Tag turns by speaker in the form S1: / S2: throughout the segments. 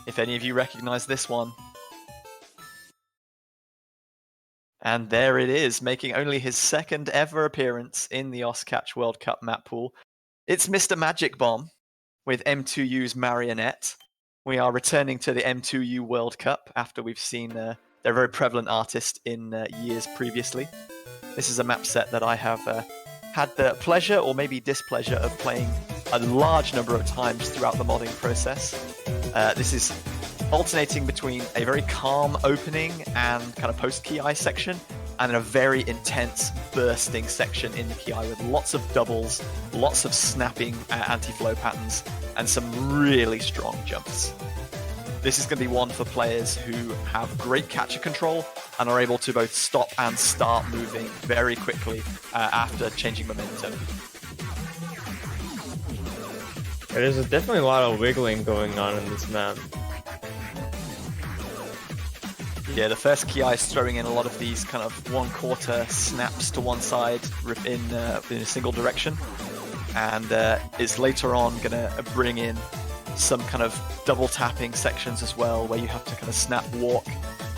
S1: if any of you recognize this one. And there it is, making only his second ever appearance in the Oscatch World Cup map pool. It's Mr. Magic Bomb with M2U's Marionette. We are returning to the M2U World Cup after we've seen their very prevalent artist in years previously. This is a map set that I have had the pleasure or maybe displeasure of playing a large number of times throughout the modding process. This is alternating between a very calm opening and kind of post-Ki section, and a very intense bursting section in the Ki with lots of doubles, lots of snapping anti-flow patterns, and some really strong jumps. This is going to be one for players who have great catcher control and are able to both stop and start moving very quickly after changing momentum.
S2: There's definitely a lot of wiggling going on in this map.
S1: Yeah, the first Ki is throwing in a lot of these kind of one-quarter snaps to one side in a single direction, and is later on going to bring in some kind of double tapping sections as well, where you have to kind of snap walk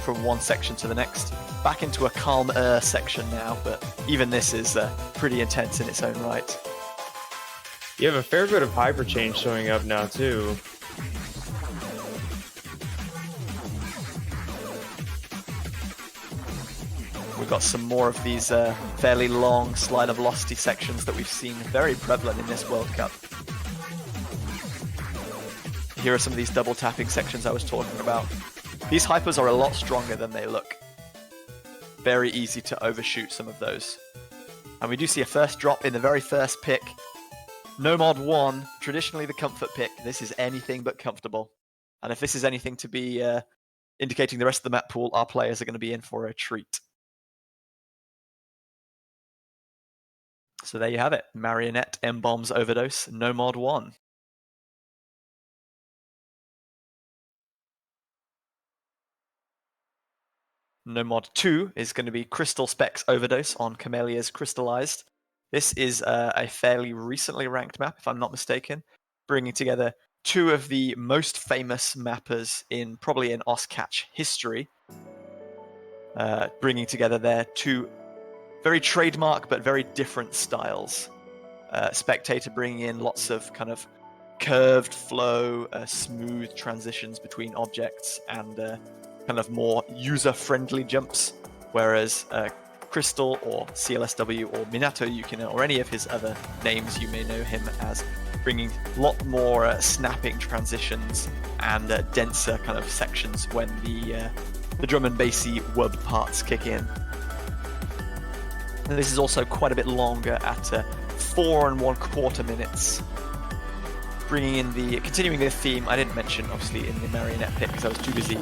S1: from one section to the next. Back into a calmer section now, but even this is pretty intense in its own right.
S2: You have a fair bit of hyper change showing up now too.
S1: We've got some more of these fairly long slider velocity sections that we've seen very prevalent in this World Cup. Here are some of these double tapping sections I was talking about. These hypers are a lot stronger than they look. Very easy to overshoot some of those. And we do see a first drop in the very first pick. No Mod 1, traditionally the comfort pick. This is anything but comfortable. And if this is anything to be indicating the rest of the map pool, our players are going to be in for a treat. So there you have it. Marionette, M-Bombs Overdose, No Mod 1. No Mod 2 is going to be Crystal Specs Overdose on Camelia's Crystallized. This is a fairly recently ranked map, if I'm not mistaken, bringing together two of the most famous mappers probably in Oscatch history, bringing together their two very trademark but very different styles. Spectator bringing in lots of kind of curved flow, smooth transitions between objects, and kind of more user-friendly jumps, whereas Crystal or CLSW or Minato Yukino or any of his other names you may know him as, bringing a lot more snapping transitions and denser kind of sections when the drum and bassy wub parts kick in. And this is also quite a bit longer at 4 1/4 minutes. Continuing the theme I didn't mention obviously in the Marionette pick because I was too busy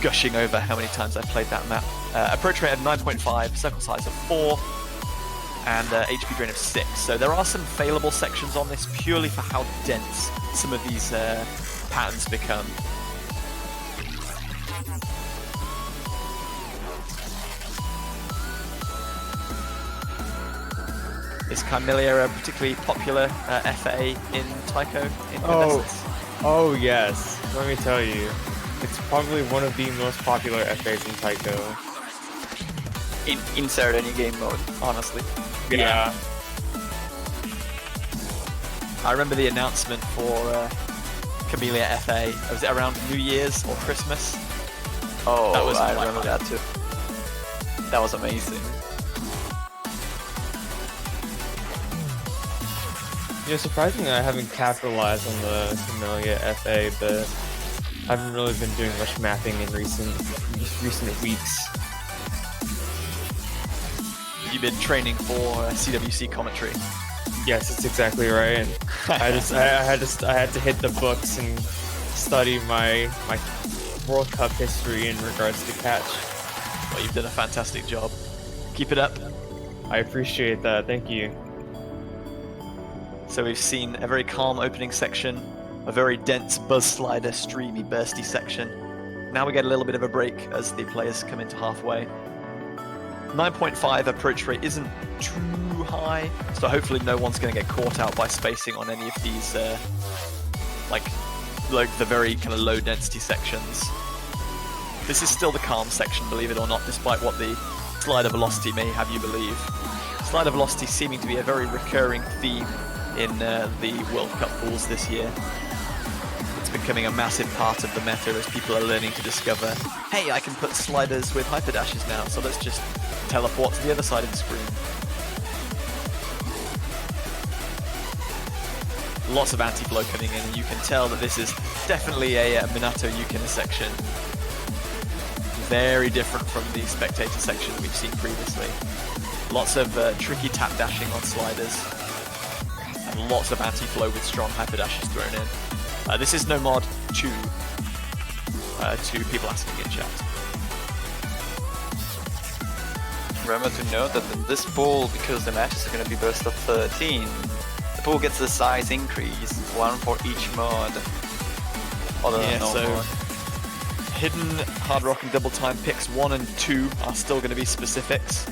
S1: gushing over how many times I've played that map. Approach rate of 9.5, circle size of 4, and HP drain of 6. So there are some failable sections on this purely for how dense some of these patterns become. Is Camellia a particularly popular FA in Taiko?
S2: Oh yes, let me tell you. It's probably one of the most popular FAs in Taiko.
S1: Insert any game mode, honestly.
S2: Yeah.
S1: I remember the announcement for Camellia FA. Was it around New Year's or Christmas?
S3: Oh,
S1: that was
S3: I remember that too. That was amazing.
S2: Yeah, surprisingly I haven't capitalized on the Camellia FA, but I haven't really been doing much mapping in recent weeks.
S1: You've been training for CWC commentary.
S2: Yes, that's exactly right. I had to hit the books and study my World Cup history in regards to catch.
S1: Well, you've done a fantastic job. Keep it up.
S2: I appreciate that. Thank you.
S1: So we've seen a very calm opening section, a very dense buzz slider, streamy, bursty section. Now we get a little bit of a break as the players come into halfway. 9.5 approach rate isn't too high, so hopefully no one's going to get caught out by spacing on any of these like like the very kind of low density sections. This is still the calm section, believe it or not, despite what the slider velocity may have you believe. Slider velocity seeming to be a very recurring theme in the World Cup pools this year. It's becoming a massive part of the meta as people are learning to discover, hey, I can put sliders with hyperdashes now, so let's just teleport to the other side of the screen. Lots of anti-flow coming in, and you can tell that this is definitely a Minato Yukina section. Very different from the spectator section we've seen previously. Lots of tricky tap dashing on sliders, and lots of anti-flow with strong hyperdashes thrown in. This is no mod to people asking in chat.
S3: Remember to note that in this pool, because the matches are going to be best of 13, the pool gets the size increase, one for each mod. Other than no mod.
S1: Hidden Hard Rock and Double Time picks 1 and 2 are still going to be specifics.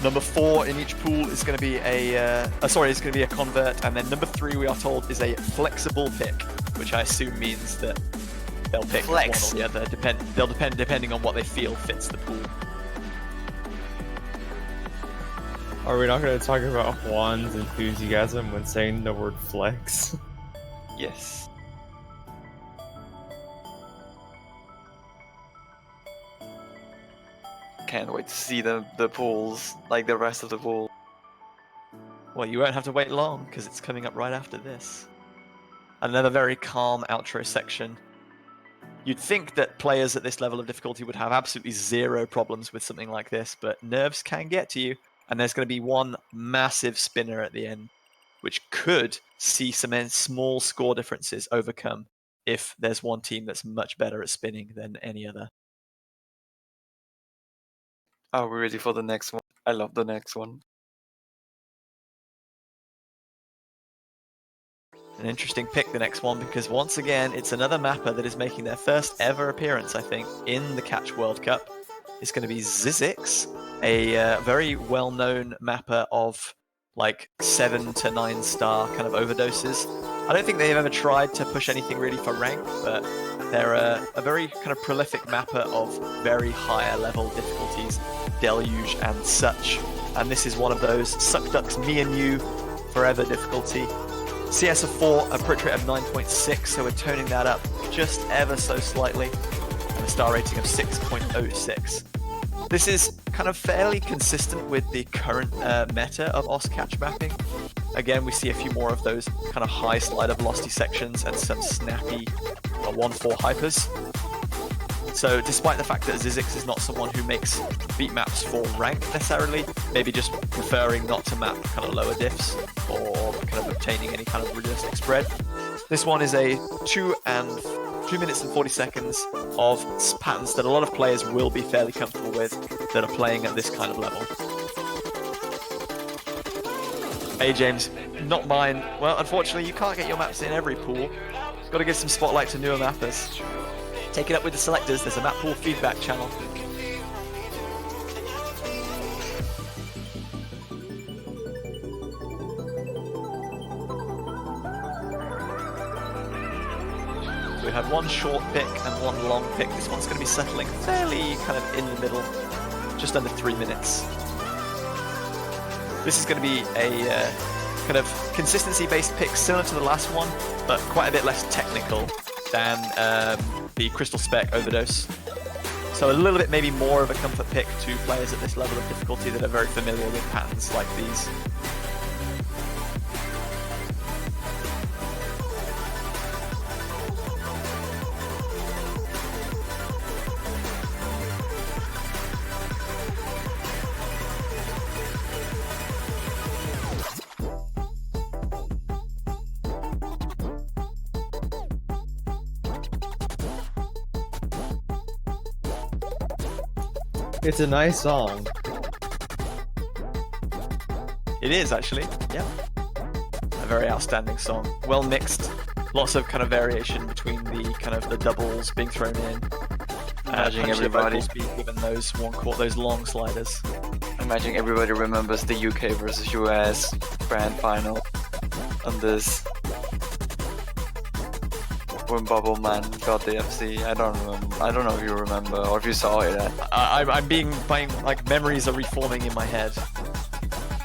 S1: Number 4 in each pool is going to be a convert, and then number 3 we are told is a flexible pick, which I assume means that they'll pick one or the other. They'll depend depending on what they feel fits the pool.
S2: Are we not going to talk about Juan's enthusiasm when saying the word flex?
S3: Yes. Can't wait to see the pools, like the rest of the pool.
S1: Well, you won't have to wait long, because it's coming up right after this. Another very calm outro section. You'd think that players at this level of difficulty would have absolutely zero problems with something like this, but nerves can get to you, and there's going to be one massive spinner at the end, which could see some small score differences overcome if there's one team that's much better at spinning than any other.
S3: Are we ready for the next one? I love the next one.
S1: An interesting pick, the next one, because once again, it's another mapper that is making their first ever appearance, I think, in the Catch World Cup. It's going to be Zizix, a very well-known mapper of like 7 to 9 star kind of overdoses. I don't think they've ever tried to push anything really for rank, but they're a very kind of prolific mapper of very higher level difficulties, Deluge and such. And this is one of those Suck Ducks Me and You forever difficulty. CS of 4, a approach rate of 9.6, so we're toning that up just ever so slightly, and a star rating of 6.06. This is kind of fairly consistent with the current meta of OS catch mapping. Again, we see a few more of those kind of high slider velocity sections and some snappy 1-4 hypers. So despite the fact that Zizix is not someone who makes beat maps for rank necessarily, maybe just preferring not to map kind of lower diffs or kind of obtaining any kind of realistic spread, this one is a 2 minutes and 40 seconds of patterns that a lot of players will be fairly comfortable with that are playing at this kind of level. Hey James, not mine. Well, unfortunately you can't get your maps in every pool. Got to give some spotlight to newer mappers. Take it up with the selectors, there's a map pool feedback channel. So we had one short pick and one long pick. This one's going to be settling fairly kind of in the middle, just under 3 minutes. This is going to be a kind of consistency-based pick similar to the last one, but quite a bit less technical than the Crystal Spec Overdose. So a little bit maybe more of a comfort pick to players at this level of difficulty that are very familiar with patterns like these.
S2: It's a nice song.
S1: It is actually, yeah. A very outstanding song. Well mixed. Lots of kind of variation between the kind of the doubles being thrown in.
S3: Imagine everybody
S1: being given those those long sliders.
S3: Imagine everybody remembers the UK versus US grand final on this. when Bubble Man got the FC. I don't remember. I don't know if you remember or if you saw it.
S1: I'm being like memories are reforming in my head.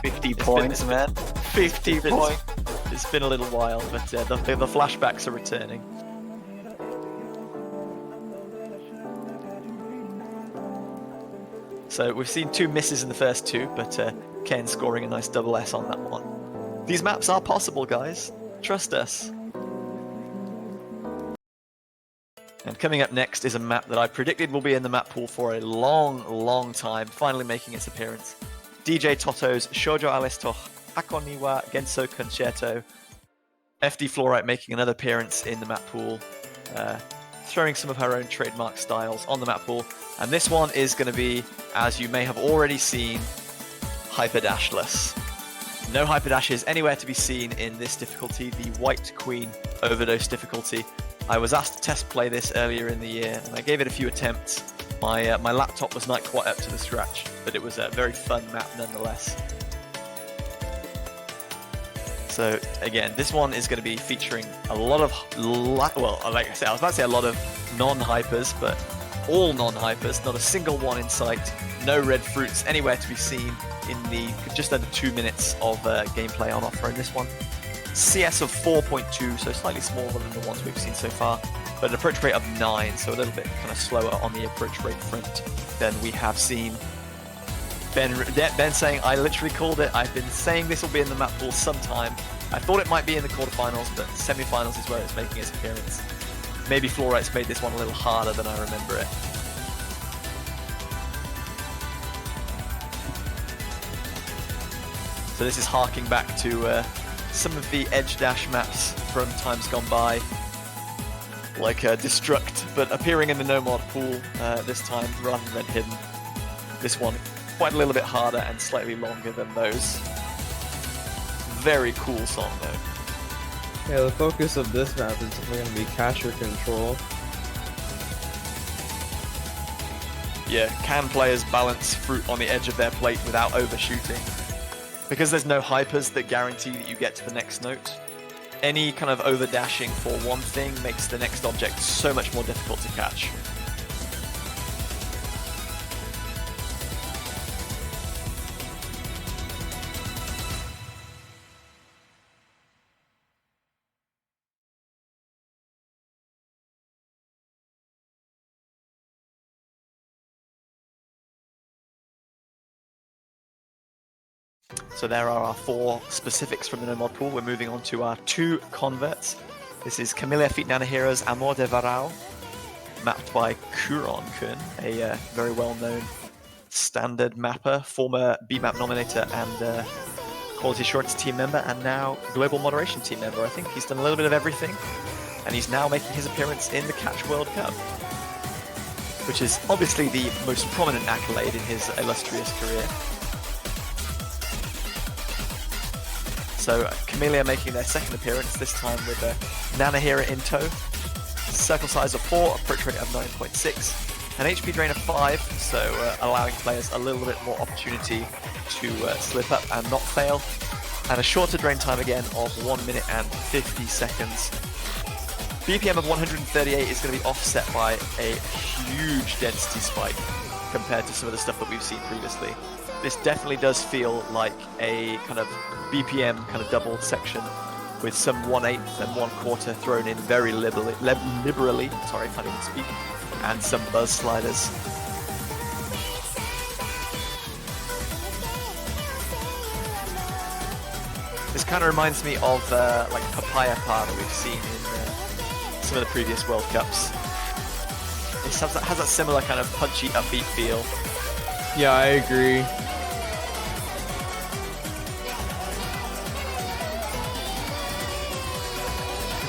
S3: 50 points, man. 50 points.
S1: It's been a little while, but the flashbacks are returning. So we've seen 2 misses in the first 2, but Ken scoring a nice double S on that one. These maps are possible, guys. Trust us. And coming up next is a map that I predicted will be in the map pool for a long time, finally making its appearance. DJ Toto's Shoujo Alisto Hakoniwa Genso Concerto. FD Fluorite making another appearance in the map pool, throwing some of her own trademark styles on the map pool. And this one is going to be, as you may have already seen, hyper dashless. No hyper dashes anywhere to be seen in this difficulty, the White Queen Overdose difficulty. I was asked to test play this earlier in the year, and I gave it a few attempts. My laptop was not quite up to the scratch, but it was a very fun map nonetheless. So again, this one is going to be featuring a lot of, well, like I said, I was about to say a lot of non-hypers, but all non-hypers, not a single one in sight, no red fruits anywhere to be seen in the just under 2 minutes of gameplay on offer in this one. CS of 4.2, so slightly smaller than the ones we've seen so far, but an approach rate of 9, so a little bit kind of slower on the approach rate front than we have seen. Ben saying, I literally called it. I've been saying this will be in the map pool sometime. I thought it might be in the quarterfinals, but semifinals is where it's making its appearance. Maybe Fluorite's made this one a little harder than I remember it. So this is harking back to some of the edge dash maps from times gone by, like Destruct, but appearing in the no mod pool this time rather than hidden. This one quite a little bit harder and slightly longer than those. Very cool song though.
S2: Yeah, the focus of this map is definitely going to be catcher control.
S1: Yeah, can players balance fruit on the edge of their plate without overshooting? Because there's no hypers that guarantee that you get to the next note, any kind of over dashing for one thing makes the next object so much more difficult to catch. So there are our 4 specifics from the no mod pool. We're moving on to our 2 converts. This is Camilla Feet Nanahiro's Amor de Varao, mapped by Kuron-kun, a very well-known standard mapper, former BMAP nominator and quality assurance team member, and now global moderation team member. I think he's done a little bit of everything, and he's now making his appearance in the Catch World Cup, which is obviously the most prominent accolade in his illustrious career. So Camellia making their second appearance, this time with Nanahira in tow. Circle size of 4, approach rate of 9.6, an HP drain of 5, so allowing players a little bit more opportunity to slip up and not fail. And a shorter drain time again of 1 minute and 50 seconds. BPM of 138 is going to be offset by a huge density spike compared to some of the stuff that we've seen previously. This definitely does feel like a kind of BPM kind of double section with some 1/8 and 1/4 thrown in very liberally, sorry, I can't even speak, and some buzz sliders. This kind of reminds me of like Papaya Par that we've seen in some of the previous World Cups. It has that similar kind of punchy, upbeat feel.
S2: Yeah, I agree.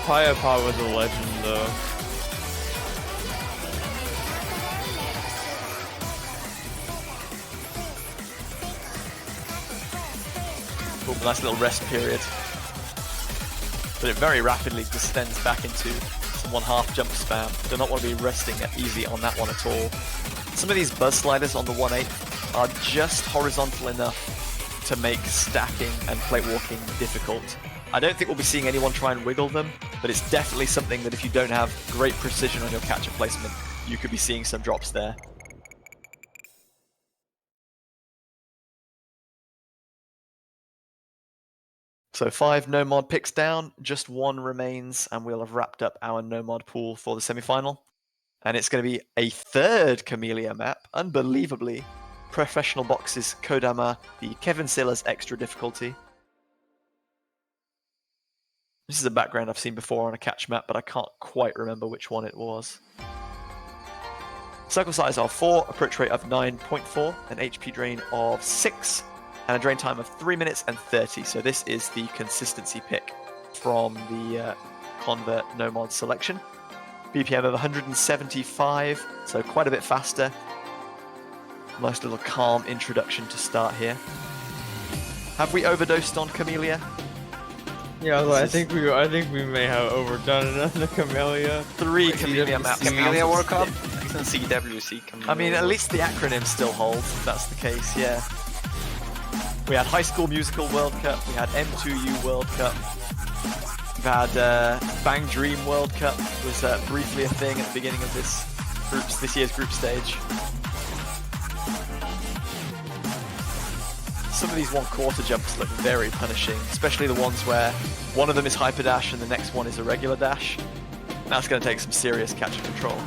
S2: Papaya Pot was a legend, though.
S1: Cool, nice little rest period. But it very rapidly descends back into some 1/2 jump spam. Do not want to be resting easy on that one at all. Some of these buzz sliders on the 1/8 are just horizontal enough to make stacking and plate walking difficult. I don't think we'll be seeing anyone try and wiggle them, but it's definitely something that if you don't have great precision on your catcher placement, you could be seeing some drops there. So 5 no-mod picks down, just 1 remains, and we'll have wrapped up our no-mod pool for the semi-final. And it's going to be a 3rd Camellia map, unbelievably. Professional Boxes Kodama, the Kevin Sailor's extra difficulty. This is a background I've seen before on a catch map, but I can't quite remember which one it was. Circle size of 4, approach rate of 9.4, an HP drain of 6, and a drain time of 3 minutes and 30. So this is the consistency pick from the Convert No Mod selection. BPM of 175, so quite a bit faster. Nice little calm introduction to start here. Have we overdosed on Camellia?
S2: Yeah, I think we may have overdone it on the Camellia.
S1: 3 Camellia maps.
S3: Camellia World Cup? It's in CWC. Camellia.
S1: I mean, at least the acronym still holds, if that's the case, yeah. We had High School Musical World Cup, we had M2U World Cup, we've had Bang Dream World Cup, was briefly a thing at the beginning of this year's group stage. Some of these 1/4 jumps look very punishing, especially the ones where one of them is hyper dash and the next one is a regular dash. That's going to take some serious catcher control.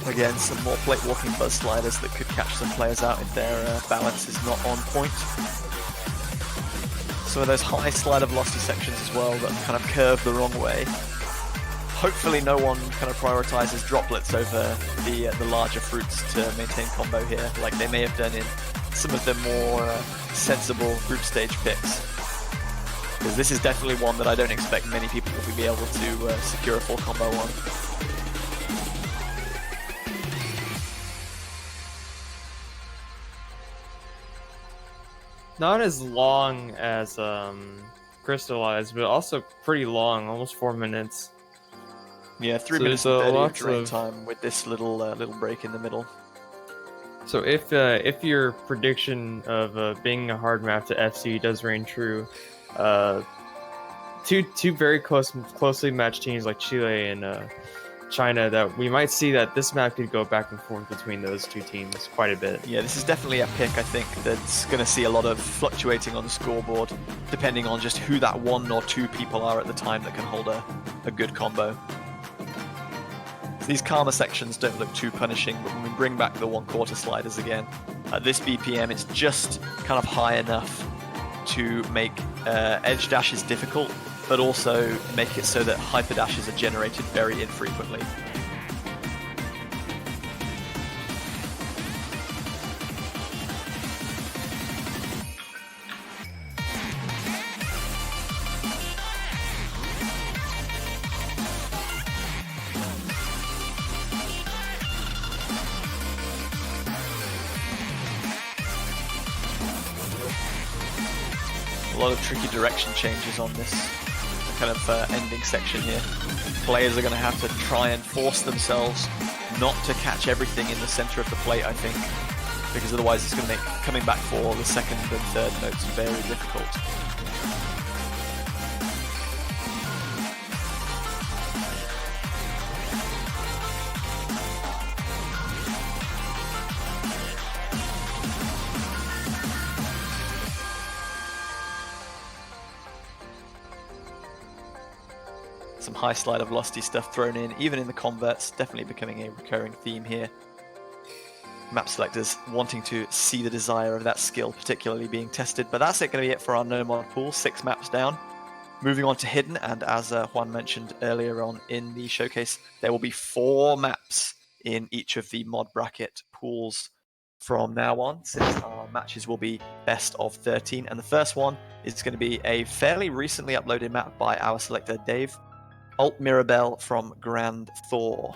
S1: Again, some more plate walking buzz sliders that could catch some players out if their balance is not on point. Some of those high slider velocity sections as well that kind of curve the wrong way. Hopefully no one kind of prioritizes droplets over the larger fruits to maintain combo here, like they may have done in some of the more sensible group stage picks. Because this is definitely one that I don't expect many people will be able to secure a full combo on.
S2: Not as long as Crystallized, but also pretty long, almost 4 minutes.
S1: Yeah, 3 minutes and 30 of drain time with this little break in the middle.
S2: So if your prediction of being a hard map to FC does reign true, two very closely matched teams like Chile and China, that we might see that this map could go back and forth between those two teams quite a bit.
S1: Yeah, this is definitely a pick, I think, that's going to see a lot of fluctuating on the scoreboard, depending on just who that 1 or 2 people are at the time that can hold a good combo. So these Karma sections don't look too punishing, but when we bring back the 1/4 sliders again, at this BPM it's just kind of high enough to make edge dashes difficult, but also make it so that hyper dashes are generated very infrequently. A lot of tricky direction changes on this kind of ending section here. Players are going to have to try and force themselves not to catch everything in the center of the plate, I think, because otherwise it's going to make coming back for the 2nd and 3rd notes very difficult. Some high slider velocity stuff thrown in, even in the converts, definitely becoming a recurring theme here. Map selectors wanting to see the desire of that skill particularly being tested, but that's going to be it for our no mod pool, 6 maps down. Moving on to hidden, and as Juan mentioned earlier on in the showcase, there will be 4 maps in each of the mod bracket pools from now on, since our matches will be best of 13, and the first one is going to be a fairly recently uploaded map by our selector Dave, Alt Mirabelle from Grand Thor.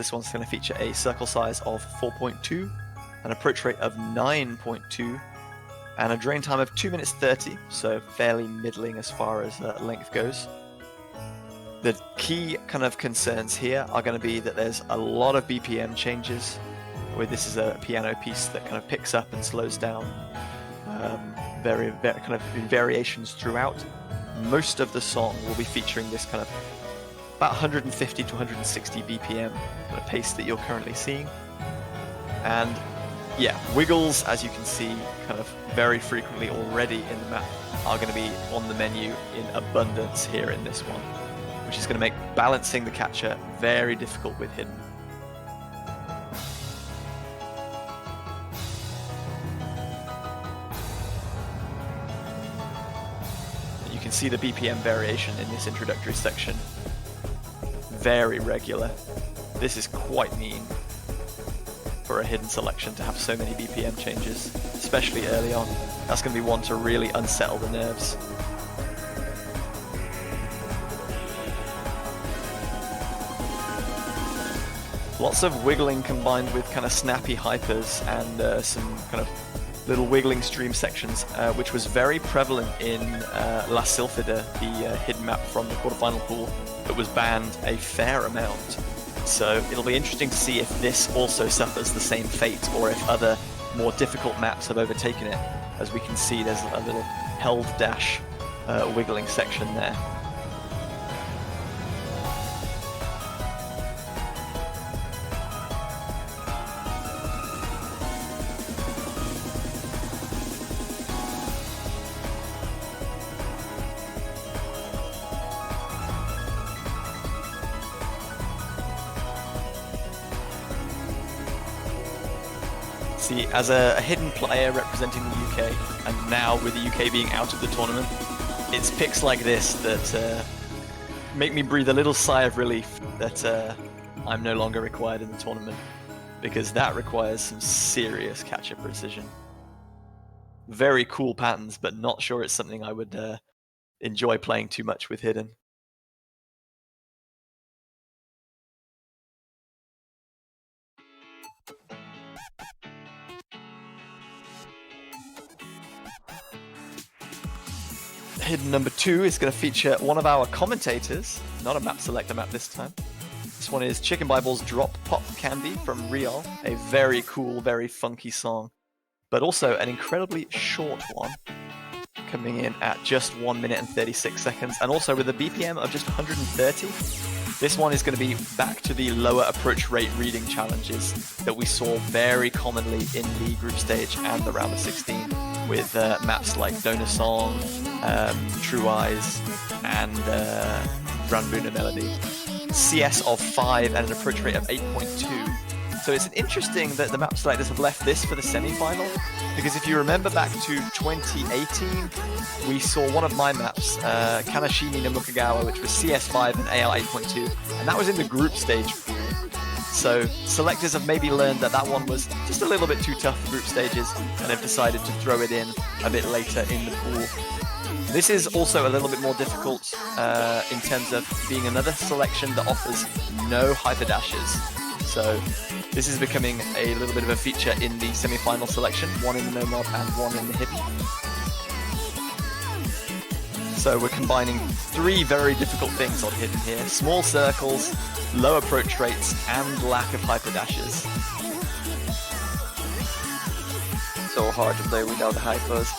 S1: This one's going to feature a circle size of 4.2, an approach rate of 9.2, and a drain time of 2 minutes 30, so fairly middling as far as length goes. The key kind of concerns here are going to be that there's a lot of BPM changes, where this is a piano piece that kind of picks up and slows down very kind of in variations throughout. Most of the song will be featuring this kind of about 150 to 160 BPM kind of pace that you're currently seeing. And yeah, wiggles, as you can see, kind of very frequently already in the map, are going to be on the menu in abundance here in this one, which is going to make balancing the catcher very difficult with hidden. You can see the BPM variation in this introductory section. Very regular. This is quite mean for a hidden selection to have so many BPM changes, especially early on. That's going to be one to really unsettle the nerves. Lots of wiggling combined with kind of snappy hypers and some kind of little wiggling stream sections, which was very prevalent in La Sylphida, the hidden map from the quarterfinal pool that was banned a fair amount. So it'll be interesting to see if this also suffers the same fate, or if other more difficult maps have overtaken it. As we can see, there's a little held dash wiggling section there. See, as a hidden player representing the UK, and now with the UK being out of the tournament, it's picks like this that make me breathe a little sigh of relief that I'm no longer required in the tournament, because that requires some serious catcher precision. Very cool patterns, but not sure it's something I would enjoy playing too much with hidden. Hidden number 2 is going to feature one of our commentators, not a map selector map this time. This one is Chicken Bible's Drop Pop Candy from Real, a very cool, very funky song, but also an incredibly short one, coming in at just 1 minute and 36 seconds, and also with a BPM of just 130. This one is going to be back to the lower approach rate reading challenges that we saw very commonly in the group stage and the round of 16, with maps like Donor Song, True Eyes, and Ranbuna Melody. CS of 5 and an approach rate of 8.2. So it's interesting that the map selectors have left this for the semi-final, because if you remember back to 2018, we saw one of my maps, Kanashimi no Mukagawa, which was CS5 and AL 8.2, and that was in the group stage pool. So selectors have maybe learned that that one was just a little bit too tough for group stages, and have decided to throw it in a bit later in the pool. This is also a little bit more difficult in terms of being another selection that offers no hyper dashes. So this is becoming a little bit of a feature in the semi-final selection, one in the no-mod and one in the hidden. So we're combining 3 very difficult things on hidden here: small circles, low approach rates, and lack of hyper dashes.
S3: So hard to play without the hypers.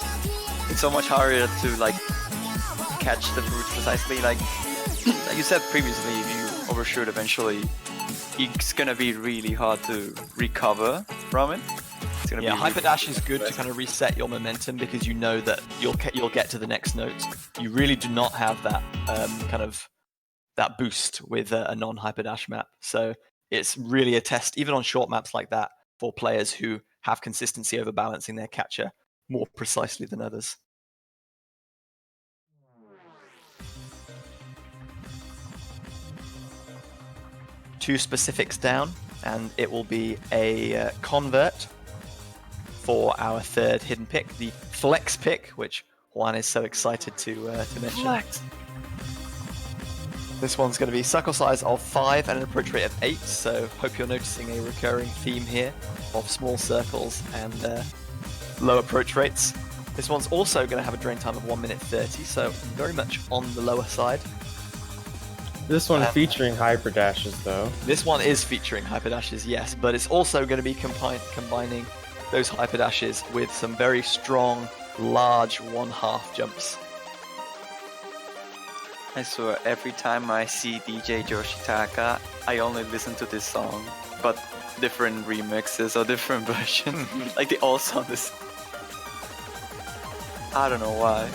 S3: It's so much harder to like catch the fruits precisely. Like you said previously, if you overshoot eventually, it's gonna be really hard to recover from it. It's gonna be
S1: hyper dash is good to kind of reset your momentum, because you know that you'll get to the next note. You really do not have that kind of that boost with a non-hyper dash map. So it's really a test, even on short maps like that, for players who have consistency over balancing their catcher more precisely than others. Two specifics down, and it will be a convert for our third hidden pick, the flex pick, which Juan is so excited to mention.
S3: Flex.
S1: This one's going to be circle size of 5 and an approach rate of 8, so hope you're noticing a recurring theme here of small circles and low approach rates. This one's also going to have a drain time of 1 minute 30, so very much on the lower side.
S2: This one featuring hyper dashes, though.
S1: This one is featuring hyper dashes, yes, but it's also going to be combining those hyper dashes with some very strong, large 1/2 jumps.
S3: I swear, every time I see DJ Yoshitaka, I only listen to this song, but different remixes or different versions. Like, they all sound the same. I don't know why.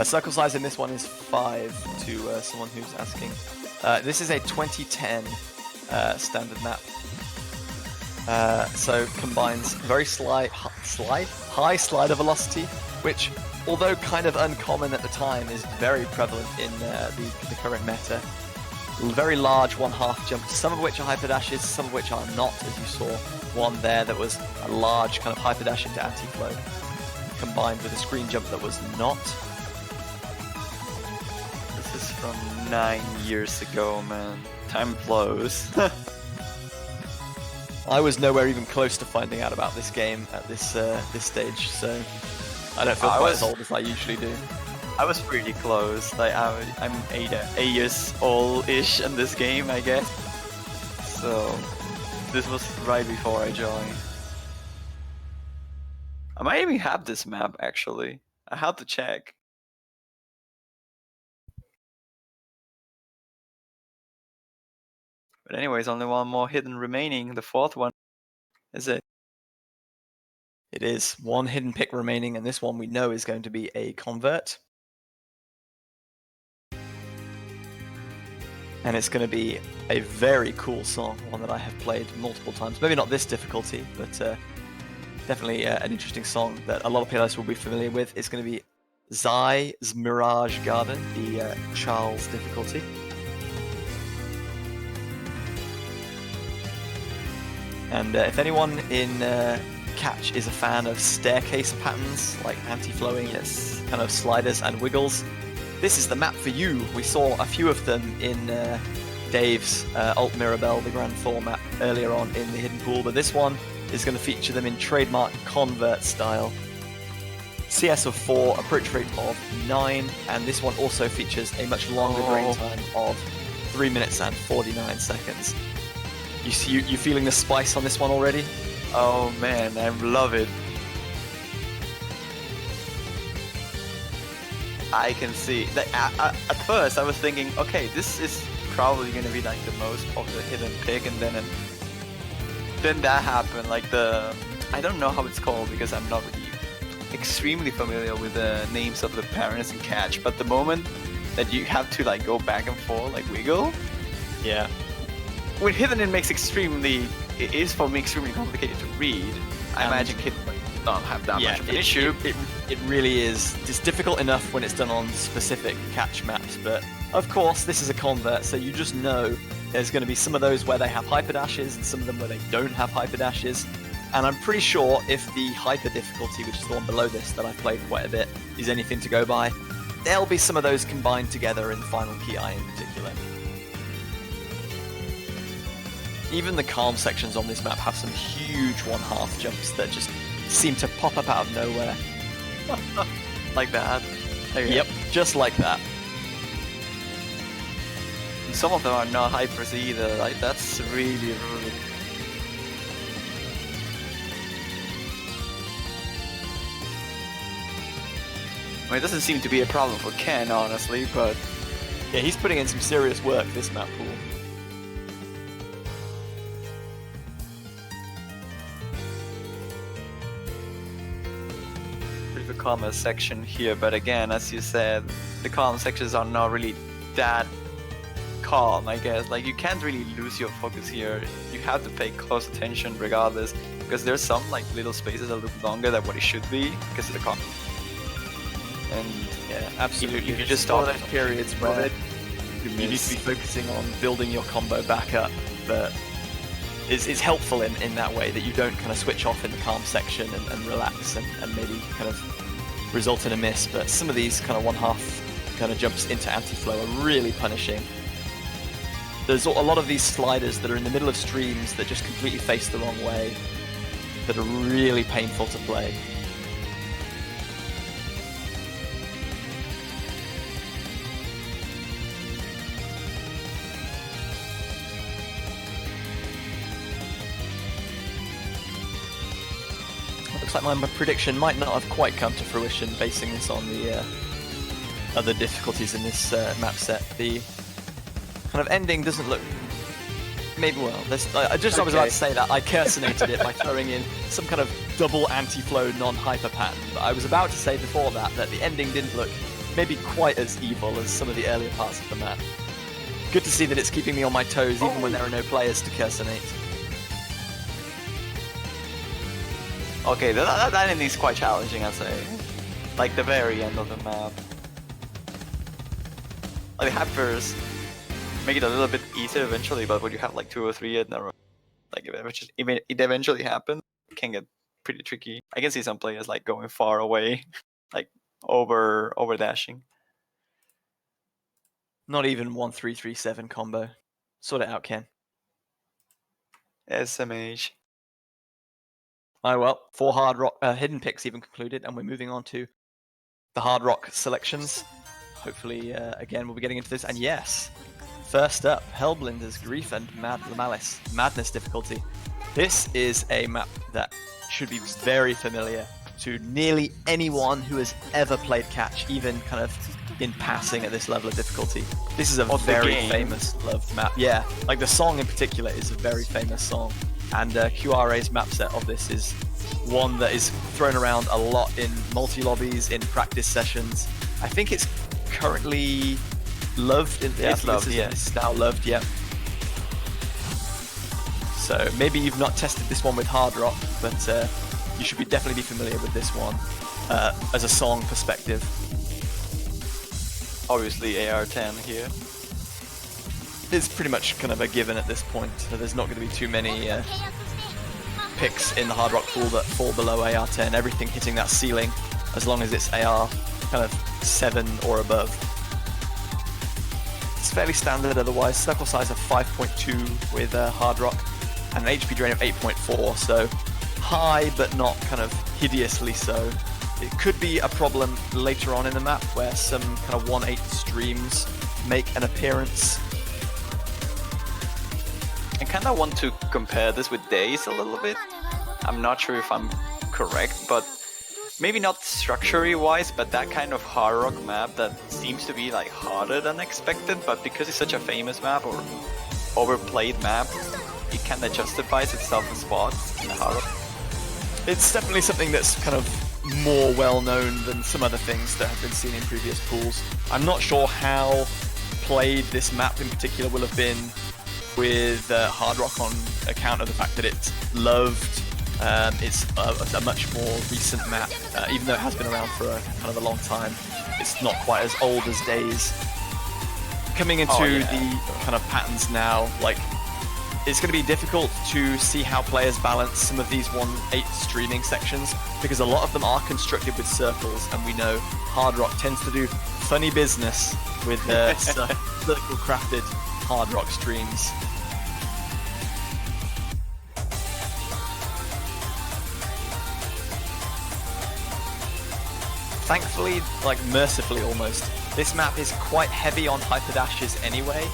S1: Circle size in this one is 5 to someone who's asking. This is a 2010 standard map. So combines very high slider velocity, which, although kind of uncommon at the time, is very prevalent in the current meta. Very large 1/2 jumps, some of which are hyper dashes, some of which are not, as you saw one there that was a large kind of hyper dash into anti-flow, combined with a screen jump that was not.
S3: This is from 9 years ago, man. Time flows.
S1: I was nowhere even close to finding out about this game at this stage, so I don't feel quite as old as I usually do.
S3: I was pretty close. Like I'm 8 years old-ish in this game, I guess. So this was right before I joined. I might even have this map actually. I have to check. But anyways, only one more hidden remaining. The 4th one, is it?
S1: It is one hidden pick remaining, and this one we know is going to be a convert. And it's going to be a very cool song, one that I have played multiple times. Maybe not this difficulty, but definitely an interesting song that a lot of players will be familiar with. It's going to be Zai's Mirage Garden, the Charles difficulty. And if anyone in Catch is a fan of staircase patterns, like anti-flowing kind of sliders and wiggles, this is the map for you. We saw a few of them in Dave's Alt Mirabelle, the Grand 4 map, earlier on in the Hidden Pool, but this one is going to feature them in trademark convert style. CS of 4, approach rate of 9, and this one also features a much longer drain time of 3 minutes and 49 seconds. You feeling the spice on this one already?
S3: Oh man, I love it. I can see. Like, at first, I was thinking, okay, this is probably gonna be like the most popular hidden pick, and then that happened. Like I don't know how it's called because I'm not really extremely familiar with the names of the parents in Catch. But the moment that you have to like go back and forth, like wiggle,
S1: yeah.
S3: With hidden, it is for me extremely complicated to read. I imagine kids not have that much of an issue.
S1: It really is. It's difficult enough when it's done on specific Catch maps, but of course this is a convert, so you just know there's going to be some of those where they have hyper dashes and some of them where they don't have hyper dashes. And I'm pretty sure if the hyper difficulty, which is the one below this that I've played quite a bit, is anything to go by, there'll be some of those combined together in Final Key Eye in particular. Even the calm sections on this map have some huge 1/2 jumps that just seem to pop up out of nowhere.
S3: Like that?
S1: Okay. Yep, just like that.
S3: And some of them are not hypers either, like that's really rude. I mean, it doesn't seem to be a problem for Ken, honestly, but
S1: yeah, he's putting in some serious work, this map pool.
S3: The calmer section here, but again, as you said, the calm sections are not really that calm, I guess. Like, you can't really lose your focus here. You have to pay close attention regardless, because there's some like little spaces that look longer than what it should be because of the calm. And
S1: yeah, absolutely.
S3: If you just stop
S1: those periods where you need to be focusing on building your combo back up, but it's helpful in that way that you don't kind of switch off in the calm section and relax and maybe kind of result in a miss. But some of these kind of 1/2 kind of jumps into anti-flow are really punishing. There's a lot of these sliders that are in the middle of streams that just completely face the wrong way, that are really painful to play. Looks like my prediction might not have quite come to fruition, basing this on the other difficulties in this map set. The kind of ending doesn't look... Maybe, well, I was about to say that I cursinated it by throwing in some kind of double anti-flow non-hyper pattern, but I was about to say before that the ending didn't look maybe quite as evil as some of the earlier parts of the map. Good to see that it's keeping me on my toes even when there are no players to cursinate.
S3: Okay, that ending is quite challenging, I'd say. Like the very end of the map. Like Hackers make it a little bit easier eventually, but when you have like 2 or 3 in a row, like if it eventually happens, it can get pretty tricky. I can see some players like going far away, like over dashing.
S1: Not even 1-3-3-7 combo. Sort it out, Ken.
S3: SMH.
S1: Oh well, 4 hard rock hidden picks even concluded, and we're moving on to the hard rock selections. Hopefully, again, we'll be getting into this. And yes, first up, Hellblinder's Grief and Malice Madness difficulty. This is a map that should be very familiar to nearly anyone who has ever played catch, even kind of in passing at this level of difficulty. This is a very famous loved map. Yeah, like the song in particular is a very famous song. And QRA's map set of this is one that is thrown around a lot in multi-lobbies, in practice sessions. I think it's currently loved.
S3: It's loved, yeah.
S1: It's now loved, yeah. So maybe you've not tested this one with hard rock, but you should definitely be familiar with this one as a song perspective.
S3: Obviously AR10 here.
S1: It's pretty much kind of a given at this point, so there's not going to be too many picks in the hard rock pool that fall below AR10. Everything hitting that ceiling, as long as it's AR kind of 7 or above. It's fairly standard otherwise. Circle size of 5.2 with hard rock, and an HP drain of 8.4, so high but not kind of hideously so. It could be a problem later on in the map where some kind of 1/8 streams make an appearance.
S3: I kind of want to compare this with Days a little bit. I'm not sure if I'm correct, but maybe not structurally wise, but that kind of hard rock map that seems to be like harder than expected, but because it's such a famous map or overplayed map, it kind of justifies itself in spots in the hard rock.
S1: It's definitely something that's kind of more well known than some other things that have been seen in previous pools. I'm not sure how played this map in particular will have been with hard rock on account of the fact that it's loved. It's a much more recent map, even though it has been around for a kind of a long time. It's not quite as old as Days. Coming into the kind of patterns now, like it's going to be difficult to see how players balance some of these 1/8 streaming sections, because a lot of them are constructed with circles, and we know hard rock tends to do funny business with circle crafted hard rock streams. Thankfully, like mercifully almost, this map is quite heavy on hyperdashes anyway,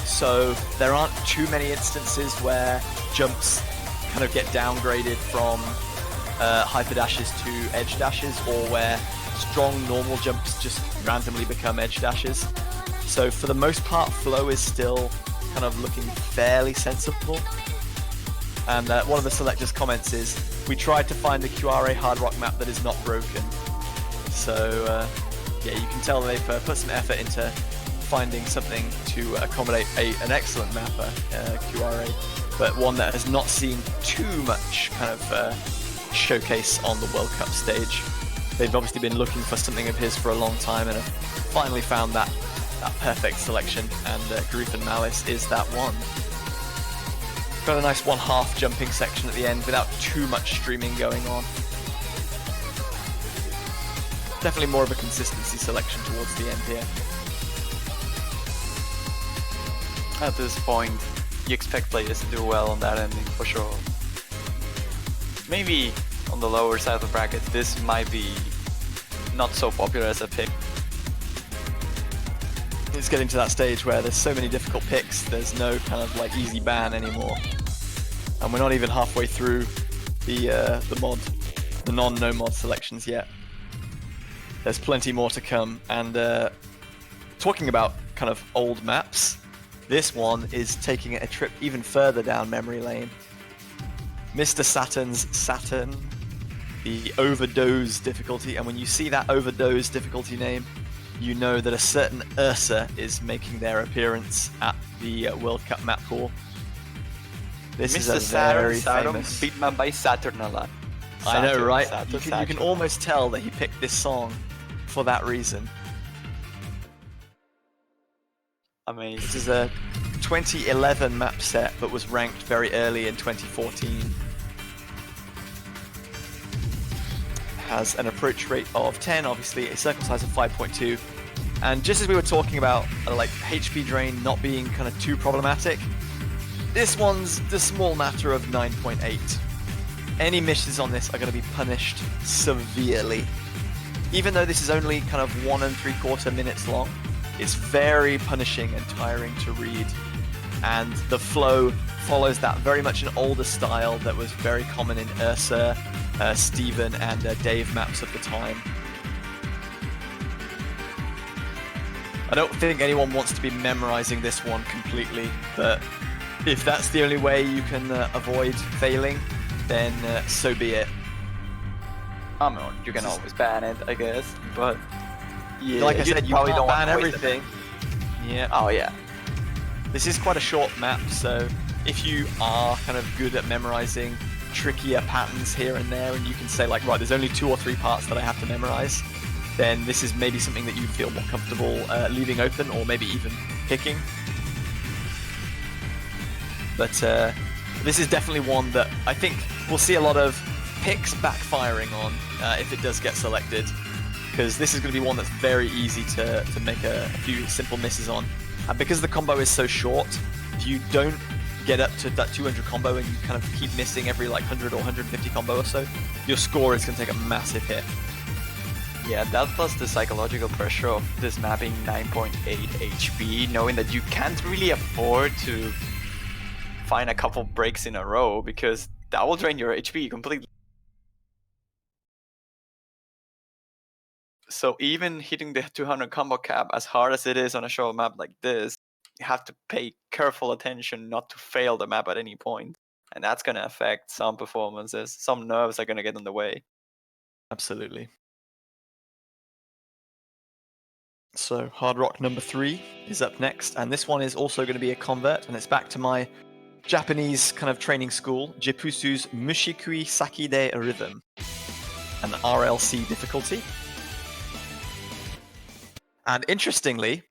S1: so there aren't too many instances where jumps kind of get downgraded from hyperdashes to edge dashes, or where strong normal jumps just randomly become edge dashes. So for the most part, flow is still kind of looking fairly sensible. And one of the selectors' comments is, we tried to find a QRA hard rock map that is not broken. So yeah, you can tell they've put some effort into finding something to accommodate an excellent mapper, QRA, but one that has not seen too much kind of showcase on the World Cup stage. They've obviously been looking for something of his for a long time and have finally found that perfect selection, and Grief and Malice is that one. Got a nice 1/2 jumping section at the end without too much streaming going on. definitely more of a consistency selection towards the end here.
S3: At this point, you expect players to do well on that ending for sure. Maybe on the lower side of the bracket, this might be not so popular as a pick.
S1: It's getting to that stage where there's so many difficult picks, there's no kind of like easy ban anymore. And we're not even halfway through the non-no mod selections yet. There's plenty more to come. And talking about kind of old maps, this one is taking it a trip even further down memory lane. Mr. Saturn's Saturn, the Overdose difficulty, and when you see that Overdose difficulty name, you know that a certain Ursa is making their appearance at the World Cup map pool. This
S3: Mr.
S1: is a very famous...
S3: beat man by Saturn a lot.
S1: I know, right? You can almost tell that he picked this song for that reason.
S3: Amazing.
S1: This is a 2011 map set, but was ranked very early in 2014. Has an approach rate of 10, obviously, a circle size of 5.2. And just as we were talking about like HP drain not being kind of too problematic, this one's the small matter of 9.8. Any misses on this are going to be punished severely. Even though this is only kind of 1 3/4 minutes long, it's very punishing and tiring to read. And the flow follows that very much an older style that was very common in Ursa, Steven, and Dave maps of the time. I don't think anyone wants to be memorizing this one completely, but if that's the only way you can avoid failing, then so be it.
S3: I mean, you can always ban it, I guess, but yeah,
S1: like I said, you
S3: probably
S1: can't
S3: don't
S1: ban
S3: want to waste
S1: everything. Yeah.
S3: Oh yeah.
S1: This is quite a short map, so if you are kind of good at memorizing trickier patterns here and there, and you can say like, right, there's only 2 or 3 parts that I have to memorize, then this is maybe something that you feel more comfortable leaving open, or maybe even picking. But this is definitely one that I think we'll see a lot of picks backfiring on if it does get selected, because this is going to be one that's very easy to make a few simple misses on. And because the combo is so short, if you don't get up to that 200 combo and you kind of keep missing every like 100 or 150 combo or so, your score is going to take a massive hit.
S3: Yeah, that plus the psychological pressure of this mapping 9.8 HP, knowing that you can't really afford to find a couple breaks in a row, because that will drain your HP completely. So even hitting the 200 combo cap, as hard as it is on a short map like this, you have to pay careful attention not to fail the map at any point. And that's going to affect some performances. Some nerves are going to get in the way.
S1: Absolutely. So Hard Rock number 3 is up next, and this one is also going to be a convert, and it's back to my Japanese kind of training school, Jipusu's Mushikui Sakide Rhythm, an RLC difficulty. And interestingly,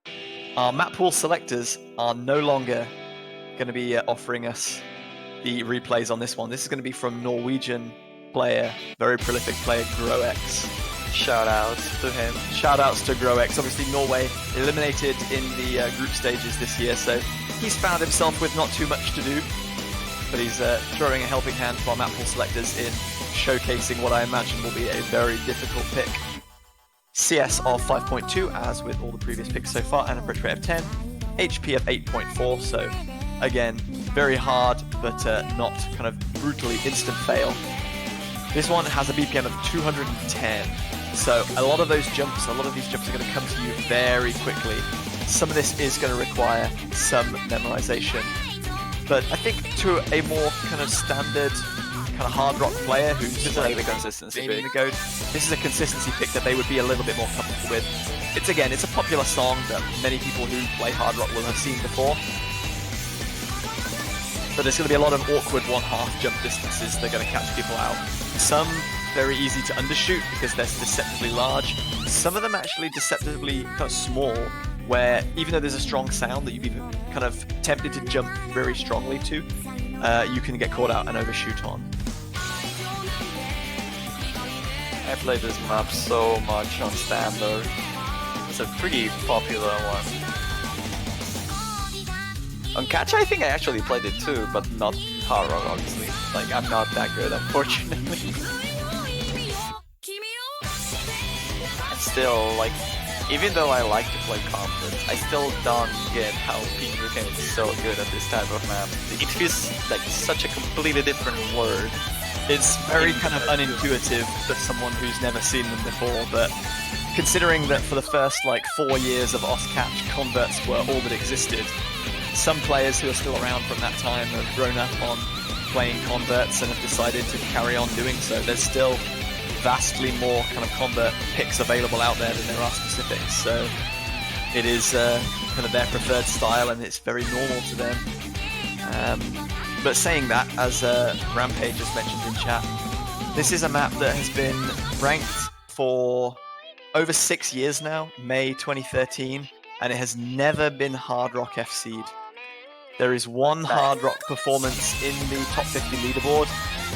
S1: our map pool selectors are no longer going to be offering us the replays on this one. This is going to be from Norwegian player, very prolific player, Groex.
S3: Shout outs to him.
S1: Shout outs to Groex. Obviously, Norway eliminated in the group stages this year, so he's found himself with not too much to do. But he's throwing a helping hand to our map pool selectors in showcasing what I imagine will be a very difficult pick. CS of 5.2, as with all the previous picks so far, and a approach rate of 10, HP of 8.4, so again, very hard, but not kind of brutally instant fail. This one has a BPM of 210, so a lot of these jumps are going to come to you very quickly. Some of this is going to require some memorization, but I think to a more kind of standard kind of hard rock player who's just
S3: like the consistency pick.
S1: This is a consistency pick that they would be a little bit more comfortable with. It's a popular song that many people who play hard rock will have seen before. But there's going to be a lot of awkward 1/2 jump distances that are going to catch people out. Some very easy to undershoot because they're deceptively large. Some of them actually deceptively kind of small, where even though there's a strong sound that you've been kind of tempted to jump very strongly to, you can get caught out and overshoot on.
S3: I play this map so much on standard. It's a pretty popular one. On catch, I think I actually played it too, but not hard rock, obviously. Like, I'm not that good, unfortunately. And still, like, even though I like to play Combat, I still don't get how Peter can be so good at this type of map. It feels like such a completely different word.
S1: It's very kind of unintuitive for someone who's never seen them before, but considering that for the first like 4 years of OSCatch, converts were all that existed, some players who are still around from that time have grown up on playing converts and have decided to carry on doing so. There's still vastly more kind of convert picks available out there than there are specifics, so it is kind of their preferred style and it's very normal to them. But saying that, as Rampage just mentioned in chat, this is a map that has been ranked for over 6 years now, May 2013, and it has never been Hard Rock FC'd. There is one Hard Rock performance in the top 50 leaderboard.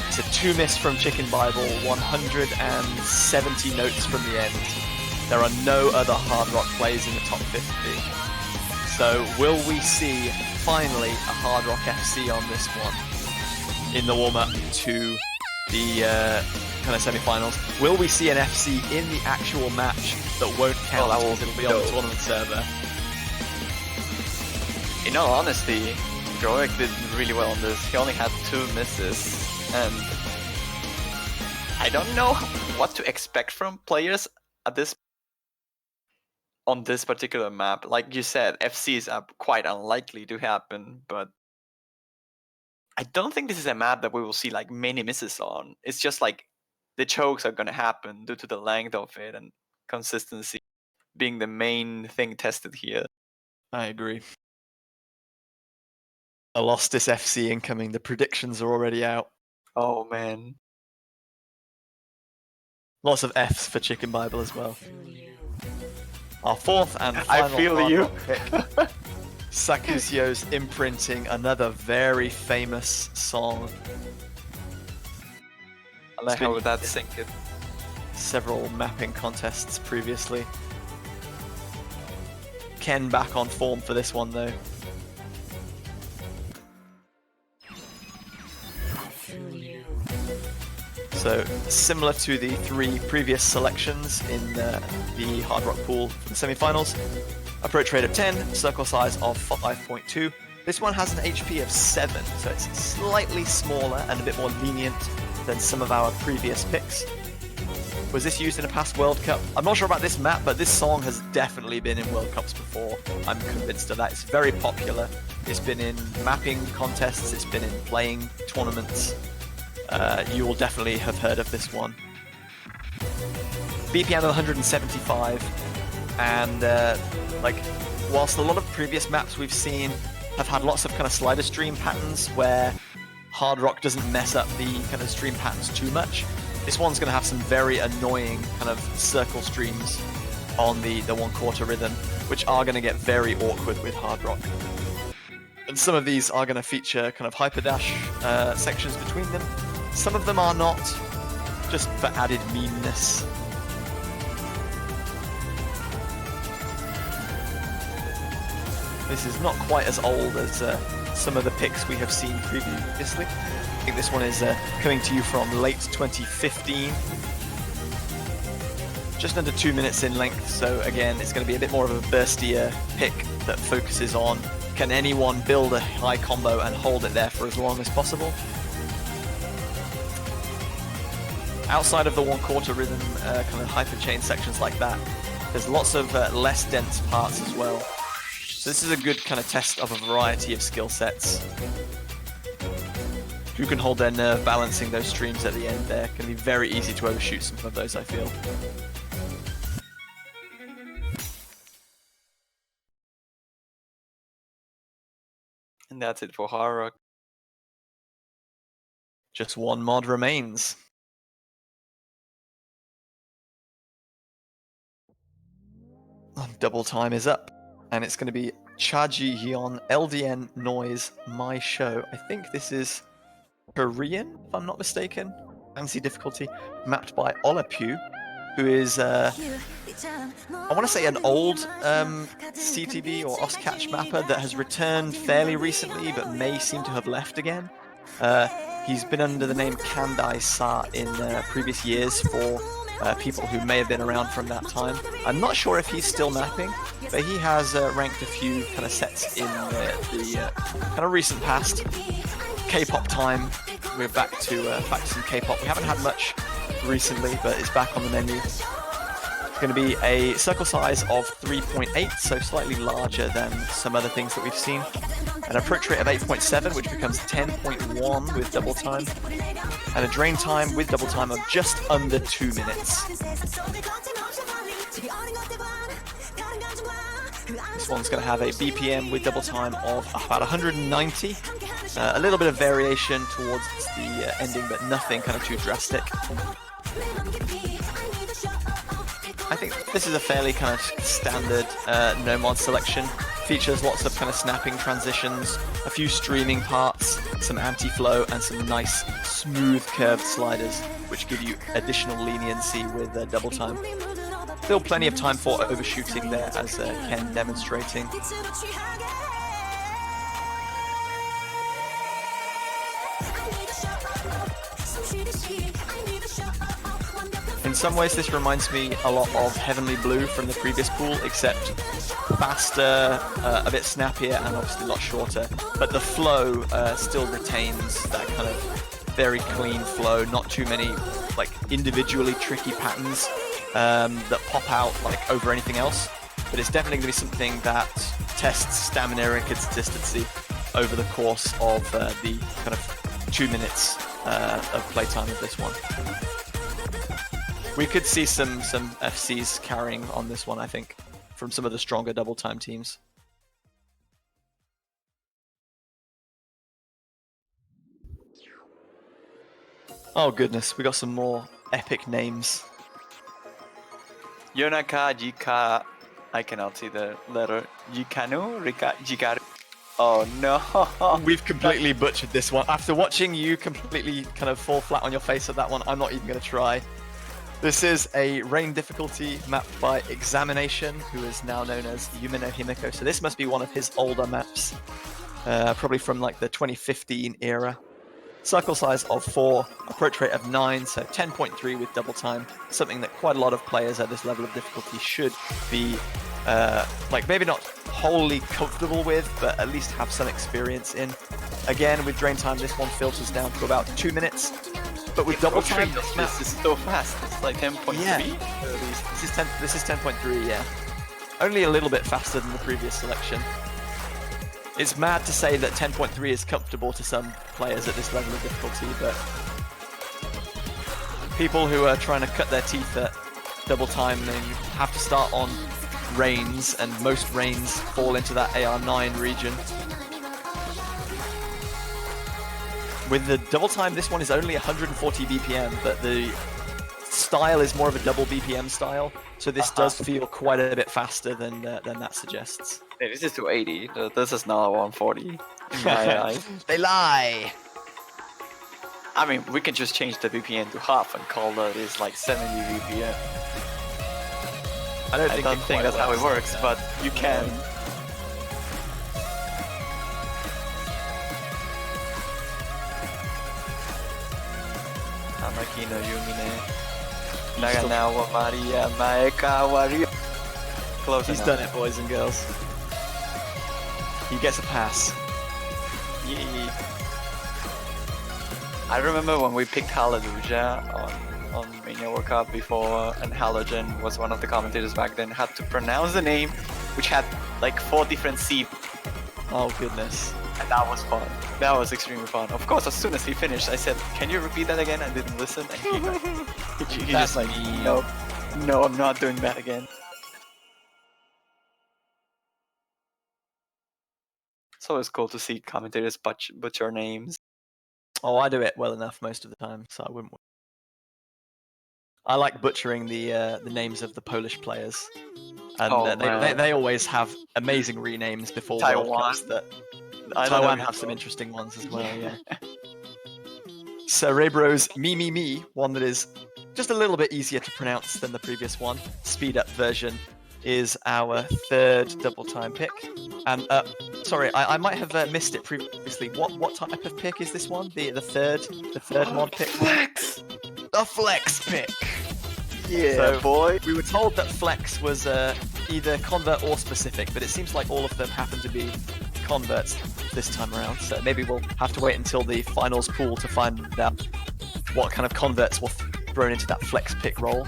S1: It's a 2-miss from Chicken Bible, 170 notes from the end. There are no other Hard Rock plays in the top 50. So will we see finally a Hard Rock FC on this one in the warm-up to the kind of semi-finals? Will we see an FC in the actual match that won't count because it'll be on the tournament server?
S3: In all honesty, Groek did really well on this. He only had 2 misses, and I don't know what to expect from players at this on this particular map. Like you said, FCs are quite unlikely to happen, but I don't think this is a map that we will see like many misses on. It's just like the chokes are gonna happen due to the length of it and consistency being the main thing tested here.
S1: I agree. Alostis FC incoming. The predictions are already out.
S3: Oh man.
S1: Lots of Fs for Chicken Bible as well. Our fourth and final
S3: I feel you.
S1: pick. Sakusio's imprinting another very famous song.
S3: I like how that synced.
S1: Several mapping contests previously. Ken back on form for this one though. So similar to the 3 previous selections in the Hard Rock pool for the semi-finals, approach rate of 10, circle size of 5.2. This one has an HP of 7, so it's slightly smaller and a bit more lenient than some of our previous picks. Was this used in a past World Cup? I'm not sure about this map, but this song has definitely been in World Cups before. I'm convinced of that. It's very popular. It's been in mapping contests, it's been in playing tournaments. You will definitely have heard of this one. BPM of 175, and like, whilst a lot of previous maps we've seen have had lots of kind of slider stream patterns where Hard Rock doesn't mess up the kind of stream patterns too much, this one's going to have some very annoying kind of circle streams on the 1/4 rhythm, which are going to get very awkward with Hard Rock. And some of these are going to feature kind of hyperdash sections between them. Some of them are not, just for added meanness. This is not quite as old as some of the picks we have seen previously. I think this one is coming to you from late 2015. Just under 2 minutes in length, so again, it's going to be a bit more of a burstier pick that focuses on, can anyone build a high combo and hold it there for as long as possible? Outside of the 1/4 rhythm, kind of hyperchain sections like that, there's lots of less dense parts as well. So this is a good kind of test of a variety of skill sets. Who can hold their nerve balancing those streams at the end there? Can be very easy to overshoot some of those, I feel.
S3: And that's it for Hard Rock.
S1: Just one mod remains. Double time is up, and it's going to be Chaji Hyun, LDN Noise, My Show. I think this is Korean, if I'm not mistaken. fancy difficulty, mapped by Olapu, who is, I want to say, an old CTB or OSCatch mapper that has returned fairly recently, but may seem to have left again. He's been under the name Kandai Sa in previous years for people who may have been around from that time. I'm not sure if he's still mapping, but he has ranked a few kind of sets in the kind of recent past. K-pop time. We're back to some K-pop. We haven't had much recently, but it's back on the menu. It's going to be a circle size of 3.8, so slightly larger than some other things that we've seen. An approach rate of 8.7, which becomes 10.1 with double time. And a drain time with double time of just under 2 minutes. This one's going to have a BPM with double time of about 190. A little bit of variation towards the ending, but nothing kind of too drastic. I think this is a fairly kind of standard no-mod selection. Features lots of kind of snapping transitions, a few streaming parts, some anti-flow, and some nice smooth curved sliders, which give you additional leniency with double time. Still plenty of time for overshooting there, as Ken demonstrating. In some ways, this reminds me a lot of Heavenly Blue from the previous pool, except faster, a bit snappier, and obviously a lot shorter. But the flow still retains that kind of very clean flow, not too many like individually tricky patterns that pop out like over anything else. But it's definitely going to be something that tests stamina and consistency over the course of the kind of 2 minutes of playtime of this one. We could see some FCs carrying on this one, I think, from some of the stronger double time teams. Oh goodness, we got some more epic names.
S3: Yonaka Jika. I cannot see the letter. Jikanu? Jikaru? Oh no.
S1: We've completely butchered this one. After watching you completely kind of fall flat on your face at that one, I'm not even going to try. This is a rain difficulty mapped by Examination, who is now known as Yumino Himiko. So this must be one of his older maps, probably from like the 2015 era. Circle size of 4, approach rate of 9, so 10.3 with double time. Something that quite a lot of players at this level of difficulty should be, like maybe not wholly comfortable with, but at least have some experience in. Again, with drain time, this one filters down to about 2 minutes. But with double time,
S3: this is so fast. It's like 10.3.
S1: Yeah. This is 10.3. Yeah, only a little bit faster than the previous selection. It's mad to say that 10.3 is comfortable to some players at this level of difficulty, but people who are trying to cut their teeth at double time, they have to start on rains, and most rains fall into that AR9 region. With the double time, this one is only 140 BPM, but the style is more of a double BPM style, so this does feel quite a bit faster than that suggests.
S3: Hey, this is 280. This is not 140 in my eyes.
S1: They lie!
S3: I mean, we can just change the BPM to half and call that is like 70 BPM. I don't think that's how it works, but you can. Tamaki no Yumi ne Naga wa Maria Maeka Wario. Close
S1: He's
S3: enough.
S1: done it, boys and girls. He gets a pass.
S3: Yee. I remember when we picked Hallelujah on Mania World Cup before, and Halogen was one of the commentators back then, had to pronounce the name, which had like 4 different C.
S1: Oh goodness.
S3: And that was fun. That was extremely fun. Of course, as soon as he finished, I said, "Can you repeat that again?" I didn't listen, and he just like, "No, I'm not doing that again." It's always cool to see commentators butcher names.
S1: Oh, I do it well enough most of the time, so I wouldn't. I like butchering the names of the Polish players, and they always have amazing renames before World Cups. Taiwan have some interesting ones as well. Yeah. Cerebro's Me Me Me, one that is just a little bit easier to pronounce than the previous one, speed up version, is our third double time pick. And sorry, I might have missed it previously. What type of pick is this one? The third mod pick?
S3: Flex!
S1: The flex pick.
S3: Yeah,
S1: So,
S3: boy.
S1: We were told that flex was either convert or specific, but it seems like all of them happen to be converts this time around. So maybe we'll have to wait until the finals pool to find out what kind of converts were thrown into that flex pick role.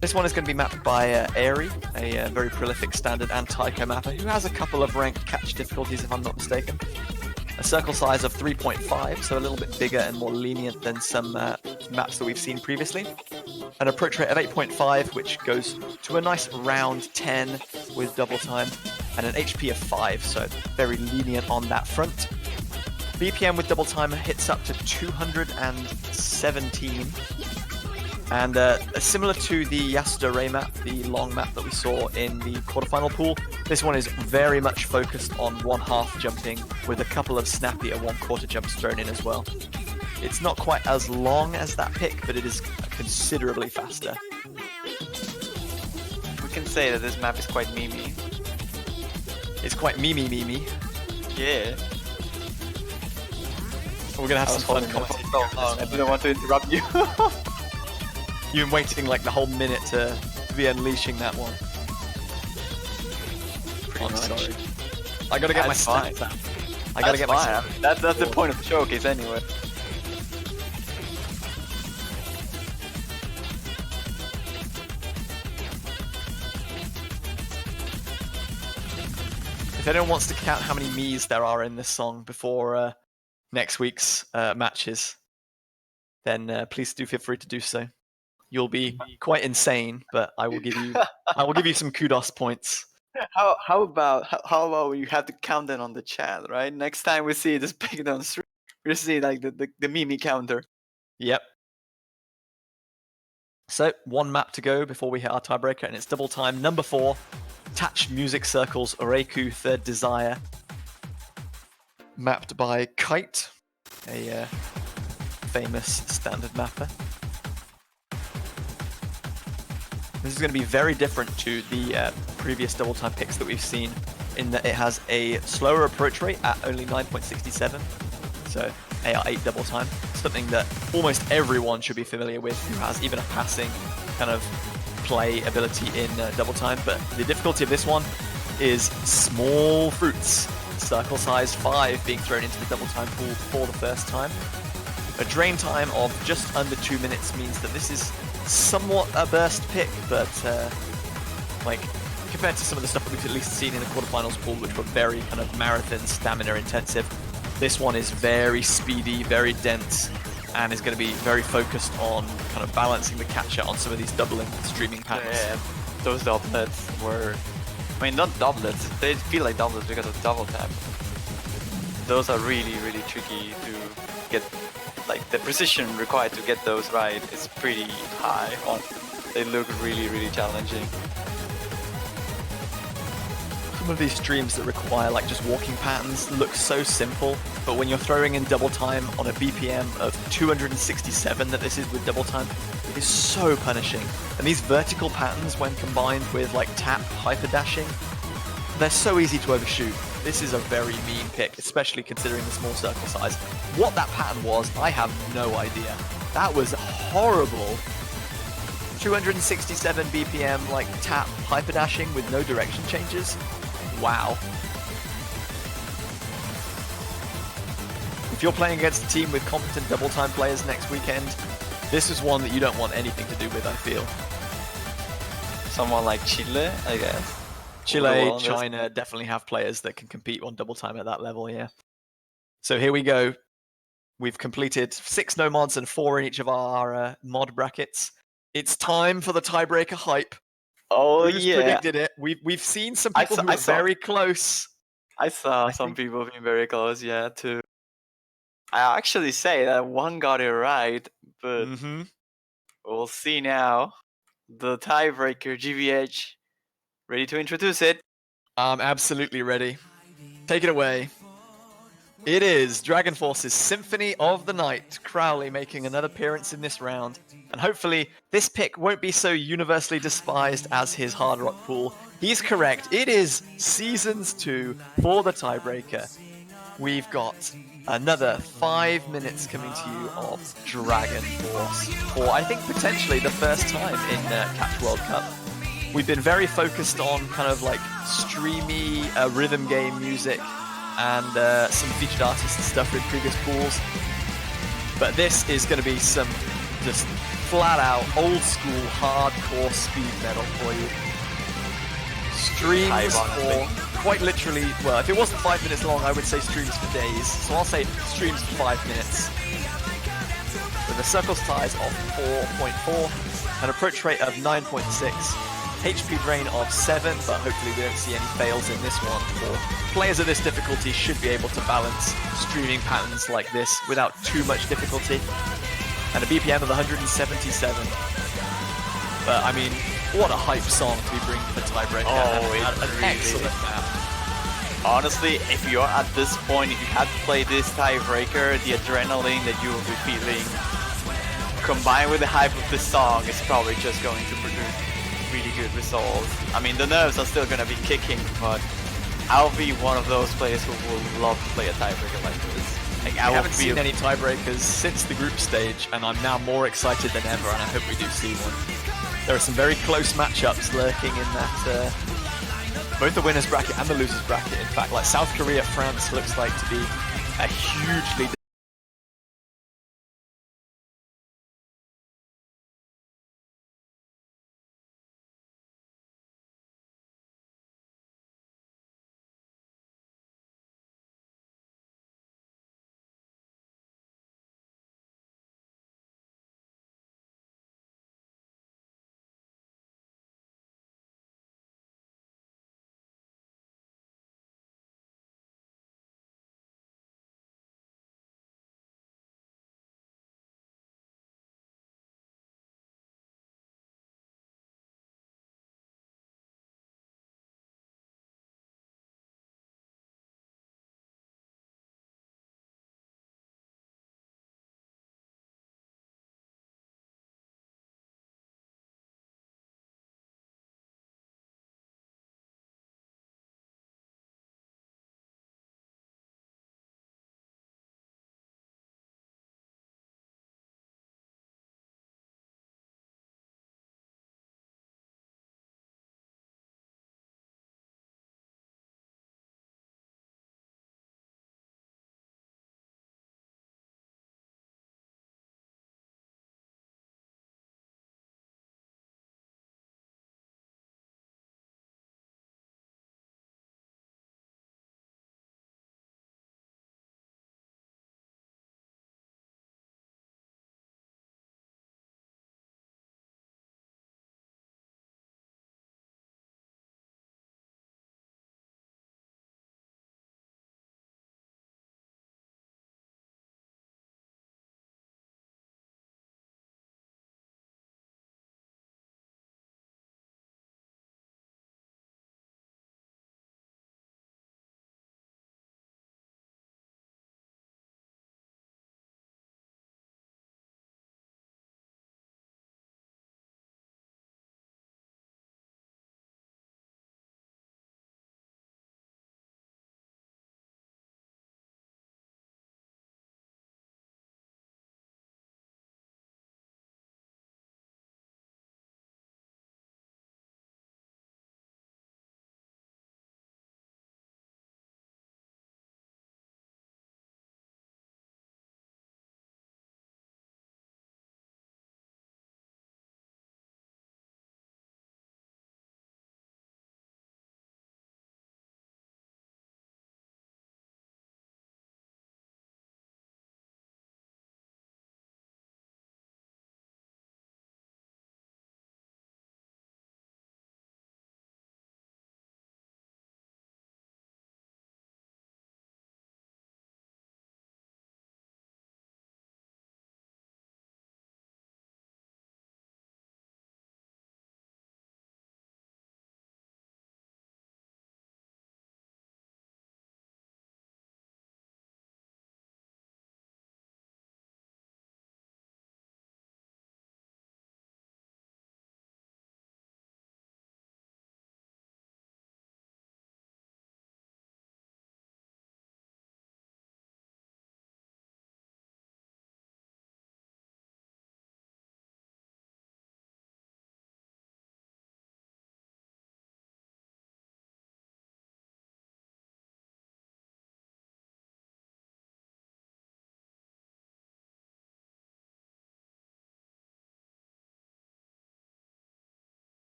S1: This one is going to be mapped by Airy, a very prolific standard and Taiko mapper who has a couple of ranked catch difficulties if I'm not mistaken. A circle size of 3.5, so a little bit bigger and more lenient than some maps that we've seen previously. An approach rate of 8.5, which goes to a nice round 10 with double time, and an HP of 5, so very lenient on that front. BPM with double time hits up to 217. And similar to the Yasuda Ray map, the long map that we saw in the quarterfinal pool, this one is very much focused on 1/2 jumping with a couple of snappier 1/4 jumps thrown in as well. It's not quite as long as that pick, but it is considerably faster.
S3: We can say that this map is quite memey.
S1: It's quite memey.
S3: Yeah.
S1: We're gonna have some fun commenting.
S3: I didn't want to interrupt you.
S1: You've been waiting like the whole minute to be unleashing that one. I'm sorry. I gotta get my stats out. I gotta get my stats.
S3: That's the point of the showcase anyway.
S1: If anyone wants to count how many me's there are in this song before next week's matches, then please do feel free to do so. You'll be quite insane, but I will give you some kudos points.
S3: How about you have to count them on the chat, right? Next time we see this pick down the street, we'll see like the meme counter.
S1: Yep. So one map to go before we hit our tiebreaker, and it's double time number 4. Touch Music Circles Oreku Third Desire. Mapped by Kite, a famous standard mapper. This is going to be very different to the previous double time picks that we've seen, in that it has a slower approach rate at only 9.67, so AR8 double time, something that almost everyone should be familiar with who has even a passing kind of play ability in double time. But the difficulty of this one is small fruits, circle size 5 being thrown into the double time pool for the first time. A drain time of just under 2 minutes means that this is somewhat a burst pick, but like compared to some of the stuff that we've at least seen in the quarterfinals pool, which were very kind of marathon stamina intensive, this one is very speedy, very dense, and is going to be very focused on kind of balancing the catcher on some of these doubling streaming patterns.
S3: Yeah, those doublets were, I mean, not doublets, they feel like doublets because of double tap. Those are really, really tricky to get. Like the precision required to get those right is pretty high. They look really, really challenging.
S1: Some of these streams that require like just walking patterns look so simple, but when you're throwing in double time on a BPM of 267 that this is with double time, it is so punishing. And these vertical patterns, when combined with like tap hyper dashing, they're so easy to overshoot. This is a very mean pick, especially considering the small circle size. What that pattern was, I have no idea. That was horrible. 267 BPM, like tap hyper dashing with no direction changes. Wow. If you're playing against a team with competent double time players next weekend, this is one that you don't want anything to do with, I feel.
S3: Someone like Chile, I guess.
S1: Chile, China definitely have players that can compete on double time at that level, yeah. So here we go. We've completed 6 no mods and 4 in each of our mod brackets. It's time for the tiebreaker hype.
S3: Oh,
S1: Who's
S3: yeah.
S1: predicted it? We've seen some people who are very close.
S3: I saw some people being very close, yeah, too. I actually say that one got it right, but we'll see now. The tiebreaker, GVH. Ready to introduce it?
S1: I'm absolutely ready. Take it away. It is Dragon Force's Symphony of the Night, Crowley making another appearance in this round. And hopefully, this pick won't be so universally despised as his Hard Rock pool. He's correct. It is Seasons 2 for the tiebreaker. We've got another 5 minutes coming to you of Dragon Force for, I think, potentially the first time in Catch World Cup. We've been very focused on kind of like streamy rhythm game music and some featured artists and stuff in previous pools. But this is going to be some just flat out old school hardcore speed metal for you. Streams for quite literally, well, if it wasn't 5 minutes long, I would say streams for days. So I'll say streams for 5 minutes. With a circles ties of 4.4, an approach rate of 9.6. HP drain of 7, but hopefully we don't see any fails in this one. For players of this difficulty should be able to balance streaming patterns like this without too much difficulty. And a BPM of 177. But I mean, what a hype song to be bringing for tiebreaker.
S3: Oh,
S1: an excellent map.
S3: Honestly, if you're at this point, if you had to play this tiebreaker, the adrenaline that you will be feeling combined with the hype of this song is probably just going to produce really good results. I mean, the nerves are still going to be kicking, but I'll be one of those players who will love to play a tiebreaker like this. Like,
S1: I haven't seen any tiebreakers since the group stage, and I'm now more excited than ever, and I hope we do see one. There are some very close matchups lurking in that, both the winners bracket and the losers bracket. In fact, like South Korea, France looks like to be a hugely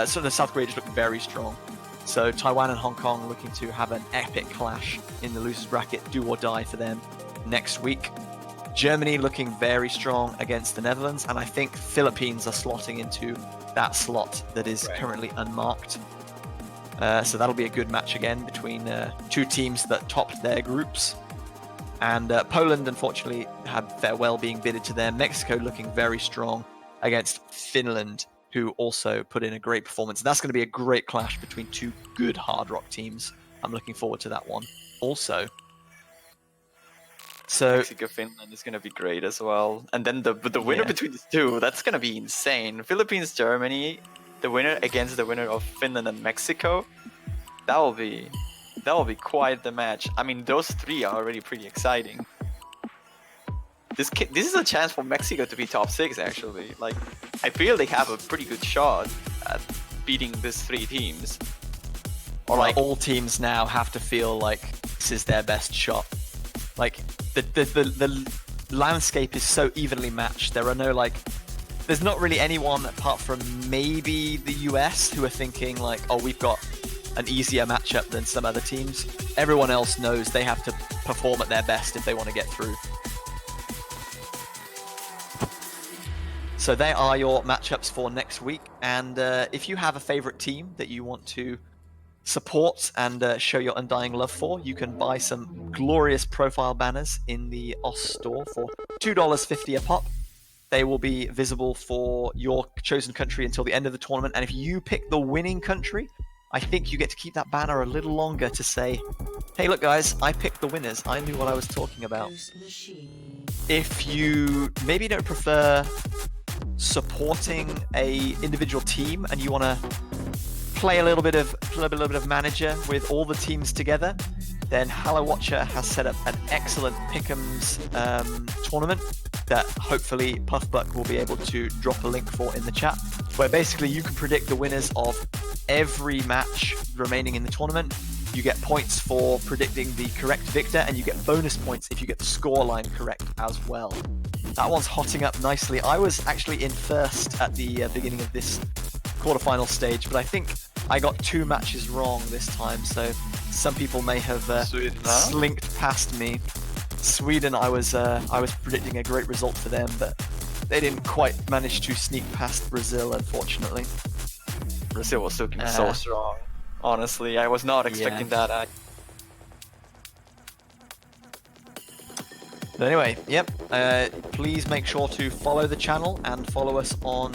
S1: So the South Korea just look very strong. So Taiwan and Hong Kong looking to have an epic clash in the losers bracket, do or die for them next week. Germany looking very strong against the Netherlands, and I think Philippines are slotting into that slot that is currently unmarked. So that'll be a good match again between two teams that topped their groups. And Poland, unfortunately, had farewell being bidded to them. Mexico looking very strong against Finland, who also put in a great performance. That's going to be a great clash between two good Hard Rock teams. I'm looking forward to that one also. So
S3: Mexico Finland is gonna be great as well, and then the winner between the two, that's gonna be insane. Philippines Germany, the winner against the winner of Finland and Mexico, that will be quite the match. I mean, those three are already pretty exciting. This is a chance for Mexico to be top 6 actually. Like, I feel they have a pretty good shot at beating these three teams.
S1: Or like all teams now have to feel like this is their best shot. Like the landscape is so evenly matched. There are no there's not really anyone apart from maybe the US who are thinking like, oh, we've got an easier matchup than some other teams. Everyone else knows they have to perform at their best if they want to get through. So they are your matchups for next week. And if you have a favorite team that you want to support and show your undying love for, you can buy some glorious profile banners in the OS store for $2.50 a pop. They will be visible for your chosen country until the end of the tournament, and if you pick the winning country, I think you get to keep that banner a little longer to say, hey look guys, I picked the winners, I knew what I was talking about. If you maybe don't prefer supporting a individual team and you want to play a little bit of manager with all the teams together, then Hello Watcher has set up an excellent Pick'ems tournament that hopefully Puffbuck will be able to drop a link for in the chat, where basically you can predict the winners of every match remaining in the tournament. You get points for predicting the correct victor, and you get bonus points if you get the scoreline correct as well. That one's hotting up nicely. I was actually in first at the beginning of this quarterfinal stage, but I think I got 2 matches wrong this time, so some people may have slinked past me. Sweden, I was predicting a great result for them, but they didn't quite manage to sneak past Brazil, unfortunately.
S3: Brazil was looking so strong. Honestly, I was not expecting that.
S1: But anyway, yep. Please make sure to follow the channel and follow us on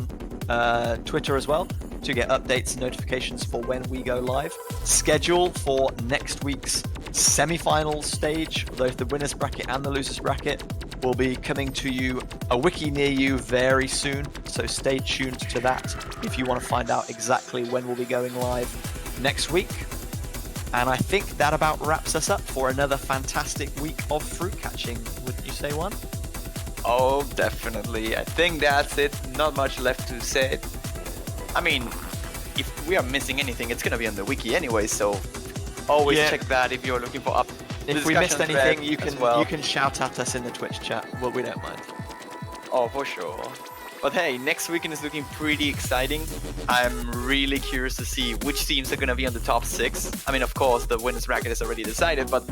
S1: Twitter as well to get updates and notifications for when we go live. Schedule for next week's semi-finals stage, both the winners bracket and the losers bracket, will be coming to you, a wiki near you very soon, so stay tuned to that if you want to find out exactly when we'll be going live next week. And I think that about wraps us up for another fantastic week of fruit catching, wouldn't you say, One?
S3: Oh, definitely. I think that's it. Not much left to say. I mean, if we are missing anything, it's gonna be on the wiki anyway, so always check that if you're looking for
S1: if we missed anything, you can shout at us in the Twitch chat. Well, we don't mind.
S3: Oh, for sure. But hey, next weekend is looking pretty exciting. I'm really curious to see which teams are gonna be on the top 6. I mean, of course, the winners bracket is already decided, but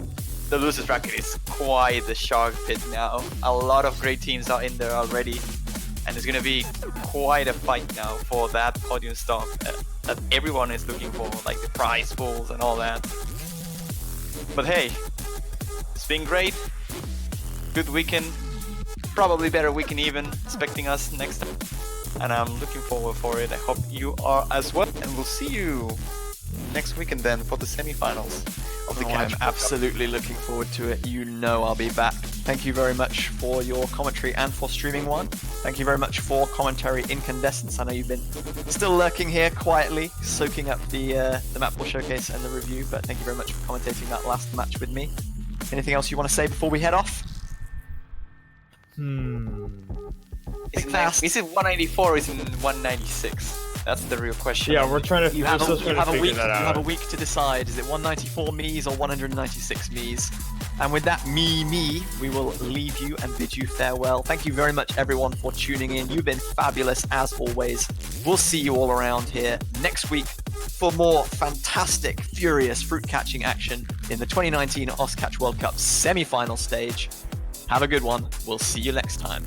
S3: the losers bracket is quite the shark pit now. A lot of great teams are in there already, and it's gonna be quite a fight now for that podium stop that everyone is looking for, like the prize pools and all that. But hey, it's been great. Good weekend. Probably better weekend even, expecting us next time. And I'm looking forward for it. I hope you are as well. And we'll see you next weekend then for the semifinals of the Catch.
S1: I'm absolutely looking forward to it. You know I'll be back. Thank you very much for your commentary and for streaming, One. Thank you very much for commentary Incandescence. I know you've been still lurking here quietly, soaking up the map pool showcase and the review, but thank you very much for commentating that last match with me. Anything else you want to say before we head off?
S3: Is it 194 or is it 196? That's the real question.
S2: Yeah, we're trying to.
S1: You have
S2: we're still trying to figure that out.
S1: You have a week to decide. Is it 194 Mies or 196 Mies? And with that me, we will leave you and bid you farewell. Thank you very much, everyone, for tuning in. You've been fabulous, as always. We'll see you all around here next week for more fantastic, furious fruit-catching action in the 2019 Oscatch World Cup semi-final stage. Have a good one. We'll see you next time.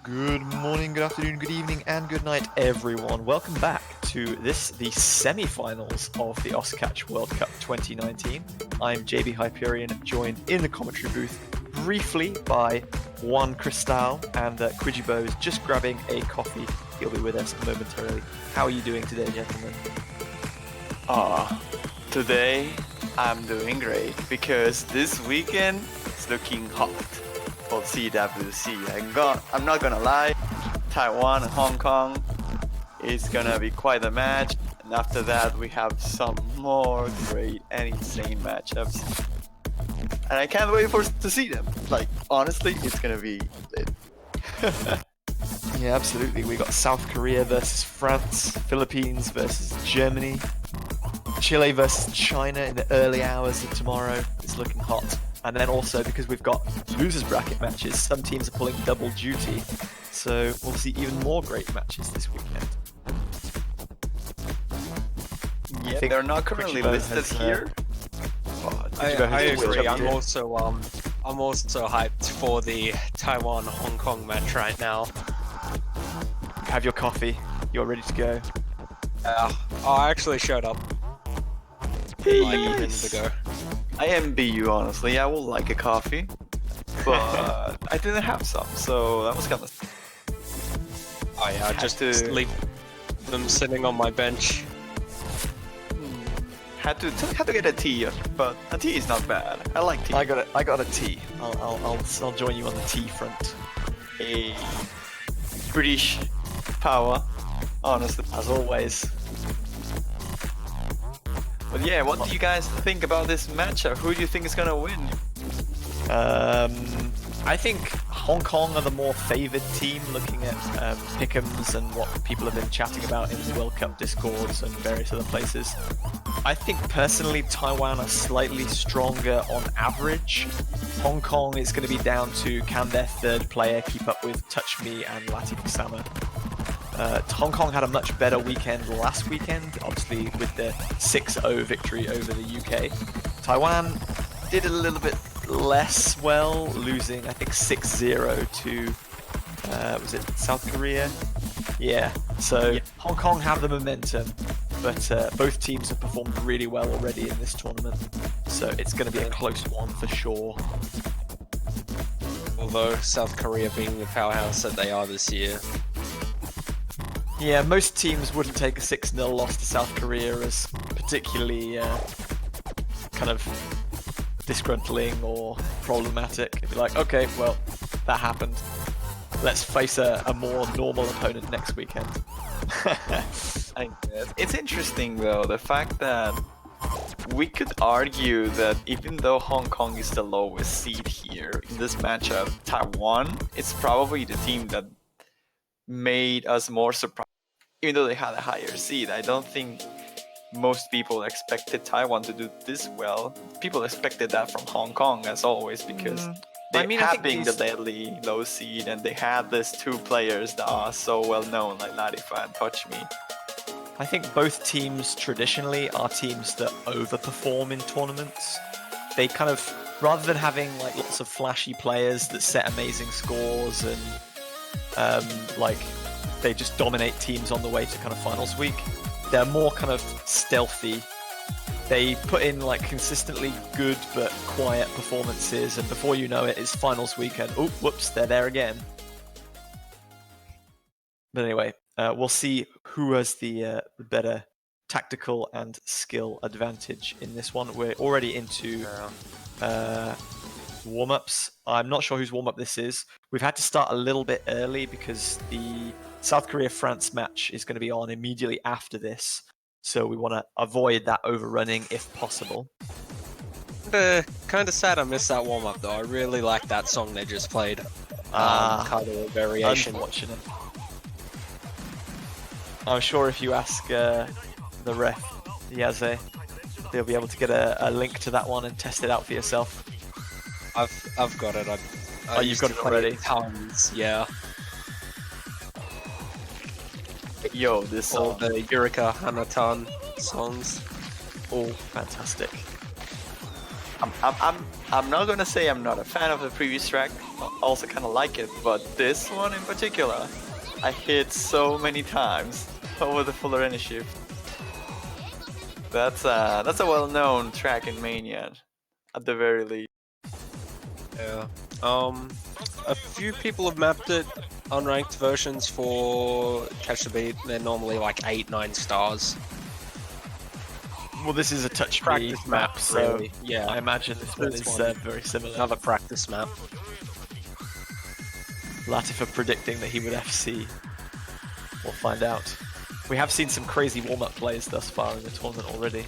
S1: Good morning, good afternoon, good evening, and good night, everyone. Welcome back to the semi-finals of the Oscatch World Cup 2019. I'm JB Hyperion, joined in the commentary booth briefly by Juan Cristal, and Quijibo is just grabbing a coffee. He'll be with us momentarily. How are you doing today, gentlemen?
S3: Today I'm doing great because this weekend is looking hot for CWC. I'm not gonna lie, Taiwan and Hong Kong is gonna be quite a match, and after that we have some more great and insane matchups, and I can't wait to see them. Like, honestly, it's gonna be lit.
S1: Yeah, absolutely. We got South Korea versus France, Philippines versus Germany, Chile versus China in the early hours of tomorrow. It's looking hot. And then also, because we've got losers bracket matches, some teams are pulling double duty. So we'll see even more great matches this weekend.
S3: Yeah, they're not currently listed here.
S4: I agree. I'm also hyped for the Taiwan-Hong Kong match right now.
S1: Have your coffee. You're ready to go.
S4: I actually showed up like a minute ago.
S3: I envy you, honestly. I would like a coffee, but I didn't have some, so that was kind of...
S4: Oh yeah, I just leave them sitting on my bench.
S3: Had to get a tea, but a tea is not bad. I like tea.
S1: I got a tea. I'll join you on the tea front.
S3: A British power, honestly,
S1: as always.
S3: But yeah, what do you guys think about this matchup? Who do you think is gonna win?
S1: I think Hong Kong are the more favoured team, looking at pick'ems and what people have been chatting about in the World Cup discords and various other places. I think personally Taiwan are slightly stronger on average. Hong Kong is going to be down to can their third player keep up with Touch Me and Latif Osama. Hong Kong had a much better weekend last weekend, obviously with the 6-0 victory over the UK. Taiwan did a little bit less well, losing I think 6-0 to was it South Korea? Yeah. So yeah. Hong Kong have the momentum, but both teams have performed really well already in this tournament, so it's going to be a close one for sure.
S4: Although South Korea being the powerhouse that they are this year.
S1: Yeah, most teams wouldn't take a 6-0 loss to South Korea as particularly kind of disgruntling or problematic. It'd be like, okay, well, that happened. Let's face a more normal opponent next weekend.
S3: It's interesting though, the fact that we could argue that even though Hong Kong is the lowest seed here in this matchup, Taiwan is probably the team that made us more surprised. Even though they had a higher seed, I don't think most people expected Taiwan to do this well. People expected that from Hong Kong, as always, because they have been the deadly low seed, and they had these two players that are so well known, like Latif and Touch Me.
S1: I think both teams traditionally are teams that overperform in tournaments. They kind of, rather than having like lots of flashy players that set amazing scores and like they just dominate teams on the way to kind of finals week, they're more kind of stealthy. They put in like consistently good but quiet performances, and before you know it, it's finals week and oh, whoops, they're there again. But anyway, we'll see who has the better tactical and skill advantage in this one. We're already into warm-ups. I'm not sure whose warm-up this is. We've had to start a little bit early because the South Korea-France match is going to be on immediately after this. So we want to avoid that overrunning if possible.
S4: Kind of sad I missed that warm-up though. I really like that song they just played. Kind of a variation.
S1: Unfortunate. I'm sure if you ask the ref, Yaze, they'll be able to get a link to that one and test it out for yourself.
S4: I've got it.
S1: You've got it already?
S4: Tons, yeah.
S3: Yo, this
S4: all the Eureka Hanatan songs.
S1: All fantastic.
S3: I'm not gonna say I'm not a fan of the previous track. I also kind of like it, but this one in particular, I hit so many times over the full arena shift. That's a well-known track in Mania, at the very least.
S4: Yeah. A few people have mapped it unranked versions for Catch the Beat. They're normally like 8-9 stars.
S1: Well, this is a touch me
S4: Practice map,
S1: so
S4: really. Yeah.
S1: I imagine this one is very similar.
S4: Another practice map.
S1: Latifa predicting that he would FC. We'll find out. We have seen some crazy warm-up plays thus far in the tournament already.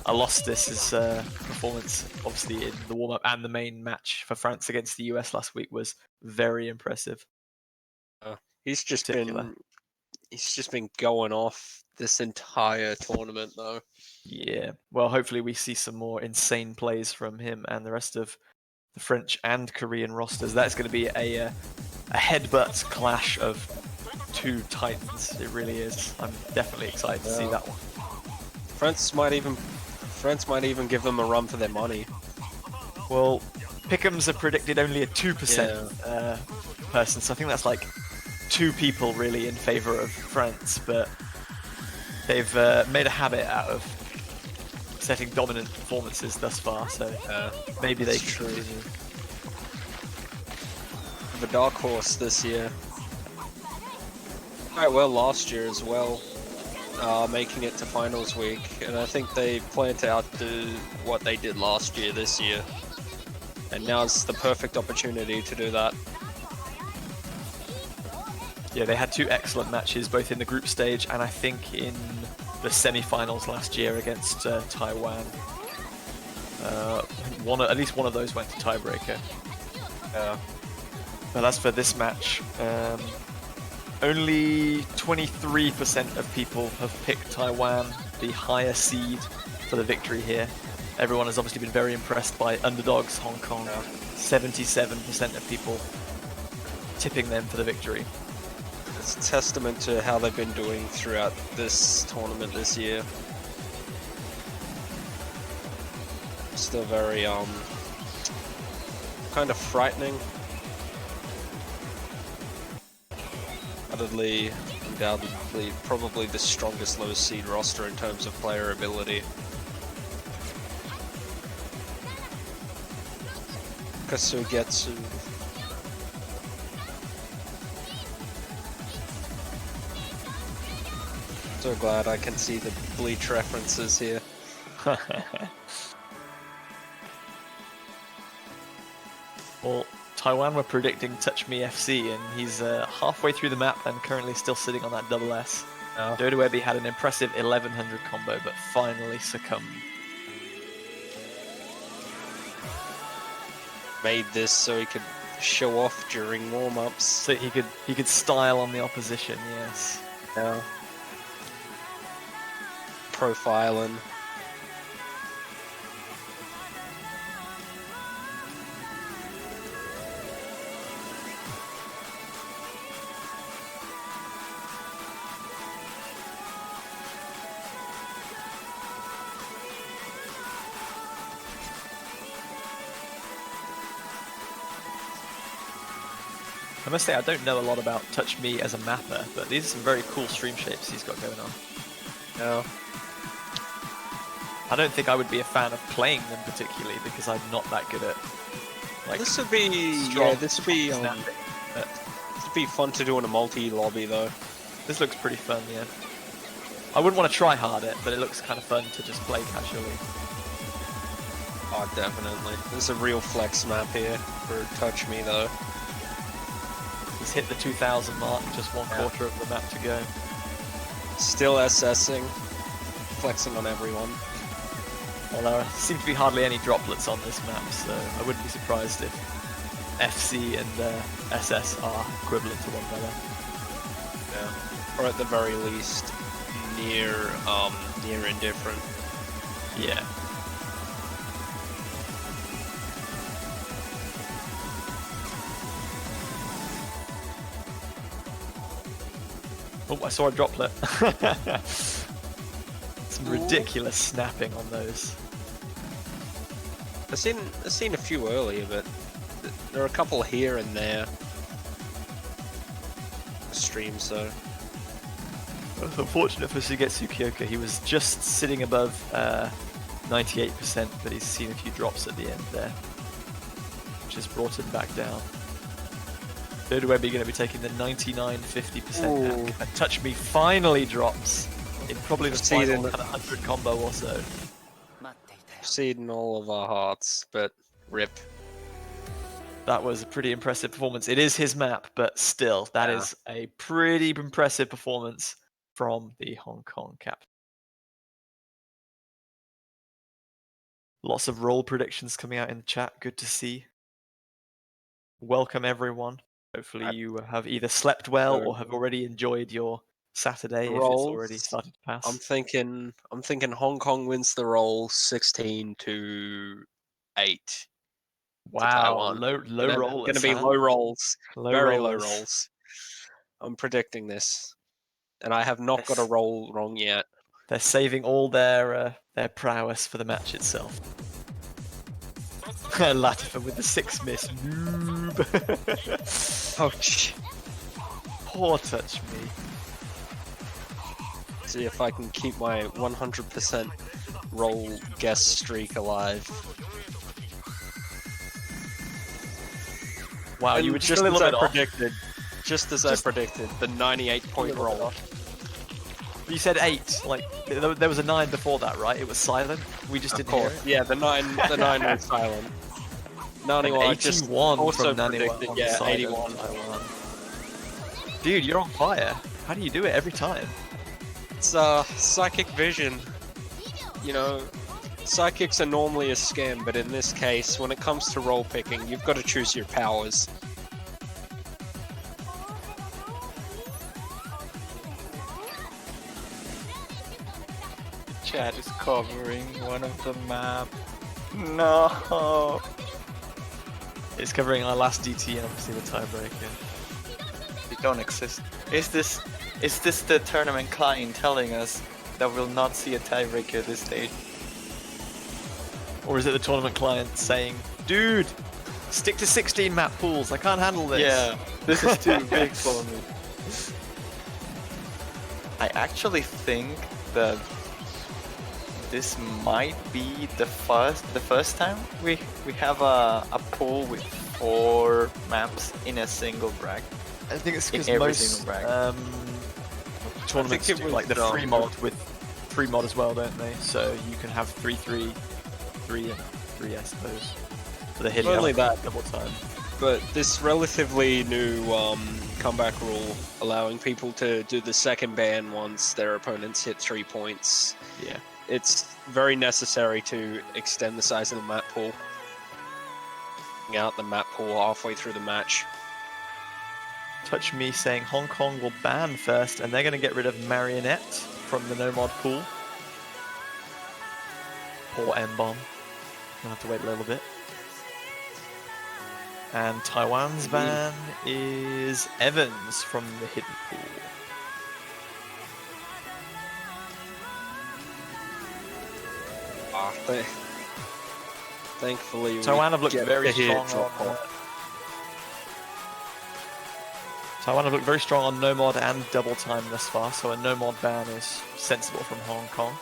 S1: Alostis' performance, obviously in the warm-up and the main match for France against the US last week, was very impressive.
S4: He's just been going off this entire tournament, though.
S1: Yeah. Well, hopefully we see some more insane plays from him and the rest of the French and Korean rosters. That's going to be a headbutt clash of two titans. It really is. I'm definitely excited to see that one.
S4: France might even give them a run for their money.
S1: Well, Pick'ems are predicted only a 2% person, so I think that's like 2 people really in favor of France, but they've made a habit out of setting dominant performances thus far, so maybe they can continue.
S4: The dark horse this year. Quite well last year as well, making it to finals week, and I think they plan to outdo what they did last year this year. And now's the perfect opportunity to do that.
S1: Yeah, they had 2 excellent matches, both in the group stage and I think in the semi-finals last year against Taiwan. At least one of those went to tiebreaker. But as for this match, only 23% of people have picked Taiwan, the higher seed, for the victory here. Everyone has obviously been very impressed by underdogs Hong Kong. 77% of people tipping them for the victory.
S4: It's a testament to how they've been doing throughout this tournament this year. Still very kind of frightening. Undoubtedly, probably the strongest low seed roster in terms of player ability. Kasugetsu. So glad I can see the Bleach references here.
S1: Well, Taiwan were predicting Touch Me FC, and he's halfway through the map and currently still sitting on that double S. Dodoebi had an impressive 1100 combo, but finally succumbed.
S4: Made this so he could show off during warm-ups.
S1: So he could style on the opposition, yes.
S4: Yeah. Profiling.
S1: I must say, I don't know a lot about Touch Me as a mapper, but these are some very cool stream shapes he's got going on.
S4: Yeah.
S1: I don't think I would be a fan of playing them particularly because I'm not that good at like.
S4: This would be this would be fun to do in a multi-lobby though.
S1: This looks pretty fun, yeah. I wouldn't want to try hard it, but it looks kind of fun to just play casually.
S4: Oh, definitely. This is a real flex map here for Touch Me though.
S1: He's hit the 2000 mark, just one quarter of the map to go.
S4: Still assessing, flexing on everyone.
S1: Well, there seem to be hardly any droplets on this map, so I wouldn't be surprised if FC and SS are equivalent to one another.
S4: Yeah. Or at the very least, near indifferent.
S1: Yeah. Oh, I saw a droplet. Some ridiculous snapping on those.
S4: I've seen a few earlier, but there are a couple here and there. Streams though.
S1: Well, it's unfortunate for Sugetsu Kyoka. He was just sitting above 98%, but he's seen a few drops at the end there, which has brought him back down. Third Webby going to be taking the 99-50% hack. And Touch Me finally drops in probably the final kind of 100 combo or so.
S4: Exceeding all of our hearts, but rip.
S1: That was a pretty impressive performance. It is his map, but still, that is a pretty impressive performance from the Hong Kong captain. Lots of role predictions coming out in the chat. Good to see. Welcome, everyone. Hopefully you have either slept well or have already enjoyed your Saturday if it's already started to pass.
S4: I'm thinking Hong Kong wins the roll 16-8.
S1: Wow, low rollers.
S4: Going to be low rolls, very low
S1: rollers.
S4: rolls. I'm predicting this, and I have not got a roll wrong yet.
S1: They're saving all their prowess for the match itself. Latifa with the 6 miss. Noob.
S4: Ouch.
S1: Poor Touch Me.
S4: See if I can keep my 100% roll guess streak alive.
S1: Wow,
S4: And
S1: you were just
S4: as
S1: a little bit off.
S4: predicted. Just as I predicted, the 98-point roll.
S1: You said 8, like there was a 9 before that, right? It was silent. We just didn't hear it.
S4: Yeah, the 9 was silent. 91, I just
S1: 81
S4: also
S1: from
S4: predicted,
S1: on
S4: yeah,
S1: the side
S4: 81.
S1: of Taiwan. Dude, you're on fire. How do you do it every time?
S4: It's psychic vision. You know, psychics are normally a scam, but in this case, when it comes to role picking, you've got to choose your powers.
S3: Chat is covering one of the map. No.
S1: It's covering our last DT and obviously the tiebreaker.
S3: They don't exist. Is this the tournament client telling us that we'll not see a tiebreaker at this stage?
S1: Or is it the tournament client saying, dude, stick to 16 map pools, I can't handle this.
S3: Yeah, this is too big for me. I actually think that this might be the first time we have a pool with 4 maps in a single bracket.
S1: I think it's because
S3: most
S1: tournaments do like the free mod with free mod as well, don't they? So you can have 3-3, 3 and 3, I suppose. For the hidden
S4: Not only that,
S1: double time.
S4: but this relatively new comeback rule allowing people to do the second ban once their opponents hit 3 points.
S1: Yeah.
S4: It's very necessary to extend the size of the map pool. Out the map pool halfway through the match.
S1: Touch Me saying Hong Kong will ban first, and they're going to get rid of Marionette from the no mod pool. Poor M-Bomb. Gonna have to wait a little bit. And Taiwan's ban is Evans from the hidden pool.
S4: Thankfully,
S1: Taiwan have looked very strong Taiwan have looked very strong on no mod and double time thus far, so a no mod ban is sensible from Hong Kong.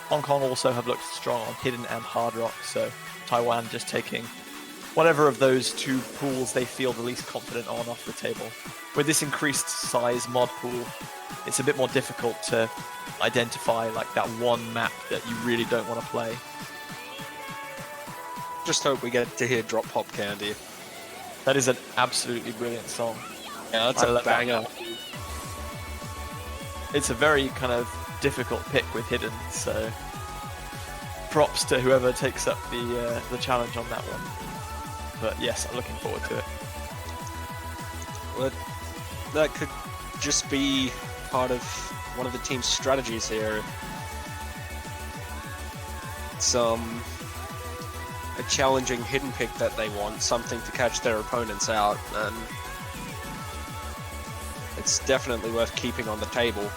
S1: Hong Kong also have looked strong on hidden and hard rock, so Taiwan just taking whatever of those 2 pools they feel the least confident on off the table. With this increased size mod pool, it's a bit more difficult to identify like that one map that you really don't want to play.
S4: Just hope we get to hear Drop Pop Candy.
S1: That is an absolutely brilliant song.
S4: Yeah, that's a banger.
S1: It's a very kind of difficult pick with hidden, so props to whoever takes up the challenge on that one. But yes, I'm looking forward to it.
S4: Well, that could just be part of one of the team's strategies here. It's a challenging hidden pick that they want, something to catch their opponents out, and it's definitely worth keeping on the table.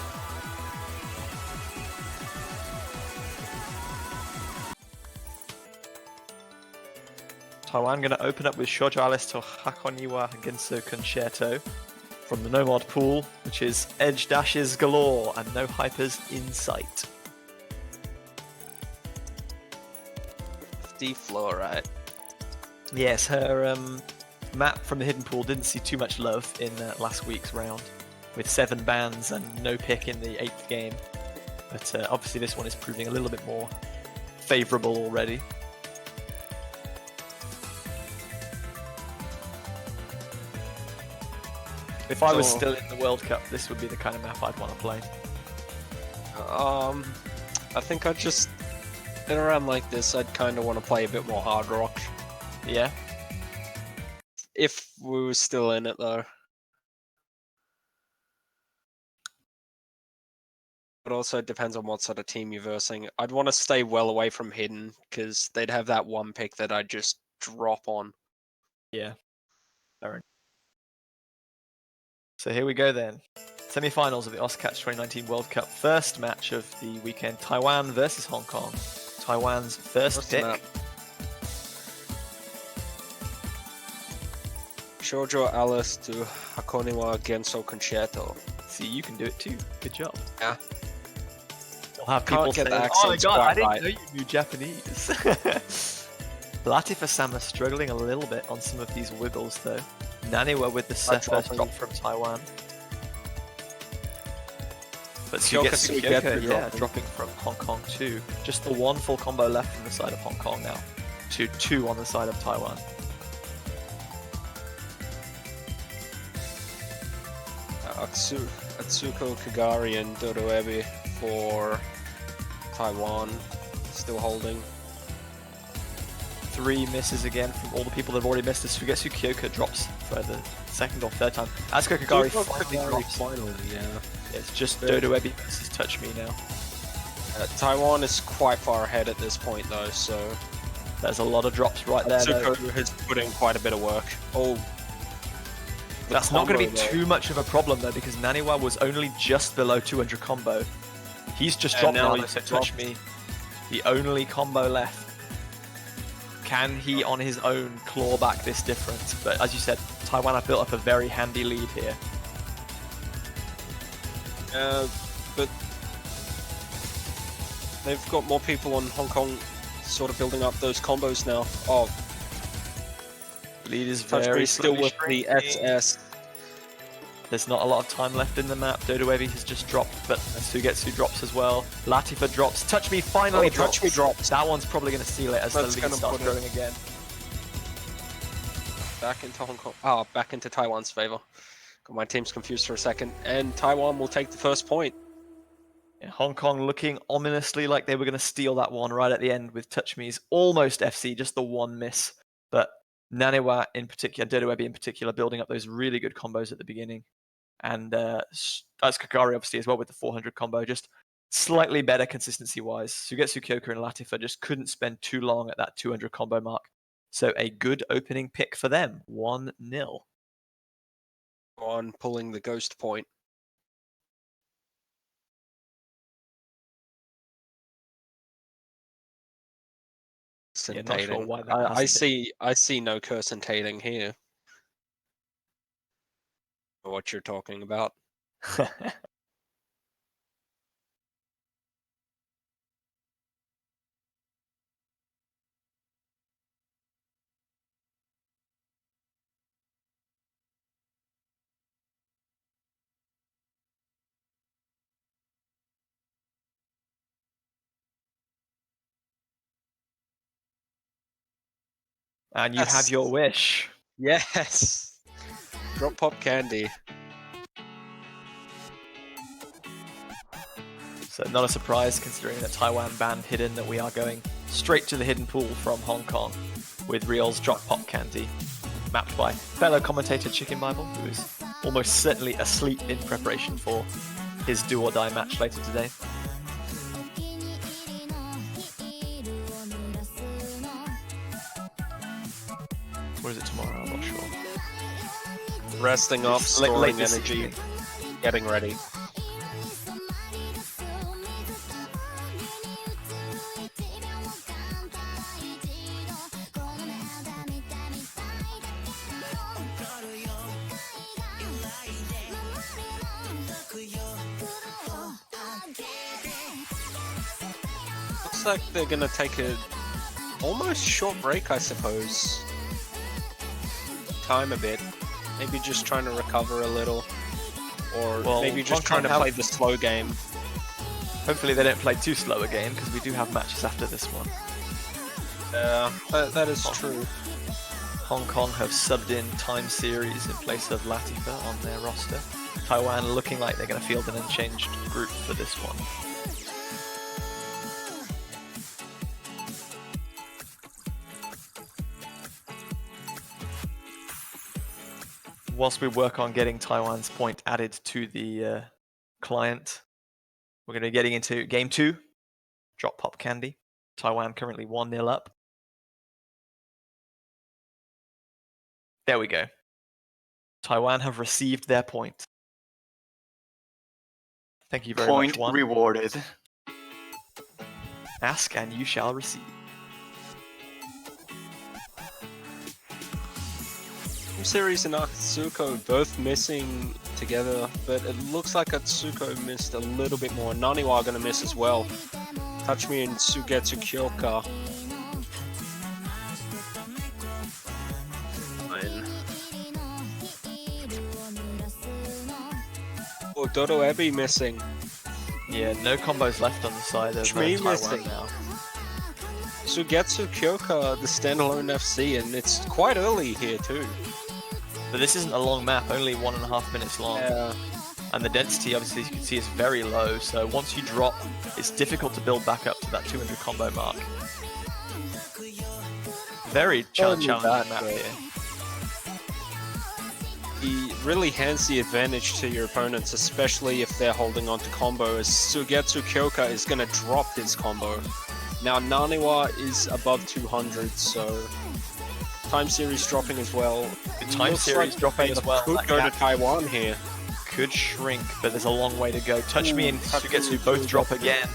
S1: Taiwan going to open up with Shoujo Alice to Hakoniwa Genso Concerto from the No-Mod pool, which is edge dashes galore and no hypers in sight.
S4: Defluorite.
S1: Yes, her map from the hidden pool didn't see too much love in last week's round, with 7 bans and no pick in the 8th game. But obviously this one is proving a little bit more favourable already. If I was still in the World Cup, this would be the kind of map I'd want to play.
S4: I think I'd just, in a round like this, I'd kind of want to play a bit more hard rock.
S1: Yeah?
S4: If we were still in it, though. But also it depends on what sort of team you're versing. I'd want to stay well away from hidden, because they'd have that one pick that I'd just drop on.
S1: Yeah. Fair. So here we go then. Semi-finals of the Oscatch 2019 World Cup. First match of the weekend. Taiwan versus Hong Kong. Taiwan's first pick.
S4: Map. Shoujo Alice to Hakoniwa Genso Concerto.
S1: See, you can do it too. Good job.
S4: Yeah.
S1: You'll have
S4: Can't
S1: people
S4: get
S1: saying,
S4: the
S1: "Oh my
S4: accents
S1: god, I
S4: quite
S1: didn't
S4: right."
S1: know you knew Japanese." Latifa-sama struggling a little bit on some of these wiggles though. Naniwa with the first drop from Taiwan. But Sugetsu dropping from Hong Kong too. Just the one full combo left from the side of Hong Kong now. To 2 on the side of Taiwan.
S4: Atsuko Kagari and Dodoebi for Taiwan, still holding.
S1: 3 misses again from all the people that have already missed. As Sugetsu Kyoka drops for the 2nd or 3rd time. Asuka Kagari finally drops.
S4: Finally, yeah.
S1: It's just Dodoebi versus Touch Me now.
S4: Taiwan is quite far ahead at this point though, so
S1: There's a lot of drops right there.
S4: Atsuko has put in quite a bit of work. Oh,
S1: that's not going to be too much of a problem though, because Naniwa was only just below 200 combo. He's just dropped now to Touch Me. The only combo left. Can he on his own claw back this difference? But as you said, Taiwan have built up a very handy lead here.
S4: But they've got more people on Hong Kong sort of building up those combos now. Oh,
S1: lead is very
S4: still with the SS.
S1: There's not a lot of time left in the map. Dodoevi has just dropped, but Sugetsu drops as well. Latifa drops. Touch Me finally drops.
S4: Touch Me drops.
S1: That one's probably going to seal it as the lead starts growing again.
S4: Back into Hong Kong. Oh, back into Taiwan's favor. Got my teams confused for a second. And Taiwan will take the first point.
S1: Yeah, Hong Kong looking ominously like they were going to steal that one right at the end with Touch Me's almost FC, just the one miss. But Naniwa in particular, Dodoebi in particular, building up those really good combos at the beginning. And as Kagari obviously as well with the 400 combo, just slightly better consistency-wise. Sugetsu Kyoka and Latifa just couldn't spend too long at that 200 combo mark. So a good opening pick for them, 1-0.
S4: On pulling the ghost point.
S1: Yeah, not sure why that
S4: I see no curse-entating here. What you're talking about.
S1: And you have your wish.
S4: Yes. Drop pop candy.
S1: So not a surprise considering that Taiwan banned hidden, that we are going straight to the hidden pool from Hong Kong with Real's Drop Pop Candy, mapped by fellow commentator Chicken Bible, who is almost certainly asleep in preparation for his do or die match later today. Or is it tomorrow? I'm not sure.
S4: Resting up, storing energy, getting ready. looks like they're gonna take a almost short break, I suppose. Time a bit. Maybe just trying to recover a little. Or maybe just trying to play the slow game.
S1: Hopefully they don't play too slow a game, because we do have matches after this one.
S4: Yeah, that is true.
S1: Hong Kong have subbed in Time Series in place of Latifa on their roster. Taiwan looking like they're going to field an unchanged group for this one. Whilst we work on getting Taiwan's point added to the client, we're going to be getting into Game 2. Drop Pop Candy. Taiwan currently 1-0 up. There we go. Taiwan have received their point. Thank you very much,
S3: Point
S1: Juan.
S3: rewarded.
S1: Ask and you shall receive.
S4: Series and Atsuko both missing together, but it looks like Atsuko missed a little bit more. Naniwa are going to miss as well. Touch Me and Sugetsu Kyoka. Fine. Oh, Dodo Ebi missing.
S1: Yeah, no combos left on the side of
S4: Shmi
S1: Taiwan
S4: missing.
S1: now.
S4: Sugetsu Kyoka, the standalone FC, and it's quite early here too.
S1: But this isn't a long map, only 1.5 minutes long.
S4: Yeah.
S1: And the density, obviously, as you can see, is very low. So once you drop, it's difficult to build back up to that 200 combo mark. Very challenging map here.
S4: He really hands the advantage to your opponents, especially if they're holding on to combo, as Sugetsu Kyoka is going to drop his combo. Now Naniwa is above 200, so Time Series dropping as well.
S1: The Time Series dropping as well.
S4: Could go to Taiwan here.
S1: Could shrink, but there's a long way to go. Touch Me and Sugetsu both drop again.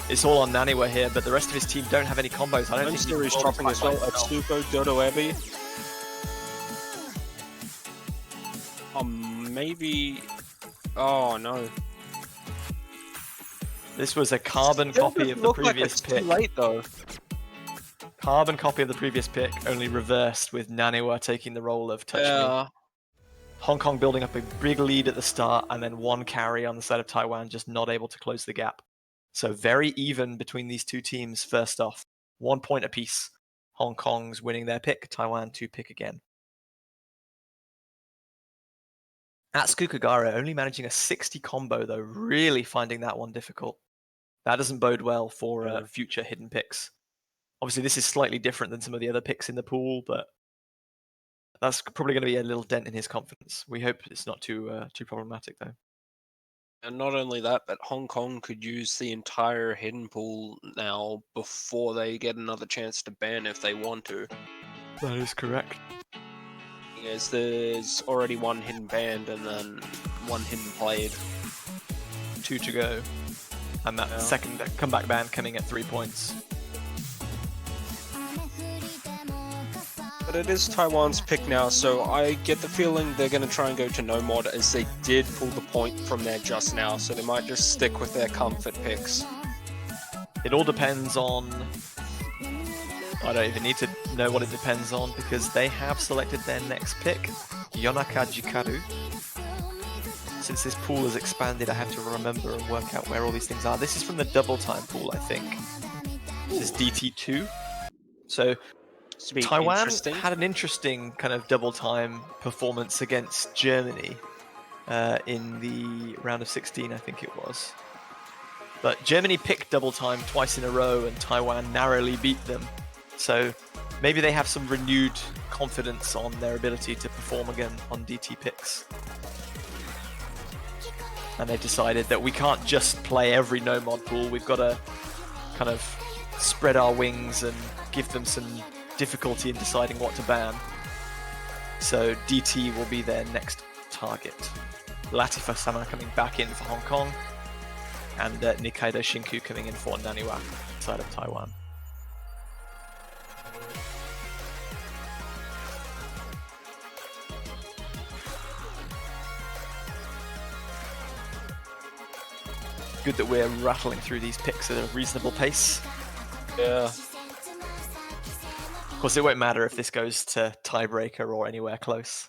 S1: It's all on Naniwa here, but the rest of his team don't have any combos. I don't think
S4: Series dropping as well. Atsuko, Dodo Ebi. Maybe. Oh no.
S1: This was a carbon copy of the previous pick.
S4: Too late though.
S1: Carbon copy of the previous pick, only reversed with Naniwa taking the role of Touch Me. Hong Kong building up a big lead at the start, and then one carry on the side of Taiwan, just not able to close the gap. So very even between these two teams first off. 1 point apiece. Hong Kong's winning their pick, Taiwan to pick again. Atsukagara only managing a 60 combo though, really finding that one difficult. That doesn't bode well for future hidden picks. Obviously this is slightly different than some of the other picks in the pool, but that's probably going to be a little dent in his confidence. We hope it's not too problematic though.
S4: And not only that, but Hong Kong could use the entire hidden pool now before they get another chance to ban if they want to.
S1: That is correct.
S4: As there's already one hidden banned and then one hidden played.
S1: 2 to go. And that second comeback ban coming at 3 points.
S4: But it is Taiwan's pick now, so I get the feeling they're going to try and go to no mod, as they did pull the point from there just now, so they might just stick with their comfort picks.
S1: It all depends on... I don't even need to know what it depends on, because they have selected their next pick, Yonaka Jikaru. Since this pool has expanded, I have to remember and work out where all these things are. This is from the double time pool, I think. This is DT2. So Taiwan had an interesting kind of double time performance against Germany in the round of 16, I think it was. But Germany picked double time twice in a row and Taiwan narrowly beat them. So maybe they have some renewed confidence on their ability to perform again on DT picks. And they've decided that we can't just play every no mod pool, we've got to kind of spread our wings and give them some difficulty in deciding what to ban. So DT will be their next target. Latifa Sama coming back in for Hong Kong, and Nikaido Shinku coming in for Naniwa, side of Taiwan. good that we're rattling through these picks at a reasonable pace.
S4: Yeah.
S1: Of course, it won't matter if this goes to tiebreaker or anywhere close.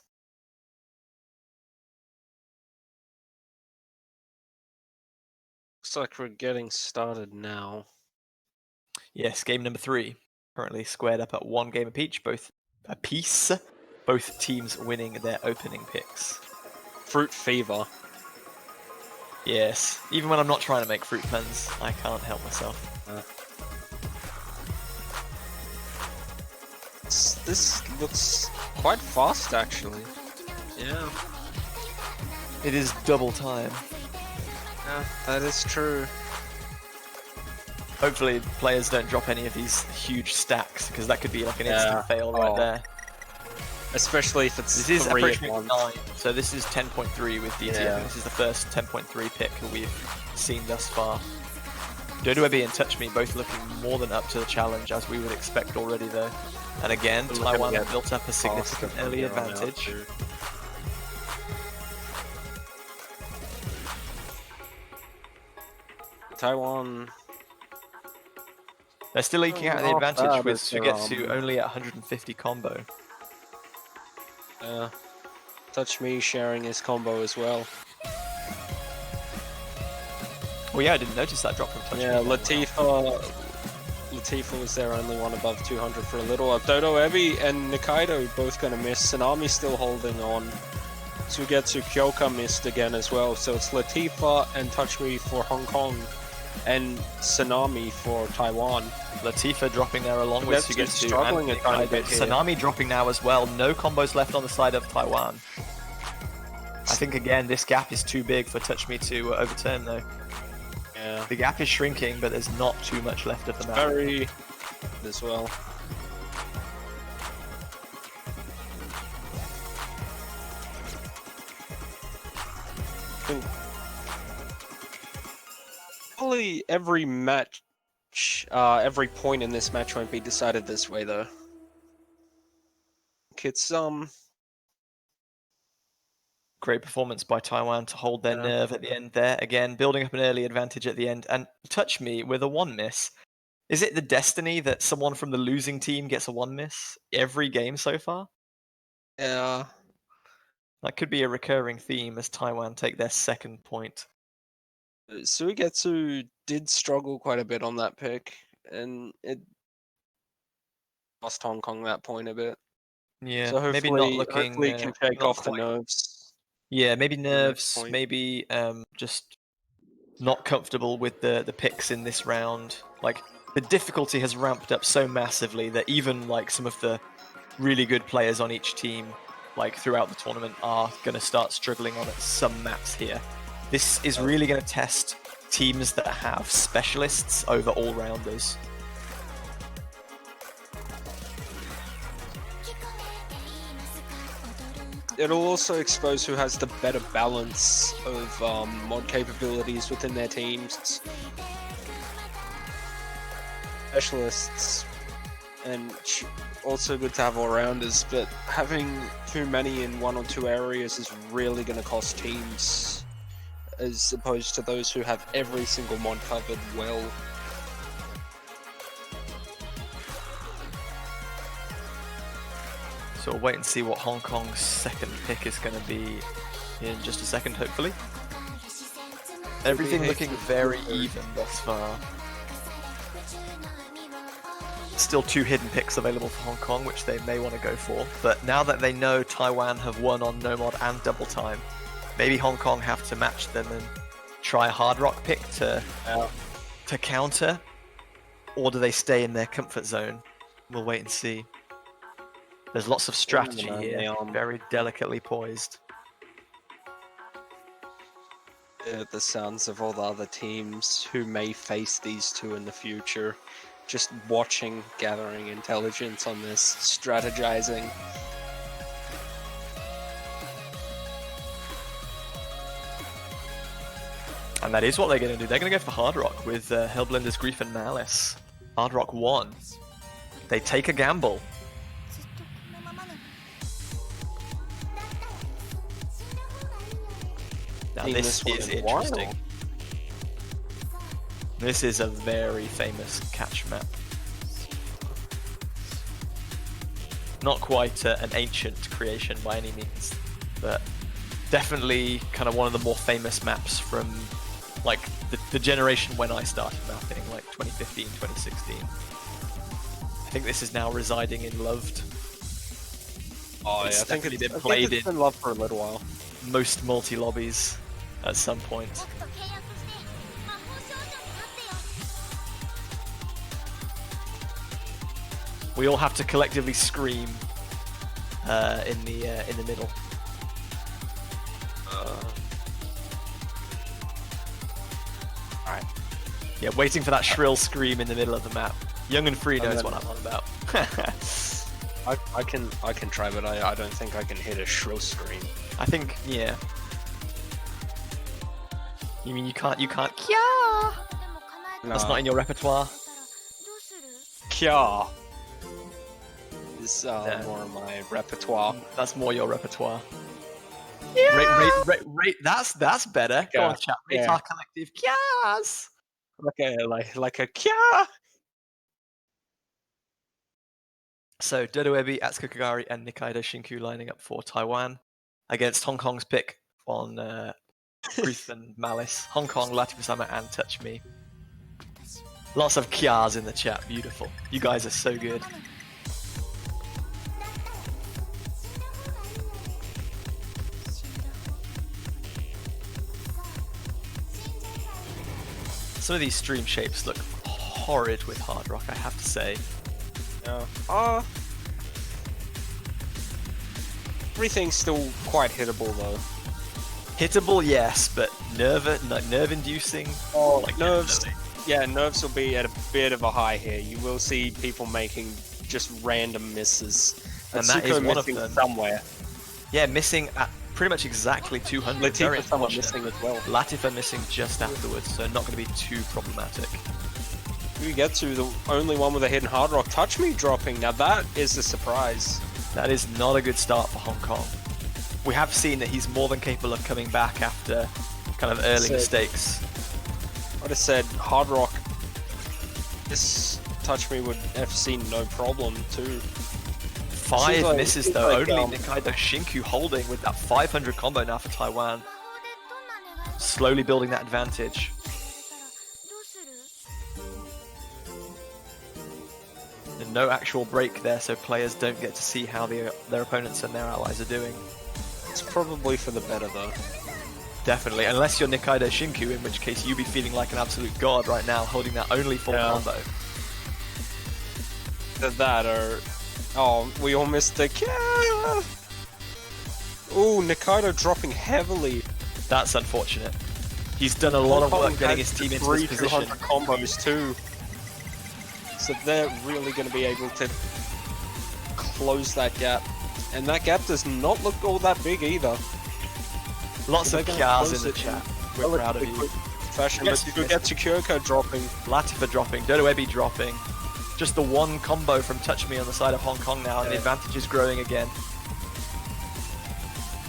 S4: Looks like we're getting started now.
S1: Yes, game number 3. Currently squared up at 1 game apiece, both teams winning their opening picks.
S4: Fruit fever.
S1: Yes, even when I'm not trying to make fruit puns, I can't help myself.
S4: This looks quite fast, actually. Yeah.
S1: It is double time.
S4: Yeah, that is true.
S1: Hopefully players don't drop any of these huge stacks, because that could be like an instant fail right there.
S4: Especially if it's
S1: This is
S4: 3 at
S1: approaching
S4: once.
S1: 9, so this is 10.3 with DT.
S4: Yeah.
S1: I think this is the first 10.3 pick that we've seen thus far. Dodo Webby and Touch Me both looking more than up to the challenge, as we would expect already though. And again,
S4: We're
S1: Taiwan
S4: looking
S1: have
S4: at
S1: built up a significant
S4: faster
S1: early
S4: from here on out,
S1: advantage.
S4: too. Taiwan.
S1: They're still eking out the
S4: Not
S1: advantage
S4: bad
S1: with
S4: as their,
S1: Sugetsu only at 150 combo.
S4: Touch Me sharing his combo as well.
S1: Oh yeah, I didn't notice that drop from Touch
S4: Yeah,
S1: Me.
S4: Latifa was there, only one above 200 for a little. Dodo Ebi and Nikaido both gonna miss. Tsunami still holding on. Sugetsu Kyoka missed again as well. So it's Latifa and Touch Me for Hong Kong, and Tsunami for Taiwan.
S1: Latifa dropping there along with
S4: Sugetsu
S1: Sugetsu
S4: struggling
S1: and
S4: a tiny bit here.
S1: Tsunami dropping now as well. No combos left on the side of Taiwan. I think again this gap is too big for Touch Me to overturn though.
S4: Yeah.
S1: The gap is shrinking, but there's not too much left of the map.
S4: Very as well. Probably every match, every point in this match won't be decided this way though. It's
S1: Great performance by Taiwan to hold their nerve at the end there. Again, building up an early advantage at the end. And Touch Me with a 1 miss. Is it the destiny that someone from the losing team gets a 1 miss every game so far?
S4: yeah.
S1: That could be a recurring theme as Taiwan take their 2nd point.
S4: Suigetsu did struggle quite a bit on that pick, and it lost Hong Kong that point a bit.
S1: Yeah,
S4: So
S1: maybe not
S4: hopefully,
S1: looking.
S4: hopefully he can shake
S1: not
S4: off the
S1: quite.
S4: nerves.
S1: Yeah, maybe
S4: the next
S1: nerves.
S4: point.
S1: Maybe just not comfortable with the picks in this round. Like the difficulty has ramped up so massively that even like some of the really good players on each team, like throughout the tournament, are going to start struggling on some maps here. This is really going to test teams that have specialists over all-rounders.
S4: It'll also expose who has the better balance of mod capabilities within their teams. Specialists, and also good to have all-rounders, but having too many in 1 or 2 areas is really going to cost teams, as opposed to those who have every single mod covered well.
S1: So we'll wait and see what Hong Kong's 2nd pick is going to be in just a second, hopefully. Everything looking very even thus far. Still 2 hidden picks available for Hong Kong, which they may want to go for. But now that they know Taiwan have won on no mod and double time, maybe Hong Kong have to match them and try a hard rock pick to counter, or do they stay in their comfort zone? We'll wait and see. There's lots of strategy here, very delicately poised.
S4: The sounds of all the other teams who may face these two in the future. Just watching, gathering intelligence on this, strategizing.
S1: And that is what they're going to do. They're going to go for Hard Rock with Hellblender's Grief and Malice. Hard Rock 1. They take a gamble. Now this is interesting. This is a very famous catch map. Not quite an ancient creation by any means, but definitely kind of one of the more famous maps from like the generation when I started mapping, like 2015, 2016. I think this is now residing in Loved.
S4: Oh
S1: It's
S4: yeah, I think
S1: definitely
S4: it's
S1: been played in
S4: been loved for a little while.
S1: most multi-lobbies at some point. We all have to collectively scream in the middle.
S4: Alright.
S1: Yeah, waiting for that shrill scream in the middle of the map. Young and Free knows
S4: then-
S1: what I'm on about.
S4: I can try, but I don't think I can hit a shrill scream.
S1: I think, yeah. You mean you can't? Kya! That's not in your repertoire.
S4: Kya is
S1: No.
S4: more of my repertoire.
S1: That's more your repertoire. Yeah. Rate. That's better. Go on, chat. Rate
S4: Yeah.
S1: our collective kyas.
S4: Like a kya.
S1: So Dodoebi, Atsukagari, and Nikaido Shinku lining up for Taiwan against Hong Kong's pick on Truth and Malice. Hong Kong, Latifasama, and Touch Me. Lots of kyas in the chat. Beautiful. You guys are so good. Some of these stream shapes look horrid with Hard Rock, I have to say.
S4: Yeah. Everything's still quite hittable though.
S1: Hittable, yes, but nerve-inducing.
S4: Oh,
S1: like,
S4: nerves.
S1: definitely.
S4: Yeah, nerves will be at a bit of a high here. You will see people making just random misses.
S1: And that
S4: Atsuko
S1: is one of
S4: missing
S1: them.
S4: somewhere.
S1: Yeah, missing at pretty much exactly 200. Very
S4: Latifa someone
S1: unfortunate.
S4: missing as well.
S1: Latifa missing just afterwards, so not going to be too problematic.
S4: You get to the only one with a hidden hard rock. Touch Me dropping. Now that is a surprise.
S1: That is not a good start for Hong Kong. We have seen that he's more than capable of coming back after kind of early
S4: So-
S1: mistakes.
S4: I'd have said hard rock. This Touch Me would have seen no problem too.
S1: 5
S4: Seems like-
S1: misses
S4: seems
S1: though,
S4: like,
S1: only Nikaido Shinku holding with that 500 combo now for Taiwan. Slowly building that advantage. And no actual break there, so players don't get to see how their opponents and their allies are doing.
S4: It's probably for the better though.
S1: Definitely, unless you're Nikaido Shinku, in which case you'd be feeling like an absolute god right now, holding that only full
S4: Yeah.
S1: combo.
S4: Either that or... Oh, we all missed the... Ooh, Nikaido dropping heavily.
S1: That's unfortunate. He's done a lot of
S4: Hong Kong
S1: work getting
S4: has
S1: his team into
S4: three
S1: this position.
S4: 200 combos too. So they're really going to be able to close that gap. And that gap does not look all that big either.
S1: Lots
S4: They're
S1: of
S4: gonna
S1: kyas
S4: close
S1: in the
S4: it
S1: chat. We're proud of
S4: relatively
S1: you.
S4: quick fashion.
S1: Yes,
S4: But
S1: you
S4: you get to Kyoko dropping.
S1: Latifa dropping, Dodoebi dropping. Just the one combo from Touch Me on the side of Hong Kong now, and the
S4: Yeah.
S1: advantage is growing again.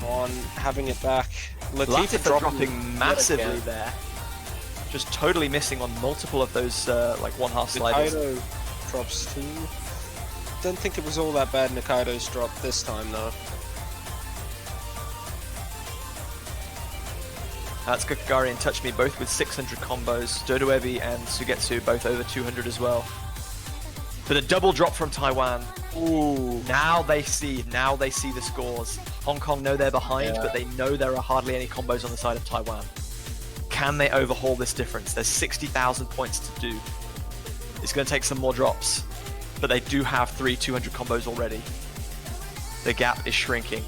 S4: On having it back.
S1: Latifa dropping
S4: yet
S1: massively
S4: again.
S1: there. Just totally missing on multiple of those like one-half sliders.
S4: Nikaido drops too. Don't think it was all that bad Nikaido's drop this time though.
S1: That's Kakagari and Touch Me both with 600 combos. Dodoebi and Sugetsu both over 200 as well. But a double drop from Taiwan.
S4: Ooh.
S1: Now they see the scores. Hong Kong know they're behind,
S4: Yeah.
S1: but they know there are hardly any combos on the side of Taiwan. Can they overhaul this difference? There's 60,000 points to do. It's going to take some more drops, but they do have 3 200 combos already. The gap is shrinking.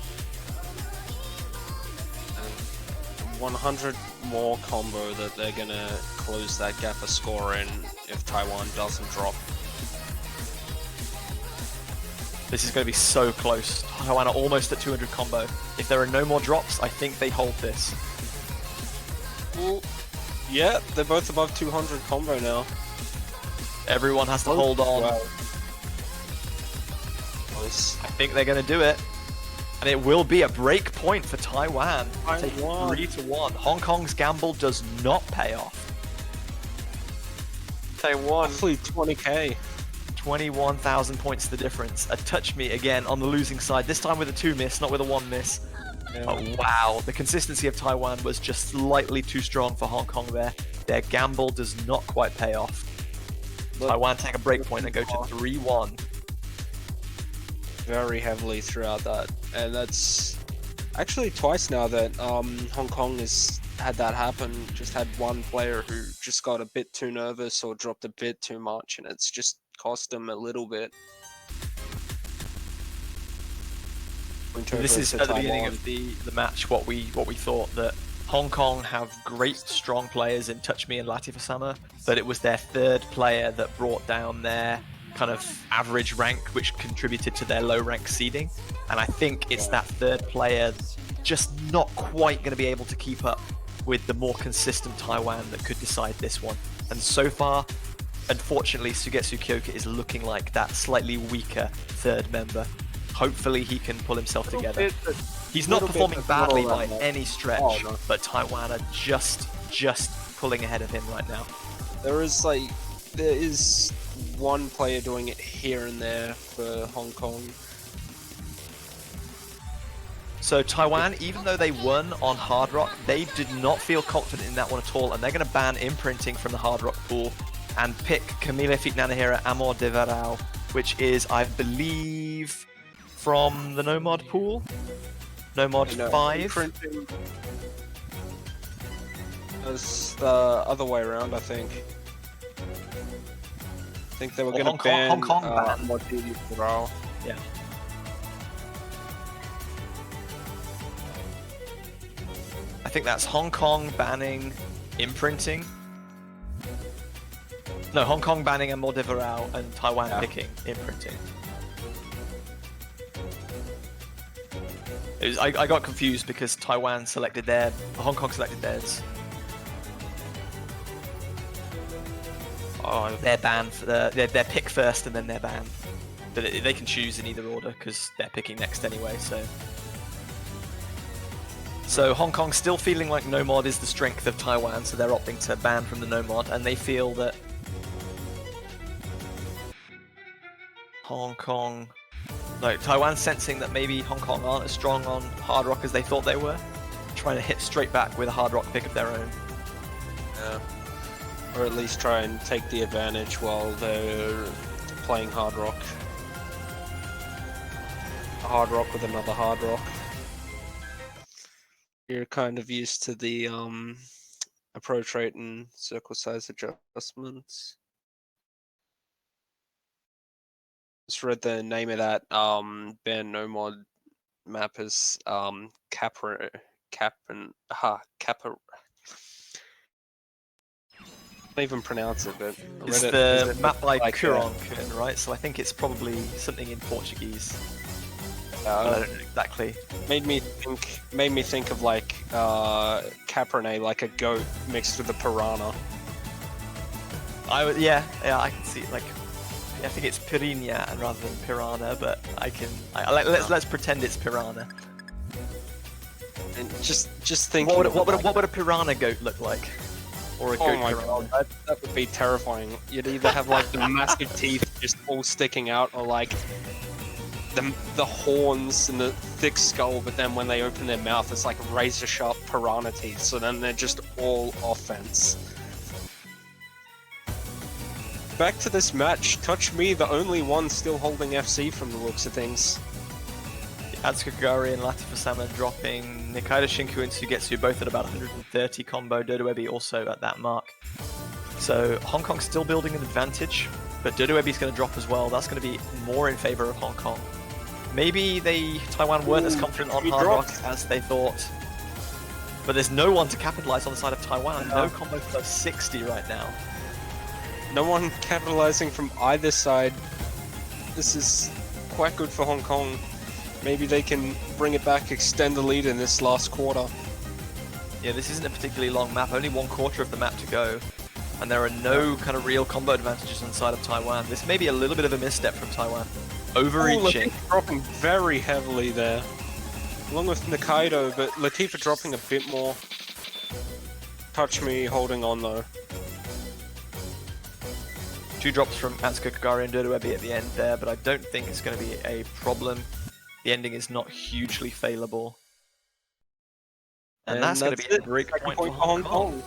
S4: 100 more combo that they're gonna close that gap of score in if Taiwan doesn't drop.
S1: This is going to be so close. Taiwan are almost at 200 combo. If there are no more drops, I think they hold this.
S4: Ooh. Yeah, they're both above 200 combo now.
S1: Everyone has to hold on.
S4: Wow. Close.
S1: I think they're going to do it. And it will be a break point for Taiwan. Take
S4: Taiwan.
S1: 3-1. Hong Kong's gamble does not pay off.
S3: Taiwan.
S4: Roughly 20k.
S1: 21,000 points the difference. A touch me again on the losing side, this time with a 2 miss, not with a 1 miss.
S4: Yeah.
S1: Oh, wow, the consistency of Taiwan was just slightly too strong for Hong Kong there. Their gamble does not quite pay off. Taiwan take a break point and go to 3-1.
S4: Very heavily throughout that. And that's actually twice now that Hong Kong has had that happen. Just had one player who just got a bit too nervous or dropped a bit too much, and it's just cost them a little bit.
S1: This is at the beginning of the match what we thought, that Hong Kong have great strong players in Touch Me and Latifasama, but it was their third player that brought down their kind of average rank, which contributed to their low rank seeding. And I think it's that third player just not quite going to be able to keep up with the more consistent Taiwan that could decide this one. And so far, unfortunately, Sugetsu Kyoka is looking like that slightly weaker third member. Hopefully he can pull himself together. He's not performing badly by any stretch, but Taiwan are just pulling ahead of him right now.
S4: There is one player doing it here and there for Hong Kong.
S1: So Taiwan, even though they won on Hard Rock, they did not feel confident in that one at all, and they're going to ban imprinting from the Hard Rock pool and pick Camille Fitnanahira Amor de Varao, which is, I believe, from the Nomad pool? Nomad 5?
S4: Imprinting was the other way around, I think. I think they were going to ban
S1: Hong Kong ban.
S4: Amor de Varao.
S1: Yeah. I think that's Hong Kong banning imprinting. No, Hong Kong banning Amor de Varao and Taiwan picking imprinting. I got confused because Taiwan selected Hong Kong selected theirs. Oh, their ban for their pick first and then their ban. But they can choose in either order because they're picking next anyway. So Hong Kong still feeling like no mod is the strength of Taiwan, so they're opting to ban from the no mod, and they feel that Taiwan's sensing that maybe Hong Kong aren't as strong on Hard Rock as they thought they were, trying to hit straight back with a Hard Rock pick of their own.
S4: Yeah. Or at least try and take the advantage while they're playing Hard Rock. A Hard Rock with another Hard Rock. You're kind of used to the approach rate and circle size adjustments. Just read the name of that band no mod map is Kappa. I can't even pronounce it, but
S1: it's the map by Kuron, right? So I think it's probably something in Portuguese. I don't know exactly.
S4: Made me think of like Cabernet, like a goat mixed with a piranha.
S1: Yeah, I can see it. Like, I think it's piranha rather than piranha, but let's pretend it's piranha.
S4: And just thinking,
S1: what would a piranha goat look like? Or a goat piranha?
S4: God, that would be terrifying. You'd either have like the massive teeth just all sticking out, or like the horns and the thick skull, but then when they open their mouth, it's like razor sharp piranha teeth. So then they're just all offense. Back to this match. Touch Me, the only one still holding FC from the looks of things.
S1: Atsuka Kagari and Latifasama dropping. Nikaido Shinku and Sugetsu both at about 130 combo. Dodoebi also at that mark. So Hong Kong still building an advantage, but Dodoebi's going to drop as well. That's going to be more in favor of Hong Kong. Maybe Taiwan weren't as confident on Hard Rock as they thought. But there's no one to capitalize on the side of Taiwan. No combo plus 60 right now.
S4: No one capitalizing from either side. This is quite good for Hong Kong. Maybe they can bring it back, extend the lead in this last quarter.
S1: Yeah, this isn't a particularly long map. Only 1/4 of the map to go. And there are no kind of real combo advantages on the side of Taiwan. This may be a little bit of a misstep from Taiwan. Overreaching.
S4: Latifa dropping very heavily there. Along with Nikaido, but Latifa dropping a bit more. Touch Me holding on though.
S1: 2 drops from Atsuko Kagari and Dodo Ebi at the end there, but I don't think it's going to be a problem. The ending is not hugely failable. And that's going to be a break point for Hong Kong.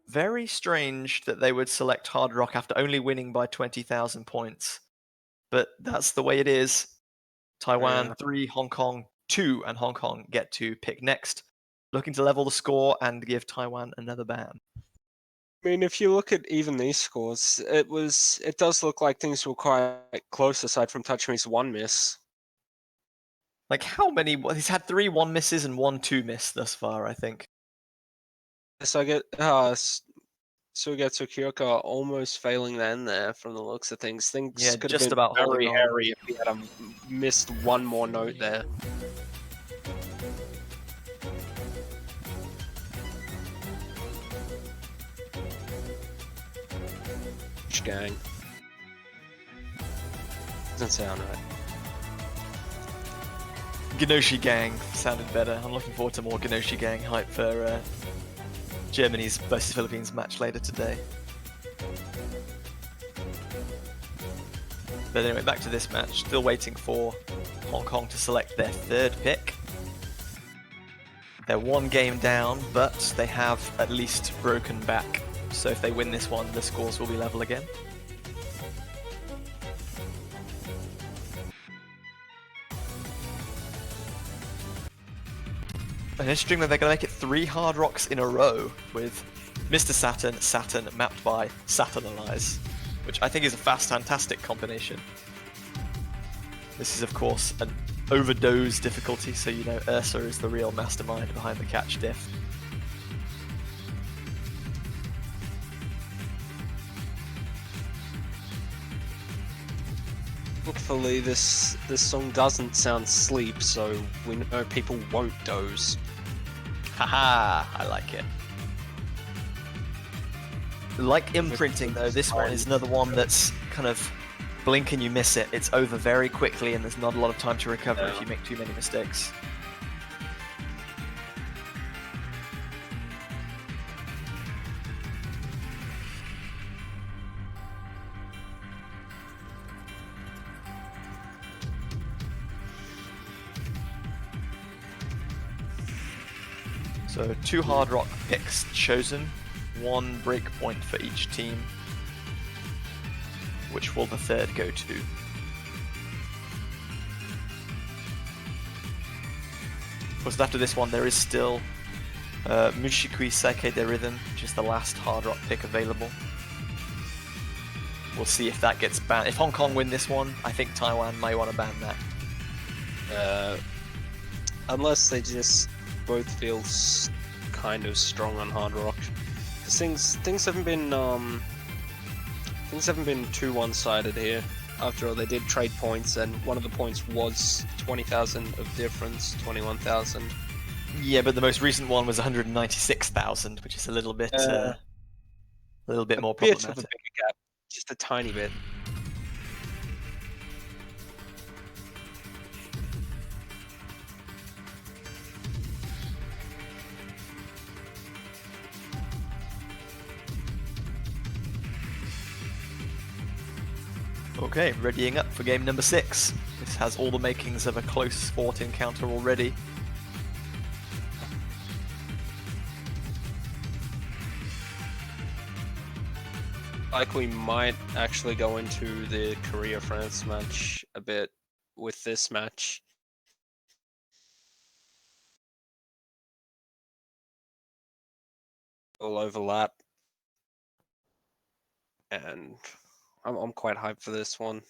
S1: Very strange that they would select Hard Rock after only winning by 20,000 points. But that's the way it is. Taiwan 3, Hong Kong 2, and Hong Kong get to pick next, looking to level the score and give Taiwan another ban.
S4: I mean, if you look at even these scores, it does look like things were quite close aside from Touchme's 1 miss.
S1: Like how many? He's had 3 1 misses and 1 2 miss thus far, I think.
S4: So I get Suigetsu Kyoka almost failing the end there from the looks of things. Things
S1: Yeah,
S4: could
S1: just
S4: have been
S1: about
S4: very
S1: holding on.
S4: hairy if he had missed one more note there. Gang. Doesn't sound right.
S1: Genoshi Gang sounded better. I'm looking forward to more Genoshi Gang hype for Germany's versus Philippines match later today. But anyway, back to this match. Still waiting for Hong Kong to select their 3rd pick. They're 1 game down, but they have at least broken back. So if they win this one, the scores will be level again. And interesting that they're going to make it 3 Hard Rocks in a row with Mr. Saturn, Saturn mapped by Saturnalize, which I think is a fantastic combination. This is of course an overdose difficulty, so you know Ursa is the real mastermind behind the catch diff.
S4: Hopefully this song doesn't sound sleep, so we know people won't doze.
S1: Haha, I like it. Like imprinting though, this one is another one that's kind of blink and you miss it. It's over very quickly and there's not a lot of time to recover if you make too many mistakes. So 2 Hard Rock picks chosen, 1 breakpoint for each team. Which will the 3rd go to? Of course, after this one, there is still Mushikui Seike de Rhythm, which is the last Hard Rock pick available. We'll see if that gets banned. If Hong Kong win this one, I think Taiwan may want to ban that.
S4: Unless they just both feel kind of strong on Hard Rock. Because things haven't been too one-sided here. After all, they did trade points, and one of the points was 20,000 of difference, 21,000.
S1: Yeah, but the most recent one was 196,000, which is a little bit more problematic.
S4: Bit of a bigger gap, just a tiny bit.
S1: Okay, readying up for game number 6. This has all the makings of a close fought encounter already.
S4: Like we might actually go into the Korea-France match a bit with this match. All overlap. And I'm quite hyped for this one.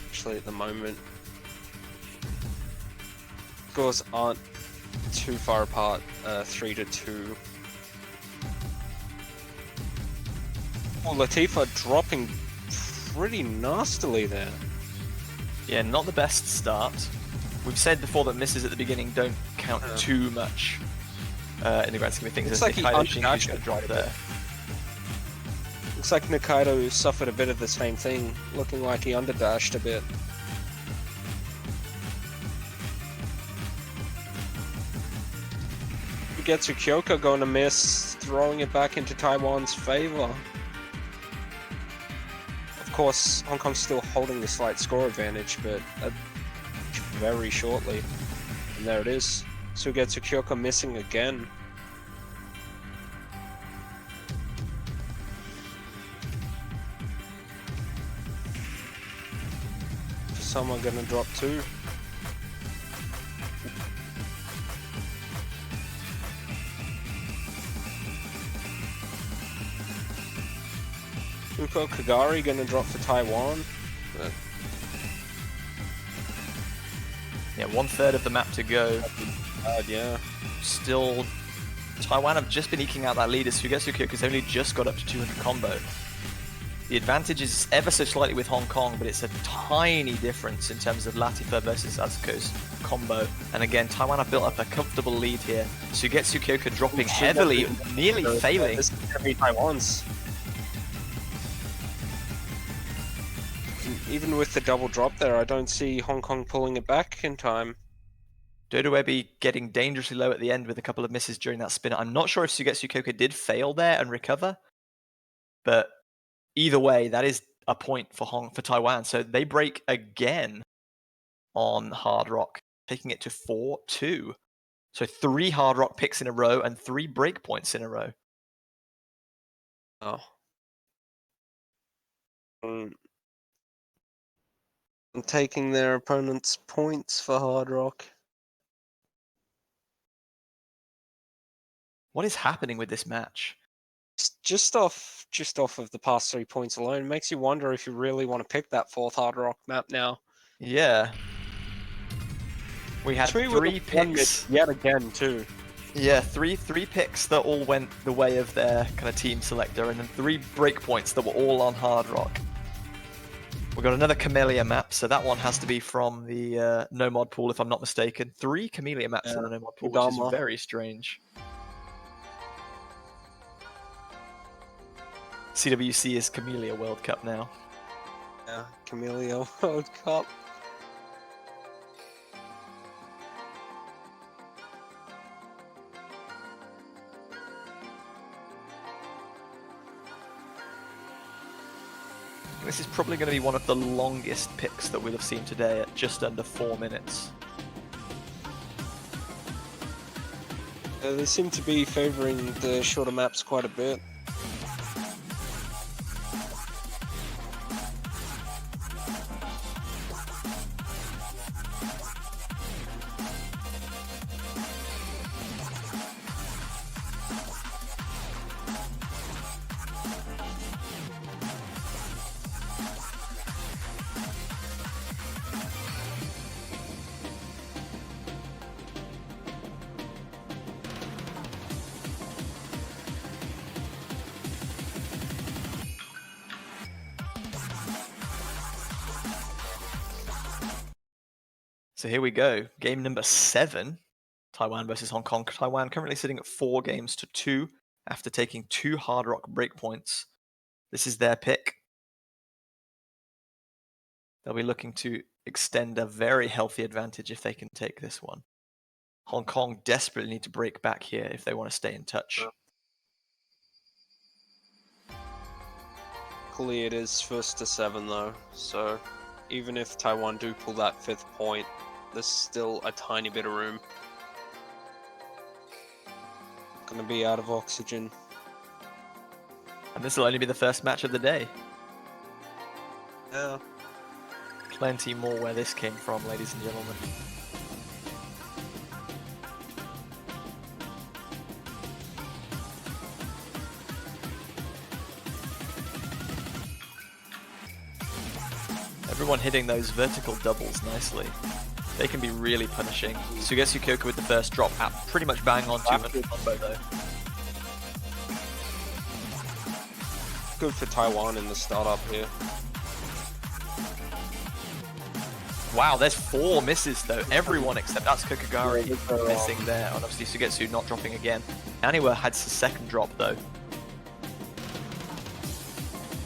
S4: Actually, at the moment, scores aren't too far apart. 3-2. Oh, Latifa dropping pretty nastily there.
S1: Yeah, not the best start. We've said before that misses at the beginning don't count too much in the grand scheme of things.
S4: It's like he
S1: should have dropped there.
S4: Looks like Nikaido suffered a bit of the same thing, looking like he underdashed a bit. Ugetsu Kyoka going to miss, throwing it back into Taiwan's favor. Of course, Hong Kong's still holding the slight score advantage, but very shortly. And there it is. Sugetsu Kyoka missing again. Someone gonna drop two. Uko Kagari gonna drop for Taiwan. But
S1: yeah, 1/3 of the map to go.
S4: yeah.
S1: Still, Taiwan have just been eking out that lead as Sugetsu Kyoka's only just got up to 200 combo. The advantage is ever so slightly with Hong Kong, but it's a tiny difference in terms of Latifa versus Azuko's combo. And again, Taiwan have built up a comfortable lead here. Sugetsu Kyoka dropping heavily, nearly failing.
S4: This is gonna be Taiwan's. Even with the double drop there, I don't see Hong Kong pulling it back in time.
S1: Dodoebi getting dangerously low at the end with a couple of misses during that spin. I'm not sure if Sugetsu Kyoka did fail there and recover, but either way, that is a point for Taiwan. So they break again on Hard Rock, taking it to 4-2. So 3 Hard Rock picks in a row and 3 break points in a row.
S4: Oh. And taking their opponent's points for Hard Rock.
S1: What is happening with this match?
S4: Just off of the past 3 points alone, makes you wonder if you really want to pick that 4th Hard Rock map now.
S1: Yeah. We had 3 picks
S4: yet again too.
S1: Yeah, three picks that all went the way of their kind of team selector, and then 3 breakpoints that were all on Hard Rock. We've got another Camellia map, so that one has to be from the no mod pool, if I'm not mistaken. 3 Camellia maps in the no mod pool, which is very strange. CWC is Camellia World Cup now.
S4: Yeah, Camellia World Cup.
S1: This is probably going to be one of the longest picks that we'll have seen today at just under 4 minutes.
S4: They seem to be favouring the shorter maps quite a bit.
S1: So here we go. Game number 7, Taiwan versus Hong Kong. Taiwan currently sitting at 4 games to 2 after taking 2 Hard Rock breakpoints. This is their pick. They'll be looking to extend a very healthy advantage if they can take this one. Hong Kong desperately need to break back here if they want to stay in touch.
S4: Luckily it is 1st to 7 though, so even if Taiwan do pull that 5th point, there's still a tiny bit of room. Gonna be out of oxygen.
S1: And this will only be the first match of the day.
S4: Yeah.
S1: Plenty more where this came from, ladies and gentlemen. Everyone hitting those vertical doubles nicely. They can be really punishing. Sugetsu Kyoka with the first drop at pretty much bang on 200 combo though.
S4: Good for Taiwan in the startup here.
S1: Wow, there's 4 misses though. Everyone except that's Kokagari missing there. And obviously Sugetsu not dropping again. Aniwa had his second drop though.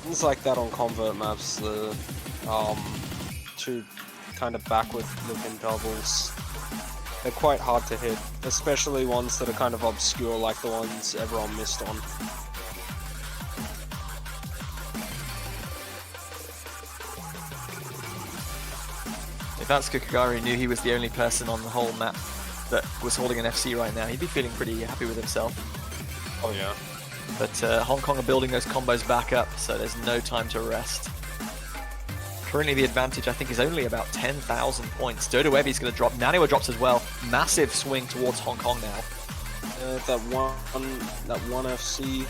S4: Things like that on convert maps, the two kind of backward looking doubles, they're quite hard to hit, especially ones that are kind of obscure like the ones everyone missed on.
S1: If Atsuko Kagari knew he was the only person on the whole map that was holding an FC right now, he'd be feeling pretty happy with himself.
S4: Oh yeah.
S1: But Hong Kong are building those combos back up, so there's no time to rest. Currently the advantage, I think, is only about 10,000 points. Dodo Webi's going to drop. Naniwa drops as well. Massive swing towards Hong Kong now.
S4: That one FC.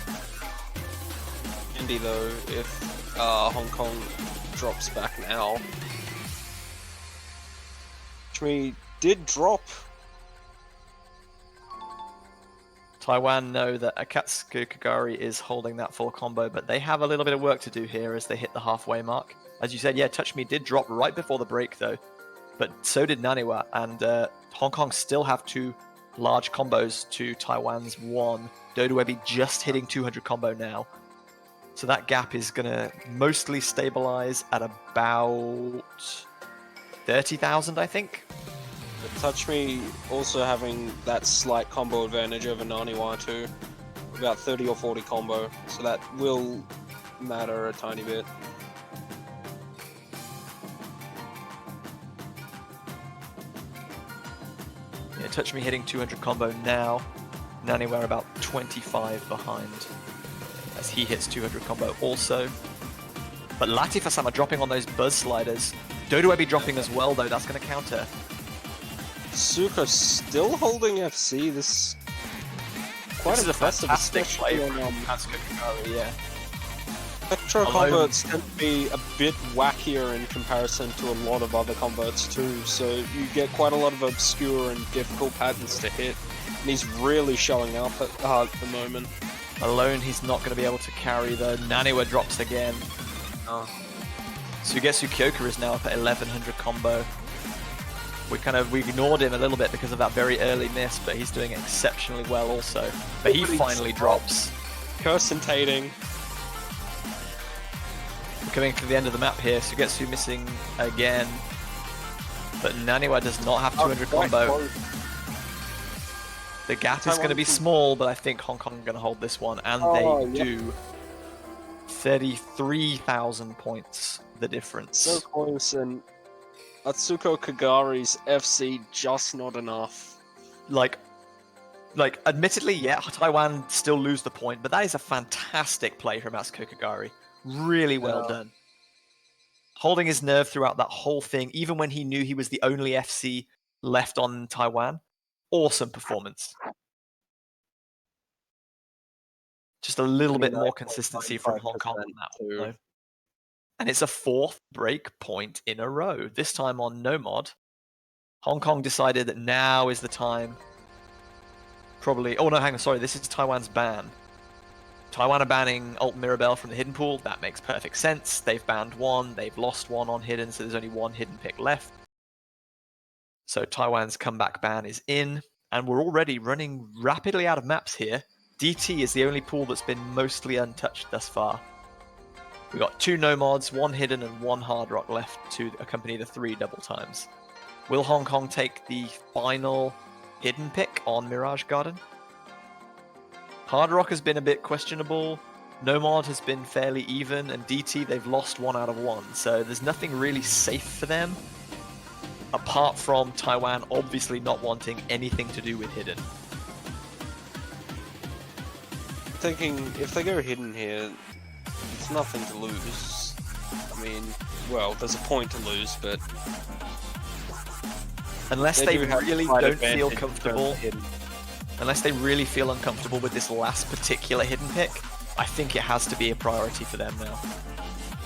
S4: Indy though, if Hong Kong drops back now. Which we did drop.
S1: Taiwan know that Akatsuki Kagari is holding that full combo, but they have a little bit of work to do here as they hit the halfway mark. As you said, yeah, Touch Me did drop right before the break though, but so did Naniwa, and Hong Kong still have two large combos to Taiwan's one. Dodo Webi just hitting 200 combo now. So that gap is going to mostly stabilize at about 30,000, I think.
S4: But Touch Me also having that slight combo advantage over Naniwa too. About 30 or 40 combo, so that will matter a tiny bit.
S1: Yeah, Touch Me hitting 200 combo now. Naniwa about 25 behind as he hits 200 combo also. But Latifasama dropping on those buzz sliders. Dodo Webi dropping as well though, that's going to counter.
S4: Suko still holding FC. This quite impressive,
S1: especially
S4: on
S1: Atsuko Kagari, yeah.
S4: Electro converts tend to be a bit wackier in comparison to a lot of other converts too, so you get quite a lot of obscure and difficult patterns to hit, and he's really showing up at the moment.
S1: Alone, he's not going to be able to carry the Naniwa drops again. Sugetsu Kyoka is now up at 1100 combo. We ignored him a little bit because of that very early miss, but he's doing exceptionally well also. But he finally drops.
S4: Curcentating.
S1: We're coming to the end of the map here. Sugetsu missing again. But Naniwa does not have 200 combo. The gap is going to be small, but I think Hong Kong are going to hold this one, and they do. 33,000 points, the difference.
S4: So close, and Atsuko Kagari's FC just not enough.
S1: Like, admittedly, yeah, Taiwan still lose the point, but that is a fantastic play from Atsuko Kagari. Really well done. Holding his nerve throughout that whole thing, even when he knew he was the only FC left on Taiwan. Awesome performance. Just a little bit more consistency from Hong Kong on that one, though. And it's a fourth break point in a row, this time on no mod. Hong Kong decided that now is the time. Probably. Oh no, hang on, sorry, this is Taiwan's ban. Taiwan are banning Alt Mirabelle from the hidden pool. That makes perfect sense. They've banned one, they've lost one on hidden, so there's only one hidden pick left. So Taiwan's comeback ban is in, and we're already running rapidly out of maps here. DT is the only pool that's been mostly untouched thus far. We've got 2 no mods, 1 hidden and 1 hard rock left to accompany the 3 double times. Will Hong Kong take the final hidden pick on Mirage Garden? Hard rock has been a bit questionable. No mod has been fairly even, and DT they've lost 1 out of 1, so there's nothing really safe for them. Apart from Taiwan obviously not wanting anything to do with hidden.
S4: Thinking if they go hidden here, it's nothing to lose. I mean, well, there's a point to lose, but
S1: unless they really don't feel comfortable, unless they really feel uncomfortable with this last particular hidden pick, I think it has to be a priority for them now.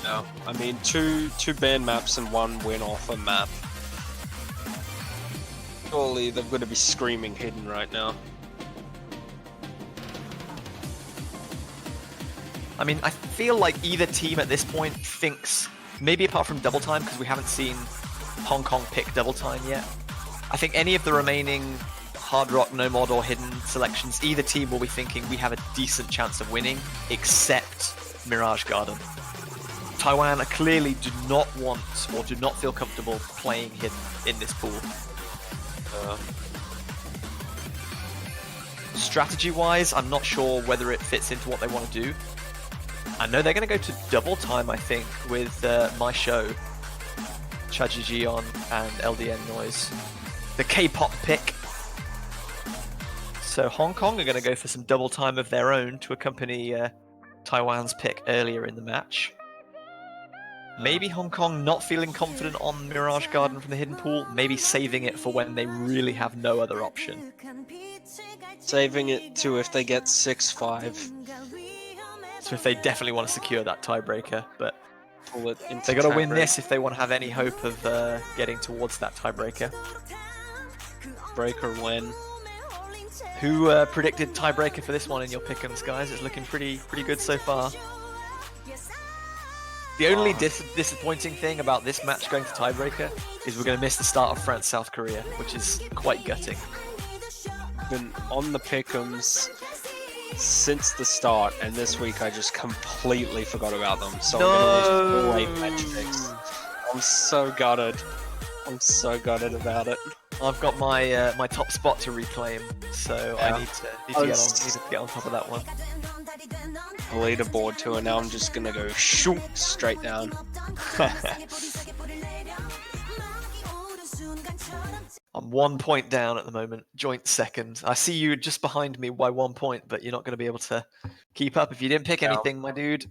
S4: No, I mean two ban maps and 1 win off a map. Surely they're going to be screaming hidden right now.
S1: I mean, I feel like either team at this point thinks, maybe apart from double time, because we haven't seen Hong Kong pick double time yet. I think any of the remaining hard rock, no mod, or hidden selections, either team will be thinking we have a decent chance of winning, except Mirage Garden. Taiwan clearly do not want or do not feel comfortable playing hidden in this pool. Strategy-wise, I'm not sure whether it fits into what they want to do. I know they're going to go to double time, I think, with My Show, Chajijion, and LDN Noise. The K-pop pick. So Hong Kong are going to go for some double time of their own to accompany Taiwan's pick earlier in the match. Maybe Hong Kong not feeling confident on Mirage Garden from the hidden pool, maybe saving it for when they really have no other option.
S4: Saving it to if they get 6-5.
S1: So if they definitely want to secure that tiebreaker, but
S4: Pull it into
S1: they got to win
S4: tiebreak.
S1: this if they want to have any hope of getting towards that tiebreaker.
S4: Breaker win.
S1: Who predicted tiebreaker for this one in your pick'ems, guys? It's looking pretty good so far. The only disappointing thing about this match going to tiebreaker is we're going to miss the start of France-South Korea, which is quite gutting.
S4: Been on the pick'ems since the start, and this week I just completely forgot about them. So I'm gonna lose match picks. I'm so gutted. I'm so gutted about it.
S1: I've got my my top spot to reclaim, so
S4: Yeah.
S1: I need to get on top of that one.
S4: Leaderboard too, and now I'm just gonna go shoot straight down.
S1: I'm 1 point down at the moment, joint second. I see you just behind me by 1 point, but you're not going to be able to keep up if you didn't pick anything, my dude.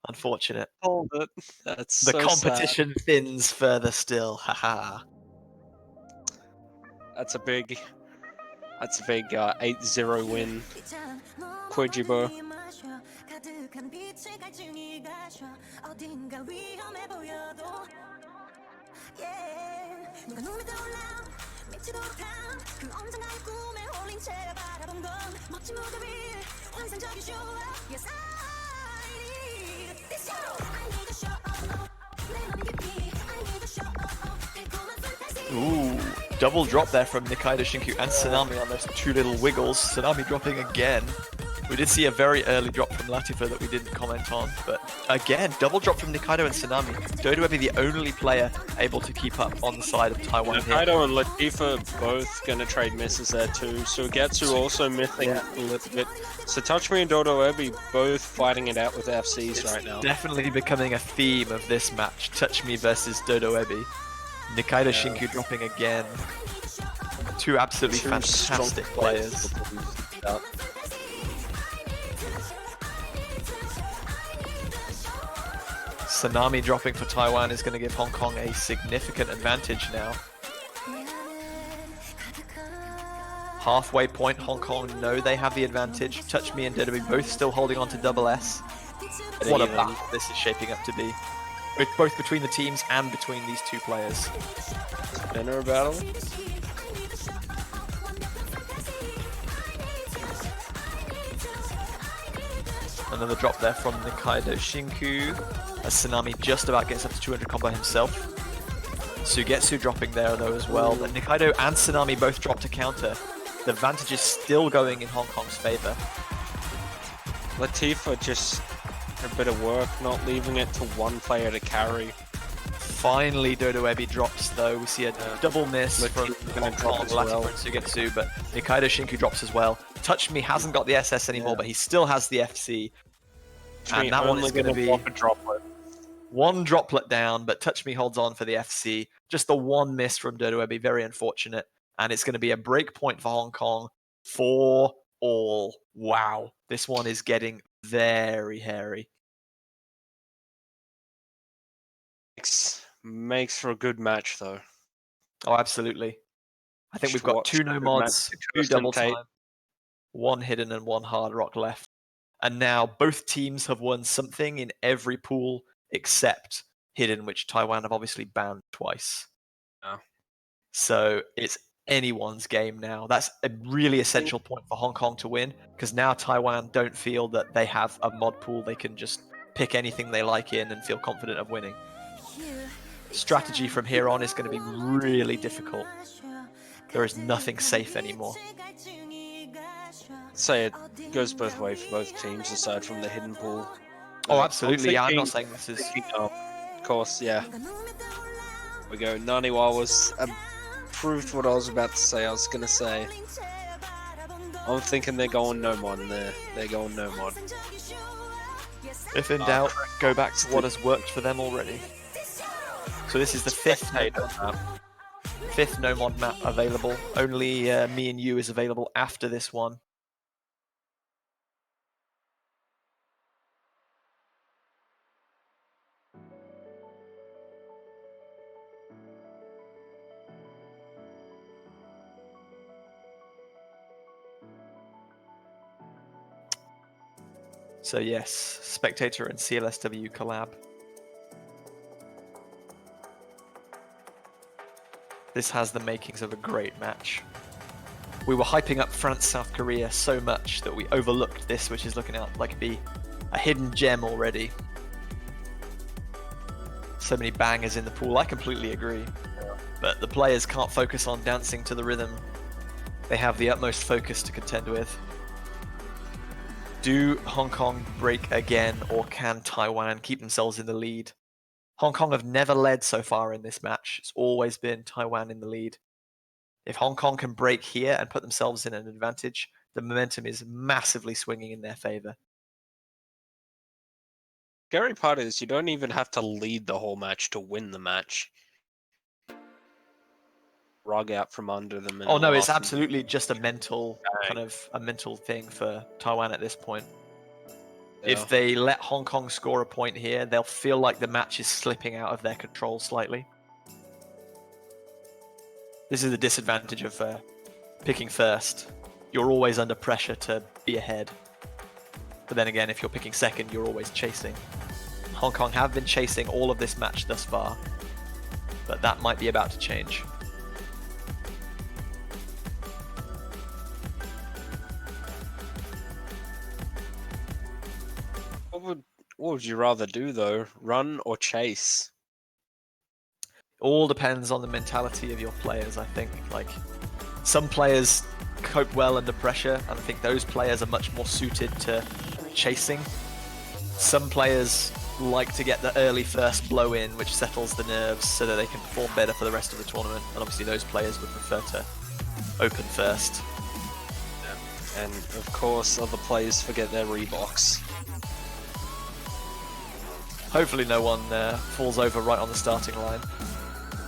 S1: Unfortunate.
S4: Hold it. That's
S1: The
S4: so
S1: competition thins further still. Haha.
S4: That's a big 8-0 win. Quijibo.
S1: Ooh, double drop there from Nikaido Shinku and Tsunami on those two little wiggles. Tsunami dropping again. We did see a very early drop from Latifa that we didn't comment on, but again, double drop from Nikaido and Tsunami. Dodo be the only player able to keep up on the side of Taiwan here.
S4: Nikaido and Latifa both gonna trade misses there too. Sugetsu also missing a little bit. So Touchme and Dodo Ebi both fighting it out with FCs right now.
S1: Definitely becoming a theme of this match. Touch Me versus Dodo Ebi. Nikaido Shinku dropping again. Two absolutely fantastic players. Tsunami dropping for Taiwan is going to give Hong Kong a significant advantage now. Halfway point, Hong Kong know they have the advantage. Touch Me and Dodo both still holding on to double S. What a battle this is shaping up to be. Both between the teams and between these two players.
S4: Dinner battle.
S1: Another drop there from Nikaido Shinku. As Tsunami just about gets up to 200 combo himself. Sugetsu dropping there though as well. But Nikaido and Tsunami both drop to counter. The advantage is still going in Hong Kong's favor.
S4: Latifa just a bit of work, not leaving it to one player to carry.
S1: Finally, Dodo Ebi drops though. We see a double miss from Hong Kong, Latifa and Sugetsu, but Nikaido Shinku drops as well. Touch Me hasn't got the SS anymore, but he still has the FC. And that one is going to be
S4: a droplet.
S1: one droplet down, but Touch Me holds on for the FC. Just the one miss from Dodo Ebi, very unfortunate. And it's going to be a break point for Hong Kong for all. Wow, this one is getting very hairy.
S4: Makes for a good match though.
S1: Oh, absolutely. I think we've got two no mods, two double time, one hidden and one hard rock left. And now both teams have won something in every pool except hidden, which Taiwan have obviously banned twice.
S4: Oh.
S1: So it's anyone's game now. That's a really essential point for Hong Kong to win, because now Taiwan don't feel that they have a mod pool they can just pick anything they like in and feel confident of winning. Strategy from here on is going to be really difficult. There is nothing safe anymore.
S4: Say it goes both ways for both teams aside from the hidden pool.
S1: Oh, absolutely. Yeah, I'm not saying this is...
S4: Of course, yeah. We go. Naniwa was proved what I was about to say. I was gonna say. I'm thinking they're going no mod there. They're going no mod.
S1: If in doubt, go back to what has worked for them already. So this is the fifth no mod map available. Only me and you is available after this one. So yes, Spectator and CLSW collab. This has the makings of a great match. We were hyping up France-South Korea so much that we overlooked this, which is looking out like it'd be a hidden gem already. So many bangers in the pool, I completely agree. But the players can't focus on dancing to the rhythm. They have the utmost focus to contend with. Do Hong Kong break again, or can Taiwan keep themselves in the lead? Hong Kong have never led so far in this match. It's always been Taiwan in the lead. If Hong Kong can break here and put themselves in an advantage, the momentum is massively swinging in their favor.
S4: Scary part is you don't even have to lead the whole match to win the match. Rug out from under them.
S1: Oh no, it's absolutely just a mental thing for Taiwan at this point. Yeah. If they let Hong Kong score a point here, they'll feel like the match is slipping out of their control slightly. This is the disadvantage of picking first. You're always under pressure to be ahead. But then again, if you're picking second, you're always chasing. Hong Kong have been chasing all of this match thus far, but that might be about to change.
S4: What would you rather do though? Run or chase?
S1: All depends on the mentality of your players, I think. Like, some players cope well under pressure, and I think those players are much more suited to chasing. Some players like to get the early first blow in, which settles the nerves so that they can perform better for the rest of the tournament, and obviously those players would prefer to open first.
S4: And of course, other players forget their Reeboks.
S1: Hopefully no one falls over right on the starting line.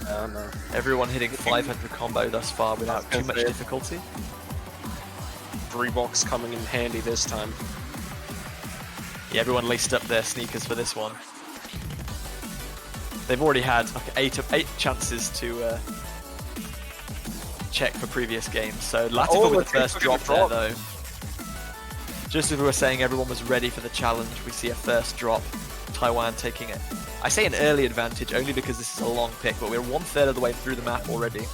S4: No.
S1: Everyone hitting 500 combo thus far without too much difficulty.
S4: Reeboks coming in handy this time.
S1: Yeah, everyone laced up their sneakers for this one. They've already had like eight chances to check for previous games. So Latifa with the first drop there though. Just as we were saying, everyone was ready for the challenge. We see a first drop. Taiwan taking it. I say an early advantage only because this is a long pick, but we're 1/3 of the way through the map already.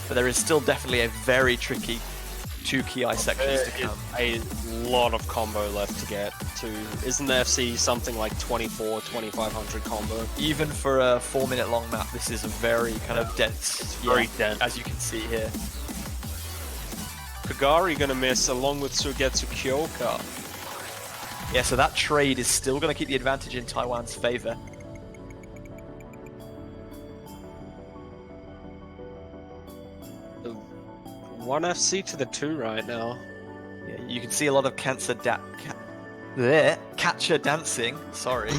S1: But there is still definitely a very tricky 2 key eye sections to come.
S4: A lot of combo left to get to. Isn't the FC something like 2,500 combo?
S1: Even for a 4-minute long map, this is a very kind of dense.
S4: Very dense,
S1: as you can see here.
S4: Kagari gonna miss along with Sugetsu Kyoka.
S1: Yeah, so that trade is still going to keep the advantage in Taiwan's favor.
S4: One FC to the 2 right now.
S1: Yeah, you can see a lot of catcher dancing. Sorry,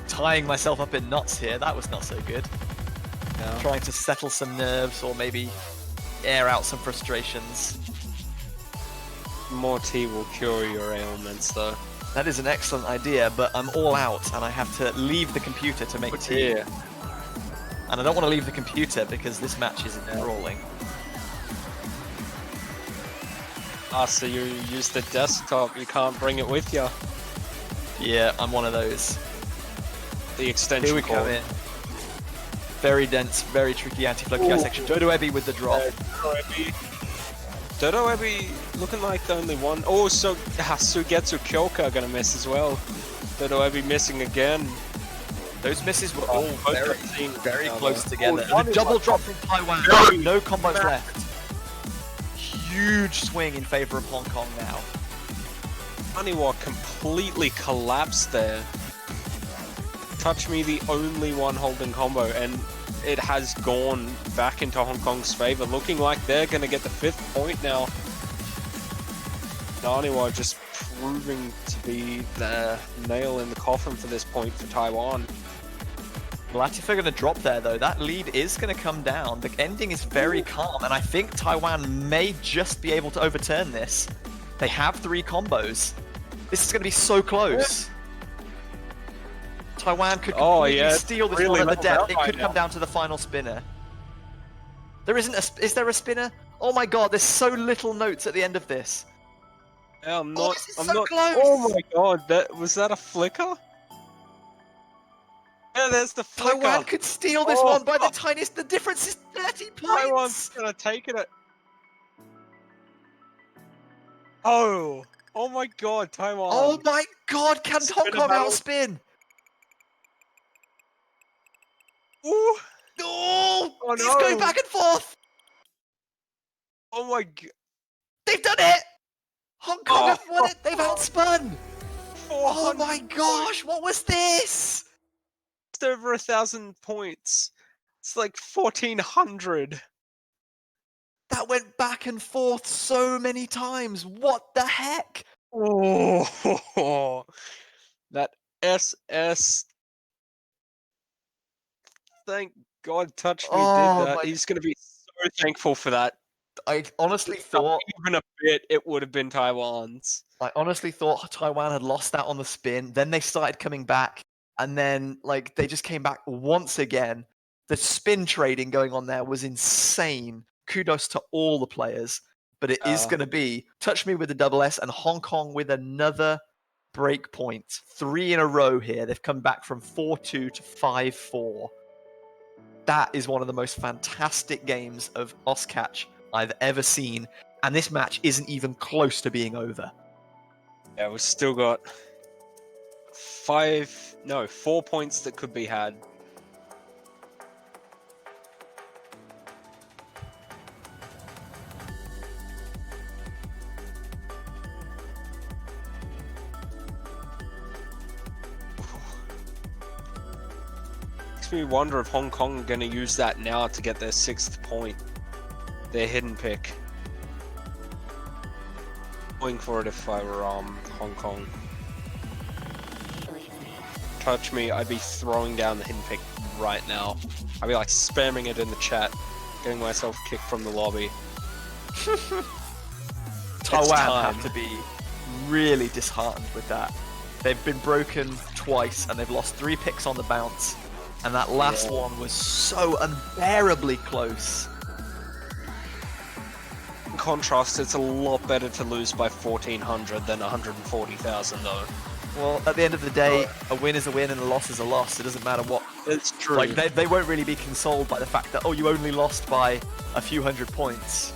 S1: tying myself up in knots here. That was not so good.
S4: Yeah.
S1: Trying to settle some nerves or maybe air out some frustrations.
S4: More tea will cure your ailments, though.
S1: That is an excellent idea, but I'm all out and I have to leave the computer to make tea.
S4: Yeah.
S1: And I don't want to leave the computer because this match is enthralling.
S4: So you use the desktop, you can't bring it with you.
S1: Yeah, I'm one of those.
S4: The extension
S1: Here we
S4: cord.
S1: come in. Very dense, very tricky anti-flow PI section. Dodo Ebi with the drop.
S4: Dodo Ebi looking like the only one. Oh, so Sugetsu Kyoka are gonna miss as well. Dodo Ebi missing again.
S1: Those misses were all very close together.
S4: Oh,
S1: And the double drop from Taiwan. No combos left. Huge swing in favor of Hong Kong now.
S4: Aniwa completely collapsed there. Touch Me, the only one holding combo, and it has gone back into Hong Kong's favor, looking like they're going to get the 5th point now. Aniwa just proving to be the nail in the coffin for this point for Taiwan.
S1: Latif are going to drop there, though. That lead is going to come down. The ending is very calm, and I think Taiwan may just be able to overturn this. They have 3 combos. This is going to be so close. Taiwan could completely steal this
S4: really
S1: one at the death. It
S4: right
S1: could
S4: now.
S1: come down to the final spinner. There isn't a... Is there a spinner? Oh my god, there's so little notes at the end of this.
S4: Yeah, I'm not.
S1: this is
S4: I'm
S1: so
S4: not.
S1: close!
S4: Oh my god, was that a flicker? Yeah, there's the flicker.
S1: Taiwan could steal this one by the tiniest... The difference is 30 points!
S4: Taiwan's gonna take it. Oh my god, Taiwan.
S1: Oh my god, can Hong
S4: Spinner
S1: Kong
S4: battle.
S1: outspin?
S4: Ooh.
S1: Oh,
S4: Oh,
S1: it's going
S4: no.
S1: back and forth!
S4: Oh my god.
S1: They've done it! Hong Kong have won it! They've
S4: Oh.
S1: outspun! Oh
S4: 400
S1: my gosh, what was this?
S4: It's over 1,000 points. It's like 1,400.
S1: That went back and forth so many times. What the heck?
S4: Oh, that SS. Thank God Touch Me did that. He's going to be so thankful for that.
S1: I honestly thought...
S4: Even a bit, it would have been Taiwan's.
S1: I honestly thought Taiwan had lost that on the spin. Then they started coming back. And then, like, they just came back once again. The spin trading going on there was insane. Kudos to all the players. But it is going to be Touch Me with a double S and Hong Kong with another break point. 3 in a row here. They've come back from 4-2 to 5-4. That is one of the most fantastic games of Oscatch I've ever seen. And this match isn't even close to being over.
S4: Yeah, we've still got 4 points that could be had. Makes me wonder if Hong Kong are going to use that now to get their 6th point. Their hidden pick. Going for it if I were Hong Kong. Touch Me, I'd be throwing down the hidden pick right now. I'd be like spamming it in the chat, getting myself kicked from the lobby.
S1: Taiwan have to be really disheartened with that. They've been broken twice and they've lost 3 picks on the bounce. And that last one was so unbearably close.
S4: In contrast, it's a lot better to lose by 1,400 than 140,000 though.
S1: Well, at the end of the day, a win is a win and a loss is a loss. It doesn't matter what.
S4: It's true.
S1: Like, they won't really be consoled by the fact that, oh, you only lost by a few hundred points.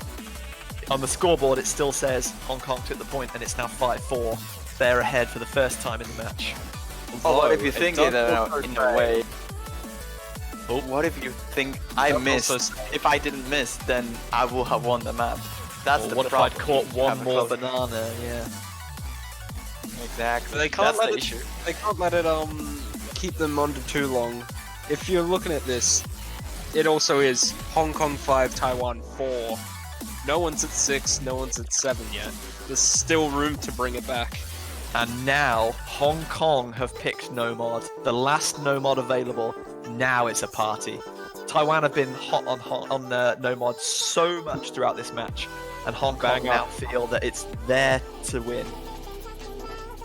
S1: On the scoreboard, it still says Hong Kong took the point and it's now 5-4. They're ahead for the first time in the match.
S3: Oh, what if you think it in a way? What if you think I missed? If I didn't miss, then I will have won the map. That's the
S1: what if
S3: problem.
S1: I'd caught one
S3: Have a
S1: more
S3: close-
S1: banana? Yeah.
S3: Exactly.
S4: They can't
S3: That's
S4: let
S3: the
S4: it.
S3: issue.
S4: They can't let it keep them under too long. If you're looking at this, it also is Hong Kong 5, Taiwan 4. No one's at 6, no one's at 7 yet. There's still room to bring it back.
S1: And now Hong Kong have picked Nomad, the last Nomad available. Now it's a party. Taiwan have been hot on Nomad so much throughout this match, and Hong Kong now feel that it's there to win.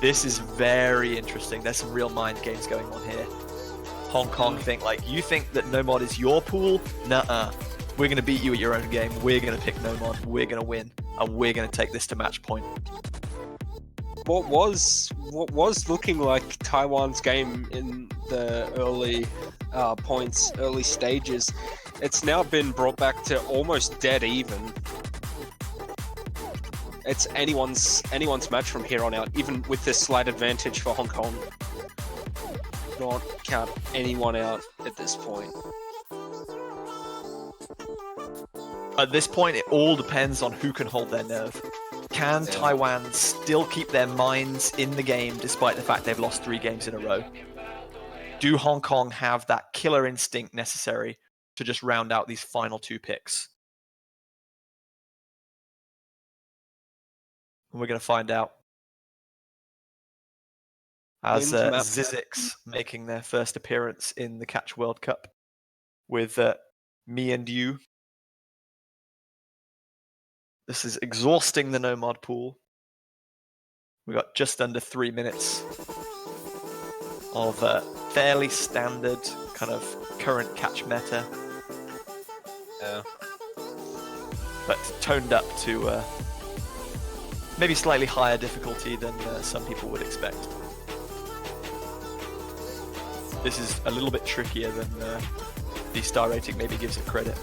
S1: This is very interesting. There's some real mind games going on here. Hong Kong think like, you think that Nomad is your pool? Nuh-uh. We're going to beat you at your own game. We're going to pick Nomad. We're going to win, and we're going to take this to match point.
S4: What was looking like Taiwan's game in the early early stages, it's now been brought back to almost dead even. It's anyone's match from here on out, even with this slight advantage for Hong Kong. Not count anyone out at this point.
S1: At this point, it all depends on who can hold their nerve. Can Taiwan still keep their minds in the game despite the fact they've lost 3 games in a row? Do Hong Kong have that killer instinct necessary to just round out these final 2 picks? We're going to find out. As Zizix making their first appearance in the Catch World Cup with me and you. This is exhausting the Nomad pool. We got just under 3 minutes of fairly standard kind of current catch meta.
S4: Yeah.
S1: But toned up to maybe slightly higher difficulty than some people would expect. This is a little bit trickier than the star rating maybe gives it credit.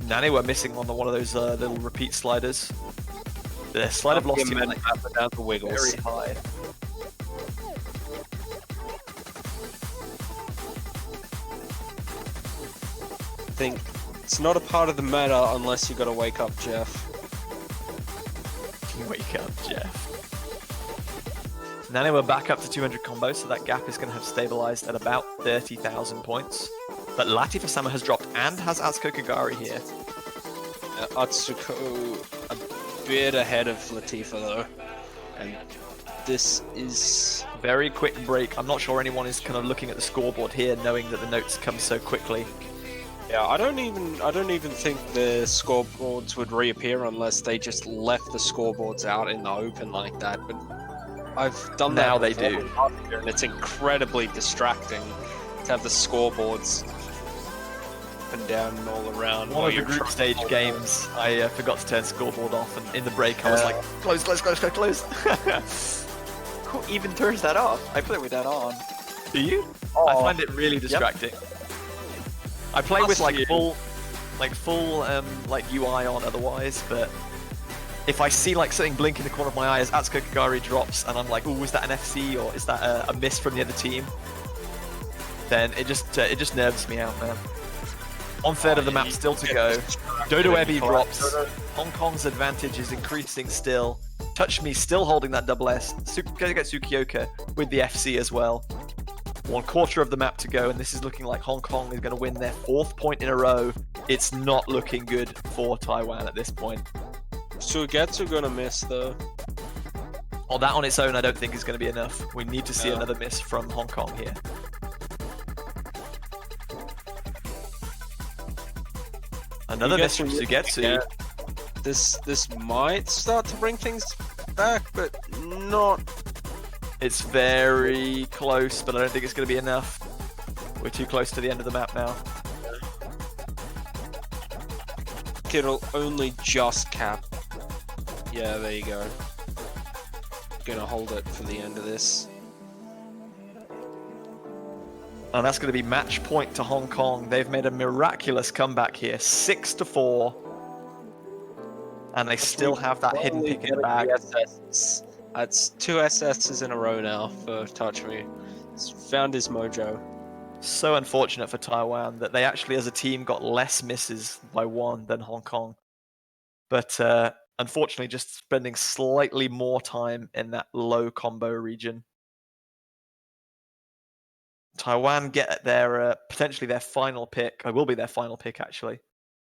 S1: Nani were missing on one of those little repeat sliders. The slider velocity was like very high.
S4: I think it's not a part of the meta unless you got to wake up Jeff.
S1: Wake up Jeff. Nani we're back up to 200 combos, so that gap is going to have stabilized at about 30,000 points. But Latifa Sama has dropped and has Atsuko Kagari here.
S4: Atsuko a bit ahead of Latifa though. And this is...
S1: Very quick break. I'm not sure anyone is kind of looking at the scoreboard here, knowing that the notes come so quickly.
S4: Yeah, I don't even think the scoreboards would reappear unless they just left the scoreboards out in the open like that. But I've done that.
S1: Now they do.
S4: And it's incredibly distracting to have the scoreboards up and down and all around.
S1: One of the group stage games, I forgot to turn scoreboard off, and in the break I was like, close, close, close, close, close.
S3: Who even turns that off? I play with that on.
S1: Do you? Oh. I find it really distracting. Yep. I play with like full UI on otherwise, but if I see like something blink in the corner of my eye as Atsuko Kagari drops, and I'm like, ooh, is that an FC or is that a miss from the other team? Then it just nerves me out, man. 1/3 of the map still to go. Dodo Ebi drops. Hong Kong's advantage is increasing still. Touch Me still holding that double S. Gonna get Tsukioka with the FC as well. 1/4 of the map to go, and this is looking like Hong Kong is going to win their 4th point in a row. It's not looking good for Taiwan at this point.
S4: Sugetsu gonna miss though.
S1: Oh, that on its own I don't think is going to be enough. We need to see another miss from Hong Kong here. Another miss from Sugetsu.
S4: Yeah. This might start to bring things back, but not.
S1: It's very close, but I don't think it's going to be enough. We're too close to the end of the map now.
S4: It'll only just cap. Yeah, there you go. Gonna hold it for the end of this.
S1: And that's going to be match point to Hong Kong. They've made a miraculous comeback here, 6-4. And they still have that hidden pick in the bag.
S4: That's 2 SSs in a row now for Touch Me. He's found his mojo.
S1: So unfortunate for Taiwan that they actually as a team got less misses by 1 than Hong Kong. But unfortunately just spending slightly more time in that low combo region. Taiwan get their potentially their final pick. It will be their final pick actually.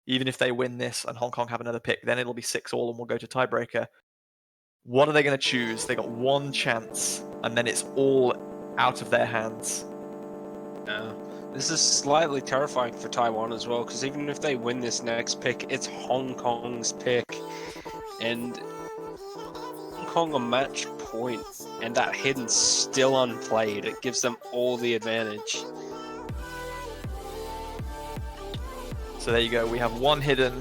S1: Even if they win this and Hong Kong have another pick, then it'll be 6-all and we'll go to tiebreaker. What are they going to choose? They got 1 chance, and then it's all out of their hands.
S4: This is slightly terrifying for Taiwan as well, because even if they win this next pick, it's Hong Kong's pick, and Hong Kong a match point, and that hidden's still unplayed. It gives them all the advantage.
S1: So there you go. We have 1 hidden,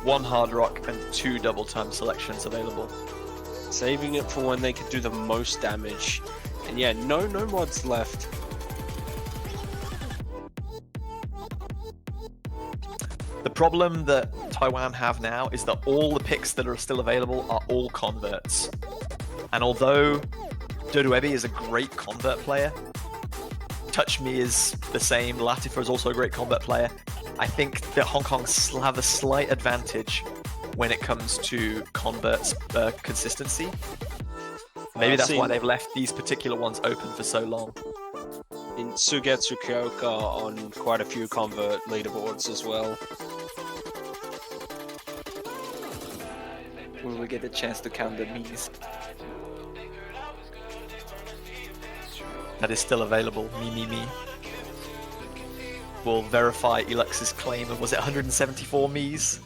S1: 1 hard rock, and 2 double time selections available.
S4: Saving it for when they could do the most damage. And yeah, no mods left.
S1: The problem that Taiwan have now is that all the picks that are still available are all converts. And although Dodo Ebi is a great convert player, Touch Me is the same, Latifa is also a great convert player, I think that Hong Kong have a slight advantage when it comes to converts consistency. Maybe that's why they've left these particular ones open for so long.
S4: In Sugetsu Kyoka on quite a few convert leaderboards as well.
S3: Will we get a chance to count the Miis?
S1: That is still available. Me. Will verify Elux's claim of, was it 174 Miis?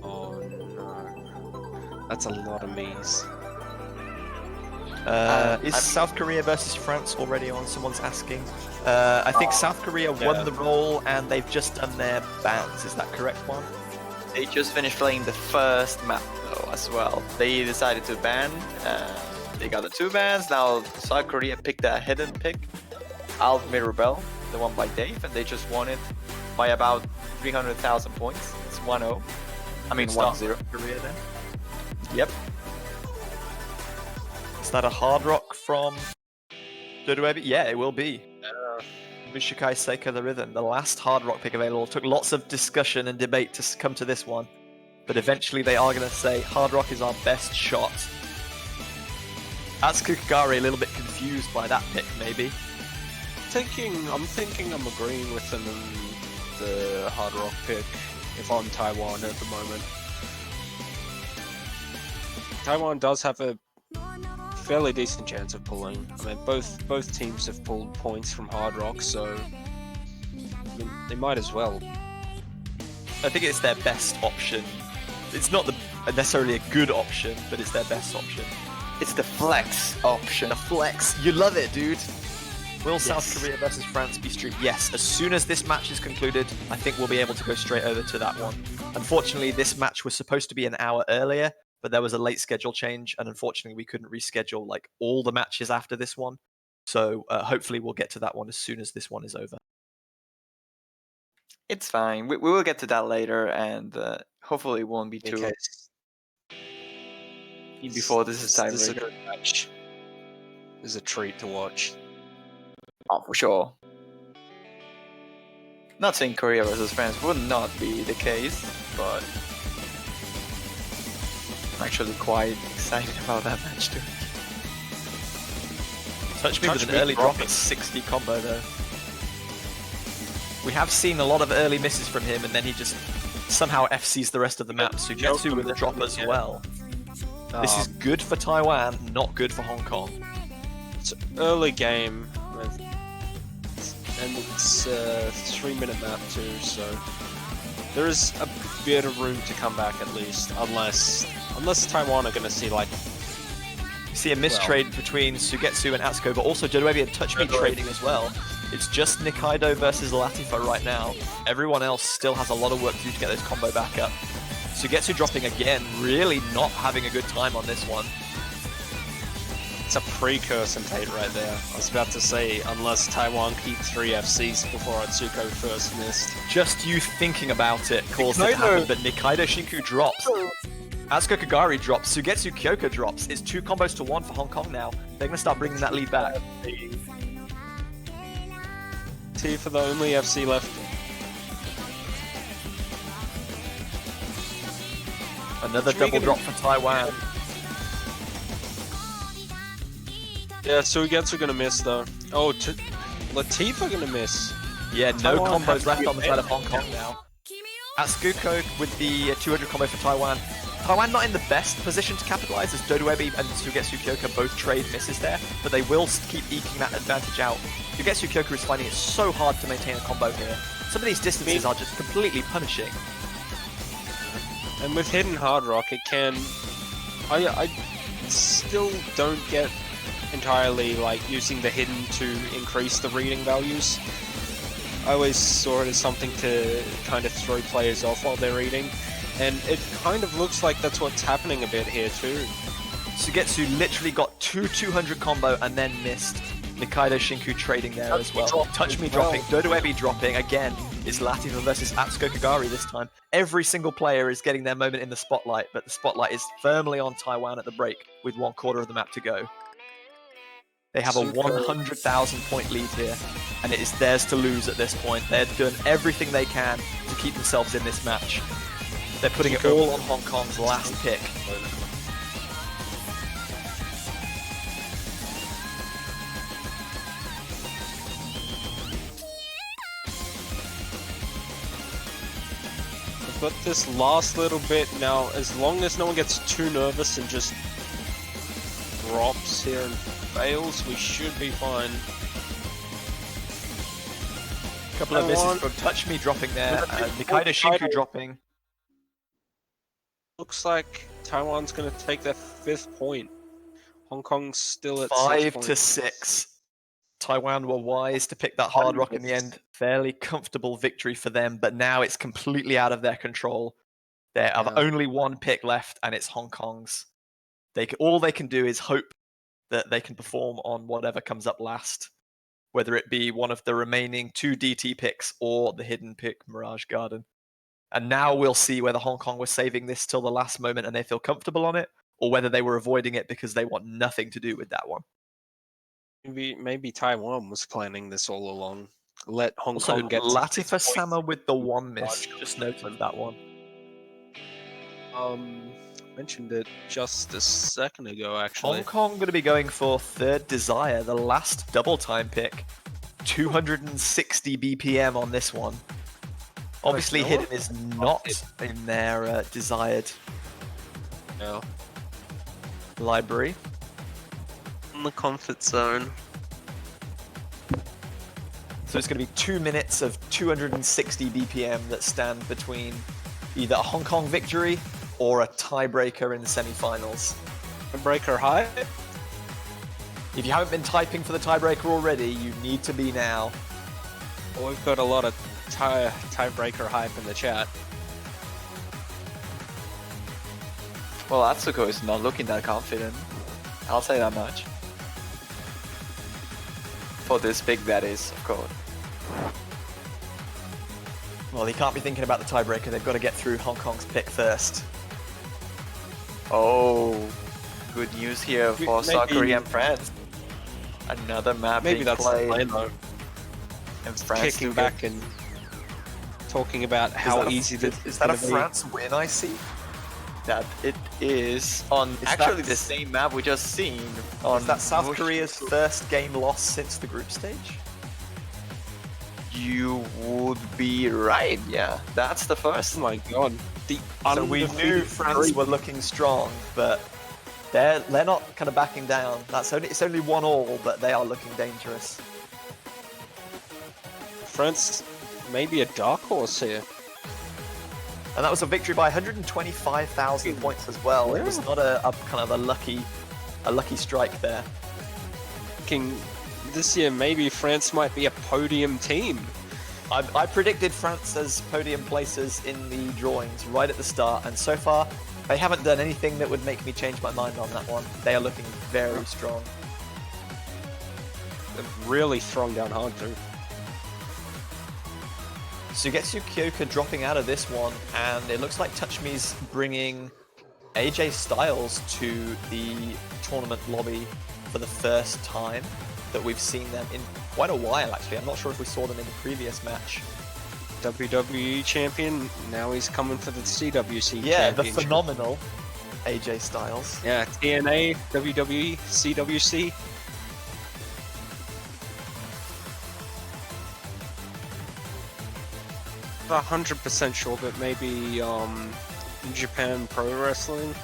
S4: Oh no. That's a lot of Miis.
S1: Is South Korea versus France already on? Someone's asking. I think South Korea won the roll and they've just done their bans. Is that correct, Juan?
S3: They just finished playing the first map though as well. They decided to ban. They got the 2 bans. Now South Korea picked a hidden pick, Alf Mirabel, the one by Dave, and they just won it by about 300,000 points. It's 1-0. I mean 1-0.
S1: Korea then.
S3: Yep.
S1: Is that a hard rock from Dodoebi? Yeah, it will be. Mushikai Seika the Rhythm, the last hard rock pick available. Took lots of discussion and debate to come to this one, but eventually they are going to say hard rock is our best shot. Atsuku Kagari a little bit confused by that pick, maybe.
S4: I'm thinking I'm agreeing with them in the hard rock pick if I'm Taiwan at the moment. Taiwan does have a fairly decent chance of pulling. I mean, both teams have pulled points from hard rock, so I mean, they might as well.
S1: I think it's their best option. It's not necessarily a good option, but it's their best option.
S3: It's the flex option.
S1: The flex. You love it, dude. Will South Korea versus France be streamed? Yes. As soon as this match is concluded, I think we'll be able to go straight over to that one. Unfortunately, this match was supposed to be an hour earlier, but there was a late schedule change, and unfortunately, we couldn't reschedule like all the matches after this one. So hopefully, we'll get to that one as soon as this one is over.
S3: It's fine. We will get to that later, and hopefully, it won't be too. Before this is time.
S4: This is a good match. This is a treat to watch.
S3: Oh, for sure. Not saying Korea versus France would not be the case, but I'm actually quite excited about that match too.
S1: Touch Me with an early drop at 60 combo though. We have seen a lot of early misses from him, and then he just somehow FCs the rest of the map. Sugetsu with a drop as well. This is good for Taiwan, not good for Hong Kong.
S4: It's an early game, and it's a 3-minute map too, so there is a bit of room to come back at least, unless Taiwan are going to see like...
S1: See a mistrade between Sugetsu and Atsuko, but also Dodoebi and Touch Me trading as well. It's just Nikaido versus Latifa right now. Everyone else still has a lot of work to do to get this combo back up. Sugetsu dropping again, really not having a good time on this one.
S4: It's a precursor Tate right there. I was about to say, unless Taiwan keep 3 FCs before Atsuko first missed.
S1: Just you thinking about it caused it to happen, but Nikaido Shinku drops. Atsuko Kagari drops, Sugetsu Kyoka drops. It's 2 combos to 1 for Hong Kong now. They're going to start bringing that lead back.
S4: T for the only FC left.
S1: Another double drop for Taiwan.
S4: Yeah, Sugetsu gonna miss though. Oh, Latifa gonna miss.
S1: Yeah, no combos left on the side of Hong Kong now. Atsuko with the 200 combo for Taiwan. Taiwan not in the best position to capitalize as Dodoebi and Sugetsu Kyoka both trade misses there, but they will keep eking that advantage out. Sugetsu Kyoka is finding it so hard to maintain a combo here. Some of these distances are just completely punishing.
S4: And with hidden hard rock, it can... I still don't get entirely like using the hidden to increase the reading values. I always saw it as something to kind of throw players off while they're reading, and it kind of looks like that's what's happening a bit here too.
S1: Sugetsu literally got 200 combo and then missed. Nikaido Shinku trading there as well. Touch Me dropping, Dodoebi dropping again. It's Latifa versus Atsuko Kagari this time. Every single player is getting their moment in the spotlight, but the spotlight is firmly on Taiwan at the break with 1/4 of the map to go. They have a 100,000 point lead here, and it is theirs to lose at this point. They're doing everything they can to keep themselves in this match. They're putting it all on Hong Kong's last pick.
S4: But this last little bit now, as long as no one gets too nervous and just drops here and fails, we should be fine.
S1: A couple of misses from Touch Me dropping there, Nikaido Shinku dropping.
S4: Looks like Taiwan's going to take their 5th point. Hong Kong's still at
S1: 5 to 6. Taiwan were wise to pick that hard rock in the end. Fairly comfortable victory for them, but now it's completely out of their control. They have only one pick left, and it's Hong Kong's. All they can do is hope that they can perform on whatever comes up last, whether it be one of the remaining 2 DT picks or the hidden pick, Mirage Garden. And now we'll see whether Hong Kong was saving this till the last moment and they feel comfortable on it, or whether they were avoiding it because they want nothing to do with that one.
S4: Maybe Taiwan was planning this all along. Let Hong Kong get
S1: Latifa Sama with the 1 miss. Just noted that one.
S4: Mentioned it just a second ago, actually.
S1: Hong Kong going to be going for Third Desire, the last double time pick. 260 BPM on this one. Obviously, Hidden is not in their desired library.
S4: In the comfort zone.
S1: So it's going to be 2 minutes of 260 BPM that stand between either a Hong Kong victory or a tiebreaker in the semi-finals.
S4: Tiebreaker high?
S1: If you haven't been typing for the tiebreaker already, you need to be now.
S4: Well, we've got a lot of tiebreaker hype in the chat.
S3: Well, Atsuko is not looking that confident. I'll say that much. For this big, that is, of course.
S1: Well, he can't be thinking about the tiebreaker. They've got to get through Hong Kong's pick first.
S3: Oh, good news here for South Korean friends. Another map
S4: Maybe
S3: being
S4: that's
S3: played.
S4: the plan, though.
S3: And France
S4: Kicking back and talking about how easy this
S1: is. That a France win I see?
S3: That it is on actually the same map we just seen.
S1: Is that South Korea's first game loss since the group stage?
S3: You would be right, yeah. That's the first.
S4: Oh my god.
S1: So we knew France were looking strong, but they're not kind of backing down. It's only 1-1, but they are looking dangerous.
S4: France may be a dark horse here.
S1: And that was a victory by 125,000 points as well. It was not a kind of a lucky strike there.
S4: This year maybe France might be a podium team.
S1: I predicted France as podium placers in the drawings right at the start, and so far they haven't done anything that would make me change my mind on that one. They are looking very strong.
S4: They've really thrown down hard too.
S1: Sugetsu Kyoka dropping out of this one, and it looks like Touch Me's bringing AJ Styles to the tournament lobby for the first time that we've seen them in quite a while, actually. I'm not sure if we saw them in the previous match.
S4: WWE champion, now he's coming for the CWC
S1: Yeah, the
S4: championship.
S1: phenomenal AJ Styles.
S4: Yeah, TNA, WWE, CWC. Not 100% sure, but maybe Japan Pro Wrestling.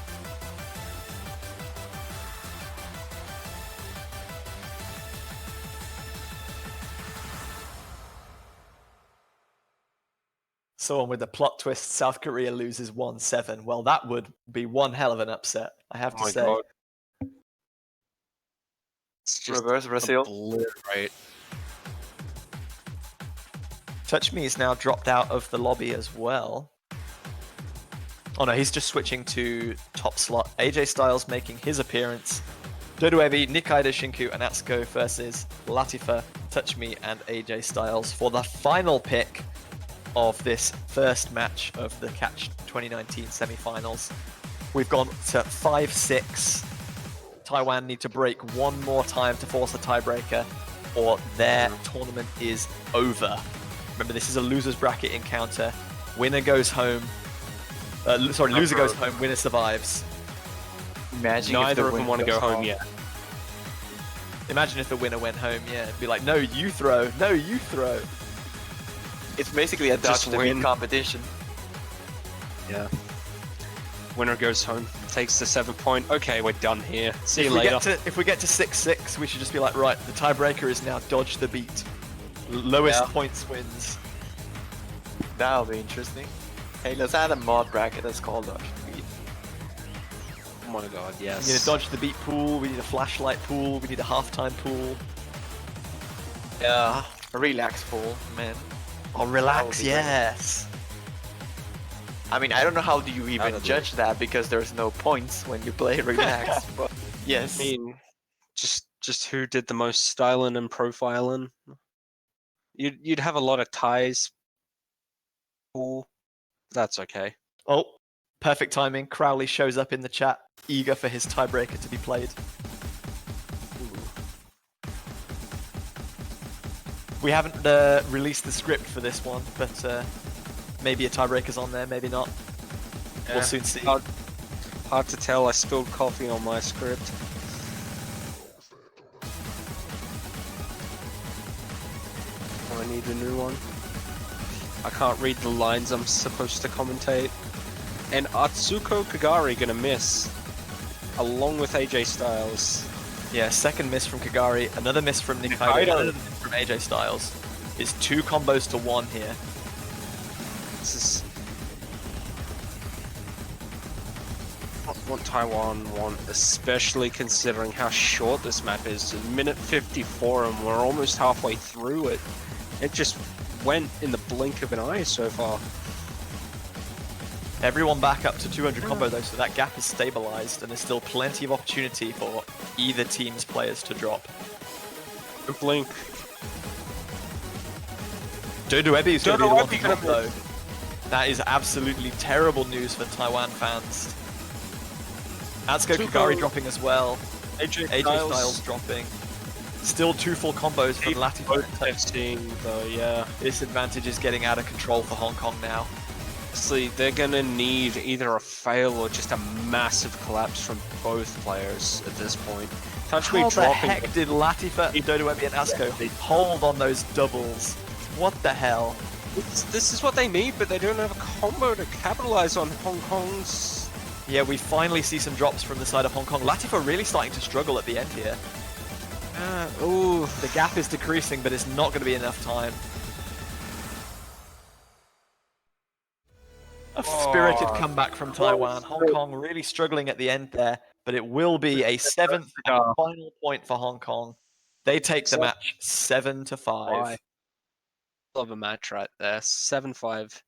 S1: So on with the plot twist, South Korea loses 1-7. Well, that would be one hell of an upset, I have to say.
S4: God. It's just
S3: Reverse Brazil.
S4: obliterate.
S1: Touch Me is now dropped out of the lobby as well. Oh no, he's just switching to top slot. AJ Styles making his appearance. Dodoevi, Nikaido Shinku, and Atsuko versus Latifa, Touch Me, and AJ Styles for the final pick of this first match of the Catch 2019 semi-finals. We've gone to 5-6. Taiwan need to break one more time to force a tiebreaker, or their tournament is over. Remember, this is a loser's bracket encounter. Winner goes home. Loser goes home, winner survives.
S3: Imagine
S4: Neither
S3: if
S4: of them want to go home yet.
S1: Imagine if the winner went home, yeah. It'd be like, no, you throw. No, you throw.
S3: It's basically a
S4: Just
S3: dodge the
S4: win.
S3: beat competition.
S4: Yeah. Winner goes home, takes the 7 point. Okay, we're done here. See you later.
S1: If we get to 6-6, we should just be like, right, the tiebreaker is now dodge the beat. Lowest points wins.
S3: That'll be interesting. Hey, let's add a mod bracket that's called dodge the beat.
S4: Oh my god,
S1: We
S4: yes.
S1: need a dodge the beat pool, we need a flashlight pool, we need a halftime pool.
S3: Yeah, a relax pool, man.
S1: Oh, relax, yes.
S3: I mean, I don't know how do you even
S4: That'd be-
S3: judge that because there's no points when you play relax, but yes.
S4: I mean, just who did the most styling and profiling? You'd have a lot of ties. Cool. That's okay.
S1: Oh, perfect timing. Crowley shows up in the chat, eager for his tiebreaker to be played. We haven't released the script for this one, but maybe a tiebreaker's on there, maybe not. We'll soon see.
S4: Hard to tell. I spilled coffee on my script. Oh, I need a new one. I can't read the lines I'm supposed to commentate. And Atsuko Kagari gonna miss, along with AJ Styles.
S1: Yeah, second miss from Kagari, another miss from Nikaido,
S4: Nikaido.
S1: another miss from AJ Styles. It's 2 combos to 1 here.
S4: This is what Taiwan want, especially considering how short this map is. A minute 54 and we're almost halfway through it. It just went in the blink of an eye so far.
S1: Everyone back up to 200 combo though, so that gap is stabilized, and there's still plenty of opportunity for either team's players to drop.
S4: Blink.
S1: Dodo Ebi is going to be the one to
S4: Dodo Ebi
S1: drop though. That is absolutely terrible news for Taiwan fans. Atsuko Kagari dropping as well.
S4: AJ
S1: AJ Styles dropping. Still 2 full combos from Latifa.
S4: Testing though, yeah.
S1: This advantage is getting out of control for Hong Kong now.
S4: Honestly, they're gonna need either a fail or just a massive collapse from both players at this point. Touch me
S1: How the
S4: dropping.
S1: heck did Latifa, Dodo Ebi and Atsuko hold on those doubles? What the hell?
S4: This is what they need, but they don't have a combo to capitalize on Hong Kong's.
S1: Yeah, we finally see some drops from the side of Hong Kong. Latifa really starting to struggle at the end here.
S4: Ooh.
S1: The gap is decreasing, but it's not going to be enough time. A spirited comeback from Taiwan. Hong Kong really struggling at the end there, but it will be a 7th and final point for Hong Kong. They take the match 7-5.
S4: Love a match right there. 7-5.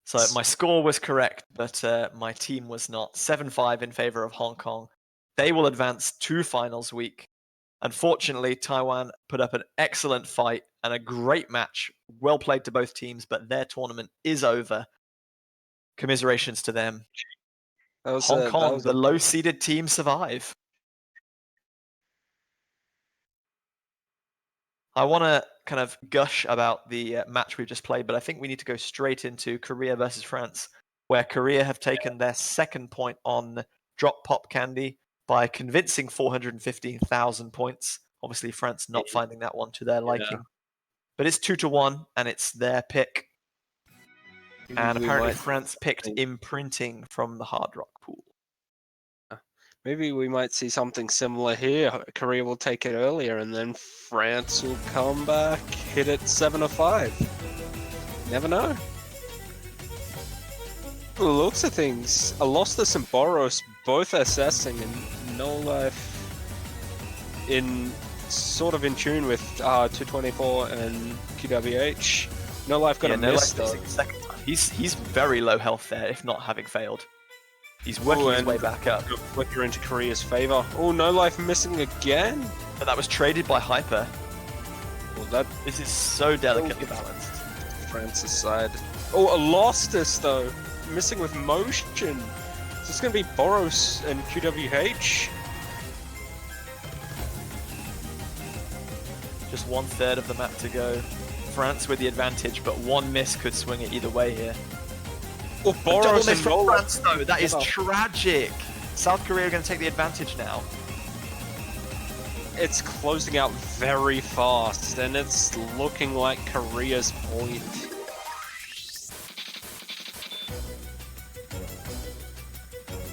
S1: So my score was correct, but my team was not. 7-5 in favor of Hong Kong. They will advance to finals week. Unfortunately, Taiwan put up an excellent fight and a great match. Well played to both teams, but their tournament is over. Commiserations to them. Hong Kong, the low-seeded team, survive. I want to kind of gush about the match we've just played, but I think we need to go straight into Korea versus France, where Korea have taken their 2nd point on Drop Pop Candy by convincing 415,000 points. Obviously, France not finding that one to their liking. But it's 2-1, and it's their pick. And apparently France picked Imprinting from the Hard Rock pool.
S4: Maybe we might see something similar here. Korea will take it earlier, and then France will come back, hit it 7-5. Never know. The looks of things, Alostas and Boros both assessing, and No Life in sort of in tune with 224 and QWH. No Life got a miss though.
S1: Second time. He's very low health there, if not having failed. He's working his way back up.
S4: Flicker into Korea's favor. Oh, No Life missing again.
S1: But that was traded by Hyper.
S4: Well,
S1: This is so delicately balanced.
S4: France's side. Oh, Alostas though, missing with motion. Is this gonna be Boros and QWH?
S1: Just 1/3 of the map to go. France with the advantage, but one miss could swing it either way here.
S4: Oh,
S1: A double
S4: Boros
S1: miss
S4: and
S1: from
S4: Roland.
S1: France though, that is tragic. South Korea are going to take the advantage now.
S4: It's closing out very fast, and it's looking like Korea's point.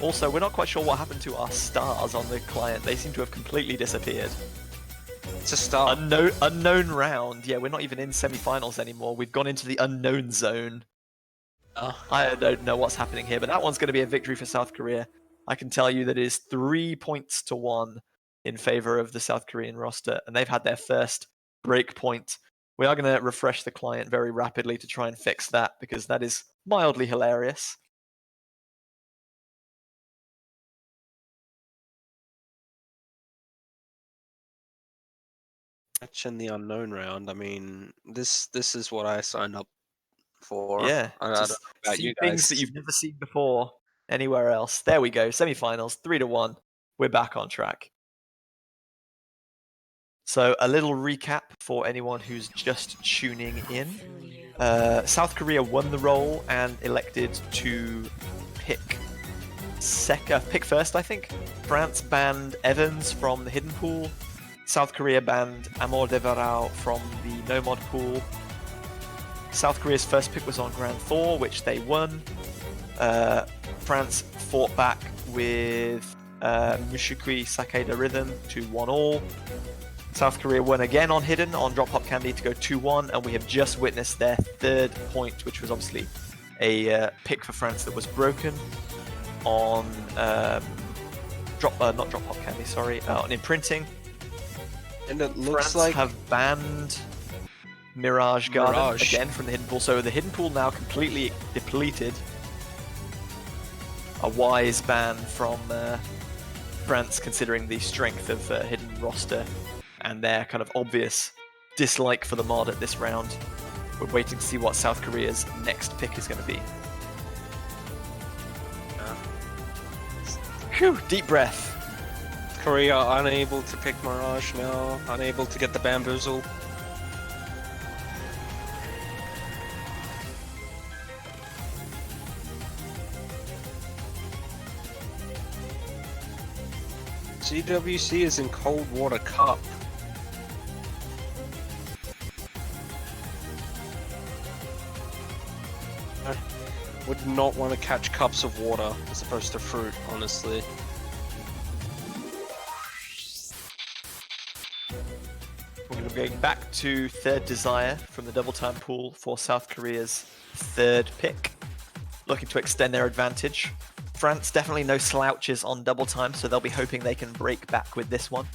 S1: Also, we're not quite sure what happened to our stars on the client. They seem to have completely disappeared.
S4: It's a start.
S1: Unknown round. Yeah, we're not even in semifinals anymore. We've gone into the unknown zone. I don't know what's happening here, but that one's going to be a victory for South Korea. I can tell you that it is 3 points to 1 in favor of the South Korean roster, and they've had their first break point. We are going to refresh the client very rapidly to try and fix that, because that is mildly hilarious.
S4: Match in the unknown round. I mean, this is what I signed up for.
S1: Yeah,
S4: I don't know
S1: just
S4: about
S1: see
S4: you
S1: things
S4: guys.
S1: that you've never seen before anywhere else. There we go, semifinals, 3-1. We're back on track. So a little recap for anyone who's just tuning in. South Korea won the role and elected to pick first, I think. France banned Evans from the hidden pool. South Korea banned Amor Devarao from the no mod pool. South Korea's first pick was on Grand Thor, which they won. France fought back with Mushikui Sakeda Rhythm to 1-1. South Korea won again on Hidden on Drop Hop Candy to go 2-1, and we have just witnessed their third point, which was obviously a pick for France that was broken on not Drop Hop Candy, sorry, on Imprinting.
S4: And it looks
S1: France
S4: like
S1: have banned Mirage Garden again from the hidden pool, so the hidden pool now completely depleted. A wise ban from France, considering the strength of hidden roster and their kind of obvious dislike for the mod at this round. We're waiting to see what South Korea's next pick is going to be. Phew, deep breath.
S4: Korea unable to pick Mirage now, unable to get the Bamboozle. CWC is in Cold Water Cup. I would not want to catch cups of water as opposed to fruit, honestly.
S1: We're going to be going back to third desire from the double time pool for South Korea's third pick, looking to extend their advantage. France definitely no slouches on double time, so they'll be hoping they can break back with this one.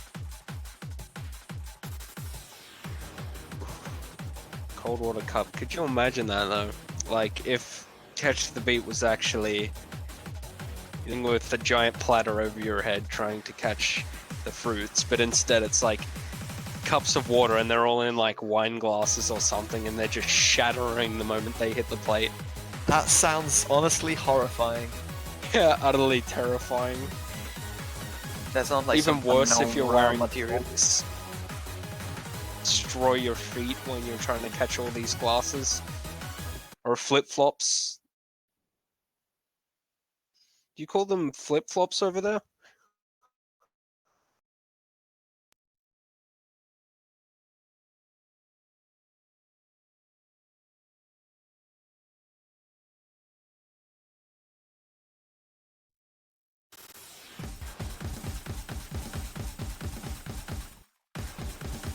S4: Cold Water Cup. Could you imagine that though? Like if Catch the Beat was actually with the giant platter over your head trying to catch the fruits, but instead it's like cups of water and they're all in like wine glasses or something and they're just shattering the moment they hit the plate.
S1: That sounds honestly horrifying.
S4: Yeah, utterly terrifying.
S3: That sounds like
S4: Even
S3: some
S4: worse if
S3: unknown
S4: you're
S3: raw
S4: wearing
S3: material.
S4: boots. Destroy your feet when you're trying to catch all these glasses. Or flip-flops. Do you call them flip-flops over there?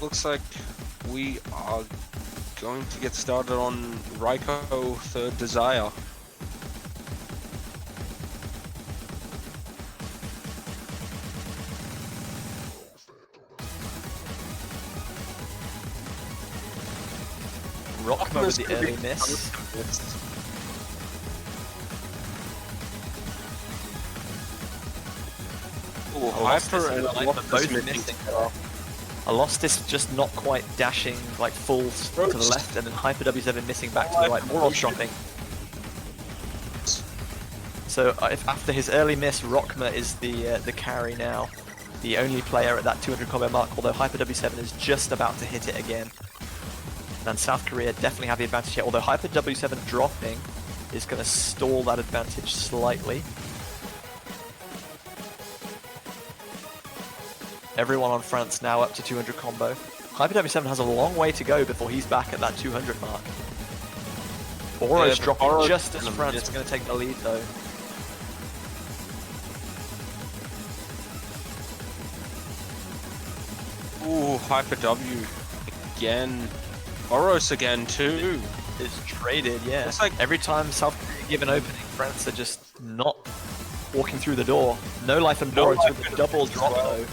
S4: Looks like we are going to get started on Raiko Third Desire.
S1: Rockma with the early miss.
S4: Ooh,
S1: Hyper and
S4: Loftus
S1: both
S4: missing.
S1: missing. Alostis just not quite dashing like full to the left, and then Hyper W7 missing back to the right. More off dropping. So if after his early miss, Rockma is the carry now. The only player at that 200 combo mark, although Hyper W7 is just about to hit it again. And South Korea definitely have the advantage here, although Hyper W7 dropping is going to stall that advantage slightly. Everyone on France now up to 200 combo. Hyper W7 has a long way to go before he's back at that 200 mark. Boro's dropping just as France is going to take the lead though.
S4: Ooh, Hyper W again. Boros again too.
S1: It's traded, yeah.
S4: It's like
S1: every time South Korea give an opening, France are just not walking through the door. No life and Boros with a double drop though.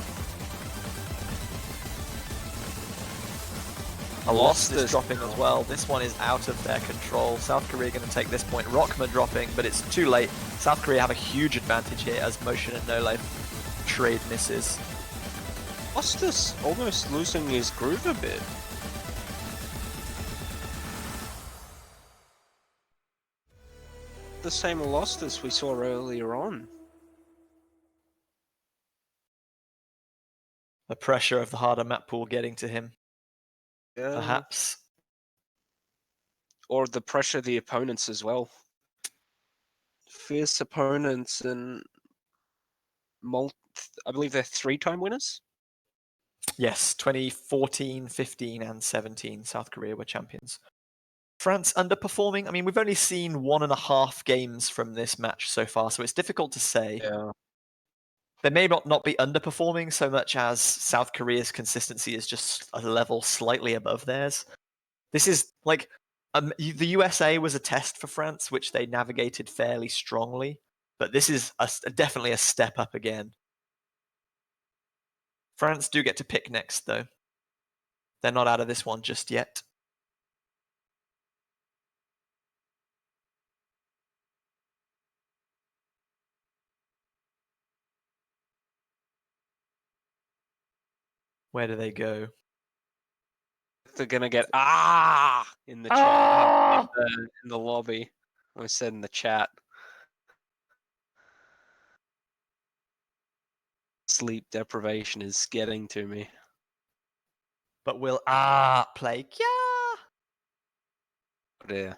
S1: Lost is dropping as well. This one is out of their control. South Korea going to take this point. Rockma dropping, but it's too late. South Korea have a huge advantage here as Motion and No Life trade misses.
S4: Lost is almost losing his groove a bit. The same Lost as we saw earlier on.
S1: The pressure of the harder map pool getting to him.
S4: Yeah.
S1: Perhaps.
S4: Or the pressure of the opponents as well. Fierce opponents and I believe they're 3-time winners?
S1: Yes, 2014, 15 and 17 South Korea were champions. France underperforming. I mean, we've only seen 1.5 games from this match so far, so it's difficult to say.
S4: Yeah.
S1: They may not be underperforming so much as South Korea's consistency is just a level slightly above theirs. This is like the USA was a test for France, which they navigated fairly strongly, but this is definitely a step up again. France do get to pick next, though. They're not out of this one just yet. Where do they go?
S4: They're gonna get in the chat, in the lobby. I said in the chat. Sleep deprivation is getting to me.
S1: But will play? Yeah.
S4: Yeah.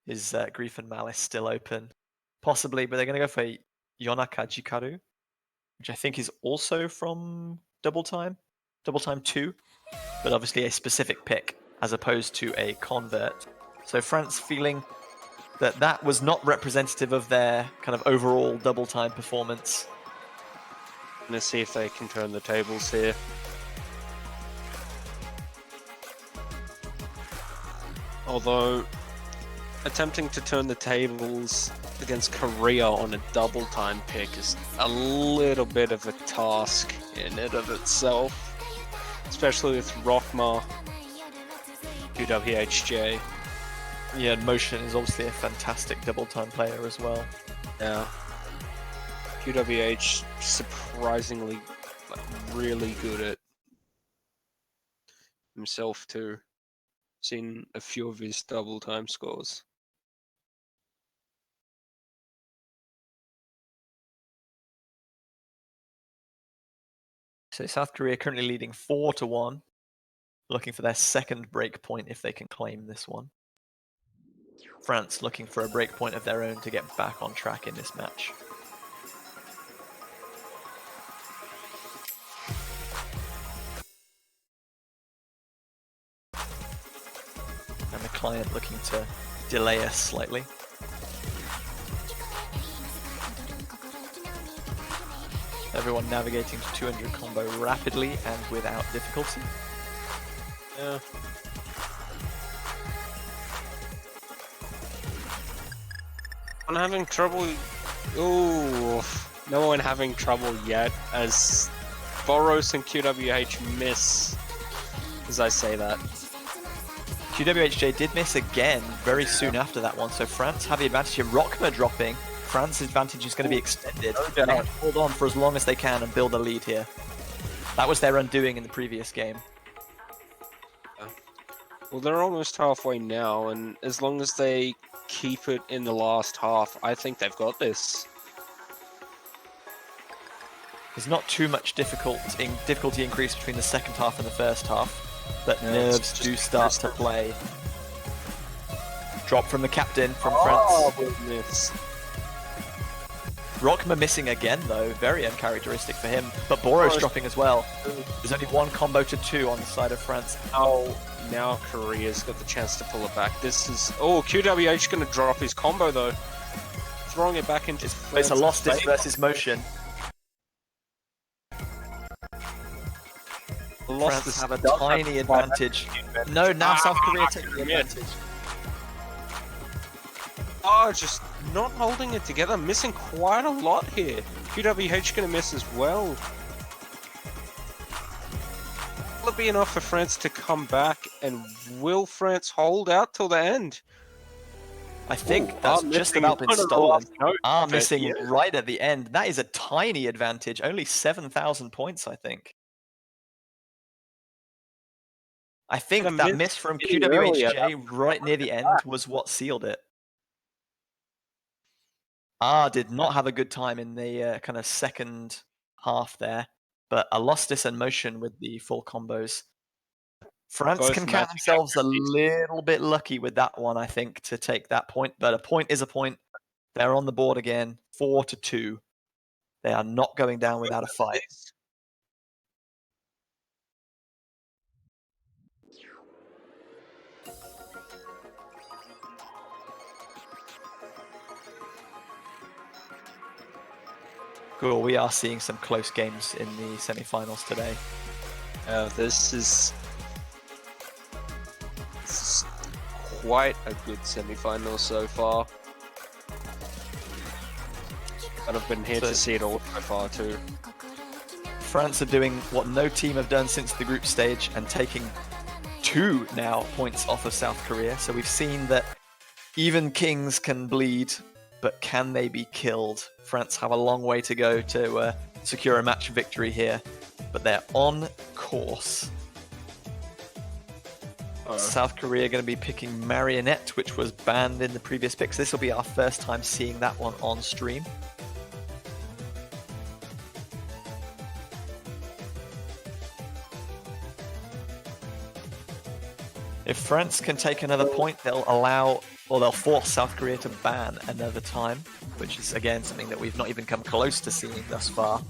S1: Is Grief and Malice still open? Possibly, but they're going to go for Yonaka Jikaru, which I think is also from Double Time 2, but obviously a specific pick as opposed to a convert. So France feeling that that was not representative of their kind of overall Double Time performance.
S4: Gonna see if they can turn the tables here. Although attempting to turn the tables against Korea on a double time pick is a little bit of a task in and of itself, especially with Rockma, QWHJ.
S1: Yeah, and Motion is obviously a fantastic double time player as well.
S4: Yeah. QWH surprisingly really good at himself too. Seen a few of his double time scores.
S1: So South Korea currently leading 4-1, looking for their second break point if they can claim this one. France looking for a break point of their own to get back on track in this match. And the client looking to delay us slightly. Everyone navigating to 200 combo rapidly and without difficulty.
S4: Yeah. I'm having trouble. Ooh, no one having trouble yet as Boros and QWH miss. As I say that.
S1: QWHJ did miss again very soon after that one, so France have the advantage here. Rockma dropping. France's advantage is going to be extended. They have to hold on for as long as they can and build a lead here. That was their undoing in the previous game.
S4: Well, they're almost halfway now, and as long as they keep it in the last half, I think they've got this.
S1: There's not too much difficulty increase between the second half and the first half, but
S4: Yeah,
S1: nerves do start to play. Drop from the captain from France.
S4: Goodness.
S1: Rockma missing again though, very uncharacteristic for him, but Boro's dropping as well. There's only one combo to 2 on the side of France.
S4: Oh, now Korea's got the chance to pull it back. This is... Oh, QWH going to drop his combo though. Throwing it back into...
S1: It's a Lostis versus Motion. France have a tiny advantage. No, now South Korea taking the advantage.
S4: Oh, just not holding it together, missing quite a lot here. QWH gonna miss as well. Will it be enough for France to come back, and will France hold out till the end?
S1: I think that's just about been stolen. Missing right at the end. That is a tiny advantage, only 7,000 points, I think. I think that miss from QWHJ right near the end was what sealed it. Did not have a good time in the kind of second half there, but Alostis and Motion with the full combos. France can count themselves a little bit lucky with that one, I think, to take that point, but a point is a point. They're on the board again, 4-2. They are not going down without a fight. Cool, we are seeing some close games in the semi-finals today.
S4: This is quite a good semi-final so far. And I've been here to see it all so far too.
S1: France are doing what no team have done since the group stage and taking 2 now points off of South Korea. So we've seen that even kings can bleed, but can they be killed? France have a long way to go to secure a match victory here, but they're on course. South Korea going to be picking Marionette, which was banned in the previous picks. This will be our first time seeing that one on stream. If France can take another point, they'll force South Korea to ban another time, which is again something that we've not even come close to seeing thus far.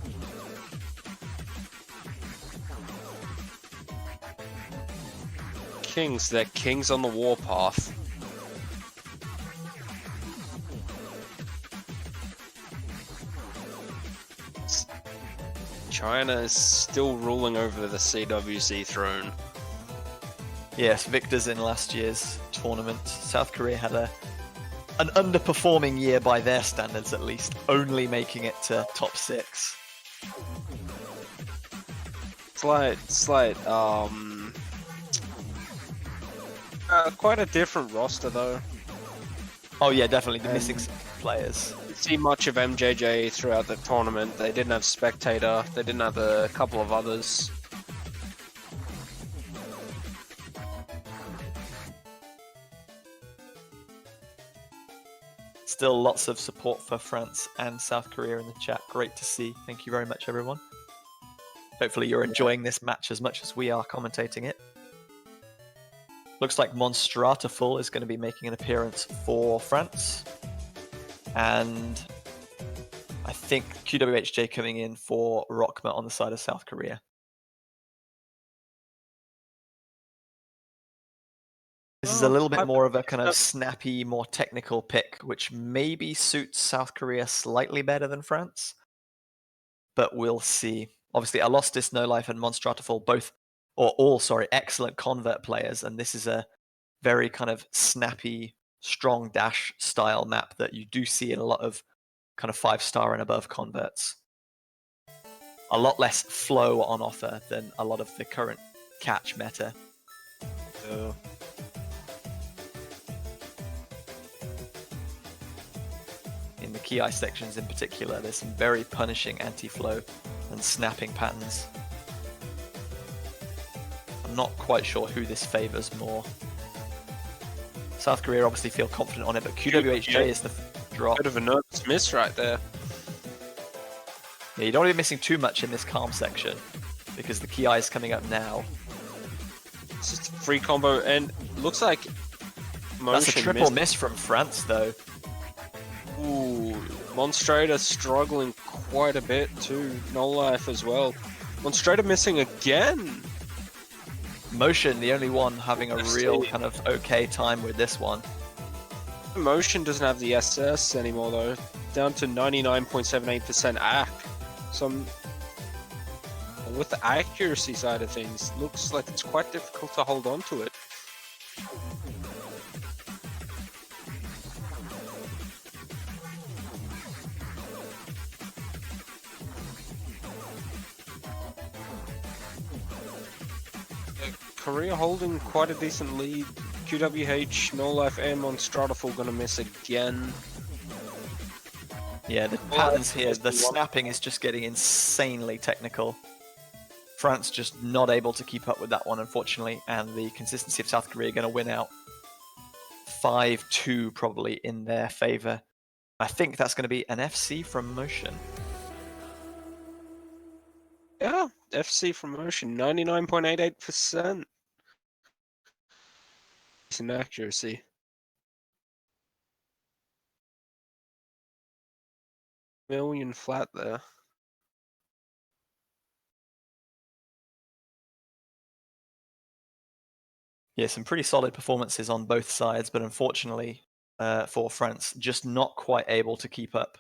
S4: Kings, they're kings on the warpath. China is still ruling over the CWC throne.
S1: Yes, victors in last year's tournament. South Korea had an underperforming year by their standards, at least, only making it to top 6.
S4: Quite a different roster though.
S1: Oh yeah, definitely. They're missing some players.
S4: Didn't see much of MJJ throughout the tournament. They didn't have Spectator. They didn't have a couple of others.
S1: Still lots of support for France and South Korea in the chat. Great to see. Thank you very much, everyone. Hopefully you're enjoying this match as much as we are commentating it. Looks like Monstrataful is going to be making an appearance for France. And I think QWHJ coming in for Rockma on the side of South Korea. This is a little bit more of a kind of snappy, more technical pick, which maybe suits South Korea slightly better than France. But we'll see. Obviously, Alostis, No Life, and Monstrataful excellent convert players, and this is a very kind of snappy, strong dash style map that you do see in a lot of kind of 5-star and above converts. A lot less flow on offer than a lot of the current catch meta. In the key eye sections in particular, there's some very punishing anti-flow and snapping patterns. I'm not quite sure who this favors more. South Korea obviously feel confident on it, but QWHJ is the drop.
S4: Bit of a nervous miss right there.
S1: Yeah, you don't want to be missing too much in this calm section, because the Ki is coming up now.
S4: It's just a free combo, and looks like Motion
S1: That's a triple miss from France, though.
S4: Ooh, Monstrator struggling quite a bit too. No Life as well. Monstrator missing again.
S1: Motion, the only one having a real kind of okay time with this one.
S4: Motion doesn't have the SS anymore though. Down to 99.78% AC. Some with the accuracy side of things, looks like it's quite difficult to hold on to it. Korea holding quite a decent lead. QWH, No Life, and Monstratofull gonna miss again.
S1: Yeah, the patterns here, the snapping is just getting insanely technical. France just not able to keep up with that one, unfortunately, and the consistency of South Korea going to win out 5-2 probably in their favor. I think that's going to be an FC from Motion.
S4: Yeah, FC from Motion, 99.88%. Decent accuracy. Million flat there.
S1: Yeah, some pretty solid performances on both sides, but unfortunately for France, just not quite able to keep up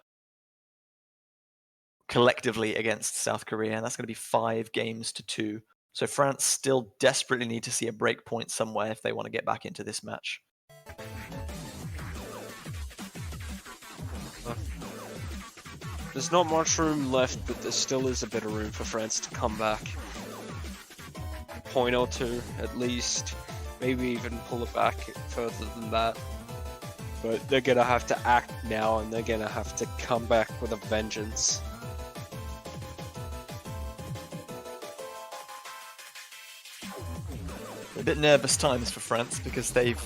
S1: collectively against South Korea, and that's going to be 5-2. So France still desperately need to see a break point somewhere if they want to get back into this match.
S4: There's not much room left, but there still is a bit of room for France to come back. A point or two, at least. Maybe even pull it back further than that. But they're gonna have to act now, and they're gonna have to come back with a vengeance.
S1: A bit nervous times for France because they've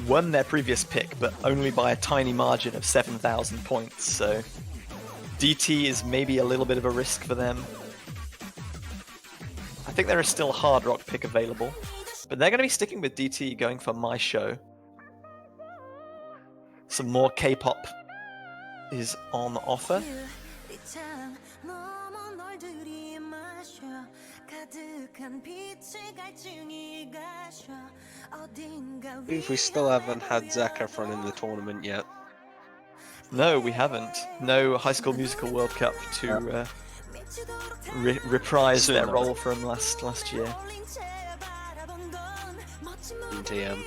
S1: won their previous pick, but only by a tiny margin of 7,000 points, so DT is maybe a little bit of a risk for them. I think there is still a hard rock pick available, but they're going to be sticking with DT, going for My Show. Some more K-pop is on offer.
S4: We still haven't had Zac Efron in the tournament yet.
S1: No, we haven't. No High School Musical World Cup to reprise their role from last year.
S4: TM.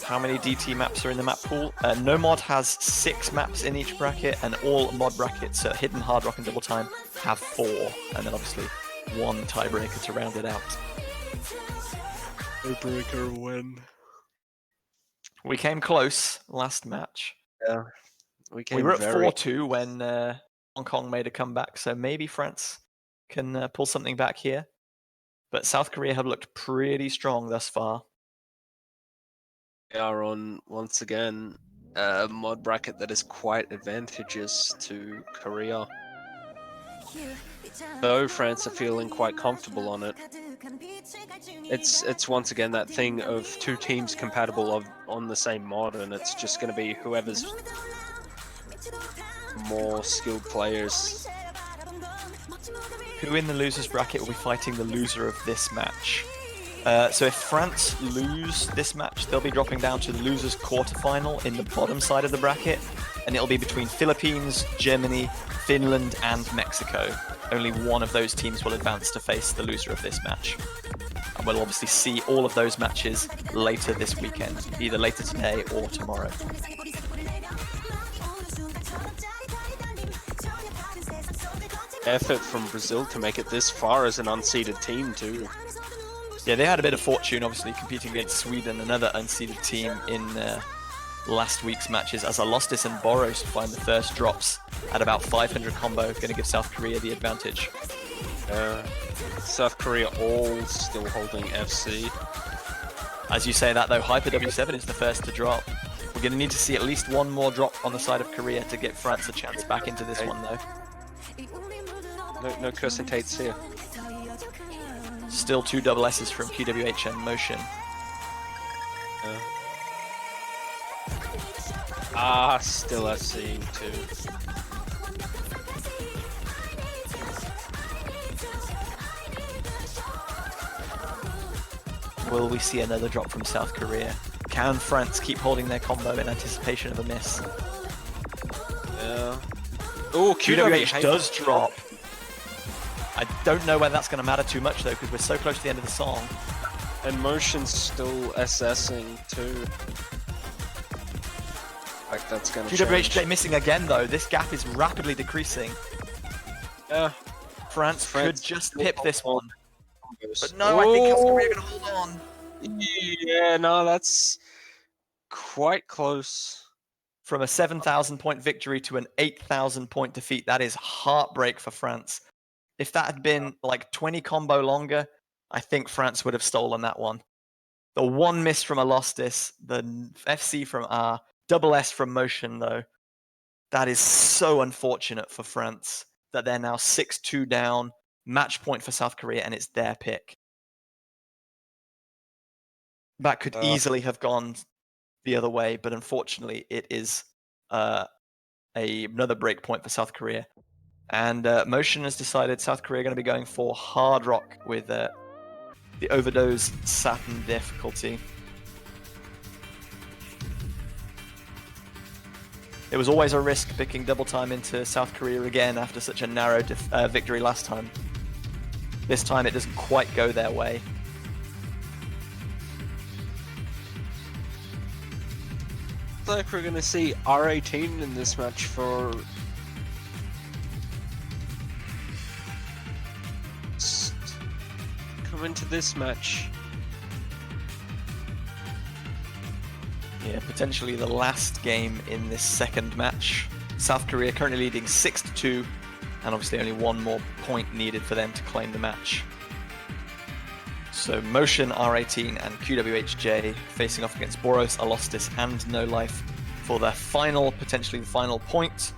S1: How many DT maps are in the map pool? No mod has 6 maps in each bracket, and all mod brackets, Hidden, Hard Rock, and Double Time, have 4, and then obviously 1 tiebreaker to round it out.
S4: Tiebreaker win.
S1: We came close last match.
S4: Yeah,
S1: we were at 4-2 when Hong Kong made a comeback, so maybe France can pull something back here. But South Korea have looked pretty strong thus far.
S4: We are on, once again, a mod bracket that is quite advantageous to Korea. Though France are feeling quite comfortable on it. It's once again that thing of 2 teams compatible on the same mod, and it's just going to be whoever's more skilled players.
S1: Who in the losers bracket will be fighting the loser of this match? So if France lose this match, they'll be dropping down to the losers quarterfinal in the bottom side of the bracket, and it'll be between Philippines, Germany, Finland, and Mexico. Only one of those teams will advance to face the loser of this match. And we'll obviously see all of those matches later this weekend, either later today or tomorrow.
S4: Effort from Brazil to make it this far as an unseeded team too.
S1: Yeah, they had a bit of fortune, obviously, competing against Sweden, another unseeded team in last week's matches, as Alostis and Boros find the first drops at about 500 combo, going to give South Korea the advantage.
S4: South Korea all still holding FC.
S1: As you say that though, Hyper W7 is the first to drop. We're going to need to see at least one more drop on the side of Korea to give France a chance back into this one though.
S4: No Kirsten Tates here.
S1: Still 2 double S's from QWH and Motion.
S4: Still FC too.
S1: Will we see another drop from South Korea? Can France keep holding their combo in anticipation of a miss?
S4: Yeah. Oh,
S1: QWH does drop. I don't know whether that's going to matter too much though, because we're so close to the end of the song.
S4: And Motion's still SSing too. Like that's going to change.
S1: QWH missing again though. This gap is rapidly decreasing.
S4: Yeah.
S1: France could just pip this one. But no, I think South Korea can hold on.
S4: Yeah, no, that's quite close.
S1: From a 7,000 point victory to an 8,000 point defeat, that is heartbreak for France. If that had been like 20 combo longer, I think France would have stolen that one. The one miss from Alostis, the FC from R, double S from Motion though, that is so unfortunate for France that they're now 6-2 down, match point for South Korea, and it's their pick. That could easily have gone the other way, but unfortunately it is another break point for South Korea. And Motion has decided South Korea are going to be going for hard rock with the overdose Saturn difficulty. It was always a risk picking double time into South Korea again after such a narrow victory last time. This time it doesn't quite go their way.
S4: Looks like we're gonna see R18 in this match for come into this match.
S1: Yeah, potentially the last game in this second match. South Korea currently leading 6-2, and obviously only one more point needed for them to claim the match. So Motion, R18, and QWHJ facing off against Boros, Alostis, and No Life for their final, potentially the final point.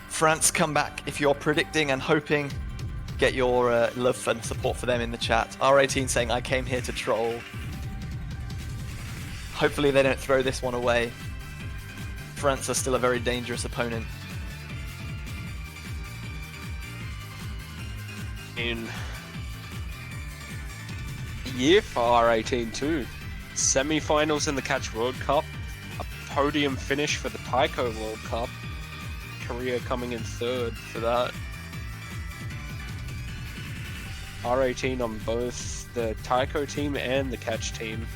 S1: France, come back if you're predicting and hoping. Get your love and support for them in the chat. R18 saying, I came here to troll. Hopefully they don't throw this one away. France are still a very dangerous opponent.
S4: In year for R18 too. Semi-finals in the Catch World Cup, a podium finish for the Taiko World Cup. Korea coming in third for that. R18 on both the Taiko team and the Catch team.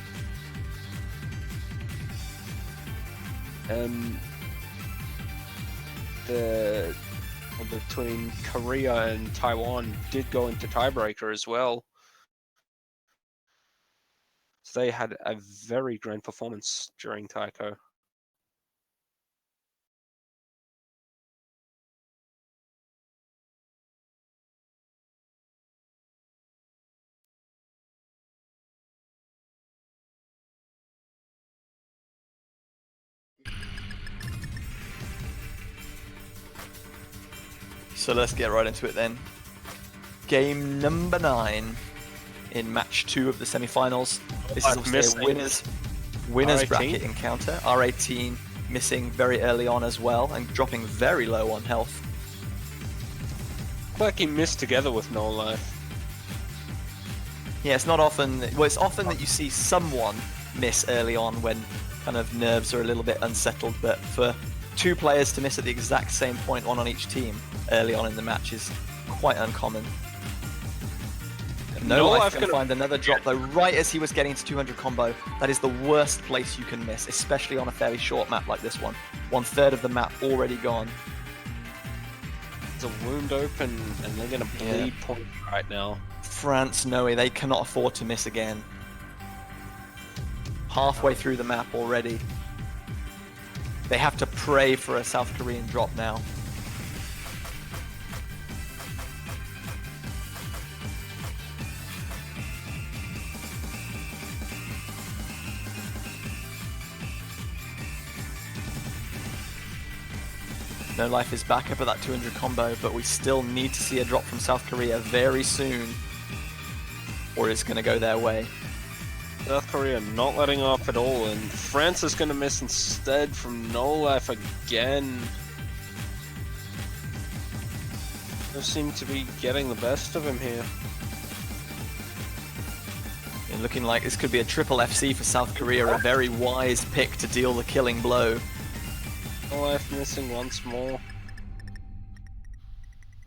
S4: Between Korea and Taiwan did go into tiebreaker as well. So they had a very grand performance during Taiko.
S1: So let's get right into it then. Game number 9 in match 2 of the semi-finals. This is obviously a winners bracket encounter. R18 missing very early on as well and dropping very low on health.
S4: Like he missed together with No Life.
S1: Yeah, it's not often. Well, it's often that you see someone miss early on when kind of nerves are a little bit unsettled, but for 2 players to miss at the exact same point, one on each team, early on in the match is quite uncommon. No Life going to find another drop though, right as he was getting to 200 combo. That is the worst place you can miss, especially on a fairly short map like this one. 1/3 of the map already gone.
S4: There's a wound open and they're going to bleed point right now.
S1: France, no way, they cannot afford to miss again. Halfway through the map already. They have to pray for a South Korean drop now. No Life is back up at that 200 combo, but we still need to see a drop from South Korea very soon, or it's going to go their way.
S4: South Korea not letting off at all, and France is going to miss instead from No Life again. They seem to be getting the best of him here.
S1: And looking like this could be a triple FC for South Korea, a very wise pick to deal the killing blow.
S4: No Life missing once more.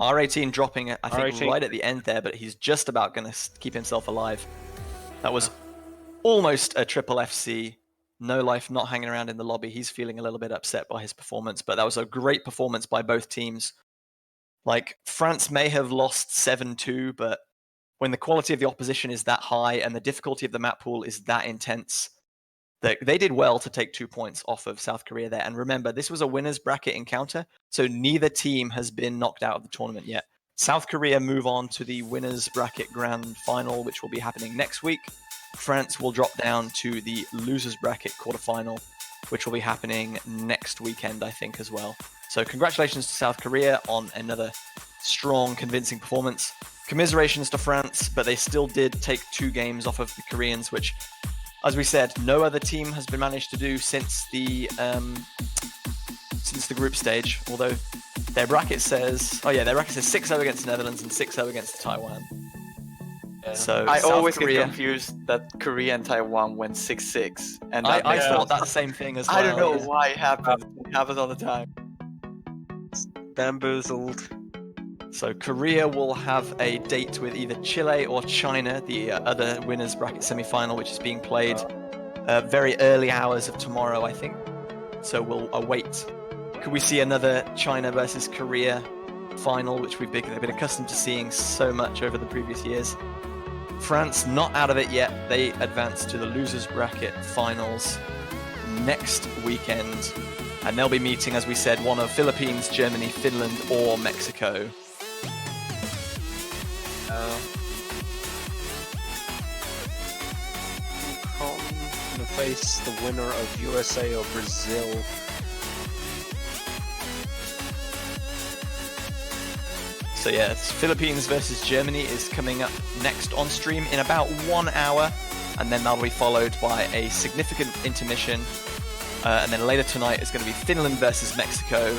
S1: R18 dropping it, I think,
S4: R18.
S1: right at the end there, but he's just about going to keep himself alive. That was almost a triple FC. No Life not hanging around in the lobby. He's feeling a little bit upset by his performance, but that was a great performance by both teams. Like, France may have lost 7-2, but when the quality of the opposition is that high and the difficulty of the map pool is that intense, they did well to take 2 points off of South Korea there. And remember, this was a winner's bracket encounter, so neither team has been knocked out of the tournament yet. South Korea move on to the winner's bracket grand final, which will be happening next week. France will drop down to the loser's bracket quarterfinal, which will be happening next weekend, I think, as well. So congratulations to South Korea on another strong, convincing performance. Commiserations to France, but they still did take 2 games off of the Koreans, which, as we said, no other team has been managed to do since the group stage. Although their bracket says, 6-0 against the Netherlands and 6-0 against Taiwan.
S3: Yeah.
S1: So
S3: I
S1: South
S3: always
S1: Korea,
S3: get confused that Korea and Taiwan went 6-6, and
S1: I thought that same thing as well.
S3: I don't know why it happens. It happens all the time.
S4: Bamboozled.
S1: So Korea will have a date with either Chile or China, the other winners bracket semi-final, which is being played very early hours of tomorrow, I think. So we'll await. Could we see another China versus Korea final, which we've been accustomed to seeing so much over the previous years? France not out of it yet. They advance to the losers bracket finals next weekend. And they'll be meeting, as we said, one of Philippines, Germany, Finland, or Mexico.
S4: To face the winner of USA or Brazil.
S1: So yeah, Philippines versus Germany is coming up next on stream in about 1 hour, and then that'll be followed by a significant intermission. And then later tonight is going to be Finland versus Mexico,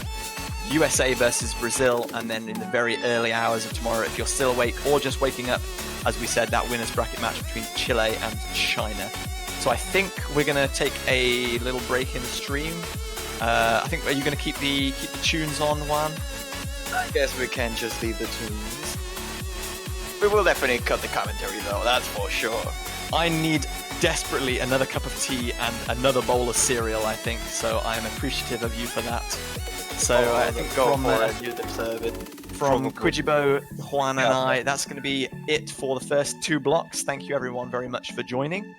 S1: USA versus Brazil, and then in the very early hours of tomorrow, if you're still awake or just waking up, as we said, that winner's bracket match between Chile and China. So I think we're going to take a little break in the stream. I think, are you going to keep the tunes on, Juan?
S3: I guess we can just leave the tunes. We will definitely cut the commentary though, that's for sure.
S1: I need desperately another cup of tea and another bowl of cereal, I think, so I am appreciative of you for that. So I think
S3: go
S1: from
S3: for it, you deserve it.
S1: From Quijibo, Juan and I, that's going to be it for the first 2 blocks. Thank you everyone very much for joining.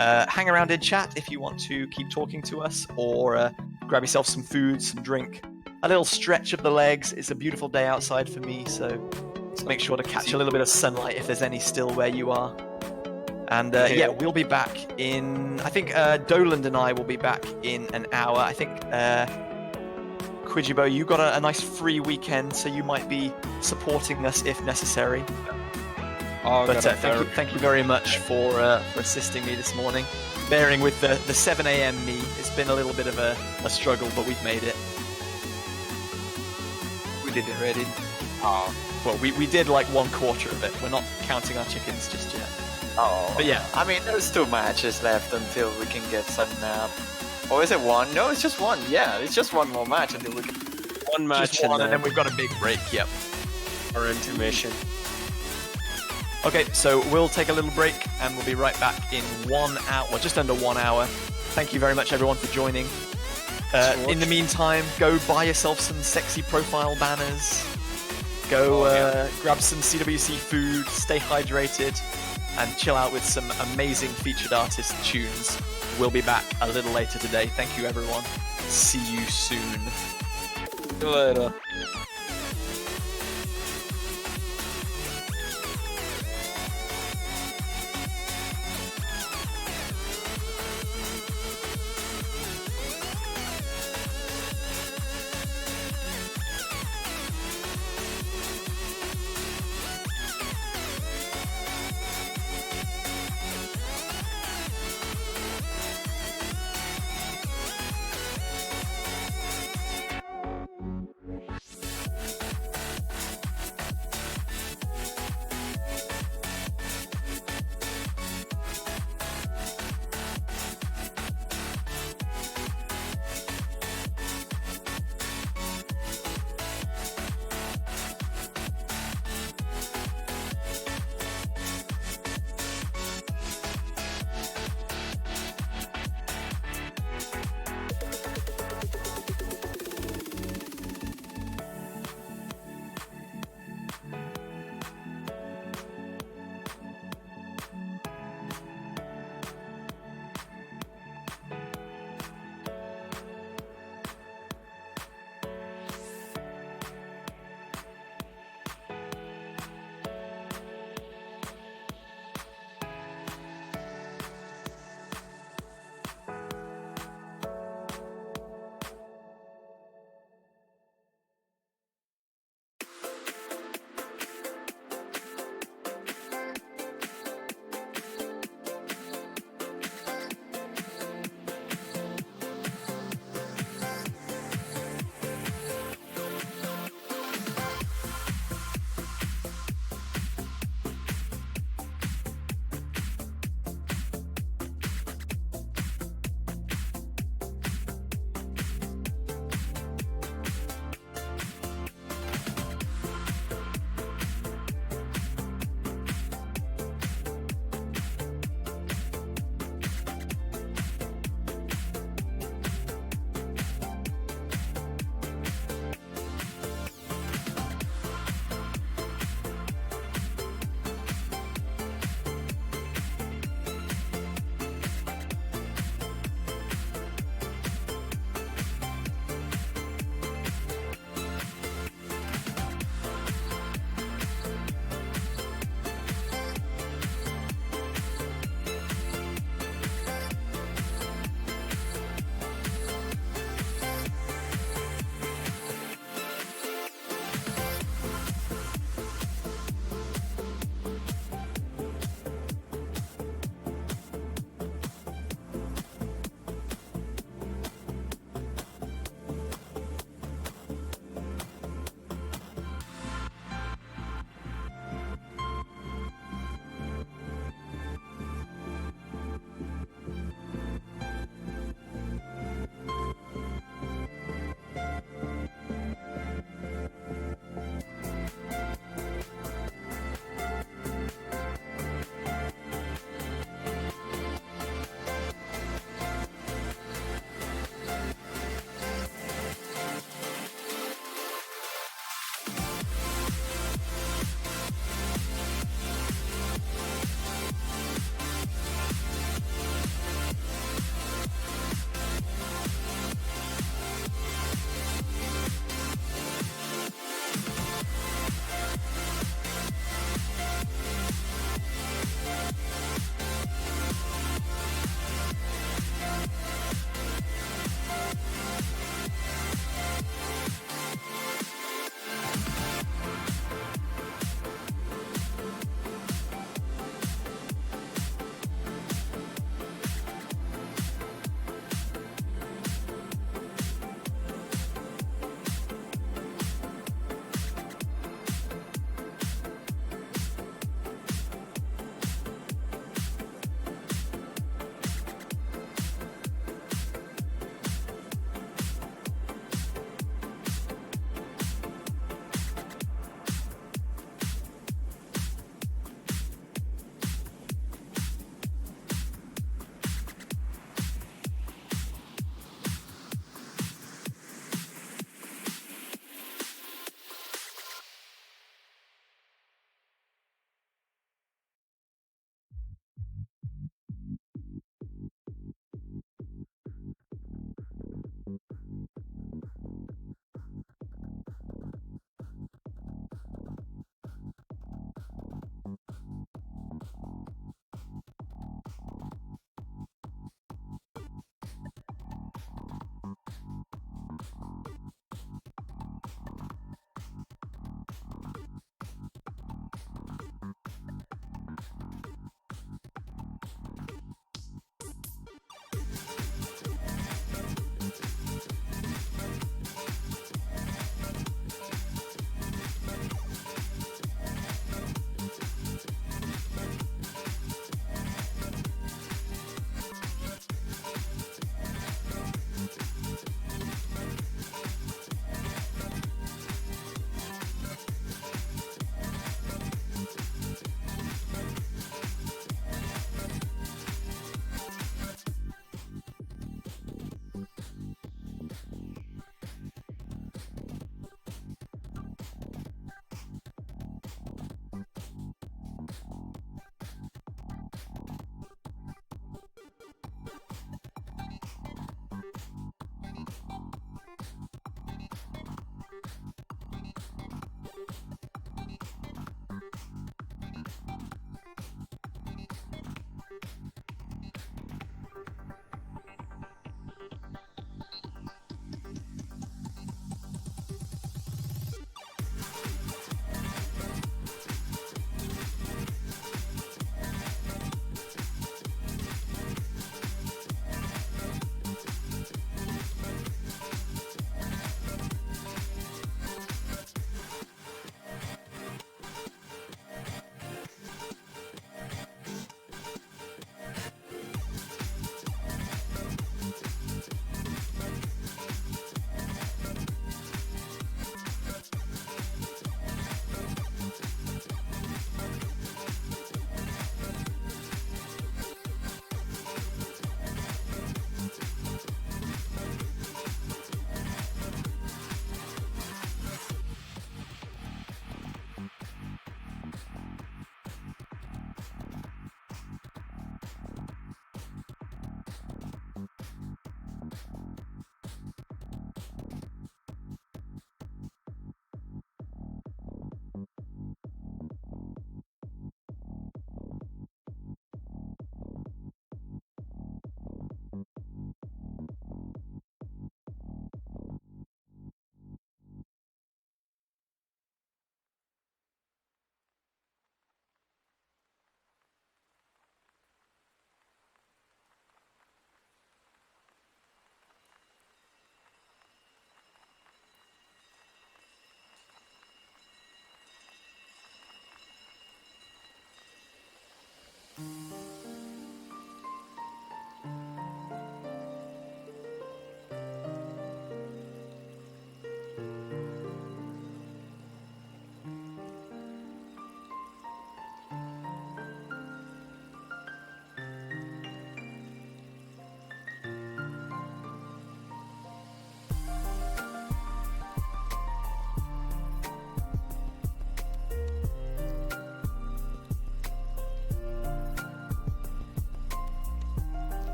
S1: Hang around in chat if you want to keep talking to us, or grab yourself some food, some drink, a little stretch of the legs. It's a beautiful day outside for me, so make sure to catch a little bit of sunlight if there's any still where you are. And yeah, we'll be back in, I think Doland and I will be back in an hour. I think Quijibo, you got a nice free weekend, so you might be supporting us if necessary. But thank you very much for assisting me this morning, bearing with the 7 a.m. me. It's been a little bit of a struggle, but we've made it.
S3: We did it already.
S1: Well, we did like 1/4 of it. We're not counting our chickens just yet.
S3: Oh,
S1: but yeah.
S3: I mean, there's 2 matches left until we can get some nap. Or is it 1? No, it's just 1. Yeah, it's just 1 more match until we can...
S4: 1 match
S1: just 1, and then we've got a big break, yep.
S4: Our intermission.
S1: Okay, so we'll take a little break, and we'll be right back in 1 hour, well, just under 1 hour. Thank you very much, everyone, for joining. In the meantime, go buy yourself some sexy profile banners. Go grab some CWC food, stay hydrated, and chill out with some amazing featured artist tunes. We'll be back a little later today. Thank you, everyone. See you soon.
S4: See you later.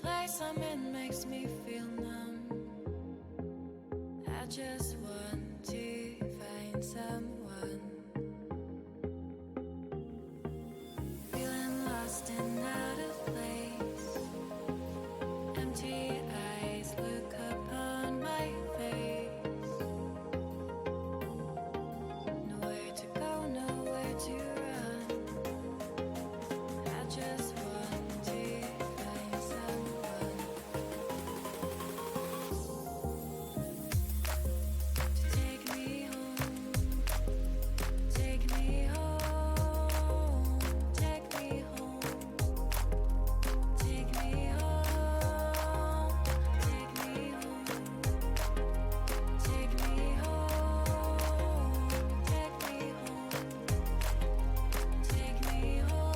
S5: place I'm in makes me feel numb. I just want to find someone. Feeling lost and out of place. Empty eyes look upon my face. Nowhere to go, nowhere to run. I just want to find someone to take me home, take me home, take me home, take me home, take me home, take me home, take me home, take me home.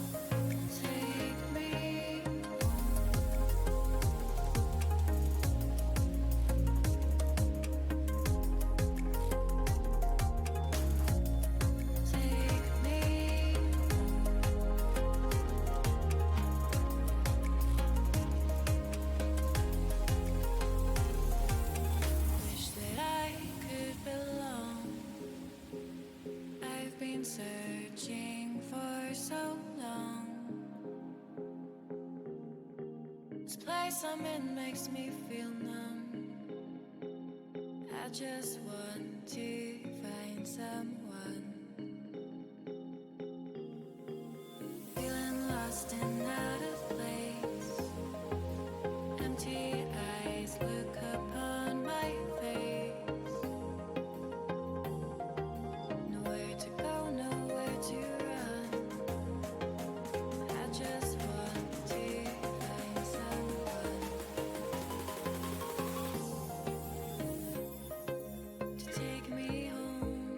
S5: Take me take me wish that I could belong. I've been searching for so long. This place I'm in makes me feel numb. I just want to find someone. Feeling lost and out of place. Empty eyes look upon my face. Nowhere to go, nowhere to run. I just want to find someone to take me home.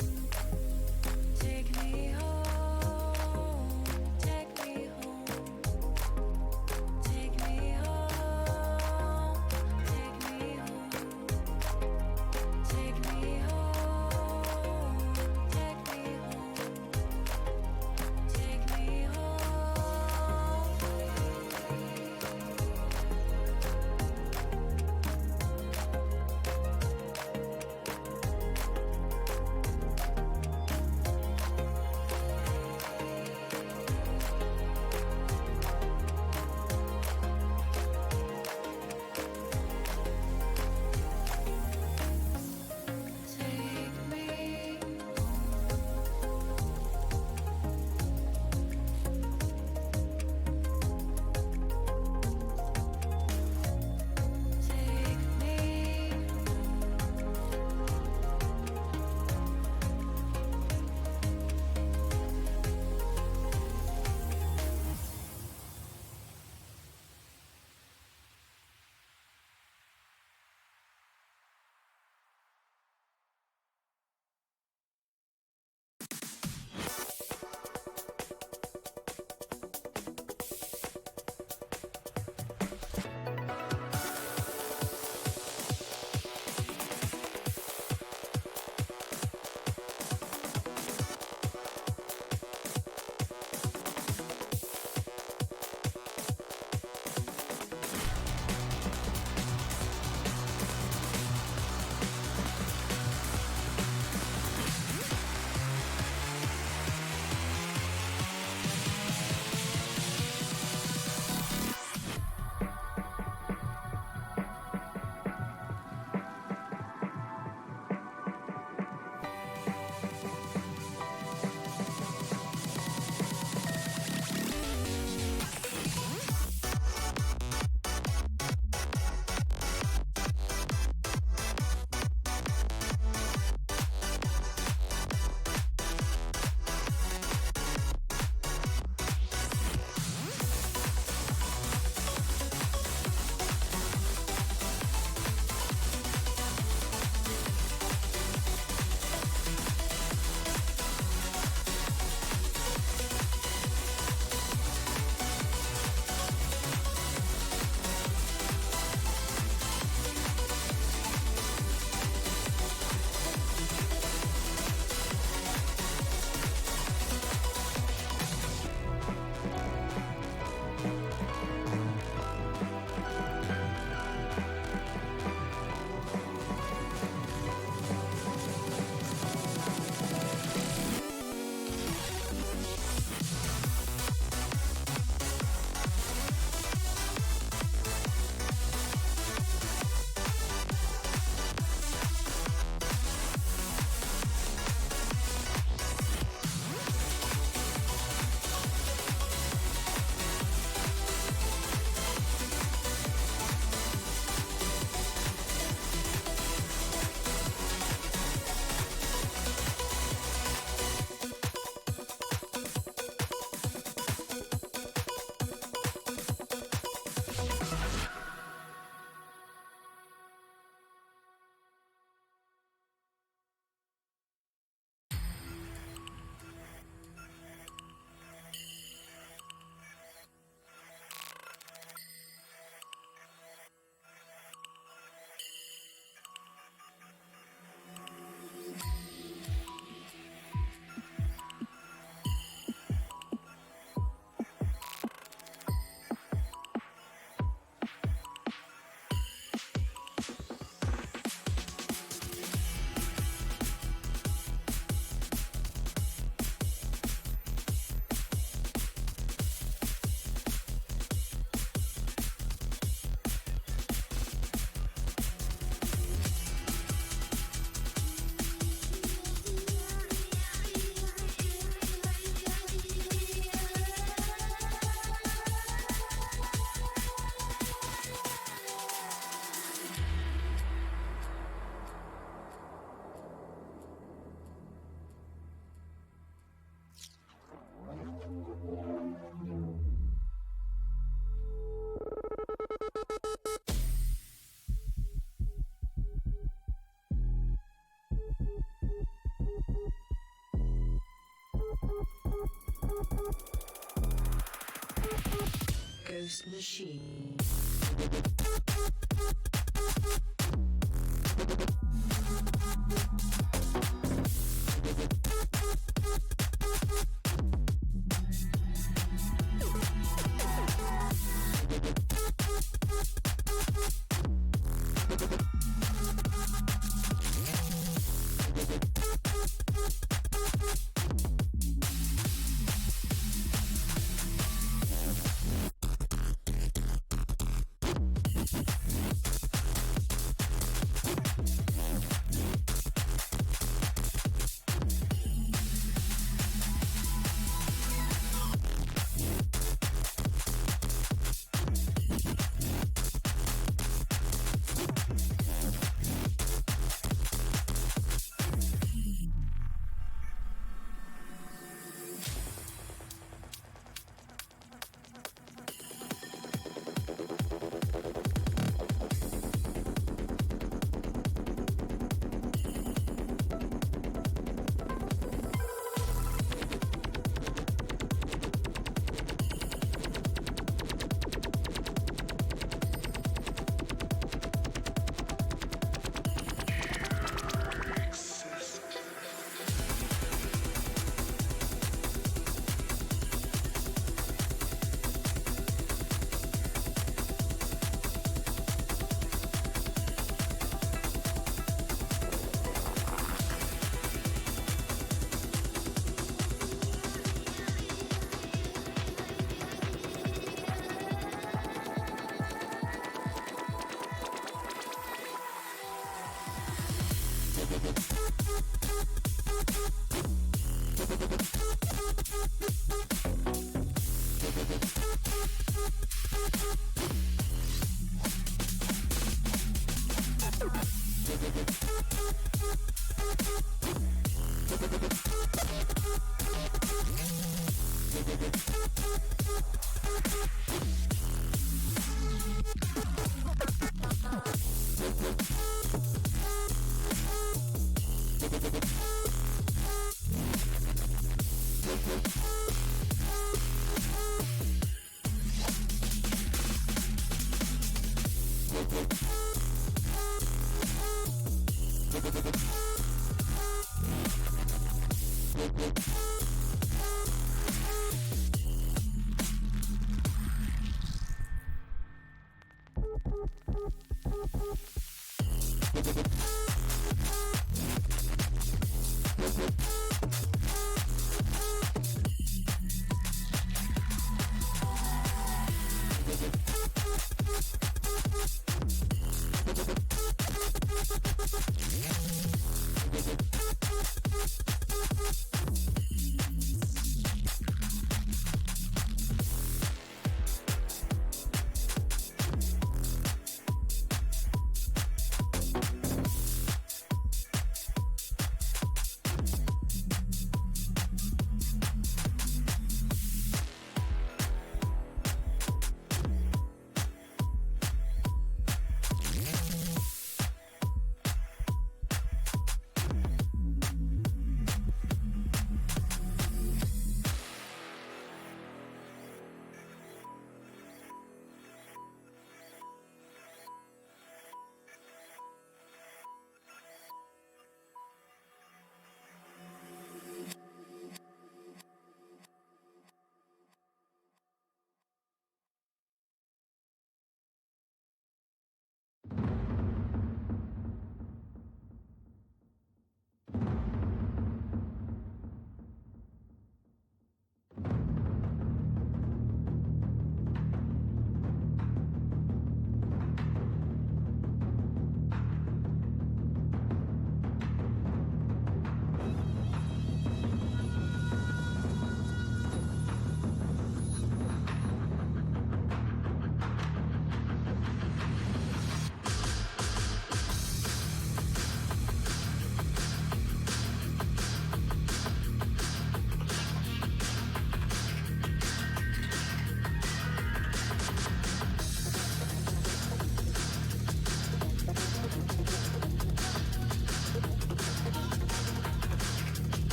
S5: Ghost Machine.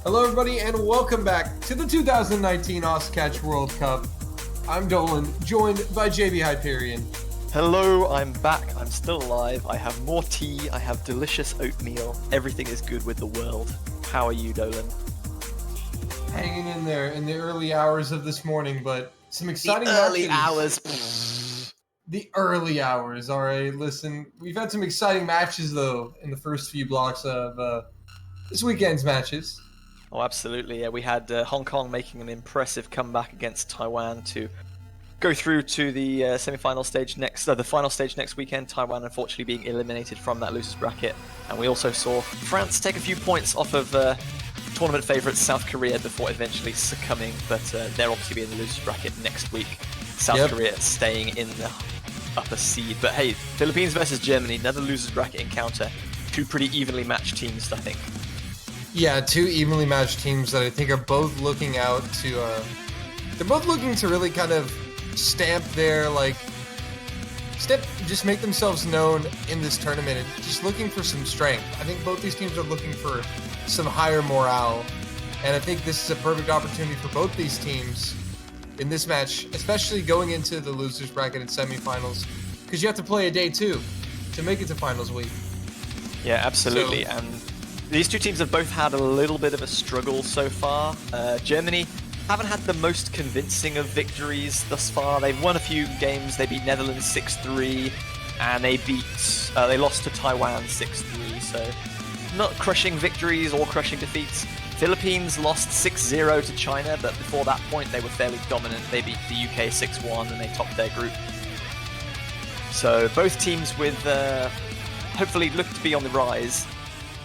S6: Hello, everybody, and welcome back to the 2019 Oscatch World Cup. I'm Dolan, joined by JB Hyperion.
S1: Hello, I'm back. I'm still alive. I have more tea. I have delicious oatmeal. Everything is good with the world. How are you, Dolan?
S6: Hanging in there in the early hours of this morning, but some exciting
S1: early
S6: matches.
S1: hours.
S6: The early hours, all right. Listen, we've had some exciting matches, though, in the first few blocks of this weekend's matches.
S1: Oh, absolutely. Yeah, we had Hong Kong making an impressive comeback against Taiwan to go through to the semi-final stage the final stage next weekend. Taiwan, unfortunately, being eliminated from that losers bracket, and we also saw France take a few points off of tournament favourites South Korea before eventually succumbing. But they're obviously in the losers bracket next week. South Korea staying in the upper seed. But hey, Philippines versus Germany, another losers bracket encounter. Two pretty evenly matched teams, I think.
S6: Yeah, two evenly matched teams that I think are both looking out to. They're both looking to really kind of just make themselves known in this tournament and just looking for some strength. I think both these teams are looking for some higher morale, and I think this is a perfect opportunity for both these teams in this match, especially going into the losers bracket and semifinals, because you have to play a day two to make it to finals week.
S1: Yeah, absolutely. And these two teams have both had a little bit of a struggle so far. Germany haven't had the most convincing of victories thus far. They've won a few games. They beat Netherlands 6-3, and they lost to Taiwan 6-3. So not crushing victories or crushing defeats. Philippines lost 6-0 to China, but before that point they were fairly dominant. They beat the UK 6-1 and they topped their group. So both teams with hopefully look to be on the rise.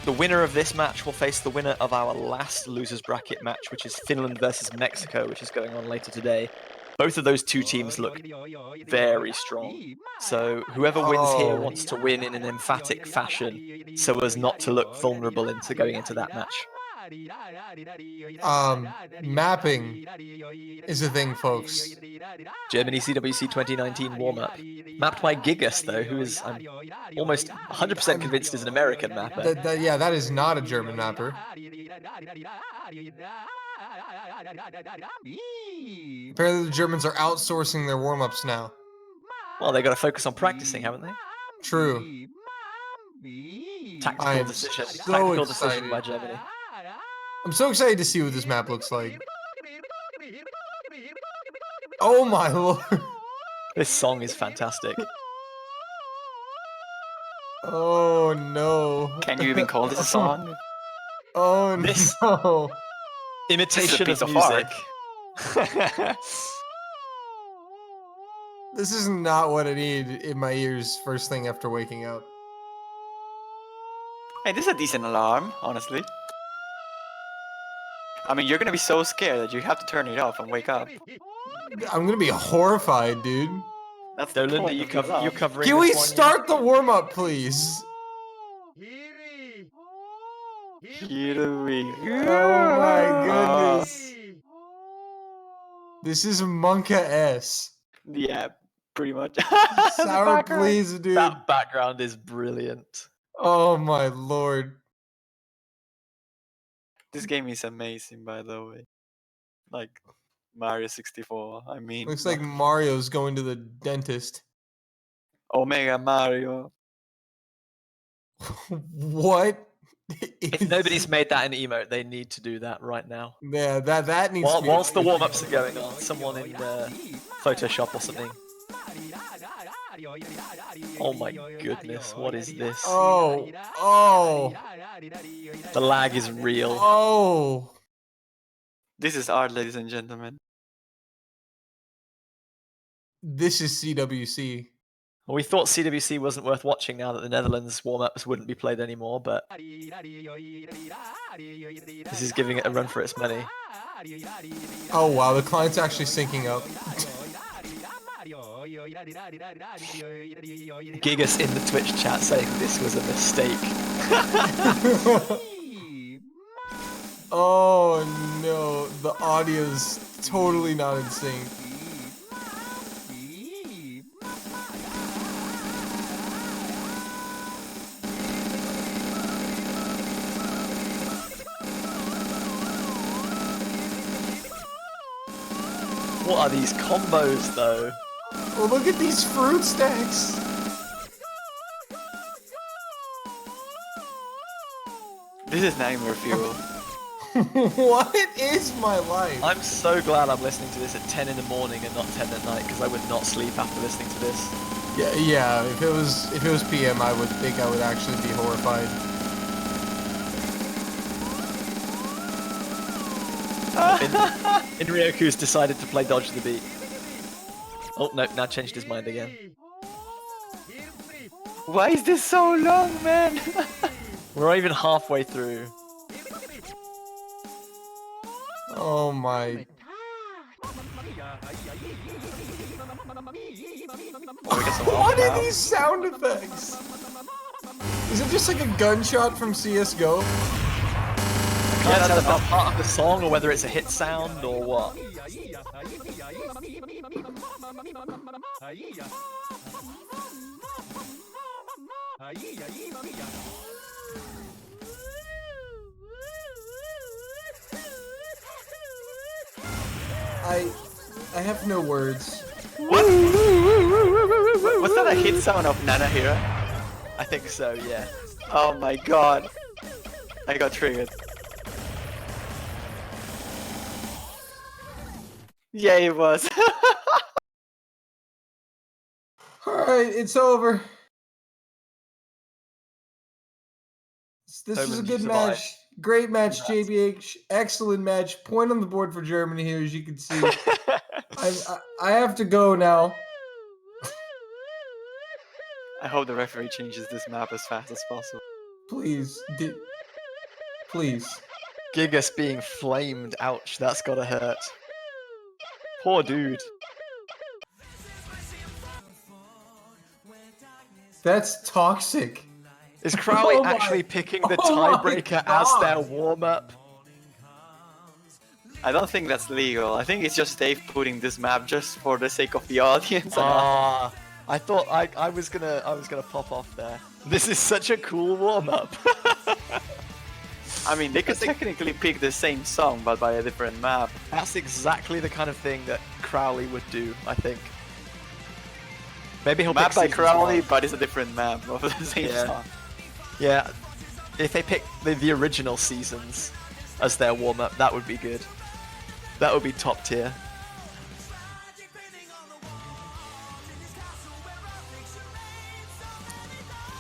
S1: The winner of this match will face the winner of our last losers bracket match, which is Finland versus Mexico, which is going on later today. Both of those two teams look very strong. So whoever wins here wants to win in an emphatic fashion so as not to look vulnerable into going into that match.
S6: Mapping is a thing, folks.
S1: Germany CWC 2019 warm-up. Mapped by Gigas, though, who is, I'm almost 100% convinced is an American mapper.
S6: That is not a German mapper. Apparently the Germans are outsourcing their warm-ups now.
S1: Well, they've got to focus on practicing, haven't they?
S6: True.
S1: Tactical decision by Germany.
S6: I'm so excited to see what this map looks like. Oh my lord.
S1: This song is fantastic.
S6: Oh no.
S3: Can you even call this a song?
S6: Oh
S1: This
S6: no.
S1: imitation
S3: of
S1: of music.
S6: This is not what I need in my ears first thing after waking up.
S3: Hey, this is a decent alarm, honestly. I mean, you're gonna be so scared that you have to turn it off and wake up.
S6: I'm gonna be horrified, dude.
S3: That's the
S1: Dolan,
S3: point.
S1: you're covering.
S6: Can we
S1: this one,
S6: start the warm-up, please?
S3: Here we go.
S6: Oh my goodness. This is Monka S.
S3: Yeah, pretty much.
S6: Sour, please, dude.
S1: That background is brilliant.
S6: Oh my lord.
S3: This game is amazing, by the way. Like Mario 64. I mean,
S6: Looks like Mario's going to the dentist.
S3: Omega Mario.
S6: What?
S1: If nobody's made that an emote, they need to do that right now.
S6: Yeah, that needs to be.
S1: Whilst the warm-ups are going on, someone in Photoshop or something. Oh my goodness, what is this?
S6: Oh.
S1: The lag is real.
S6: Oh.
S3: This is art, ladies and gentlemen.
S6: This is CWC.
S1: Well, we thought CWC wasn't worth watching now that the Netherlands warm-ups wouldn't be played anymore, but this is giving it a run for its money.
S6: Oh wow, the client's actually syncing up.
S1: Gigas in the Twitch chat saying this was a mistake.
S6: Oh no, the audio's totally not in sync.
S1: What are these combos, though?
S6: Oh, look at these fruit stacks.
S3: This is nightmare fuel.
S6: What is my life?
S1: I'm so glad I'm listening to this at 10 in the morning and not 10 at night, because I would not sleep after listening to this.
S6: Yeah. If it was PM, I would think I would actually be horrified.
S1: Ryoku's decided to play Dodge the Beat. Oh, no, now changed his mind again.
S3: Why is this so long, man?
S1: We're not even halfway through.
S6: Oh my. What are these sound effects? Is it just like a gunshot from CSGO?
S1: I can't tell if that's part of the song or whether it's a hit sound or what.
S6: I have no words.
S3: What? Was that a hit sound of Nana Hira?
S1: I think so, yeah.
S3: Oh my god. I got triggered. Yeah, it was.
S6: Alright, it's over. This was a
S1: Toman,
S6: good
S1: you survived.
S6: match. Great match,
S1: Congrats.
S6: JBH. Excellent match. Point on the board for Germany here, as you can see. I have to go now.
S3: I hope the referee changes this map as fast as possible.
S6: Please. Please.
S1: Gigas being flamed, ouch, that's gotta hurt. Poor dude.
S6: That's toxic.
S1: Is Crowley
S6: Oh my-
S1: actually picking the
S6: oh my
S1: tiebreaker as
S6: God.
S1: their warm-up?
S3: I don't think that's legal. I think it's just Dave putting this map just for the sake of the audience.
S1: Ah, I thought I was gonna pop off there. This is such a cool warm-up.
S3: I mean, they could technically pick the same song, but by a different map.
S1: That's exactly the kind of thing that Crowley would do, I think. Maybe he'll
S3: Map
S1: pick
S3: by
S1: Seasons
S3: Crowley,
S1: 1.
S3: but it's a different map of the same
S1: Yeah.
S3: song.
S1: Yeah, if they pick the original Seasons as their warm-up, that would be good. That would be top tier.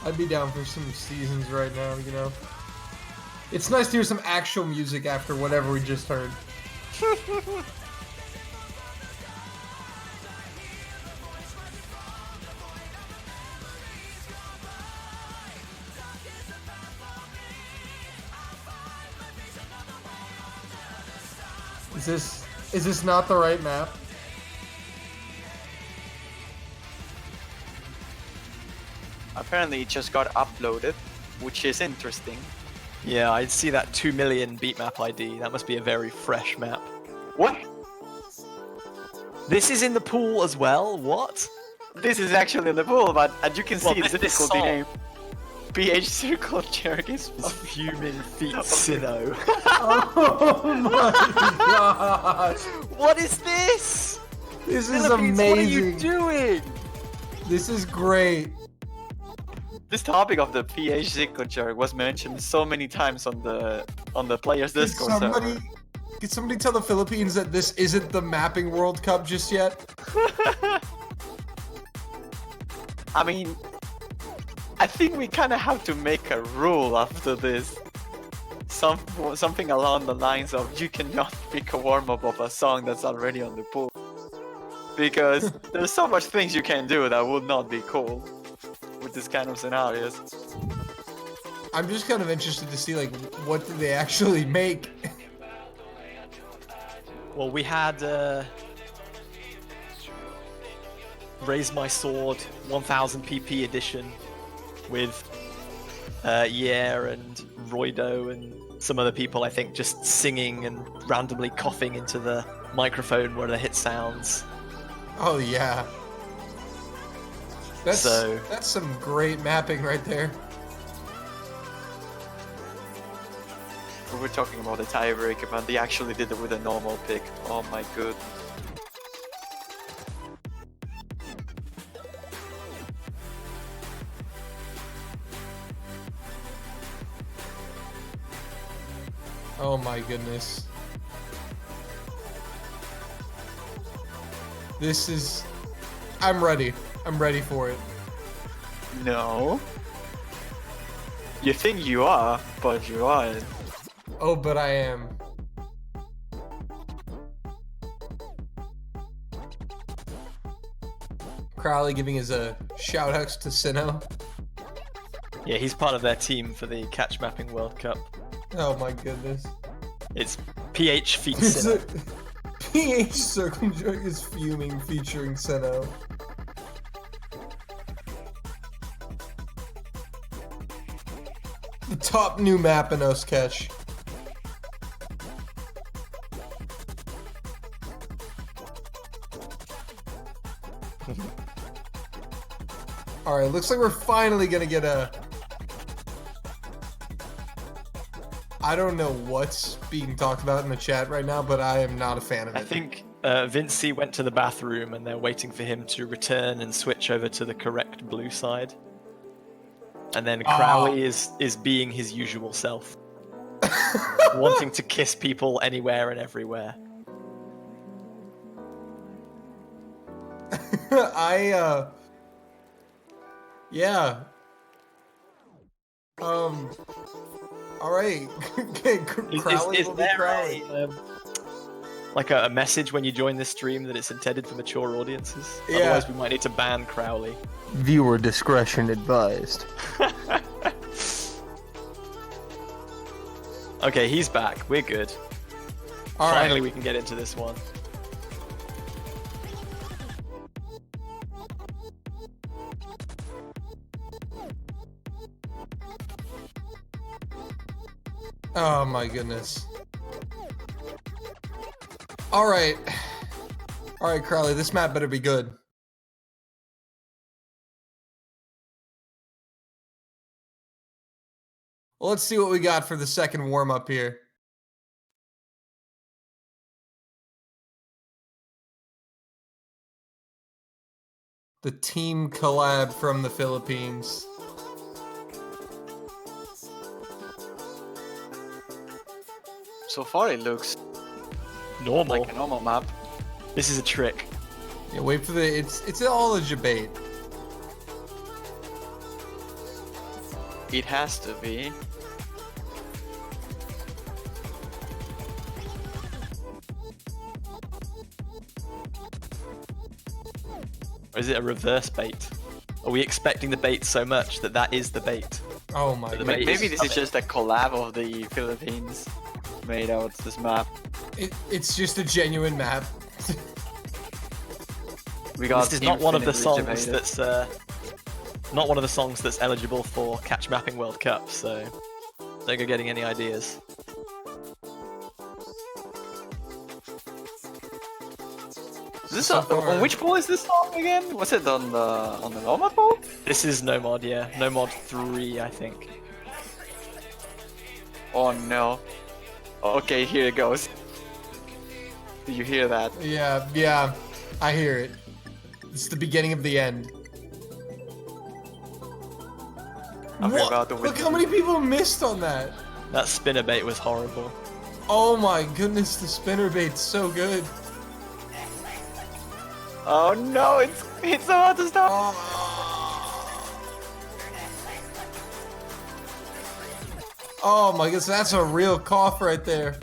S6: I'd be down for some Seasons right now, you know. It's nice to hear some actual music after whatever we just heard. Is this not the right map?
S3: Apparently it just got uploaded, which is interesting.
S1: Yeah, I'd see that 2 million beat map ID. That must be a very fresh map.
S3: What?
S1: This is in the pool as well? What?
S3: This is actually in the pool, but as you can see,
S1: Well,
S3: it's
S1: this
S3: difficulty
S1: song-
S3: name. PH Circle Jerk is
S1: Fuming feet Sinnoh.
S6: Oh my god!
S1: What is this?
S6: This is
S1: Philippines,
S6: amazing.
S1: what are you doing?
S6: This is great.
S3: This topic of the PH Circle Jerk was mentioned so many times on the players' Discord server.
S6: Could somebody tell the Philippines that this isn't the mapping World Cup just yet?
S3: I mean, I think we kind of have to make a rule after this. Something along the lines of you cannot pick a warm-up of a song that's already on the pool. Because there's so much things you can do that would not be cool with this kind of scenarios.
S6: I'm just kind of interested to see, like, what do they actually make?
S1: Well, we had Raise My Sword 1000 PP edition with Yer and Roido and some other people, I think, just singing and randomly coughing into the microphone where the hit sounds.
S6: Oh yeah. That's
S1: So-
S6: that's some great mapping right there.
S3: We were talking about the tiebreaker, but they actually did it with a normal pick. Oh my god.
S6: Oh my goodness. This is... I'm ready. I'm ready for it.
S3: No. You think you are, but you aren't.
S6: Oh, but I am. Crowley giving his shout outs to Sinnoh.
S1: Yeah, he's part of their team for the Catch Mapping World Cup.
S6: Oh my goodness.
S1: It's PH feat Sinnoh.
S6: PH Circumjoy is fuming featuring Sinnoh. The top new map in Osketch. Alright, looks like we're finally gonna get a... I don't know what's being talked about in the chat right now, but I am not a fan of it.
S1: I think Vincey went to the bathroom and they're waiting for him to return and switch over to the correct blue side. And then Crowley is being his usual self. Wanting to kiss people anywhere and everywhere.
S6: Yeah. Alright. Crowley will be Crowley.
S1: Like a message when you join this stream that it's intended for mature audiences?
S6: Yeah.
S1: Otherwise we might need to ban Crowley.
S6: Viewer discretion advised.
S1: Okay, he's back. We're good. Finally we can get into this one.
S6: Oh my goodness. Alright. Alright, Crowley, this map better be good. Well, let's see what we got for the second warm-up here. The team collab from the Philippines.
S3: So far it looks
S1: Normal.
S3: like a normal map.
S1: This is a trick.
S6: Yeah, wait for the... It's all a debate.
S3: It has to be.
S1: Or is it a reverse bait? Are we expecting the bait so much that that is the bait?
S6: Oh my
S1: The
S6: god.
S1: bait
S3: Maybe this is just a collab of the Philippines made out this map.
S6: It's just a genuine map.
S3: We got
S1: This is not one of the
S3: infinitely
S1: songs
S3: debated.
S1: that's not one of the songs that's eligible for Catch Mapping World Cup, so don't go getting any ideas.
S3: Is this
S6: So
S3: on
S6: far-
S3: which poll is this song again? Was it on the Nomad poll?
S1: This is No Mod, yeah. No Mod 3, I think.
S3: Oh no. Okay, here it goes. Do you hear that?
S6: Yeah, I hear it. It's the beginning of the end.
S3: I'm
S6: What?
S3: about to
S6: Look how many people missed on that.
S1: That spinner bait was horrible.
S6: Oh my goodness, the spinner bait's so good.
S3: Oh no, it's about to stop.
S6: Oh my goodness, that's a real cough right there.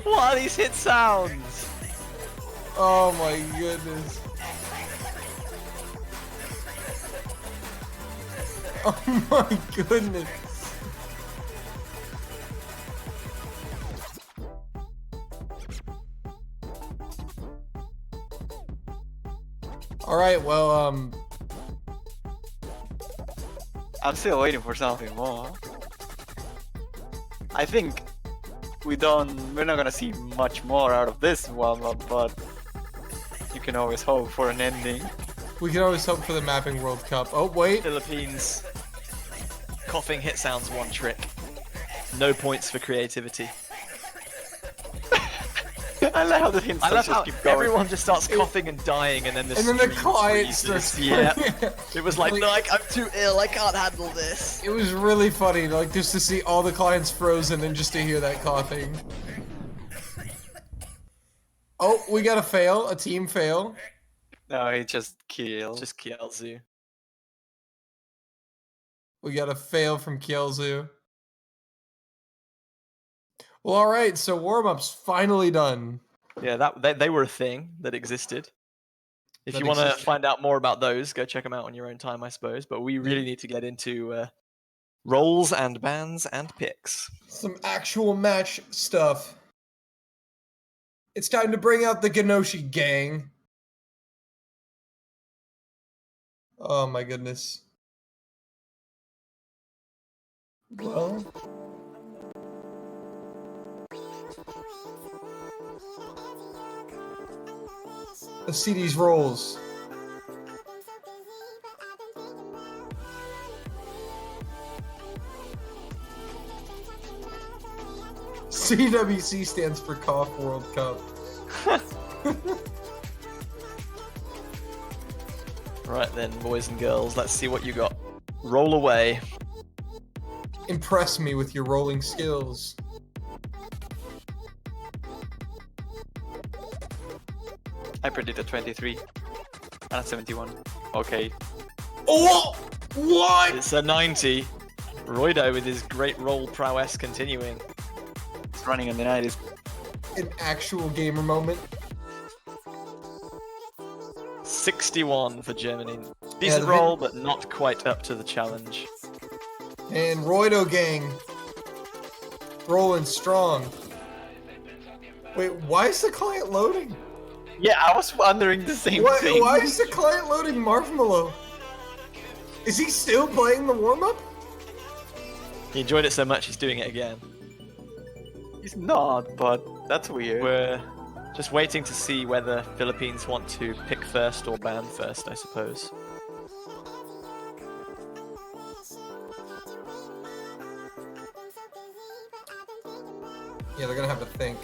S1: What are these hit sounds?
S6: Oh my goodness. Oh my goodness. All right, well,
S3: I'm still waiting for something more. I think we're not gonna see much more out of this one, but you can always hope for an ending.
S6: we can always hope for the Mapping World Cup. Oh, wait.
S1: Philippines. Coughing hit sounds one trick. No points for creativity.
S3: I love how the hints
S1: I love how
S3: just keep going.
S1: everyone just starts coughing and dying, and then the
S6: client
S1: freezes.
S6: starts.
S1: Yeah, it was like, no, I'm too ill. I can't handle this.
S6: It was really funny, like just to see all the clients frozen and just to hear that coughing. Oh, we got a team fail.
S3: No, he just killed.
S1: Just Kielzu.
S6: We got a fail from Kielzu. Well, all right, so warm-up's finally done.
S1: Yeah, they were a thing that existed. If you want to find out more about those, go check them out on your own time, I suppose. But we really need to get into roles and bans and picks.
S6: Some actual match stuff. It's time to bring out the Ganoshi gang. Oh my goodness. Well, let's see these rolls. CWC stands for Cough World Cup.
S1: Right then, boys and girls, let's see what you got. Roll away.
S6: Impress me with your rolling skills.
S3: I predicted 23. And 71. Okay.
S6: Oh! What?
S1: It's a 90. Roido with his great roll prowess continuing.
S3: It's running on the 90s.
S6: An actual gamer moment.
S1: 61 for Germany. Decent roll, but not quite up to the challenge.
S6: And Roido gang. Rolling strong. Wait, why is the client loading?
S3: Yeah, I was wondering the same thing.
S6: Why is the client loading Marshmallow? Is he still playing the warm-up?
S1: He enjoyed it so much he's doing it again.
S3: He's not, but that's weird.
S1: We're just waiting to see whether Philippines want to pick first or ban first, I suppose.
S6: Yeah, they're gonna have to think.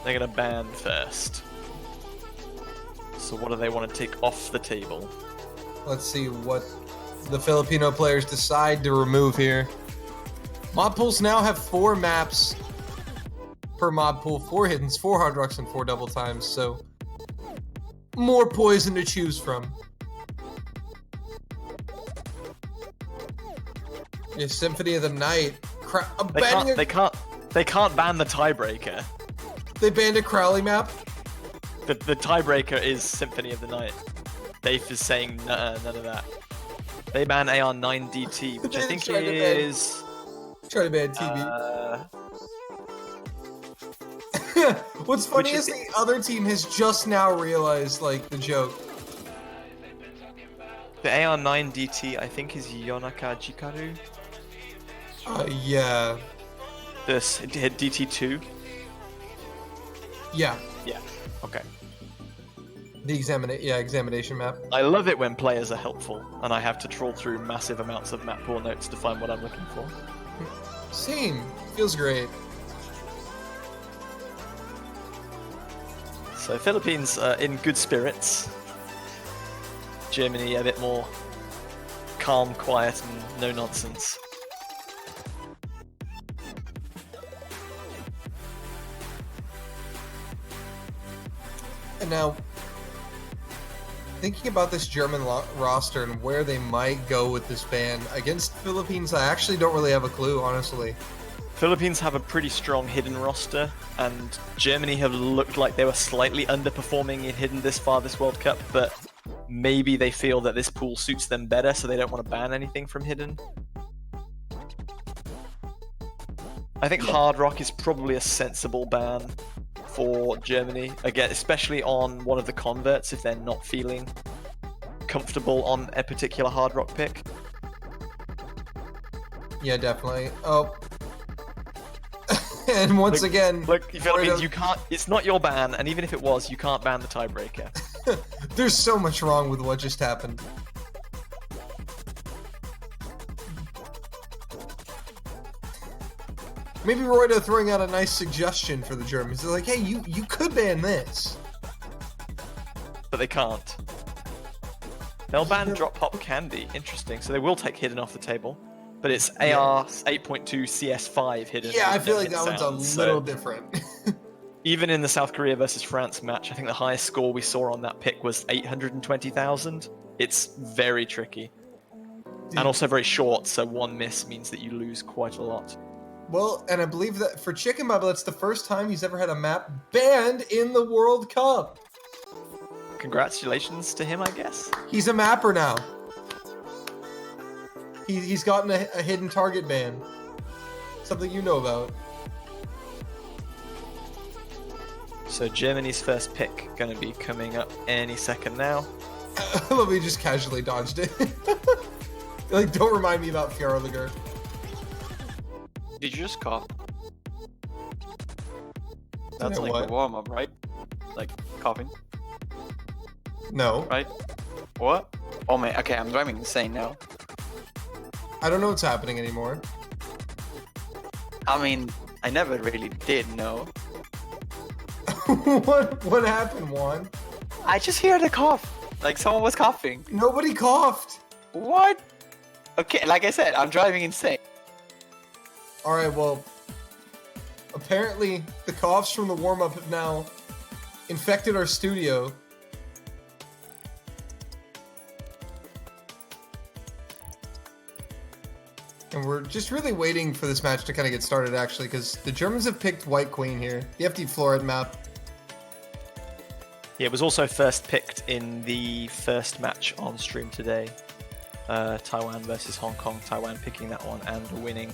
S1: They're gonna ban first. So what do they want to take off the table?
S6: Let's see what the Filipino players decide to remove here. Mod pools now have 4 maps per mod pool, 4 hiddens, 4 hard rocks, and 4 double times, so more poison to choose from. Yeah, Symphony of the Night.
S1: They can't ban the tiebreaker.
S6: They banned a Crowley map.
S1: The tiebreaker is Symphony of the Night. Dave is saying none of that. They ban AR9DT, which I think is...
S6: Try to ban TB. What's funny is the other team has just now realized, like, the joke.
S1: The AR9DT, I think, is Yonaka Jikaru.
S6: Yeah.
S1: This DT2.
S6: Yeah.
S1: Yeah. Okay.
S6: The examination map.
S1: I love it when players are helpful, and I have to trawl through massive amounts of map pool notes to find what I'm looking for.
S6: Same. Feels great.
S1: So Philippines are in good spirits. Germany a bit more calm, quiet, and no nonsense.
S6: And now, thinking about this German roster and where they might go with this ban against Philippines, I actually don't really have a clue, honestly.
S1: Philippines have a pretty strong hidden roster, and Germany have looked like they were slightly underperforming in hidden this far this World Cup, but maybe they feel that this pool suits them better, so they don't want to ban anything from hidden. I think Hard Rock is probably a sensible ban for Germany, again, especially on one of the converts if they're not feeling comfortable on a particular Hard Rock pick.
S6: Yeah, definitely. Oh. And once again...
S1: Look, Philippines, you can't... It's not your ban, and even if it was, you can't ban the tiebreaker.
S6: There's so much wrong with what just happened. Maybe Roydo throwing out a nice suggestion for the Germans. They're like, hey, you could ban this.
S1: But they can't. They'll ban drop pop candy. Interesting. So they will take hidden off the table. But it's AR 8.2 CS5 hidden.
S6: Yeah, I feel like
S1: no
S6: that
S1: hit
S6: one's
S1: sound.
S6: a little different.
S1: Even in the South Korea versus France match, I think the highest score we saw on that pick was 820,000. It's very tricky. And also very short, so one miss means that you lose quite a lot.
S6: Well, and I believe that for Chicken Bubba, that's the first time he's ever had a map banned in the World Cup.
S1: Congratulations to him, I guess.
S6: He's a mapper now. He's gotten a hidden target ban. Something you know about.
S1: So Germany's first pick going to be coming up any second now.
S6: I love he just casually dodged it. Like, don't remind me about Fjorliger.
S3: Did you just cough? That's
S6: know
S3: like
S6: what?
S3: a warm-up, right? Like coughing,
S6: No.
S3: right? What? Oh man, okay, I'm driving insane now.
S6: I don't know what's happening anymore.
S3: I mean, I never really did know.
S6: What happened, Juan?
S3: I just hear the cough. Like someone was coughing.
S6: Nobody coughed.
S3: What? Okay, like I said, I'm driving insane.
S6: Alright, well, apparently the coughs from the warm-up have now infected our studio. And we're just really waiting for this match to kind of get started, actually, because the Germans have picked White Queen here. The FD Florid map.
S1: Yeah, it was also first picked in the first match on stream today. Taiwan versus Hong Kong. Taiwan picking that one and winning.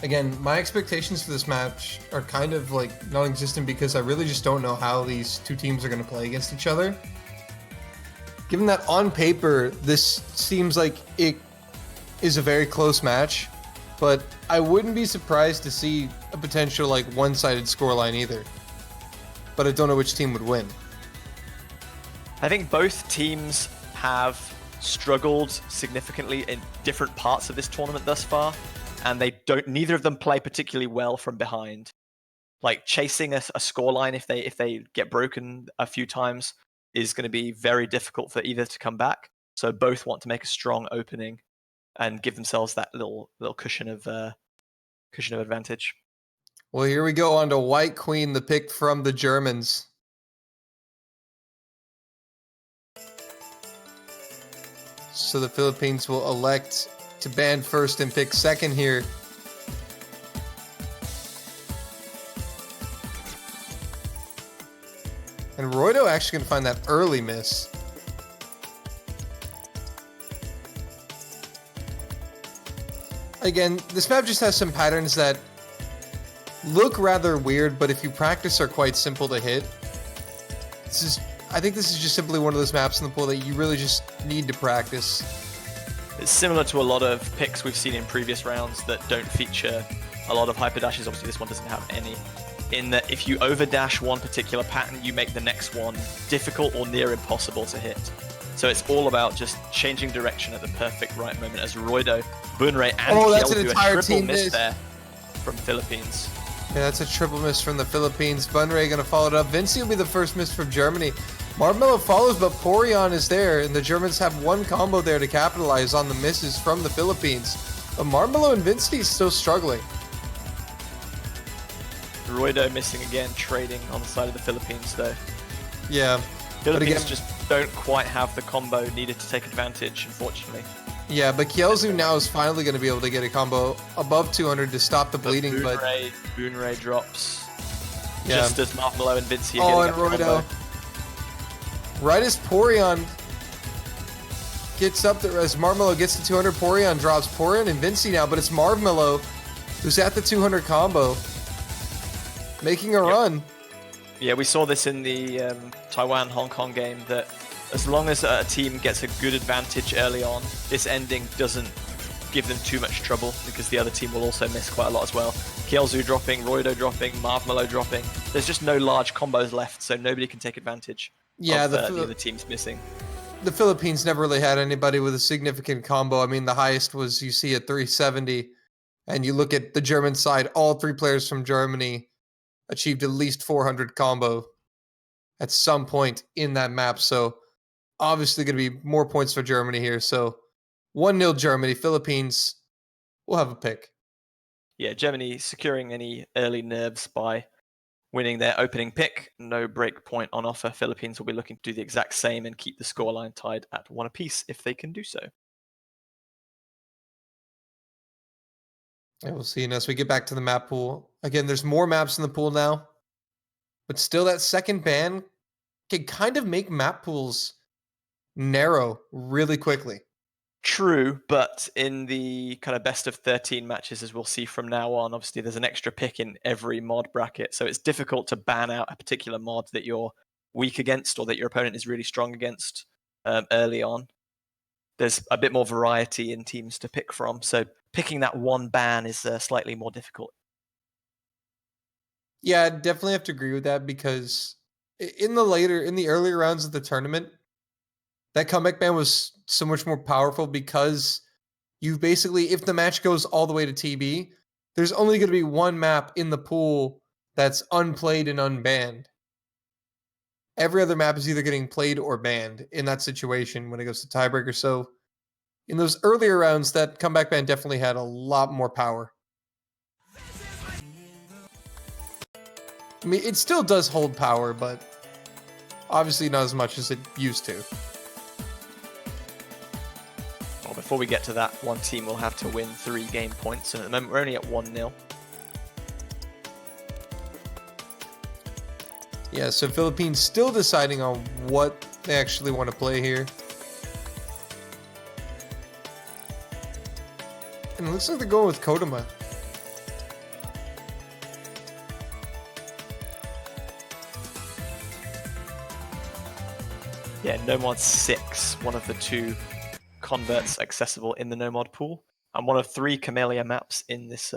S6: Again, my expectations for this match are kind of like non-existent because I really just don't know how these two teams are going to play against each other. Given that on paper, this seems like it is a very close match, but I wouldn't be surprised to see a potential like one-sided scoreline either. But I don't know which team would win.
S1: I think both teams have struggled significantly in different parts of this tournament thus far, and neither of them play particularly well from behind. Like chasing a scoreline if they get broken a few times is going to be very difficult for either to come back. So both want to make a strong opening and give themselves that little cushion of advantage.
S6: Well, here we go on to White Queen, the pick from the Germans. So the Philippines will elect to ban first and pick second here. And Roydo actually going to find that early miss. Again, this map just has some patterns that look rather weird, but if you practice are quite simple to hit. I think this is just simply one of those maps in the pool that you really just need to practice.
S1: It's similar to a lot of picks we've seen in previous rounds that don't feature a lot of hyper dashes. Obviously, this one doesn't have any. In that if you overdash one particular pattern, you make the next one difficult or near impossible to hit. So it's all about just changing direction at the perfect right moment as Roydo, Bunrei, and
S6: that's an
S1: Kiel do a
S6: entire
S1: triple
S6: team
S1: miss
S6: miss
S1: there from Philippines.
S6: Yeah, that's a triple miss from the Philippines. Bunrei going to follow it up. Vinci will be the first miss from Germany. Marshmallow follows, but Porion is there, and the Germans have one combo there to capitalize on the misses from the Philippines. But Marshmallow and Vinci still struggling.
S1: Roydo missing again, trading on the side of the Philippines though.
S6: Yeah.
S1: Philippines just don't quite have the combo needed to take advantage, unfortunately.
S6: Yeah, but Kielzu now is finally going to be able to get a combo above 200 to stop the bleeding, but
S1: Bunrei drops
S6: yeah.
S1: just as Marshmallow and Vinci are
S6: Oh,
S1: getting
S6: and
S1: up
S6: Roydo. Right as Porion gets up there, as Marshmallow gets to 200, Porion drops. Porion and Vinci now, but it's Marshmallow who's at the 200 combo, making a run.
S1: Yeah, we saw this in the Taiwan-Hong Kong game, that as long as a team gets a good advantage early on, this ending doesn't give them too much trouble because the other team will also miss quite a lot as well. Kielzu dropping, Roydo dropping, Marshmallow dropping. There's just no large combos left, so nobody can take advantage of the other teams missing.
S6: the Philippines never really had anybody with a significant combo. I mean, the highest was you see at 370. And you look at the German side, all 3 players from Germany achieved at least 400 combo at some point in that map. So obviously going to be more points for Germany here. So 1-0 Germany. Philippines will have a pick.
S1: Yeah, Germany securing any early nerves by winning their opening pick. No break point on offer. Philippines will be looking to do the exact same and keep the scoreline tied at 1 apiece if they can do so.
S6: And we'll see. And as we get back to the map pool, again, there's more maps in the pool now, but still that second ban can kind of make map pools narrow really quickly.
S1: True, but in the kind of best of 13 matches, as we'll see from now on, obviously there's an extra pick in every mod bracket, so it's difficult to ban out a particular mod that you're weak against or that your opponent is really strong against early on. There's a bit more variety in teams to pick from, so picking that one ban is slightly more difficult.
S6: Yeah, I definitely have to agree with that because in the earlier rounds of the tournament, that comeback ban was so much more powerful because you basically, if the match goes all the way to TB, there's only going to be one map in the pool that's unplayed and unbanned. Every other map is either getting played or banned in that situation when it goes to tiebreaker. So in those earlier rounds, that comeback ban definitely had a lot more power. I mean, it still does hold power, but obviously not as much as it used to.
S1: Well, before we get to that, one team will have to win 3 game points, and at the moment we're only at 1-0.
S6: Yeah, so Philippines still deciding on what they actually want to play here. And it looks like they're going with Kodama.
S1: Yeah, Nomod 6, one of the 2 converts accessible in the Nomod pool, and one of 3 Camellia maps in this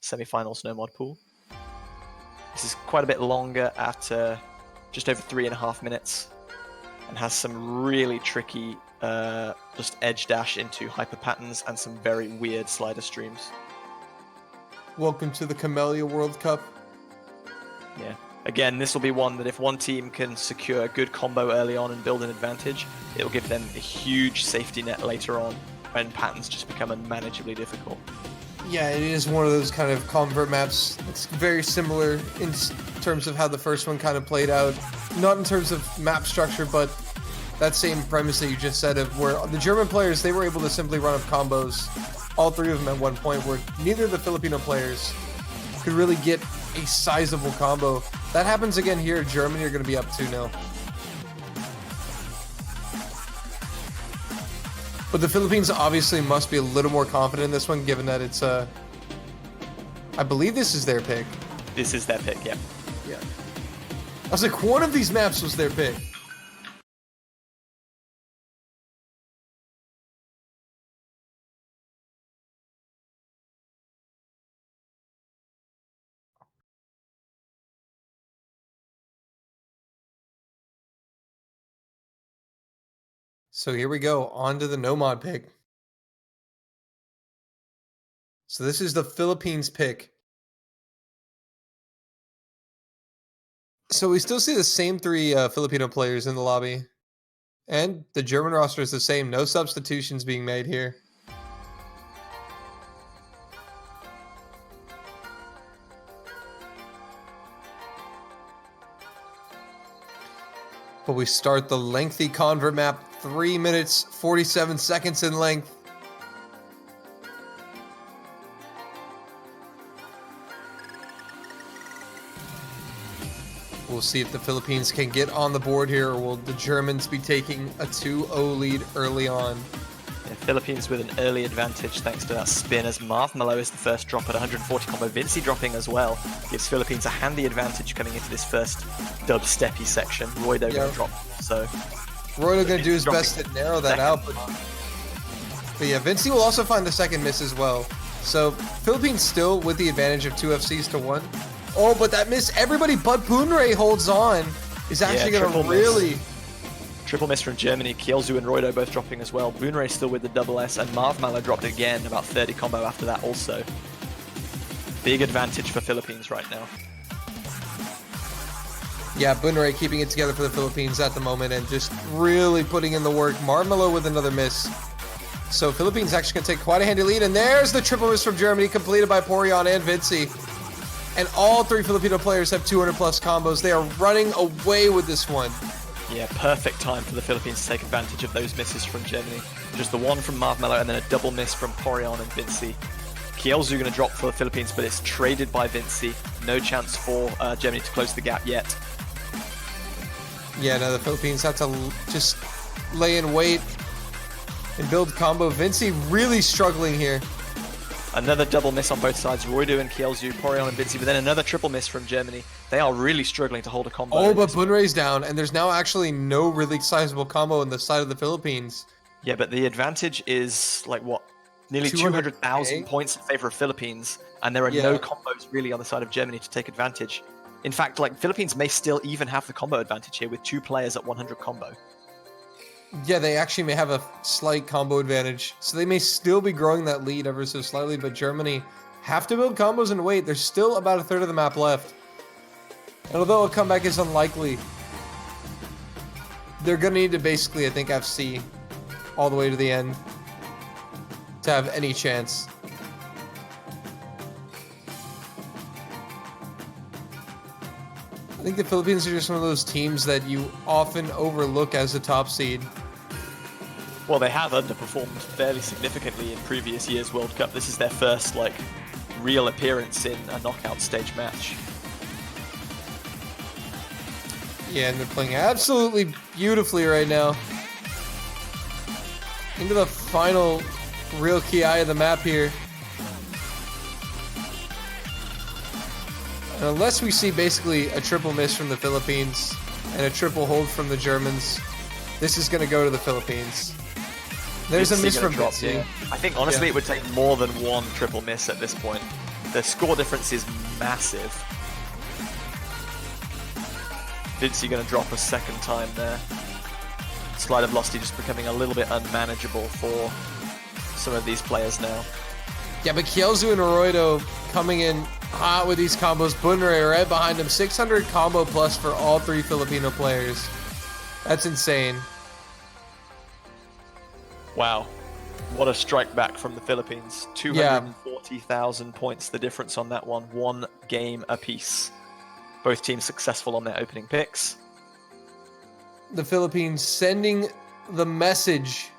S1: semi-finals Nomod pool. This is quite a bit longer at just over 3.5 minutes, and has some really tricky just edge dash into hyper patterns and some very weird slider streams.
S6: Welcome to the Camellia World Cup.
S1: Yeah. Again, this will be one that if one team can secure a good combo early on and build an advantage, it'll give them a huge safety net later on when patterns just become unmanageably difficult.
S6: Yeah, it is one of those kind of convert maps. It's very similar in terms of how the first one kind of played out. Not in terms of map structure, but that same premise that you just said of where the German players, they were able to simply run up combos, all 3 of them at one point, where neither of the Filipino players could really get a sizable combo. That happens again here. Germany are going to be up 2-0. But the Philippines obviously must be a little more confident in this one, given that it's I believe this is their pick.
S1: This is their pick, yeah.
S6: Yeah. I was like, one of these maps was their pick. So here we go, on to the Nomad pick. So this is the Philippines pick. So we still see the same 3 Filipino players in the lobby. And the German roster is the same. No substitutions being made here. But we start the lengthy convert map, 3 minutes, 47 seconds in length. We'll see if the Philippines can get on the board here, or will the Germans be taking a 2-0 lead early on?
S1: Yeah, Philippines with an early advantage thanks to that spin, as Marthmallow is the first drop at 140 combo. Vinci dropping as well gives Philippines a handy advantage coming into this first dubsteppy section. Roydo going to drop, so...
S6: Roydo going to do his best to narrow that out, but yeah, Vinci will also find the second miss as well. So Philippines still with the advantage of 2 FCs to 1. Oh, but that miss, everybody but Poonray holds on, is actually going to really...
S1: Triple miss from Germany. Kielzu and Roido both dropping as well. Boonray still with the double S, and Marv Mallow dropped again, about 30 combo after that also. Big advantage for Philippines right now.
S6: Yeah, Boonray keeping it together for the Philippines at the moment and just really putting in the work. Marmelo with another miss. So Philippines actually going to take quite a handy lead. And there's the triple miss from Germany, completed by Porion and Vinci. And all 3 Filipino players have 200 plus combos. They are running away with this one.
S1: Yeah, perfect time for the Philippines to take advantage of those misses from Germany. Just the one from Marv Mallow and then a double miss from Porion and Vinci. Kielzu going to drop for the Philippines, but it's traded by Vinci. No chance for Germany to close the gap yet.
S6: Yeah, no, the Philippines have to just lay in wait and build combo. Vinci really struggling here.
S1: Another double miss on both sides. Roido and Kielzu, Porion and Vinci, but then another triple miss from Germany. They are really struggling to hold a combo.
S6: Oh, but Boonray's down, and there's now actually no really sizable combo on the side of the Philippines.
S1: Yeah, but the advantage is, like, what? Nearly 200,000 points in favor of Philippines, and there are no combos really on the side of Germany to take advantage. In fact, like, Philippines may still even have the combo advantage here with 2 players at 100 combo.
S6: Yeah, they actually may have a slight combo advantage. So they may still be growing that lead ever so slightly, but Germany have to build combos and wait. There's still about a third of the map left. And although a comeback is unlikely, they're going to need to basically, I think, FC all the way to the end to have any chance. I think the Philippines are just one of those teams that you often overlook as a top seed.
S1: Well, they have underperformed fairly significantly in previous years' World Cup. This is their first, like, real appearance in a knockout stage match.
S6: Yeah, and they're playing absolutely beautifully right now. Into the final real key eye of the map here. And unless we see basically a triple miss from the Philippines and a triple hold from the Germans, this is going to go to the Philippines. There's a miss from Vinci.
S1: Yeah. I think, honestly, it would take more than one triple miss at this point. The score difference is massive. Vinci going to drop a second time there. Slide of Velocity just becoming a little bit unmanageable for some of these players now.
S6: Yeah, but Kielzu and Roido coming in hot with these combos. Boonray right behind him. 600 combo plus for all 3 Filipino players. That's insane.
S1: Wow. What a strike back from the Philippines. 240,000 points, the difference on that one. 1 game apiece. Both teams successful on their opening picks.
S6: The Philippines sending the message.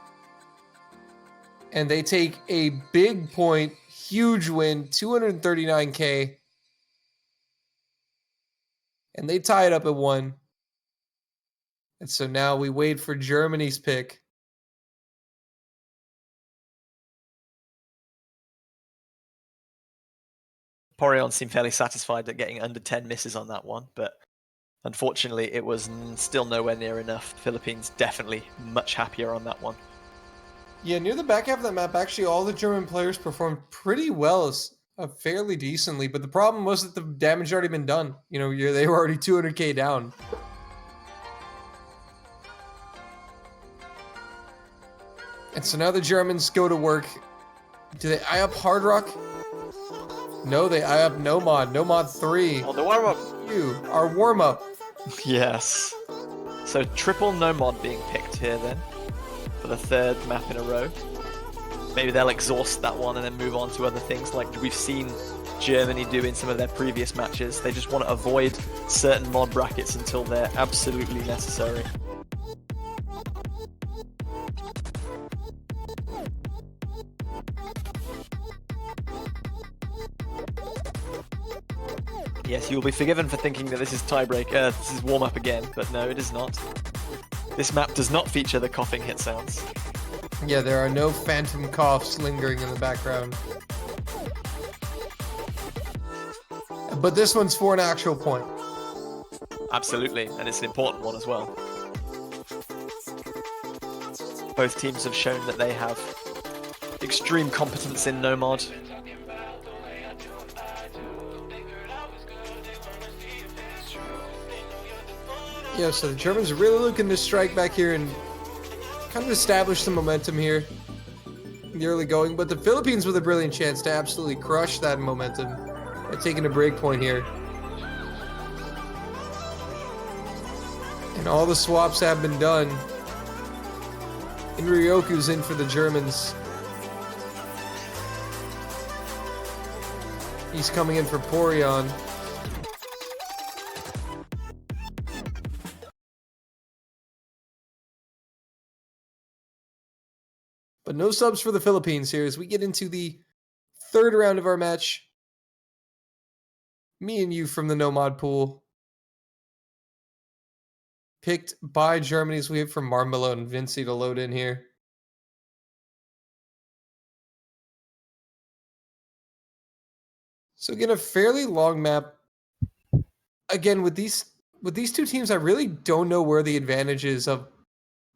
S6: And they take a big point, huge win, 239K. And they tie it up at 1. And so now we wait for Germany's pick.
S1: Porion seemed fairly satisfied at getting under 10 misses on that one, but unfortunately it was still nowhere near enough. Philippines definitely much happier on that one.
S6: Yeah, near the back half of that map, actually, all the German players performed pretty well, fairly decently. But the problem was that the damage had already been done. You know, they were already 200K down. And so now the Germans go to work. Do they eye up Hard Rock? No, they eye up Nomad. Nomad 3.
S3: Oh, the warm-up.
S6: Our warm-up.
S1: Yes. So triple Nomad being picked here then. For the 3rd map in a row. Maybe they'll exhaust that one and then move on to other things like we've seen Germany do in some of their previous matches. They just want to avoid certain mod brackets until they're absolutely necessary. Yes, you will be forgiven for thinking that this is tiebreaker, this is warm-up again, but no, it is not. This map does not feature the coughing hit sounds.
S6: Yeah, there are no phantom coughs lingering in the background. But this one's for an actual point.
S1: Absolutely, and it's an important one as well. Both teams have shown that they have extreme competence in Nomad.
S6: Yeah, so the Germans are really looking to strike back here and kind of establish some momentum here in the early going. But the Philippines with a brilliant chance to absolutely crush that momentum by taking a break point here. And all the swaps have been done. And Ryoku's in for the Germans. He's coming in for Porion. But no subs for the Philippines here as we get into the third round of our match. Me and you from the No Mod pool. Picked by Germany as we have from Marmelo and Vinci to load in here. So again, a fairly long map. Again, with these two teams, I really don't know where the advantages of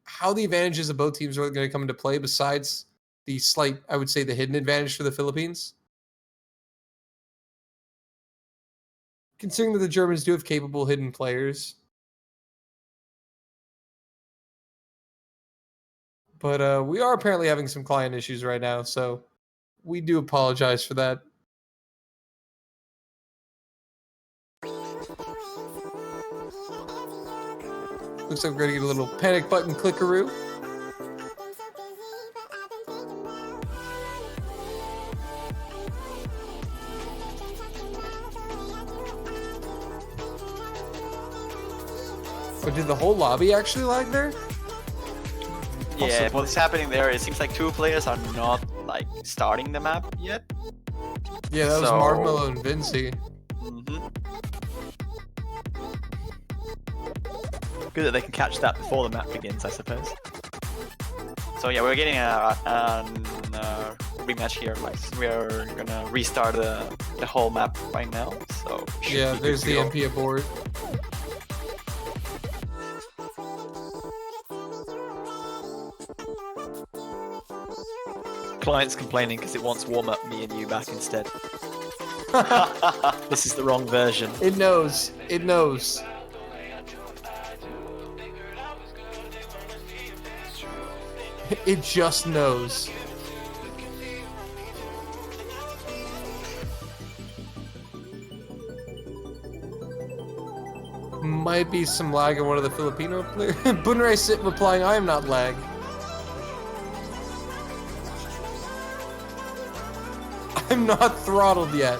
S6: how the advantages of both teams are going to come into play besides the slight, I would say, the hidden advantage for the Philippines. Considering that the Germans do have capable hidden players. But we are apparently having some client issues right now, so we do apologize for that. Looks like we're going to get a little panic button clickaroo. Oh, did the whole lobby actually lag there?
S3: Yeah, what's happening there, it seems like two players are not like starting the map yet.
S6: Yeah, that was
S3: So-
S6: Marmelo and Vinci.
S3: Mm-hmm.
S1: Good that they can catch that before the map begins, I suppose.
S3: So yeah, we're getting a rematch here. Like we're gonna restart the whole map right now. So should
S6: Yeah,
S3: be good
S6: there's
S3: to
S6: the
S3: go.
S6: MP aboard.
S1: Client's complaining because it wants warm up me and you back instead. This is the wrong version.
S6: It knows. It knows. It just knows. Might be some lag in one of the Filipino players. Bunrai sit replying, I am not lag. I'm not throttled yet.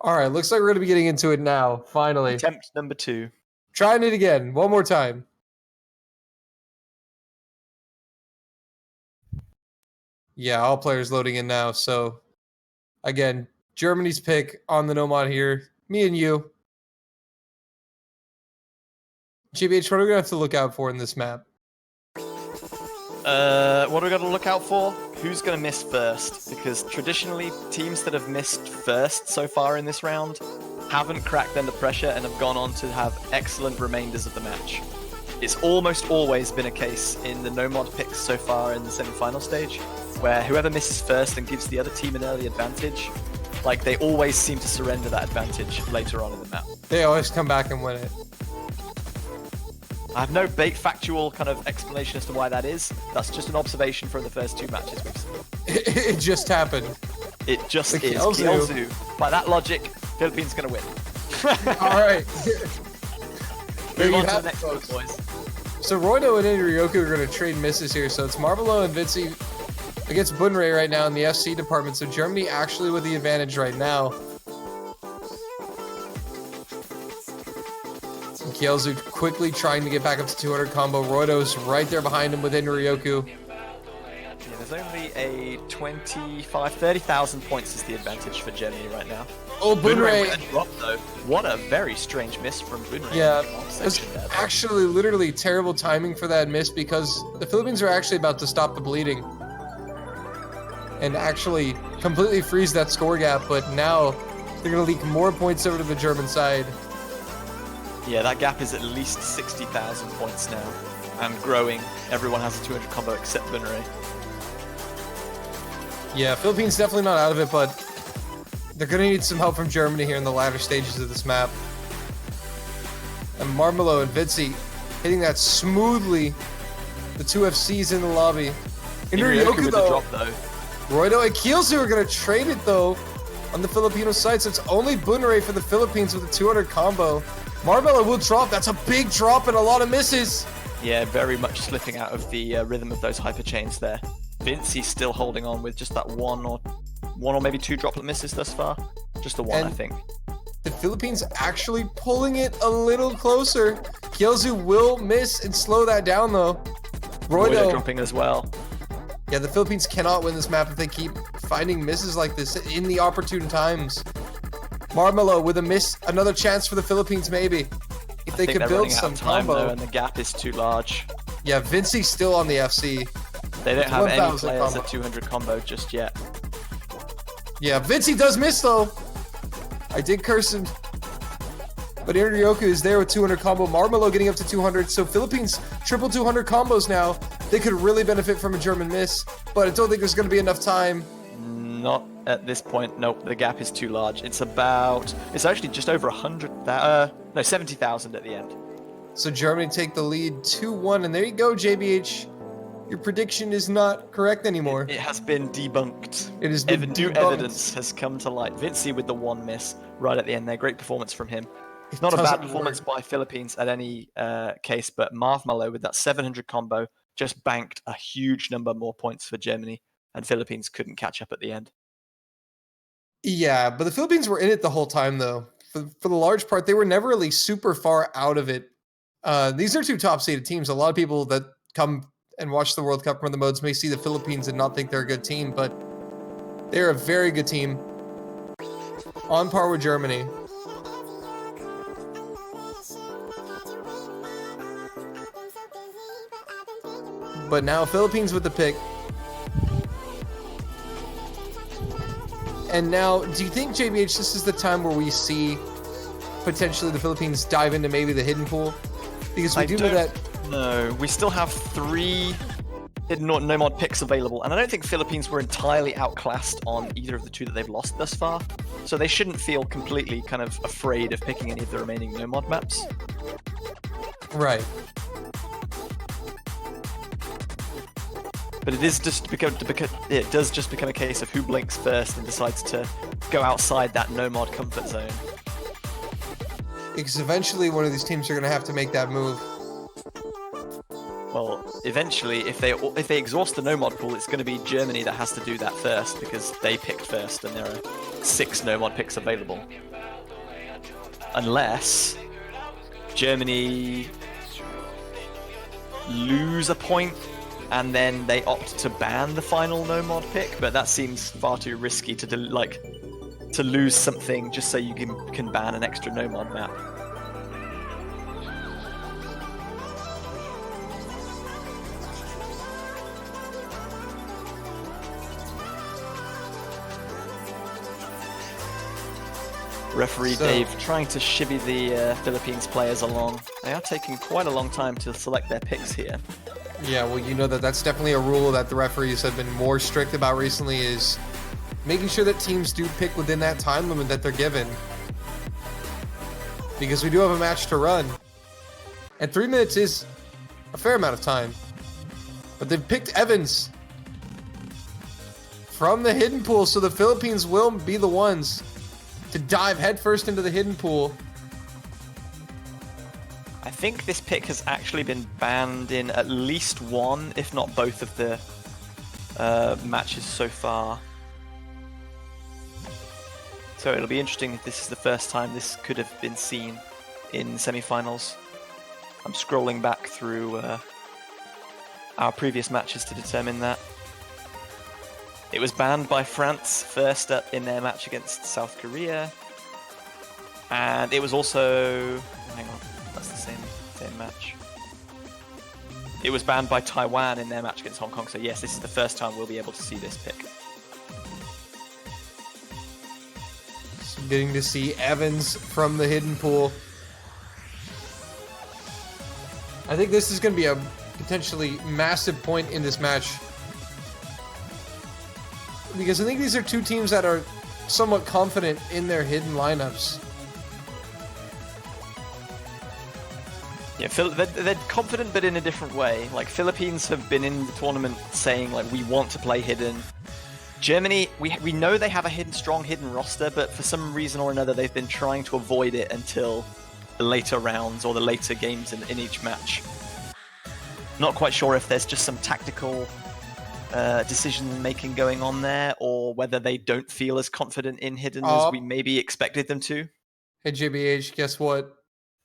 S6: All right, looks like we're going to be getting into it now, finally.
S1: Attempt number 2.
S6: Trying it again, one more time. Yeah, all players loading in now. So, again, Germany's pick on the Nomad here. Me and you. GBH, what are we going to have to look out for in this map?
S1: What are we going to look out for? Who's going to miss first? Because traditionally, teams that have missed first so far in this round haven't cracked under pressure and have gone on to have excellent remainders of the match. It's almost always been a case in the no-mod picks so far in the semi-final stage, where whoever misses first and gives the other team an early advantage, like they always seem to surrender that advantage later on in the map.
S6: They always come back and win it.
S1: I have no factual kind of explanation as to why that is. That's just an observation from the first 2 matches we've seen.
S6: It just happened.
S1: It just
S6: The
S1: is.
S6: Kielzu.
S1: Kielzu. By that logic, Philippines going to win.
S6: All right. There
S1: Move
S6: you
S1: on to
S6: have
S1: the
S6: it,
S1: next one,
S6: folks.
S1: boys.
S6: So Roido and Ryoku are going to trade misses here. So it's Marmelo and Vinci against Bunrai right now in the FC department. So Germany actually with the advantage right now. Kielzu quickly trying to get back up to 200 combo. Roido's right there behind him within Ryoku.
S1: Yeah, there's only a 30,000 points is the advantage for Germany right now.
S6: Oh,
S1: Bunrai
S6: Bunrai.
S1: with a drop though. What a very strange miss from Bunrai.
S6: Yeah,
S1: in the drop
S6: it's
S1: section there, though.
S6: actually literally terrible timing for that miss because the Philippines are actually about to stop the bleeding and actually completely freeze that score gap, but now they're going to leak more points over to the German side.
S1: Yeah, that gap is at least 60,000 points now, and growing. Everyone has a 200 combo except Bunrai.
S6: Yeah, Philippines definitely not out of it, but they're going to need some help from Germany here in the latter stages of this map. And Marmelo and Vitsi hitting that smoothly. The two FCs in the lobby.
S1: Inryoku with the drop, though.
S6: Roido and Kielsu are going to trade it, though, on the Filipino side. So it's only Bunrae for the Philippines with a 200 combo. Marmelo will drop. That's a big drop and a lot of misses.
S1: Yeah, very much slipping out of the rhythm of those hyper chains there. Vinci's still holding on with just that one or maybe 2 droplet misses thus far. Just the one,
S6: And
S1: I think.
S6: the Philippines actually pulling it a little closer. Kielsu will miss and slow that down, though.
S1: Roido dropping as well.
S6: Yeah, the Philippines cannot win this map if they keep finding misses like this in the opportune times. Marmelo with a miss, another chance for the Philippines maybe. If they could build some combo.
S1: Though, and the gap is too large.
S6: Yeah, Vinci's still on the FC.
S1: They don't have any players
S6: combo.
S1: at 200 combo just yet.
S6: Yeah, Vinci does miss though. I did curse him. But Inryoku is there with 200 combo. Marmelo getting up to 200. So Philippines triple 200 combos now. They could really benefit from a German miss. But I don't think there's going to be enough time.
S1: Not at this point. Nope, the gap is too large. It's actually just over 70,000 at the end.
S6: So Germany take the lead 2-1. And there you go, JBH. Your prediction is not correct anymore.
S1: It has been debunked.
S6: It has been
S1: New
S6: debunked.
S1: evidence has come to light. Vinci with the 1 miss right at the end there. Great performance from him.
S6: It
S1: Not a bad
S6: doesn't
S1: performance
S6: work.
S1: by Philippines at any case, but Marmelo with that 700 combo just banked a huge number more points for Germany, and Philippines couldn't catch up at the end.
S6: Yeah, but the Philippines were in it the whole time, though. For the large part, they were never really super far out of it. These are 2 top-seeded teams. A lot of people that come and watch the World Cup run the modes may see the Philippines and not think they're a good team, but they're a very good team. On par with Germany. But now Philippines with the pick. And now, do you think, JBH, this is the time where we see potentially the Philippines dive into maybe the hidden pool? Because we do know that...
S1: No, we still have 3 hidden no-mod picks available, and I don't think Philippines were entirely outclassed on either of the 2 that they've lost thus far, so they shouldn't feel completely kind of afraid of picking any of the remaining no-mod maps.
S6: Right.
S1: But it is just it does just become a case of who blinks first and decides to go outside that no-mod comfort zone.
S6: Because eventually one of these teams are going to have to make that move.
S1: Well, eventually, if they exhaust the no-mod pool, it's going to be Germany that has to do that first, because they picked first, and there are 6 no-mod picks available. Unless Germany lose a point, and then they opt to ban the final no-mod pick, but that seems far too risky to lose something just so you can ban an extra no-mod map. Referee Dave trying to shivvy the Philippines players along. They are taking quite a long time to select their picks here.
S6: Yeah, well, you know that's definitely a rule that the referees have been more strict about recently, is making sure that teams do pick within that time limit that they're given. Because we do have a match to run. And 3 minutes is a fair amount of time. But they've picked Evans from the hidden pool, so the Philippines will be the ones to dive headfirst into the hidden pool.
S1: I think this pick has actually been banned in at least 1, if not both of the matches so far. So it'll be interesting if this is the first time this could have been seen in semifinals. I'm scrolling back through our previous matches to determine that. It was banned by France first up in their match against South Korea. And it was also... hang on, that's the same match. It was banned by Taiwan in their match against Hong Kong, so yes, this is the first time we'll be able to see this pick.
S6: So getting to see Evans from the hidden pool. I think this is going to be a potentially massive point in this match. because I think these are two teams that are somewhat confident in their hidden lineups.
S1: Yeah, they're confident, but in a different way. Like, Philippines have been in the tournament saying, like, we want to play hidden. Germany, we know they have a strong hidden roster, but for some reason or another, they've been trying to avoid it until the later rounds or the later games in each match. Not quite sure if there's just some tactical decision-making going on there, or whether they don't feel as confident in hidden as we maybe expected them to.
S6: Hey, JBH, guess what?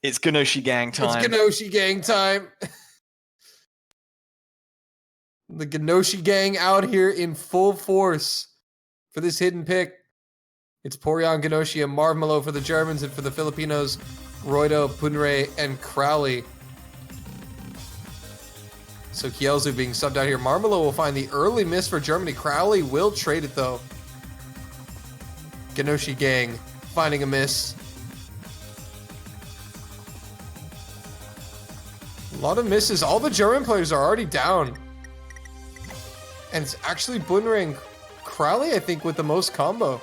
S1: It's Ganoshi Gang time.
S6: It's Ganoshi Gang time. The Ganoshi Gang out here in full force for this hidden pick. It's Porion, Ganoshi, and Marvmelo for the Germans, and for the Filipinos, Roido, Punre, and Crowley. So Kielzu being subbed out here. Marvmelo will find the early miss for Germany. Crowley will trade it, though. Ganoshi Gang finding a miss. A lot of misses. All the German players are already down. And it's actually Bunre and Crowley, I think, with the most combo.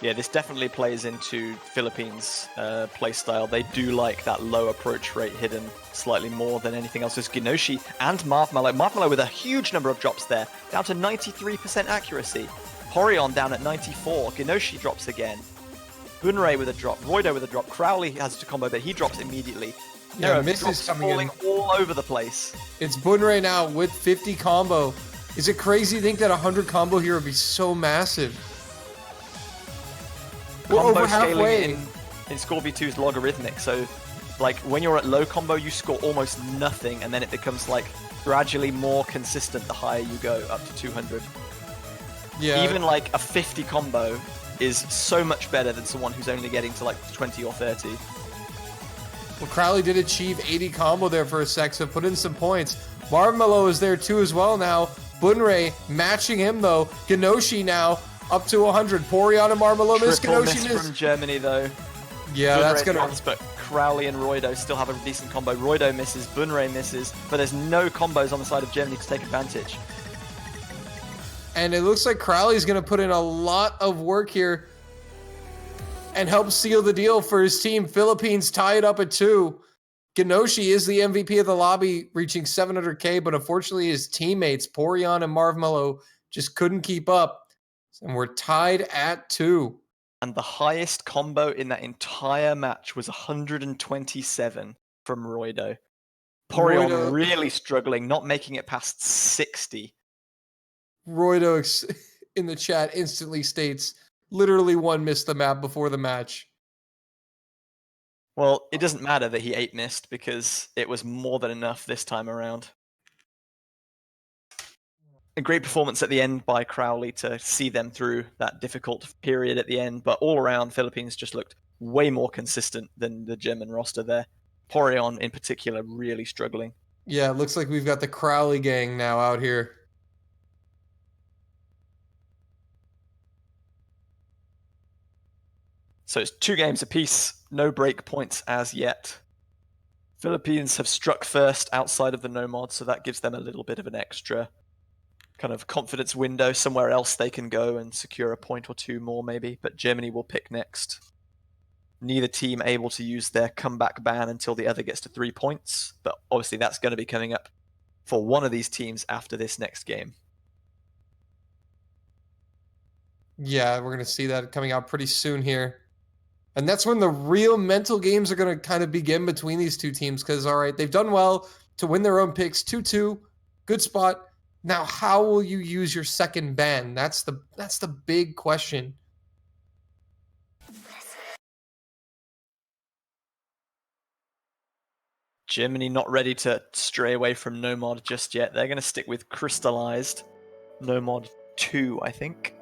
S1: Yeah, this definitely plays into Philippines' playstyle. They do like that low approach rate hidden slightly more than anything else. There's Ginoshi and Marvmelo. Marvmelo with a huge number of drops there, down to 93% accuracy. Porion down at 94. Ginoshi drops again. Bunre with a drop. Roido with a drop. Crowley has to combo, but he drops immediately.
S6: Yeah,
S1: there are
S6: misses
S1: drops
S6: coming
S1: falling
S6: in
S1: all over the place.
S6: It's Bunre now with 50 combo. Is it crazy to think that 100 combo here would be so massive? We're
S1: Combo
S6: over
S1: scaling
S6: halfway.
S1: in Score V2 is logarithmic, so like when you're at low combo, you score almost nothing, and then it becomes like gradually more consistent the higher you go, up to 200.
S6: Yeah.
S1: Even like a 50 combo is so much better than someone who's only getting to like 20 or 30.
S6: Well, Crowley did achieve 80 combo there for a sec, so put in some points. Marvmelo is there too as well now. Bunre matching him though. Ganoshi now up to 100. Porion and Marvmelo miss.
S1: Triple
S6: Ganoshi
S1: miss from Germany though.
S6: Yeah, that's gonna.
S1: Runs, but Crowley and Roido still have a decent combo. Roido misses, Bunre misses, but there's no combos on the side of Germany to take advantage.
S6: And it looks like Crowley's going to put in a lot of work here and help seal the deal for his team. Philippines tie it up at 2. Ganoshi is the MVP of the lobby, reaching 700k, but unfortunately his teammates, Porion and Marvmelo, just couldn't keep up. And we're tied at 2.
S1: And the highest combo in that entire match was 127 from Roido. Porion really struggling, not making it past 60.
S6: Roido in the chat instantly states, literally one missed the map before the match.
S1: Well, it doesn't matter that he 8 missed because it was more than enough this time around. A great performance at the end by Crowley to see them through that difficult period at the end, but all around, Philippines just looked way more consistent than the German roster there. Porion in particular really struggling.
S6: Yeah, it looks like we've got the Crowley gang now out here.
S1: So it's 2 games apiece, no break points as yet. Philippines have struck first outside of the no mod, so that gives them a little bit of an extra kind of confidence window. Somewhere else they can go and secure a point or 2 more maybe, but Germany will pick next. Neither team able to use their comeback ban until the other gets to 3 points, but obviously that's going to be coming up for one of these teams after this next game.
S6: Yeah, we're going to see that coming out pretty soon here. And that's when the real mental games are going to kind of begin between these two teams because, all right, they've done well to win their own picks. 2-2, good spot. Now, how will you use your second ban? That's the big question.
S1: Germany not ready to stray away from no mod just yet. They're going to stick with crystallized no mod 2, I think.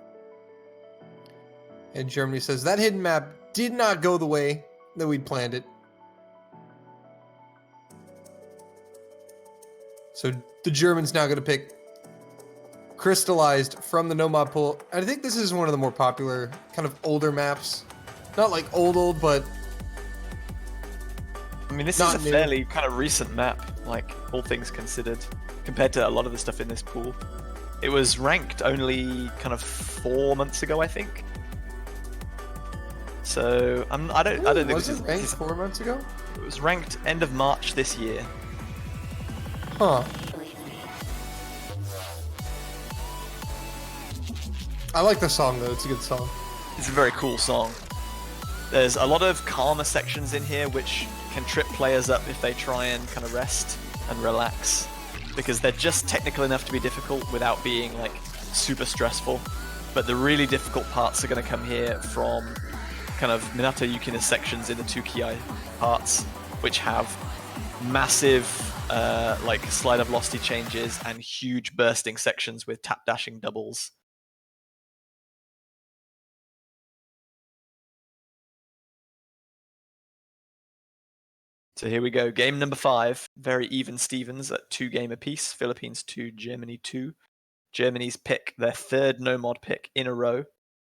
S6: And Germany says that hidden map did not go the way that we'd planned it. So the Germans now going to pick crystallized from the no mod pool. I think this is one of the more popular kind of older maps. Not like old, but
S1: I mean, this is a fairly kind of recent map, like all things considered, compared to a lot of the stuff in this pool. It was ranked only kind of 4 months ago, I think. So I don't think
S6: was it ranked 4 months ago?
S1: It was ranked end of March this year.
S6: Huh. I like the song though. It's a good song.
S1: It's a very cool song. There's a lot of calmer sections in here which can trip players up if they try and kind of rest and relax, because they're just technical enough to be difficult without being like super stressful. But the really difficult parts are going to come here from kind of Minato Yukina's sections in the 2Ki parts, which have massive like slide of velocity changes and huge bursting sections with tap dashing doubles. So here we go, game number 5, very even Stevens at 2 game apiece. Philippines 2, Germany 2. Germany's pick, their 3rd no-mod pick in a row.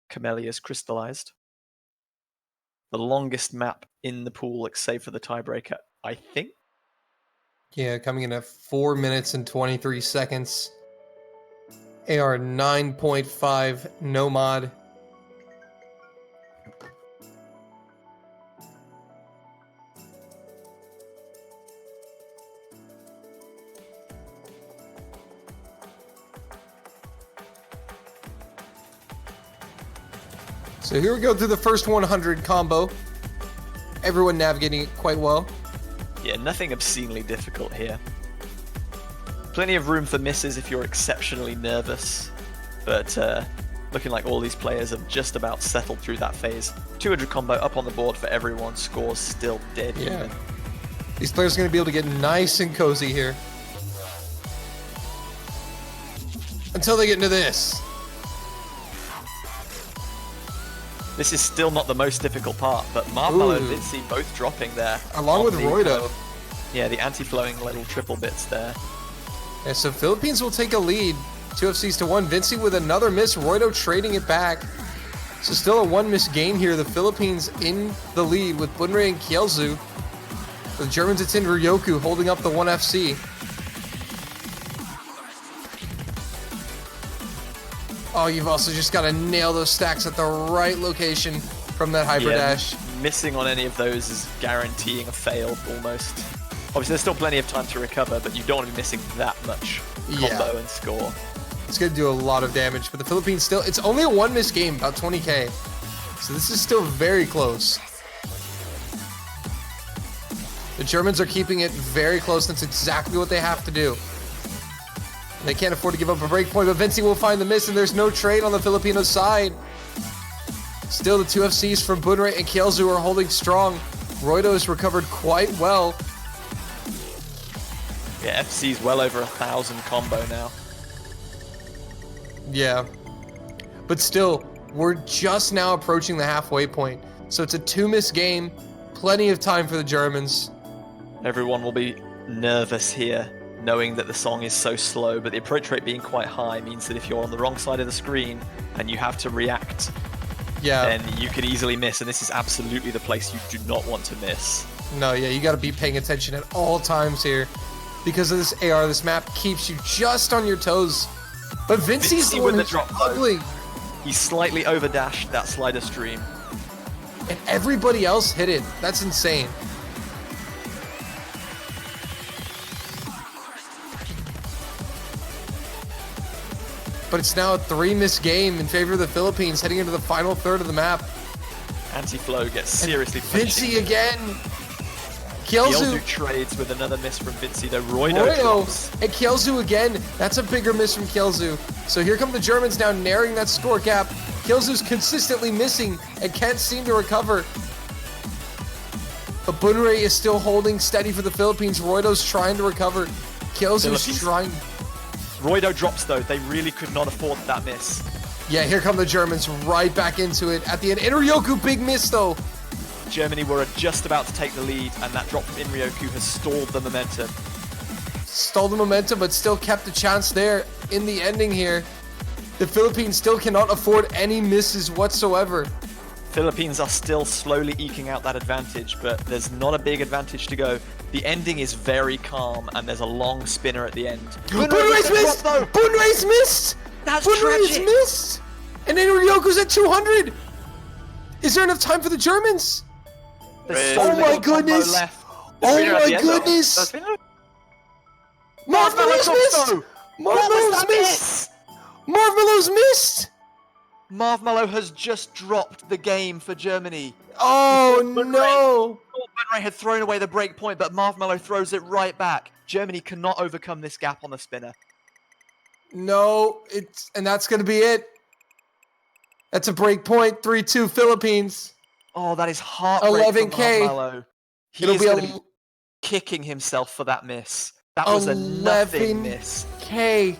S1: Camellia's crystallized. The longest map in the pool, save for the tiebreaker, I think.
S6: Yeah, coming in at 4 minutes and 23 seconds. AR 9.5 no mod. So here we go through the first 100 combo. Everyone navigating it quite well.
S1: Yeah, nothing obscenely difficult here. Plenty of room for misses if you're exceptionally nervous, but looking like all these players have just about settled through that phase. 200 combo up on the board for everyone, scores still dead even.
S6: These players are going to be able to get nice and cozy here. Until they get into this.
S1: This is still not the most difficult part, but Marvel and Vinci both dropping there.
S6: Along with Roido.
S1: Yeah, the anti-flowing little triple bits there.
S6: Yeah, so Philippines will take a lead. 2 FCs to 1. Vinci with another miss. Roido trading it back. So still a 1 miss game here. The Philippines in the lead with Bunrei and Kielzu. For the Germans, it's in Ryoku holding up the 1 FC. Oh, you've also just got to nail those stacks at the right location from that hyper dash.
S1: Missing on any of those is guaranteeing a fail almost. Obviously, there's still plenty of time to recover, but you don't want to be missing that much combo and score.
S6: It's going to do a lot of damage, but the Philippines still, it's only a 1 miss game, about 20k. So this is still very close. The Germans are keeping it very close. That's exactly what they have to do. They can't afford to give up a break point, but Vinci will find the miss, and there's no trade on the Filipino side. Still, the 2 FCs from Bunrei and Kielzu are holding strong. Roido has recovered quite well.
S1: Yeah, FC's well over 1,000 combo now.
S6: Yeah. But still, we're just now approaching the halfway point. So it's a 2 miss game. Plenty of time for the Germans.
S1: Everyone will be nervous here, knowing that the song is so slow, but the approach rate being quite high means that if you're on the wrong side of the screen and you have to react, then you could easily miss, and this is absolutely the place you do not want to miss.
S6: No, yeah, you got to be paying attention at all times here. Because of this AR, this map keeps you just on your toes. But Vinci's the one who's ugly.
S1: He slightly overdashed that slider stream.
S6: And everybody else hit it. That's insane. But it's now a 3 miss game in favor of the Philippines, heading into the final third of the map.
S1: Anti-flow gets seriously
S6: punched. Vinci again. Kielzu
S1: trades with another miss from Vinci. The Roido drops.
S6: And Kielzu again. That's a bigger miss from Kielzu. So here come the Germans now narrowing that score gap. Kielzu's consistently missing and can't seem to recover. But Bunrei is still holding steady for the Philippines. Roido's trying to recover. Kielzu's trying.
S1: Roido drops though. They really could not afford that miss.
S6: Yeah, here come the Germans right back into it at the end. Inryoku, big miss though.
S1: Germany were just about to take the lead, and that drop from Inryoku has stalled the momentum.
S6: Stalled the momentum, but still kept the chance there in the ending here. The Philippines still cannot afford any misses whatsoever.
S1: Philippines are still slowly eking out that advantage, but there's not a big advantage to go. The ending is very calm, and there's a long spinner at the end.
S6: Bunrei's missed! Bunrei's missed!
S1: That's
S6: Bunrei's
S1: tragic!
S6: missed! And then Ryoko's at 200! Is there enough time for the Germans?
S1: There's
S3: Oh
S1: so
S6: my
S1: little combo
S6: goodness!
S1: left.
S6: Oh
S3: Spinner at
S6: my
S3: the end, though.
S6: goodness!
S3: The spinner?
S6: Marvelous missed! Marvelous missed! Marvelous missed!
S1: Marv has just dropped the game for Germany.
S6: Oh
S1: Bunrei-
S6: no!
S1: Bunrei had thrown away the break point, but Marv throws it right back. Germany cannot overcome this gap on the spinner.
S6: No, and that's gonna be it. That's a break point. 3-2 Philippines.
S1: Oh, that is heartbreaking
S6: 11K.
S1: for Marv. He
S6: It'll
S1: is
S6: be
S1: going to be kicking himself for that miss. That was a nothing miss.
S6: 11K.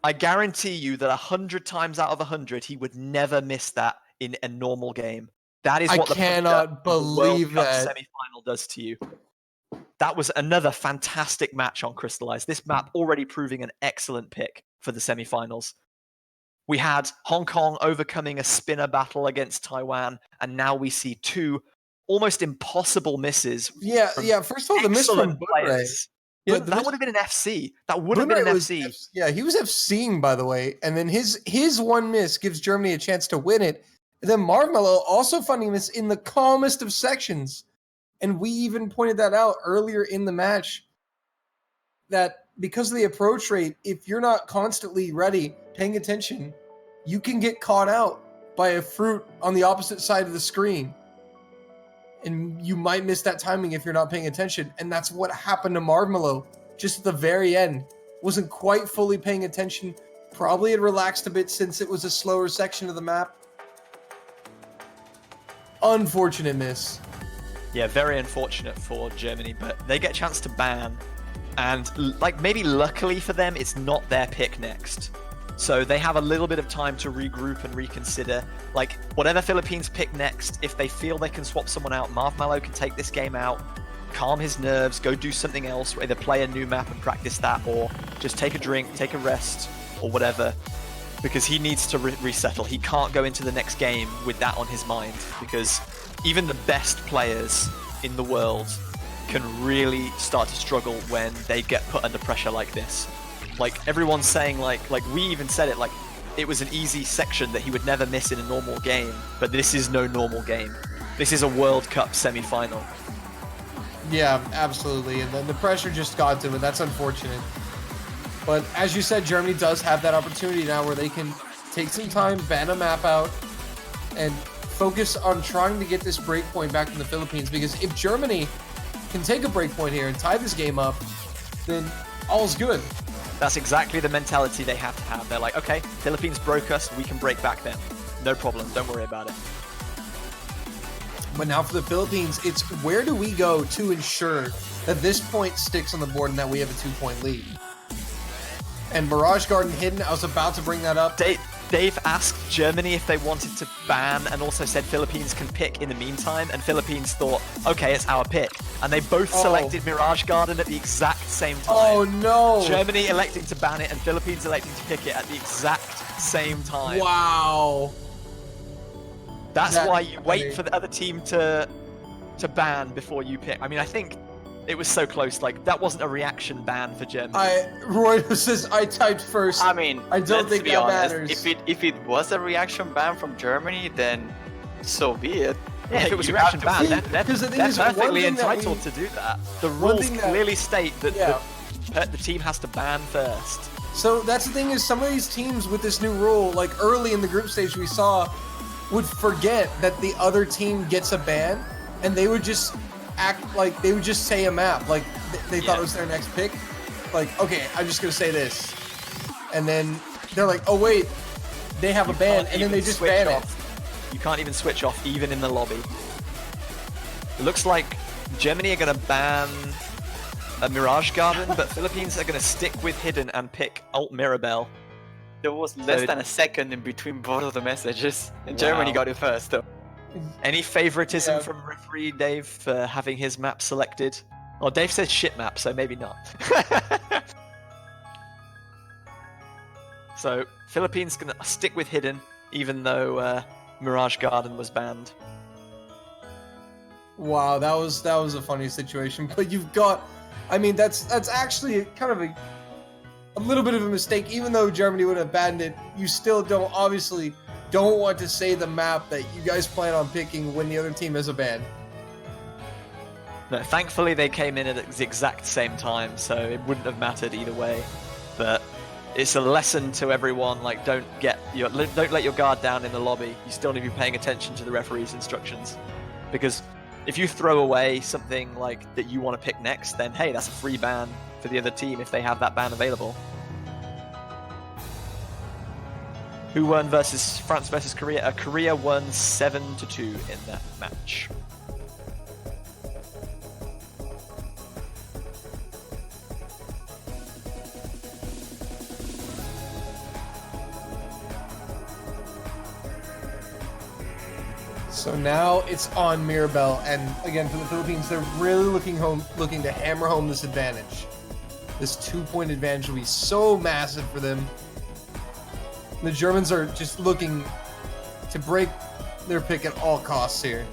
S1: I guarantee you that 100 times out of 100, he would never miss that in a normal game. That is
S6: I
S1: what the
S6: cannot believe
S1: World Cup
S6: that.
S1: semi-final does to you. That was another fantastic match on Crystallize. This map already proving an excellent pick for the semi-finals. We had Hong Kong overcoming a spinner battle against Taiwan, and now we see two almost impossible misses.
S6: Yeah. First of all, the miss from
S1: Excellent
S6: Bunrei.
S1: players.
S6: Yeah,
S1: But that would have been an FC. That would have been an FC.
S6: Yeah, he was FCing, by the way. And then his one miss gives Germany a chance to win it. And then Marvmello also finding this in the calmest of sections. And we even pointed that out earlier in the match, that because of the approach rate, if you're not constantly ready, paying attention, you can get caught out by a fruit on the opposite side of the screen. And you might miss that timing if you're not paying attention. And that's what happened to Marvmello just at the very end. Wasn't quite fully paying attention. Probably had relaxed a bit since it was a slower section of the map. Unfortunate miss.
S1: Yeah, very unfortunate for Germany, but they get a chance to ban. And maybe luckily for them, it's not their pick next. So they have a little bit of time to regroup and reconsider. Whatever Philippines pick next, if they feel they can swap someone out, Marv can take this game out, calm his nerves, go do something else, either play a new map and practice that, or just take a drink, take a rest, or whatever. Because he needs to resettle. He can't go into the next game with that on his mind, because even the best players in the world can really start to struggle when they get put under pressure like this. Everyone's saying, we even said it, it was an easy section that he would never miss in a normal game, but this is no normal game. This is a World Cup semi-final.
S6: Yeah, absolutely. And then the pressure just got to him, and that's unfortunate. But as you said, Germany does have that opportunity now where they can take some time, ban a map out, and focus on trying to get this break point back from the Philippines. Because if Germany can take a break point here and tie this game up, then all's good.
S1: That's exactly the mentality they have to have. They're like, okay, Philippines broke us, we can break back them. No problem, don't worry about it.
S6: But now for the Philippines, it's where do we go to ensure that this point sticks on the board and that we have a 2-point lead? And Mirage Garden hidden, I was about to bring that up.
S1: Dave asked Germany if they wanted to ban and also said Philippines can pick in the meantime, and Philippines thought, okay, it's our pick. And they both selected Mirage Garden at the exact same time.
S6: Oh no!
S1: Germany electing to ban it and Philippines electing to pick it at the exact same time.
S6: Wow.
S1: That's why you wait for the other team to ban before you pick. I mean, I think it was so close. That wasn't a reaction ban for Germany.
S6: Roy says I typed first.
S3: I mean,
S6: I don't think that matters.
S3: If it was a reaction ban from Germany, then so be it.
S1: Yeah, if it was a reaction ban, they're perfectly
S6: one thing
S1: entitled to do that. The rules clearly state that the team has to ban first.
S6: So that's the thing, is some of these teams with this new rule, early in the group stage we saw, would forget that the other team gets a ban, and they would just act like they would just say a map, they thought it was their next pick. Okay, I'm just gonna say this, and then they're like, oh wait, they have a ban, and then they just ban it.
S1: You can't even switch off even in the lobby. It looks like Germany are gonna ban a Mirage Garden, but Philippines are gonna stick with Hidden and pick Alt Mirabelle.
S3: There was less than a second in between both of the messages, and Germany got it first though.
S1: Any favoritism from referee Dave for having his map selected? Well, Dave says shit map, so maybe not. So Philippines gonna stick with Hidden, even though Mirage Garden was banned.
S6: Wow, that was a funny situation. But you've got, I mean, that's actually kind of a little bit of a mistake. Even though Germany would have banned it, you still don't want to say the map that you guys plan on picking when the other team has a ban.
S1: No, thankfully they came in at the exact same time, so it wouldn't have mattered either way. But it's a lesson to everyone, like don't let your guard down in the lobby. You still need to be paying attention to the referee's instructions. Because if you throw away something like that you want to pick next, then hey, that's a free ban for the other team if they have that ban available. Who won versus France versus Korea? Korea won 7-2 in that match.
S6: So now it's on Mirabel, and again for the Philippines, they're really looking to hammer home this advantage. This 2-point advantage will be so massive for them. The Germans are just looking to break their pick at all costs here.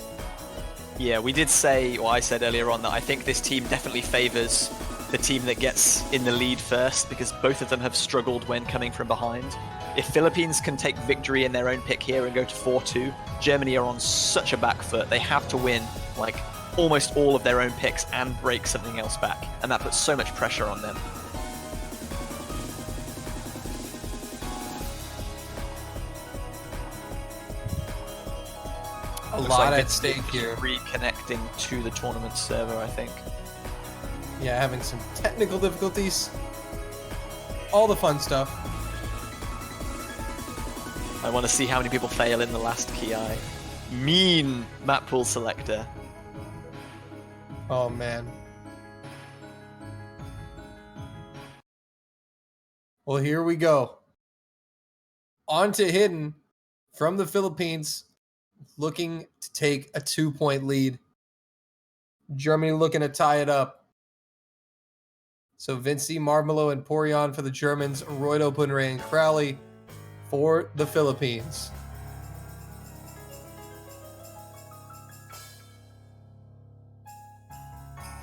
S1: Yeah, we did say, or I said earlier on, that I think this team definitely favors the team that gets in the lead first, because both of them have struggled when coming from behind. If Philippines can take victory in their own pick here and go to 4-2, Germany are on such a back foot. They have to win like almost all of their own picks and break something else back, and that puts so much pressure on them.
S6: A
S1: Looks
S6: lot
S1: like
S6: at stake here.
S1: Reconnecting to the tournament server, I think.
S6: Yeah, having some technical difficulties. All the fun stuff.
S1: I want to see how many people fail in the last Ki. Mean map pool selector.
S6: Oh man. Well, here we go. On to Hidden from the Philippines, looking to take a 2-point lead. Germany looking to tie it up. So Vinci, Marmelo, and Porion for the Germans, Roydo, Bunre, and Crowley for the Philippines.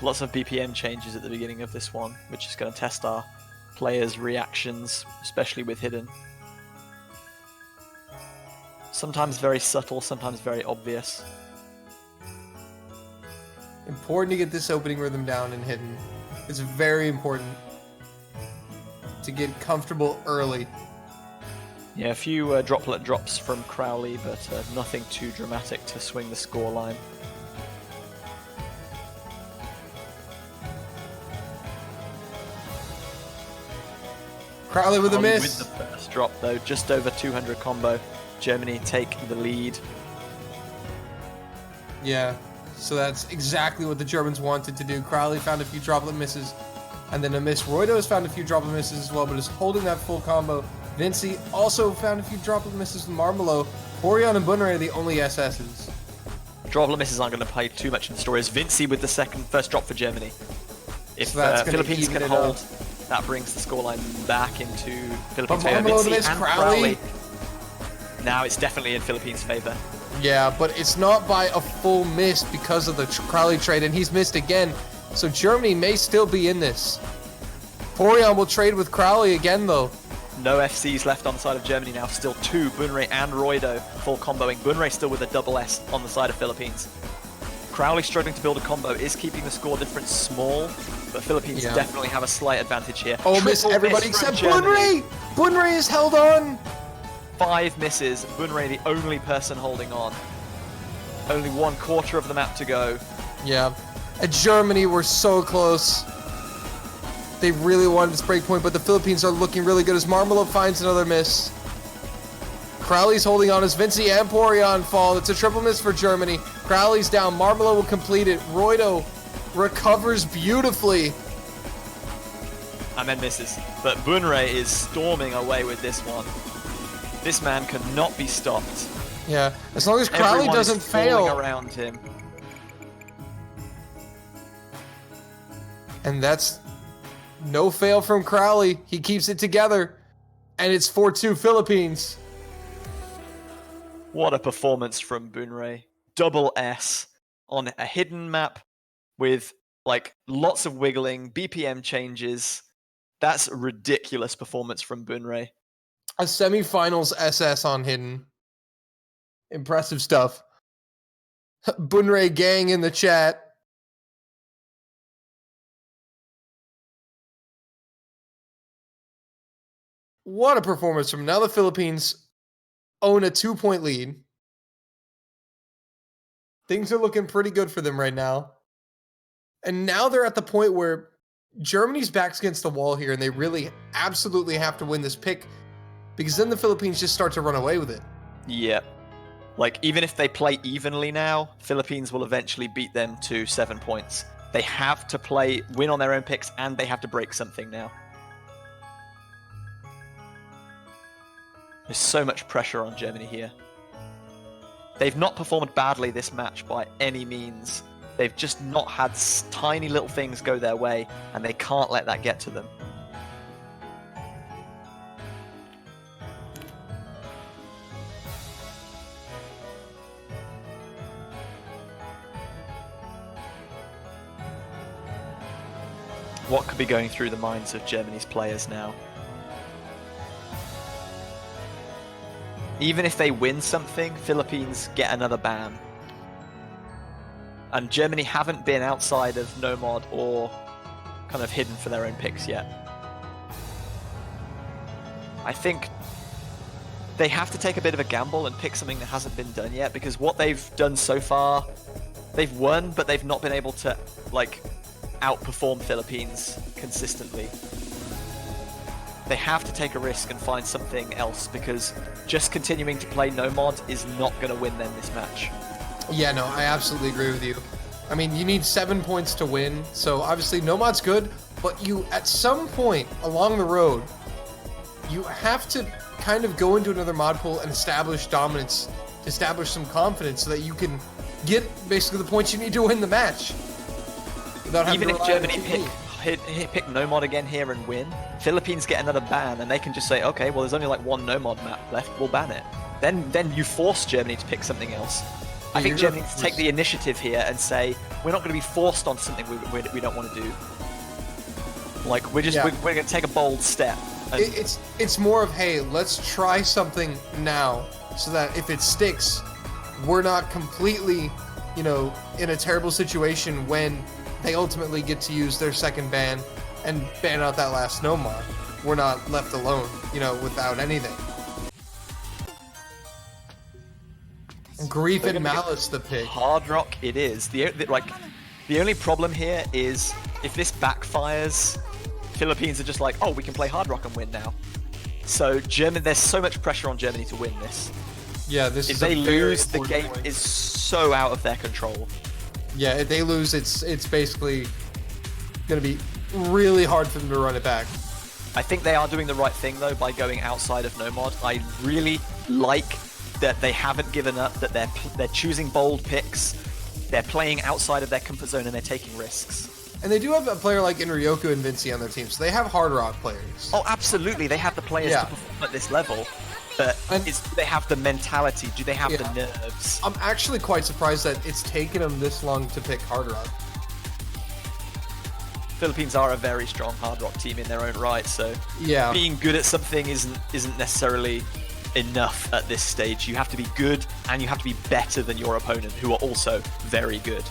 S1: Lots of BPM changes at the beginning of this one, which is going to test our players' reactions, especially with Hidden. Sometimes very subtle, sometimes very obvious.
S6: Important to get this opening rhythm down in Hidden. It's very important to get comfortable early.
S1: Yeah, a few droplet drops from Crowley, but nothing too dramatic to swing the scoreline.
S6: Crowley with a miss.
S1: With the first drop, though, just over 200 combo. Germany take the lead.
S6: Yeah, so that's exactly what the Germans wanted to do. Crowley found a few droplet misses, and then a miss. Roydo has found a few droplet misses as well, but is holding that full combo. Vinci also found a few droplet misses with Marmelo. Porion and Bunre are the only SSs.
S1: Droplet misses aren't going to play too much in the story. As Vinci with the first drop for Germany. If
S6: So
S1: Philippines can hold, that brings the scoreline back into Philippines' favor. Vinci and Crowley. Now it's definitely in Philippines' favor.
S6: Yeah, but it's not by a full miss because of the Crowley trade, and he's missed again. So Germany may still be in this. Porion will trade with Crowley again, though.
S1: No FCs left on the side of Germany now. Still two, Bunre and Roydo full comboing. Bunre still with a double S on the side of Philippines. Crowley struggling to build a combo, is keeping the score difference small, but Philippines definitely have a slight advantage here.
S6: Oh, miss everybody except Bunre! Bunre is held on!
S1: 5 misses, Bunre the only person holding on. Only 1/4 of the map to go.
S6: Yeah. And Germany were so close. They really wanted this break point, but the Philippines are looking really good as Marmelo finds another miss. Crowley's holding on as Vinci and Porion fall. It's a triple miss for Germany. Crowley's down. Marmelo will complete it. Roydo recovers beautifully.
S1: And then misses. But Bunre is storming away with this one. This man cannot be stopped.
S6: Yeah, as long as Crowley
S1: Everyone
S6: doesn't
S1: is falling
S6: fail.
S1: around him.
S6: And that's no fail from Crowley. He keeps it together. And it's 4-2 Philippines.
S1: What a performance from Bunrei. Double S on a hidden map with like lots of wiggling, BPM changes. That's a ridiculous performance from Bunrei.
S6: A semifinals SS on hidden. Impressive stuff. Bunrei gang in the chat. What a performance from now the Philippines own a 2-point lead. Things are looking pretty good for them right now. And now they're at the point where Germany's back's against the wall here, and they really absolutely have to win this pick because then the Philippines just start to run away with it.
S1: Yep. Like, even if they play evenly now, Philippines will eventually beat them to 7 points. They have to win on their own picks, and they have to break something now. There's so much pressure on Germany here. They've not performed badly this match by any means. They've just not had tiny little things go their way, and they can't let that get to them. What could be going through the minds of Germany's players now? Even if they win something, Philippines get another ban. And Germany haven't been outside of Nomad or kind of hidden for their own picks yet. I think they have to take a bit of a gamble and pick something that hasn't been done yet, because what they've done so far, they've won, but they've not been able to like outperform Philippines consistently. They have to take a risk and find something else, because just continuing to play Nomad is not going to win them this match.
S6: Yeah, no, I absolutely agree with you. I mean, you need 7 points to win, so obviously Nomad's good, but you, at some point along the road, you have to kind of go into another mod pool and establish dominance, establish some confidence so that you can get basically the points you need to win the match.
S1: Even if Germany pick Nomad again here and win, Philippines get another ban, and they can just say, okay, well, there's only like one Nomad map left, we'll ban it. Then you force Germany to pick something else. I think Germany needs to take the initiative here and say, we're not going to be forced on something we don't want to do. Like, we're going to take a bold step.
S6: It's more of, hey, let's try something now, so that if it sticks, we're not completely, in a terrible situation when they ultimately get to use their second ban and ban out that last Nomad. We're not left alone, without anything. Grief and Malice, the pick.
S1: Hard Rock it is. The only problem here is if this backfires, Philippines are just like, oh, we can play Hard Rock and win now. So there's so much pressure on Germany to win this.
S6: Yeah,
S1: if they lose, the game is so out of their control.
S6: Yeah, if they lose, it's basically going to be really hard for them to run it back.
S1: I think they are doing the right thing, though, by going outside of Nomad. I really like that they haven't given up, that they're choosing bold picks, they're playing outside of their comfort zone, and they're taking risks.
S6: And they do have a player like Inryoku and Vinci on their team, so they have Hard Rock players.
S1: Oh, absolutely. They have the players to perform at this level. But do they have the mentality? Do they have the nerves?
S6: I'm actually quite surprised that it's taken them this long to pick Hard Rock.
S1: Philippines are a very strong Hard Rock team in their own right, so being good at something isn't necessarily enough at this stage. You have to be good, and you have to be better than your opponent, who are also very good.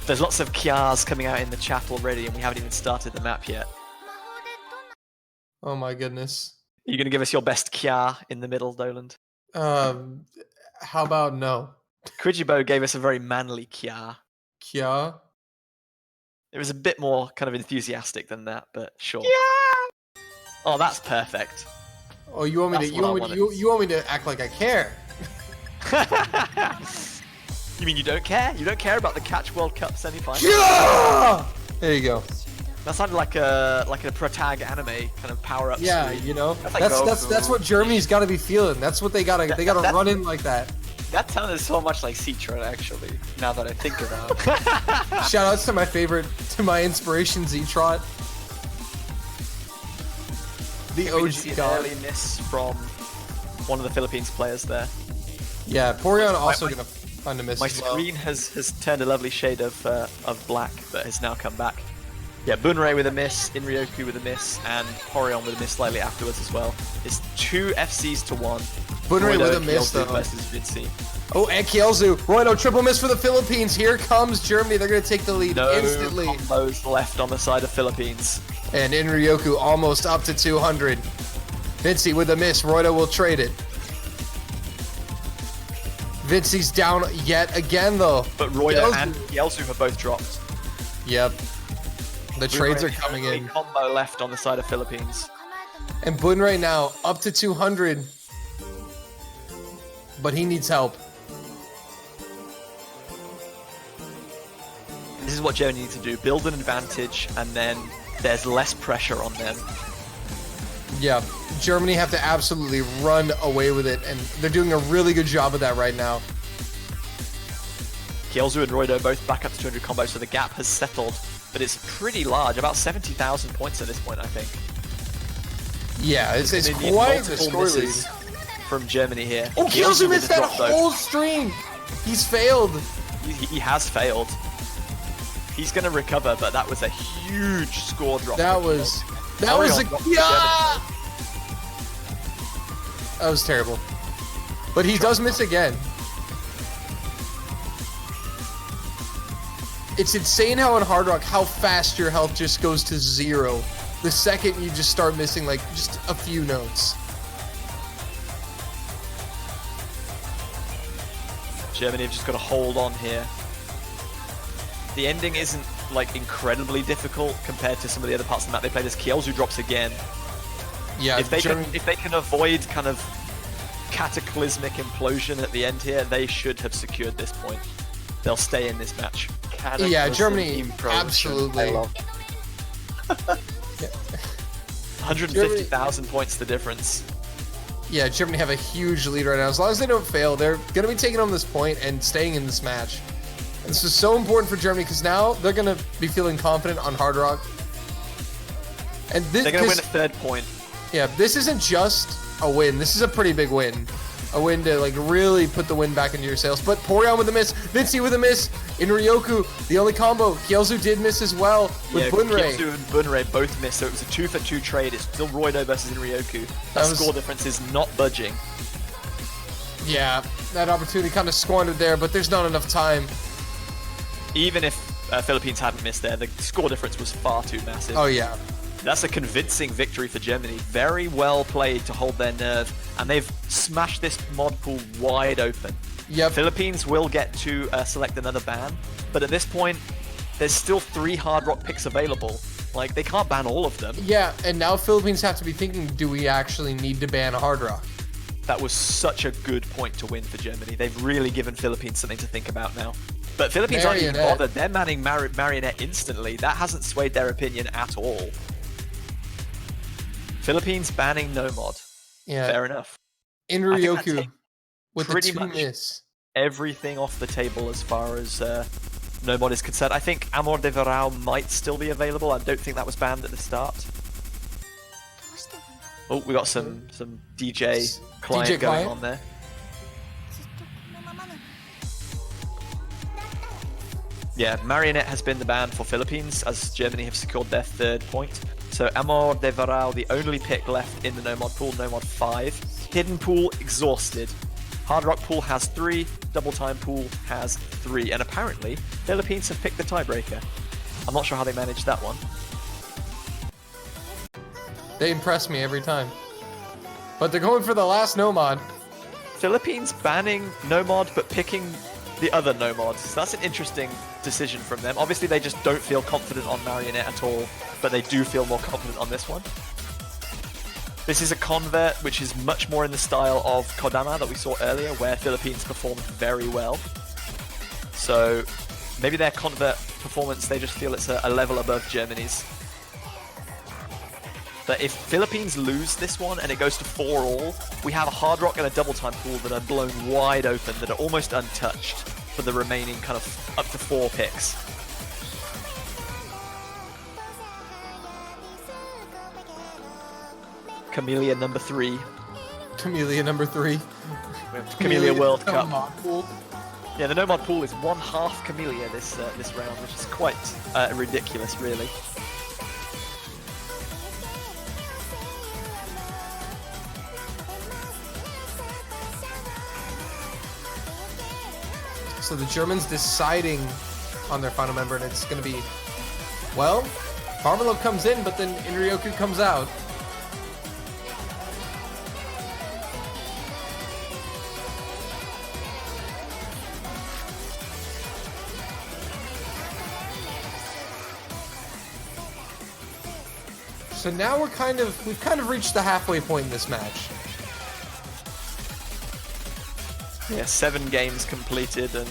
S1: There's lots of Kiars coming out in the chat already, and we haven't even started the map yet.
S6: Oh my goodness.
S1: Are you going to give us your best Kia in the middle, Doland?
S6: How about no?
S1: Kujibo gave us a very manly Kia.
S6: Kia?
S1: It was a bit more kind of enthusiastic than that, but sure. Yeah! Oh, that's perfect.
S6: Oh, you want me you want me to act like I care?
S1: You mean you don't care? You don't care about the Catch World Cup semi-final?
S6: Yeah! There you go.
S1: That sounded like a protag anime kind of power up.
S6: Yeah,
S1: screen.
S6: That's what Germany's got to be feeling. That's what they gotta run in like that.
S3: That sounded so much like Citron, actually. Now that I think about it.
S6: Shout outs to my inspiration, Z-Trot. The OG
S1: God. Early miss from one of the Philippines players there.
S6: Yeah, Porion also going to find a miss
S1: My
S6: as well.
S1: screen has turned a lovely shade of black, but has now come back. Yeah, Bunrei with a miss, Inryoku with a miss, and Porion with a miss slightly afterwards as well. It's 2 FCs to 1.
S6: Bunrei with a
S1: Roido,
S6: miss,
S1: Kielzu
S6: though.
S1: versus Vinci.
S6: Oh, and Kielzu. Roido, triple miss for the Philippines. Here comes Germany. They're going to take the lead
S1: No
S6: instantly.
S1: combos left on the side of Philippines.
S6: And Inryoku almost up to 200. Vinci with a miss. Roido will trade it. Vinci's down yet again, though.
S1: But Roido and Kielzu have both dropped.
S6: Yep. The trades are coming in.
S1: Combo left on the side of Philippines.
S6: And Bunrei now up to 200. But he needs help.
S1: This is what Germany need to do. Build an advantage, and then there's less pressure on them.
S6: Yeah, Germany have to absolutely run away with it, and they're doing a really good job of that right now.
S1: Kielzu and Roido both back up to 200 combos, so the gap has settled, but it's pretty large, about 70,000 points at this point, I think.
S6: Yeah, it's
S1: They need
S6: quite a
S1: multiple
S6: score lead.
S1: misses from Germany here.
S6: Oh, Kielzu
S1: with
S6: missed
S1: the
S6: that
S1: drop, though.
S6: whole stream! He's failed.
S1: He has failed. He's going to recover, but that was a huge score drop.
S6: That was a yeah. That was terrible. But he does miss again. It's insane how in Hard Rock how fast your health just goes to 0 the second you just start missing like just a few notes.
S1: Germany have just got to hold on here. The ending isn't like incredibly difficult compared to some of the other parts of the map they played as. Kielzu drops again.
S6: Yeah,
S1: if they can avoid kind of cataclysmic implosion at the end here, they should have secured this point. They'll stay in this match.
S6: Yeah, Germany absolutely.
S1: 150,000 points the difference.
S6: Yeah, Germany have a huge lead right now. As long as they don't fail, they're going to be taking on this point and staying in this match. And this is so important for Germany because now they're going to be feeling confident on Hard Rock. And this,
S1: they're going to win a third point.
S6: Yeah, this isn't just a win. This is a pretty big win. A win to like really put the win back into your sails. But Porion with a miss, Vinci with a miss, Inryoku, the only combo. Kielzu did miss as well with Bunrei.
S1: Kielzu and Bunrei both missed, so it was a 2-for-2 trade. It's still Roido versus Inryoku. That score difference is not budging.
S6: Yeah, that opportunity kind of squandered there, but there's not enough time.
S1: Even if Philippines hadn't missed there, the score difference was far too massive.
S6: Oh yeah.
S1: That's a convincing victory for Germany. Very well played to hold their nerve, and they've smashed this mod pool wide open.
S6: Yep.
S1: Philippines will get to select another ban, but at this point, there's still 3 Hard Rock picks available. Like, they can't ban all of them.
S6: Yeah, and now Philippines have to be thinking, do we actually need to ban Hard Rock?
S1: That was such a good point to win for Germany. They've really given Philippines something to think about now. But Philippines aren't even bothered. They're manning Marionette instantly. That hasn't swayed their opinion at all. Philippines banning no mod.
S6: Yeah.
S1: Fair enough.
S6: Inryoku with the
S1: pretty
S6: 2
S1: much
S6: miss.
S1: Everything off the table as far as no mod is concerned. I think Amor de Verão might still be available. I don't think that was banned at the start. Oh, we got some DJ client going on there. Yeah, Marionette has been the ban for Philippines as Germany have secured their 3rd point. So Amor de Verão, the only pick left in the no mod pool, no mod 5. Hidden pool exhausted. Hard Rock pool has 3, Double Time pool has 3, and apparently Philippines have picked the tiebreaker. I'm not sure how they managed that one.
S6: They impress me every time. But they're going for the last no mod.
S1: Philippines banning no mod but picking the other no mods. That's an interesting decision from them. Obviously they just don't feel confident on Marionette at all, but they do feel more confident on this one. This is a convert which is much more in the style of Kodama that we saw earlier, where Philippines performed very well. So maybe their convert performance, they just feel it's a level above Germany's. But if Philippines lose this one and it goes to 4-all, we have a Hard Rock and a Double Time pool that are blown wide open, that are almost untouched for the remaining kind of up to 4 picks. Camellia number 3.
S6: Camellia number 3.
S1: Camellia World
S6: no
S1: Cup.
S6: mod pool.
S1: Yeah, the Nomad pool is 1/2 Camellia this round, which is quite ridiculous, really.
S6: So the Germans deciding on their final member, and it's going to be, well, Marmalov comes in, but then Inryoku comes out. So now we've kind of reached the halfway point in this match.
S1: Yeah, 7 games completed, and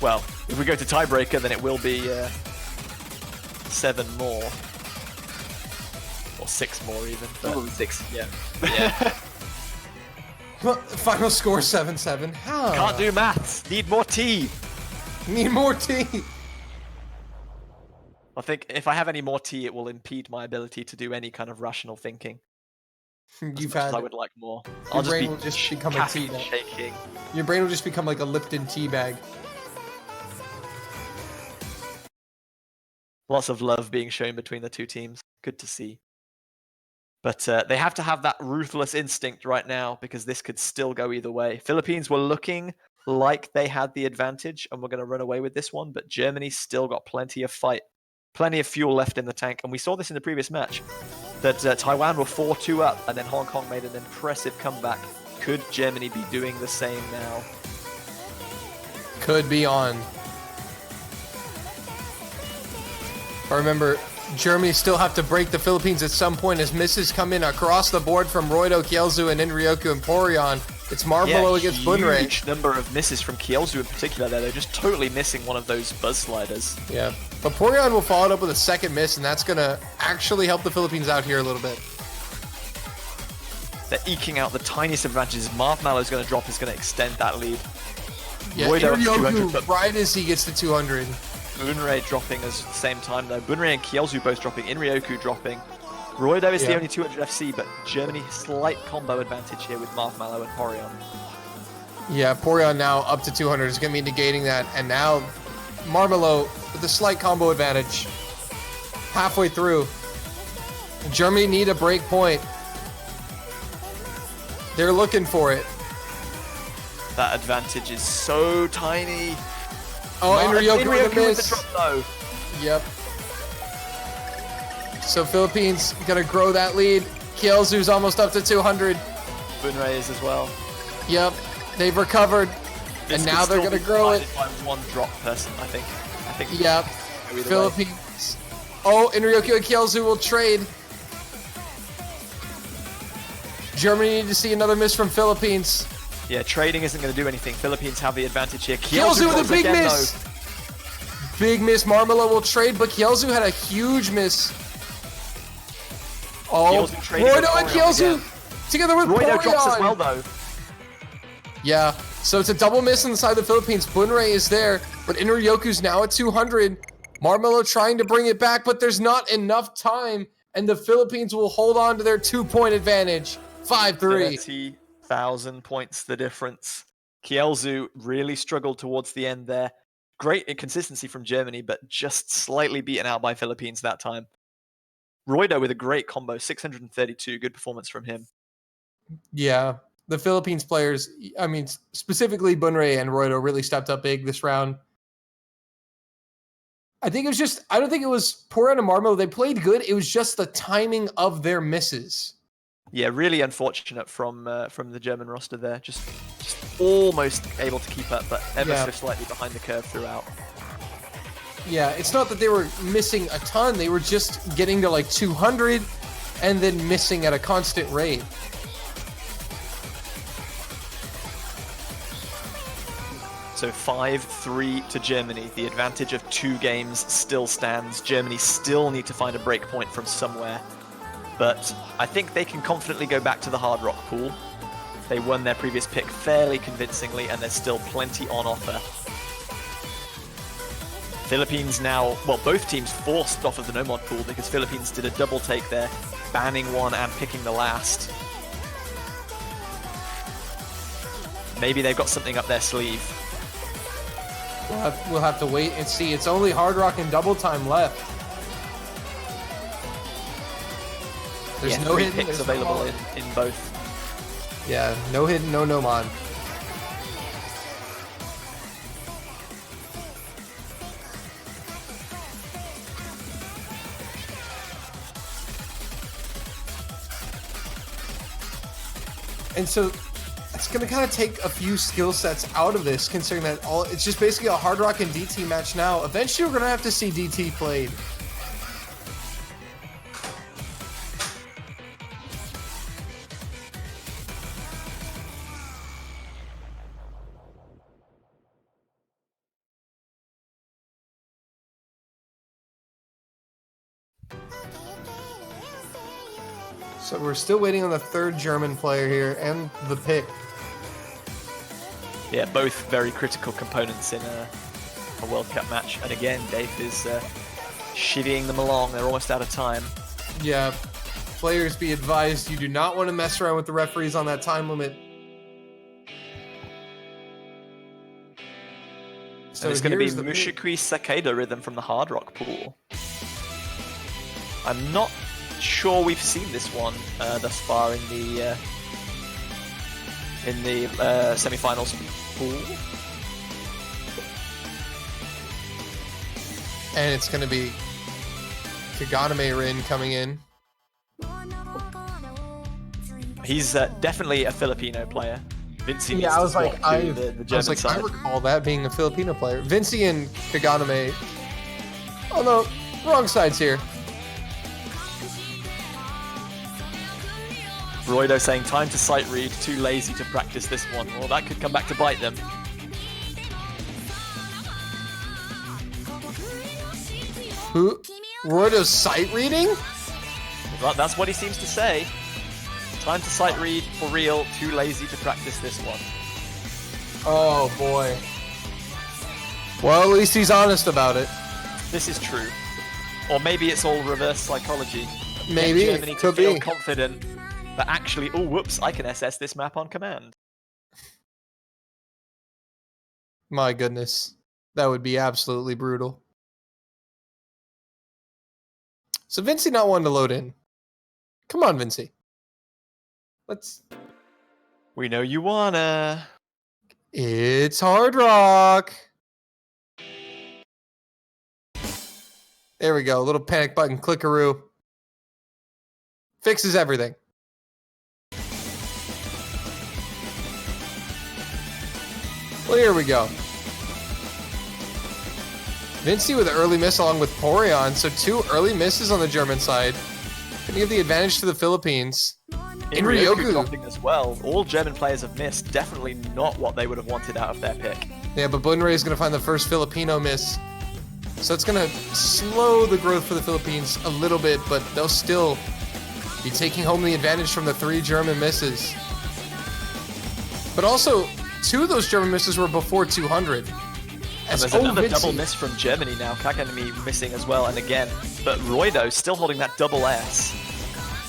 S1: well, if we go to tiebreaker, then it will be 7 more, or 6 more even.
S3: Probably 6. Yeah.
S6: Final score 7-7.
S1: Can't do maths. Need more tea.
S6: Need more tea.
S1: I think if I have any more tea, it will impede my ability to do any kind of rational thinking. I would like more.
S6: Your brain will just become a tea bag.
S1: Shaking.
S6: Your brain will just become like a Lipton tea bag.
S1: Lots of love being shown between the two teams. Good to see. But they have to have that ruthless instinct right now because this could still go either way. Philippines were looking like they had the advantage and were going to run away with this one, but Germany still got plenty of fight. Plenty of fuel left in the tank, and we saw this in the previous match, that Taiwan were 4-2 up, and then Hong Kong made an impressive comeback. Could Germany be doing the same now?
S6: Could be on. But remember, Germany still have to break the Philippines at some point as misses come in across the board from Roido, Kielzu, and Inryoku and Porion. It's Marvolo against Bunrei.
S1: Huge number of misses from Kielzu in particular there. They're just totally missing one of those buzz sliders.
S6: Yeah, but Porion will follow it up with a second miss, and that's going to actually help the Philippines out here a little bit.
S1: They're eking out the tiniest advantages. Marvolo is going to drop, is going to extend that lead.
S6: Yeah, Inryoku right as he gets to 200.
S1: Bunrei dropping at the same time though. Bunrei and Kielzu both dropping, Inryoku dropping. Roido is the only 200 FC, but Germany slight combo advantage here with Marvolo and Porion.
S6: Yeah, Porion now up to 200 is going to be negating that, and now Marvolo with a slight combo advantage. Halfway through. Germany need a break point. They're looking for it.
S1: That advantage is so tiny.
S6: Oh, Inryoku with a miss.
S1: With the drop though.
S6: Yep. So Philippines gonna grow that lead. Kielzu's almost up to 200.
S1: Bunrei is as well.
S6: Yep. They've recovered, and now they're gonna grow it.
S1: By one drop person, I think.
S6: Yep. Philippines. Oh, Inryoku and Kielzu will trade. Germany need to see another miss from Philippines.
S1: Yeah, trading isn't going to do anything. Philippines have the advantage here.
S6: Kielzu with a big miss.
S1: Though.
S6: Big miss. Marmelo will trade, but Kielzu had a huge miss. Oh, Roido and Kielzu together with
S1: Roido
S6: Porion.
S1: drops as well, though.
S6: Yeah, so it's a double miss on the side of the Philippines. Bunrei is there, but Inryoku's now at 200. Marmelo trying to bring it back, but there's not enough time, and the Philippines will hold on to their 2-point advantage. 5-3.
S1: 30,000 points the difference. Kielzu really struggled towards the end there. Great inconsistency from Germany, but just slightly beaten out by Philippines that time. Roido with a great combo, 632. Good performance from him.
S6: Yeah, the Philippines players, I mean, specifically Bunrei and Roido really stepped up big this round. I don't think it was Porion and Marmelo. They played good. It was just the timing of their misses.
S1: Yeah, really unfortunate from the German roster there. Just almost able to keep up, but ever so slightly behind the curve throughout.
S6: Yeah, it's not that they were missing a ton. They were just getting to like 200 and then missing at a constant rate.
S1: So 5-3 to Germany. The advantage of 2 games still stands. Germany still need to find a break point from somewhere. But I think they can confidently go back to the hard rock pool. They won their previous pick fairly convincingly, and there's still plenty on offer. Philippines now, well, both teams forced off of the no-mod pool because Philippines did a double take there, banning one and picking the last. maybe they've got something up their sleeve.
S6: We'll have to wait and see. It's only Hard Rock and Double Time left. There's no
S1: 3
S6: hidden
S1: picks
S6: there's no
S1: available
S6: mod.
S1: in both.
S6: Yeah, no hidden, no mod. And so it's going to kind of take a few skill sets out of this, considering that it's just basically a Hard Rock and DT match now. Eventually, we're going to have to see DT played. So we're still waiting on the third German player here and the pick.
S1: Yeah, both very critical components in a World Cup match. And again, Dave is shivvying them along. They're almost out of time.
S6: Yeah, players be advised, you do not want to mess around with the referees on that time limit.
S1: So it's going to be Mushikui Sakeda rhythm from the Hard Rock pool. I'm not sure we've seen this one thus far in the semi-finals pool.
S6: And it's going to be Kaganame Rin coming in.
S1: He's definitely a Filipino player. Vinci
S6: Yeah, I was like, I
S1: side.
S6: recall that being a Filipino player. Vinci and Kaganame. Oh no, wrong sides here.
S1: Roido saying time to sight read, too lazy to practice this one. Well, that could come back to bite them.
S6: Who? Roido's sight reading?
S1: That's what he seems to say. Time to sight read, for real, too lazy to practice this one.
S6: Oh boy. Well, at least he's honest about it.
S1: This is true. Or maybe it's all reverse psychology.
S6: Maybe,
S1: Get Germany
S6: it
S1: to
S6: could
S1: feel
S6: be.
S1: confident that actually, oh whoops, I can SS this map on command.
S6: My goodness. That would be absolutely brutal. So Vinci not wanting to load in. Come on, Vinci. Let's...
S1: We know you wanna.
S6: It's Hard Rock. There we go. A little panic button clickaroo. Fixes everything. Well, here we go. Vinci with an early miss along with Porion. So 2 early misses on the German side. Gonna give the advantage to the Philippines.
S1: In Ryoku dropping as well. All German players have missed. Definitely not what they would have wanted out of their pick.
S6: Yeah, but Bunrei is going to find the first Filipino miss. So it's going to slow the growth for the Philippines a little bit, but they'll still be taking home the advantage from the 3 German misses. But also, 2 of those German misses were before 200.
S1: And there's another double miss from Germany now. Kaganami missing as well, and again. But Roido still holding that double S.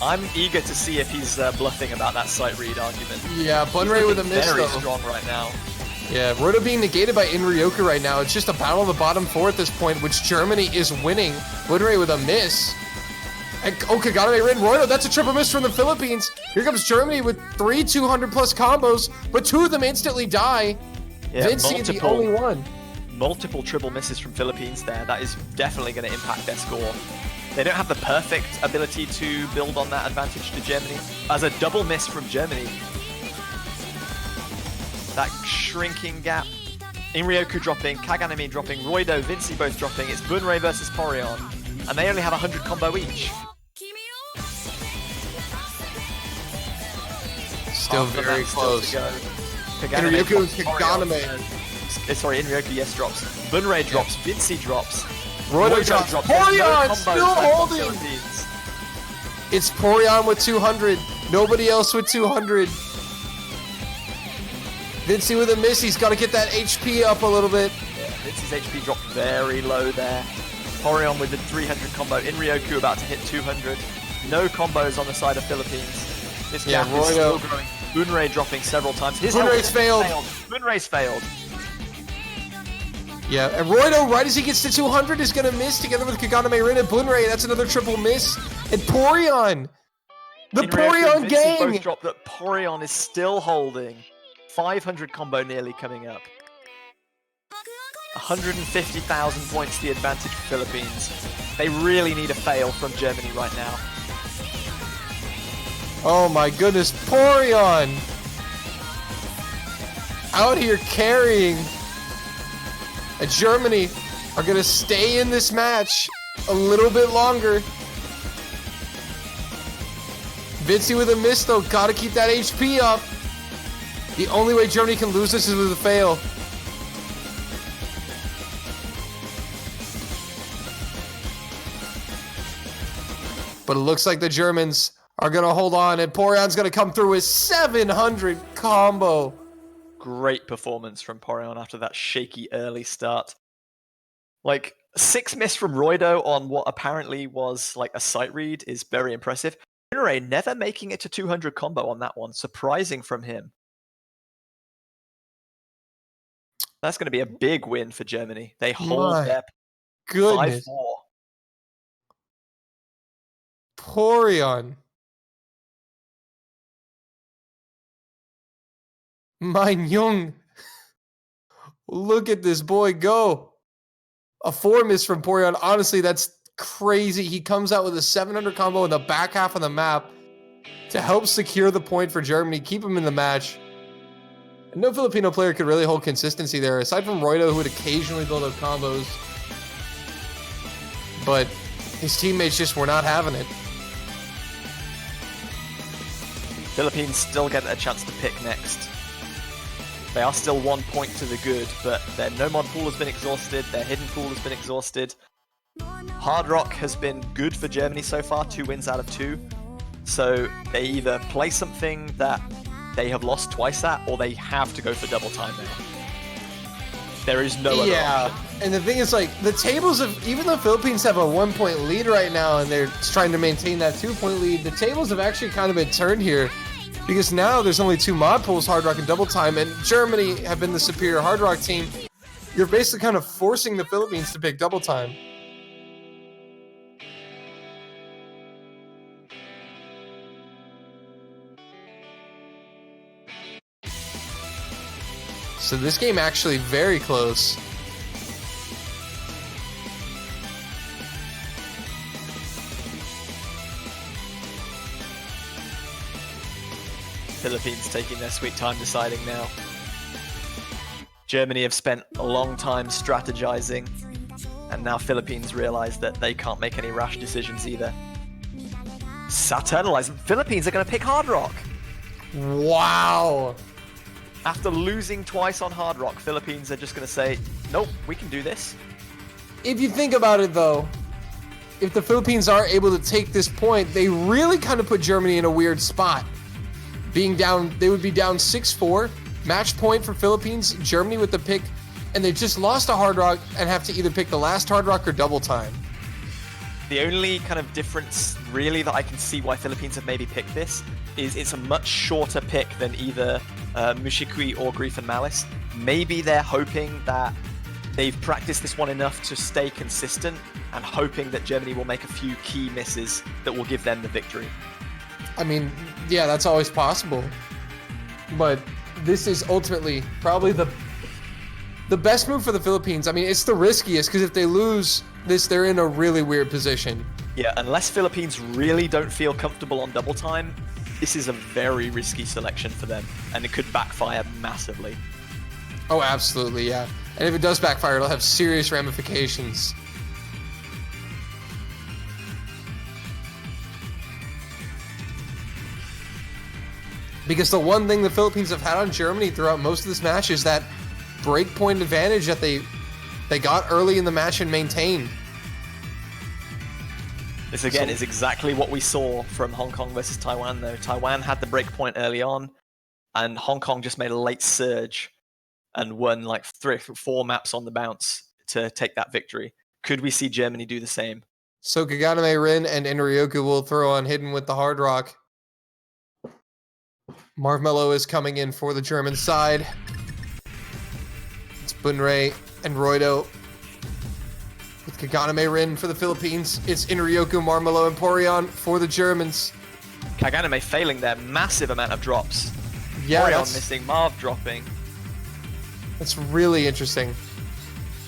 S1: I'm eager to see if he's bluffing about that sight read argument.
S6: Yeah, Bunrei with a miss,
S1: very
S6: though.
S1: strong right now.
S6: Yeah, Roido being negated by Inryoku right now. It's just a battle of the bottom 4 at this point, which Germany is winning. Bunrei with a miss. And, oh, Kaganame Rin, Roido, that's a triple miss from the Philippines. Here comes Germany with 3 200-plus combos, but 2 of them instantly die.
S1: Yeah,
S6: Vinci is the only one.
S1: Multiple triple misses from Philippines there. That is definitely going to impact their score. They don't have the perfect ability to build on that advantage to Germany. As a double miss from Germany. That shrinking gap. Inryoku dropping, Kaganami dropping, Roido, Vinci both dropping. It's Bunrei versus Porion. And they only have 100 combo each.
S6: Still very close.
S1: Inryoku
S6: and Kaganame.
S1: Sorry, Inryoku, yes, drops. Bunrei drops, Vinci drops.
S6: Roido drops. Porion still holding! It's Porion with 200. Nobody else with 200. Vinci with a miss. He's got to get that HP up a little bit.
S1: Yeah, Vinci's HP dropped very low there. Porion with the 300 combo. Inryoku about to hit 200. No combos on the side of Philippines. This
S6: Yeah,
S1: gap is
S6: Roido.
S1: still growing. Bunrei dropping several times. His
S6: Bunrei's failed.
S1: Bunrei's failed.
S6: Yeah, and Roido, right as he gets to 200, is going to miss together with Kagane Rin and Bunrei. That's another triple miss. And Porion. The
S1: Inryoku and
S6: Porion
S1: Vincey
S6: gang.
S1: both dropped, but Porion is still holding. 500 combo nearly coming up. 150,000 points the advantage for Philippines. They really need a fail from Germany right now.
S6: Oh my goodness, Porion. Out here carrying. And Germany are going to stay in this match a little bit longer. Vincey with a miss though, gotta keep that HP up. The only way Germany can lose this is with a fail. But it looks like the Germans are gonna hold on, and Porion's gonna come through with 700 combo.
S1: Great performance from Porion after that shaky early start. Like, 6 miss from Roido on what apparently was like a sight read is very impressive. Bunrei never making it to 200 combo on that one. Surprising from him. That's going to be a big win for Germany. They hold
S6: My
S1: their
S6: goodness.
S1: 5-4.
S6: Porion. Mein Jung. Look at this boy go. A 4 miss from Porion. Honestly, that's crazy. He comes out with a 700 combo in the back half of the map to help secure the point for Germany, keep him in the match. And no Filipino player could really hold consistency there, aside from Roido, who would occasionally build up combos. But his teammates just were not having it.
S1: Philippines still get a chance to pick next. They are still 1 point to the good, but their no-mod pool has been exhausted, their hidden pool has been exhausted. Hard Rock has been good for Germany so far, 2 wins out of 2. So they either play something that they have lost twice at, or they have to go for double time now. There is no other option.
S6: And the thing is, like, the tables of, even though Philippines have a 1 point lead right now and they're trying to maintain that 2 point lead, the tables have actually kind of been turned here. Because now there's only 2 mod pools, Hard Rock and Double Time, and Germany have been the superior Hard Rock team. You're basically kind of forcing the Philippines to pick Double Time. So this game actually very close.
S1: Philippines taking their sweet time deciding now. Germany have spent a long time strategizing, and now Philippines realize that they can't make any rash decisions either. Saturnalize. Philippines are going to pick Hard Rock.
S6: Wow.
S1: After losing twice on Hard Rock, Philippines are just going to say, nope, we can do this.
S6: If you think about it, though, if the Philippines are able to take this point, they really kind of put Germany in a weird spot. Being down, they would be down 6-4, match point for Philippines, Germany with the pick, and they just lost a Hard Rock and have to either pick the last Hard Rock or Double Time.
S1: The only kind of difference, really, that I can see why Philippines have maybe picked this is it's a much shorter pick than either Mushikui or Grief and Malice. Maybe they're hoping that they've practiced this one enough to stay consistent and hoping that Germany will make a few key misses that will give them the victory.
S6: I mean, yeah, that's always possible. But this is ultimately probably the best move for the Philippines. I mean, it's the riskiest because if they lose this, they're in a really weird position.
S1: Yeah, unless Philippines really don't feel comfortable on double time, this is a very risky selection for them, and it could backfire massively.
S6: Oh, absolutely, yeah. And if it does backfire, it'll have serious ramifications. Because the one thing the Philippines have had on Germany throughout most of this match is that breakpoint advantage that they got early in the match and maintained.
S1: This again is exactly what we saw from Hong Kong versus Taiwan, though. Taiwan had the breakpoint early on, and Hong Kong just made a late surge and won like 3 or 4 maps on the bounce to take that victory. Could we see Germany do the same?
S6: So Kagane Rin and Inryoku will throw on Hidden with the Hard Rock. Marshmallow is coming in for the German side. It's Bunrei and Roido. With Kaganame Rin for the Philippines, it's Inryoku, Marshmallow, and Porion for the Germans.
S1: Kaganame failing their massive amount of drops.
S6: Yeah,
S1: Porion missing, Marv dropping.
S6: That's really interesting.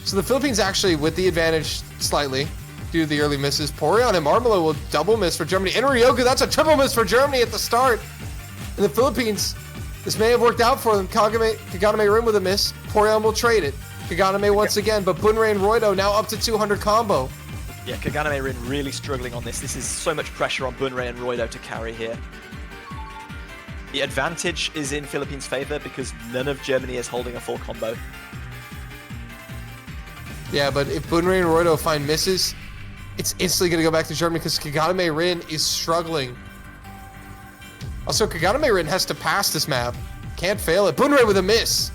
S6: So the Philippines actually with the advantage slightly due to the early misses. Porion and Marshmallow will double miss for Germany. Inryoku, that's a triple miss for Germany at the start. In the Philippines, this may have worked out for them. Kaganame Rin with a miss. Porion will trade it. Kaganame once again, but Bunrei and Roido now up to 200 combo.
S1: Yeah, Kaganame Rin really struggling on this. This is so much pressure on Bunrei and Roido to carry here. The advantage is in Philippines' favor because none of Germany is holding a full combo.
S6: Yeah, but if Bunrei and Roido find misses, it's instantly going to go back to Germany because Kaganame Rin is struggling. Also, Kaganame Rin has to pass this map. Can't fail it. Bunrei with a miss.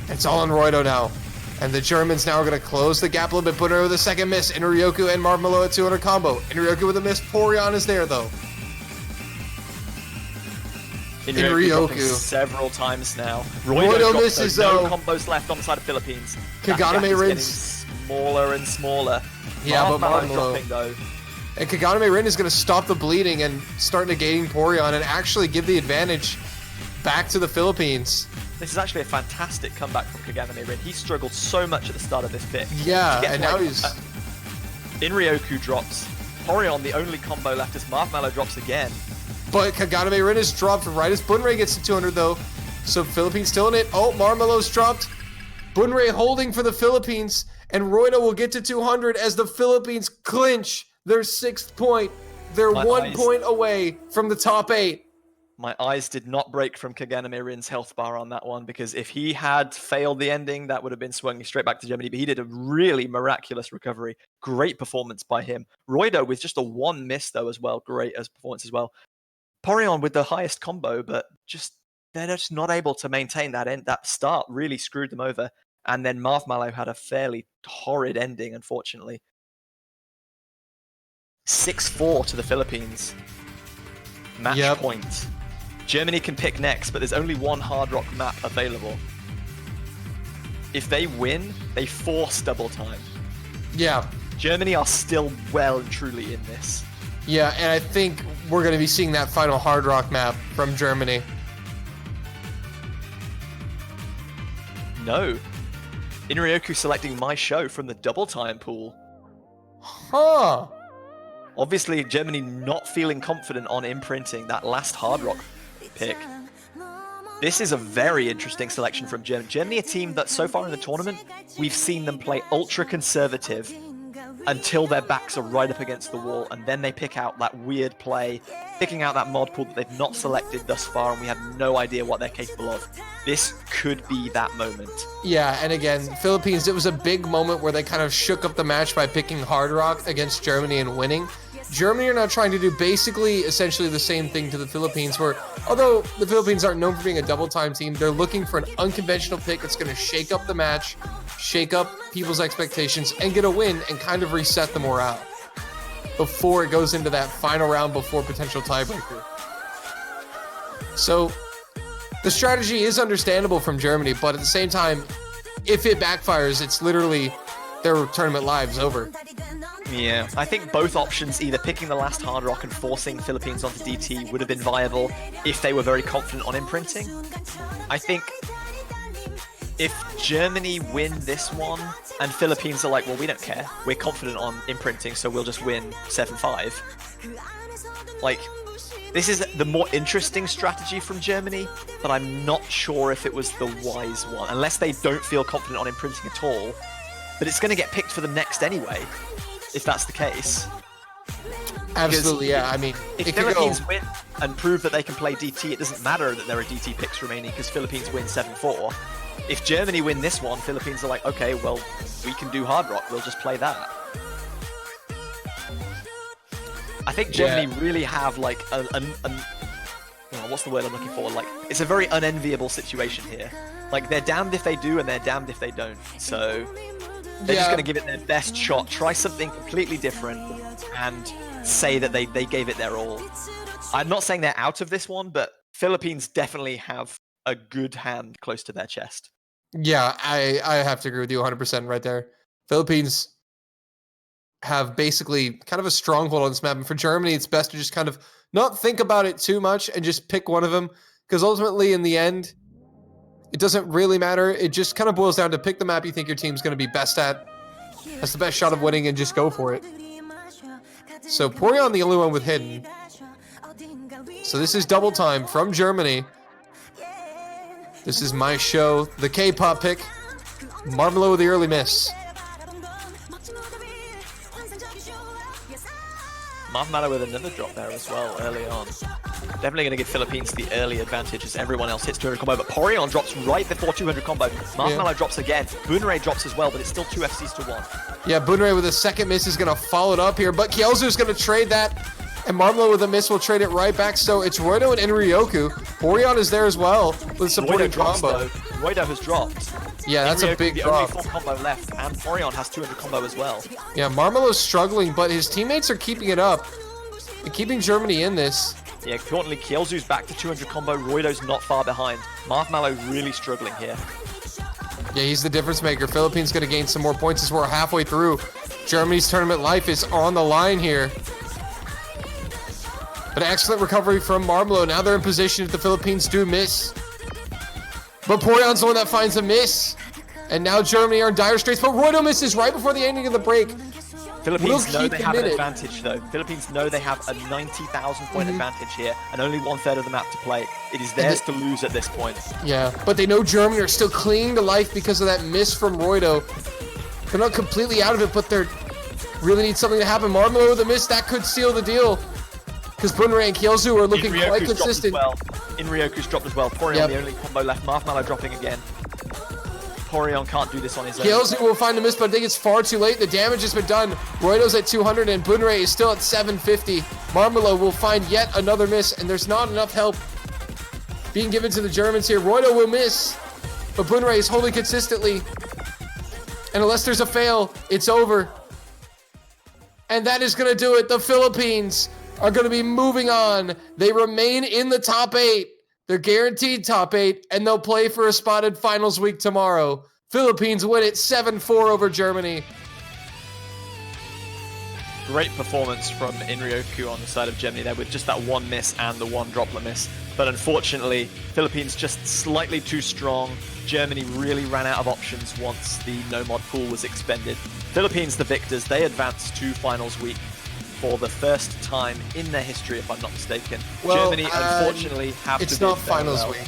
S6: It's all on Roido now. And the Germans now are going to close the gap a little bit. Bunrei with a second miss. Inryoku and Marshmallow at 200 combo. Inryoku with a miss. Porion is there, though.
S1: Inryoku several times now. Roido misses, no combos left on the side of Philippines.
S6: Kaganame Rin
S1: smaller and smaller.
S6: Yeah, but Marshmallow
S1: dropping though.
S6: And Kaganame Rin is going to stop the bleeding and start negating Porion and actually give the advantage back to the Philippines.
S1: This is actually a fantastic comeback from Kaganame Rin. He struggled so much at the start of this pick.
S6: Yeah, and now he's...
S1: Inryoku drops. Porion, the only combo left as Marshmallow drops again.
S6: But Kaganame Rin is dropped right as Bunrei gets to 200 though. So Philippines still in it. Oh, Marshmallow's dropped. Bunrei holding for the Philippines. And Roido will get to 200 as the Philippines clinch their 6th point. They're 1 point away from the top 8.
S1: My eyes did not break from Kaganame Rin's health bar on that one, because if he had failed the ending, that would have been swinging straight back to Germany. But he did a really miraculous recovery. Great performance by him. Roido with just a 1 miss, though, as well. Great as performance as well. Porion with the highest combo, but they're just not able to maintain that start. Really screwed them over. And then Marshmallow had a fairly horrid ending, unfortunately. 6-4 to the Philippines. Match point. Germany can pick next, but there's only one Hard Rock map available. If they win, they force double time.
S6: Yeah.
S1: Germany are still well and truly in this.
S6: Yeah, and I think we're going to be seeing that final Hard Rock map from Germany.
S1: No. Inryoku selecting my show from the double time pool.
S6: Huh.
S1: Obviously, Germany not feeling confident on imprinting that last Hard Rock pick. This is a very interesting selection from Germany. Germany, a team that so far in the tournament, we've seen them play ultra conservative until their backs are right up against the wall, and then they pick out that weird play, picking out that mod pool that they've not selected thus far, and we have no idea what they're capable of. This could be that moment.
S6: Yeah, and again, Philippines, it was a big moment where they kind of shook up the match by picking Hard Rock against Germany and winning. Germany are now trying to do basically essentially the same thing to the Philippines, where although the Philippines aren't known for being a double time team, they're looking for an unconventional pick that's going to shake up the match, shake up people's expectations, and get a win and kind of reset the morale before it goes into that final round before potential tiebreaker. So the strategy is understandable from Germany, but at the same time, if it backfires, it's literally their tournament lives over.
S1: Yeah, I think both options, either picking the last Hard Rock and forcing Philippines onto DT, would have been viable if they were very confident on imprinting. I think if Germany win this one and Philippines are like, well, we don't care, we're confident on imprinting, so we'll just win 7-5. Like, this is the more interesting strategy from Germany, but I'm not sure if it was the wise one, unless they don't feel confident on imprinting at all. But it's going to get picked for them next anyway, if that's the case.
S6: Absolutely, yeah. I mean,
S1: if Philippines win and prove that they can play DT, it doesn't matter that there are DT picks remaining because Philippines win 7-4. If Germany win this one, Philippines are like, okay, well, we can do Hard Rock. We'll just play that. I think Germany really have like what's the word I'm looking for? Like, it's a very unenviable situation here. Like, they're damned if they do and they're damned if they don't. So they're just going to give it their best shot, try something completely different, and say that they gave it their all. I'm not saying they're out of this one, but Philippines definitely have a good hand close to their chest.
S6: Yeah, I have to agree with you 100% right there. Philippines have basically kind of a stronghold on this map. And for Germany, it's best to just kind of not think about it too much and just pick one of them. Because ultimately, in the end, it doesn't really matter. It just kind of boils down to pick the map you think your team's going to be best at, has the best shot of winning, and just go for it. So Porion, the only one with hidden. So this is double time from Germany. This is my show, the K-pop pick. Marmelo with the early miss.
S1: Marmelo with another drop there as well early on. Definitely going to give Philippines the early advantage as everyone else hits 200 combo, but Porion drops right before 200 combo. Marmelo drops again. Bunrei drops as well, but it's still 2 FCs to 1.
S6: Yeah, Bunrei with a second miss is going to follow it up here, but Kielzu's going to trade that, and Marmelo with a miss will trade it right back. So it's Roido and Inryoku. Porion is there as well with supporting combo.
S1: Roido has dropped.
S6: Yeah, that's a big
S1: the
S6: drop.
S1: only 4 combo left, and Porion has 200 combo as well.
S6: Yeah, Marmelo's struggling, but his teammates are keeping it up and keeping Germany in this.
S1: Yeah, currently Kielzu's back to 200 combo. Roido's not far behind. Marmelo really struggling here.
S6: Yeah, he's the difference maker. Philippines going to gain some more points as we're halfway through. Germany's tournament life is on the line here. But excellent recovery from Marmelo. Now they're in position if the Philippines do miss. But Porion's the one that finds a miss. And now Germany are in dire straits. But Roido misses right before the ending of the break.
S1: Philippines know they have an advantage, though. Philippines know they have a 90,000 point advantage here and only 1/3 of the map to play. It is theirs to lose at this point.
S6: Yeah, but they know Germany are still clinging to life because of that miss from Roido. They're not completely out of it, but they really need something to happen. Marmelo with a miss, that could seal the deal. Because Bunrei and Kielzu are looking quite consistent.
S1: Inryoku's dropped as well. Porion the only combo left. Marmelo dropping again. Porion can't do this on his own.
S6: Kielzu will find a miss, but I think it's far too late. The damage has been done. Roido's at 200 and Bunrei is still at 750. Marmelo will find yet another miss, and there's not enough help being given to the Germans here. Roido will miss, but Bunrei is holding consistently. And unless there's a fail, it's over. And that is going to do it. The Philippines are going to be moving on. They remain in the top 8. They're guaranteed top 8, and they'll play for a spotted finals week tomorrow. Philippines win it 7-4 over Germany.
S1: Great performance from Inryoku on the side of Germany there with just that one miss and the one droplet miss. But unfortunately, Philippines just slightly too strong. Germany really ran out of options once the no-mod pool was expended. Philippines, the victors, they advanced to finals week for the first time in their history, if I'm not mistaken.
S6: Well,
S1: Germany, unfortunately, have to.
S6: It's not finals week.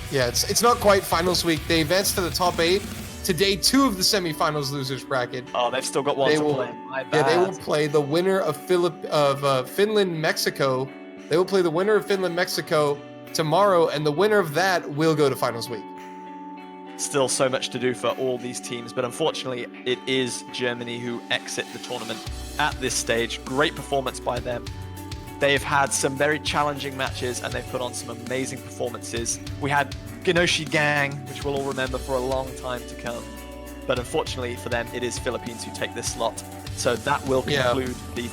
S6: Yeah, it's not quite finals week. They advanced to the top 8 to day 2 of the semifinals losers bracket.
S1: Oh, they've still got one to play.
S6: Yeah, they will play the winner of Finland, Mexico. They will play the winner of Finland, Mexico tomorrow, and the winner of that will go to finals week.
S1: Still so much to do for all these teams, but unfortunately, it is Germany who exit the tournament at this stage. Great performance by them. They've had some very challenging matches, and they've put on some amazing performances. We had Genoshi Gang, which we'll all remember for a long time to come. But unfortunately for them, it is Philippines who take this slot. So that will conclude the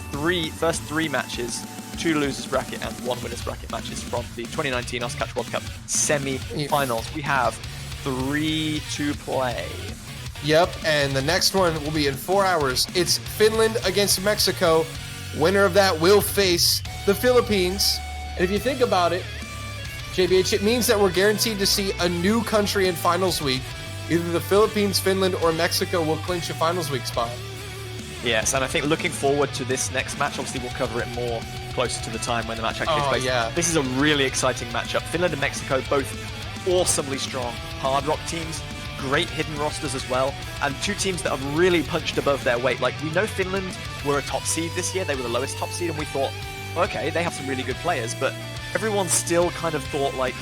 S1: first three matches, 2 losers bracket and 1 winners bracket matches from the 2019 Oscatch World Cup semi-finals. We have 3 to play.
S6: Yep, and the next one will be in 4 hours. It's Finland against Mexico. Winner of that will face the Philippines. And if you think about it, JBH, it means that we're guaranteed to see a new country in finals week. Either the Philippines, Finland, or Mexico will clinch a finals week spot.
S1: Yes, and I think looking forward to this next match, obviously we'll cover it more closer to the time when the match actually takes place.
S6: Yeah.
S1: This is a really exciting matchup. Finland and Mexico, both awesomely strong hard rock teams, great hidden rosters as well, and 2 teams that have really punched above their weight. Like, we know Finland were a top seed this year, they were the lowest top seed, and we thought, okay, they have some really good players, but everyone still kind of thought like,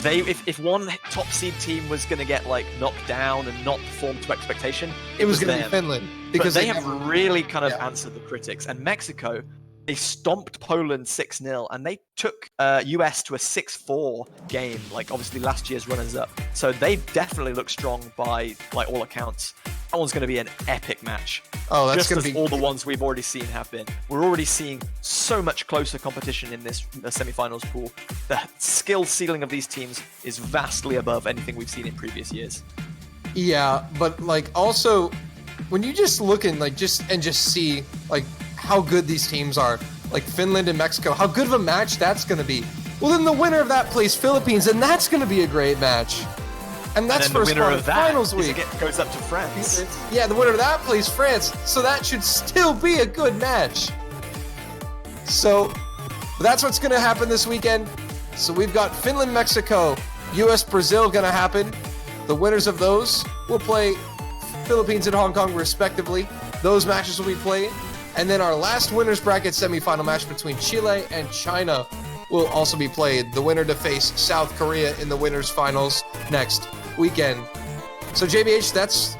S1: if one top seed team was going to get like knocked down and not perform to expectation, it was going to
S6: be Finland,
S1: because they have really kind of answered the critics. And Mexico, they stomped Poland 6-0, and they took US to a 6-4 game, like obviously last year's runners-up. So they definitely look strong by like all accounts. That one's going to be an epic match.
S6: Oh, that's
S1: just
S6: going
S1: as
S6: to be
S1: all the ones we've already seen have been. We're already seeing so much closer competition in this semifinals pool. The skill ceiling of these teams is vastly above anything we've seen in previous years.
S6: Yeah, but like also when you just look and like just see like how good these teams are, like Finland and Mexico, how good of a match that's going to be. Well, then the winner of that plays Philippines, and that's going to be a great match. And that's
S1: and then
S6: first
S1: the winner of that
S6: finals week.
S1: Goes up to France.
S6: Yeah, the winner of that plays France, so that should still be a good match. So that's what's going to happen this weekend. So we've got Finland, Mexico, US, Brazil going to happen. The winners of those will play Philippines and Hong Kong respectively. Those matches will be played. And then our last winners bracket semifinal match between Chile and China will also be played. The winner to face South Korea in the winners finals next weekend. So JBH, that's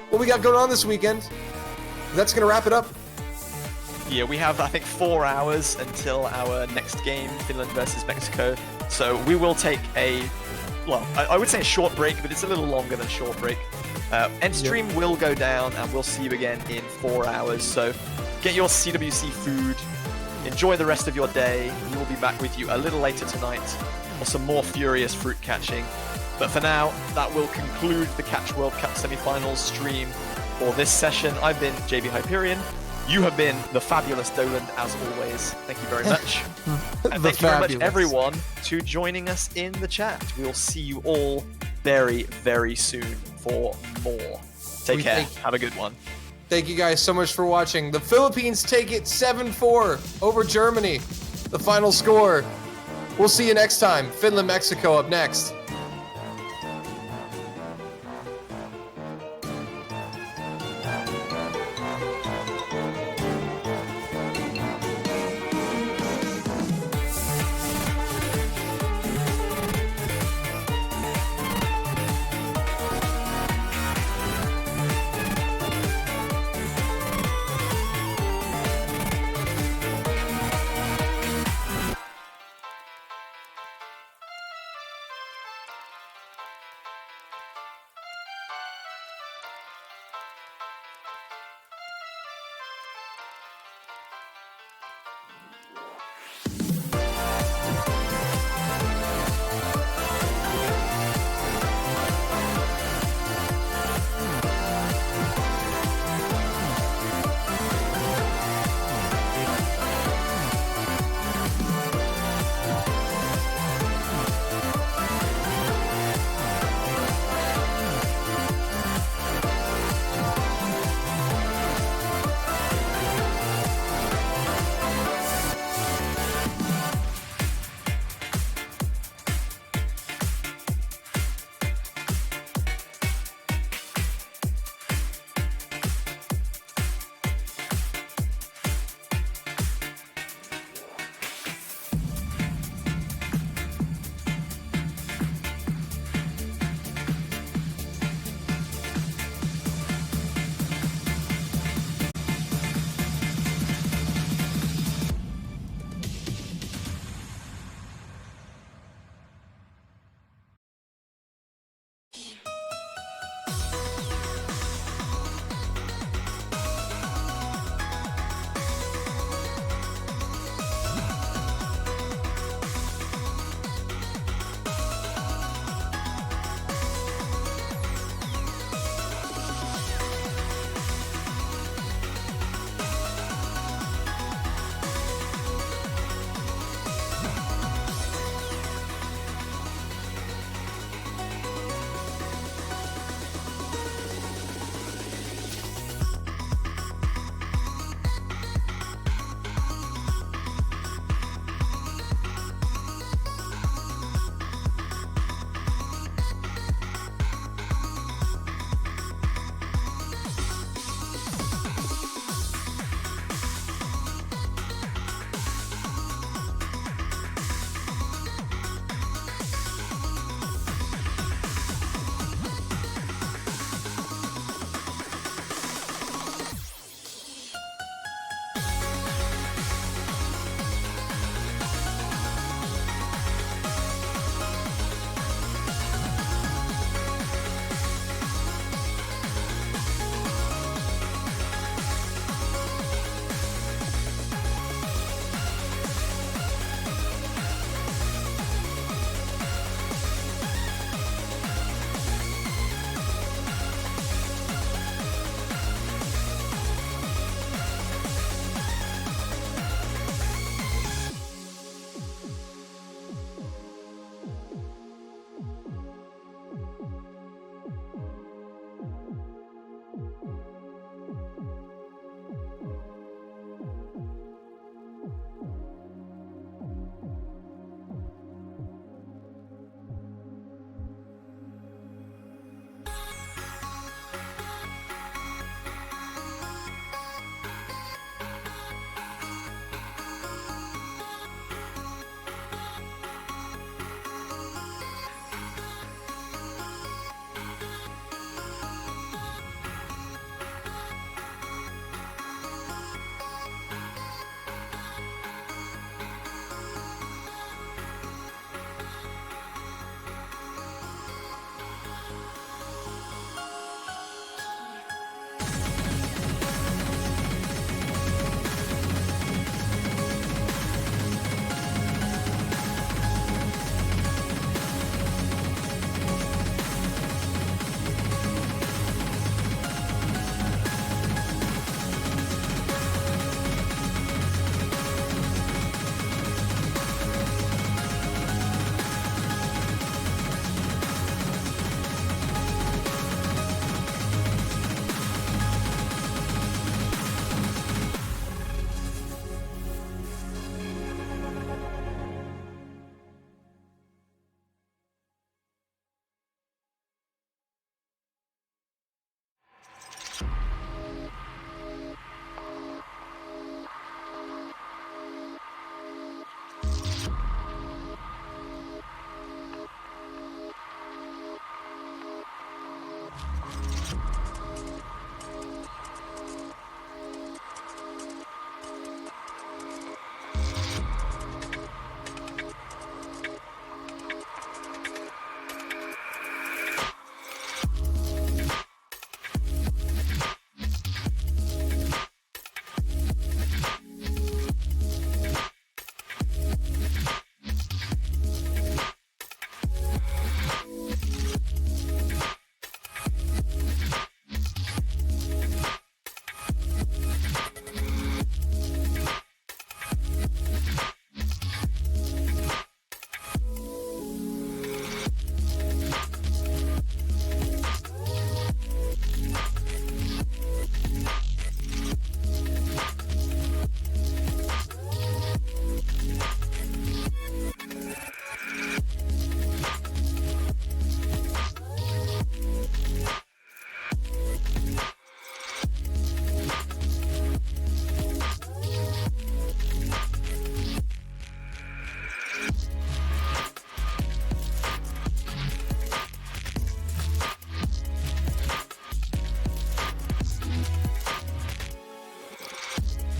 S6: what we got going on this weekend. That's going to wrap it up.
S1: Yeah, we have, I think, 4 hours until our next game, Finland versus Mexico. So we will take I would say a short break, but it's a little longer than a short break. End stream will go down, and we'll see you again in 4 hours. So get your CWC food, enjoy the rest of your day. We will be back with you a little later tonight for some more furious fruit catching. But for now, that will conclude the Catch World Cup semi-finals stream for this session. I've been JB Hyperion. You have been the fabulous Doland, as always. Thank you very much. And thank you very much, everyone, to joining us in the chat. We will see you all very, very soon for more. Take care. Have a good one.
S6: Thank you guys so much for watching. The Philippines take it 7-4 over Germany. The final score. We'll see you next time. Finland, Mexico up next.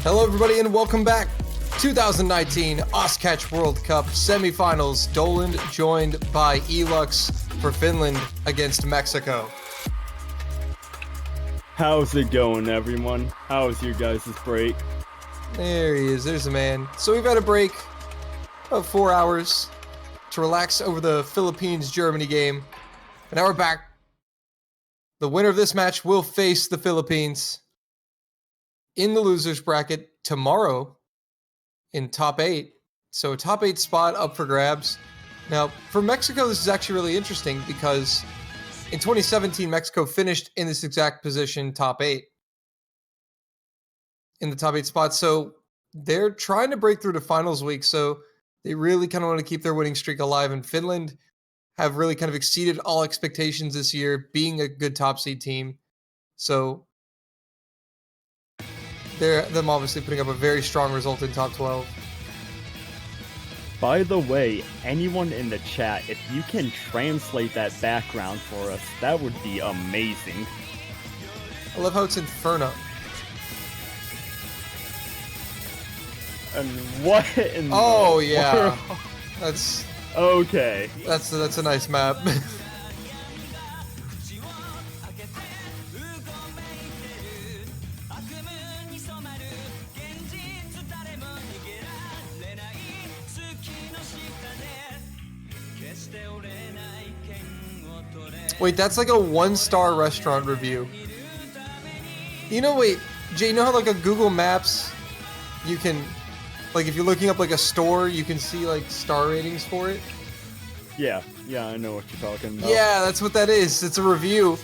S6: Hello, everybody, and welcome back. 2019 Oscatch World Cup semifinals. Dolan joined by Elux for Finland against Mexico.
S7: How's it going, everyone? How's your guys' break?
S6: There he is. There's the man. So we've had a break of 4 hours to relax over the Philippines-Germany game. And now we're back. The winner of this match will face the Philippines in the losers bracket tomorrow in top 8. So a top 8 spot up for grabs. Now, for Mexico, this is actually really interesting because in 2017, Mexico finished in this exact position, top 8. In the top 8 spot. So they're trying to break through to finals week. So they really kind of want to keep their winning streak alive. And Finland have really kind of exceeded all expectations this year, being a good top seed team. So they're them obviously putting up a very strong result in top 12.
S7: By the way, anyone in the chat, if you can translate that background for us, that would be amazing.
S6: I love how it's Inferno.
S7: And what in
S6: Oh
S7: the
S6: yeah,
S7: world?
S6: that's
S7: Okay.
S6: that's a nice map. Wait, that's like a 1-star restaurant review. You know, wait, Jay, you know how like a Google Maps, you can, like if you're looking up like a store, you can see like star ratings for it?
S7: Yeah, I know what you're talking about.
S6: Yeah, that's what that is. It's a review.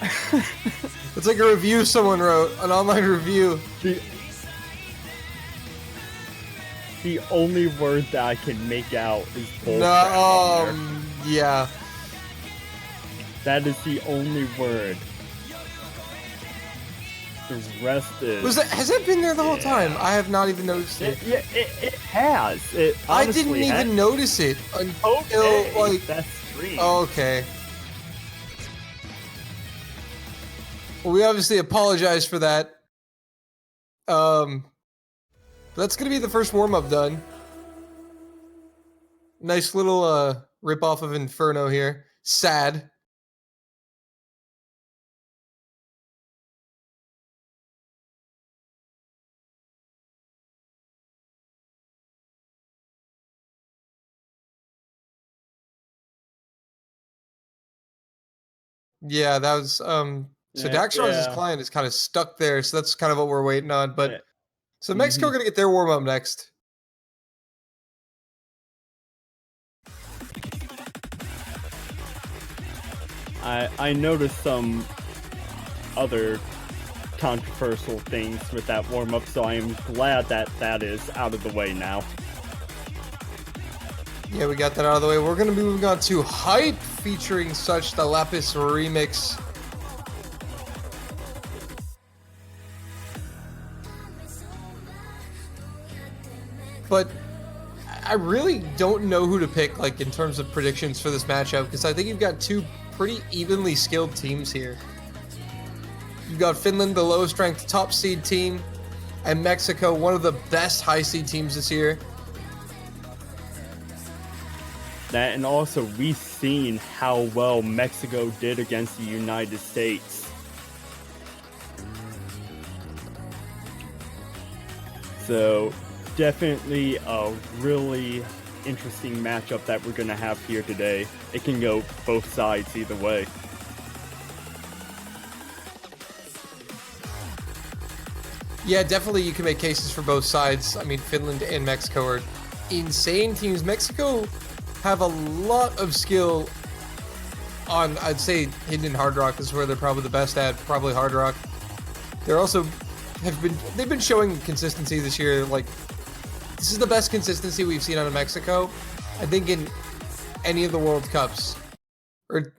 S6: It's like a review someone wrote, an online review.
S7: The only word that I can make out is bullcrap.
S6: No, yeah.
S7: That is the only word. The rest is...
S6: Has that been there the whole time? I have not even noticed it.
S7: It has. It
S6: I didn't
S7: honestly
S6: even
S7: has.
S6: notice it until
S7: Okay,
S6: like.
S7: that's strange.
S6: Okay. Well, we obviously apologize for that. That's gonna be the first warm-up done. Nice little rip-off of Inferno here. Sad. Yeah, that was so Daxron's client is kind of stuck there, so that's kind of what we're waiting on. But so Mexico are gonna get their warm up next.
S7: I noticed some other controversial things with that warm up, so I am glad that that is out of the way now.
S6: Yeah, we got that out of the way. We're going to be moving on to Hype featuring Such the Lapis remix. But I really don't know who to pick, like, in terms of predictions for this matchup, because I think you've got two pretty evenly skilled teams here. You've got Finland, the lowest ranked top seed team, and Mexico, one of the best high seed teams this year.
S7: That, and also we've seen how well Mexico did against the United States. So definitely a really interesting matchup that we're going to have here today. It can go both sides either way.
S6: Yeah, definitely you can make cases for both sides. I mean, Finland and Mexico are insane teams. Mexico have a lot of skill on, I'd say, hidden in hard rock is where they're probably the best at, probably hard rock. They're also they've been showing consistency this year. Like, this is the best consistency we've seen out of Mexico, I think, in any of the World Cups. Or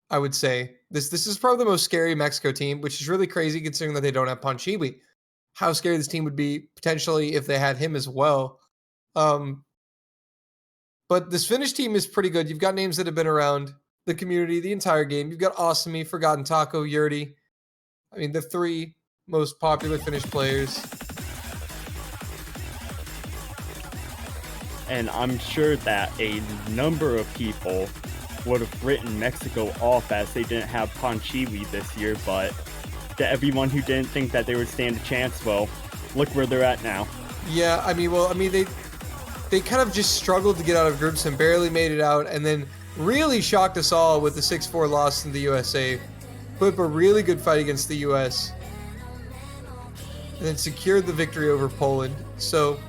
S6: I would say this is probably the most scary Mexico team, which is really crazy considering that they don't have Panchiwi. How scary this team would be potentially if they had him as well. But this Finnish team is pretty good. You've got names that have been around the community the entire game. You've got Asami, Forgotten Taco, Yurdi. I mean, the three most popular Finnish players.
S7: and I'm sure that a number of people would have written Mexico off as they didn't have Panchiwi this year, but to everyone who didn't think that they would stand a chance, well, look where they're at now.
S6: Yeah, they kind of just struggled to get out of groups and barely made it out, and then really shocked us all with the 6-4 loss to the USA. Put up a really good fight against the US, and then secured the victory over Poland. So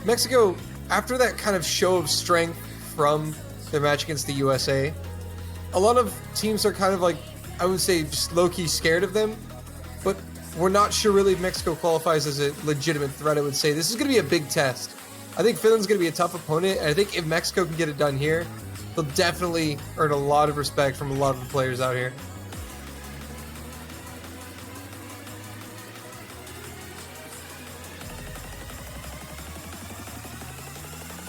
S6: Mexico, after that kind of show of strength from their match against the USA, a lot of teams are kind of like, I would say, just low-key scared of them, but we're not sure really if Mexico qualifies as a legitimate threat. I would say this is going to be a big test. I think Finland's going to be a tough opponent, and I think if Mexico can get it done here, they'll definitely earn a lot of respect from a lot of the players out here.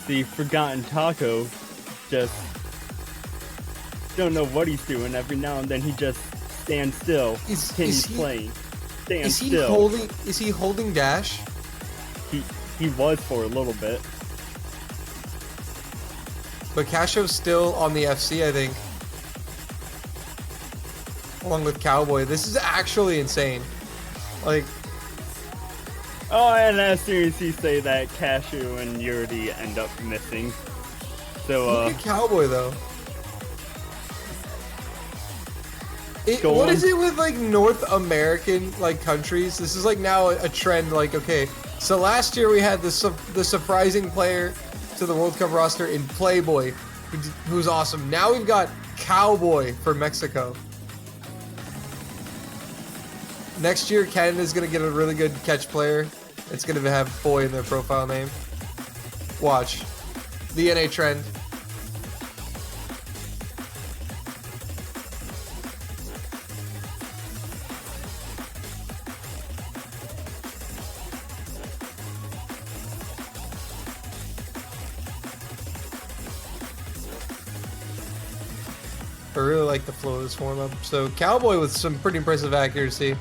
S7: The Forgotten Taco just don't know what he's doing. Every now and then he just stands still. Continues playing. Stands still.
S6: Is he holding dash?
S7: He was for a little bit.
S6: But Cassio's still on the FC, I think. Along with Cowboy. This is actually insane. Like,
S7: oh, and as soon as you say that, Cashew and Yuri end up missing. So,
S6: look at Cowboy, though.
S7: Go
S6: what
S7: on.
S6: is it with, like, North American, like, countries? This is, like, now a trend, like, okay. So last year we had the surprising player to the World Cup roster in Playboy, who's awesome. Now we've got Cowboy for Mexico. Next year, Canada's going to get a really good catch player. It's going to have boy in their profile name. Watch. The NA trend. I really like the flow of this warm-up. So Cowboy with some pretty impressive accuracy.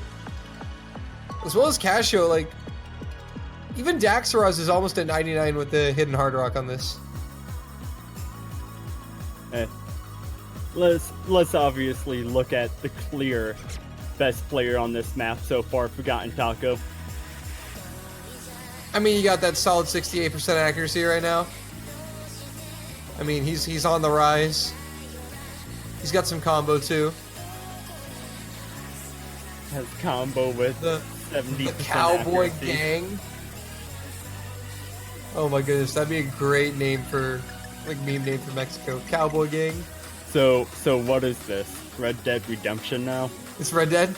S6: As well as Casio, like, even Daxaraz is almost at 99 with the hidden hard rock on this.
S7: Let's obviously look at the clear best player on this map so far, Forgotten Taco.
S6: I mean, you got that solid 68% accuracy right now. I mean, he's on the rise. He's got some combo too.
S7: Has combo with
S6: The
S7: 70%
S6: Cowboy
S7: accuracy.
S6: Gang. Oh my goodness, that'd be a great name for, like, meme name for Mexico. Cowboy Gang.
S7: So what is this? Red Dead Redemption now?
S6: It's Red Dead.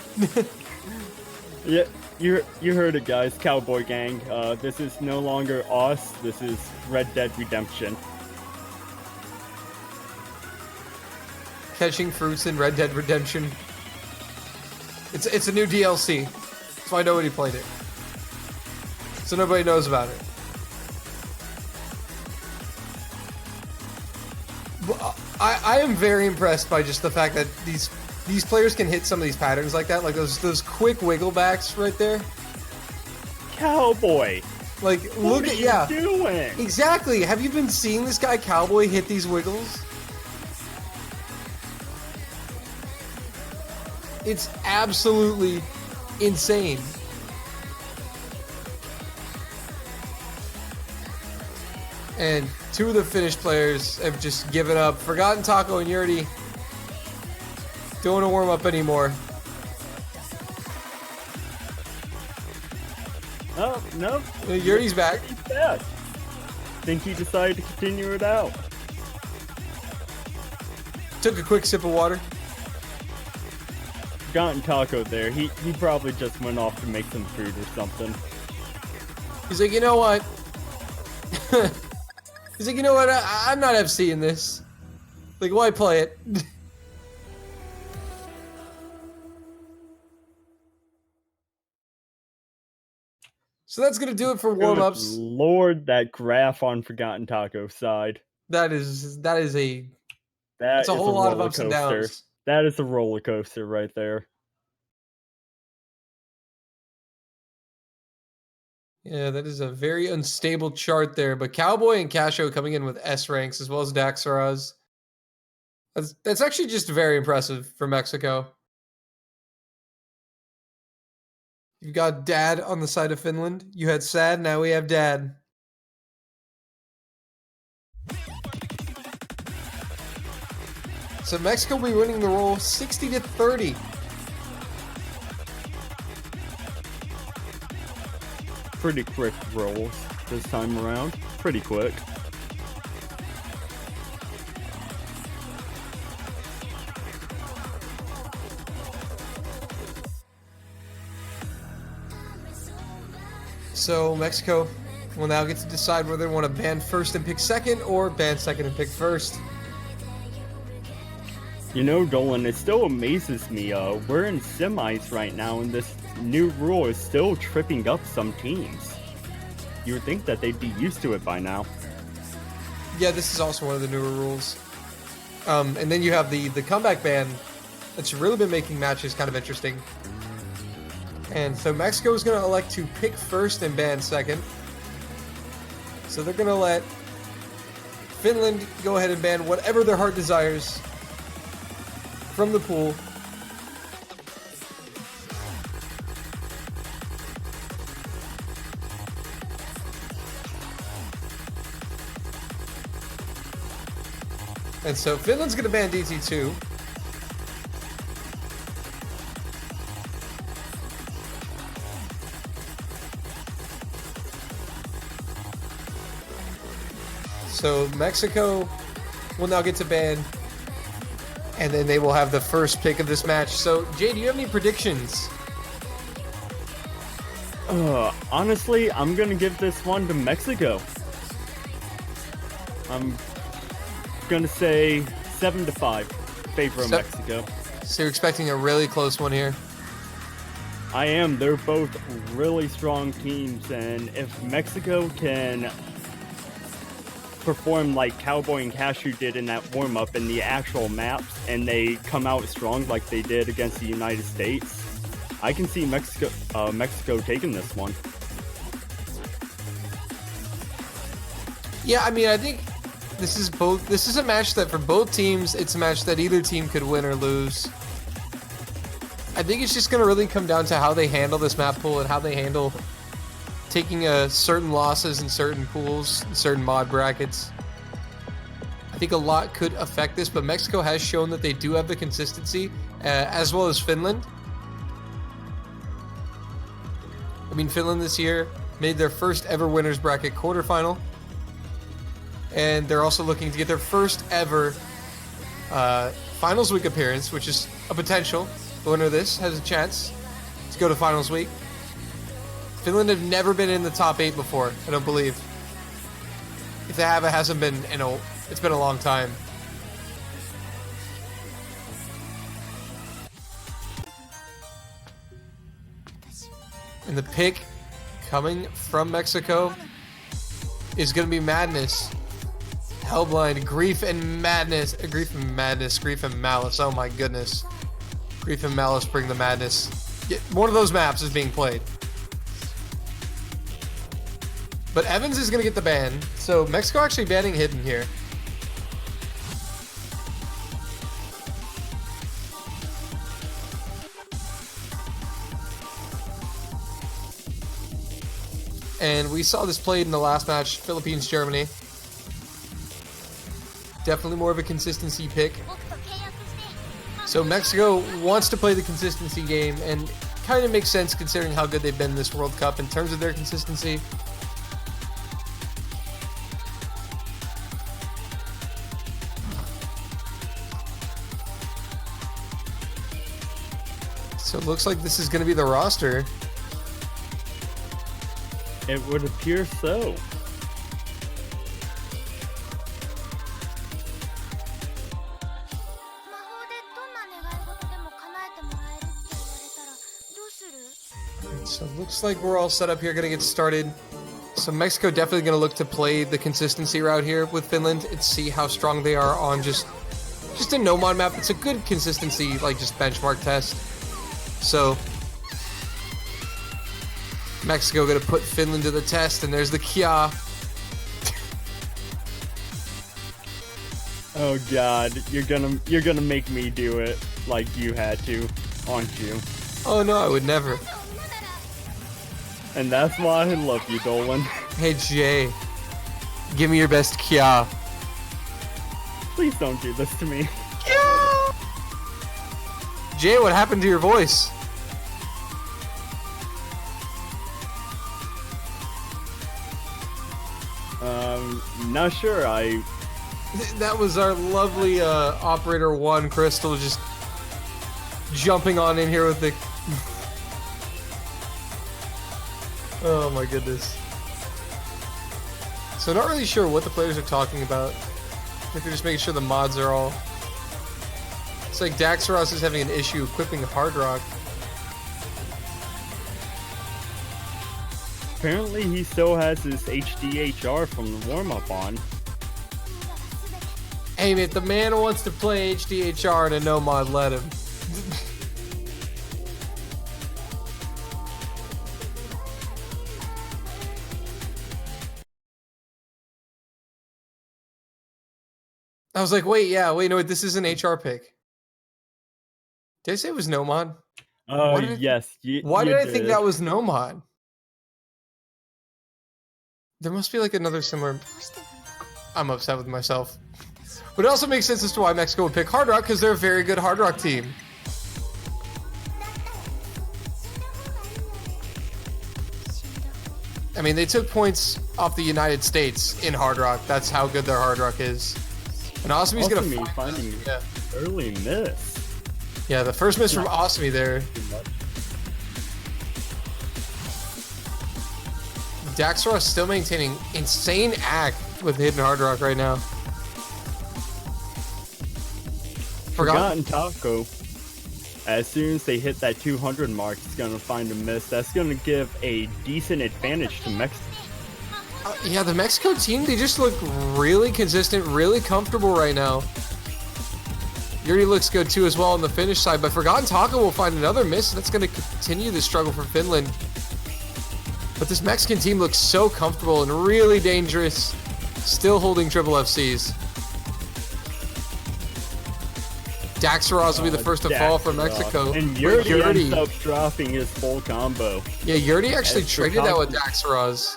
S7: Yeah, you heard it, guys. Cowboy Gang. This is no longer us. This is Red Dead Redemption.
S6: Catching fruits in Red Dead Redemption. It's a new DLC. That's why nobody played it. So nobody knows about it. I am very impressed by just the fact that these players can hit some of these patterns like that, like those quick wiggle backs right there.
S7: Cowboy.
S6: Like,
S7: What
S6: look
S7: are
S6: at
S7: you doing?
S6: exactly. Have you been seeing this guy Cowboy hit these wiggles? It's absolutely insane. And two of the Finnish players have just given up. Forgotten Taco and Yurdi don't want to warm up anymore.
S7: Oh, no.
S6: Yurdi's back.
S7: He's back. Think he decided to continue it out.
S6: Took a quick sip of water.
S7: Forgotten Taco there. He probably just went off to make some food or something.
S6: He's like, you know what? He's like, you know what? I'm not FC in this. Like, why play it? So that's gonna do it for warm-ups.
S7: Good Lord, that graph on Forgotten Taco's side.
S6: That is a
S7: That
S6: it's a
S7: is
S6: whole lot of
S7: roller
S6: ups and
S7: coaster.
S6: downs.
S7: That is a roller coaster right there.
S6: Yeah, that is a very unstable chart there. But Cowboy and Casho coming in with S ranks as well as Daxaraz. That's actually just very impressive for Mexico. You've got Dad on the side of Finland. You had Sad, now we have Dad. So Mexico will be winning the roll 60-30.
S7: Pretty quick rolls this time around. Pretty quick.
S6: So Mexico will now get to decide whether they want to ban first and pick second or ban second and pick first.
S7: You know, Dolan, it still amazes me. We're in semis right now, and this new rule is still tripping up some teams. You would think that they'd be used to it by now.
S6: Yeah, this is also one of the newer rules. And then you have the comeback ban that's really been making matches kind of interesting. And so Mexico is going to elect to pick first and ban second. So they're going to let Finland go ahead and ban whatever their heart desires from the pool. And so Finland's going to ban DT2. So Mexico will now get to ban, and then they will have the first pick of this match. So Jay, do you have any predictions?
S7: Honestly, I'm gonna give this one to Mexico. I'm gonna say 7-5, favor of Mexico.
S6: So you're expecting a really close one here?
S7: I am. They're both really strong teams, and if Mexico can perform like Cowboy and Cashew did in that warm-up in the actual maps, and they come out strong like they did against the United States, I can see Mexico taking this one.
S6: Yeah, I mean, I think this is a match that for both teams, it's a match that either team could win or lose. I think it's just going to really come down to how they handle this map pool and how they handle taking certain losses in certain pools, certain mod brackets. I think a lot could affect this, but Mexico has shown that they do have the consistency, as well as Finland. I mean, Finland this year made their first ever winners bracket quarterfinal, and they're also looking to get their first ever finals week appearance, which is a potential. The winner of this has a chance to go to finals week. Finland have never been in the top 8 before, I don't believe. If they have, it hasn't been it's been a long time. And the pick coming from Mexico is going to be Madness. Hellblind, Grief and Madness. Grief and Madness, Grief and Malice. Oh my goodness. Grief and Malice bring the madness. Yeah, one of those maps is being played. But Evans is going to get the ban. So Mexico actually banning Hidden here. And we saw this played in the last match, Philippines-Germany. Definitely more of a consistency pick. So Mexico wants to play the consistency game, and kind of makes sense considering how good they've been in this World Cup in terms of their consistency. So it looks like this is going to be the roster.
S7: It would appear so.
S6: So it looks like we're all set up here, gonna get started. So Mexico definitely gonna look to play the consistency route here with Finland and see how strong they are on just a no mod map. It's a good consistency, like just benchmark test. So Mexico gonna put Finland to the test, and there's the Kia.
S7: Oh god, you're gonna make me do it like you had to, aren't you?
S6: Oh no, I would never.
S7: And that's why I love you, Dolan.
S6: Hey Jay, give me your best Kia.
S7: Please don't do this to me.
S6: Kia! Jay, what happened to your voice?
S7: Not sure.
S6: That was our lovely operator one, Crystal, just jumping on in here with the. Oh my goodness. So not really sure what the players are talking about. I think they're just making sure the mods are all. It's like Daxaros is having an issue equipping Hard Rock.
S7: Apparently, he still has his HDHR from the warm-up on.
S6: Hey, man, if the man wants to play HDHR in a no mod, let him. I was like, wait, no, this is an HR pick. Did I say it was no mod?
S7: Oh, yes.
S6: Why did I think that was no mod? There must be like another similar. I'm upset with myself. But it also makes sense as to why Mexico would pick Hard Rock, because they're a very good Hard Rock team. I mean, they took points off the United States in Hard Rock. That's how good their Hard Rock is. And Awesomy's gonna
S7: finding early miss.
S6: Yeah, the first miss from Awesome there. Daxaros still maintaining insane act with Hidden Hard Rock right now.
S7: Forgotten Taco. As soon as they hit that 200 mark, it's gonna find a miss. That's gonna give a decent advantage to Mexico.
S6: Yeah, the Mexico team, they just look really consistent, really comfortable right now. Yuri looks good too as well on the finish side, but Forgotten Taco will find another miss. That's going to continue the struggle for Finland. But this Mexican team looks so comfortable and really dangerous, still holding triple FCs. Daxaros will be the first to fall for Mexico.
S7: And Yuri ends up dropping his full combo.
S6: Yeah, Yuri actually traded that with Daxaros.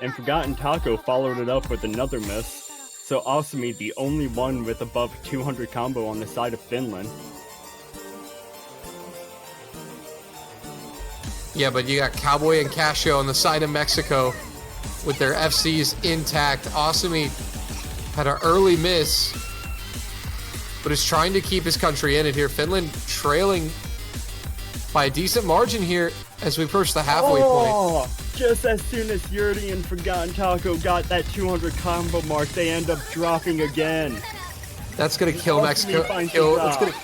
S7: And Forgotten Taco followed it up with another miss. So Awesome, the only one with above 200 combo on the side of Finland.
S6: Yeah, but you got Cowboy and Casio on the side of Mexico with their FCs intact. Awesome had an early miss, but is trying to keep his country in it here. Finland trailing by a decent margin here as we approach the halfway point.
S7: Just as soon as Yuri and Forgotten Taco got that 200 combo mark, they end up dropping again.
S6: That's going to kill Mexico. That's going to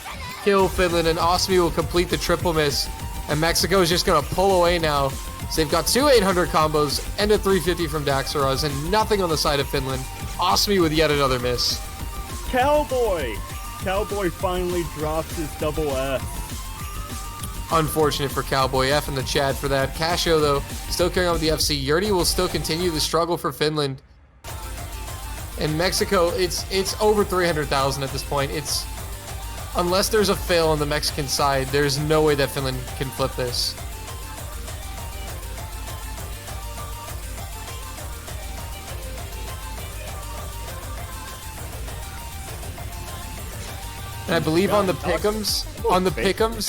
S6: kill Finland, and Awesome will complete the triple miss. And Mexico is just going to pull away now. So they've got two 800 combos and a 350 from Daxaros, and nothing on the side of Finland. Awesome with yet another miss.
S7: Cowboy finally drops his double F.
S6: Unfortunate for Cowboy F and the Chad for that. Casio, though, still carrying on with the FC. Yurdi will still continue the struggle for Finland. And Mexico, it's over 300,000 at this point. It's unless there's a fail on the Mexican side, there's no way that Finland can flip this. And I believe on the pick'ems,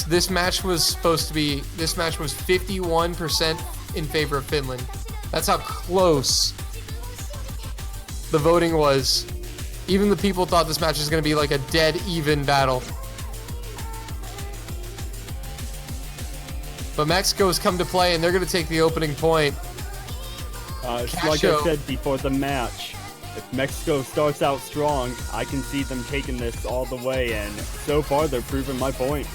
S6: this match was 51% in favor of Finland. That's how close the voting was. Even the people thought this match was going to be like a dead even battle. But Mexico has come to play, and they're going to take the opening point.
S7: Like I said before the match, if Mexico starts out strong, I can see them taking this all the way, and so far they're proving my point.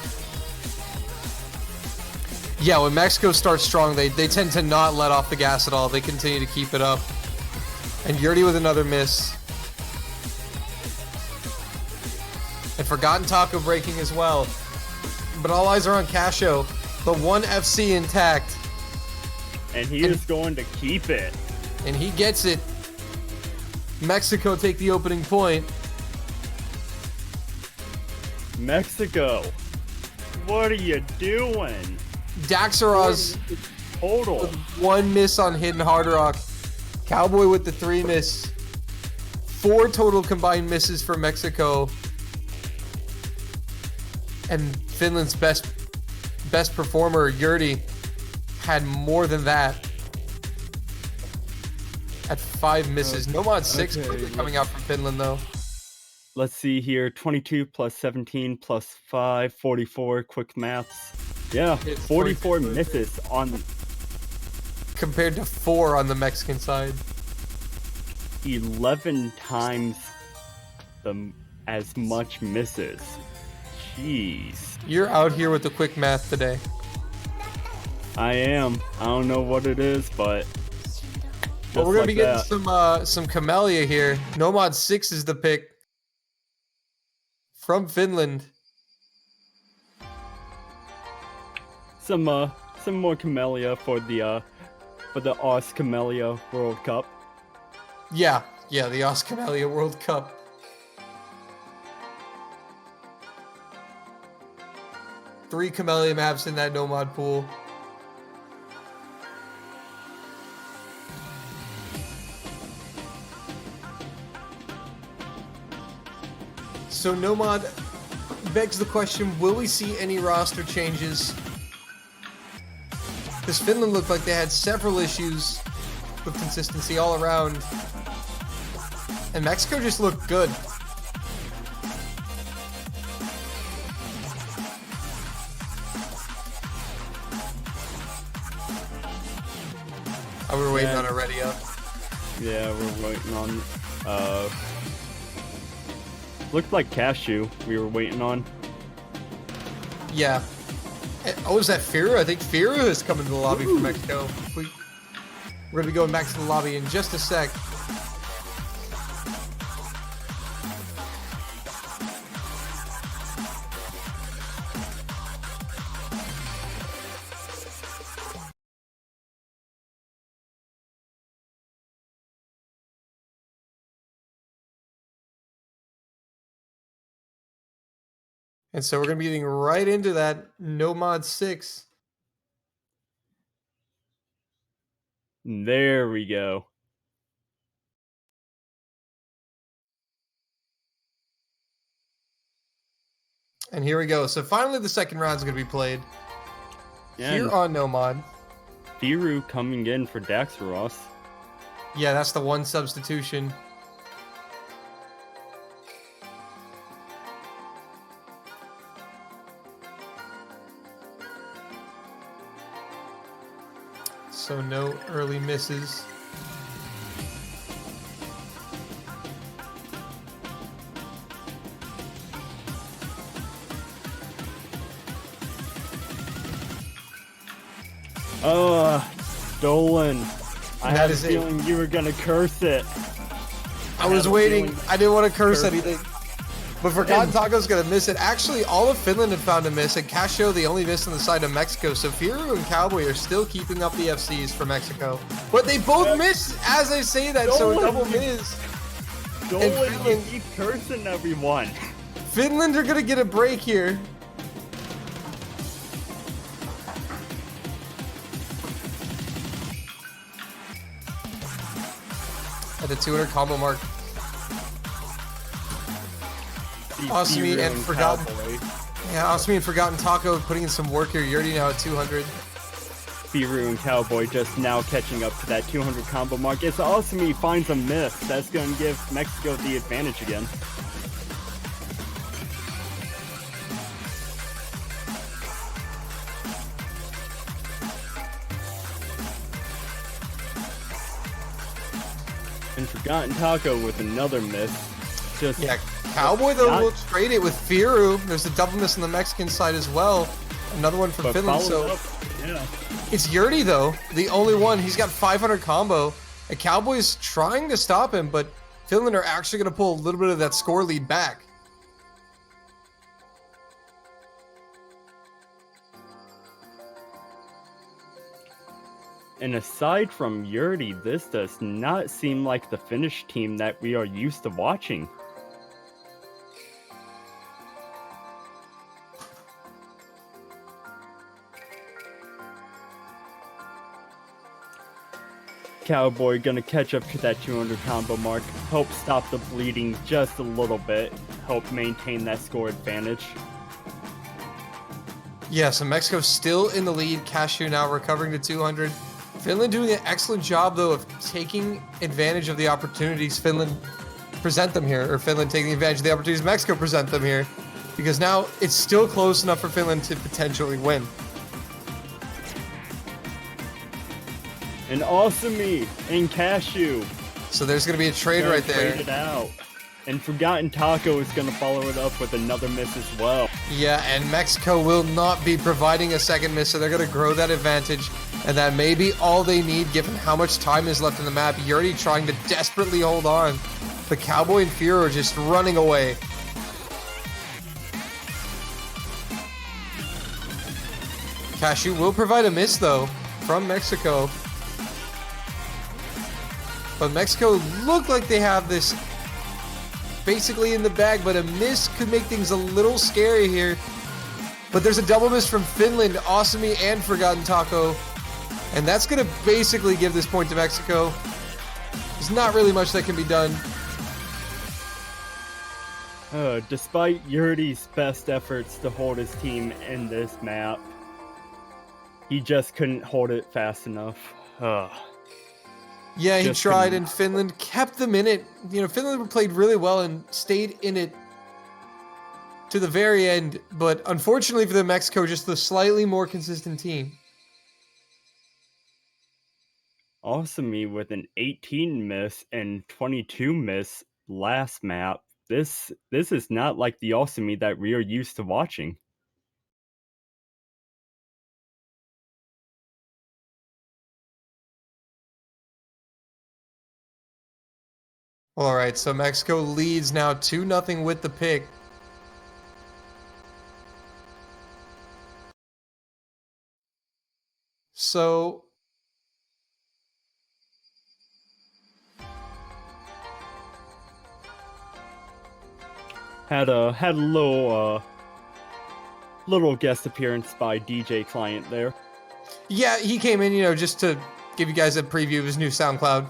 S6: Yeah, when Mexico starts strong, they tend to not let off the gas at all. They continue to keep it up. And Yurdi with another miss. And Forgotten Taco breaking as well. But all eyes are on Casio. The one FC intact.
S7: And he is going to keep it.
S6: And he gets it. Mexico take the opening point.
S7: Mexico, what are you doing?
S6: Daxaros
S7: Total.
S6: with 1 miss on Hidden Hard Rock. Cowboy with the 3 miss. 4 total combined misses for Mexico. And Finland's best performer, Yurdi, had more than that. At 5 misses. Nomad 6 quickly coming out from Finland, though.
S7: Let's see here. 22 plus 17 plus 5, 44. Quick maths. Yeah,
S6: It's
S7: 44
S6: 42.
S7: misses on
S6: Compared to 4 on the Mexican side.
S7: 11 times as much misses. Jeez.
S6: You're out here with the quick math today.
S7: I am. I don't know what it is, but
S6: Well, we're gonna
S7: like
S6: be getting some Camellia here. Nomad 6 is the pick from Finland.
S7: some more Camellia for the Aus Camellia World Cup.
S6: Yeah, the Camellia World Cup. Three Camellia maps in that Nomad pool. So Nomad begs the question, will we see any roster changes? Because Finland looked like they had several issues with consistency all around. And Mexico just looked good. Oh, we're waiting on a ready up.
S7: Yeah, we're waiting on looked like Cashew we were waiting on.
S6: Yeah. Oh, is that Firu? I think Firu has come into the lobby for Mexico. We're going to be going back to the lobby in just a sec. And so we're going to be getting right into that Nomad 6.
S7: There we go.
S6: And here we go. So finally the second round is going to be played here
S7: And
S6: on Nomad.
S7: Firu coming in for Daxaros.
S6: Yeah, that's the one substitution. So no early misses.
S7: Stolen. I
S6: That
S7: had a
S6: is it.
S7: feeling you were gonna curse it.
S6: I was
S7: had a
S6: waiting.
S7: feeling-
S6: I didn't want to curse anything. But Forgotten Taco's going to miss it. Actually, all of Finland had found a miss, and Casio the only miss on the side of Mexico. So Firu and Cowboy are still keeping up the FCs for Mexico. But they both miss as I say that, so a double miss.
S7: Stolen, you
S6: Finland-
S7: keep cursing everyone.
S6: Finland are going to get a break here. At the 200 combo mark. Osmi
S7: Firu
S6: and Forgotten.
S7: Cowboy.
S6: Yeah, Osmi and Forgotten Taco putting in some work here. Yurdi now at 200.
S7: Firu and Cowboy just now catching up to that 200 combo mark. It's awesome he finds a miss. That's going to give Mexico the advantage again. And Forgotten Taco with another miss. Just
S6: Yeah, Cowboy though
S7: Not-
S6: will trade it with Firu. There's a double miss on the Mexican side as well. Another one from
S7: but
S6: Finland.
S7: followed
S6: So
S7: up, yeah.
S6: it's Yurdi though, the only one. He's got 500 combo. The Cowboys trying to stop him, but Finland are actually going to pull a little bit of that score lead back.
S7: And aside from Yuri, this does not seem like the Finnish team that we are used to watching. Cowboy gonna catch up to that 200 combo mark, help stop the bleeding just a little bit, help maintain that score advantage.
S6: Yeah, so Mexico still in the lead. Cashew now recovering to 200. Finland doing an excellent job, though, of taking advantage of the opportunities Finland present them here, or Finland taking advantage of the opportunities Mexico present them here, because now it's still close enough for Finland to potentially win.
S7: And Awesome and Cashew.
S6: So there's going to be a trade right there.
S7: Trade it out. And Forgotten Taco is going to follow it up with another miss as well.
S6: Yeah, and Mexico will not be providing a second miss, so they're going to grow that advantage. And that may be all they need, given how much time is left in the map. Yuri trying to desperately hold on. The Cowboy and Fear are just running away. Cashew will provide a miss, though, from Mexico. But Mexico look like they have this basically in the bag, but a miss could make things a little scary here. But there's a double miss from Finland, Awesome and Forgotten Taco. And that's going to basically give this point to Mexico. There's not really much that can be done.
S7: Despite Yuri's best efforts to hold his team in this map, he just couldn't hold it fast enough.
S6: Yeah, he tried, and Finland kept them in it. You know, Finland played really well and stayed in it to the very end. But unfortunately for them, Mexico, just the slightly more consistent team.
S7: Awesome with an 18 miss and 22 miss last map. This is not like the Awesome that we are used to watching.
S6: All right, so Mexico leads now 2-0 with the pick. So
S7: had a little guest appearance by DJ Client there.
S6: yeah, he came in, you know, just to give you guys a preview of his new SoundCloud.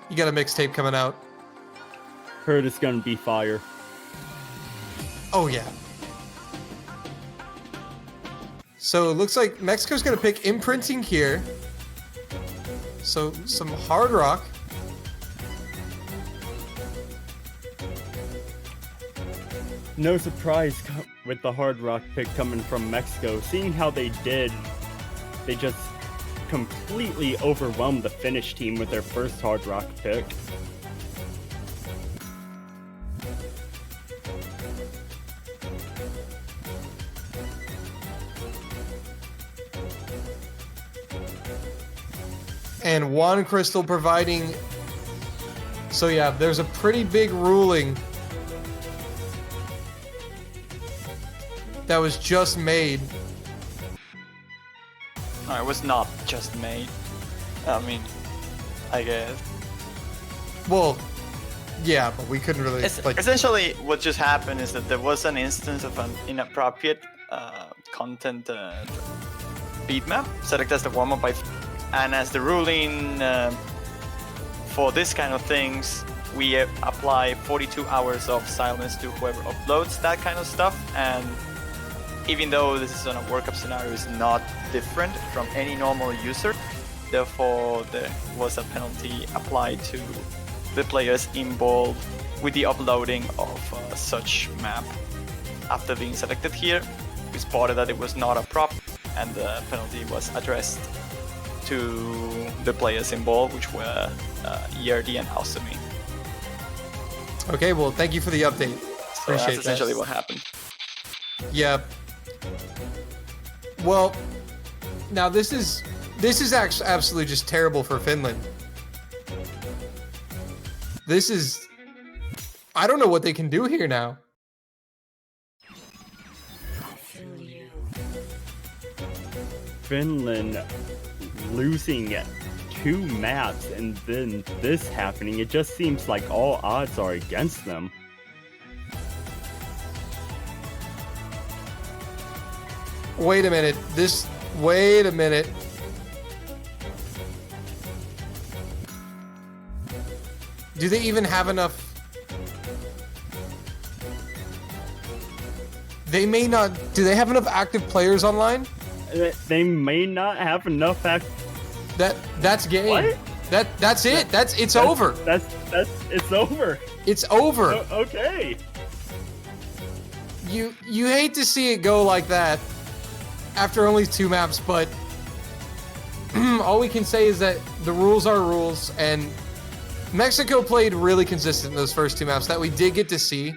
S6: You got a mixtape coming out.
S7: Heard it's gonna be fire.
S6: Oh, yeah. So it looks like Mexico's going to pick Imprinting here. So some hard rock.
S7: No surprise with the hard rock pick coming from Mexico. Seeing how they did, they just completely overwhelmed the Finnish team with their first hard rock pick.
S6: And Juan Crystal providing... So yeah, there's a pretty big ruling that was just made.
S3: No, it was not just made. I mean, I guess.
S6: Well, yeah, but we couldn't really...
S3: Essentially, what just happened is that there was an instance of an inappropriate content beat map selected as the warm-up by... And as the ruling for this kind of things, we apply 42 hours of silence to whoever uploads that kind of stuff. And even though this is on a workup scenario, it's not different from any normal user. Therefore, there was a penalty applied to the players involved with the uploading of such map. After being selected here, we spotted that it was not a prop, and the penalty was addressed to the players involved, which were Yerdi and Ausumi.
S6: Okay, well, thank you for the update.
S3: So that's essentially what happened.
S6: Yeah. Well, now this is actually absolutely just terrible for Finland. This is... I don't know what they can do here now.
S7: Finland losing 2 maps and then this happening, it just seems like all odds are against them.
S6: Wait a minute. Wait a minute. Do they even have enough? They may not. Do they have enough active players online?
S7: They may not have enough
S6: That's game.
S7: What?
S6: That's it. It's over.
S7: It's over.
S6: It's over.
S7: Okay.
S6: You hate to see it go like that after only 2 maps, but all we can say is that the rules are rules, and Mexico played really consistent in those first 2 maps that we did get to see.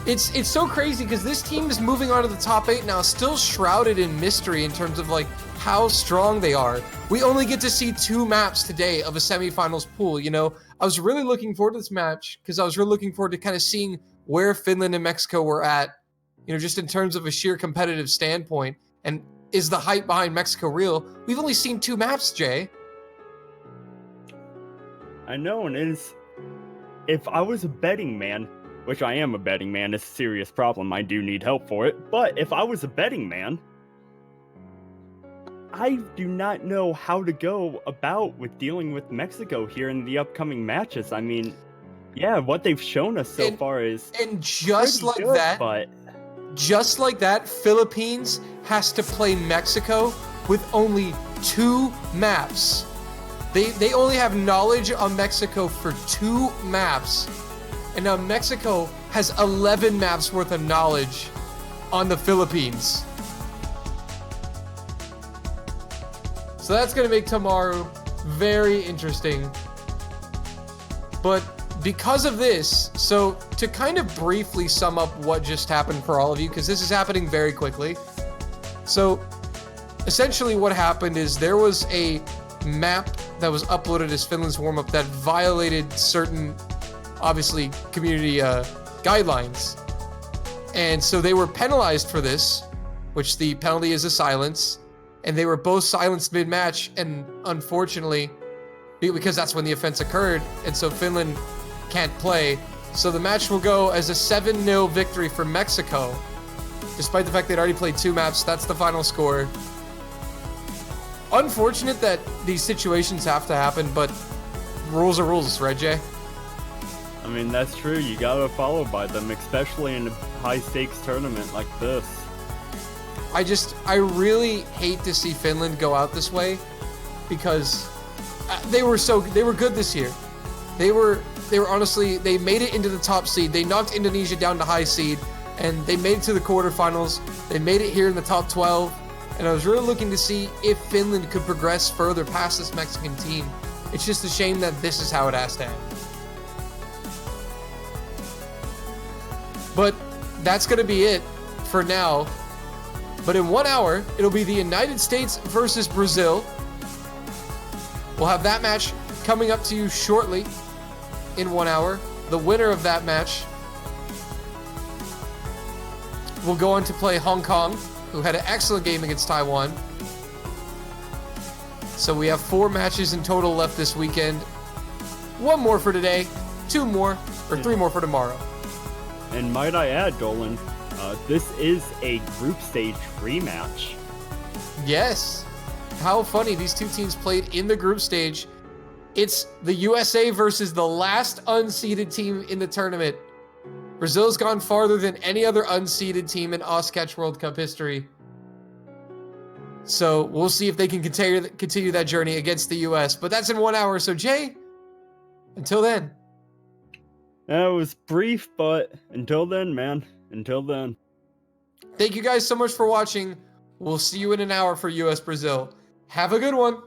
S6: It's so crazy because this team is moving on to the top 8 now, still shrouded in mystery in terms of like how strong they are. We only get to see 2 maps today of a semifinals pool. You know, I was really looking forward to this match because I was really looking forward to kind of seeing where Finland and Mexico were at, you know, just in terms of a sheer competitive standpoint. And is the hype behind Mexico real? We've only seen 2 maps, Jay.
S7: I know, and if I was a betting man, which I am a betting man, it's a serious problem, I do need help for it, but if I was a betting man, I do not know how to go about with dealing with Mexico here in the upcoming matches. I mean, yeah, what they've shown us so far is
S6: just like
S7: good,
S6: that,
S7: but
S6: just like that, Philippines has to play Mexico with only 2 maps. They only have knowledge on Mexico for 2 maps. And now Mexico has 11 maps worth of knowledge on the Philippines. So that's going to make tomorrow very interesting. But because of this, so to kind of briefly sum up what just happened for all of you, because this is happening very quickly. So essentially what happened is there was a map that was uploaded as Finland's warm-up that violated certain, obviously, community guidelines. And so they were penalized for this, which the penalty is a silence. And they were both silenced mid-match, and unfortunately, because that's when the offense occurred, and so Finland can't play. So the match will go as a 7-0 victory for Mexico. Despite the fact they'd already played 2 maps, that's the final score. Unfortunate that these situations have to happen, but rules are rules, right, Jay?
S7: I mean, that's true. You gotta follow by them, especially in a high-stakes tournament like this.
S6: I really hate to see Finland go out this way because they were good this year. They were honestly, they made it into the top seed. They knocked Indonesia down to high seed, and they made it to the quarterfinals. They made it here in the top 12, and I was really looking to see if Finland could progress further past this Mexican team. It's just a shame that this is how it has to end. But that's going to be it for now. But in 1 hour, it'll be the United States versus Brazil. We'll have that match coming up to you shortly in 1 hour. The winner of that match will go on to play Hong Kong, who had an excellent game against Taiwan. So we have 4 matches in total left this weekend. 1 more for today, 2 more, or 3 more for tomorrow.
S7: And might I add, Dolan, this is a group stage rematch.
S6: Yes. How funny. These 2 teams played in the group stage. It's the USA versus the last unseeded team in the tournament. Brazil's gone farther than any other unseeded team in Oscatch World Cup history. So we'll see if they can continue that journey against the US. But that's in 1 hour. So Jay, until then.
S7: That was brief, but until then, man. Until then.
S6: Thank you guys so much for watching. We'll see you in an hour for US Brazil. Have a good one.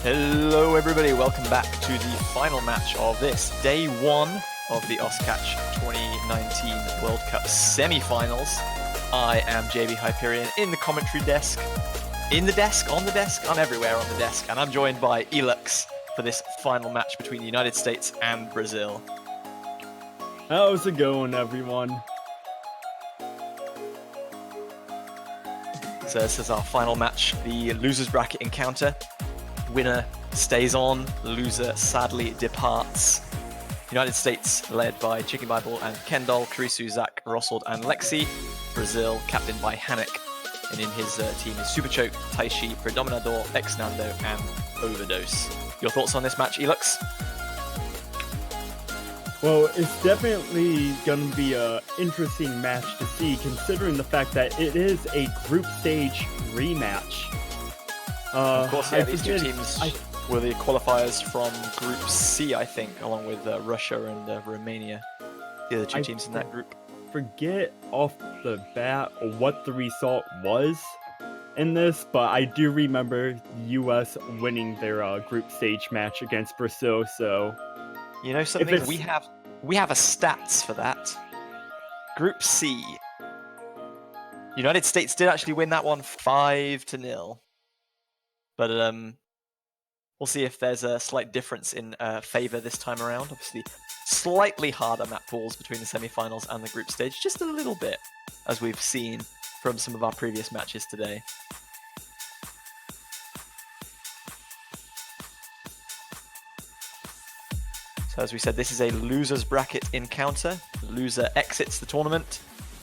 S1: Hello everybody, welcome back to the final match of this day 1 of the Oscatch 2019 World Cup semi-finals. I am JB Hyperion in the commentary desk, on the desk, I'm everywhere on the desk, and I'm joined by Elux for this final match between the United States and Brazil.
S7: How's it going, everyone?
S1: So this is our final match, the losers bracket encounter. Winner stays on, loser sadly departs. United States led by Chicken Bible and Kendall, Karisu, Zach, Rossold and Lexi. Brazil captained by Hanek, and in his team is Super Choke, Taishi, Predominador, Ex-Nando and Overdose. Your thoughts on this match, Elux?
S7: Well, it's definitely going to be an interesting match to see, considering the fact that it is a group stage rematch.
S1: Of course, yeah, these two teams were the qualifiers from Group C, I think, along with Russia and Romania, the other two teams in that group.
S7: Forget off the bat what the result was in this, but I do remember the US winning their group stage match against Brazil, so...
S1: You know something? We have a stats for that. Group C. United States did actually win that one 5-0. But we'll see if there's a slight difference in favour this time around. Obviously, slightly harder map pools between the semi-finals and the group stage, just a little bit, as we've seen from some of our previous matches today. So as we said, this is a losers bracket encounter. The loser exits the tournament.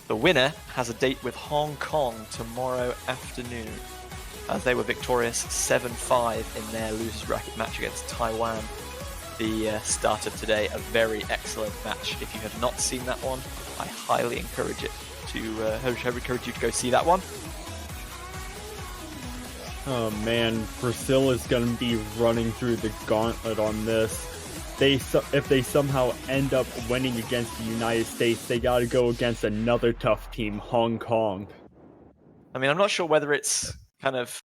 S1: The winner has a date with Hong Kong tomorrow afternoon, as they were victorious 7-5 in their losers bracket match against Taiwan. The start of today, a very excellent match. If you have not seen that one, I highly encourage you to go see that one.
S7: Oh man, Brazil is going to be running through the gauntlet on this. If they somehow end up winning against the United States, they got to go against another tough team, Hong Kong.
S1: I mean, I'm not sure whether it's kind of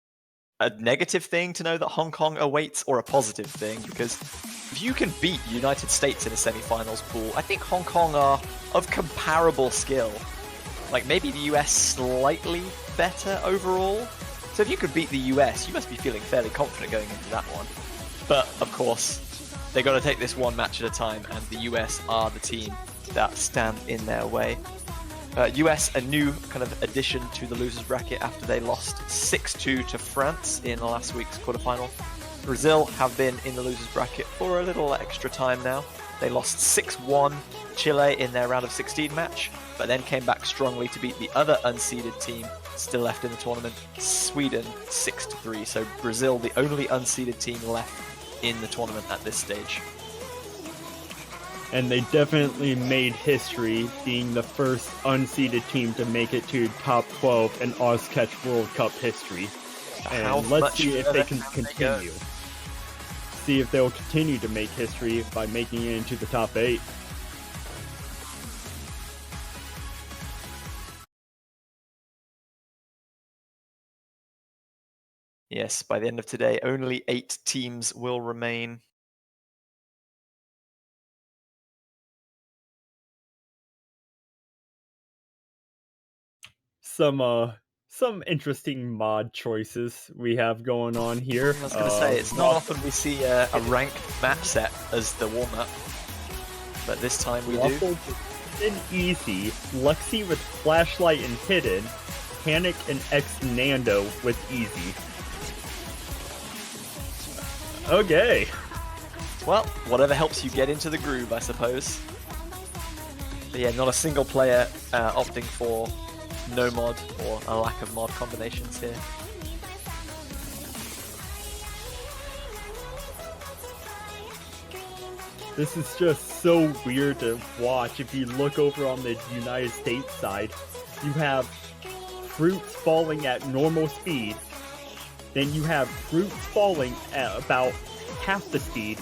S1: a negative thing to know that Hong Kong awaits or a positive thing, because if you can beat United States in a semi-finals pool, I think Hong Kong are of comparable skill. Like maybe the US slightly better overall. So if you could beat the US, you must be feeling fairly confident going into that one. But of course, they got to take this one match at a time, and the US are the team that stand in their way. US, a new kind of addition to the losers bracket after they lost 6-2 to France in last week's quarterfinal. Brazil have been in the losers bracket for a little extra time now. They lost 6-1 Chile in their round of 16 match, but then came back strongly to beat the other unseeded team still left in the tournament, Sweden 6-3. So Brazil, the only unseeded team left in the tournament at this stage.
S7: And they definitely made history, being the first unseeded team to make it to top 12 in Oscatch World Cup history. And let's see if they can continue. See if they'll continue to make history by making it into the top 8.
S1: Yes, by the end of today, only 8 teams will remain.
S7: Some interesting mod choices we have going on here.
S1: I was going to say, it's not often we see a ranked map set as the warm-up, but this time we do.
S7: In easy, Lexi with Flashlight and Hidden, Panic and Ex-Nando with easy. Okay.
S1: Well, whatever helps you get into the groove, I suppose. But yeah, not a single player opting for no mod or a lack of mod combinations here.
S7: This is just so weird to watch. If you look over on the United States side, you have fruits falling at normal speed, then you have fruits falling at about half the speed,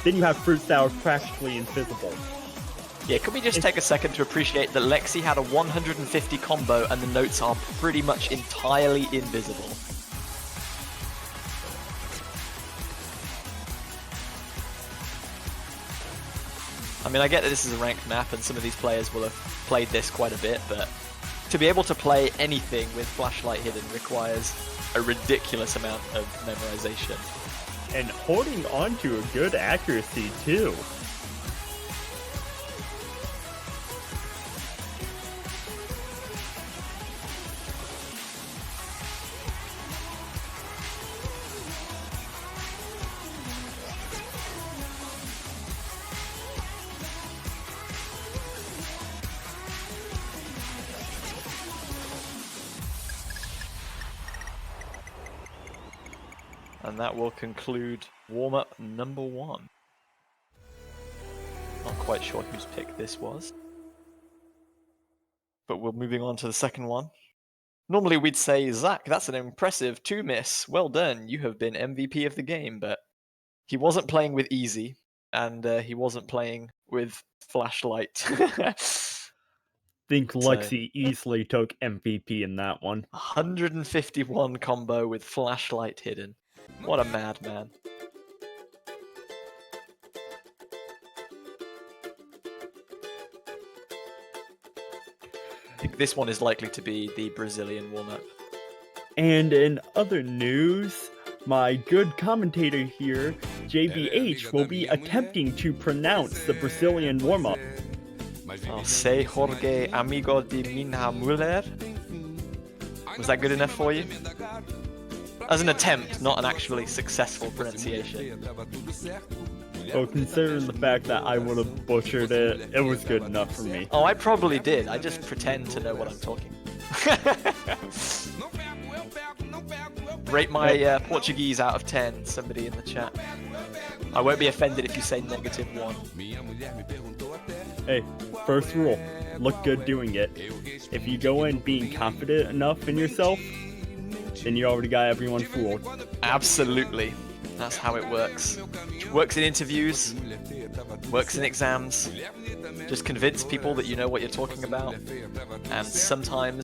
S7: then you have fruits that are practically invisible.
S1: Yeah, could we just take a second to appreciate that Lexi had a 150 combo and the notes are pretty much entirely invisible. I mean, I get that this is a ranked map and some of these players will have played this quite a bit, but to be able to play anything with flashlight hidden requires a ridiculous amount of memorization.
S7: And holding on to a good accuracy, too.
S1: And that will conclude warm-up number 1. Not quite sure whose pick this was. But we're moving on to the second one. Normally we'd say, Zach, that's an impressive 2-miss. Well done, you have been MVP of the game. But he wasn't playing with easy, and he wasn't playing with flashlight.
S7: Think Lexi easily took MVP in that one.
S1: 151 combo with flashlight hidden. What a madman. I think this one is likely to be the Brazilian warm-up.
S7: And in other news, my good commentator here, JVH, will be attempting to pronounce the Brazilian warm-up.
S1: Oh, sei Jorge amigo de minha mulher. Was that good enough for you? As an attempt, not an actually successful pronunciation.
S7: Well, considering the fact that I would have butchered it, it was good enough for me.
S1: Oh, I probably did. I just pretend to know what I'm talking. Rate my Portuguese out of 10, somebody in the chat. I won't be offended if you say -1.
S7: Hey, first rule, look good doing it. If you go in being confident enough in yourself, then you already got everyone fooled.
S1: Absolutely. That's how it works. Works in interviews, works in exams. Just convince people that you know what you're talking about. And sometimes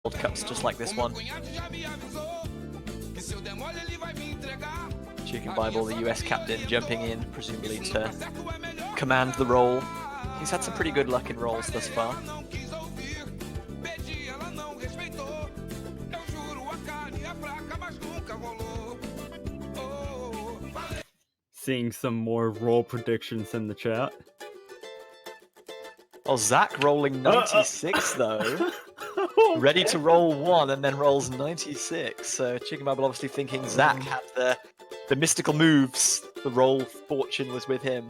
S1: World Cups just like this one. Chicken Bible, the US captain, jumping in, presumably to command the role. He's had some pretty good luck in roles thus far.
S7: Seeing some more role predictions in the chat.
S1: Oh, Zach rolling 96 though. Ready to roll 1 and then rolls 96. So Chicken Bible obviously thinking Zach had the mystical moves. The roll fortune was with him.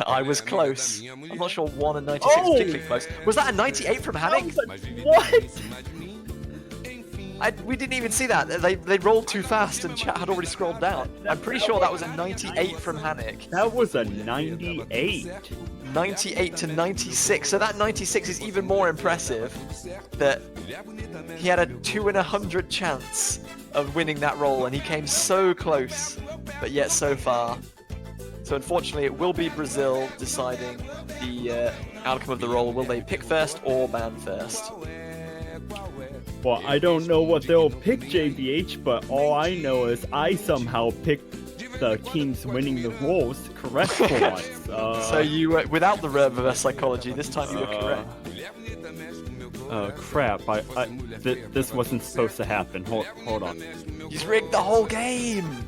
S1: I was close. I'm not sure 1 and 96 is particularly close. Was that a 98 from Hannick?
S7: What?
S1: We didn't even see that. They rolled too fast and chat had already scrolled down. I'm pretty sure that was a 98 from Hannick.
S7: That was a 98.
S1: 98 to 96. So that 96 is even more impressive. That he had a 2 in 100 chance of winning that roll, and he came so close, but yet so far. So unfortunately, it will be Brazil deciding the outcome of the roll. Will they pick first or ban first?
S7: Well, I don't know what they'll pick, JBH, but all I know is I somehow picked the teams winning the rolls correct for once.
S1: So you, without the reverse psychology, this time you were correct.
S7: Oh crap! This wasn't supposed to happen. Hold on.
S1: He's rigged the whole game.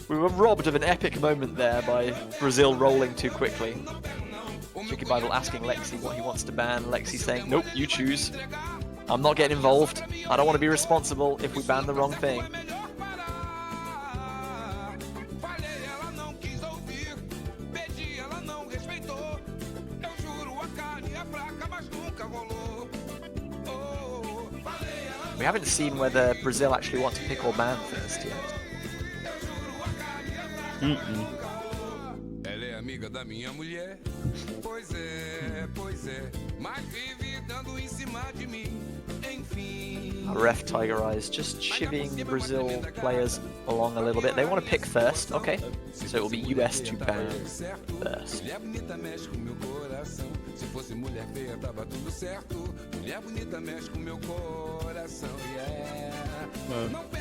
S1: We were robbed of an epic moment there by Brazil rolling too quickly. Chicken Bible asking Lexi what he wants to ban. Lexi saying, nope, you choose. I'm not getting involved. I don't want to be responsible if we ban the wrong thing. We haven't seen whether Brazil actually want to pick or ban first yet. Ref Tiger Eyes just chivying Brazil players along a little bit. They want to pick first, okay. So it will be US to ban first.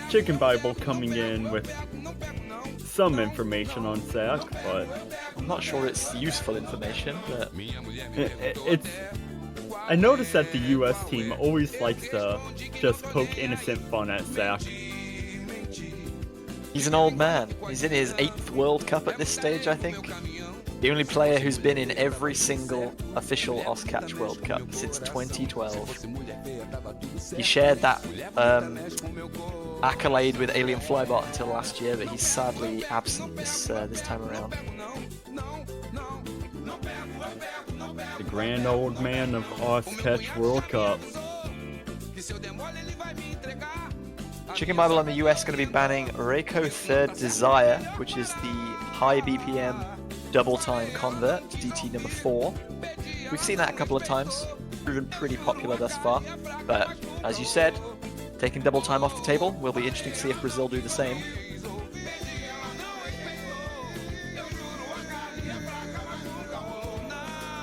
S7: Chicken Bible coming in with some information on Zach, but
S1: I'm not sure it's useful information, but
S7: it's. I noticed that the US team always likes to just poke innocent fun at Zach.
S1: He's an old man. He's in his 8th World Cup at this stage, I think. The only player who's been in every single official Oscatch World Cup since 2012. He shared that accolade with Alien Flybot until last year, but he's sadly absent this time around.
S7: The grand old man of Oscatch World Cup.
S1: Chicken Bible and the US going to be banning Reiko Third Desire, which is the high BPM double time convert, DT number 4. We've seen that a couple of times, proven pretty popular thus far, but as you said, taking double time off the table will be interesting to see if Brazil do the same.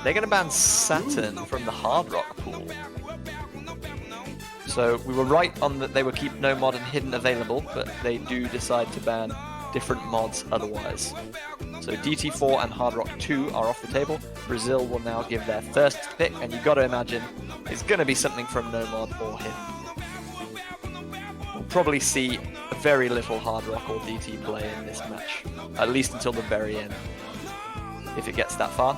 S1: They're going to ban Saturn from the Hard Rock pool. So we were right on that they would keep no mod and hidden available, but they do decide to ban different mods otherwise. So DT4 and Hard Rock 2 are off the table. Brazil will now give their first pick, and you've got to imagine it's going to be something from no mod or hidden. We'll probably see very little Hard Rock or DT play in this match, at least until the very end, if it gets that far.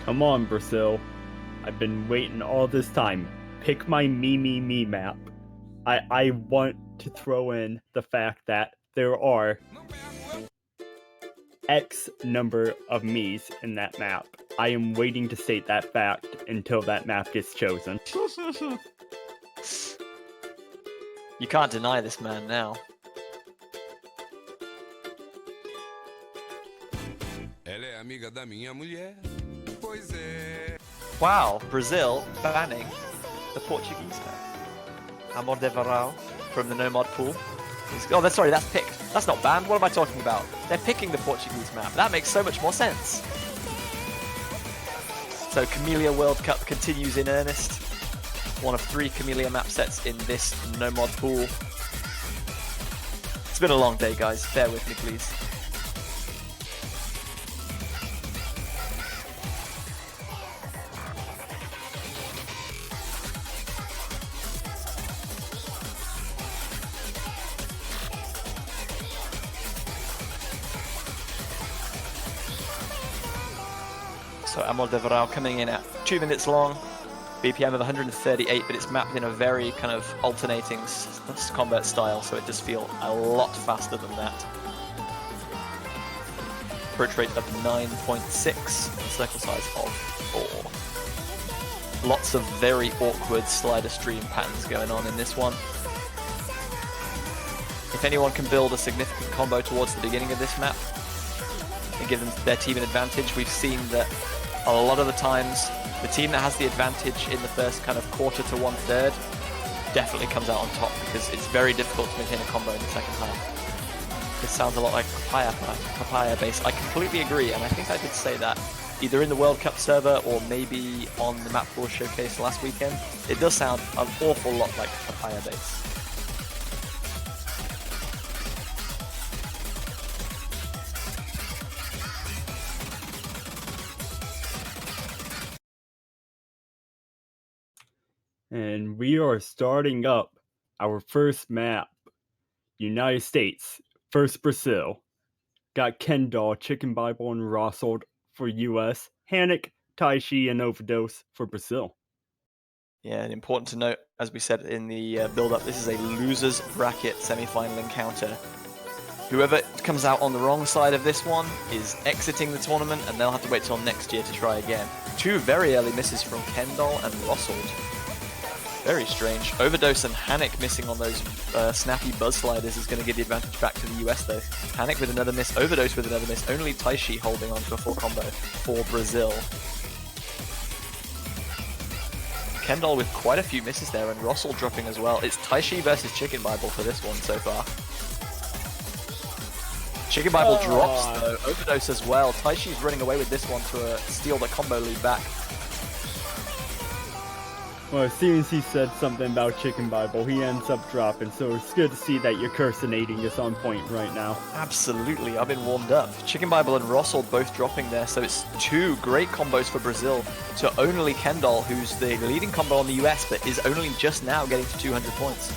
S7: Come on, Brazil. I've been waiting all this time. Pick my me map. I want to throw in the fact that there are X number of me's in that map. I am waiting to state that fact until that map gets chosen.
S1: You can't deny this man now. Wow, Brazil banning the Portuguese man. Amor de Varal. from the no mod pool. Oh, that's picked. That's not banned. What am I talking about? They're picking the Portuguese map. That makes so much more sense. So Camellia World Cup continues in earnest. One of 3 Camellia map sets in this no mod pool. It's been a long day, guys. Bear with me, please. So Amor de Varao coming in at 2 minutes long, BPM of 138, but it's mapped in a very kind of alternating combat style, so it does feel a lot faster than that. Approach rate of 9.6, and circle size of 4. Lots of very awkward slider stream patterns going on in this one. If anyone can build a significant combo towards the beginning of this map and give them their team an advantage, we've seen that a lot of the times the team that has the advantage in the first kind of quarter to 1/3 definitely comes out on top, because it's very difficult to maintain a combo in the second half. This sounds a lot like papaya base. I completely agree, and I think I did say that either in the World Cup server or maybe on the map pool showcase last weekend. It does sound an awful lot like papaya base.
S7: And we are starting up our first map. United States, first Brazil. Got Kendall, Chicken Bible, and Rossold for US. Hanik, Taishi, and Overdose for Brazil.
S1: Yeah, and important to note, as we said in the build-up, this is a losers bracket semi-final encounter. Whoever comes out on the wrong side of this one is exiting the tournament, and they'll have to wait till next year to try again. 2 very early misses from Kendall and Rossold. Very strange. Overdose and Hanik missing on those snappy buzz sliders is going to give the advantage back to the US though. Hanik with another miss, Overdose with another miss, only Taishi holding on to a full combo for Brazil. Kendall with quite a few misses there, and Rossel dropping as well. It's Taishi versus Chicken Bible for this one so far. Chicken Bible drops though, Overdose as well. Taishi's running away with this one to steal the combo lead back.
S7: Well, as soon as he said something about Chicken Bible, he ends up dropping, so it's good to see that your cursonating is on point right now.
S1: Absolutely, I've been warmed up. Chicken Bible and Rossel both dropping there, so it's 2 great combos for Brazil to only Kendall, who's the leading combo on the US, but is only just now getting to 200 points.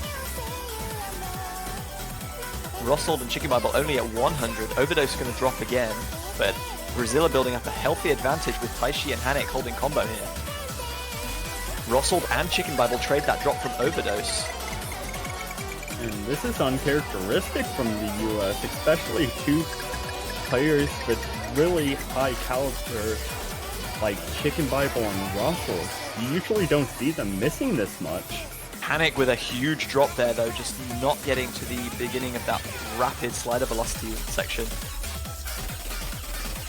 S1: Rossel and Chicken Bible only at 100. Overdose going to drop again, but Brazil are building up a healthy advantage with Taishi and Hanik holding combo here. Rossel and Chicken Bible trade that drop from Overdose.
S7: And this is uncharacteristic from the US, especially 2 players with really high caliber like Chicken Bible and Rossel. You usually don't see them missing this much.
S1: Hanik with a huge drop there though, just not getting to the beginning of that rapid slider velocity section.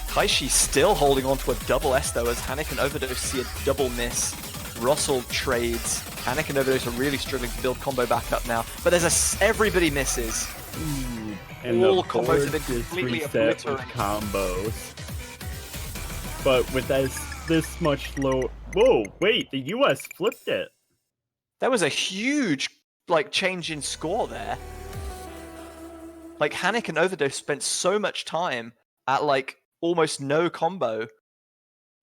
S1: Taishi still holding on to a double S though, as Hanik and Overdose see a double miss. Rossel trades. Hanik and Overdose are really struggling to build combo back up now, but there's everybody misses.
S7: Ooh, and
S1: all
S7: the
S1: combos have been
S7: board is
S1: completely
S7: reset with
S1: obliterated.
S7: combos. But with this much low... Whoa, wait, the US flipped it.
S1: There was a huge change in score there. Like Hanik and Overdose spent so much time at almost no combo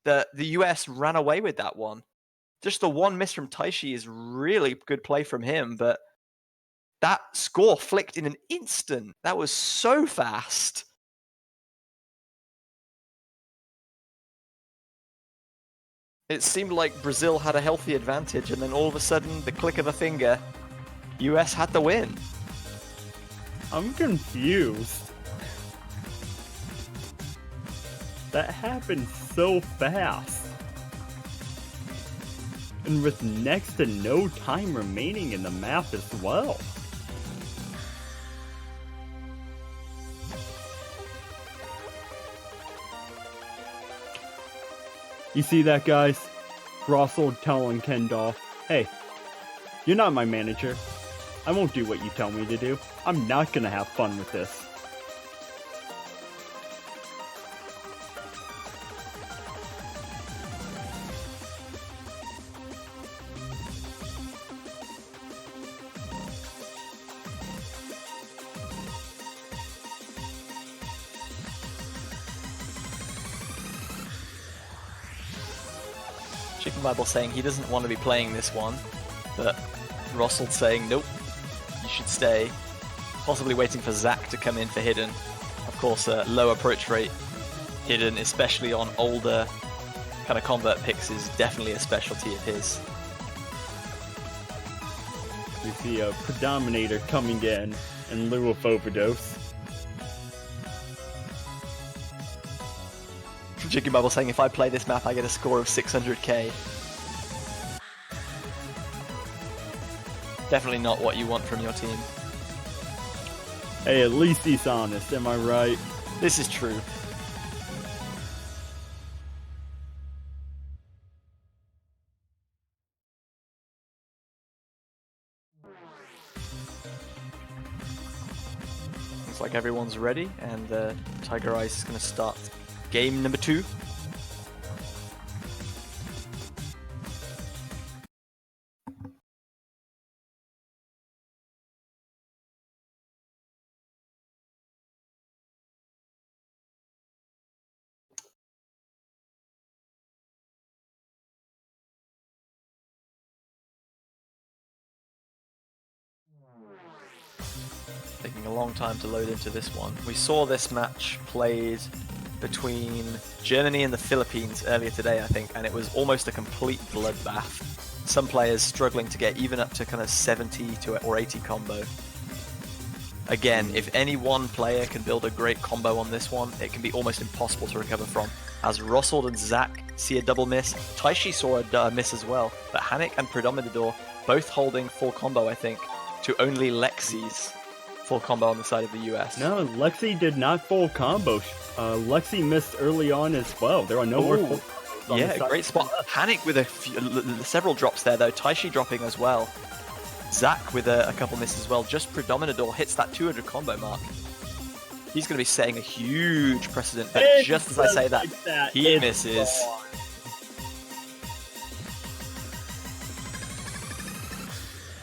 S1: that the US ran away with that one. Just the one miss from Taishi is really good play from him, but that score flicked in an instant. That was so fast. It seemed like Brazil had a healthy advantage, and then all of a sudden, the click of a finger, US had the win.
S7: I'm confused. That happened so fast. And with next to no time remaining in the map as well. You see that, guys? Rossel telling Kendall, hey, you're not my manager. I won't do what you tell me to do. I'm not gonna have fun with this.
S1: Chicken Bible saying he doesn't want to be playing this one, but Russell saying nope, you should stay. Possibly waiting for Zach to come in for Hidden. Of course, low approach rate Hidden, especially on older kind of convert picks, is definitely a specialty of his.
S7: You see a Predominator coming in lieu of Overdose.
S1: Chicken Bible saying if I play this map, I get a score of 600k. Definitely not what you want from your team.
S7: Hey, at least he's honest, am I right?
S1: This is true. Looks like everyone's ready, and Tiger Eyes is going to start game number 2. Taking a long time to load into this one. We saw this match played between Germany and the Philippines earlier today, I think, and it was almost a complete bloodbath. Some players struggling to get even up to kind of 70 or 80 combo. Again, if any one player can build a great combo on this one, it can be almost impossible to recover from. As Russell and Zach see a double miss, Taishi saw a miss as well, but Hanik and Predominador both holding full combo, I think, to only Lexi's full combo on the side of the US.
S7: No, Lexi did not full combo. Lexi missed early on as well. There are no more full combos on the
S1: Yeah,
S7: side.
S1: great spot. Hanik with several drops there though. Taishi dropping as well. Zach with a couple misses as well. Just Predominador hits that 200 combo mark. He's going to be setting a huge precedent, but just as I say that, he misses.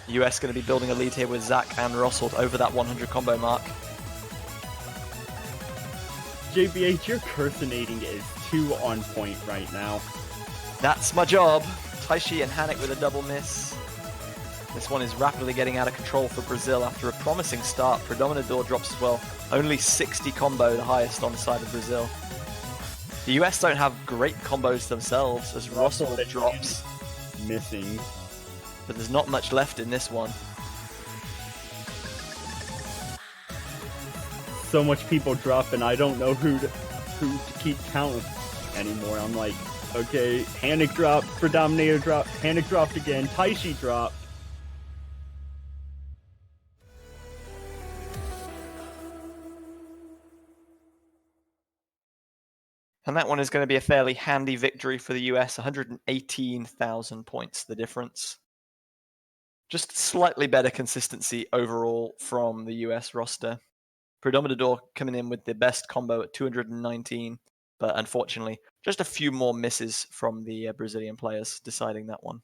S1: US going to be building a lead here with Zach and Russell over that 100 combo mark.
S7: JBH, your cursonating is too on point right now.
S1: That's my job. Taishi and Hanik with a double miss. This one is rapidly getting out of control for Brazil after a promising start. Predominador drops as well. Only 60 combo, the highest on the side of Brazil. The US don't have great combos themselves as Russell drops.
S7: Missing.
S1: But there's not much left in this one.
S7: So much people drop, and I don't know who to keep count anymore. I'm like, okay, Hanik dropped, Predominator dropped, Hanik dropped again, Taishi dropped.
S1: And that one is going to be a fairly handy victory for the US. 118,000 points, the difference. Just slightly better consistency overall from the US roster. Predominador coming in with the best combo at 219, but unfortunately, just a few more misses from the Brazilian players deciding that one.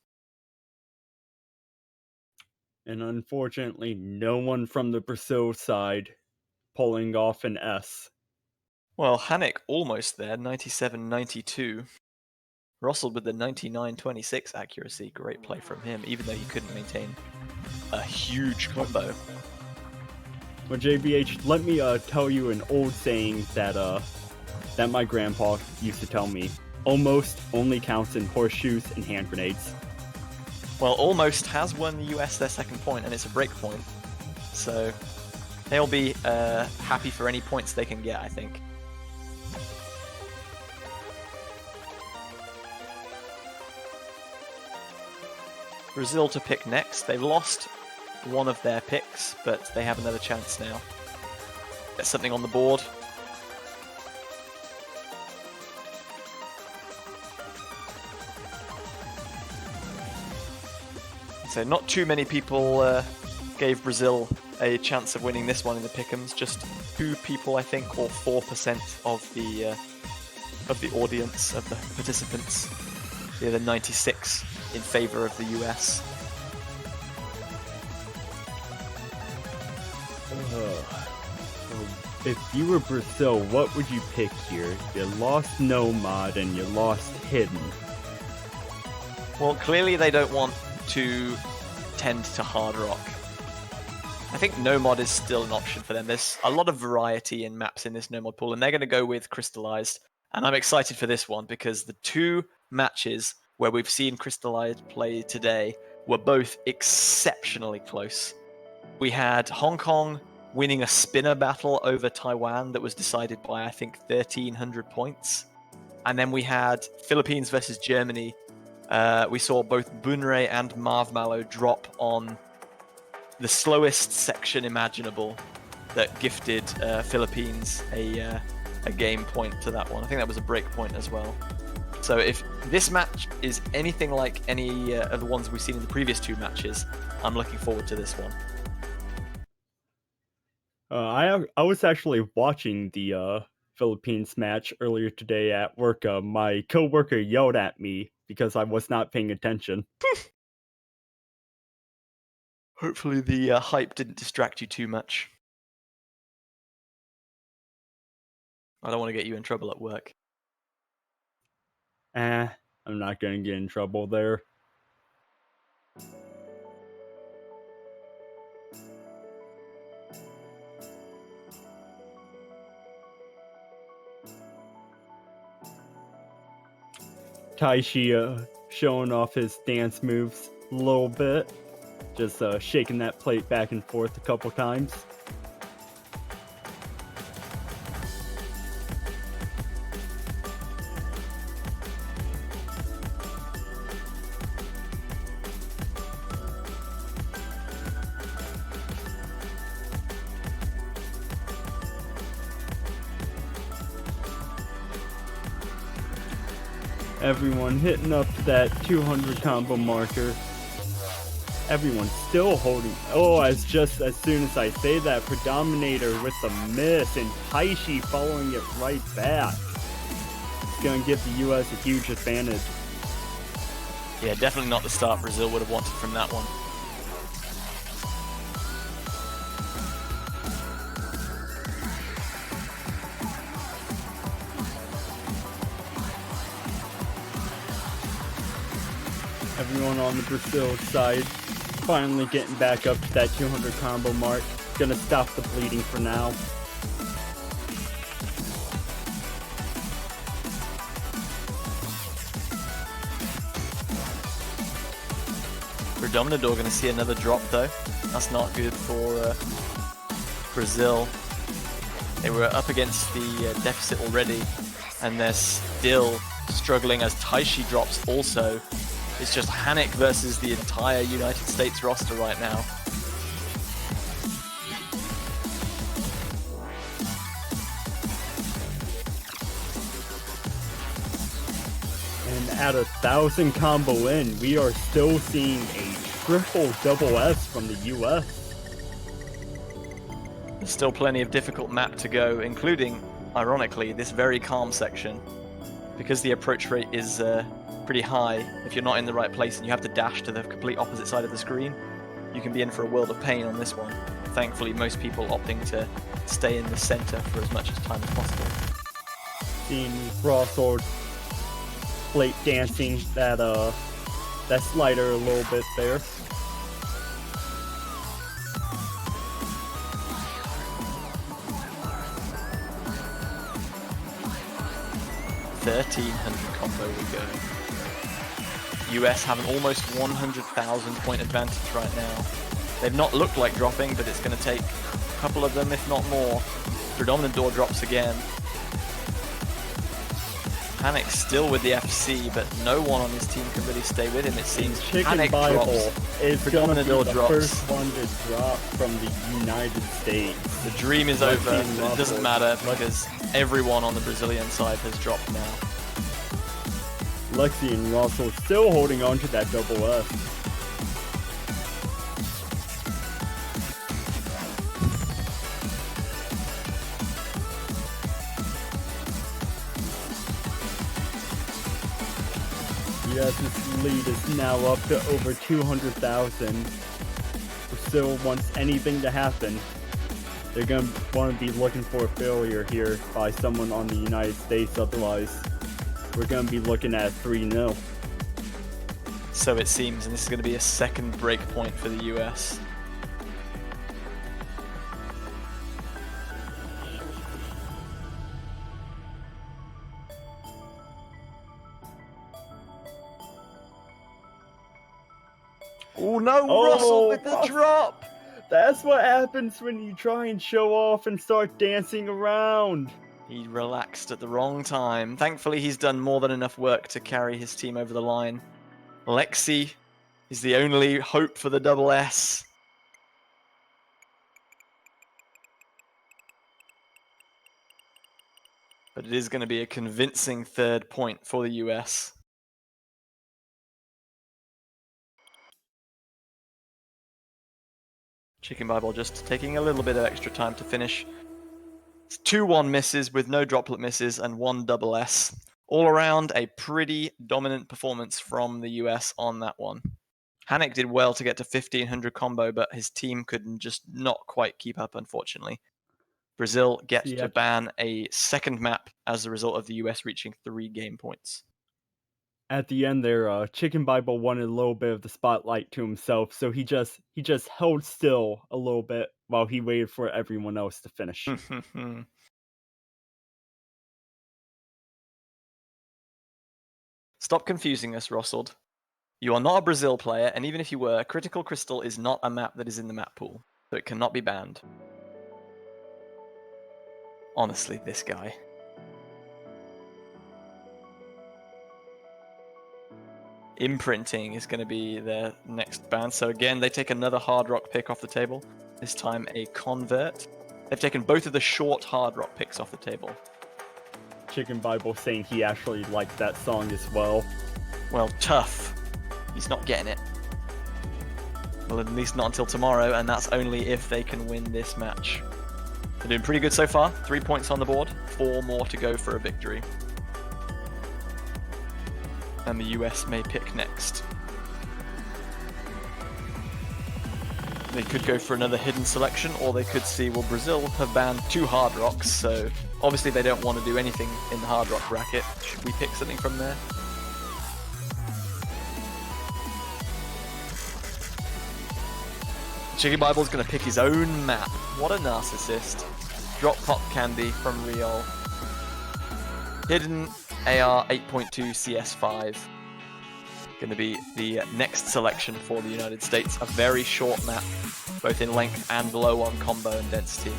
S7: And unfortunately, no one from the Brazil side pulling off an S.
S1: Well, Hanik almost there, 97-92. Russell with the 99-26 accuracy. Great play from him, even though he couldn't maintain a huge combo.
S7: Well, JBH, let me tell you an old saying that that my grandpa used to tell me. Almost only counts in horseshoes and hand grenades.
S1: Well, almost has won the US their second point, and it's a break point. So they'll be happy for any points they can get, I think. Brazil to pick next. They've lost one of their picks, but they have another chance now. Get something on the board. So not too many people gave Brazil a chance of winning this one in the pick'ems. Just 2 people, I think, or 4% of the audience, of the participants. The other 96 in favor of the US.
S7: If you were Brazil, what would you pick here? You lost Nomad and you lost Hidden.
S1: Well, clearly they don't want to tend to hard rock. I think Nomad is still an option for them. There's a lot of variety in maps in this Nomad pool, and they're going to go with Crystallized. And I'm excited for this one because the 2 matches where we've seen Crystallized play today were both exceptionally close. We had Hong Kong winning a spinner battle over Taiwan that was decided by, I think, 1,300 points. And then we had Philippines versus Germany. We saw both Bunrei and Marv Mallow drop on the slowest section imaginable that gifted Philippines a game point to that one. I think that was a break point as well. So if this match is anything like any of the ones we've seen in the previous 2 matches, I'm looking forward to this one.
S7: I was actually watching the Philippines match earlier today at work. My coworker yelled at me because I was not paying attention.
S1: Hopefully the hype didn't distract you too much. I don't want to get you in trouble at work.
S7: I'm not gonna get in trouble there. Taishi showing off his dance moves a little bit. Just shaking that plate back and forth a couple times. Everyone hitting up that 200 combo marker. Everyone's still holding. Oh, as soon as I say that, Predominator with the miss and Taishi following it right back. It's gonna give the US a huge advantage.
S1: Yeah, definitely not the start Brazil would have wanted from that one.
S7: Everyone on the Brazil side finally getting back up to that 200 combo mark. Gonna stop the bleeding for now.
S1: Predominador going to see another drop though. That's not good for Brazil. They were up against the deficit already, and they're still struggling as Taishi drops also. It's just Hanik versus the entire United States roster right now.
S7: And at 1,000 combo in, we are still seeing a triple double S from the US.
S1: There's still plenty of difficult map to go, including, ironically, this very calm section. Because the approach rate is pretty high, if you're not in the right place and you have to dash to the complete opposite side of the screen, you can be in for a world of pain on this one. Thankfully, most people opting to stay in the center for as much time as possible.
S7: Seeing Broadsword plate dancing that slider a little bit there.
S1: $1,300 combo we go. US have an almost 100,000 point advantage right now. They've not looked like dropping, but it's going to take a couple of them, if not more. Predominador drops again. Hanik still with the FC, but no one on his team can really stay with him, it seems. Hanik drops.
S7: Is
S1: Predominador drops.
S7: First one to drop from the United States.
S1: The dream is over, but it doesn't matter because everyone on the Brazilian side has dropped now.
S7: Lexi and Russell still holding on to that double S. US's lead is now up to over 200,000. Brazil wants anything to happen. They're going to want to be looking for a failure here by someone on the United States, otherwise we're going to be looking at 3-0.
S1: So it seems, and this is going to be a second break point for the US. Oh no, Russell with the drop!
S7: That's what happens when you try and show off and start dancing around.
S1: He relaxed at the wrong time. Thankfully, he's done more than enough work to carry his team over the line. Lexi is the only hope for the double S. But it is going to be a convincing third point for the US. Chicken Bible just taking a little bit of extra time to finish. It's 2-1 misses with no droplet misses and 1 double S. All around, a pretty dominant performance from the US on that one. Hanek did well to get to 1500 combo, but his team could just not quite keep up, unfortunately. Brazil get to ban a second map as a result of the US reaching 3 game points.
S7: At the end there, Chicken Bible wanted a little bit of the spotlight to himself, so he just held still a little bit while he waited for everyone else to finish.
S1: Stop confusing us, Rossold. You are not a Brazil player, and even if you were, Critical Crystal is not a map that is in the map pool, so it cannot be banned. Honestly, this guy. Imprinting is going to be their next ban. So again, they take another hard rock pick off the table. This time a convert. They've taken both of the short hard rock picks off the table.
S7: Chicken Bible saying he actually liked that song as well.
S1: Well, tough. He's not getting it. Well, at least not until tomorrow, and that's only if they can win this match. They're doing pretty good so far. 3 points on the board. 4 more to go for a victory. And the US may pick next. They could go for another hidden selection, or they could see, well, Brazil have banned 2 hard rocks, so obviously they don't want to do anything in the hard rock bracket. Should we pick something from there? Chicky Bible's going to pick his own map. What a narcissist. Drop Pop Candy from Real. Hidden AR 8.2 CS5. Going to be the next selection for the United States. A very short map, both in length and low on combo and density.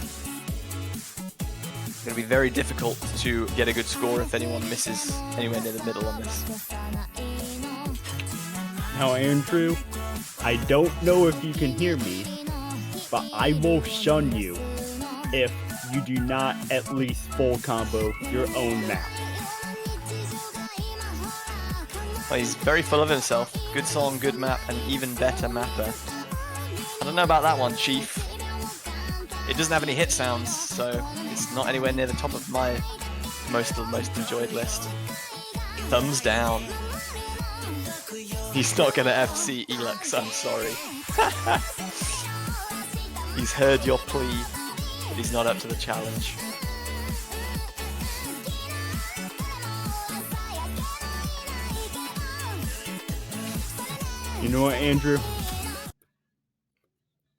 S1: It's going to be very difficult to get a good score if anyone misses anywhere near the middle on this.
S7: Now, Andrew, I don't know if you can hear me, but I will shun you if you do not at least full combo your own map.
S1: Well, he's very full of himself. Good song, good map, and even better mapper. I don't know about that one, Chief. It doesn't have any hit sounds, so it's not anywhere near the top of my most enjoyed list. Thumbs down. He's not gonna FC Elux, I'm sorry. He's heard your plea, but he's not up to the challenge.
S7: You know what, Andrew?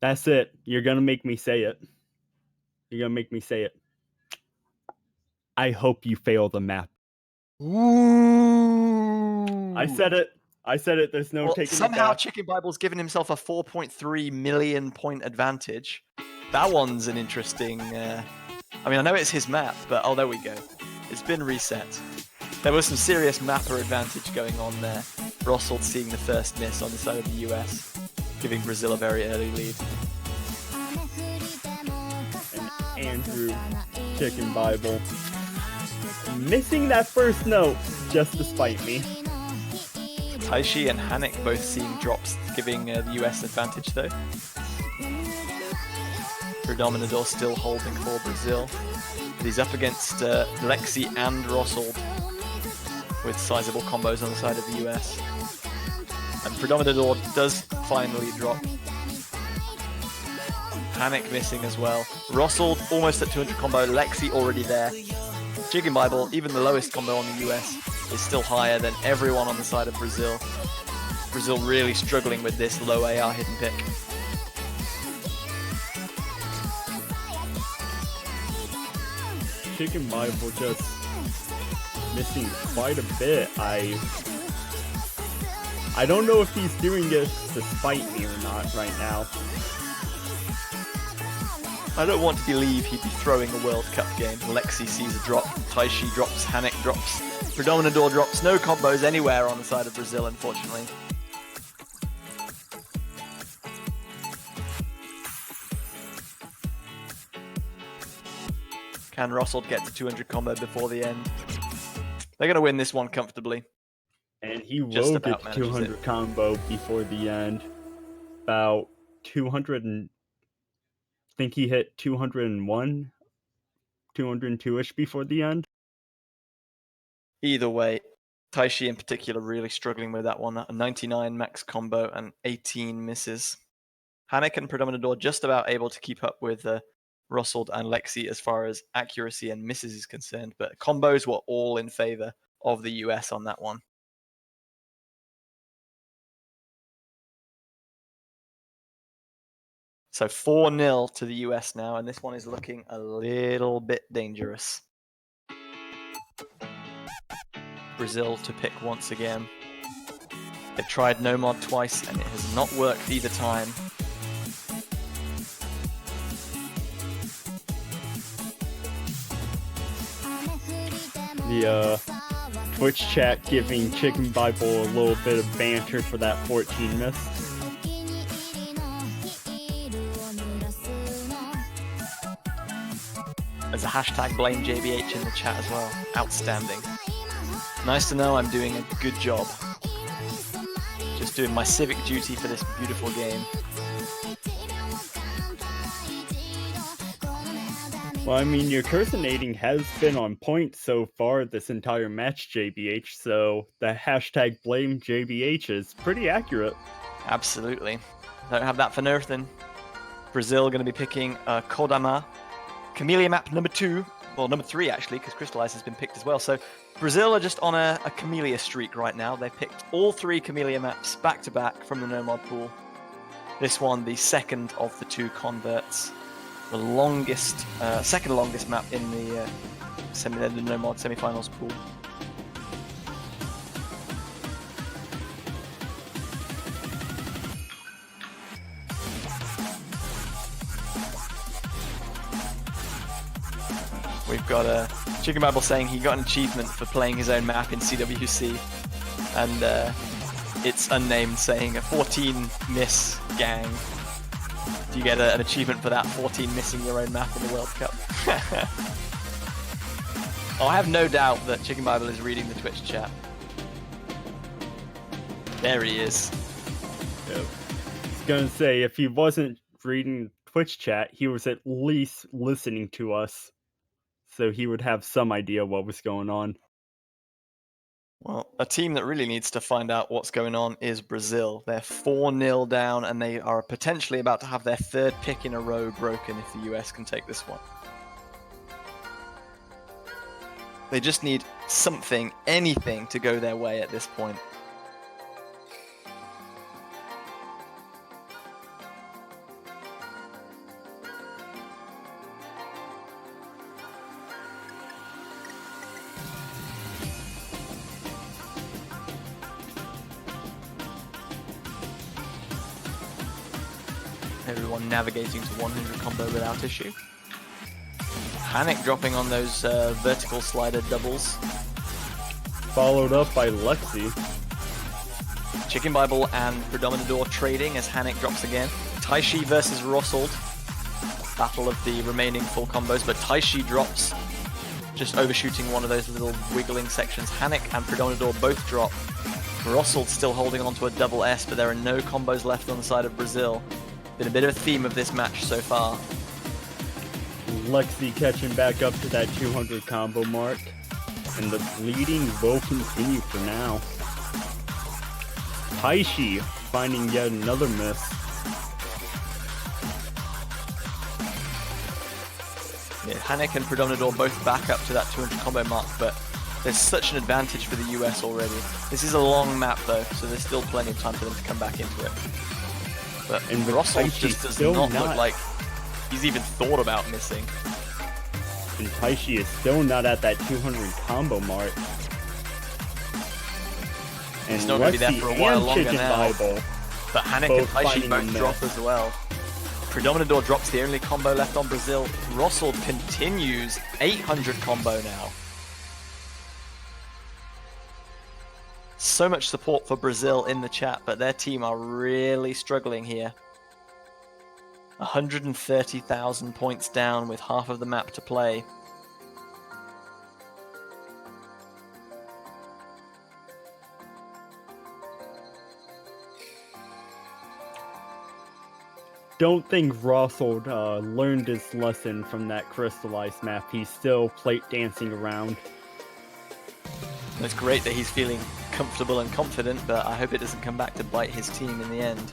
S7: That's it. You're gonna make me say it. You're gonna make me say it. I hope you fail the map.
S1: Ooh.
S7: I said it. I said it. There's no taking
S1: somehow
S7: it back.
S1: Chicken Bible's given himself a 4.3 million point advantage. That one's an interesting... I mean, I know it's his map, but oh, there we go. It's been reset. There was some serious mapper advantage going on there. Rossold seeing the first miss on the side of the US, giving Brazil a very early lead.
S7: And Andrew, Chicken Bible, missing that first note just to spite me.
S1: Taishi and Hanek both seeing drops, giving the US advantage though. Predominador still holding for Brazil. But he's up against Lexi and Rossold. with sizable combos on the side of the US. And Predominador does finally drop. Panic missing as well. Rossald almost at 200 combo, Lexi already there. Chicken Bible, even the lowest combo on the US, is still higher than everyone on the side of Brazil. Brazil really struggling with this low AR hidden pick.
S7: Chicken Bible just missing quite a bit. I don't know if he's doing this to spite me or not right now.
S1: I don't want to believe he'd be throwing a World Cup game. Lexi sees a drop, Taishi drops, Hanek drops, Predominador drops. No combos anywhere on the side of Brazil, unfortunately. Can Rossald get to 200 combo before the end? They're going to win this one comfortably.
S7: And he
S1: Just
S7: will
S1: about
S7: get to 200
S1: it.
S7: combo before the end. About 200 and... I think he hit 201, 202-ish before the end.
S1: Either way, Taishi in particular really struggling with that one. A 99 max combo and 18 misses. Hanek and Predominador just about able to keep up with Rossald and Lexi as far as accuracy and misses is concerned, but combos were all in favor of the US on that one. So 4-0 to the US now, and this one is looking a little bit dangerous. Brazil to pick once again. They've tried no mod twice, and it has not worked either time.
S7: The Twitch chat giving Chicken Bible a little bit of banter for that 14 miss.
S1: There's a hashtag blame JBH in the chat as well. Outstanding. Nice to know I'm doing a good job. Just doing my civic duty for this beautiful game.
S7: Well, I mean, your cursonating has been on point so far this entire match, JBH, so the hashtag blame JBH is pretty accurate.
S1: Absolutely. Don't have that for nothing. Brazil going to be picking Kodama. Camellia map number 2. Well, number 3 actually, because Crystallize has been picked as well. So Brazil are just on a Camellia streak right now. They've picked all 3 Camellia maps back to back from the no mod pool. This one, the second of the 2 converts. The longest, second longest map in the no mod semifinals pool. We've got Chicken Bible saying he got an achievement for playing his own map in CWC, and it's unnamed, saying a 14 miss gang. Do you get an achievement for that, 14 missing your own map in the World Cup? Oh, I have no doubt that Chicken Bible is reading the Twitch chat. There he is.
S7: Yep. I was gonna say, if he wasn't reading Twitch chat, he was at least listening to us, so he would have some idea what was going on.
S1: Well, a team that really needs to find out what's going on is Brazil. They're 4-0 down, and they are potentially about to have their 3rd pick in a row broken if the US can take this one. They just need something, anything, to go their way at this point. Everyone navigating to 100 combo without issue. Panic dropping on those vertical slider doubles.
S7: Followed up by Lexi.
S1: Chicken Bible and Predominador trading as Hanek drops again. Taishi versus Rossald. Battle of the remaining full combos, but Taishi drops, just overshooting one of those little wiggling sections. Hanek and Predominador both drop. Rossald still holding on to a double S, but there are no combos left on the side of Brazil. Been a bit of a theme of this match so far.
S7: Lexi catching back up to that 200 combo mark. And the bleeding will continue for now. Taishi finding yet another miss.
S1: Yeah, Hanek and Predominador both back up to that 200 combo mark, but there's such an advantage for the US already. This is a long map though, so there's still plenty of time for them to come back into it. But Russell just does not look like he's even thought about missing.
S7: And Taishi is still not at that 200 combo mark. And
S1: he's not going to be there for a while longer now.
S7: Bible,
S1: but Hanek and Taishi both drop as well. Predominador drops the only combo left on Brazil. Russell continues 800 combo now. So much support for Brazil in the chat, but their team are really struggling here. 130,000 points down with half of the map to play.
S7: Don't think Russell learned his lesson from that crystallized map. He's still plate dancing around.
S1: It's great that he's feeling comfortable and confident, but I hope it doesn't come back to bite his team in the end.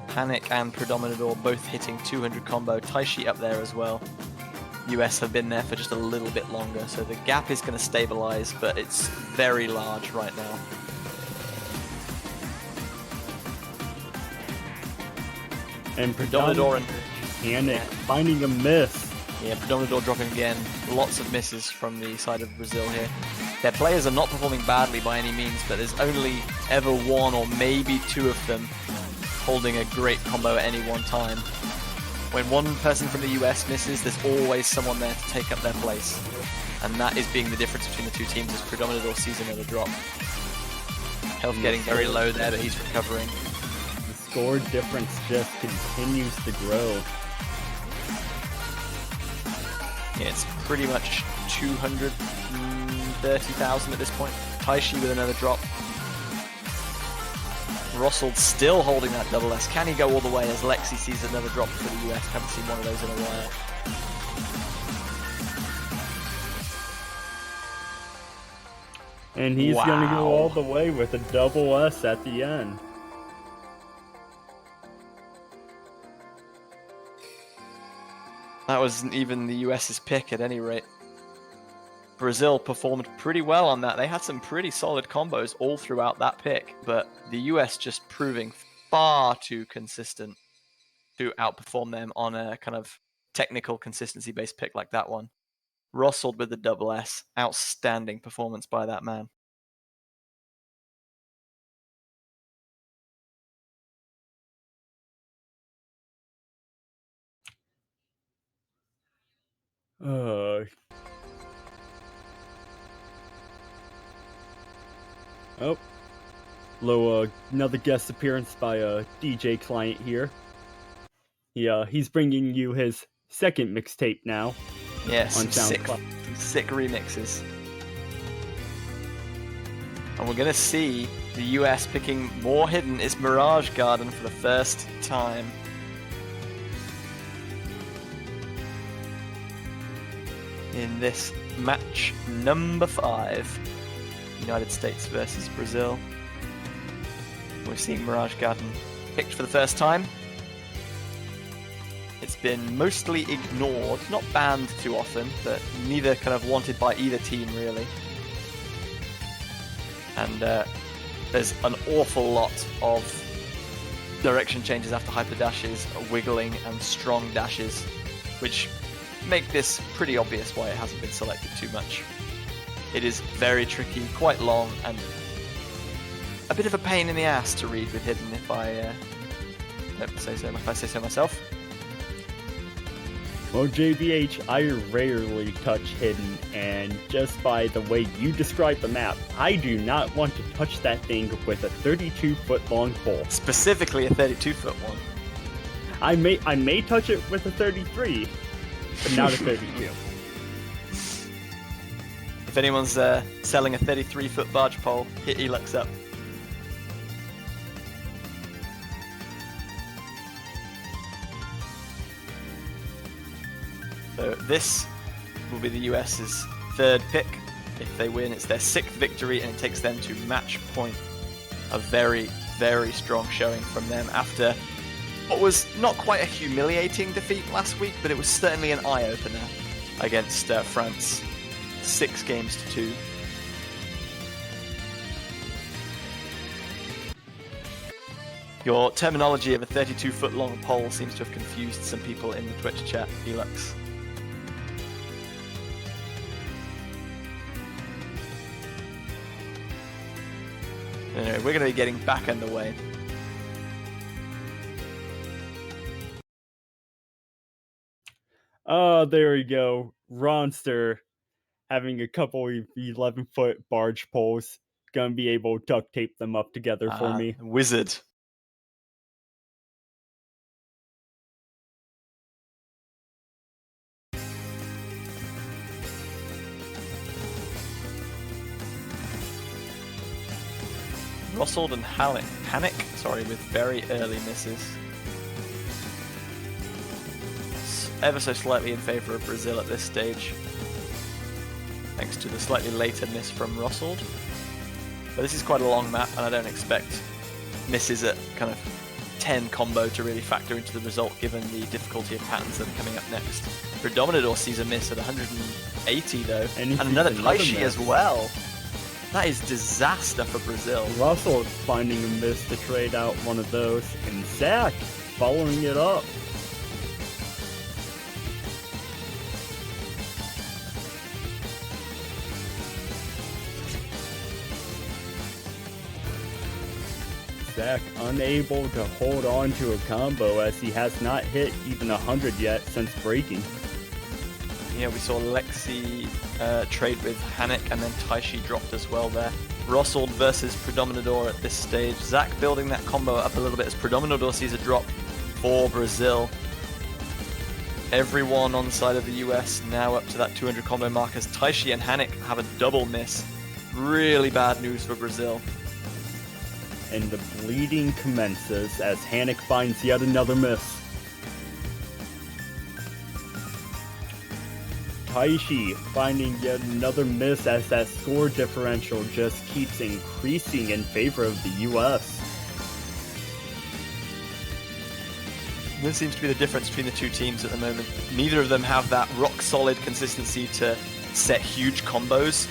S1: Hanek and Predominador both hitting 200 combo. Taishi up there as well. US have been there for just a little bit longer, so the gap is going to stabilize, but it's very large right now.
S7: And Predominador and Hanek finding a miss.
S1: Yeah, Predominador dropping again. Lots of misses from the side of Brazil here. Their players are not performing badly by any means, but there's only ever one or maybe two of them holding a great combo at any one time. When one person from the US misses, there's always someone there to take up their place. And that is being the difference between the two teams as Predominador sees another drop. Health getting very low there, but he's recovering.
S7: The score difference just continues to grow.
S1: Yeah, it's pretty much 230,000 at this point. Taishi with another drop. Russell still holding that double S. Can he go all the way as Lexi sees another drop for the US? Haven't seen one of those in a while.
S7: And he's going to go all the way with a double S at the end.
S1: That wasn't even the US's pick at any rate. Brazil performed pretty well on that. They had some pretty solid combos all throughout that pick, but the US just proving far too consistent to outperform them on a kind of technical consistency-based pick like that one. Russell with the double S. Outstanding performance by that man.
S7: Oh, another guest appearance by a DJ client here. He's bringing you his second mixtape now.
S1: Yes,
S7: on SoundCloud.
S1: Sick remixes. And we're gonna see the US picking more hidden. It's Mirage Garden for the first time. In this match number 5, United States versus Brazil. We're seeing Mirage Garden picked for the first time. It's been mostly ignored, not banned too often, but neither kind of wanted by either team really. And there's an awful lot of direction changes after hyper dashes, wiggling and strong dashes, which make this pretty obvious why it hasn't been selected too much. It is very tricky, quite long, and a bit of a pain in the ass to read with hidden if I say so myself.
S7: Well, JBH, I rarely touch hidden, and just by the way you describe the map, I do not want to touch that thing with a 32-foot long pole.
S1: Specifically a 32-foot one.
S7: I may touch it with a 33, but not a 32.
S1: If anyone's selling a 33-foot barge pole, hit Elux up. So this will be the US's third pick. If they win, it's their 6th victory, and it takes them to match point. A very, very strong showing from them after what was not quite a humiliating defeat last week, but it was certainly an eye-opener against France. 6-2. Your terminology of a 32-foot-long pole seems to have confused some people in the Twitch chat, Felix. Anyway, we're going to be getting back underway.
S7: Oh, there we go. Ronster having a couple of 11-foot barge poles. Gonna be able to duct tape them up together for me.
S1: Wizard. Rossold and Panic, with very early misses. Ever so slightly in favor of Brazil at this stage, thanks to the slightly later miss from Rossold. But this is quite a long map, and I don't expect misses at kind of 10 combo to really factor into the result, given the difficulty of patterns that are coming up next. Predominator sees a miss at 180 though, and another Taishi as well. That is disaster for Brazil.
S7: Russell finding a miss to trade out one of those, and Zach following it up. Zach unable to hold on to a combo as he has not hit even 100 yet since breaking.
S1: Yeah, we saw Lexi trade with Hanek, and then Taishi dropped as well there. Rossold versus Predominator at this stage. Zach building that combo up a little bit as Predominator sees a drop for Brazil. Everyone on the side of the US now up to that 200 combo mark as Taishi and Hanek have a double miss. Really bad news for Brazil.
S7: And the bleeding commences as Hanek finds yet another miss. Taishi finding yet another miss as that score differential just keeps increasing in favor of the US.
S1: This seems to be the difference between the two teams at the moment. Neither of them have that rock-solid consistency to set huge combos,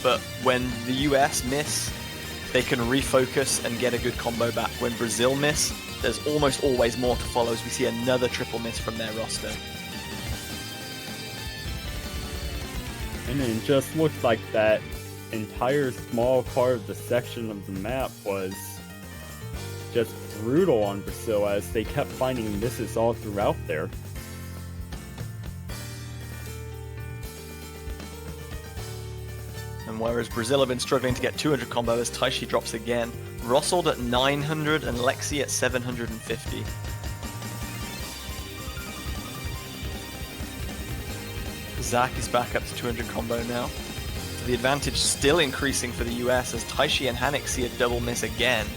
S1: but when the US miss, they can refocus and get a good combo back. When Brazil miss, there's almost always more to follow as we see another triple miss from their roster.
S7: And it just looks like that entire small part of the section of the map was just brutal on Brazil as they kept finding misses all throughout there.
S1: And whereas Brazil have been struggling to get 200 combo as Taishi drops again, Rossold at 900 and Lexi at 750. Zach is back up to 200 combo now. So the advantage still increasing for the US as Taishi and Hanek see a double miss again.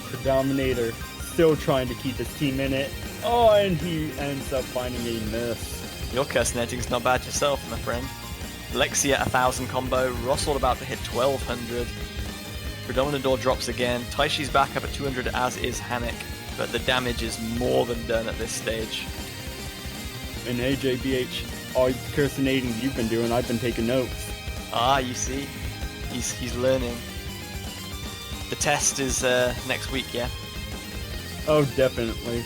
S7: Predominator still trying to keep his team in it. Oh, and he ends up finding a miss.
S1: Your curse netting's not bad yourself, my friend. Lexi at 1000 combo, Rossold about to hit 1200. Predominator drops again. Taishi's back up at 200, as is Hanek, but the damage is more than done at this stage.
S7: And AJBH, all the cursinating you've been doing, I've been taking notes.
S1: Ah, you see, he's learning. The test is next week, yeah?
S7: Oh, definitely.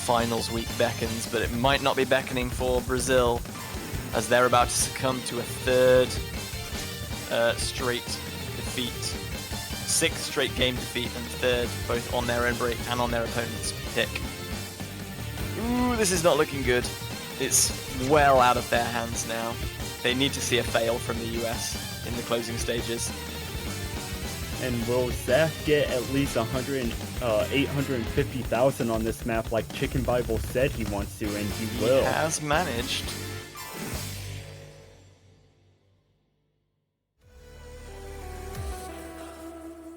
S1: Finals week beckons, but it might not be beckoning for Brazil, as they're about to succumb to a third straight defeat. 6th straight game defeat and third, both on their own break and on their opponent's pick. Ooh, this is not looking good. It's well out of their hands now. They need to see a fail from the US in the closing stages.
S7: And will Zach get at least 850,000 on this map like Chicken Bible said he wants to, and he will.
S1: He has managed.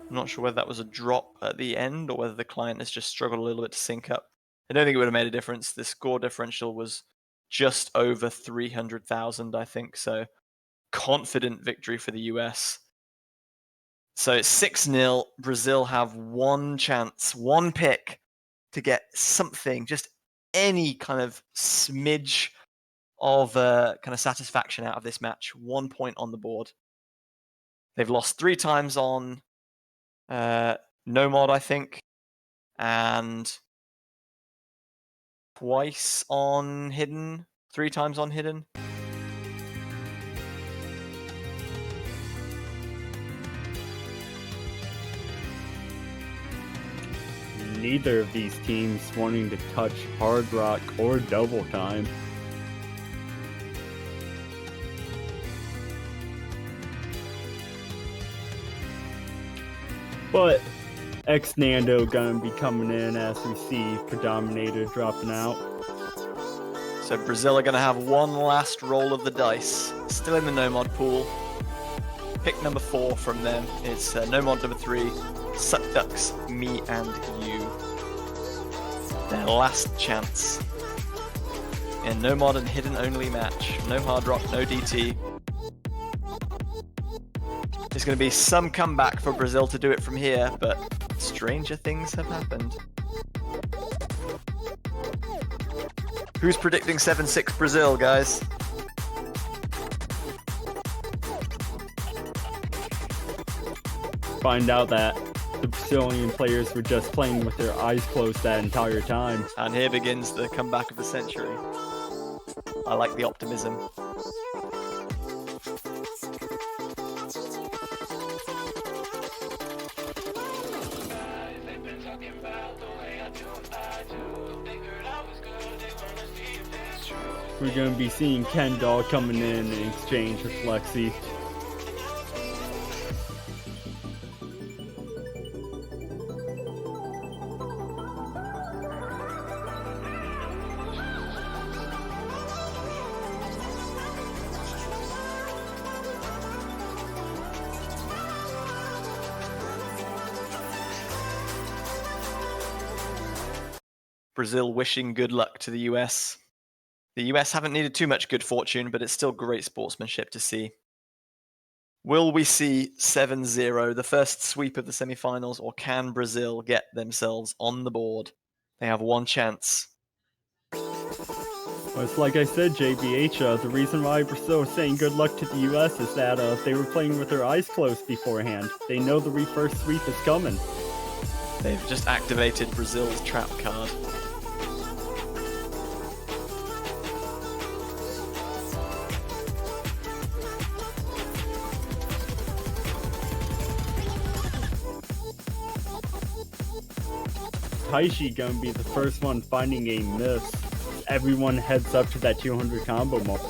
S1: I'm not sure whether that was a drop at the end or whether the client has just struggled a little bit to sync up. I don't think it would have made a difference. The score differential was just over 300,000, I think. So confident victory for the US. So it's 6-0. Brazil have one chance, one pick to get something, just any kind of smidge of kind of satisfaction out of this match. 1 point on the board. They've lost 3 times on Nomad, I think, and twice on Hidden, 3 times on Hidden.
S7: Neither of these teams wanting to touch Hard Rock or Double Time. But X-Nando gonna be coming in as we see Predominator dropping out.
S1: So Brazil are going to have one last roll of the dice. Still in the Nomad pool. Pick number 4 from them. It's Nomad number 3, Suck Ducks, me and you. Their last chance. In Nomad and Hidden only match. No Hard Rock, no DT. There's going to be some comeback for Brazil to do it from here, but stranger things have happened. Who's predicting 7-6 Brazil, guys?
S7: Find out that the Brazilian players were just playing with their eyes closed that entire time.
S1: And here begins the comeback of the century. I like the optimism.
S7: We're going to be seeing Kendall coming in exchange with Lexi.
S1: Brazil wishing good luck to the US. The US haven't needed too much good fortune, but it's still great sportsmanship to see. Will we see 7-0, the first sweep of the semifinals, or can Brazil get themselves on the board? They have one chance.
S7: Well, it's like I said, JBH, the reason why Brazil is saying good luck to the US is that they were playing with their eyes closed beforehand. They know the reverse sweep is coming.
S1: They've just activated Brazil's trap card.
S7: Taishi gonna be the first one finding a miss. Everyone heads up to that 200 combo mode.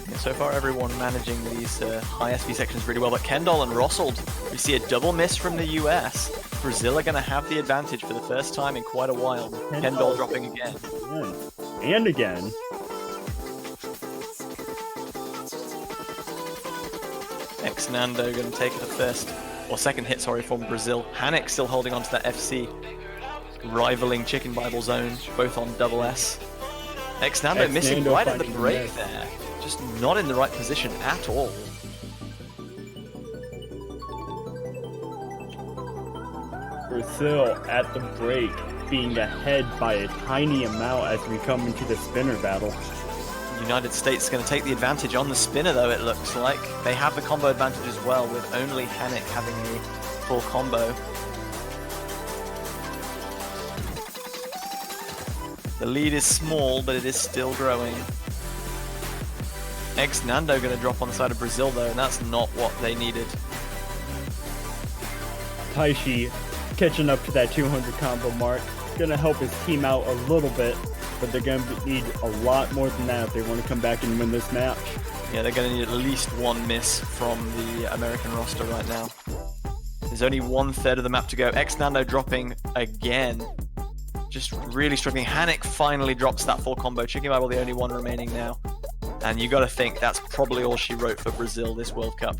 S1: Yeah, so far everyone managing these high SP sections really well, but Kendall and Rossold, we see a double miss from the US. Brazil are going to have the advantage for the first time in quite a while. Kendall dropping again.
S7: And again.
S1: X-Nando going to take the first, or second hit, sorry, from Brazil. Hanik still holding on to that FC. Rivaling Chicken Bible Zone, both on double S. X-Nando missing right at the break there. Just not in the right position at all.
S7: Brazil at the break, being ahead by a tiny amount as we come into the spinner battle.
S1: United States going to take the advantage on the spinner, though, it looks like. They have the combo advantage as well, with only Hanik having the full combo. The lead is small, but it is still growing. X-Nando going to drop on the side of Brazil, though, and that's not what they needed.
S7: Taishi catching up to that 200 combo mark. Gonna help his team out a little bit, but they're going to need a lot more than that if they want to come back and win this match.
S1: Yeah, they're going to need at least one miss from the American roster right now. There's only 1/3 of the map to go. X-Nando dropping again. Just really struggling. Hanik finally drops that full combo. Chicken Bible the only one remaining now. And you got to think that's probably all she wrote for Brazil this World Cup.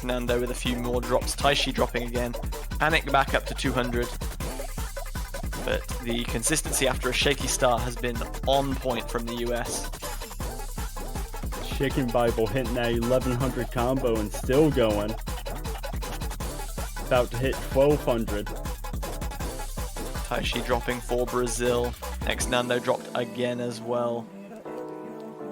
S1: Next, Nando with a few more drops. Taishi dropping again. Panic back up to 200. But the consistency after a shaky start has been on point from the US.
S7: Chicken Bible hitting that 1100 combo and still going. About to hit 1200.
S1: Taishi dropping for Brazil. Next, Nando dropped again as well.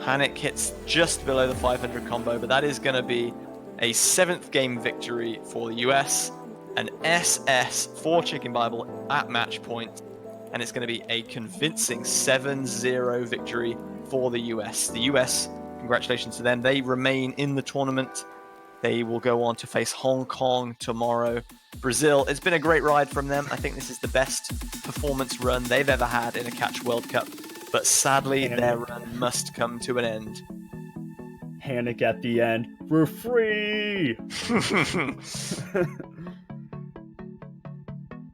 S1: Panic hits just below the 500 combo, but that is going to be a 7th game victory for the US. An SS for Chicken Bible at match point. And it's going to be a convincing 7-0 victory for the US. The US, congratulations to them. They remain in the tournament. They will go on to face Hong Kong tomorrow. Brazil, it's been a great ride from them. I think this is the best performance run they've ever had in a Catch World Cup. But sadly, their run must come to an end.
S7: Panic at the end. We're free!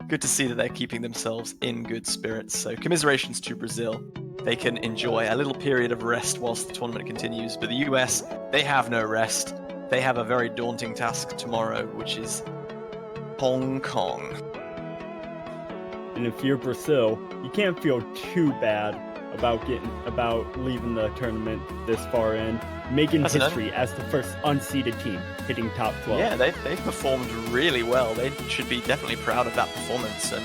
S1: Good to see that they're keeping themselves in good spirits. So commiserations to Brazil. They can enjoy a little period of rest whilst the tournament continues. But the US, they have no rest. They have a very daunting task tomorrow, which is Hong Kong.
S7: And if you're Brazil, you can't feel too bad about leaving the tournament this far in, making history as the first unseeded team hitting top 12.
S1: Yeah, they've performed really well. They should be definitely proud of that performance. And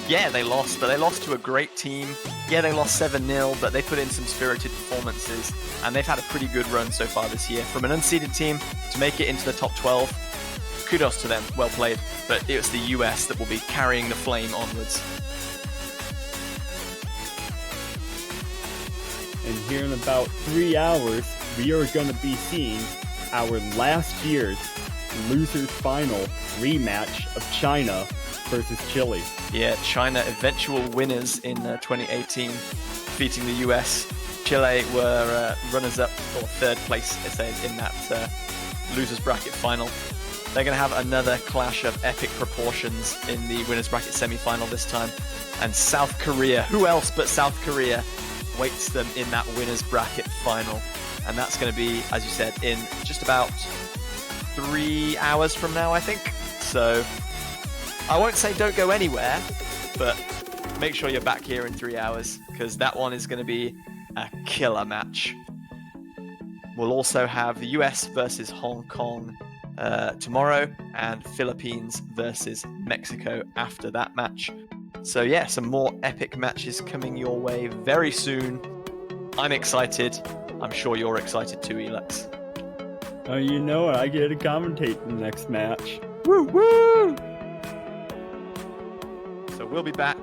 S1: yeah, they lost, but they lost to a great team. Yeah, they lost 7-0, but they put in some spirited performances, and they've had a pretty good run so far this year. From an unseeded team to make it into the top 12, kudos to them, well played. But it's the US that will be carrying the flame onwards.
S7: And here in about 3 hours, we are going to be seeing our last year's losers final rematch of China versus Chile.
S1: Yeah, China eventual winners in 2018, defeating the US. Chile were runners-up, or third place, they say, in that losers bracket final. They're going to have another clash of epic proportions in the winners bracket semi-final this time. And South Korea, who else but South Korea, waits them in that winners bracket final. And that's going to be, as you said, in just about 3 hours from now, I think. So I won't say don't go anywhere, but make sure you're back here in 3 hours, because that one is going to be a killer match. We'll also have the US versus Hong Kong tomorrow, and Philippines versus Mexico after that match. So yeah, some more epic matches coming your way very soon. I'm excited. I'm sure you're excited too, Elix.
S7: Oh, you know it. I get to commentate the next match.
S1: Woo woo! So we'll be back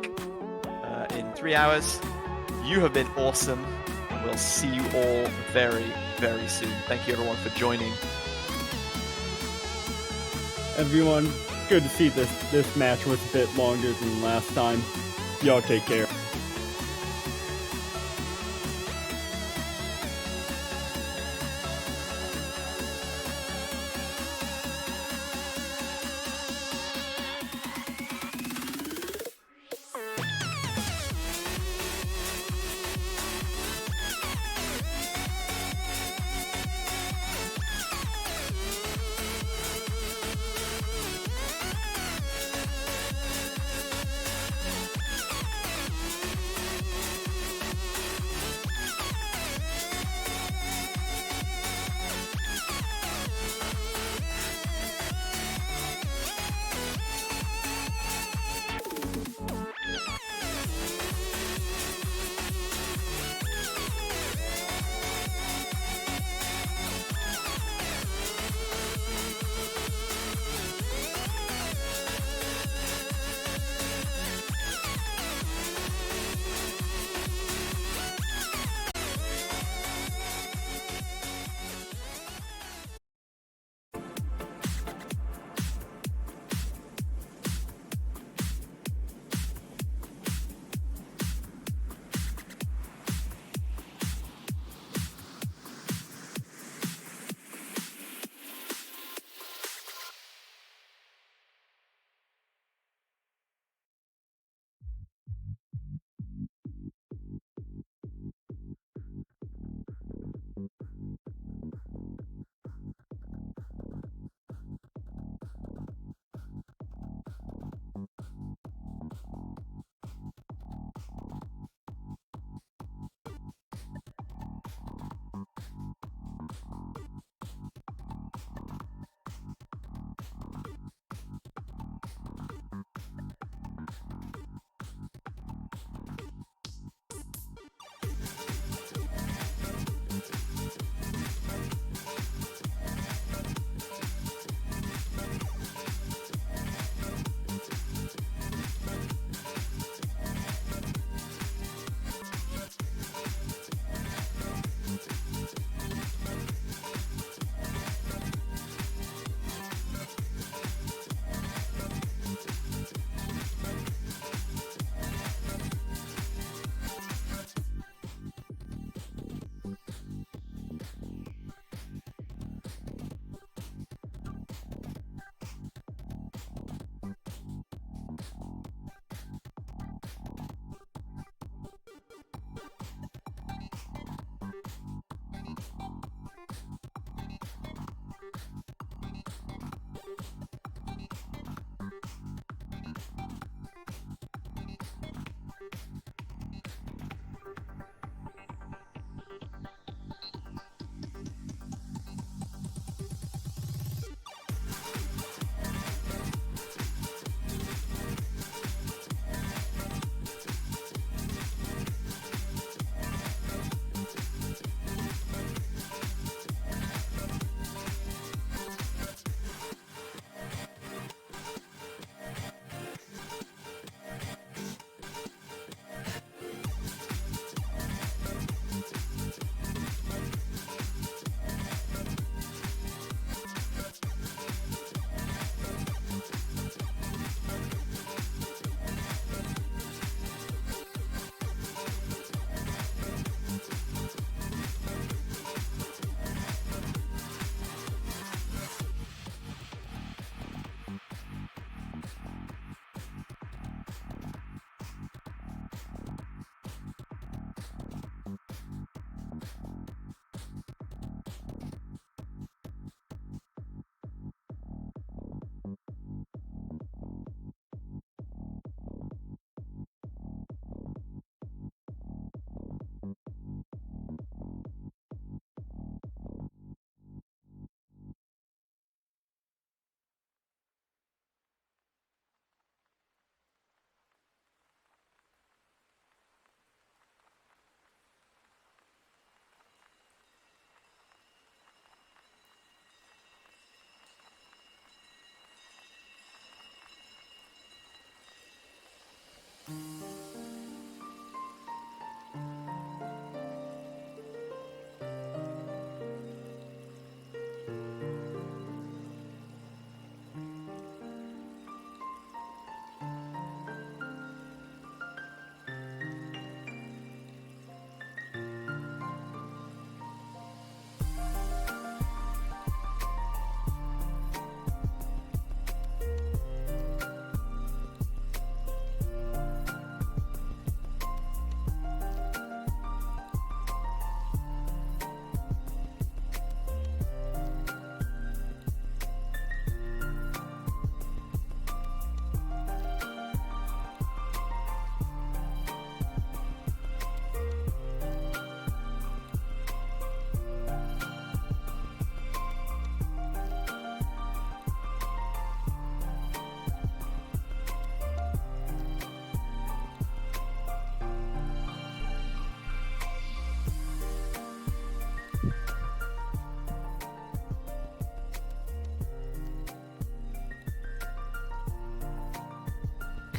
S1: in 3 hours. You have been awesome. We'll see you all very, very soon. Thank you everyone for joining.
S7: Everyone, good to see this match was a bit longer than last time. Y'all take care.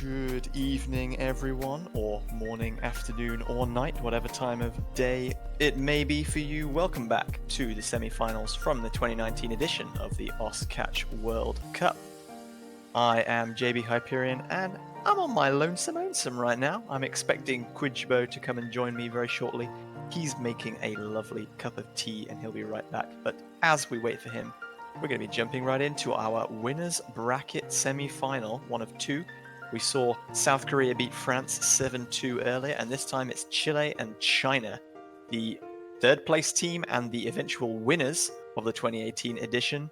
S1: Good evening, everyone, or morning, afternoon, or night, whatever time of day it may be for you. Welcome back to the semi-finals from the 2019 edition of the Oscatch World Cup. I am JB Hyperion, and I'm on my lonesome right now. I'm expecting Quidjbo to come and join me very shortly. He's making a lovely cup of tea, and he'll be right back. But as we wait for him, we're going to be jumping right into our winners bracket semi-final, one of two. We saw South Korea beat France 7-2 earlier, and this time it's Chile and China, the third place team and the eventual winners of the 2018 edition,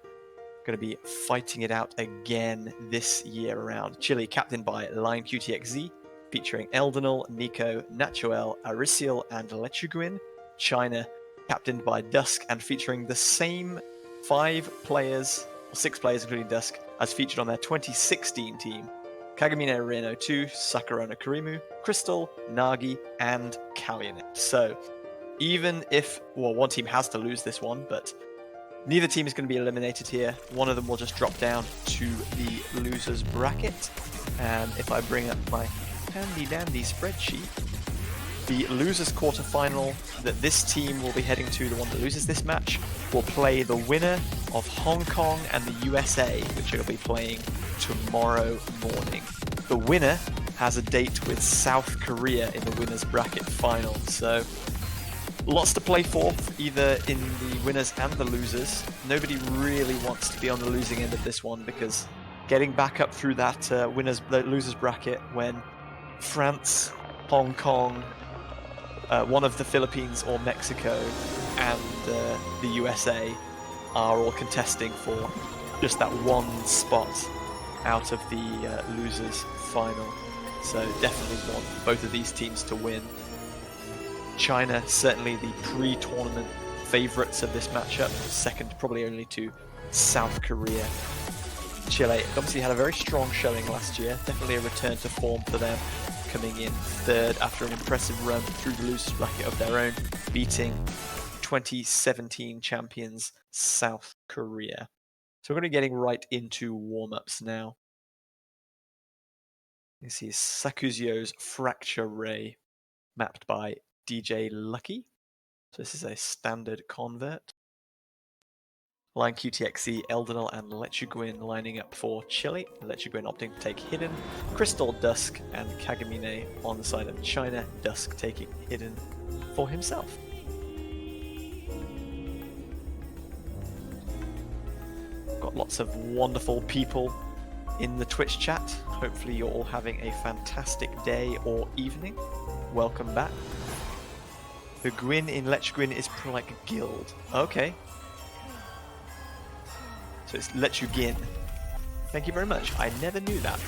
S1: going to be fighting it out again this year around. Chile captained by Lion QTXZ, featuring Eldenal, Nico, Nachoel, Arisiel, and Lechuguin. China captained by Dusk and featuring the same 6 players including Dusk, as featured on their 2016 team. Kagamine Reno 2, Sakurona Kurimu, Crystal, Nagi, and Calumet. So, even if, one team has to lose this one, but neither team is going to be eliminated here. One of them will just drop down to the losers bracket. And if I bring up my handy-dandy spreadsheet, the losers quarterfinal that this team will be heading to, the one that loses this match, will play the winner of Hong Kong and the USA, which will be playing tomorrow morning. The winner has a date with South Korea in the winners bracket final. So lots to play for, either in the winners and the losers. Nobody really wants to be on the losing end of this one, because getting back up through that losers bracket when France, Hong Kong, one of the Philippines or Mexico, and the USA are all contesting for just that one spot out of the losers final. So definitely want both of these teams to win. China, certainly the pre-tournament favourites of this matchup, second probably only to South Korea. Chile obviously had a very strong showing last year, definitely a return to form for them, coming in third after an impressive run through the losers bracket of their own, beating 2017 champions South Korea. So we're going to be getting right into warm-ups now. You see Sakuzio's Fracture Ray, mapped by DJ Lucky. So this is a standard convert. Line QTXE, Eldenal, and Lechuguin lining up for Chile. Lechuguin opting to take Hidden. Crystal, Dusk, and Kagamine on the side of China. Dusk taking Hidden for himself. Got lots of wonderful people in the Twitch chat. Hopefully you're all having a fantastic day or evening. Welcome back. The Gwyn in Lechuguin is like a guild. Okay. So it's Lechugin. Thank you very much. I never knew that.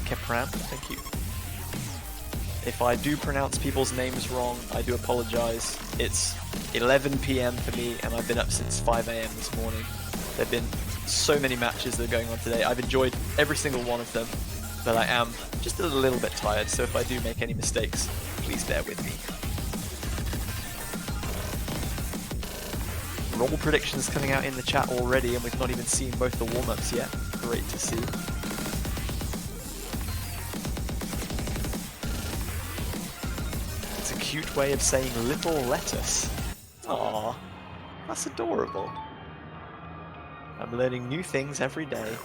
S1: Kepran, thank you. If I do pronounce people's names wrong, I do apologize. It's 11 PM for me, and I've been up since 5 AM this morning. There have been so many matches that are going on today. I've enjoyed every single one of them, but I am just a little bit tired, so if I do make any mistakes, please bear with me. Roll predictions coming out in the chat already, and we've not even seen both the warm-ups yet. Great to see. It's a cute way of saying little lettuce. Aww, that's adorable. I'm learning new things every day.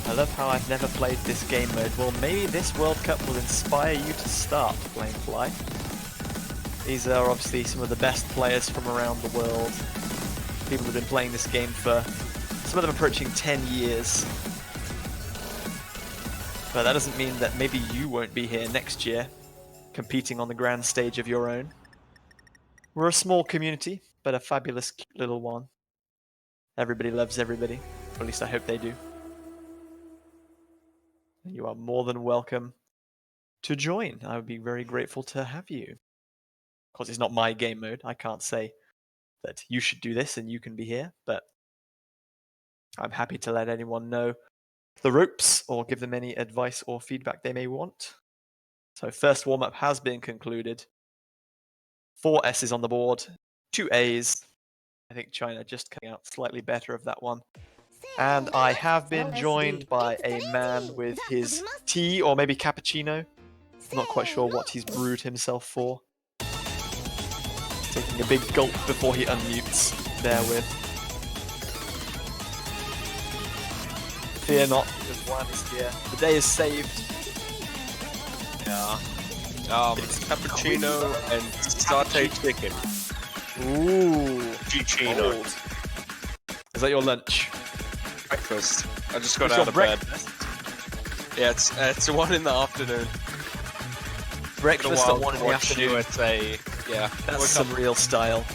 S1: I love how I've never played this game mode. Well, maybe this World Cup will inspire you to start playing Fly. These are obviously some of the best players from around the world. People have been playing this game for, some of them approaching 10 years. But that doesn't mean that maybe you won't be here next year, competing on the grand stage of your own. We're a small community, but a fabulous cute little one. Everybody loves everybody. Or at least I hope they do. And you are more than welcome to join. I would be very grateful to have you. Of course, it's not my game mode. I can't say that you should do this and you can be here, but I'm happy to let anyone know the ropes or give them any advice or feedback they may want. So first warm-up has been concluded. 4 S's on the board, 2 A's. I think China just coming out slightly better of that one. And I have been joined by a man with his tea or maybe cappuccino. I'm not quite sure what he's brewed himself for. Taking a big gulp before he unmutes. Bear with. Fear not, because Juan is here. The day is saved.
S4: Yeah. Cappuccino and satay chicken.
S1: Ooh.
S4: Cappuccino.
S1: Is that your lunch?
S4: Breakfast. I just got
S1: It's
S4: out
S1: your
S4: of bed. Yeah, it's 1 in the afternoon.
S1: Breakfast at 1 in the
S4: Watch
S1: afternoon.
S4: USA. Yeah.
S1: That's some real style.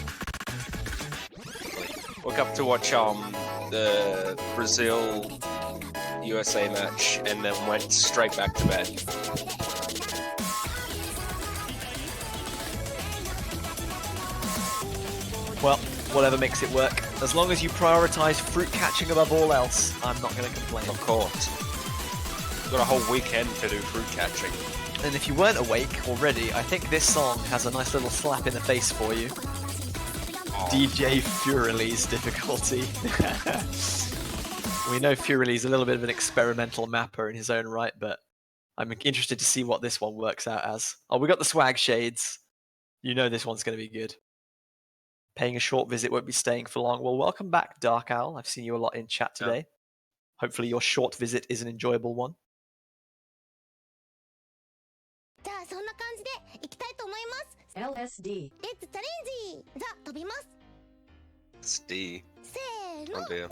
S4: Woke up to watch the Brazil USA match and then went straight back to bed.
S1: Well, whatever makes it work. As long as you prioritize fruit catching above all else, I'm not going to complain.
S4: Of course. Got a whole weekend to do fruit catching.
S1: And if you weren't awake already, I think this song has a nice little slap in the face for you. DJ Furley's difficulty. We know Furley's a little bit of an experimental mapper in his own right, but I'm interested to see what this one works out as. Oh, we got the swag shades. You know this one's going to be good. Paying a short visit, won't be staying for long. Well, welcome back, Dark Owl. I've seen you a lot in chat today. Yeah. Hopefully your short visit is an enjoyable one.
S5: LSD.
S4: It's D. Oh dear.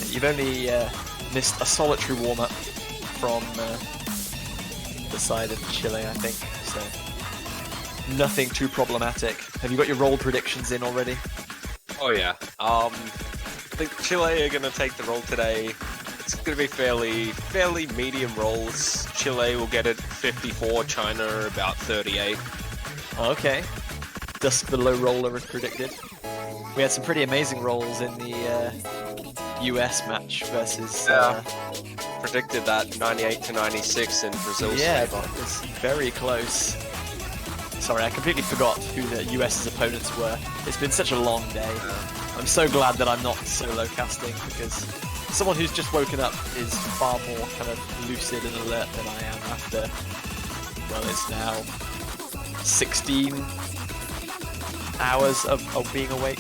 S1: You've only missed a solitary warm-up from the side of Chile, I think. So nothing too problematic. Have you got your roll predictions in already?
S4: Oh yeah. I think Chile are gonna take the roll today. It's gonna be fairly medium rolls. Chile will get it 54, China about 38.
S1: Okay. Dusk the low roller as predicted. We had some pretty amazing rolls in the US match versus...
S4: predicted that 98 to 96 in Brazil's
S1: yeah,
S4: favor.
S1: It was very close. Sorry, I completely forgot who the US's opponents were. It's been such a long day. I'm so glad that I'm not solo casting, because someone who's just woken up is far more kind of lucid and alert than I am after, well, it's now 16 hours of being awake.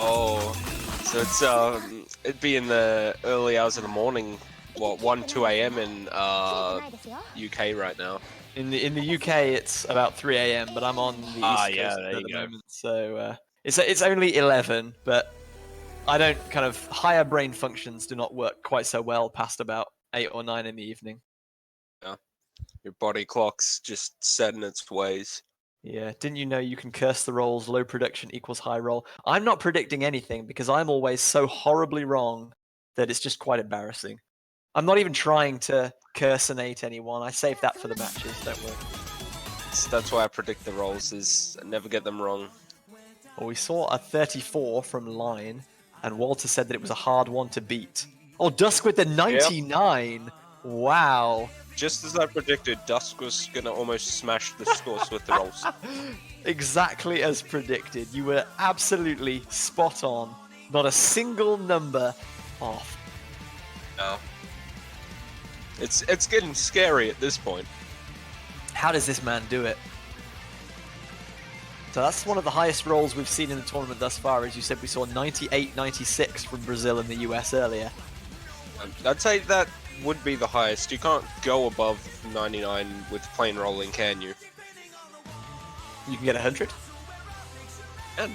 S4: Oh, so it's it'd be in the early hours of the morning, what, 1, 2 a.m. in UK right now.
S1: In the UK, it's about 3 a.m., but I'm on the East Coast at the moment, so it's only 11. But I don't kind of higher brain functions do not work quite so well past about 8 or 9 in the evening.
S4: Yeah, your body clock's just set in its ways.
S1: Yeah, didn't you know you can curse the rolls? Low production equals high roll. I'm not predicting anything because I'm always so horribly wrong that it's just quite embarrassing. I'm not even trying to cursinate anyone. I save that for the matches, don't worry.
S4: That's why I predict the rolls, is I never get them wrong.
S1: Well, we saw a 34 from Line, and Walter said that it was a hard one to beat. Oh, Dusk with the 99! Yep. Wow.
S4: Just as I predicted, Dusk was going to almost smash the scores with the rolls.
S1: Exactly as predicted. You were absolutely spot on. Not a single number off.
S4: No. It's getting scary at this point.
S1: How does this man do it? So that's one of the highest rolls we've seen in the tournament thus far. As you said, we saw 98-96 from Brazil and the US earlier.
S4: I'd say that would be the highest. You can't go above 99 with plain rolling, can you?
S1: You can get 100?
S4: And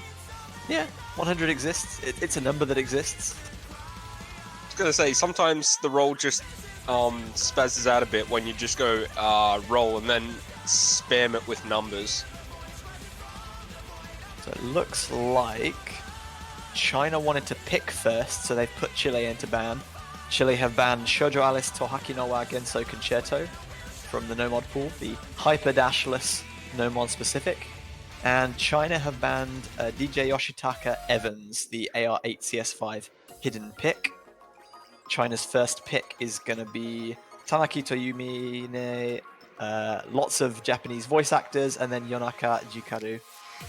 S1: Yeah, 100 exists. It's a number that exists.
S4: I was gonna say, sometimes the roll just spazzes out a bit when you just go roll and then spam it with numbers.
S1: So it looks like China wanted to pick first, so they've put Chile into ban. Chile have banned Shoujo Alice Tohaki no wa Genso Concerto from the no-mod pool, the hyper dashless no-mod specific. And China have banned DJ Yoshitaka Evans, the AR8 CS5 hidden pick. China's first pick is going to be Tanaki Toyumi, lots of Japanese voice actors, and then Yonaka Jikaru.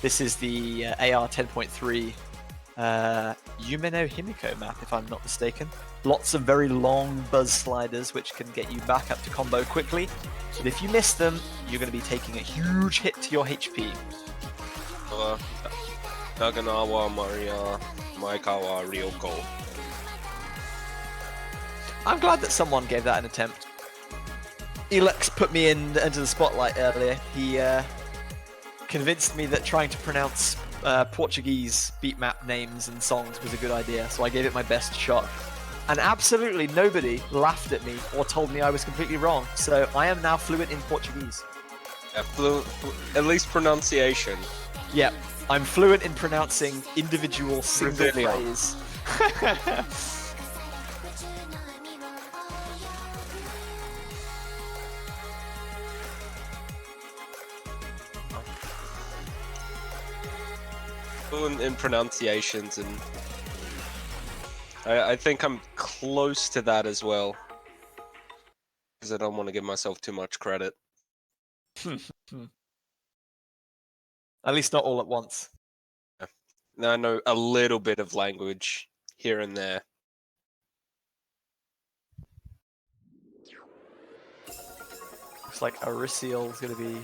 S1: This is the AR 10.3 Yume no Himiko map, if I'm not mistaken. Lots of very long buzz sliders, which can get you back up to combo quickly. But if you miss them, you're going to be taking a huge hit to your HP.
S4: Naganawa Maria Maekawa Ryoko.
S1: I'm glad that someone gave that an attempt. Elex put me into the spotlight earlier. He convinced me that trying to pronounce Portuguese beat map names and songs was a good idea, so I gave it my best shot. And absolutely nobody laughed at me or told me I was completely wrong, so I am now fluent in Portuguese.
S4: Yeah, at least pronunciation.
S1: Yep, I'm fluent in pronouncing individual single phrase.
S4: Fluent in pronunciations, and I think I'm close to that as well, because I don't want to give myself too much credit.
S1: At least not all at once.
S4: Now I know a little bit of language here and there.
S1: Looks like Arisiel is going to be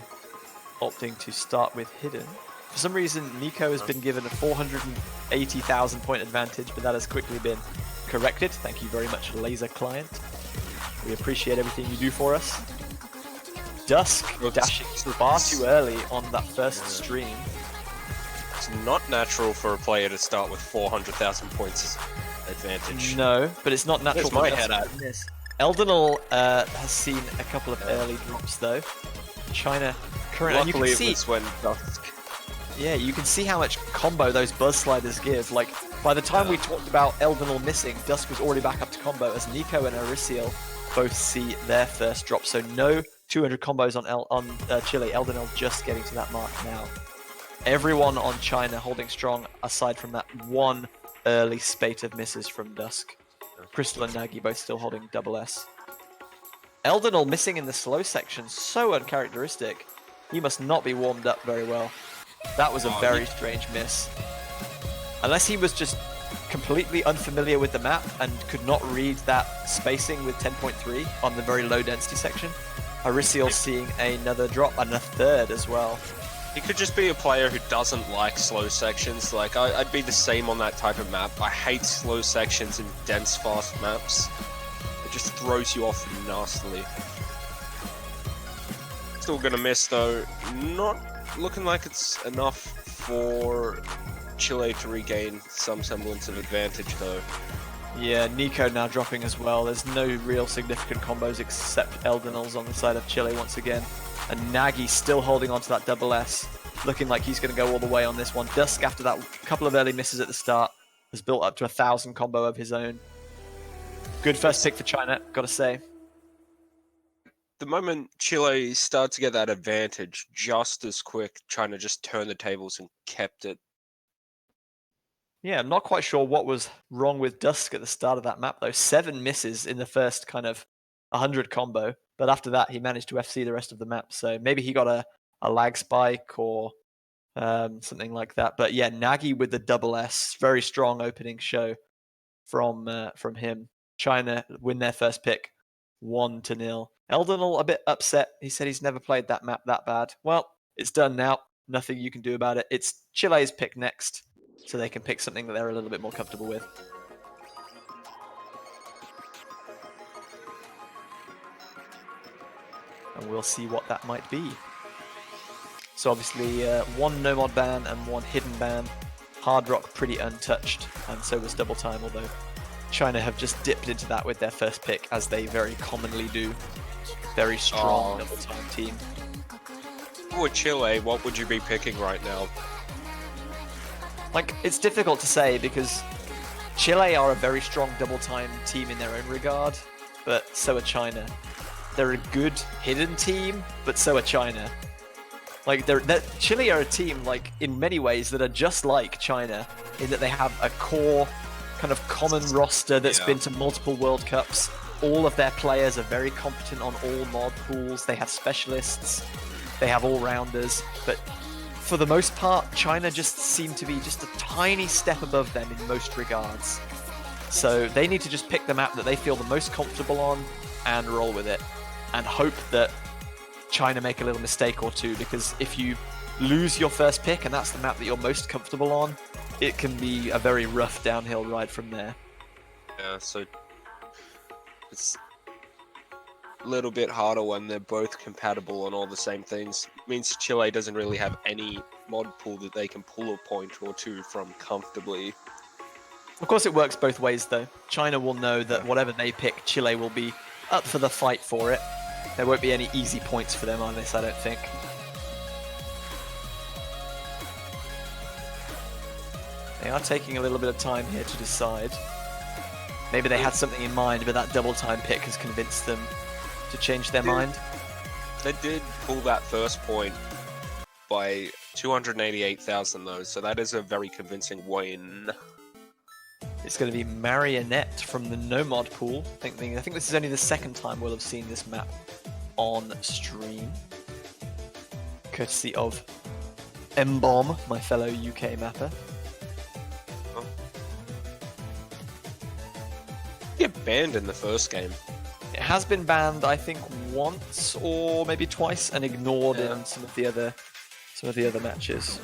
S1: opting to start with Hidden. For some reason, Nico has been given a 480,000 point advantage, but that has quickly been corrected. Thank you very much, Laser Client. We appreciate everything you do for us. Dusk dashing far too early on that first stream.
S4: It's not natural for a player to start with 400,000 points advantage.
S1: No, but it's not natural.
S4: Where's my head at?
S1: Eldenal has seen a couple of early drops though. China currently,
S4: Luckily,
S1: and you can
S4: it was when Dusk.
S1: Yeah, you can see how much combo those buzz sliders give. Like, by the time we talked about Eldenal missing, Dusk was already back up to combo as Nico and Arisiel both see their first drop. So no 200 combos on Chile. Eldenal just getting to that mark now. Everyone on China holding strong, aside from that one early spate of misses from Dusk. Crystal and Nagi both still holding double S. Eldenal missing in the slow section, so uncharacteristic. He must not be warmed up very well. That was a very strange miss. Unless he was just completely unfamiliar with the map and could not read that spacing with 10.3 on the very low density section. Arisiel seeing another drop and a third as well.
S4: He could just be a player who doesn't like slow sections. Like, I'd be the same on that type of map. I hate slow sections in dense, fast maps. It just throws you off nastily. Still gonna miss though. Not looking like it's enough for Chile to regain some semblance of advantage though.
S1: Yeah, Nico now dropping as well. There's no real significant combos except Eldenal's on the side of Chile once again. And Nagi still holding on to that double S, looking like he's going to go all the way on this one. Dusk, after that couple of early misses at the start, has built up to 1,000 combo of his own. Good first pick for China, gotta say.
S4: The moment Chile started to get that advantage just as quick, China just turned the tables and kept it.
S1: Yeah, I'm not quite sure what was wrong with Dusk at the start of that map though. 7 misses in the first kind of 100 combo, but after that he managed to FC the rest of the map. So maybe he got a lag spike or something like that. But yeah, Nagi with the double S, very strong opening show from him. China win their first pick, 1-0. Eldenal a bit upset. He said he's never played that map that bad. Well, it's done now. Nothing you can do about it. It's Chile's pick next, so they can pick something that they're a little bit more comfortable with. And we'll see what that might be. So obviously 1 no mod ban and 1 hidden ban. Hard Rock pretty untouched, and so was Double Time, although China have just dipped into that with their first pick, as they very commonly do. Very strong Double Time team.
S4: For Chile, what would you be picking right now?
S1: Like, it's difficult to say because Chile are a very strong Double Time team in their own regard, but so are China. They're a good hidden team, but so are China. Like, Chile are a team, like, in many ways that are just like China, in that they have a core, kind of common roster that's been to multiple World Cups. All of their players are very competent on all mod pools. They have specialists, they have all-rounders, but for the most part, China just seem to be just a tiny step above them in most regards. So they need to just pick the map that they feel the most comfortable on and roll with it, and hope that China make a little mistake or two, because if you lose your first pick and that's the map that you're most comfortable on, it can be a very rough downhill ride from there.
S4: Yeah, so it's a little bit harder when they're both compatible on all the same things. It means Chile doesn't really have any mod pool that they can pull a point or two from comfortably.
S1: Of course it works both ways though. China will know that whatever they pick, Chile will be up for the fight for it. There won't be any easy points for them on this, I don't think. They are taking a little bit of time here to decide. Maybe they had something in mind, but that Double Time pick has convinced them to change their mind.
S4: They did pull that first point by 288,000 though, so that is a very convincing win.
S1: It's going to be Marionette from the no mod pool. I think this is only the second time we'll have seen this map on stream, courtesy of M-Bomb, my fellow UK mapper.
S4: Oh. Get banned in the first game.
S1: It has been banned, I think, once or maybe twice, and ignored in some of the other matches.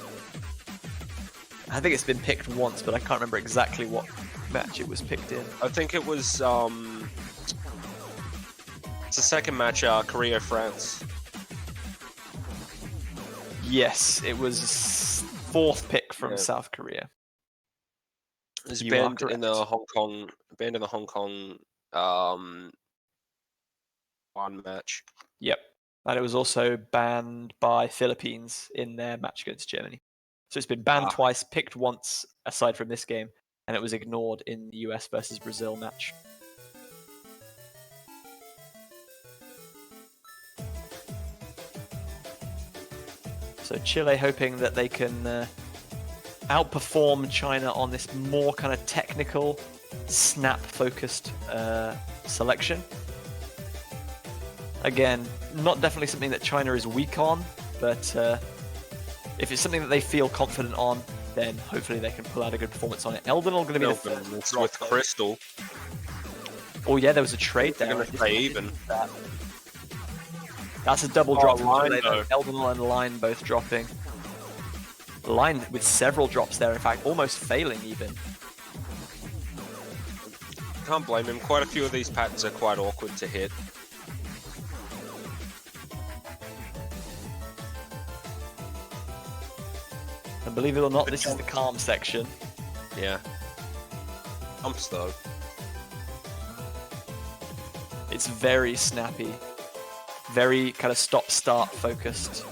S1: I think it's been picked once, but I can't remember exactly what match it was picked in.
S4: I think it was it's the second match, Korea-France.
S1: Yes, it was fourth pick from South Korea.
S4: It was banned in the Hong Kong one match.
S1: Yep. And it was also banned by Philippines in their match against Germany. So it's been banned twice, picked once aside from this game, and it was ignored in the US versus Brazil match. So Chile hoping that they can outperform China on this more kind of technical, snap-focused selection. Again, not definitely something that China is weak on, but if it's something that they feel confident on, then hopefully they can pull out a good performance on it. Eldenal going to be the first drop
S4: with Crystal.
S1: Oh yeah, there was a trade there.
S4: They're going to play even.
S1: That's a double drop from
S4: Line,
S1: Eldenal and Line both dropping. Line with several drops there, in fact, almost failing even.
S4: Can't blame him. Quite a few of these patterns are quite awkward to hit.
S1: And believe it or not, this is the calm section.
S4: Yeah. Jumps though.
S1: It's very snappy. Very kind of stop-start focused.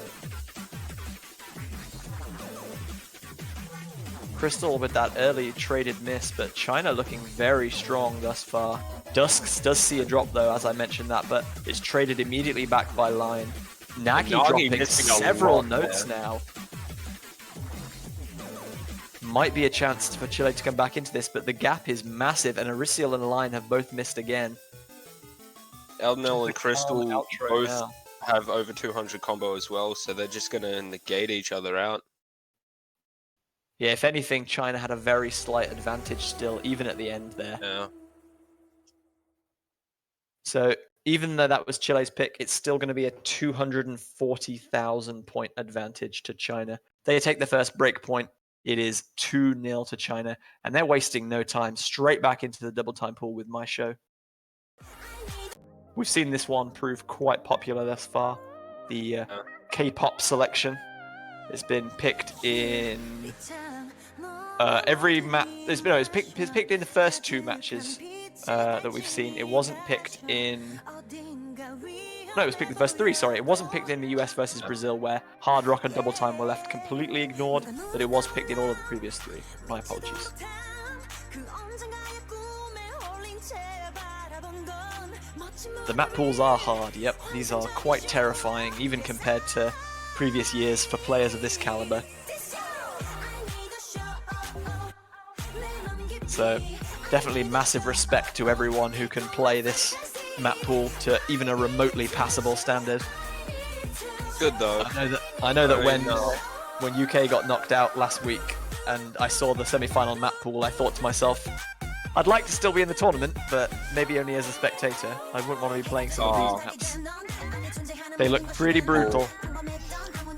S1: Crystal with that early traded miss, but China looking very strong thus far. Dusks does see a drop though, as I mentioned that, but it's traded immediately back by Line. Nagi dropping several notes now. Might be a chance for Chile to come back into this, but the gap is massive, and Arisial and Line have both missed again.
S4: Eldenal and Crystal both have over 200 combo as well, so they're just going to negate each other out.
S1: Yeah, if anything, China had a very slight advantage still, even at the end there.
S4: Yeah.
S1: So even though that was Chile's pick, it's still going to be a 240,000 point advantage to China. They take the first break point. It is 2-0 to China, and they're wasting no time. Straight back into the double time pool with my show. We've seen this one prove quite popular thus far. The K-pop selection. It's been picked in every match. It's picked in the first 2 matches that we've seen. It wasn't picked in. No, it was picked in the first 3. Sorry, it wasn't picked in the US versus Brazil, where Hard Rock and Double Time were left completely ignored. But it was picked in all of the previous 3. My apologies. The map pools are hard. Yep, these are quite terrifying, even compared to previous years for players of this caliber. So definitely massive respect to everyone who can play this map pool to even a remotely passable standard.
S4: Good though.
S1: I know that when UK got knocked out last week and I saw the semi-final map pool, I thought to myself, I'd like to still be in the tournament, but maybe only as a spectator. I wouldn't want to be playing some of these maps. They look pretty brutal.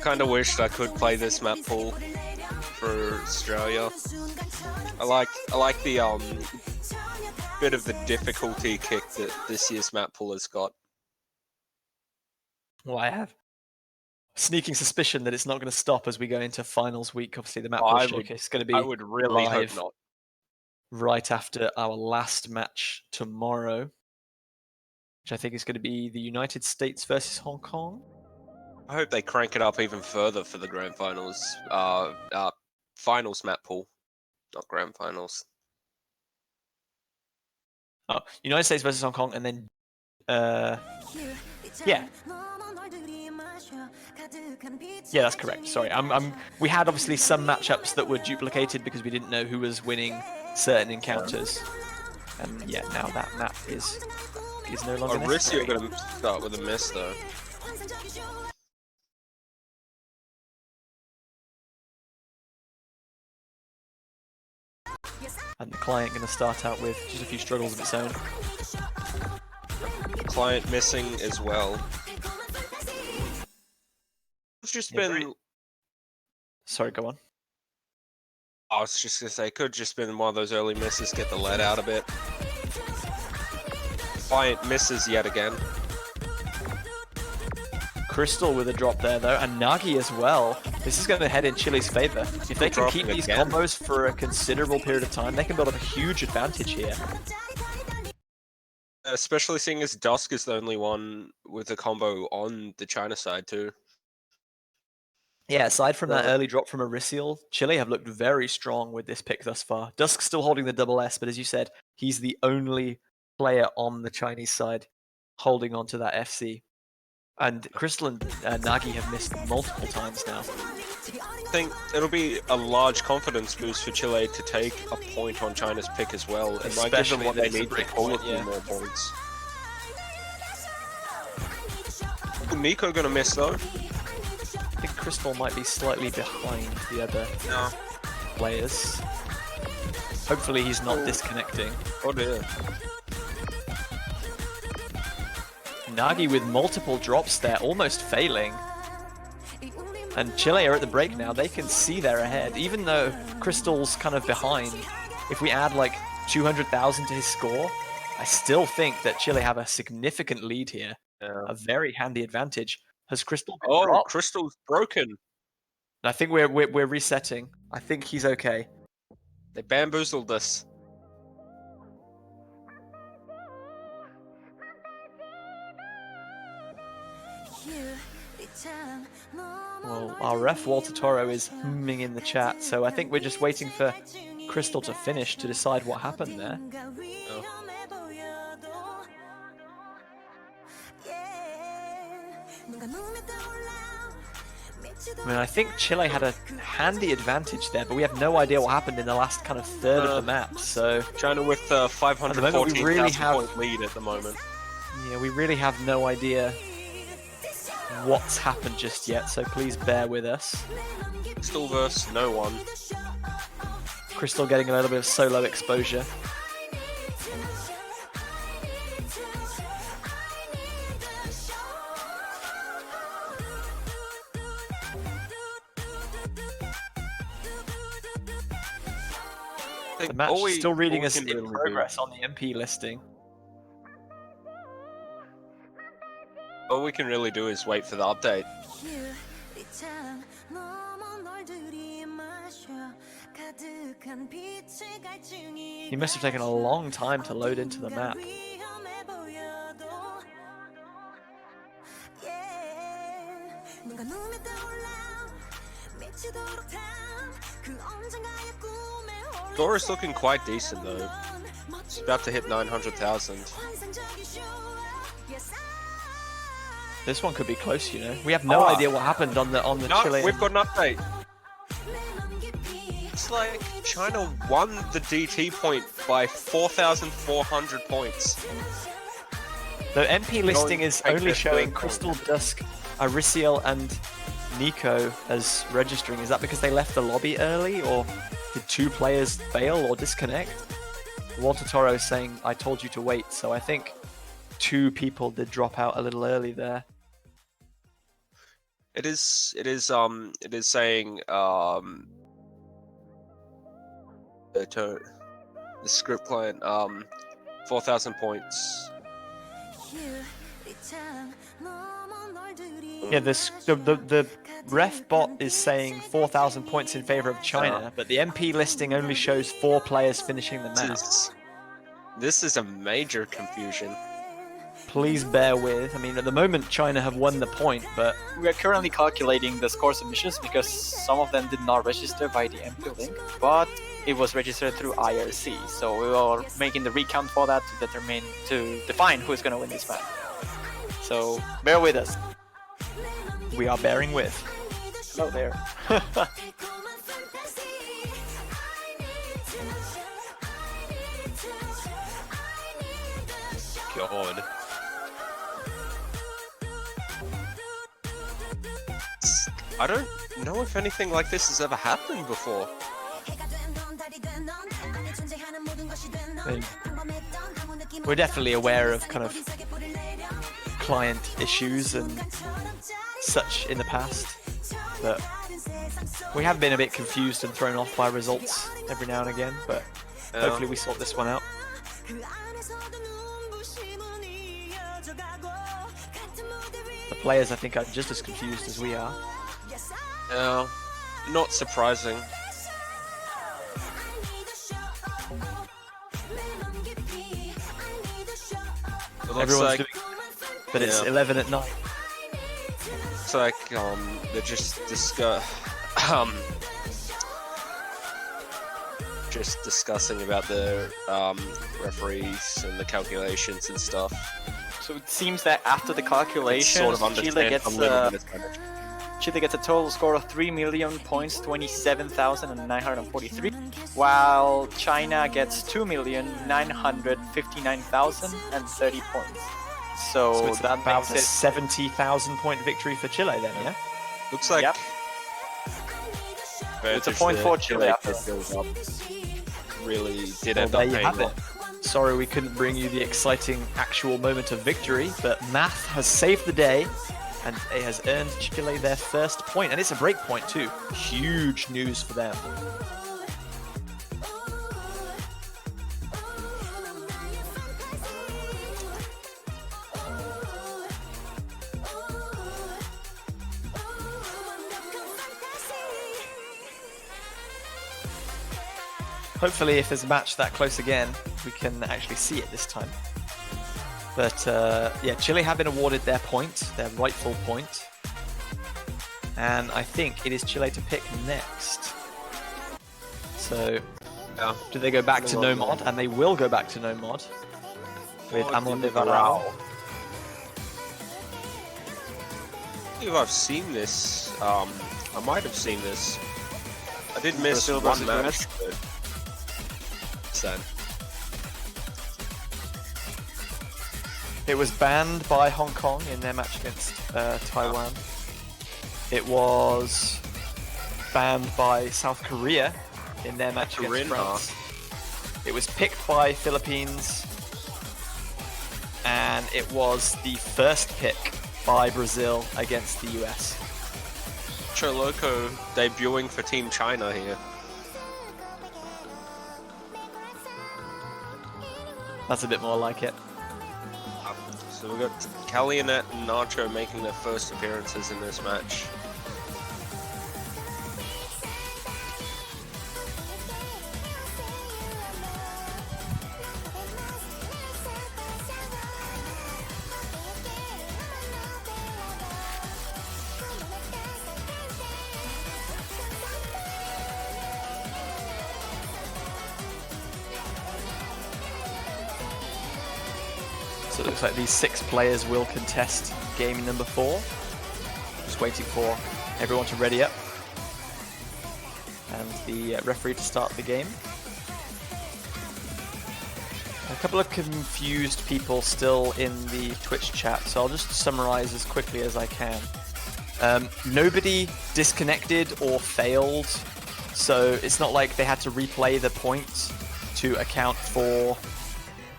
S4: Kind of wished I could play this map pool for Australia. I like the bit of the difficulty kick that this year's map pool has got.
S1: Well, I have a sneaking suspicion that it's not going to stop as we go into finals week. Obviously, the map pool showcase is going to be
S4: I would really
S1: live
S4: hope not.
S1: right after our last match tomorrow, which I think is going to be the United States versus Hong Kong.
S4: I hope they crank it up even further for the grand finals. Finals map pool, not grand finals.
S1: Oh, United States versus Hong Kong, and then yeah, that's correct. Sorry, we had obviously some matchups that were duplicated because we didn't know who was winning certain encounters, and yeah, now that map is no longer necessary.
S4: You're going to start with a miss though.
S1: And the client going to start out with just a few struggles of its own.
S4: Client missing as well. It's just been.
S1: Sorry, go on.
S4: I was just gonna say, could just been one of those early misses, get the lead out a bit. Client misses yet again.
S1: Crystal with a drop there though, and Nagi as well. This is going to head in Chile's favor. If they can keep these combos for a considerable period of time, they can build up a huge advantage here.
S4: Especially seeing as Dusk is the only one with a combo on the China side too.
S1: Yeah, aside from that early drop from Arisial, Chile have looked very strong with this pick thus far. Dusk's still holding the double S, but as you said, he's the only player on the Chinese side holding on to that FC. And Crystal and Nagi have missed multiple times now.
S4: I think it'll be a large confidence boost for Chile to take a point on China's pick as well. It might give them what they need to pull a few more points. Nico gonna miss though.
S1: I think Crystal might be slightly behind the other players. Hopefully he's not disconnecting.
S4: Oh dear.
S1: Nagi with multiple drops there, almost failing. And Chile are at the break now. They can see they're ahead. Even though Crystal's kind of behind, if we add like 200,000 to his score, I still think that Chile have a significant lead here.
S4: Yeah.
S1: A very handy advantage. Has Crystal been dropped?
S4: Crystal's broken.
S1: I think we're resetting. I think he's okay.
S4: They bamboozled us.
S1: Well, our ref Walter Toro is humming in the chat, so I think we're just waiting for Crystal to finish to decide what happened there.
S4: Oh.
S1: I mean, I think Chile had a handy advantage there, but we have no idea what happened in the last kind of third of the map, so...
S4: China with 514,000 point lead at the moment.
S1: Yeah, we really have no idea what's happened just yet, so please bear with us.
S4: Crystal versus no one.
S1: Crystal getting a little bit of solo exposure. The match is still reading as in progress on the MP listing.
S4: All we can really do is wait for the update.
S1: He must have taken a long time to load into the map.
S4: Score is looking quite decent though. It's about to hit 900,000.
S1: This one could be close, you know. We have no idea what happened on the
S4: No,
S1: Chilean.
S4: we've got an update. It's like China won the DT point by 4,400 points.
S1: The MP listing is
S4: take
S1: only
S4: this
S1: showing
S4: thing.
S1: Crystal Dusk, Arisiel, and Nico as registering. Is that because they left the lobby early, or did 2 players fail or disconnect? Walter Toro is saying, I told you to wait, so I think 2 people did drop out a little early there.
S4: It is saying the script client 4,000 points.
S1: Yeah, the ref bot is saying 4,000 points in favor of China, but the MP listing only shows 4 players finishing the map.
S4: This is a major confusion.
S1: Please bear with. I mean, at the moment, China have won the point, but
S3: We are currently calculating the score submissions because some of them did not register by the MP link, but it was registered through IRC. So we are making the recount for that to define who is going to win this match. So bear with us.
S1: we are bearing with.
S3: Hello there.
S4: God. I don't know if anything like this has ever happened before.
S1: I mean, we're definitely aware of kind of client issues and such in the past, but we have been a bit confused and thrown off by results every now and again, but hopefully we sort this one out. The players, I think, are just as confused as we are.
S4: Not surprising.
S1: Everyone's doing, but it's 11 at night.
S4: It's like they're just discussing about the referees and the calculations and stuff.
S3: So it seems that after the calculations,
S4: Sort of
S3: Chile gets a total score of 3 million points, 27,943, while China gets 2,959,030 points. So
S1: it's
S3: that
S1: about
S3: makes
S1: a
S3: it
S1: 70,000 point victory for Chile then, yeah?
S4: Looks like
S3: Yep. It's a point for Chile after.
S4: Really did
S1: Well,
S4: end
S1: there
S4: up
S1: you
S4: paying
S1: have it.
S4: off.
S1: Sorry we couldn't bring you the exciting actual moment of victory, but Math has saved the day and it has earned Chile their first point, and it's a break point too. Huge news for them. Hopefully, if there's a match that close again, we can actually see it this time. But yeah, Chile have been awarded their point, their rightful point. And I think it is Chile to pick next. So, do they go back to no mod? And they will go back to no mod with Amon de Varao.
S4: I believe I've seen this. I might have seen this. I did miss
S3: Brazil
S4: one
S3: versus
S4: match. But sad.
S1: It was banned by Hong Kong in their match against Taiwan. It was banned by South Korea in their match against France. It was picked by Philippines. And it was the first pick by Brazil against the US.
S4: Choloco debuting for Team China here.
S1: That's a bit more like it.
S4: So we've got Callionet and Nacho making their first appearances in this match.
S1: So it looks like these 6 players will contest game number 4. Just waiting for everyone to ready up. And the referee to start the game. A couple of confused people still in the Twitch chat, so I'll just summarize as quickly as I can. Nobody disconnected or failed, so it's not like they had to replay the points to account for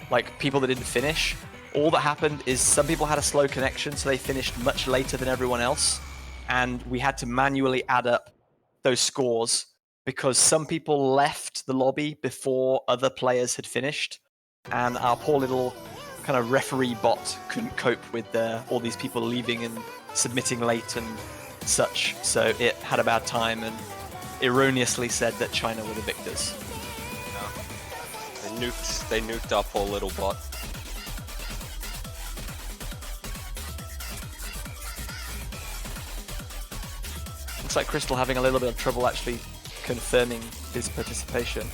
S1: like people that didn't finish. All that happened is some people had a slow connection, so they finished much later than everyone else, and we had to manually add up those scores because some people left the lobby before other players had finished, and our poor little kind of referee bot couldn't cope with all these people leaving and submitting late and such, so it had a bad time and erroneously said that China were the victors.
S4: They nuked our poor little bot.
S1: Looks like Crystal having a little bit of trouble actually confirming his participation.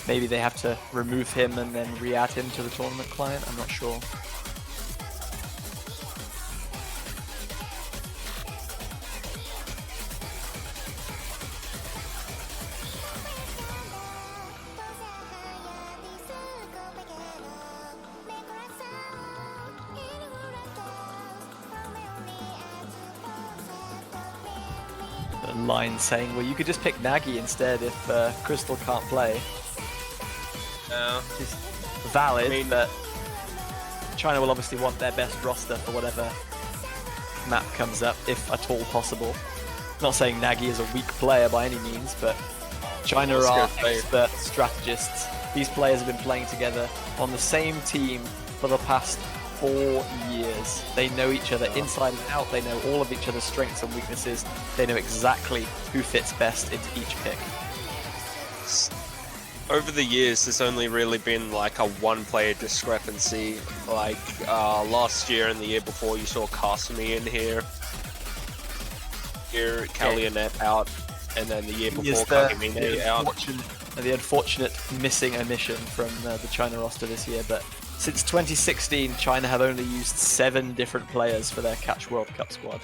S1: Maybe they have to remove him and then re-add him to the tournament client, I'm not sure. The line saying, well, you could just pick Nagy instead if Crystal can't play. Is valid, but China will obviously want their best roster for whatever map comes up, if at all possible. Not saying Nagy is a weak player by any means, but China are expert strategists. These players have been playing together on the same team for the past 4 years. They know each other inside and out, they know all of each other's strengths and weaknesses, they know exactly who fits best into each pick.
S4: Over the years, there's only really been like a one-player discrepancy. Like last year and the year before, you saw Kasumi in here. Kalyanet out, and then the year before Kagamine out.
S1: The unfortunate missing omission from the China roster this year, but since 2016, China have only used 7 different players for their Catch World Cup squad.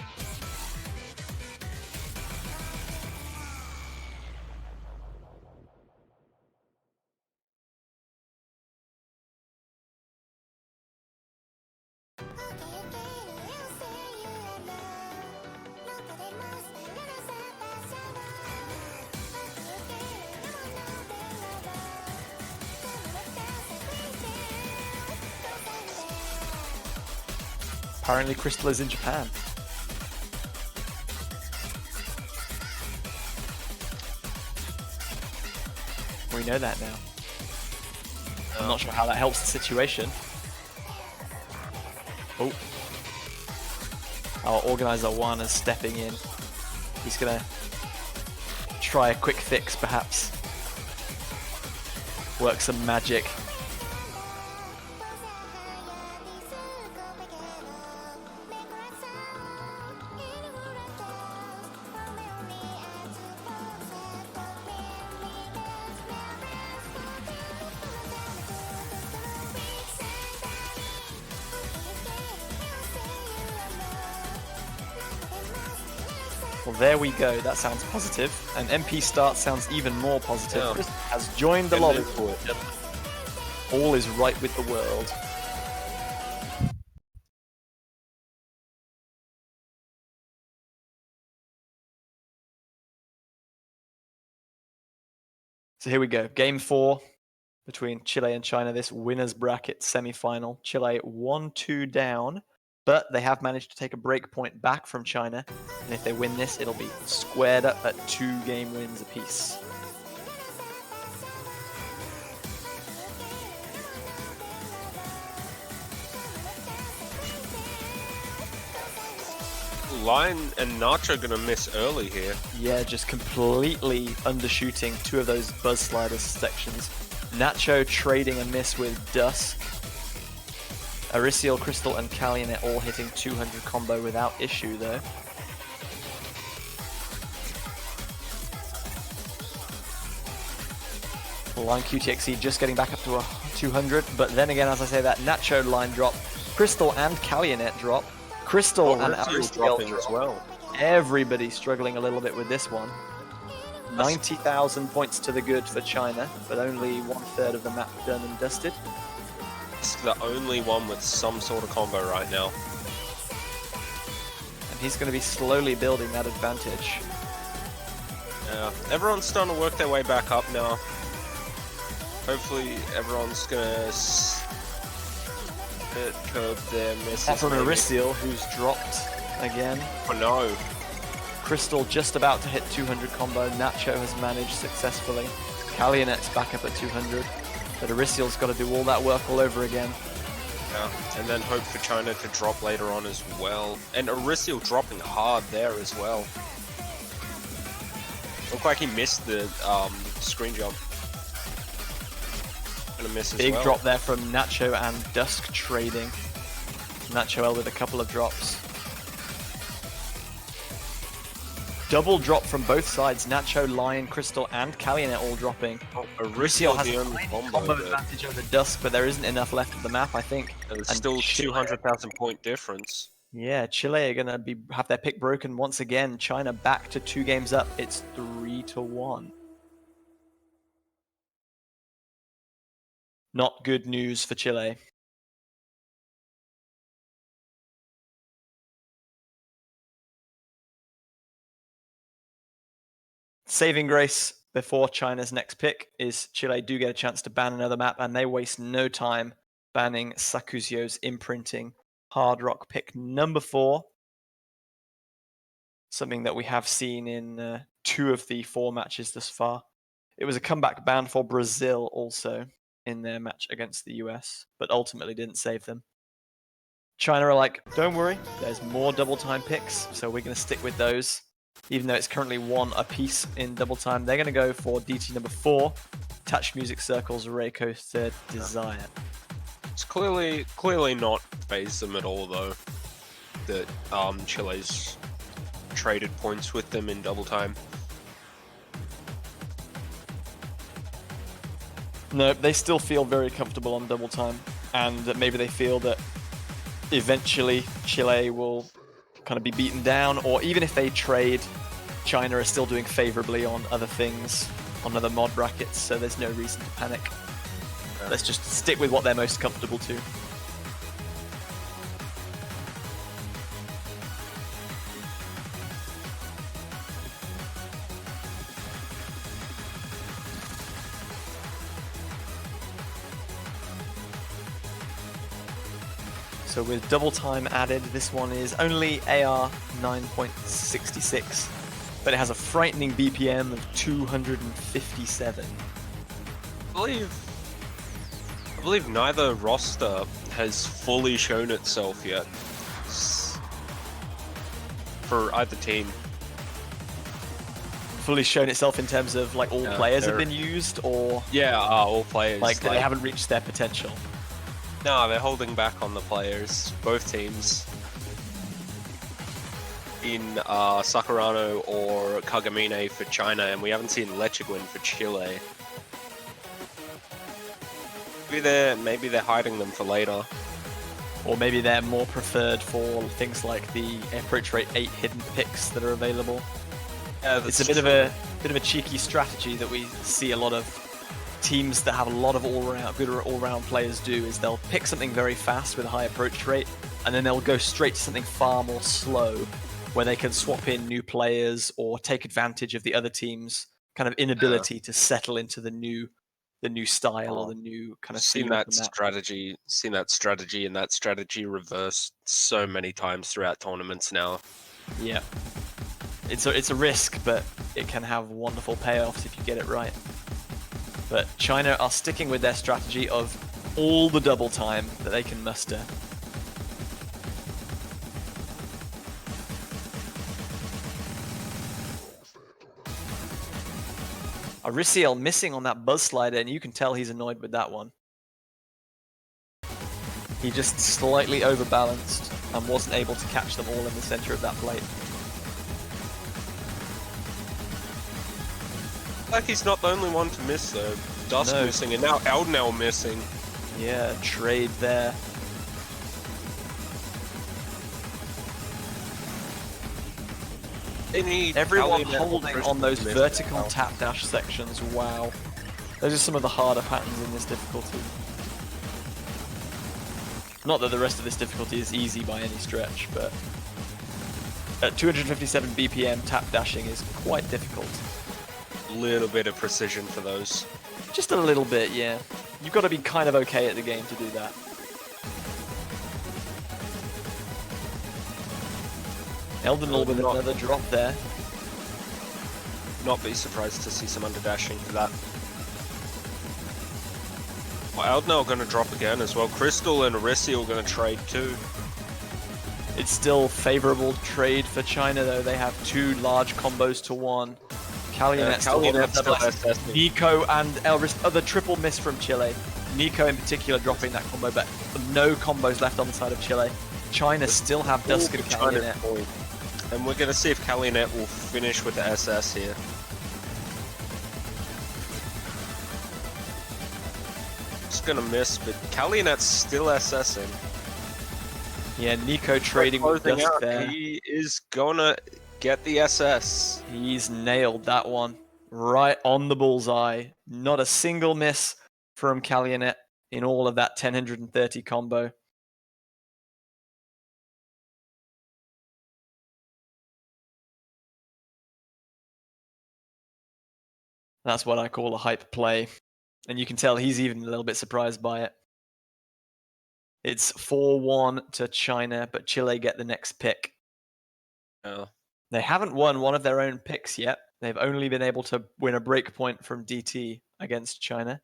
S1: Apparently Crystal is in Japan. We know that now. I'm not sure how that helps the situation. Oh. Our organizer Juan is stepping in. He's gonna try a quick fix perhaps. Work some magic. Well, there we go. That sounds positive. And MP start sounds even more positive.
S4: Yeah.
S1: Crystal has joined the lobby. All is right with the world. So here we go. Game 4 between Chile and China. This winner's bracket semi-final. Chile 1-2 down. But they have managed to take a break point back from China, and if they win this, it'll be squared up at 2 game wins apiece.
S4: Lion and Nacho gonna miss early here.
S1: Yeah, just completely undershooting 2 of those Buzz Slider sections. Nacho trading a miss with Dusk. Arisial, Crystal, and Kalyanet all hitting 200 combo without issue, though. Line QTXE just getting back up to 200, but then again, as I say that, Nacho line drop, Crystal and Kalyanet drop, Crystal and Aristiel
S4: dropping
S1: drop.
S4: as well.
S1: Everybody's struggling a little bit with this one. 90,000 points to the good for China, but only 1/3 of the map done and dusted.
S4: It's the only one with some sort of combo right now.
S1: And he's going to be slowly building that advantage.
S4: Yeah, everyone's starting to work their way back up now. Hopefully everyone's gonna curb their misses.
S1: Apart from Aristiel, who's dropped again.
S4: Oh no.
S1: Crystal just about to hit 200 combo. Nacho has managed successfully. Kalyanet's back up at 200. But Aristiel's got to do all that work all over again.
S4: Yeah, and then hope for China to drop later on as well. And Aristiel dropping hard there as well. Looked like he missed the screen jump. Gonna miss as
S1: Big
S4: well.
S1: drop there from Nacho and Dusk trading. Nacho L with a couple of drops. Double drop from both sides. Nacho, Lion, Crystal, and Kalyanet all dropping. Aristiel has
S4: the
S1: a
S4: only
S1: tiny
S4: combo
S1: combo
S4: that-
S1: advantage over Dusk, but there isn't enough left of the map, I think.
S4: There's
S1: And
S4: still
S1: Chile-
S4: 200,000 point difference.
S1: Yeah, Chile are gonna have their pick broken once again. China back to 2 games up. It's 3-1. Not good news for Chile. Saving grace before China's next pick is Chile do get a chance to ban another map, and they waste no time banning Sakuzio's imprinting Hard Rock pick number 4. Something that we have seen in 2 of the 4 matches thus far. It was a comeback ban for Brazil also in their match against the US, but ultimately didn't save them. China are like, don't worry, there's more double time picks, so we're going to stick with those. Even though it's currently 1 apiece in double time, they're going to go for DT number 4, Touch Music Circle's Reiko Third Desire.
S4: It's clearly not phased them at all though. That Chile's traded points with them in double time.
S1: No, they still feel very comfortable on double time, and maybe they feel that eventually Chile will kind of be beaten down, or even if they trade, China are still doing favorably on other things, on other mod brackets, so there's no reason to panic. Let's just stick with what they're most comfortable to. So with double time added, this one is only AR 9.66, but it has a frightening BPM of 257.
S4: I believe neither roster has fully shown itself yet for either team.
S1: Fully shown itself in terms of like all players have been used, or
S4: yeah, all players
S1: like they haven't reached their potential.
S4: No, they're holding back on the players, both teams. In Sakurano or Kagamine for China, and we haven't seen Lechiguin for Chile. Maybe they're hiding them for later.
S1: Or maybe they're more preferred for things like the approach rate 8 hidden picks that are available.
S4: Yeah,
S1: It's a bit of a cheeky strategy that we see a lot of teams that have a lot of good all-round players do, is they'll pick something very fast with a high approach rate, and then they'll go straight to something far more slow, where they can swap in new players or take advantage of the other team's kind of inability to settle into the new style or the new kind of
S4: seen
S1: feel of
S4: that
S1: the map.
S4: strategy and that strategy reversed so many times throughout tournaments now.
S1: Yeah, it's a risk, but it can have wonderful payoffs if you get it right. But China are sticking with their strategy of all the double time that they can muster. Aristiel missing on that buzz slider, and you can tell he's annoyed with that one. He just slightly overbalanced and wasn't able to catch them all in the center of that plate.
S4: Like he's not the only one to miss though. Dusk
S1: No.
S4: missing, and now Elnell missing.
S1: Yeah, trade there. Everyone holding on those vertical tap dash sections. Wow. Those are some of the harder patterns in this difficulty. Not that the rest of this difficulty is easy by any stretch, but at 257 BPM, tap dashing is quite difficult.
S4: Little bit of precision for those.
S1: Just a little bit, yeah. You've got to be kind of okay at the game to do that. Eldenal with another drop there.
S4: Not be surprised to see some underdashing for that. Well, Eldenal are going to drop again as well. Crystal and Arissi are going to trade too.
S1: It's still favorable trade for China though. They have 2 large combos to 1. Kalionet's still
S4: SSing.
S1: Nico and Elris, the triple miss from Chile. Nico in particular dropping that combo, but no combos left on the side of Chile. China still have Dusk and Kalionet.
S4: And we're going to see if Kalionet will finish with the SS here. Just going to miss, but Kalionet's still SSing.
S1: Yeah, Nico trading with Dusk there.
S4: He is going to get the SS.
S1: He's nailed that one. Right on the bullseye. Not a single miss from Kalionet in all of that 1030 combo. That's what I call a hype play. And you can tell he's even a little bit surprised by it. It's 4-1 to China, but Chile get the next pick.
S4: Oh.
S1: They haven't won one of their own picks yet. They've only been able to win a break point from DT against China.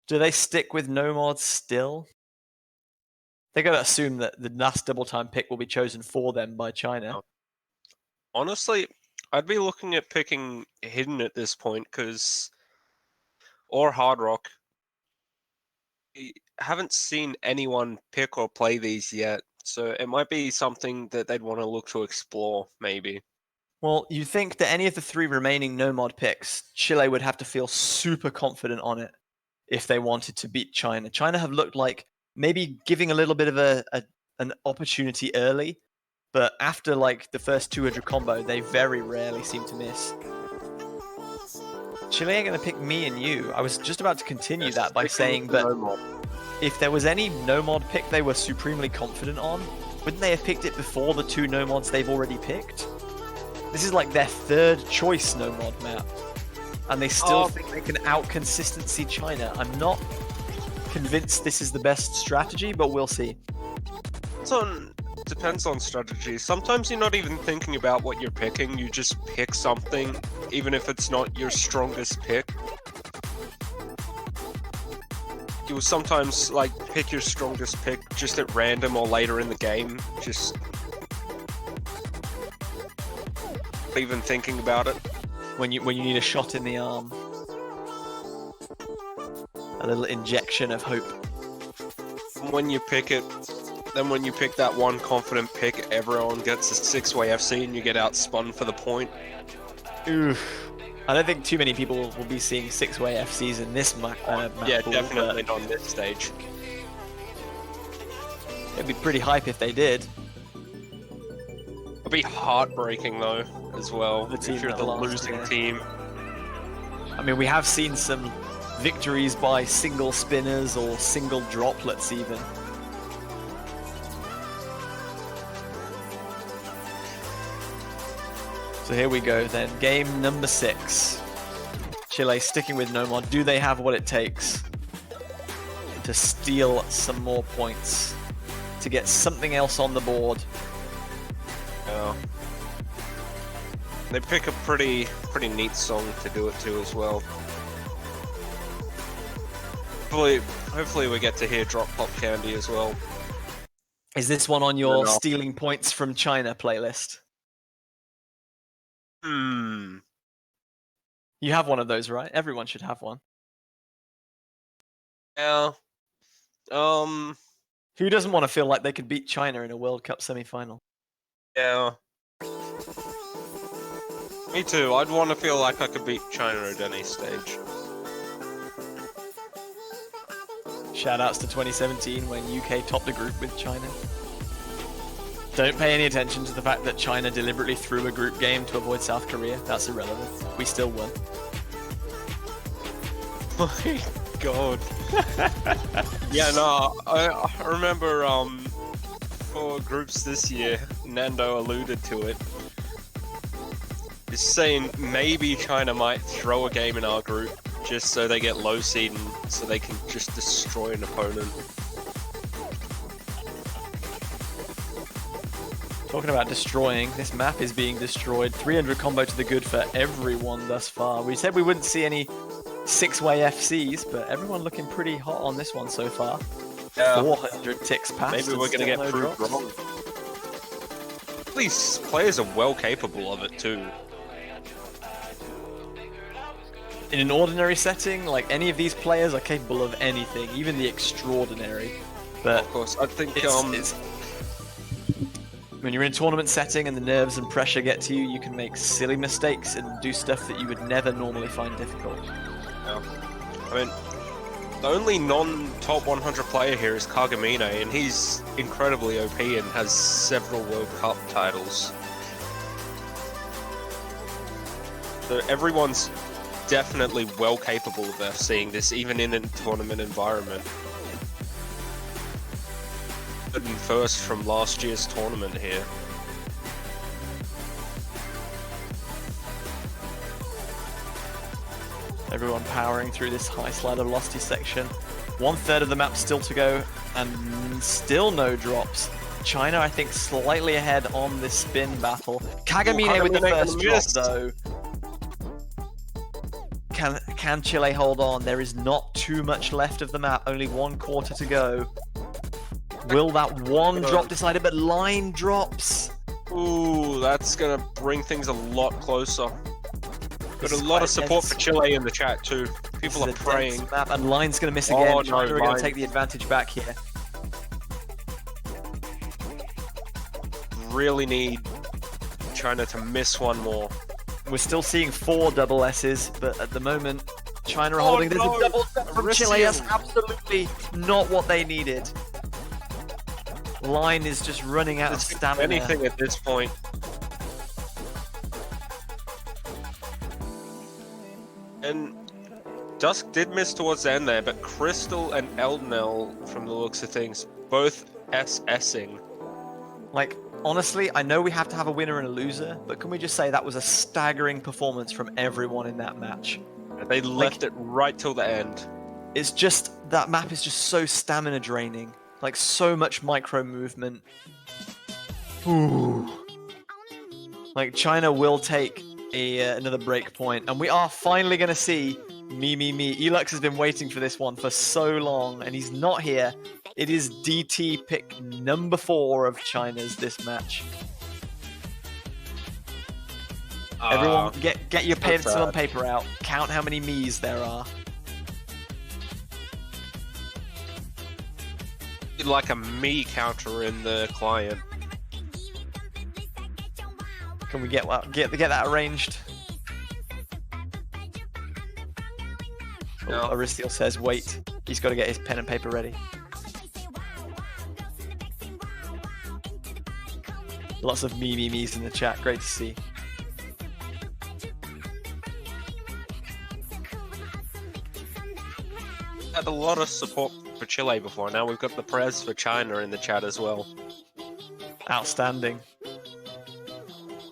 S1: Do they stick with no mods still? They're going to assume that the last double time pick will be chosen for them by China.
S4: Honestly, I'd be looking at picking Hidden at this point, or Hard Rock. I haven't seen anyone pick or play these yet, so it might be something that they'd want to look to explore, maybe.
S1: Well, you think that any of the 3 remaining no mod picks, Chile would have to feel super confident on it if they wanted to beat China. China have looked like maybe giving a little bit of an opportunity early, but after like the first 200 combo, they very rarely seem to miss. Chile ain't going to pick me and you. I was just about to continue that by saying that if there was any no mod pick they were supremely confident on, wouldn't they have picked it before the 2 no mods they've already picked? This is like their 3rd choice no mod map. And they still think they can out-consistency China. I'm not convinced this is the best strategy, but we'll see.
S4: Depends on strategy. Sometimes you're not even thinking about what you're picking, you just pick something, even if it's not your strongest pick. You will sometimes like pick your strongest pick just at random or later in the game, just not even thinking about it.
S1: When you need a shot in the arm. A little injection of hope.
S4: When you pick it, then when you pick that one confident pick, everyone gets a 6-way FC and you get outspun for the point.
S1: Oof. I don't think too many people will be seeing 6-way FCs in this map
S4: Yeah,
S1: pool,
S4: definitely not on this stage.
S1: It'd be pretty hype if they did.
S4: It'd be heartbreaking though, as well,
S1: The team
S4: if you're
S1: that
S4: the
S1: lost,
S4: losing
S1: yeah.
S4: team.
S1: I mean, we have seen some victories by single spinners or single droplets even. So here we go then, game number 6. Chile sticking with no mod. Do they have what it takes to steal some more points? To get something else on the board?
S4: Yeah. They pick a pretty neat song to do it to as well. Hopefully we get to hear Drop Pop Candy as well.
S1: Is this one on your
S4: No.
S1: stealing points from China playlist? You have one of those, right? Everyone should have one.
S4: Yeah.
S1: Who doesn't want to feel like they could beat China in a World Cup semi-final?
S4: Yeah. Me too. I'd want to feel like I could beat China at any stage.
S1: Shoutouts to 2017 when UK topped the group with China. Don't pay any attention to the fact that China deliberately threw a group game to avoid South Korea. That's irrelevant. We still won.
S4: My God. Yeah, no, I remember for groups this year, Nando alluded to it. He's saying maybe China might throw a game in our group just so they get low seed and so they can just destroy an opponent.
S1: Talking about destroying, this map is being destroyed. 300 combo to the good for everyone thus far. We said we wouldn't see any 6-way FCs, but everyone looking pretty hot on this one so far.
S4: Yeah.
S1: 400 ticks past.
S4: Maybe we're gonna get proved wrong. These players are well capable of it too.
S1: In an ordinary setting, like any of these players are capable of anything, even the extraordinary. But
S4: Of course, I think
S1: it's when you're in a tournament setting and the nerves and pressure get to you, you can make silly mistakes and do stuff that you would never normally find difficult.
S4: yeah. I mean, the only non-top 100 player here is Kagamine, and he's incredibly OP and has several World Cup titles. So everyone's definitely well capable of seeing this, even in a tournament environment. And first from last year's tournament here.
S1: Everyone powering through this high slider velocity section. 1/3 of the map still to go, and still no drops. China, I think, slightly ahead on this spin battle. Kagamine with the first drop, though. Can Chile hold on? There is not too much left of the map, only 1/4 to go. Will that one drop decide it? But line drops.
S4: Ooh, that's gonna bring things a lot closer. Got a
S1: This is
S4: lot
S1: quite
S4: of support
S1: tense.
S4: for Chile in the chat too. People are
S1: This is a
S4: praying.
S1: dense map, and line's going to miss again.
S4: Oh, no,
S1: China are going
S4: Line.
S1: to take the advantage back here.
S4: Really need China to miss one more.
S1: We're still seeing 4 double S's, but at the moment, China are
S4: Oh,
S1: holding. There's
S4: no.
S1: a double set from Chile.
S4: Aristio.
S1: That's absolutely not what they needed. Line is just running out of
S4: It's
S1: stamina.
S4: anything at this point. And Dusk did miss towards the end there, but Crystal and Eldnell, from the looks of things, both SSing.
S1: Like, honestly, I know we have to have a winner and a loser, but can we just say that was a staggering performance from everyone in that match?
S4: They left it right till the end.
S1: It's just, that map is just so stamina draining. Like, so much micro movement. Ooh. Like, China will take another break point, and we are finally going to see me. Elux has been waiting for this one for so long, and he's not here. It is DT pick number 4 of China's this match. Everyone, get your pencil and paper out. Count how many me's there are.
S4: Like a me counter in the client.
S1: Can we get that arranged?
S4: No.
S1: Aristiel says, wait. He's got to get his pen and paper ready. Lots of me's in the chat. Great to see.
S4: Had a lot of support for Chile before. Now we've got the press for China in the chat as well.
S1: Outstanding.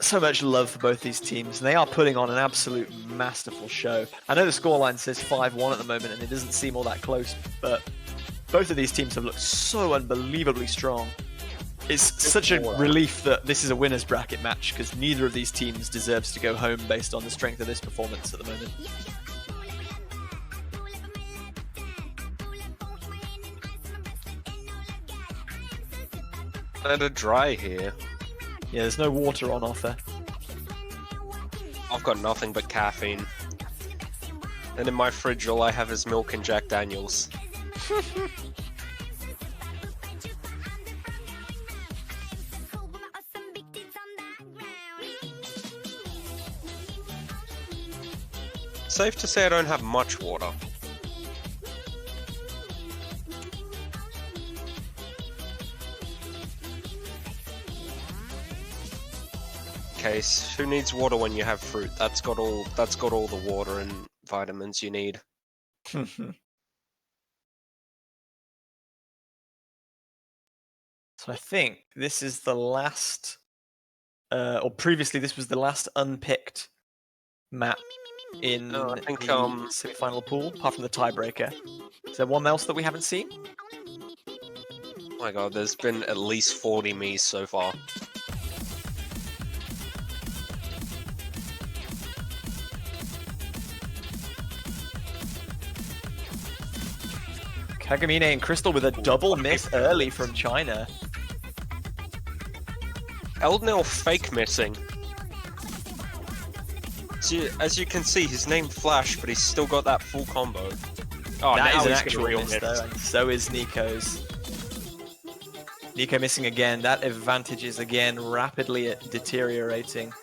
S1: So much love for both these teams, and they are putting on an absolute masterful show. I know the scoreline says 5-1 at the moment, and it doesn't seem all that close, but both of these teams have looked so unbelievably strong. It's such a relief that this is a winner's bracket match, because neither of these teams deserves to go home based on the strength of this performance at the moment.
S4: And a dry here.
S1: Yeah, there's no water on offer.
S4: I've got nothing but caffeine. And in my fridge, all I have is milk and Jack Daniels. Safe to say I don't have much water. case. Who needs water when you have fruit? That's got all the water and vitamins you need.
S1: So I think this is the last, or previously this was the last unpicked map in
S4: No, I think,
S1: the semi-final pool, apart from the tiebreaker. Is there one else that we haven't seen?
S4: Oh my god, there's been at least 40 Miis so far.
S1: Kagamine and Crystal with a double miss early from China.
S4: Eldnil fake missing. As you can see, his name Flash, but he's still got that full combo. Oh,
S1: That
S4: now
S1: is an
S4: he's
S1: actual
S4: gonna real
S1: miss,
S4: miss.
S1: though, and so is Nico's. Nico missing again. That advantage is again rapidly deteriorating.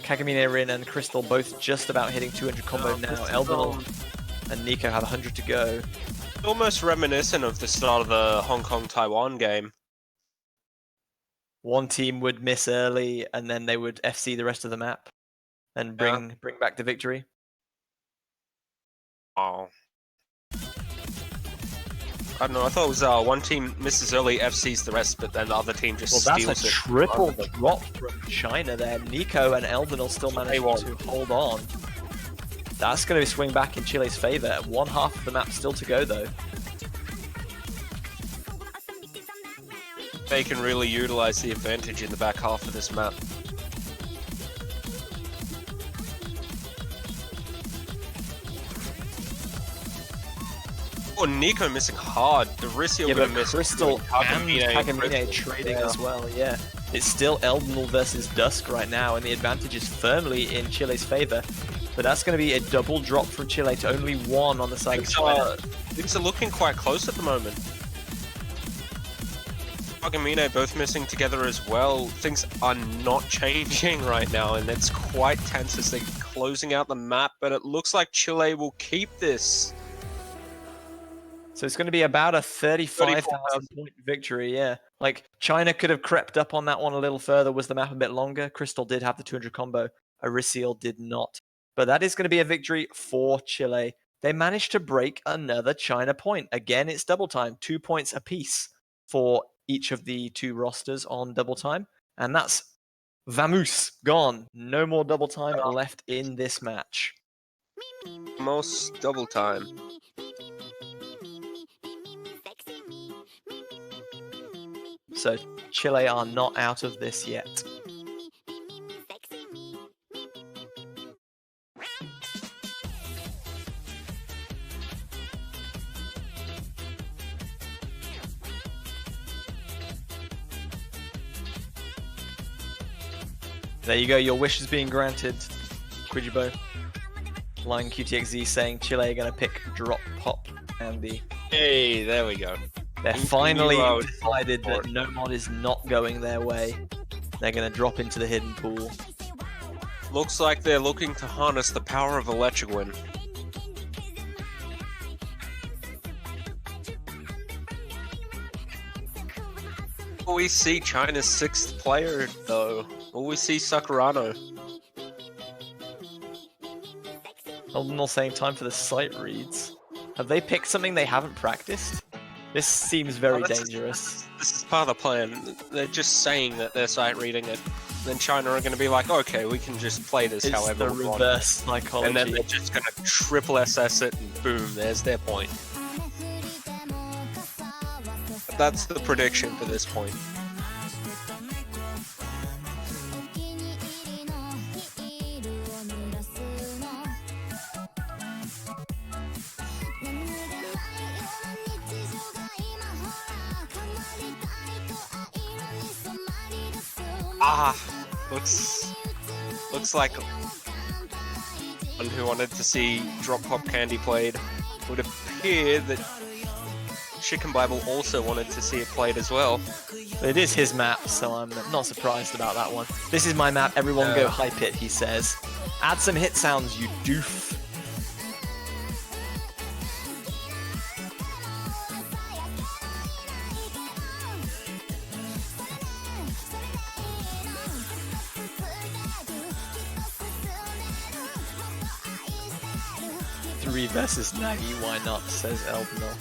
S1: Kagamine, Rin, and Crystal both just about hitting 200 combo now. Eldonal and Nico have 100 to go.
S4: Almost reminiscent of the start of the Hong Kong-Taiwan game.
S1: One team would miss early, and then they would FC the rest of the map and bring back the victory.
S4: Oh. I don't know, I thought it was one team misses early, FCs the rest, but then the other team just steals it.
S1: That's a triple drop from China there. Nico and Eldonal still managing to hold on. That's going to swing back in Chile's favor. One half of the map still to go, though.
S4: They can really utilize the advantage in the back half of this map. Oh, Nico missing hard. Doricio
S1: Yeah,
S4: gonna
S1: but
S4: miss.
S1: Crystal and Kagamine
S4: Crystal.
S1: trading as well, yeah. It's still Eldonal versus Dusk right now, and the advantage is firmly in Chile's favor. But that's going to be a double drop from Chile to only one on the side of China.
S4: Things are looking quite close at the moment. Kagamine both missing together as well. Things are not changing right now, and it's quite tense as they're closing out the map, but it looks like Chile will keep this.
S1: So it's going to be about a 35,000 point victory, yeah. Like, China could have crept up on that one a little further. Was the map a bit longer? Crystal did have the 200 combo. Arisiel did not. But that is going to be a victory for Chile. They managed to break another China point. Again, it's double time. 2 points apiece for each of the two rosters on double time. And that's Vamoose gone. No more double time left in this match.
S4: Most double time.
S1: So Chile are not out of this yet. There you go, your wish is being granted, Quijibo. Line QTXZ saying Chile are going to pick Drop Pop Andy.
S4: Hey, there we go.
S1: They're finally decided that no mod is not going their way. They're going to drop into the hidden pool.
S4: Looks like they're looking to harness the power of Electric-Win. Will we see China's 6th player, though? Will we see Sakurano?
S1: Eldonal saying time for the sight reads. Have they picked something they haven't practiced? This seems very dangerous.
S4: This is part of the plan. They're just saying that they're sight reading it. Then China are going to be like, okay, we can just play this however we want.
S1: Reverse psychology.
S4: And then they're just going to triple SS it, and boom, there's their point. But that's the prediction for this point. Looks like one who wanted to see Drop Pop Candy played. It would appear that Chicken Bible also wanted to see it played as well.
S1: It is his map, so I'm not surprised about that one. This is my map, everyone go hype it, he says. Add some hit sounds, you doof. 3 versus Nagi, why not, says Elbenor.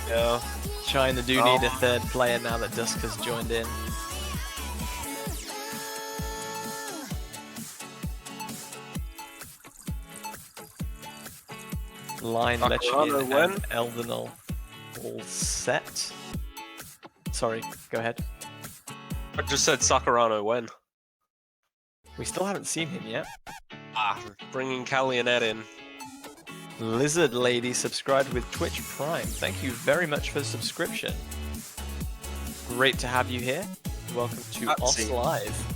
S4: Yeah.
S1: China do need a third player now that Dusk has joined in. Line,
S4: Sakurano
S1: Lechkin,
S4: when?
S1: and Elvenol all set. Sorry, go ahead.
S4: I just said Sakurano when.
S1: We still haven't seen him yet.
S4: Bringing Callianet in.
S1: Lizard Lady subscribed with Twitch Prime. Thank you very much for the subscription. Great to have you here. Welcome to OS Live.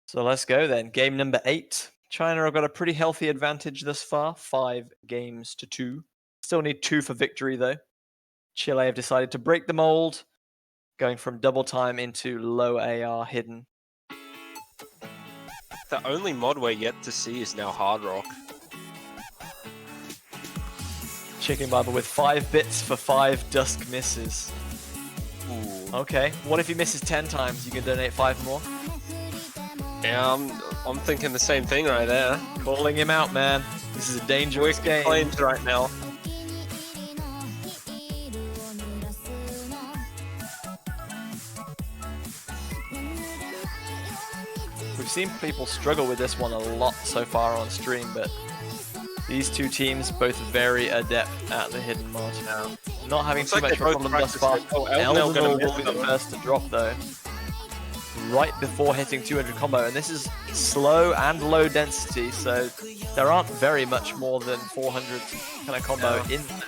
S1: So let's go then. Game number 8. China have got a pretty healthy advantage thus far. 5 games to 2. Still need 2 for victory though. Chile have decided to break the mold, going from double time into low AR hidden.
S4: The only mod we're yet to see is now Hard Rock.
S1: Chicken Bible with 5 bits for 5 Dusk misses.
S4: Ooh.
S1: Okay, what if he misses 10 times? You can donate 5 more?
S4: Yeah, I'm thinking the same thing right there.
S1: Calling him out, man. This is a dangerous game.
S4: Claims right now.
S1: We've seen people struggle with this one a lot so far on stream, but these two teams both very adept at the hidden mod. Not having too much of a problem thus far. Eldenor will be the first to drop though. Right before hitting 200 combo, and this is slow and low density, so there aren't very much more than 400 kind of combo in there.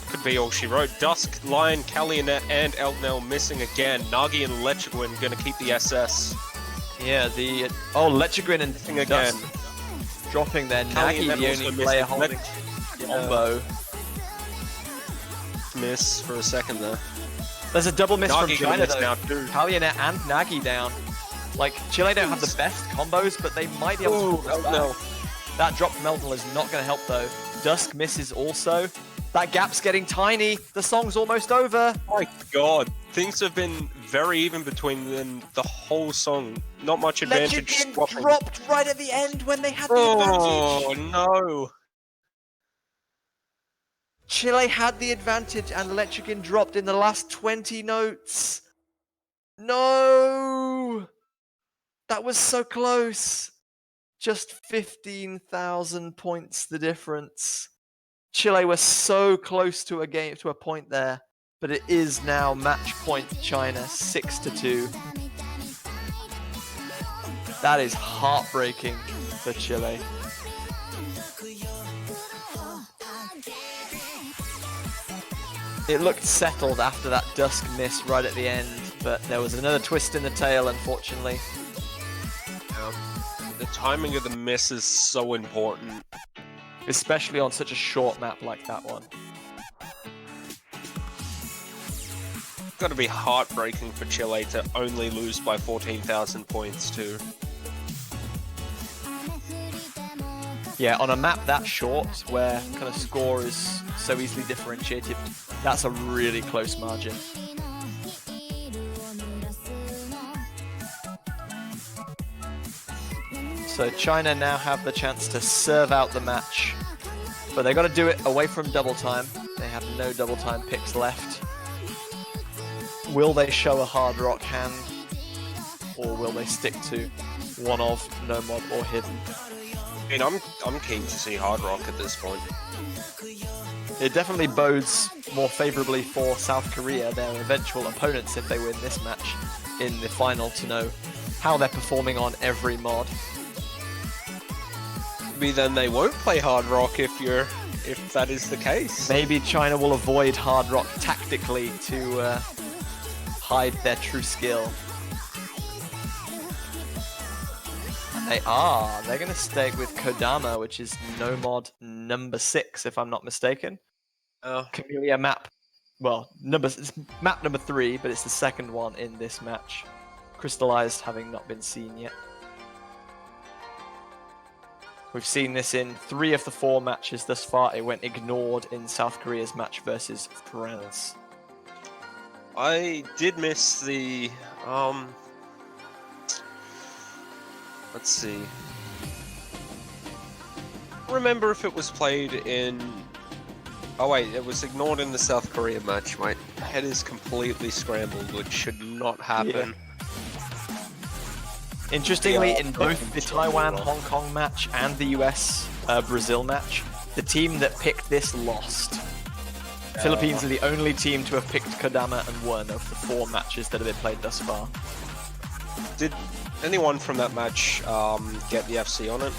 S4: Could be all she wrote. Dusk, Lion, Callianet, and Eldenor missing again. Nagi and Lechigwin gonna keep the SS.
S1: Yeah, Lechigwin and
S4: Missing again.
S1: Dusk dropping there. Nagi,
S4: Callianet
S1: the
S4: also
S1: only player
S4: missing.
S1: holding combo.
S4: Miss for a second there.
S1: There's a double miss
S4: Nagi
S1: from China though.
S4: now too.
S1: Callianet and Nagi down. Like, Chile don't have the best combos, but they might be able to pull this back. That drop from Eldenor is not going to help though. Dusk misses also. That gap's getting tiny. The song's almost over.
S4: Oh my god. Things have been very even between them the whole song. Not much advantage.
S1: Lechigwin dropped right at the end when they had the advantage.
S4: Oh no.
S1: Chile had the advantage and Lechigwin dropped in the last 20 notes. No! That was so close. Just 15,000 points the difference. Chile were so close to a point there, but it is now match point China 6-2. That is heartbreaking for Chile. It looked settled after that Dusk miss right at the end, but there was another twist in the tail, unfortunately.
S4: The timing of the miss is so important.
S1: Especially on such a short map like that one.
S4: It's gotta be heartbreaking for Chile to only lose by 14,000 points too.
S1: Yeah, on a map that short, where kind of score is so easily differentiated, that's a really close margin. So China now have the chance to serve out the match, but they got to do it away from double time. They have no double time picks left. Will they show a hard rock hand, or will they stick to one of no mod or hidden?
S4: I mean, I'm keen to see Hard Rock at this point.
S1: It definitely bodes more favorably for South Korea, their eventual opponents, if they win this match in the final, to know how they're performing on every mod.
S4: Maybe then they won't play Hard Rock if that is the case.
S1: Maybe China will avoid Hard Rock tactically to hide their true skill. And they're going to stay with Kodama, which is no mod number 6, if I'm not mistaken. Camellia map, well, it's map number 3, but it's the second one in this match. Crystallized having not been seen yet. We've seen this in 3 of the 4 matches thus far. It went ignored in South Korea's match versus France.
S4: I did miss the let's see. Remember if it was played in. Oh wait, it was ignored in the South Korea match. My head is completely scrambled, which should not happen.
S1: Interestingly, in both the Taiwan-Hong Kong match and the US-Brazil match, the team that picked this lost. Philippines are the only team to have picked Kodama and won of the 4 matches that have been played thus far.
S4: Did anyone from that match get the FC on it?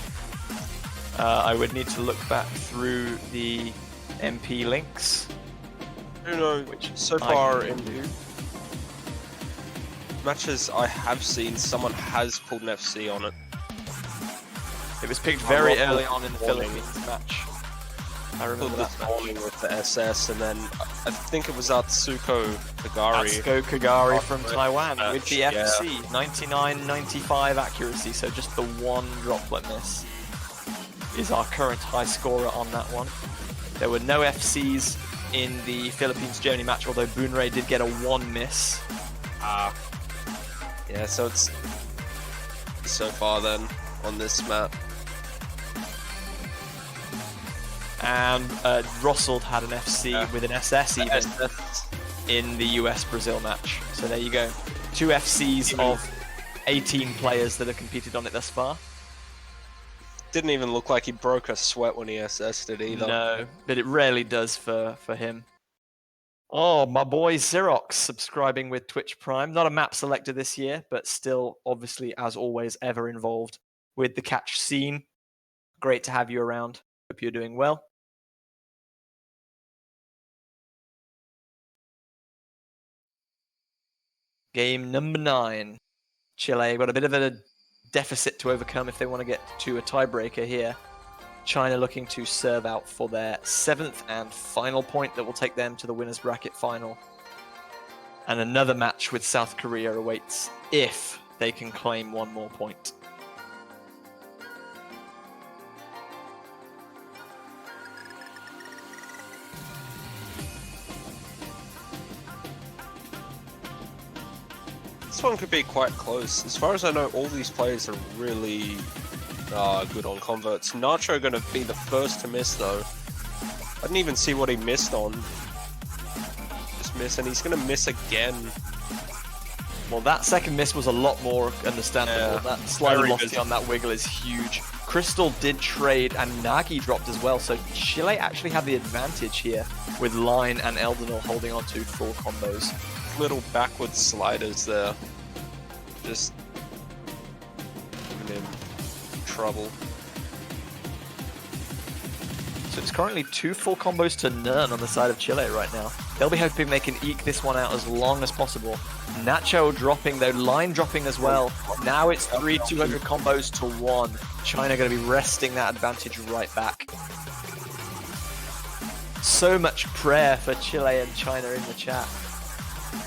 S1: I would need to look back through the MP links.
S4: No,
S1: Which
S4: so
S1: I
S4: far
S1: can
S4: in
S1: do.
S4: matches I have seen, someone has pulled an FC on it.
S1: It was picked very
S4: not
S1: early on in the
S4: warning.
S1: Philippines match. I
S4: Pulled
S1: remember
S4: this
S1: that
S4: morning
S1: match.
S4: with the SS, and then I think it was Atsuko Kagari.
S1: Atsuko Kagari from
S4: After
S1: Taiwan
S4: match,
S1: with the
S4: yeah.
S1: FC, 99-95 accuracy, so just the 1 droplet miss is our current high scorer on that one. There were no FCs in the Philippines-Germany match, although Boonray did get a 1 miss.
S4: Yeah, so it's so far then on this map.
S1: And Rossold had an FC with an SS even in the US-Brazil match. So there you go. 2 FCs of 18 players that have competed on it thus far.
S4: Didn't even look like he broke a sweat when he SS'd it either.
S1: No, but it rarely does for him. Oh, my boy Xerox subscribing with Twitch Prime. Not a map selector this year, but still, obviously, as always, ever involved with the catch scene. Great to have you around. Hope you're doing well. Game number 9. Chile got a bit of a deficit to overcome if they want to get to a tiebreaker here. China looking to serve out for their 7th and final point that will take them to the winners bracket final. And another match with South Korea awaits if they can claim 1 more point.
S4: This one could be quite close. As far as I know, all these players are really good on converts. Nacho going to be the first to miss though. I didn't even see what he missed on. Just miss, and he's going to miss again.
S1: Well, that second miss was a lot more understandable.
S4: Yeah,
S1: That slide
S4: very
S1: velocity
S4: visible.
S1: on that wiggle is huge. Crystal did trade and Nagi dropped as well, so Chile actually had the advantage here with Line and Eldenor holding on to full combos.
S4: Little backwards sliders there. Just giving him trouble.
S1: So it's currently 2 full combos to none on the side of Chile right now. They'll be hoping they can eke this one out as long as possible. Nacho dropping though, Line dropping as well. Now it's 3 200 combos to 1. China going to be wresting that advantage right back. So much prayer for Chile and China in the chat.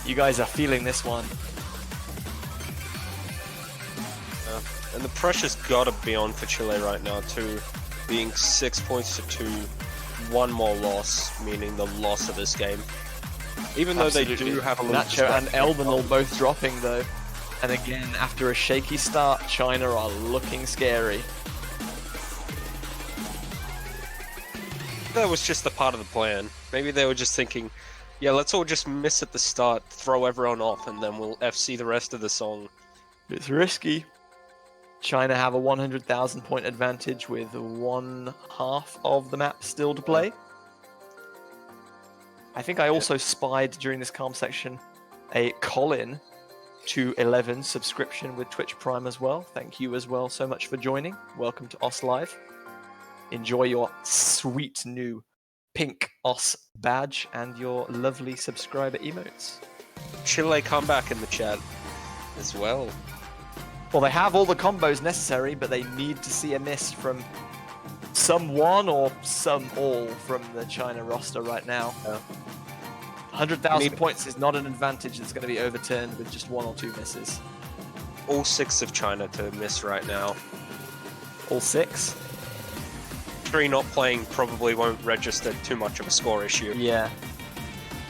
S1: You guys are feeling this one.
S4: And the pressure's got to be on for Chile right now too. Being 6 points to 2, 1 more loss, meaning the loss of this game. Even though they do have a little
S1: Nacho and Elbenal both dropping though. And again, after a shaky start, China are looking scary.
S4: That was just a part of the plan. Maybe they were just thinking, yeah, let's all just miss at the start, throw everyone off, and then we'll FC the rest of the song.
S1: It's risky. China have a 100,000 point advantage with 1/2 of the map still to play. I think I also spied during this calm section a Colin to 11 subscription with Twitch Prime as well. Thank you as well so much for joining. Welcome to OS Live. Enjoy your sweet new pink OS badge and your lovely subscriber emotes.
S4: Chile comeback in the chat as well.
S1: Well, they have all the combos necessary, but they need to see a miss from someone or some all from the China roster right now.
S4: Yeah.
S1: 100,000 points is not an advantage that's going to be overturned with just 1 or 2 misses.
S4: All 6 of China to miss right now.
S1: All 6?
S4: three not playing probably won't register too much of a score issue.
S1: Yeah.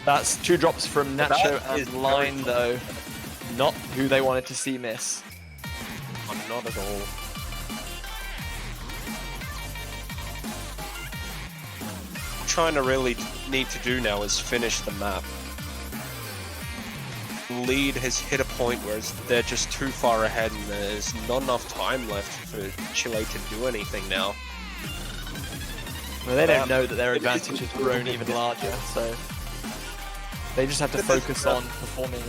S1: That's 2 drops from Nacho
S4: That is
S1: and Line, though. Not who they wanted to see miss.
S4: Not at all. What China really need to do now is finish the map. Lead has hit a point where they're just too far ahead and there's not enough time left for Chile to do anything now.
S1: Well, they don't know that their advantage has grown even larger, so they just have to focus on performing.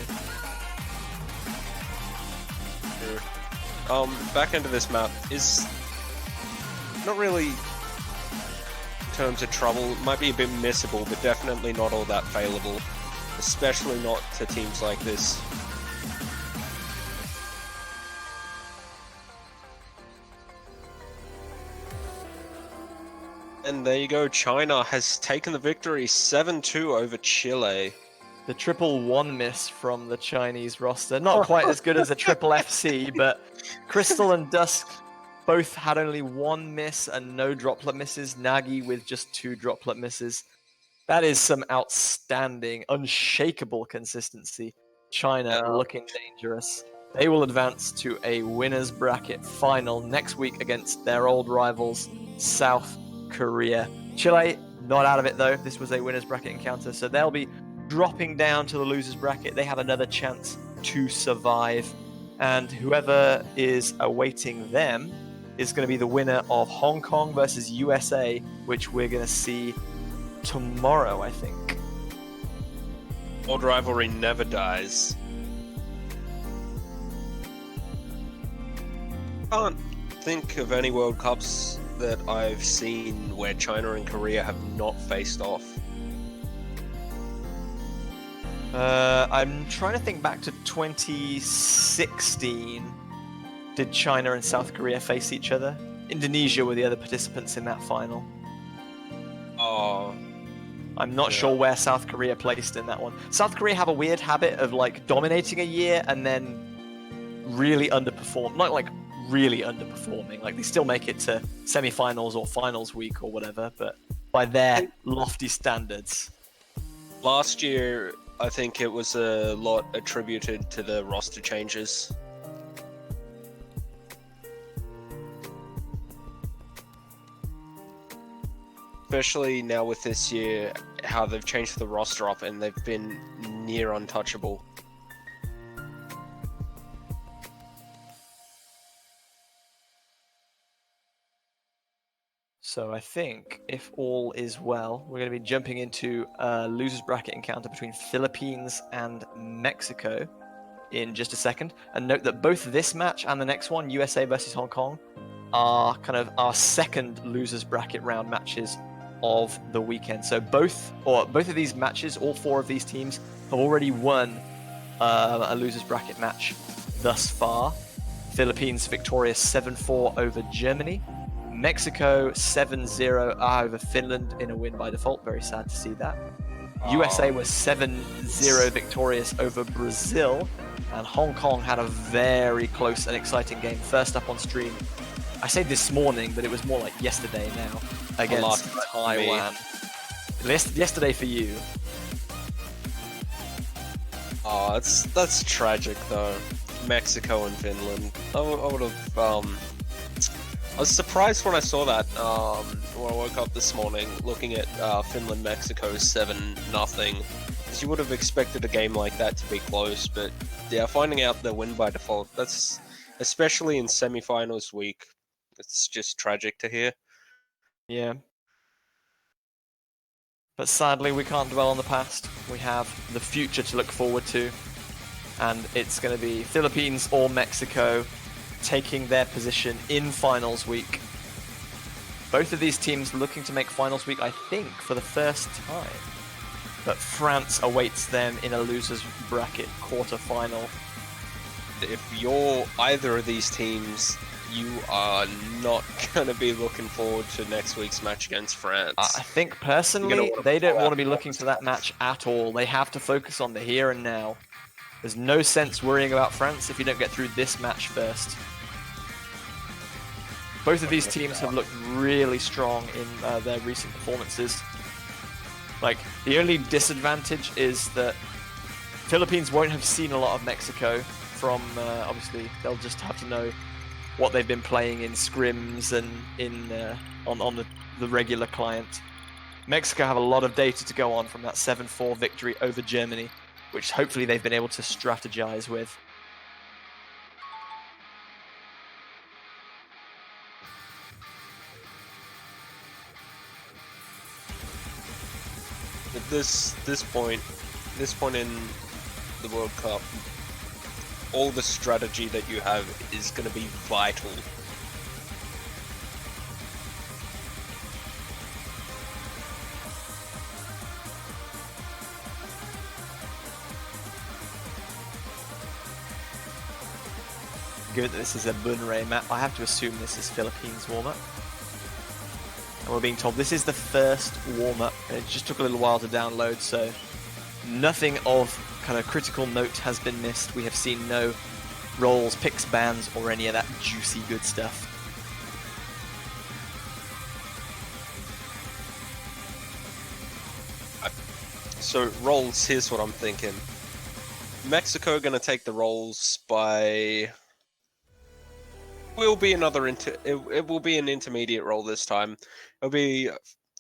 S4: Back into this map is not really in terms of trouble. It might be a bit missable, but definitely not all that failable. Especially not to teams like this. And there you go, China has taken the victory 7-2 over Chile.
S1: The 1-1 miss from the Chinese roster. Not quite as good as a triple FC, but Crystal and Dusk both had only 1 miss and no droplet misses. Nagi with just 2 droplet misses. That is some outstanding, unshakable consistency. China looking dangerous. They will advance to a winners bracket final next week against their old rivals, South Korea. Chile, not out of it though. This was a winners bracket encounter, so they'll be dropping down to the losers bracket. They have another chance to survive. And whoever is awaiting them is going to be the winner of Hong Kong versus USA, which we're going to see tomorrow, I think.
S4: Old rivalry never dies. Can't think of any World Cups that I've seen where China and Korea have not faced off.
S1: I'm trying to think back to 2016. Did China and South Korea face each other? Indonesia were the other participants in that final.
S4: Oh,
S1: I'm not sure where South Korea placed in that one. South Korea have a weird habit of like dominating a year and then really underperform. Not like really underperforming. Like they still make it to semifinals or finals week or whatever, but by their lofty standards.
S4: last year, I think it was a lot attributed to the roster changes. Especially now with this year, how they've changed the roster up and they've been near untouchable.
S1: So I think if all is well, we're going to be jumping into a losers bracket encounter between Philippines and Mexico in just a second. And note that both this match and the next one, USA versus Hong Kong, are kind of our second losers bracket round matches of the weekend. So both of these matches, all four of these teams have already won a losers bracket match thus far. Philippines victorious 7-4 over Germany. Mexico 7-0 over Finland in a win by default. Very sad to see that. USA was 7-0 victorious over Brazil. And Hong Kong had a very close and exciting game. First up on stream, I say this morning, but it was more like yesterday now, against Taiwan. Yesterday for you.
S4: Oh, that's tragic though. Mexico and Finland. I would have. I was surprised when I saw that. When I woke up this morning, looking at Finland Mexico 7-0. Because you would have expected a game like that to be close, but yeah, finding out the win by default. That's especially in semifinals week. It's just tragic to hear.
S1: Yeah. But sadly, we can't dwell on the past. We have the future to look forward to. And it's going to be Philippines or Mexico taking their position in finals week. Both of these teams looking to make finals week, I think, for the first time. But France awaits them in a losers bracket quarter-final.
S4: If you're either of these teams, you are not going to be looking forward to next week's match against France.
S1: I think personally, they don't want to be looking to that match at all. They have to focus on the here and now. There's no sense worrying about France if you don't get through this match first. Both of these teams have looked really strong in their recent performances. Like, the only disadvantage is that Philippines won't have seen a lot of Mexico from, obviously, they'll just have to know what they've been playing in scrims and on the regular client. Mexico have a lot of data to go on from that 7-4 victory over Germany, which hopefully they've been able to strategize with.
S4: At this point in the World Cup, all the strategy that you have is going to be vital.
S1: Given that this is a Bunray map, I have to assume this is Philippines warm-up. And we're being told this is the first warm-up, and it just took a little while to download, so nothing of kind of critical note has been missed. We have seen no rolls, picks, bans, or any of that juicy good stuff.
S4: So rolls, here's what I'm thinking. Mexico are going to take the rolls by... Will be another it will be an intermediate roll this time. It'll be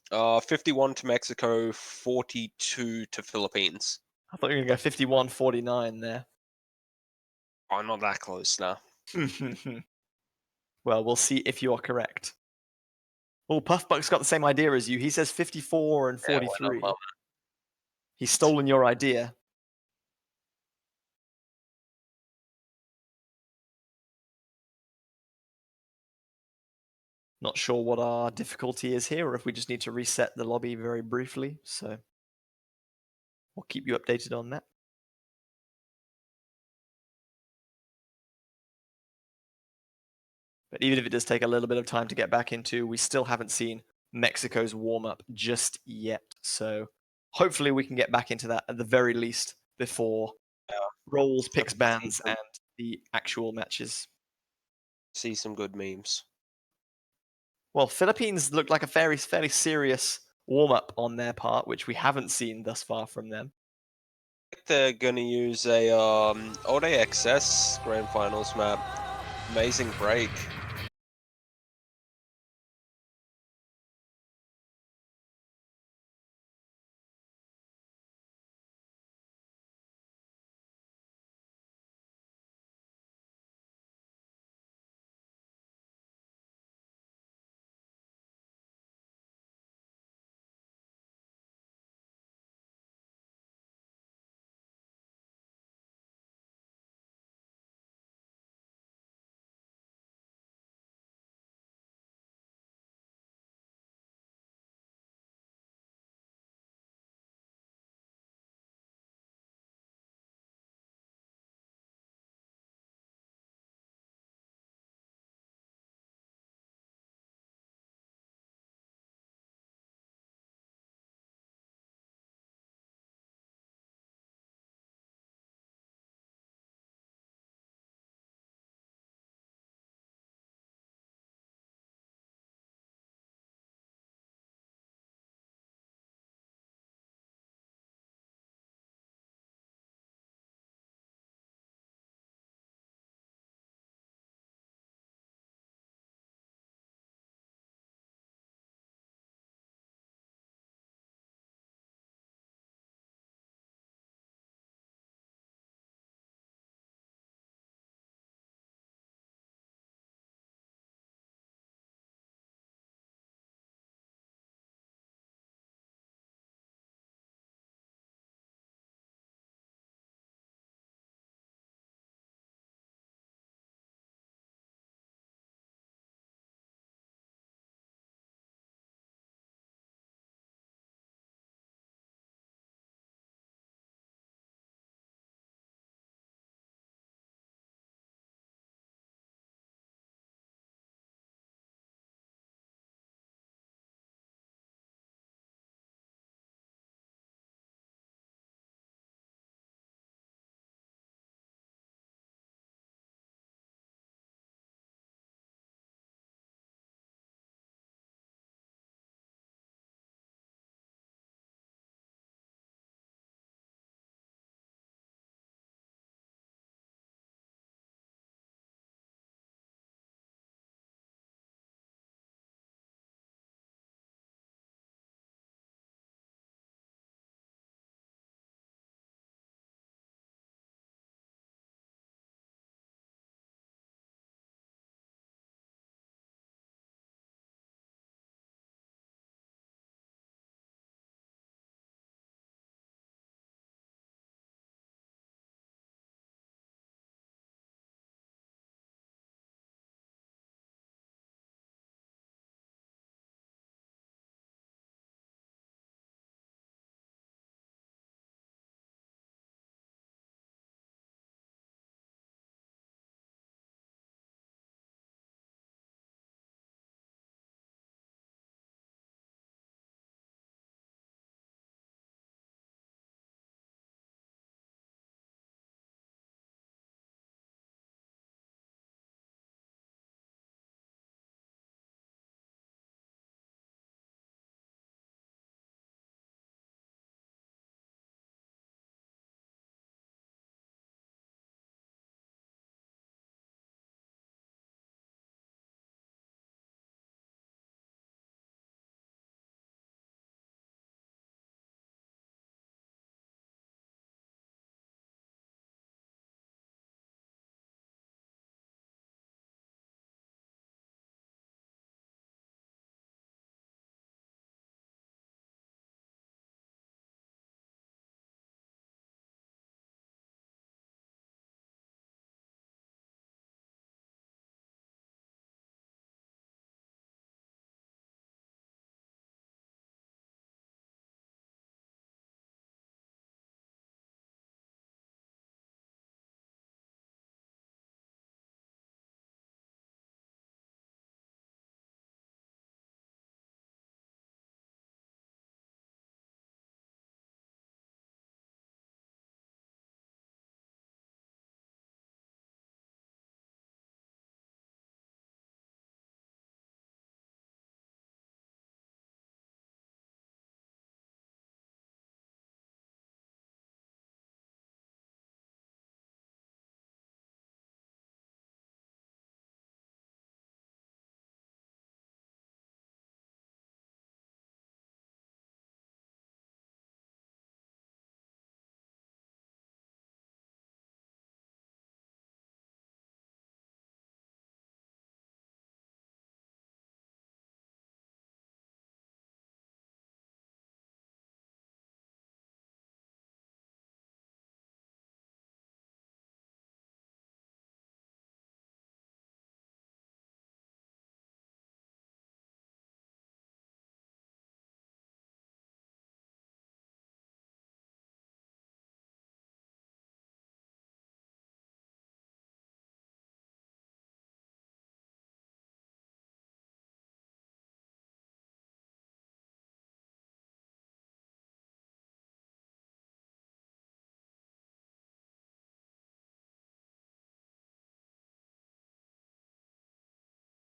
S4: 51 to Mexico, 42 to Philippines.
S1: I thought you were going to go 51-49 there.
S4: Oh, not that close now.
S1: Well, we'll see if you're correct. Oh, Puffbuck's got the same idea as you. He says 54 and 43.
S4: Yeah,
S1: He's stolen your idea. Not sure what our difficulty is here, or if we just need to reset the lobby very briefly, so we'll keep you updated on that. But even if it does take a little bit of time to get back into, we still haven't seen Mexico's warm-up just yet, so hopefully we can get back into that at the very least before rolls, picks, bans, and the actual matches.
S4: See some good memes.
S1: Well, Philippines looked like a fairly serious warm-up on their part, which we haven't seen thus far from them.
S4: They're gonna use a Old AXS Grand Finals map. Amazing break.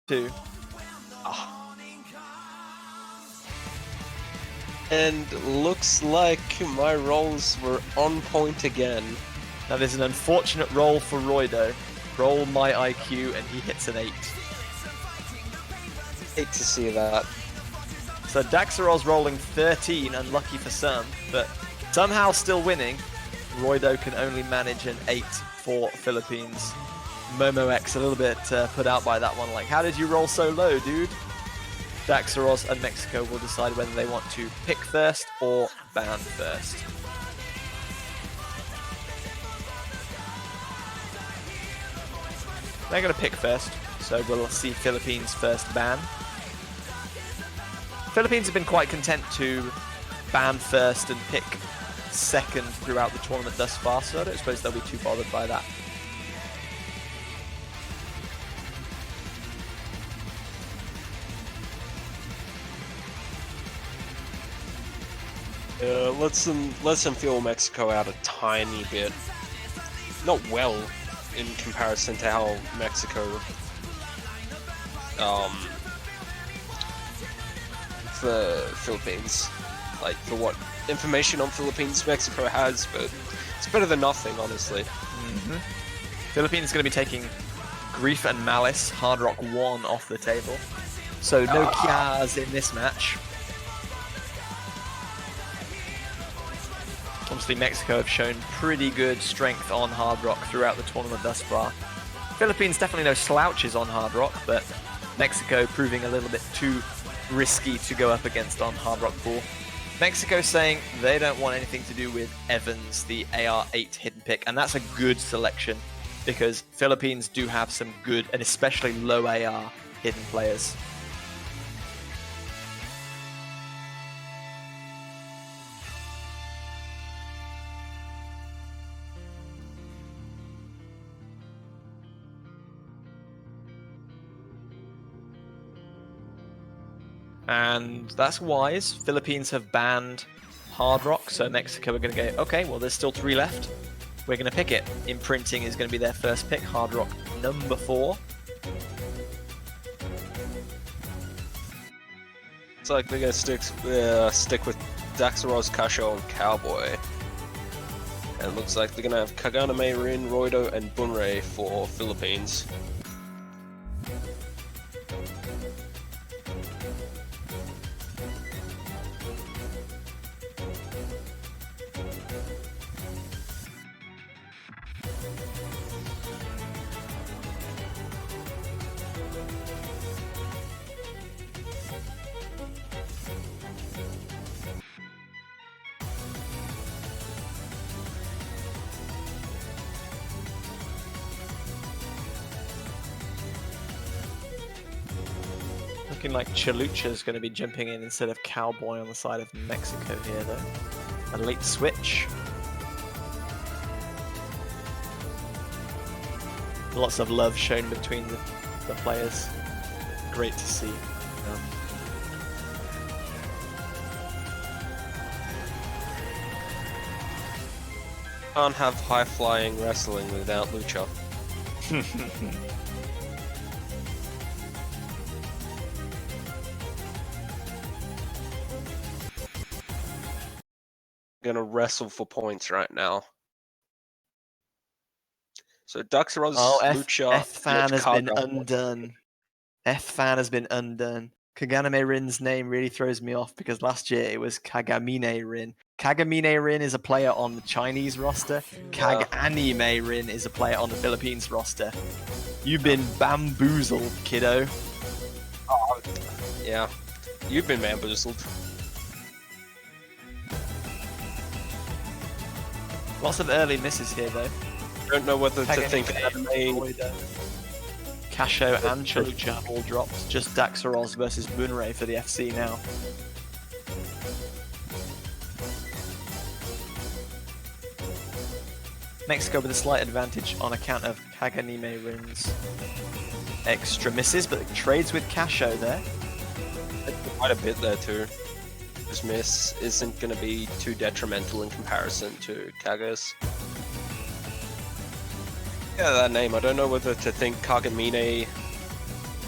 S1: 2.
S4: And looks like my rolls were on point again.
S1: Now there's an unfortunate roll for Roido. Roll my IQ and he hits an 8.
S4: Hate to see that.
S1: So Daxarol's rolling 13, unlucky for some, but somehow still winning. Roido can only manage an 8 for Philippines. Momo X a little bit put out by that one, like, how did you roll so low, dude? Daxaros and Mexico will decide whether they want to pick first or ban first. They're going to pick first, so we'll see Philippines first ban. Philippines have been quite content to ban first and pick second throughout the tournament thus far, so I don't suppose they'll be too bothered by that.
S4: Let's them feel Mexico out a tiny bit. Not well, in comparison to how Mexico for Philippines, like for what information on Philippines Mexico has, but it's better than nothing, honestly.
S1: Philippines is going to be taking Grief and Malice, Hard Rock 1 off the table. So no Kias in this match. Obviously Mexico have shown pretty good strength on Hard Rock throughout the tournament thus far. Philippines definitely no slouches on Hard Rock, but Mexico proving a little bit too risky to go up against on Hard Rock pool. Mexico saying they don't want anything to do with Evans, the AR8 hidden pick, and that's a good selection because Philippines do have some good and especially low AR hidden players. And that's wise. Philippines have banned Hard Rock, so Mexico are going to go, okay, well, there's still 3 left. We're going to pick it. Imprinting is going to be their first pick, Hard Rock number 4.
S4: It's like they're gonna stick with Daxaros, Kasho, and Cowboy. And it looks like they're gonna have Kaganame, Rin, Roido, and Bunrei for Philippines.
S1: Looking like Chalucha's going to be jumping in instead of Cowboy on the side of Mexico here, though. A late switch. Lots of love shown between the players. Great to see.
S4: Can't have high-flying wrestling without Lucha. Gonna wrestle for points right now. So Daxaros, Lucha,
S1: F-Fan has been
S4: Kaga.
S1: undone. F-Fan has been undone. Kaganame Rin's name really throws me off because last year it was Kagamine Rin. Kagamine Rin is a player on the Chinese roster. Kaganime Rin is a player on the Philippines roster. You've been bamboozled, kiddo.
S4: Yeah, you've been bamboozled.
S1: Lots of early misses here, though.
S4: Don't know whether to think anime.
S1: Kasho and Chalucha all dropped. Just Daxaros versus Bunrei for the FC now. Mexico with a slight advantage on account of Kaganime Rin's extra misses, but trades with Kasho there.
S4: Quite a bit there too. This miss isn't going to be too detrimental in comparison to Kaga's. Yeah, that name. I don't know whether to think Kagamine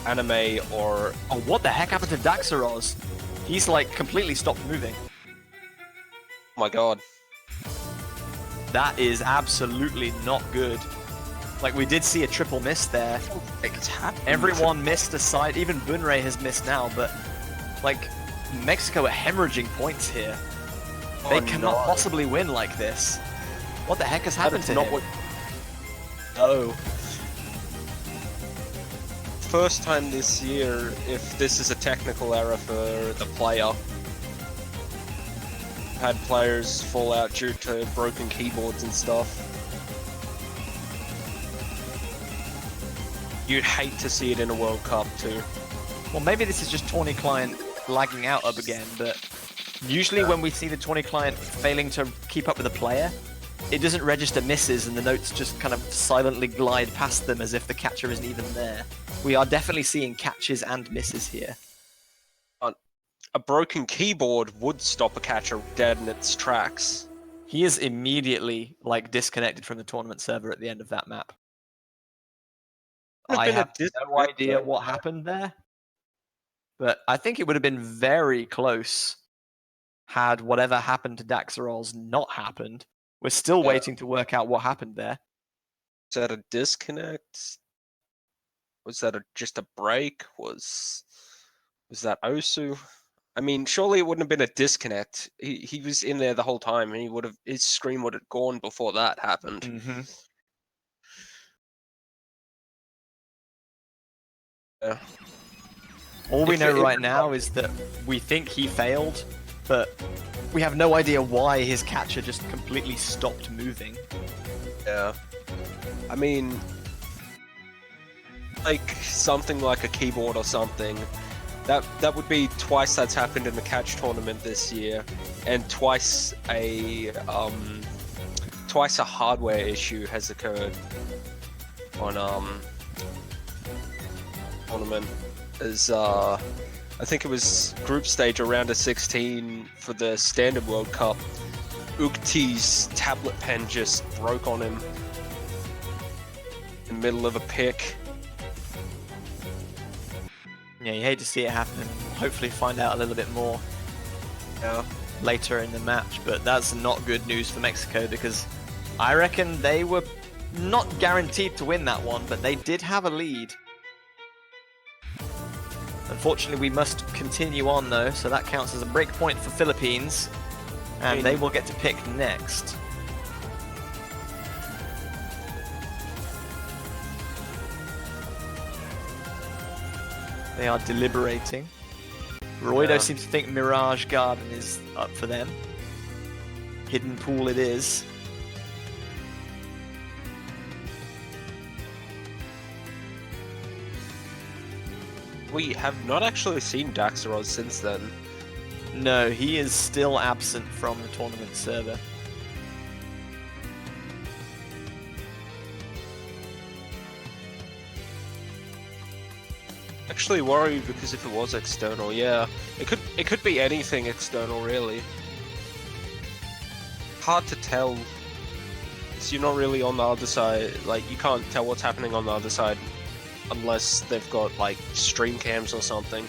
S4: Anime or...
S1: Oh, what the heck happened to Daxaros? He's like completely stopped moving.
S4: Oh my god.
S1: That is absolutely not good. Like, we did see a triple miss there. Everyone missed aside, even Bunrei has missed now, but like, Mexico are hemorrhaging points here. They cannot possibly win like this. What the heck has happened to him?
S4: Oh. First time this year, if this is a technical error for the player. Had players fall out due to broken keyboards and stuff. You'd hate to see it in a World Cup too.
S1: Well, maybe this is just Tawny Client lagging out up again, but usually when we see the Tawny Client failing to keep up with a player, it doesn't register misses and the notes just kind of silently glide past them as if the catcher isn't even there. We are definitely seeing catches and misses here.
S4: A broken keyboard would stop a catcher dead in its tracks.
S1: He is immediately like disconnected from the tournament server at the end of that map. I have no idea what happened there, but I think it would have been very close had whatever happened to Daxarols not happened. We're still waiting to work out what happened there.
S4: Was that a disconnect? Was that just a break? Was that Osu? I mean, surely it wouldn't have been a disconnect. He was in there the whole time, and his screen would have gone before that happened.
S1: Mm-hmm.
S4: Yeah.
S1: All we know right now is that we think he failed, but we have no idea why his catcher just completely stopped moving.
S4: Yeah. I mean, like something like a keyboard or something. That would be twice that's happened in the catch tournament this year, and twice a hardware issue has occurred on tournament. As I think it was group stage around a 16 for the standard World Cup. Ukti's tablet pen just broke on him in the middle of a pick.
S1: Yeah, you hate to see it happen. Hopefully find out a little bit more later in the match, but that's not good news for Mexico because I reckon they were not guaranteed to win that one, but they did have a lead. Unfortunately, we must continue on though, so that counts as a break point for Philippines, and they will get to pick next. They are deliberating. Roido seems to think Mirage Garden is up for them. Hidden Pool it is.
S4: We have not actually seen Daxaros since then.
S1: No, he is still absent from the tournament server.
S4: Actually worried because if it was external, yeah, it could be anything external really. Hard to tell. So you're not really on the other side. Like you can't tell what's happening on the other side unless they've got like stream cams or something.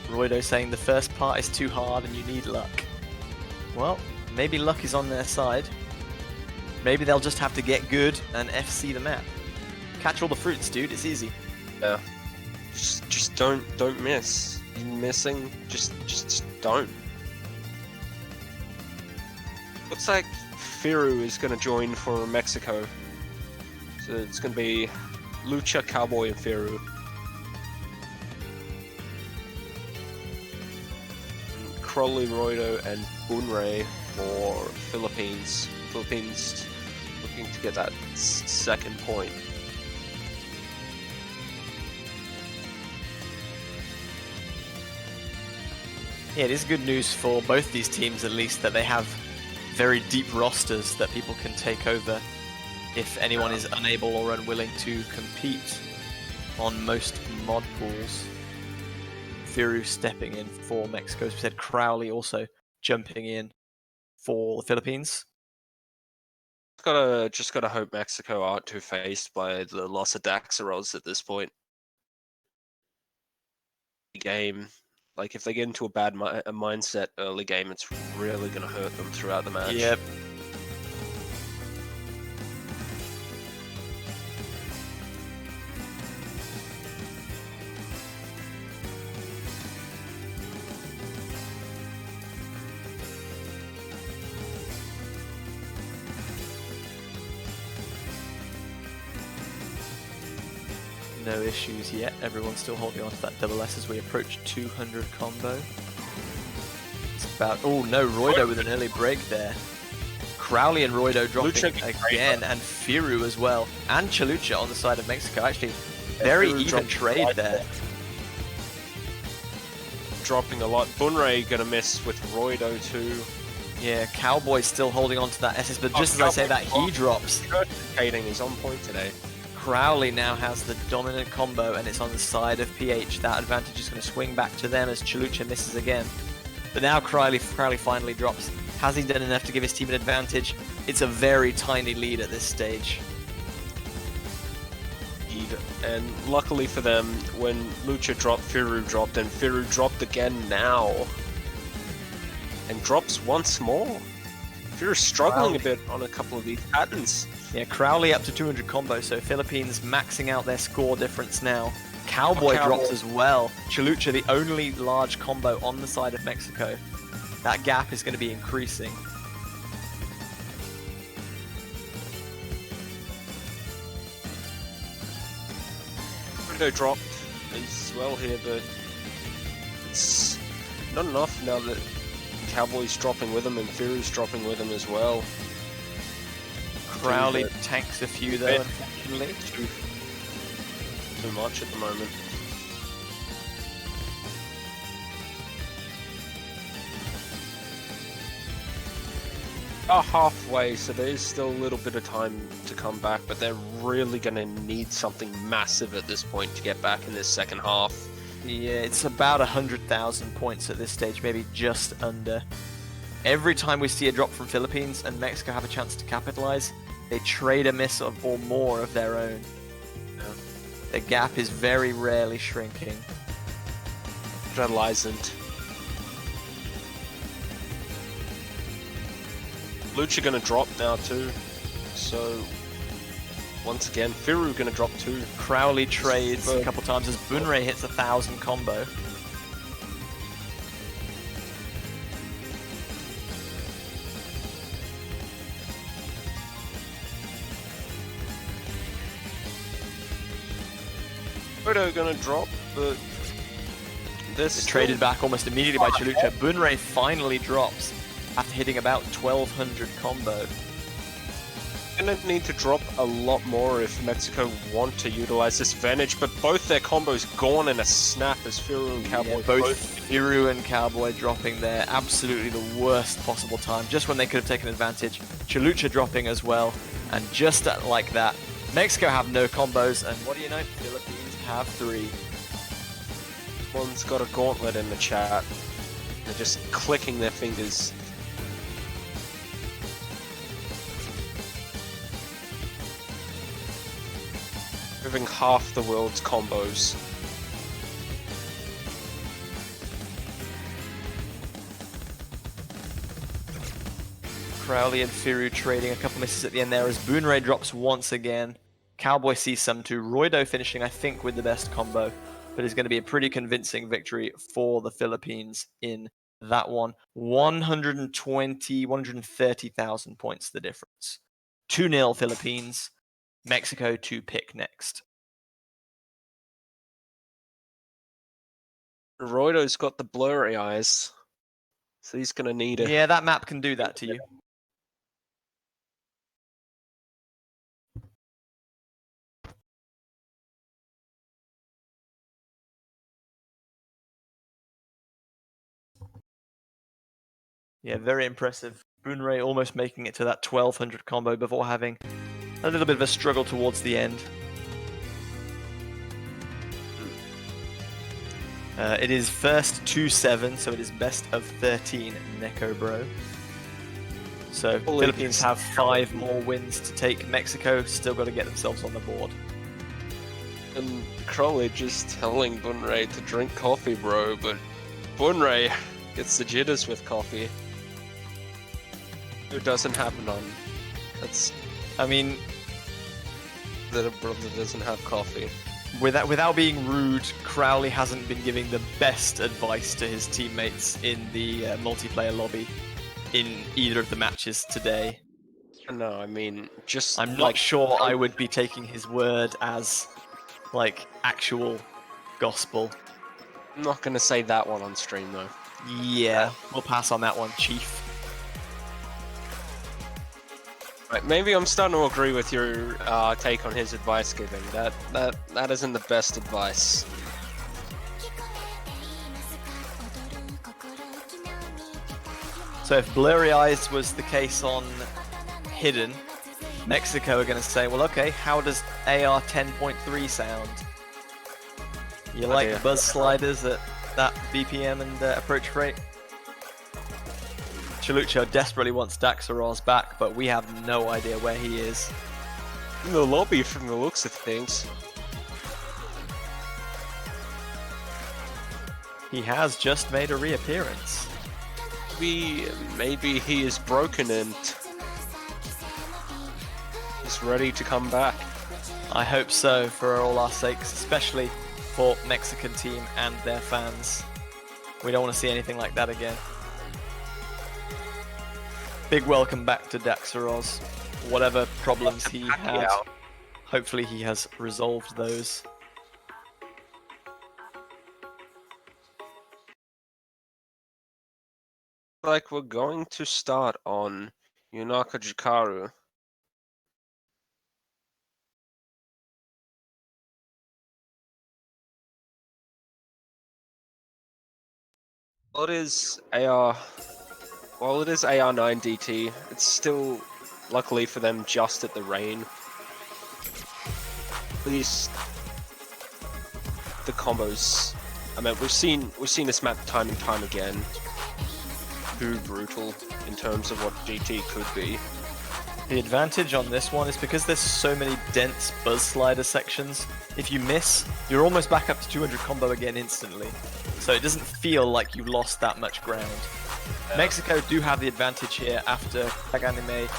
S1: Roido saying the first part is too hard and you need luck. Well, maybe luck is on their side. Maybe they'll just have to get good and FC the map. Catch all the fruits, dude. It's easy.
S4: Yeah. Just don't miss. You're missing. Just don't. Looks like Firu is gonna join for Mexico. So it's gonna be Lucha, Cowboy, and Firu. Crowley, Roido, and Bunrei for Philippines. Philippines looking to get that second point.
S1: Yeah, it is good news for both these teams at least that they have very deep rosters that people can take over if anyone is unable or unwilling to compete on most mod pools. Firu stepping in for Mexico. As we said, Crowley also jumping in for the Philippines.
S4: Just gotta hope Mexico aren't too faced by the loss of Daxaros at this point. Game, like if they get into a bad mindset early game, it's really gonna hurt them throughout the match.
S1: Yep. No issues yet. Everyone's still holding on to that double S as we approach 200 combo. It's about... Oh no, Roido with an early break there. Crowley and Roido dropping again, and Firu as well. And Chalucha on the side of Mexico. Actually, very even trade there.
S4: Dropping a lot. Bunrei gonna miss with Roido too.
S1: Yeah, Cowboy's still holding on to that SS, but just as I say that, he drops.
S4: He's on point today.
S1: Crowley now has the dominant combo, and it's on the side of PH. That advantage is going to swing back to them as Chalucha misses again. But now Crowley finally drops. Has he done enough to give his team an advantage? It's a very tiny lead at this stage.
S4: And luckily for them, when Lucha dropped, Firu dropped, and Firu dropped again now. And drops once more. Firu's struggling a bit on a couple of these patterns.
S1: Yeah, Crowley up to 200 combo, so Philippines maxing out their score difference now. Cowboy drops as well. Chalucha, the only large combo on the side of Mexico. That gap is going to be increasing.
S4: Roido dropped as well here, but it's not enough now that Cowboy's dropping with him and Firu's dropping with him as well.
S1: Crowley tanks a few though, unfortunately.
S4: Too much at the moment. Halfway, so there is still a little bit of time to come back, but they're really going to need something massive at this point to get back in this second half.
S1: Yeah, it's about 100,000 points at this stage, maybe just under. Every time we see a drop from Philippines and Mexico have a chance to capitalize, they trade a miss or more of their own.
S4: Yeah.
S1: The gap is very rarely shrinking.
S4: Adolescent. Lucha gonna drop now too, so once again Firu gonna drop too.
S1: Crowley trades a couple times as Bunrei hits 1,000 combo.
S4: Roido gonna drop, but
S1: this traded back almost immediately by Chalucha. Bunrei finally drops after hitting about 1,200 combo.
S4: Gonna need to drop a lot more if Mexico want to utilize this advantage, but both their combos gone in a snap as Firu and Cowboy.
S1: Yeah, both Firu and Cowboy dropping there. Absolutely the worst possible time, just when they could have taken advantage. Chalucha dropping as well, and just like that, Mexico have no combos, and what do you know? Philippines have 3.
S4: One's got a gauntlet in the chat. They're just clicking their fingers. Moving half the world's combos.
S1: Crowley and Firu trading a couple misses at the end there as Bunrei drops once again. Cowboy sees some too. Roido finishing, I think, with the best combo, but it's going to be a pretty convincing victory for the Philippines in that one. 120, 130,000 points the difference. 2-0 Philippines. Mexico to pick next.
S4: Roido's got the blurry eyes, so he's going to need it.
S1: Yeah, that map can do that to you. Yeah, very impressive. Bunrei almost making it to that 1,200 combo before having A little bit of a struggle towards the end. It is first 2-7, so it is best of 13 Neko Bro. So Philippines have 5 more wins to take. Mexico still got to get themselves on the board.
S4: And Crowley just telling Bunray to drink coffee, bro, but Bunray gets the jitters with coffee. It doesn't have none.
S1: I mean,
S4: that a brother doesn't have coffee.
S1: Without being rude, Crowley hasn't been giving the best advice to his teammates in the multiplayer lobby in either of the matches today.
S4: No, I mean, just
S1: I'm not sure I would be taking his word as, like, actual gospel.
S4: I'm not gonna say that one on stream, though.
S1: Yeah, we'll pass on that one, Chief.
S4: Right, maybe I'm starting to agree with your take on his advice giving. That isn't the best advice.
S1: So if Blurry Eyes was the case on Hidden, Mexico are going to say, well, okay, how does AR 10.3 sound? You like buzz sliders at that BPM and approach rate? Chalucha desperately wants Daxaros back, but we have no idea where he is.
S4: In the lobby from the looks of things.
S1: He has just made a reappearance.
S4: Maybe he is broken and is ready to come back.
S1: I hope so, for all our sakes, especially for Mexican team and their fans. We don't want to see anything like that again. Big welcome back to Daxaros. Whatever problems he had, hopefully he has resolved those.
S4: Like we're going to start on Yunaka Jikaru. Well, it is AR 9 DT. It's still, luckily for them, just at the rain. At least the combos. I mean, we've seen this map time and time again. Too brutal in terms of what GT could be.
S1: The advantage on this one is because there's so many dense buzz slider sections. If you miss, you're almost back up to 200 combo again instantly. So it doesn't feel like you lost that much ground. Mexico do have the advantage here after Kaganime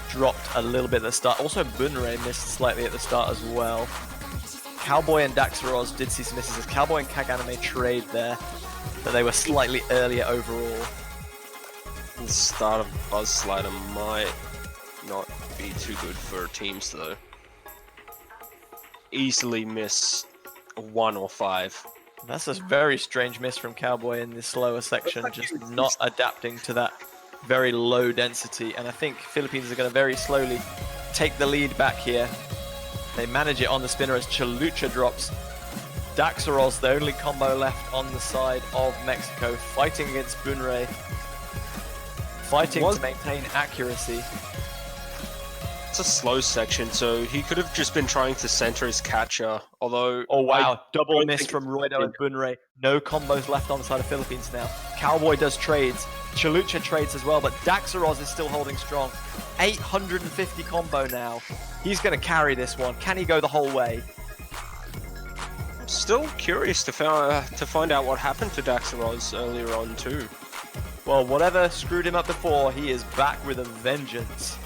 S1: dropped a little bit at the start. Also, Bunray missed slightly at the start as well. Cowboy and Daxaros did see some misses as Cowboy and Kaganime trade there, but they were slightly earlier overall.
S4: The start of Buzz Slider might not be too good for teams though. Easily miss 1 or 5.
S1: That's a very strange miss from Cowboy in this slower section, just not adapting to that very low density. And I think Philippines are going to very slowly take the lead back here. They manage it on the spinner as Chalucha drops. Daxaros, the only combo left on the side of Mexico, fighting against Bunray. Fighting to maintain accuracy.
S4: It's a slow section, so he could have just been trying to center his catcher, although...
S1: Oh wow, double miss from Roido and Bunray. No combos left on the side of Philippines now. Cowboy does trades. Chalucha trades as well, but Daxaros is still holding strong. 850 combo now. He's going to carry this one. Can he go the whole way?
S4: I'm still curious to find out what happened to Daxaros earlier on too.
S1: Well, whatever screwed him up before, he is back with a vengeance.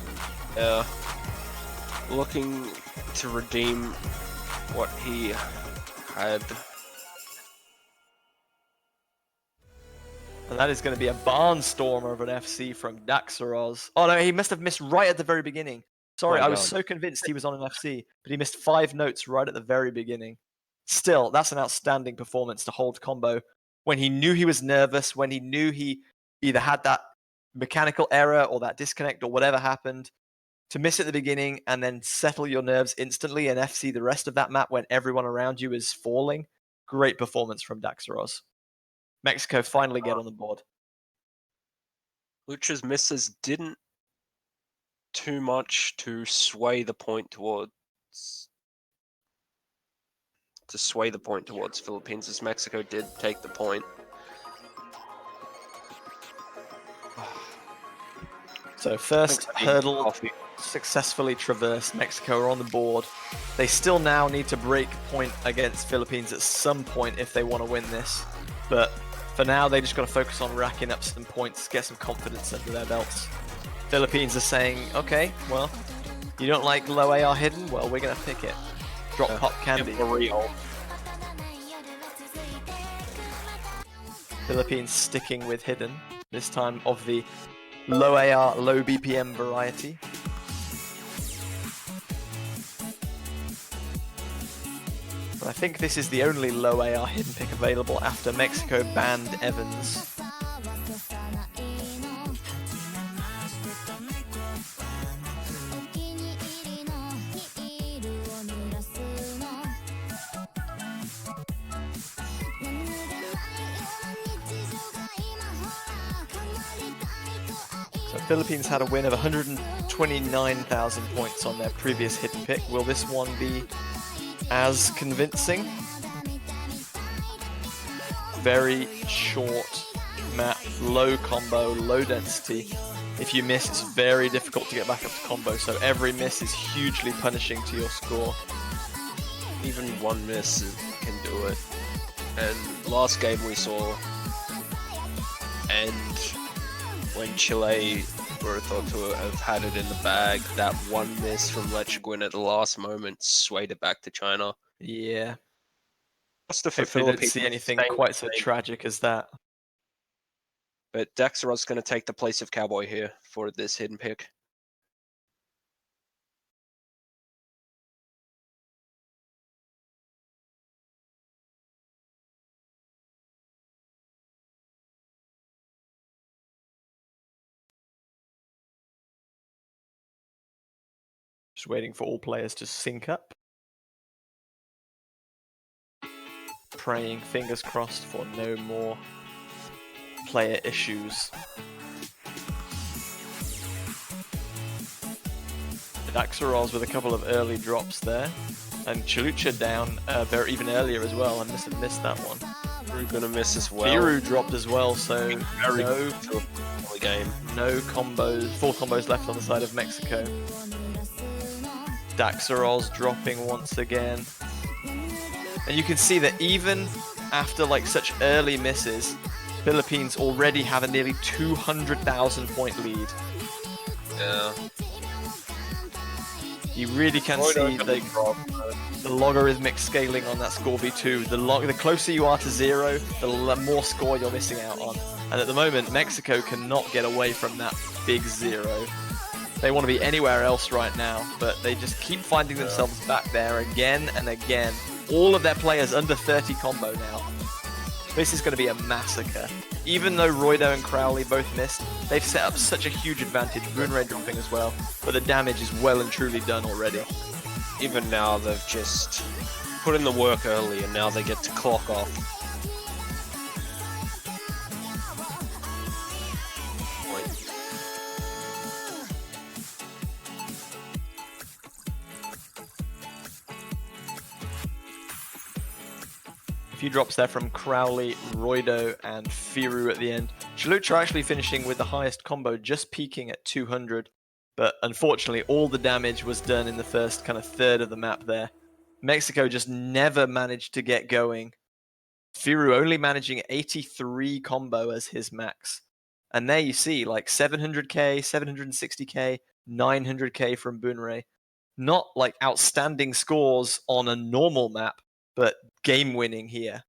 S4: Yeah. Looking to redeem what he had.
S1: And that is going to be a barnstormer of an FC from Daxaros. Oh no, he must have missed right at the very beginning. Sorry, I was so convinced he was on an FC, but he missed 5 notes right at the very beginning. Still, that's an outstanding performance to hold combo when he knew he was nervous, when he knew he either had that mechanical error or that disconnect or whatever happened. To miss at the beginning and then settle your nerves instantly and FC the rest of that map when everyone around you is falling. Great performance from Daxaros. Mexico finally get on the board.
S4: Lucha's misses didn't too much to sway the point towards Philippines, as Mexico did take the point.
S1: So first hurdle successfully traversed. Mexico are on the board. They still now need to break point against Philippines at some point if they want to win this. But for now, they just got to focus on racking up some points, get some confidence under their belts. Philippines are saying, okay, well, you don't like low AR hidden? Well, we're going to pick it. Drop pop candy. Philippines sticking with hidden, this time of the low AR, low BPM variety. But I think this is the only low AR hidden pick available after Mexico banned Evans. So Philippines had a win of 129,000 points on their previous hidden pick. Will this one be as convincing? Very short map, low combo, low density. If you miss, it's very difficult to get back up to combo, so every miss is hugely punishing to your score.
S4: Even one miss can do it. And last game we saw, and when Chile were thought to have had it in the bag, that one miss from Lecheguin at the last moment swayed it back to China.
S1: Yeah.
S4: Hopefully
S1: don't see anything quite so tragic as that.
S4: But Dexteros going to take the place of Cowboy here for this hidden pick.
S1: Just waiting for all players to sync up. Praying, fingers crossed, for no more player issues. Daxaroz with a couple of early drops there. And Chalucha down even earlier as well. I must have missed that one.
S4: We're going to miss as well.
S1: Firu dropped as well, so no
S4: game.
S1: No combos, 4 combos left on the side of Mexico. Daxaroz dropping once again. And you can see that even after like such early misses, Philippines already have a nearly 200,000 point lead.
S4: Yeah.
S1: You really can see the logarithmic scaling on that score V2. The closer you are to 0, the more score you're missing out on. And at the moment, Mexico cannot get away from that big 0. They want to be anywhere else right now, but they just keep finding themselves back there again and again. All of their players under 30 combo now. This is going to be a massacre. Even though Roido and Crowley both missed, they've set up such a huge advantage. Runray dropping as well, but the damage is well and truly done already.
S4: Even now, they've just put in the work early, and now they get to clock off.
S1: A few drops there from Crowley, Roido, and Firu at the end. Chalucha actually finishing with the highest combo, just peaking at 200. But unfortunately, all the damage was done in the first kind of third of the map there. Mexico just never managed to get going. Firu only managing 83 combo as his max. And there you see, like 700k, 760k, 900k from Bunrei. Not like outstanding scores on a normal map, but game winning here.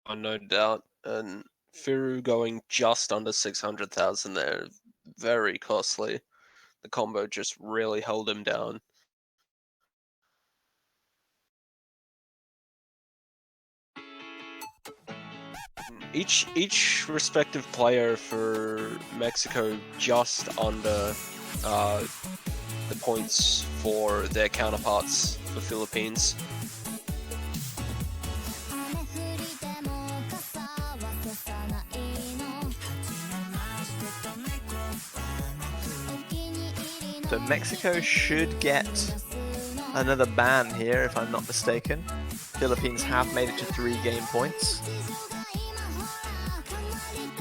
S4: Oh, no doubt. And Firu going just under 600,000 there. Very costly. The combo just really held him down. Each respective player for Mexico just under the points for their counterparts for Philippines.
S1: So Mexico should get another ban here, if I'm not mistaken. Philippines have made it to 3 game points.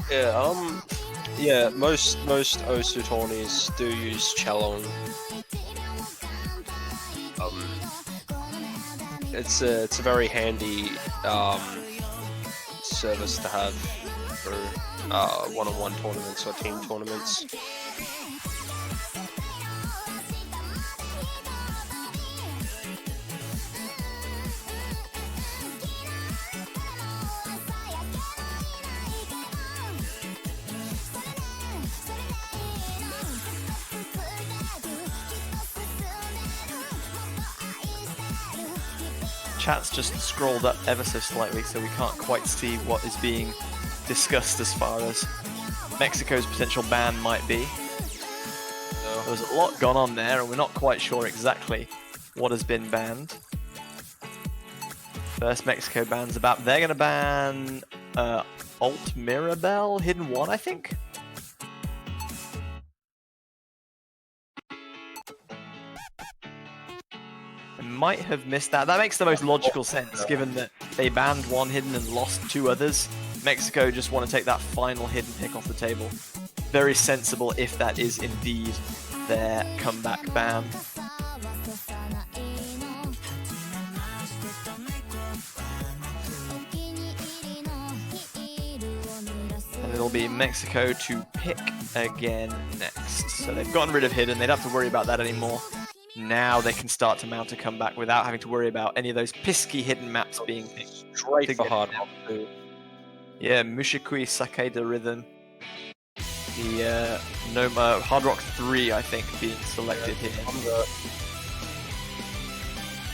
S4: Yeah, most Osu tourneys do use Chalong. It's a very handy service to have for one-on-one tournaments or team tournaments.
S1: Chat's just scrolled up ever so slightly, so we can't quite see what is being discussed as far as Mexico's potential ban might be. There's a lot gone on there, and we're not quite sure exactly what has been banned. First Mexico bans about. They're going to ban Alt Mirabelle, Hidden One, I think. I might have missed that. That makes the most logical sense, given that they banned one hidden and lost 2 others. Mexico just want to take that final hidden pick off the table. Very sensible if that is indeed their comeback ban. And it'll be Mexico to pick again next. So they've gotten rid of hidden, they don't have to worry about that anymore. Now they can start to mount a comeback without having to worry about any of those pisky hidden maps being picked.
S4: Straight for hard rock too.
S1: Yeah, Mushikui Sakeda Rhythm. The Noma Hard Rock 3, I think, being selected here.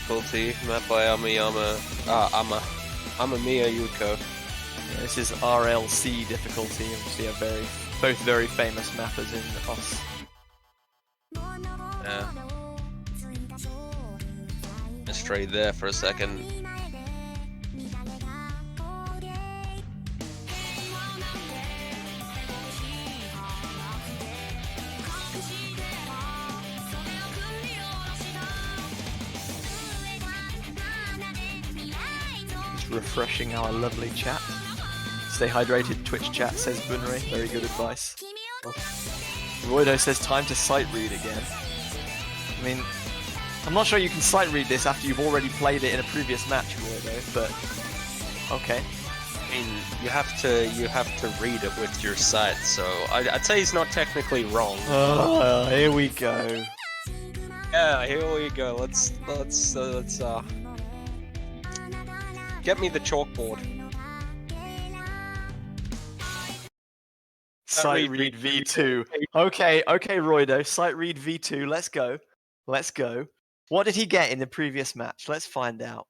S4: Difficulty map by Amamiya Yuko.
S1: Yeah, this is RLC difficulty, obviously both very famous mappers in OS.
S4: Yeah. Straight there for a second.
S1: Just refreshing our lovely chat. Stay hydrated, Twitch chat, says Bunri. Very good advice. Roido says time to sight read again. I mean, I'm not sure you can sight read this after you've already played it in a previous match, Roido, but okay.
S4: I mean, you have to read it with your sight, so I'd say he's not technically wrong.
S1: Oh, here we go.
S4: Yeah, here we go. Let's get me the chalkboard.
S1: Sight read V2. Okay, Roido. Sight read V2. Let's go. What did he get in the previous match? Let's find out.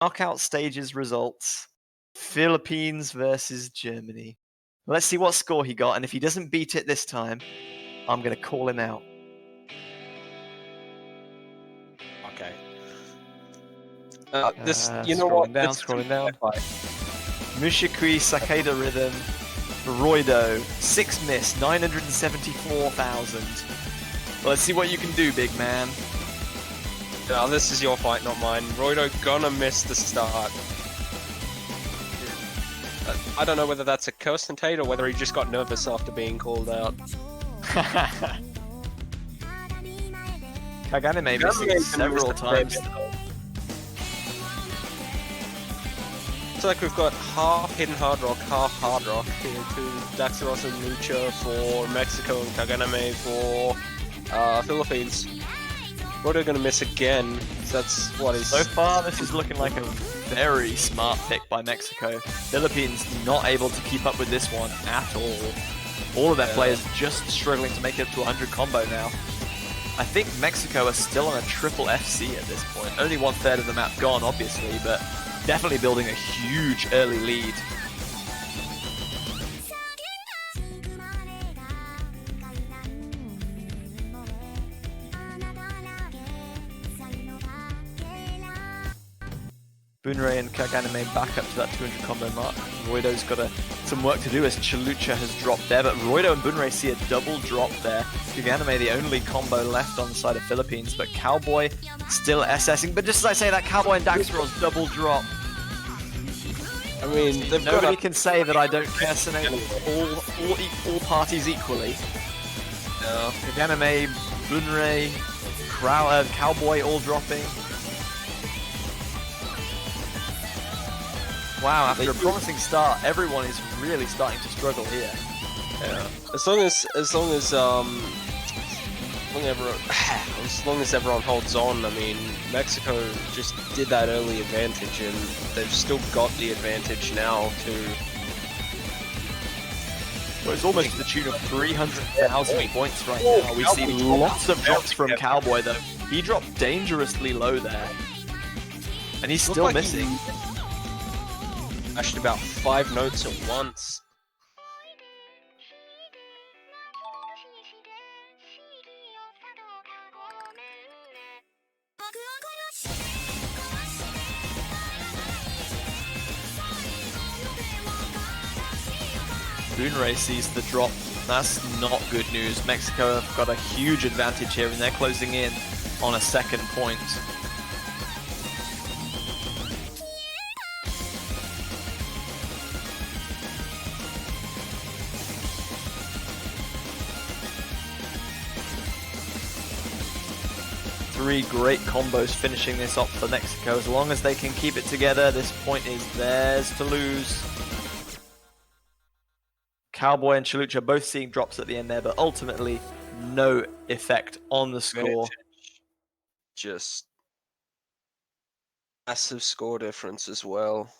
S1: Knockout stages results. Philippines versus Germany. Let's see what score he got, and if he doesn't beat it this time, I'm going to call him out.
S4: Okay. You know what?
S1: Scrolling down. Mushikui Sakeda Rhythm. Roido, 6 miss, 974,000. Let's see what you can do, big man.
S4: No, this is your fight, not mine. Roido gonna miss the start. I don't know whether that's a curse-tentate or whether he just got nervous after being called out.
S1: Kagane missing several times.
S4: Looks like we've got half hidden hard rock, half hard rock here to Daxaros and Lucha for Mexico and Kaganame for Philippines. Roido gonna miss again. That's what is.
S1: So far, this is looking like a very smart pick by Mexico. Philippines not able to keep up with this one at all. All of their players just struggling to make it to 100 combo now. I think Mexico are still on a triple FC at this point. Only 1/3 of the map gone, obviously, but definitely building a huge early lead. Bunrei and Kaganame back up to that 200 combo mark. Roido's got some work to do as Chalucha has dropped there, but Roido and Bunrei see a double drop there. Kaganame the only combo left on the side of Philippines, but Cowboy still SSing. But just as I say that, Cowboy and Daxter's double drop.
S4: I mean,
S1: Nobody can say that I don't personate all parties equally.
S4: No.
S1: Kaganame, Bunrei, Cowboy all dropping. Wow, after a promising start, everyone is really starting to struggle here.
S4: Yeah. As long as everyone holds on, I mean, Mexico just did that early advantage, and they've still got the advantage now too.
S1: Well, it's almost to the tune of 300,000 points right now. We see lots of drops from Cowboy though. He dropped dangerously low there, and he's still missing.
S4: Mashed about 5 notes at once.
S1: Bunrei sees the drop. That's not good news. Mexico have got a huge advantage here, and they're closing in on a second point. Three great combos finishing this off for Mexico. As long as they can keep it together, this point is theirs to lose. Cowboy and Chalucha both seeing drops at the end there, but ultimately no effect on the score.
S4: Just massive score difference as well.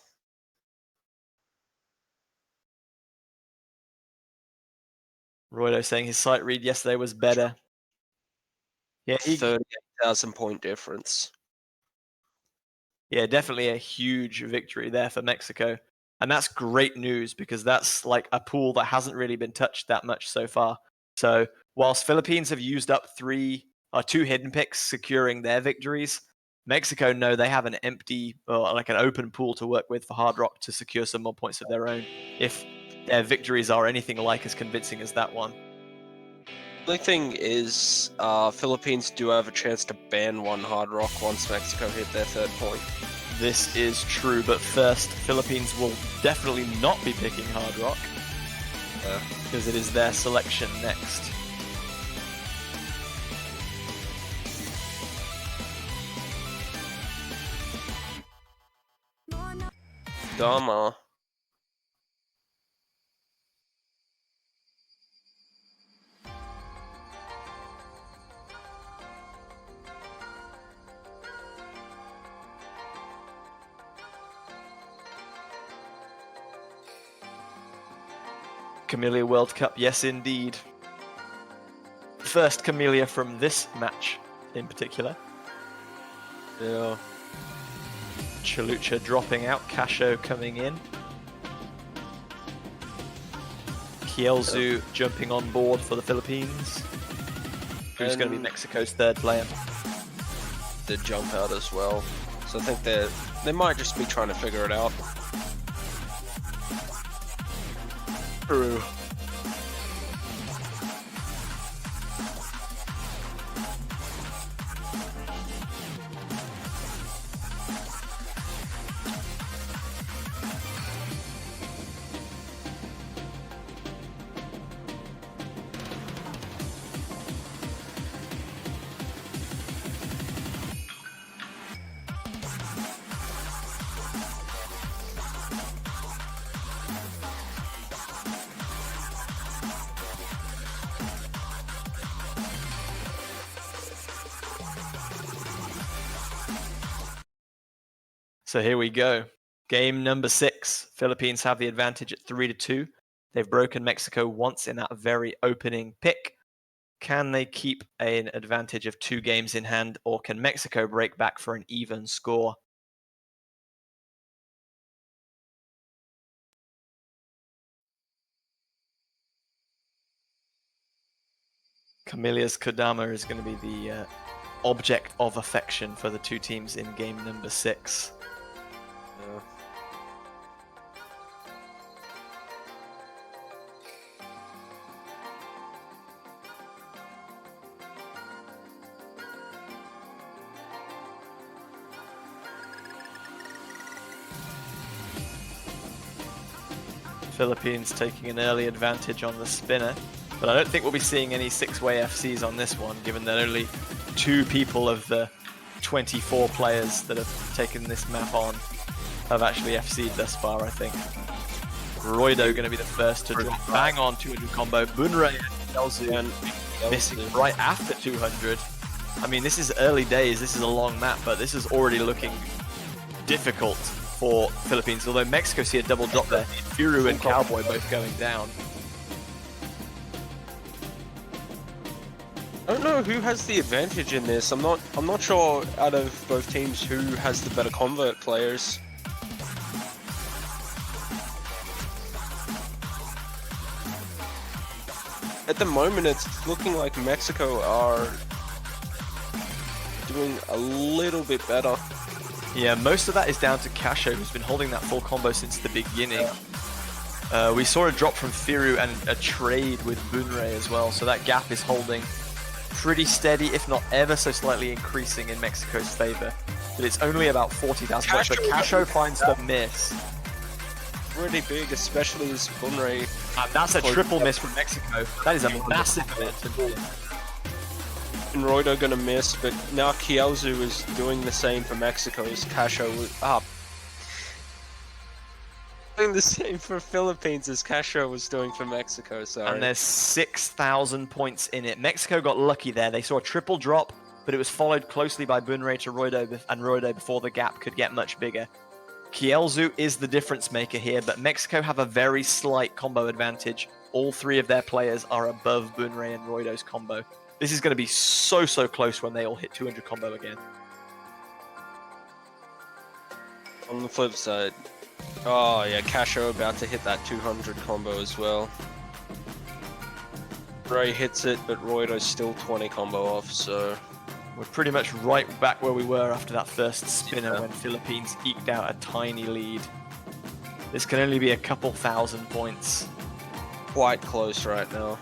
S1: Roido saying his sight read yesterday was better. Yeah,
S4: 38,000 point difference.
S1: Yeah, definitely a huge victory there for Mexico. And that's great news because that's like a pool that hasn't really been touched that much so far. So whilst Philippines have used up 2 hidden picks securing their victories, Mexico know they have an empty or like an open pool to work with for Hard Rock to secure some more points of their own if their victories are anything like as convincing as that one.
S4: The only thing is, Philippines do have a chance to ban one Hard Rock once Mexico hit their 3rd point.
S1: This is true, but first, Philippines will definitely not be picking Hard Rock because it is their selection next.
S4: Dama.
S1: Camellia World Cup, yes indeed. First Camellia from this match in particular.
S4: Yeah.
S1: Chalucha dropping out, Casho coming in. Kielzu jumping on board for the Philippines. Who's going to be Mexico's 3rd player?
S4: Did jump out as well. So I think they might just be trying to figure it out.
S1: True. So here we go. Game number 6. Philippines have the advantage at 3-2. They've broken Mexico once in that very opening pick. Can they keep an advantage of 2 games in hand, or can Mexico break back for an even score? Camilia's Kodama is going to be the object of affection for the 2 teams in game number 6.
S4: Yeah.
S1: Philippines taking an early advantage on the spinner, but I don't think we'll be seeing any six-way FCs on this one, given that only 2 people of the 24 players that have taken this map on have actually FC'd thus far, I think. Roido going to be the first to drop bang on 200 combo. Bunrei and Elzu missing right after 200. I mean, this is early days, this is a long map, but this is already looking difficult for Philippines, although Mexico see a double drop there. Firu and Cowboy both going down.
S4: I don't know who has the advantage in this. I'm not sure out of both teams who has the better convert players. At the moment, it's looking like Mexico are doing a little bit better.
S1: Yeah, most of that is down to Kasho, who's been holding that full combo since the beginning. We saw a drop from Firu and a trade with Bunrei as well, so that gap is holding pretty steady, if not ever so slightly increasing in Mexico's favor. But it's only about 40,000 points, but Kasho finds the miss.
S4: Really big, especially as Bunrei.
S1: And that's a triple miss from Mexico. That is a massive miss.
S4: And Roido gonna miss, but now Kielzu is doing the same for Mexico as Kasho was up. Doing the same for Philippines as Kasho was doing for Mexico, sorry.
S1: And there's 6,000 points in it. Mexico got lucky there. They saw a triple drop, but it was followed closely by Bunrei to Roido and Roido before the gap could get much bigger. Kielzu is the difference maker here, but Mexico have a very slight combo advantage. All 3 of their players are above Bunrei and Roido's combo. This is going to be so close when they all hit 200 combo again.
S4: On the flip side, oh yeah, Kasho about to hit that 200 combo as well. Ray hits it, but Roido's still 20 combo off, so...
S1: We're pretty much right back where we were after that first spinner when Philippines eked out a tiny lead. This can only be a couple thousand points.
S4: Quite close right now.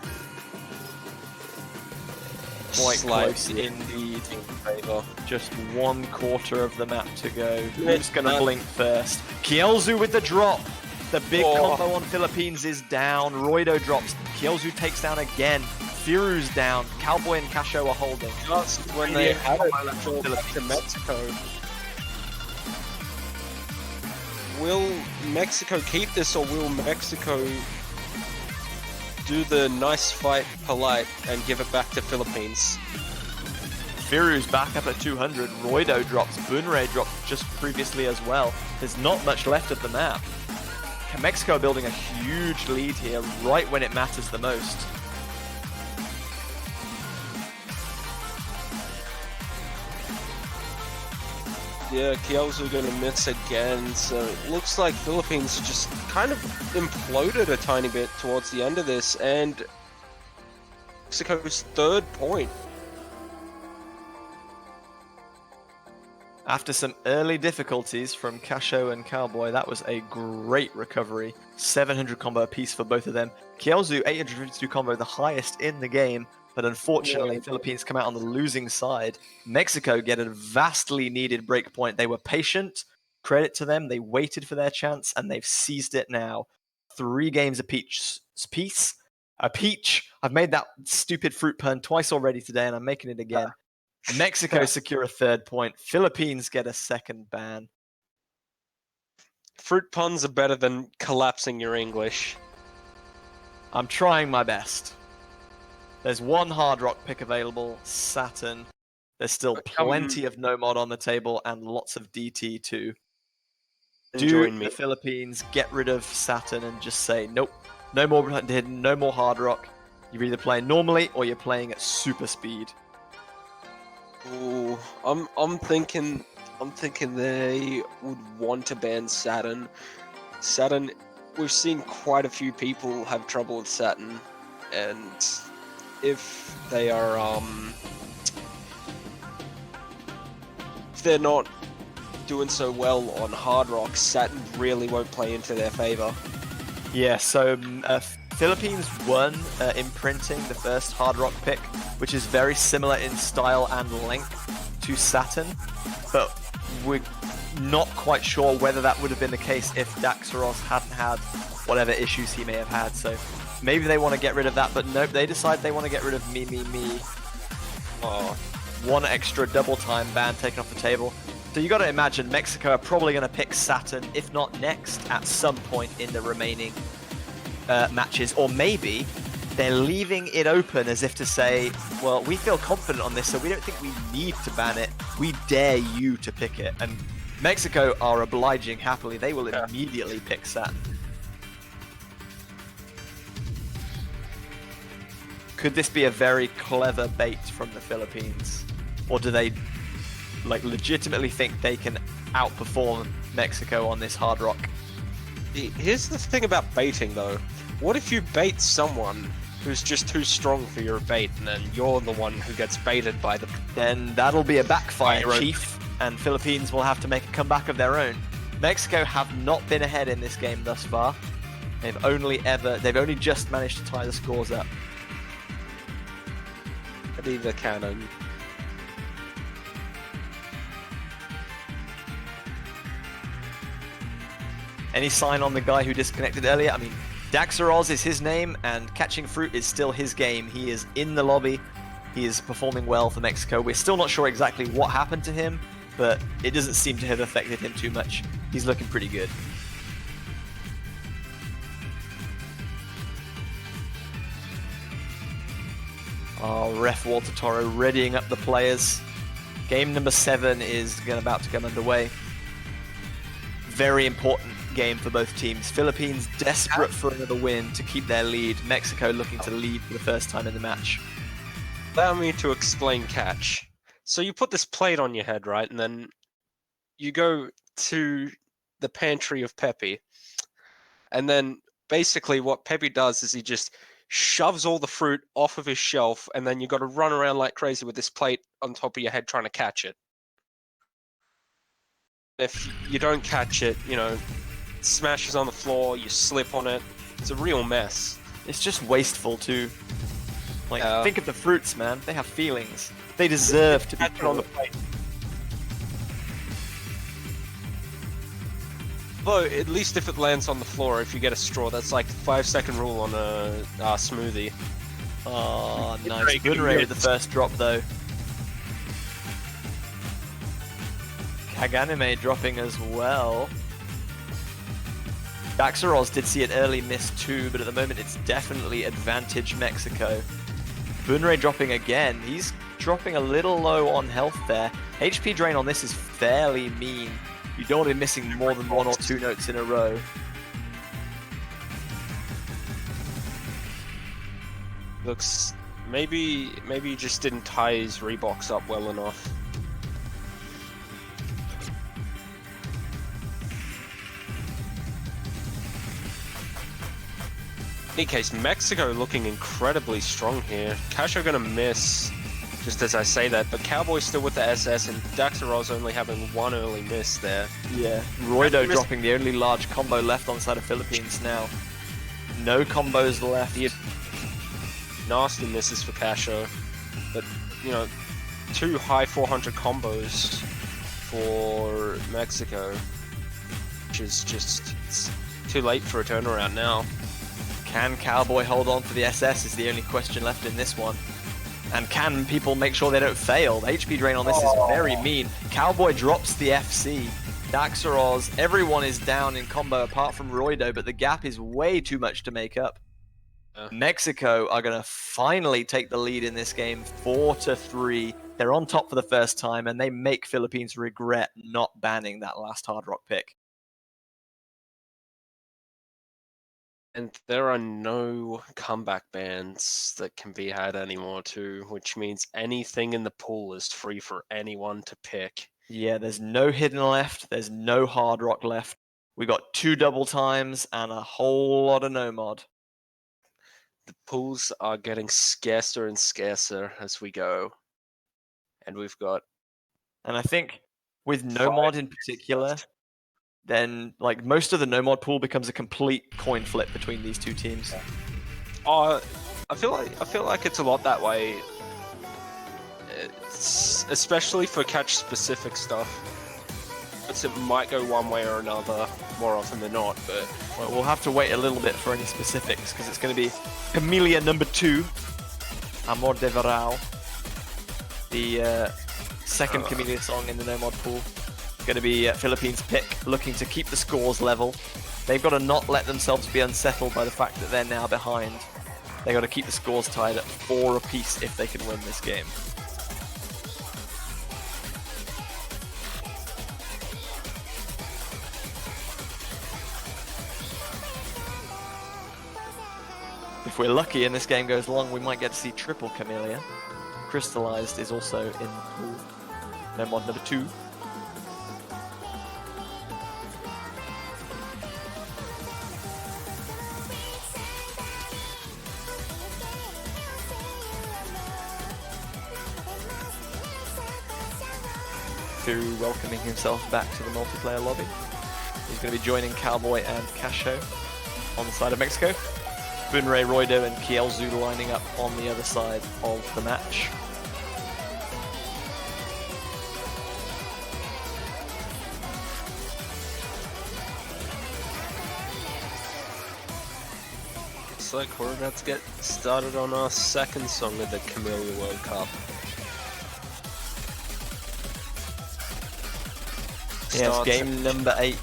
S1: Quite close
S4: Slightly
S1: indeed.
S4: in favor.
S1: Just 1/4 of the map to go.
S4: Yeah,
S1: Who's going to blink first? Kielzu with the drop. The big
S4: Oh.
S1: combo on Philippines is down. Roido drops. Kielzu takes down again. Firu's down. Cowboy and Kasho are holding.
S4: Just when they had it back to Mexico. Will Mexico keep this, or will Mexico do the nice fight polite and give it back to Philippines?
S1: Firu's back up at 200. Roido drops. Bunrei dropped just previously as well. There's not much left of the map. Mexico are building a huge lead here right when it matters the most.
S4: Yeah, Kielzu gonna miss again, so it looks like Philippines just kind of imploded a tiny bit towards the end of this, and Mexico's 3rd point.
S1: After some early difficulties from Kasho and Cowboy, that was a great recovery. 700 combo apiece for both of them. Kielzu, 852 combo, the highest in the game, but unfortunately, Philippines come out on the losing side. Mexico get a vastly needed breakpoint. They were patient. Credit to them. They waited for their chance, and they've seized it now. 3 games apiece. A peach. I've made that stupid fruit pun twice already today, and I'm making it again. Mexico secure a 3rd point. Philippines get a 2nd ban.
S4: Fruit puns are better than collapsing your English.
S1: I'm trying my best. There's 1 hard rock pick available, Saturn. There's still plenty of no mod on the table and lots of DT too. Do the Philippines get rid of Saturn and just say, nope, no more hidden, no more hard rock. You're either playing normally or you're playing at super speed.
S4: Ooh, I'm thinking they would want to ban Saturn. Saturn, we've seen quite a few people have trouble with Saturn, and if they are if they're not doing so well on Hard Rock, Saturn really won't play into their favor.
S1: Yeah, so Philippines won imprinting the first Hard Rock pick, which is very similar in style and length to Saturn, but we're not quite sure whether that would have been the case if Daxaros hadn't had whatever issues he may have had. So maybe they want to get rid of that, but nope, they decide they want to get rid of me.
S4: Oh,
S1: One extra double time ban taken off the table. So you got to imagine Mexico are probably going to pick Saturn, if not next, at some point in the remaining matches. Or maybe they're leaving it open as if to say, well, we feel confident on this, so we don't think we need to ban it. We dare you to pick it. And Mexico are obliging happily. They will immediately pick Saturn. Could this be a very clever bait from the Philippines? Or do they legitimately think they can outperform Mexico on this Hard Rock?
S4: here's the thing about baiting though. What if you bait someone who's just too strong for your bait, and then you're the one who gets baited by the...
S1: Then that'll be a backfire,
S4: Right.
S1: Chief, and Philippines will have to make a comeback of their own. Mexico have not been ahead in this game thus far. They've only just managed to tie the scores up.
S4: Either cannon.
S1: Any sign on the guy who disconnected earlier? I mean, Daxaros is his name, and catching fruit is still his game. He is in the lobby. He is performing well for Mexico. We're still not sure exactly what happened to him, but it doesn't seem to have affected him too much. He's looking pretty good. Ref Walter Toro readying up the players. Game number 7 is about to come underway. Very important game for both teams. Philippines desperate for another win to keep their lead. Mexico looking to lead for the first time in the match.
S4: Allow me to explain catch. So you put this plate on your head, right? And then you go to the pantry of Pepe. And then basically what Pepe does is he just shoves all the fruit off of his shelf, and then you got to run around like crazy with this plate on top of your head trying to catch it. If you don't catch it, it smashes on the floor, you slip on it. It's a real mess.
S1: It's just wasteful too. Think of the fruits, man. They have feelings. They deserve to be put on the plate.
S4: Though, at least if it lands on the floor, if you get a straw, that's like 5-second rule on a smoothie.
S1: Oh, nice. Bunray with the first drop, though. Kaganime dropping as well. Daxaros did see an early miss too, but at the moment it's definitely advantage Mexico. Bunray dropping again. He's dropping a little low on health there. HP drain on this is fairly mean. You don't want to be missing more than 1 or 2 notes in a row.
S4: Looks... Maybe he just didn't tie his Reeboks up well enough. In any case, Mexico looking incredibly strong here. Cash are gonna miss, just as I say that, but Cowboy's still with the SS, and Daxaros only having 1 early miss there.
S1: Yeah, Roido dropping the only large combo left on the side of Philippines now. No combos left.
S4: Nasty misses for Casho, but 2 high 400 combos for Mexico, which is just it's too late for a turnaround now.
S1: Can Cowboy hold on for the SS is the only question left in this one. And can people make sure they don't fail? The HP drain on this is very mean. Cowboy drops the FC. Daxaros, everyone is down in combo apart from Roido, but the gap is way too much to make up. Mexico are going to finally take the lead in this game 4-3. They're on top for the first time, and they make Philippines regret not banning that last Hard Rock pick.
S4: And there are no comeback bans that can be had anymore too, which means anything in the pool is free for anyone to pick.
S1: Yeah, there's no hidden left. There's no Hard Rock left. We got 2 double times and a whole lot of no mod.
S4: The pools are getting scarcer and scarcer as we go. And we've got...
S1: And I think with no mod in particular, then like most of the no mod pool becomes a complete coin flip between these two teams.
S4: I feel like it's a lot that way, especially for catch specific stuff. It might go one way or another more often than not, but
S1: well, we'll have to wait a little bit for any specifics because it's going to be Camellia number 2, Amor de Verão, the second Camellia song in the no mod pool. Going to be Philippines pick, looking to keep the scores level. They've got to not let themselves be unsettled by the fact that they're now behind. They've got to keep the scores tied at 4 apiece if they can win this game. If we're lucky and this game goes long, we might get to see triple Camellia. Crystallized is also in the pool. No mod number 2. Firu welcoming himself back to the multiplayer lobby. He's going to be joining Cowboy and Casho on the side of Mexico. Bunrei, Roido and Kielzu lining up on the other side of the match.
S4: looks like we're about to get started on our second song of the Camellia World Cup.
S1: Yes, game number 8.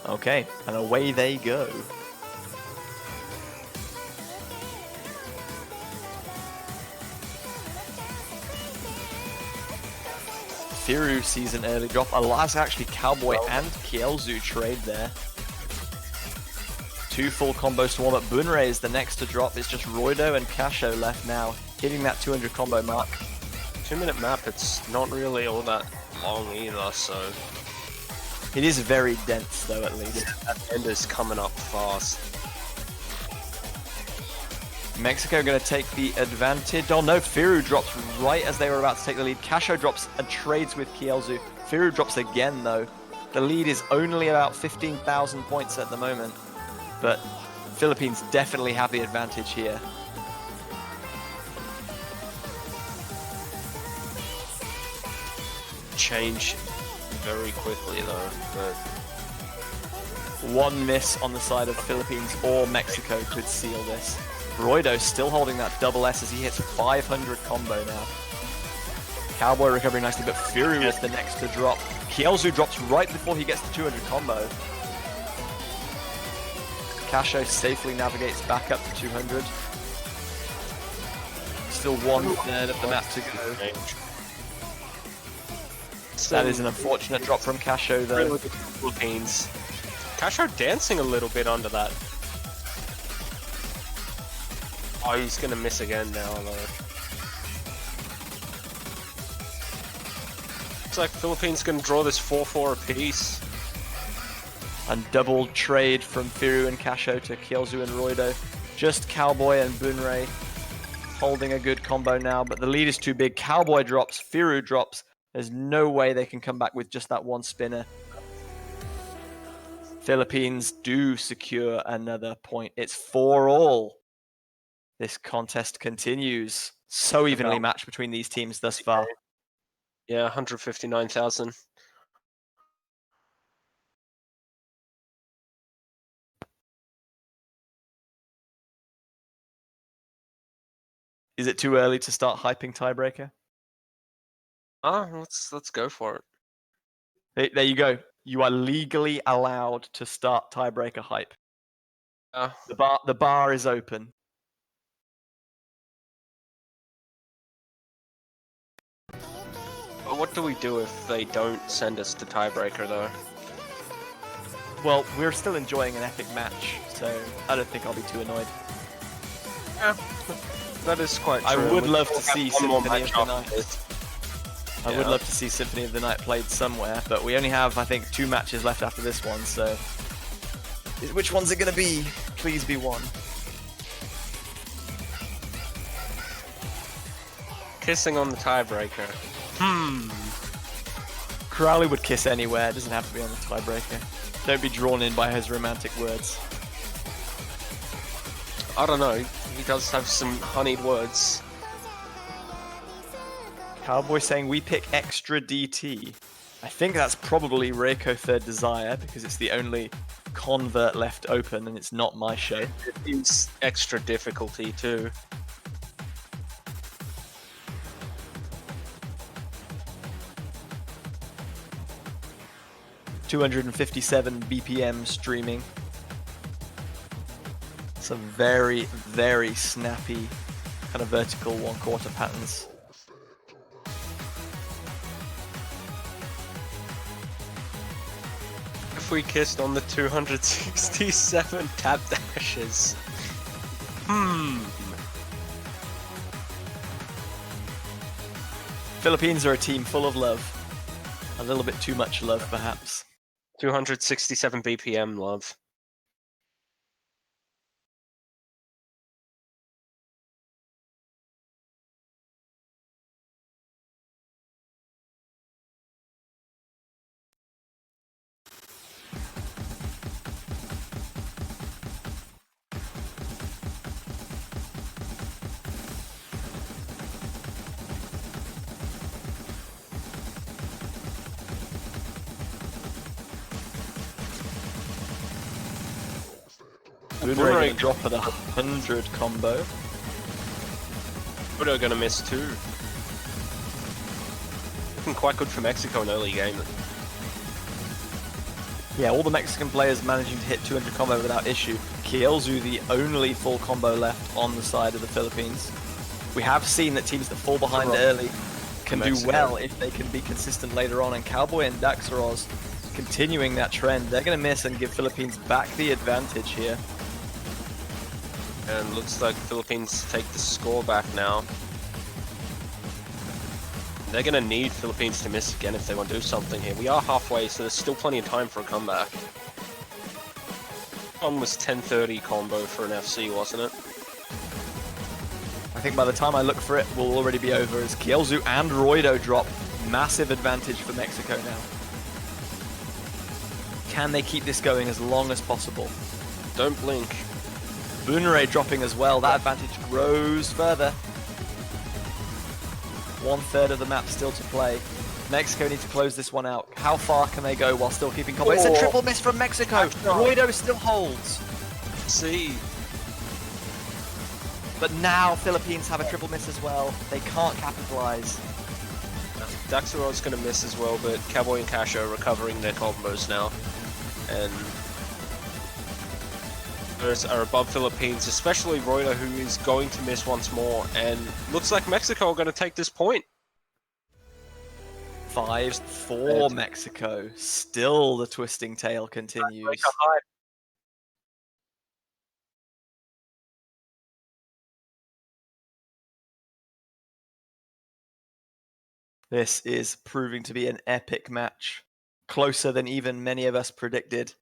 S1: Okay, and away they go. Firu sees an early drop. Alas, actually Cowboy and Kielzu trade there. 2 full combos to warm up. Bunrei is the next to drop. It's just Roido and Casho left now, hitting that 200 combo mark.
S4: 2-minute map, it's not really all that long either, so...
S1: It is very dense though, at least.
S4: That end is coming up fast.
S1: Mexico going to take the advantage. Oh no, Firu drops right as they were about to take the lead. Casho drops and trades with Kielzu. Firu drops again though. The lead is only about 15,000 points at the moment. But Philippines definitely have the advantage here.
S4: Change very quickly though, but...
S1: One miss on the side of Philippines or Mexico could seal this. Roido still holding that double S as he hits 500 combo now. Cowboy recovering nicely, but Firu is the next to drop. Kielzu drops right before he gets the 200 combo. Casho safely navigates back up to 200. Still 1/3 of the map to go. That is an unfortunate drop from Casho though.
S4: Philippines. Casho dancing a little bit under that. Oh, he's gonna miss again now though. Looks like Philippines gonna draw this 4-4 apiece.
S1: And double trade from Firu and Casho to Kielzu and Roido. Just Cowboy and Bunrei holding a good combo now, but the lead is too big. Cowboy drops, Firu drops. There's no way they can come back with just that one spinner. Philippines do secure another point. It's 4-all. This contest continues. So evenly matched between these teams thus far.
S4: Yeah, 159,000.
S1: Is it too early to start hyping tiebreaker?
S4: Let's go for
S1: There you go. You are legally allowed to start tiebreaker hype.
S4: it.
S1: The bar is open.
S4: But what do we do if they don't send us to tiebreaker though?
S1: Well, we're still enjoying an epic match, so I don't think I'll be too annoyed.
S4: That is quite true.
S1: I would
S4: We
S1: love to
S4: still
S1: see
S4: have one more
S1: Symphony of
S4: match
S1: the
S4: after
S1: Night.
S4: this.
S1: I would
S4: Yeah.
S1: love to see Symphony of the Night played somewhere, but we only have, I think, 2 matches left after this one, so... Which one's it going to be? Please be one.
S4: Kissing on the tiebreaker.
S1: Crowley would kiss anywhere, it doesn't have to be on the tiebreaker. Don't be drawn in by his romantic words.
S4: I don't know. He does have some honeyed words.
S1: Cowboy saying we pick extra DT. I think that's probably Reiko Third Desire, because it's the only convert left open and it's not my show.
S4: It is extra difficulty too.
S1: .257 BPM streaming. Some very, very snappy kind of vertical 1/4 patterns.
S4: If we kissed on the 267 tap dashes.
S1: Philippines are a team full of love. A little bit too much love, perhaps.
S4: 267 BPM, love.
S1: Boomerang drop at 100 combo.
S4: But are gonna miss too. Looking quite good for Mexico in early game.
S1: Yeah, all the Mexican players managing to hit 200 combo without issue. Kielzu, the only full combo left on the side of the Philippines. We have seen that teams that fall behind early can do
S4: Mexico.
S1: well if they can be consistent later on, and Cowboy and Daxaros continuing that trend. They're going to miss and give Philippines back the advantage here.
S4: And looks like Philippines take the score back now. They're gonna need Philippines to miss again if they want to do something here. We are halfway, so there's still plenty of time for a comeback. One was 10:30 combo for an FC, wasn't it?
S1: I think by the time I look for it, we'll already be over as Kielzu and Roido drop. Massive advantage for Mexico now. Can they keep this going as long as possible?
S4: Don't blink.
S1: Boonerang dropping as well. That advantage grows further. 1/3 of the map still to play. Mexico need to close this one out. How far can they go while still keeping combo? It's a triple miss from Mexico. Roido still holds.
S4: See.
S1: But now Philippines have a triple miss as well. They can't capitalize.
S4: Daxarod's gonna miss as well, but Cowboy and Cash are recovering their combos now. And those are above Philippines, especially Roido, who is going to miss once more. And looks like Mexico are going to take this point.
S1: 5-4 Mexico. Still the twisting tail continues. This is proving to be an epic match. Closer than even many of us predicted.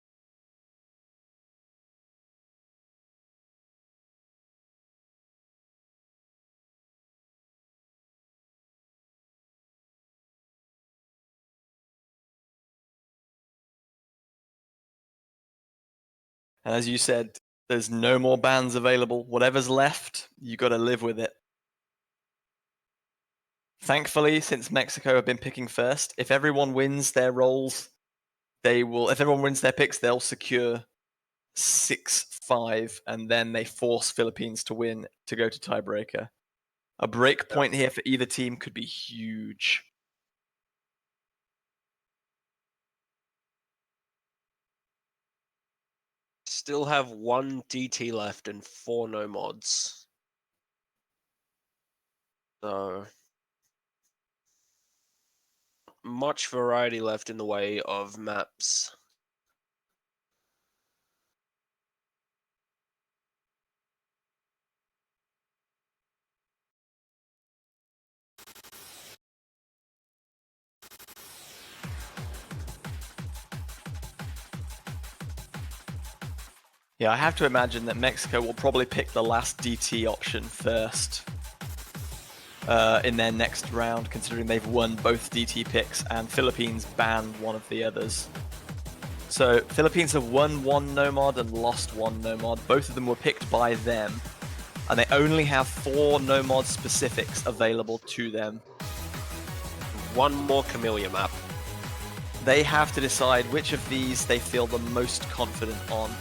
S1: And as you said, there's no more bans available. Whatever's left, you got to live with it. Thankfully, since Mexico have been picking first, if everyone wins their roles, they will. If everyone wins their picks, they'll secure 6-5, and then they force Philippines to win to go to tiebreaker. A break point here for either team could be huge.
S4: Still have 1 DT left and 4 no mods. So much variety left in the way of maps.
S1: Yeah, I have to imagine that Mexico will probably pick the last DT option first in their next round, considering they've won both DT picks and Philippines banned one of the others. So Philippines have won one no-mod and lost one no-mod. Both of them were picked by them, and they only have 4 no-mod specifics available to them.
S4: One more Camellia map.
S1: They have to decide which of these they feel the most confident on,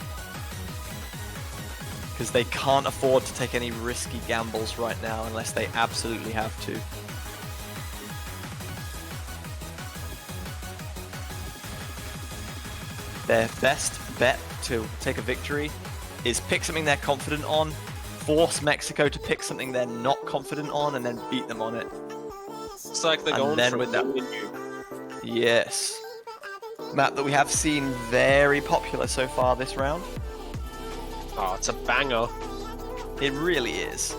S1: because they can't afford to take any risky gambles right now unless they absolutely have to. Their best bet to take a victory is pick something they're confident on, force Mexico to pick something they're not confident on, and then beat them on it.
S4: It's like they're going for
S1: that. Yes. Map that we have seen very popular so far this round.
S4: Oh, it's a banger.
S1: It really is.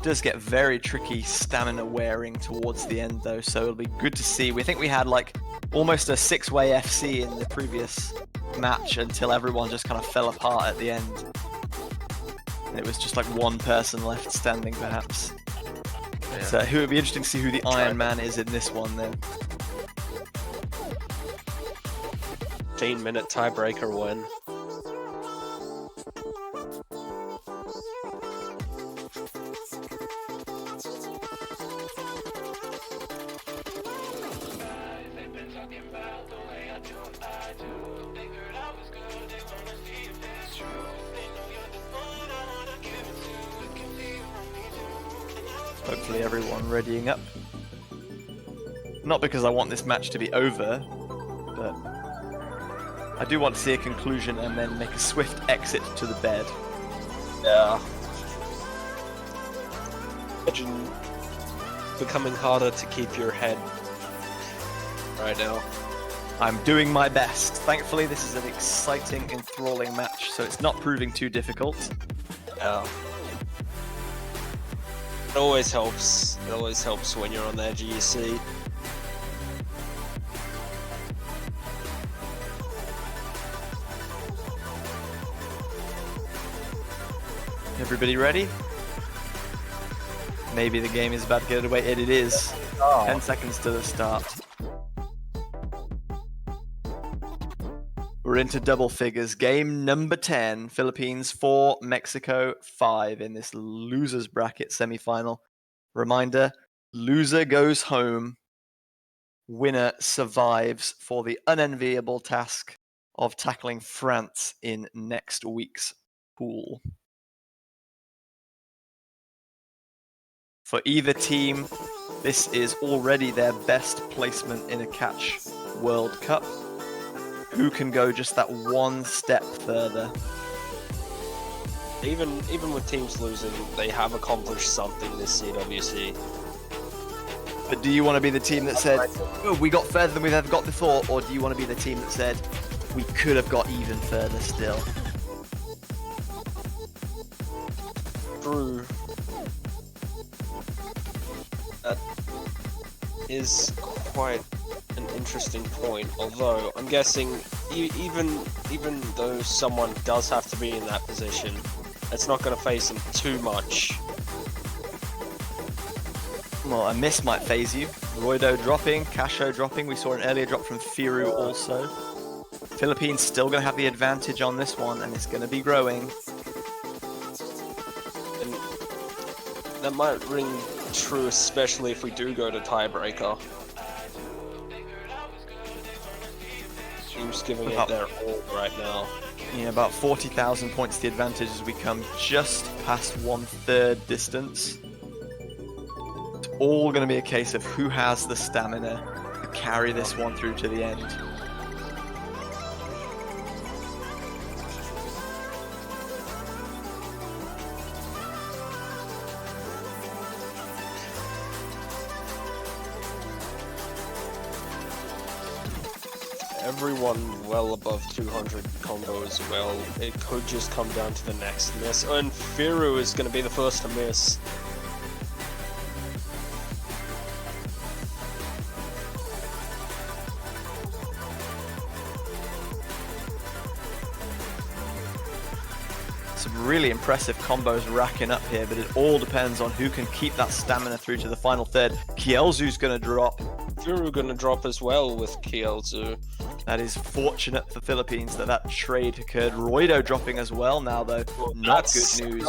S1: Does get very tricky stamina wearing towards the end though, so it'll be good to see. We think we had like almost a 6-way FC in the previous match until everyone just kind of fell apart at the end. And it was just like one person left standing perhaps. Yeah. So it would be interesting to see who the Iron Man is in this one then.
S4: 15-minute tiebreaker win.
S1: Hopefully everyone readying up. Not because I want this match to be over, but I do want to see a conclusion and then make a swift exit to the bed.
S4: Yeah. Imagine becoming harder to keep your head right now.
S1: I'm doing my best. Thankfully, this is an exciting, enthralling match, so it's not proving too difficult.
S4: Yeah. It always helps. It always helps when you're on the edge of your seat.
S1: Everybody ready? Maybe the game is about to get away. It is. 10 seconds to the start. We're into double figures. Game number 10. Philippines 4, Mexico 5 in this losers bracket semi-final. Reminder, loser goes home. Winner survives for the unenviable task of tackling France in next week's pool. For either team, this is already their best placement in a Catch World Cup. Who can go just that one step further?
S4: Even with teams losing, they have accomplished something this CWC.
S1: But do you want to be the team that said, oh, we got further than we've ever got before, or do you want to be the team that said, we could have got even further still?
S4: True. That is quite an interesting point, although I'm guessing even though someone does have to be in that position, it's not going to phase them too much.
S1: Well, a miss might phase you. Roido dropping, Casho dropping. We saw an earlier drop from Firu also. Philippines still going to have the advantage on this one, and it's going to be growing.
S4: And that might ring true, especially if we do go to tiebreaker. Teams giving it their all right now.
S1: Yeah, about 40,000 points the advantage as we come just past 1/3 distance. It's all going to be a case of who has the stamina to carry this one through to the end.
S4: everyone well above 200 combo as well. It could just come down to the next miss. And Firu is going to be the first to miss.
S1: Some really impressive combos racking up here, but it all depends on who can keep that stamina through to the final third. Kielzu's going to drop.
S4: Firu going to drop as well with Kielzu.
S1: That is fortunate for Philippines that trade occurred. Roido dropping as well now, though. Not good news.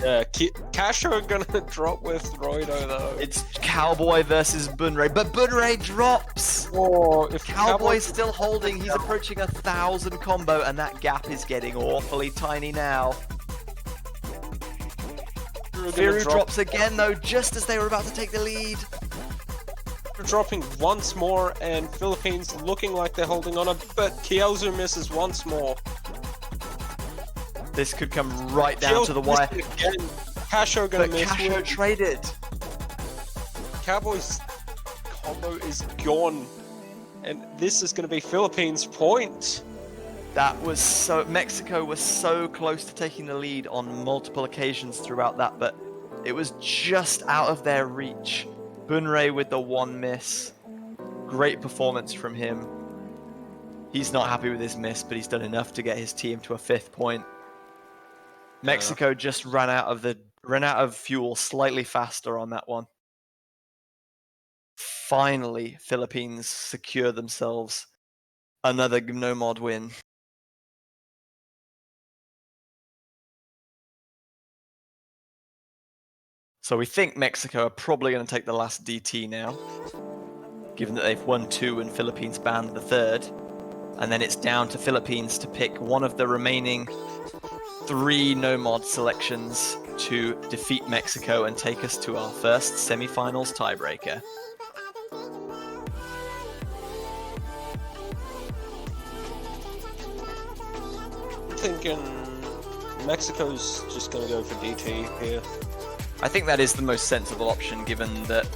S4: Yeah, Casho gonna drop with Roido though.
S1: It's Cowboy versus Bunray, but Bunray drops!
S4: Oh, if
S1: Cowboy's still holding, he's approaching 1,000 combo, and that gap is getting awfully tiny now. Firu drops again though, just as they were about to take the lead.
S4: Dropping once more, and Philippines looking like they're holding on, but Kielzu misses once more.
S1: This could come right down to the wire.
S4: Again. Casho gonna miss.
S1: Casho traded.
S4: Cowboys combo is gone, and this is gonna be Philippines' point.
S1: That was so. Mexico was so close to taking the lead on multiple occasions throughout that, but it was just out of their reach. Bunray with the one miss. Great performance from him. He's not happy with his miss, but he's done enough to get his team to a 5th point. Mexico just ran out of fuel slightly faster on that one. Finally, Philippines secure themselves another no mod win. So we think Mexico are probably going to take the last DT now, given that they've won 2 and Philippines banned the 3rd. And then it's down to Philippines to pick one of the remaining 3 no-mod selections to defeat Mexico and take us to our first semifinals tiebreaker.
S4: I'm thinking Mexico's just going to go for DT here.
S1: I think that is the most sensible option, given that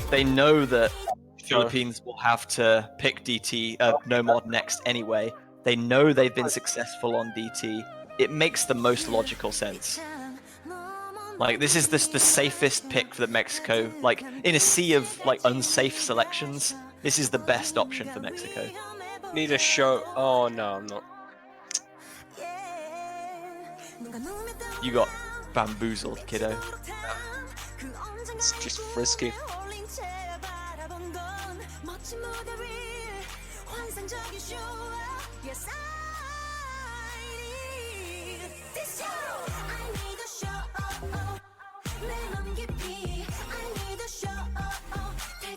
S1: they know that Philippines will have to pick DT, no mod next anyway. They know they've been successful on DT. It makes the most logical sense. Like, this is the safest pick for Mexico. Like, in a sea of like unsafe selections, this is the best option for Mexico.
S4: Need a show. Oh no, I'm not.
S1: You got bamboozled, kiddo.
S4: It's just frisky.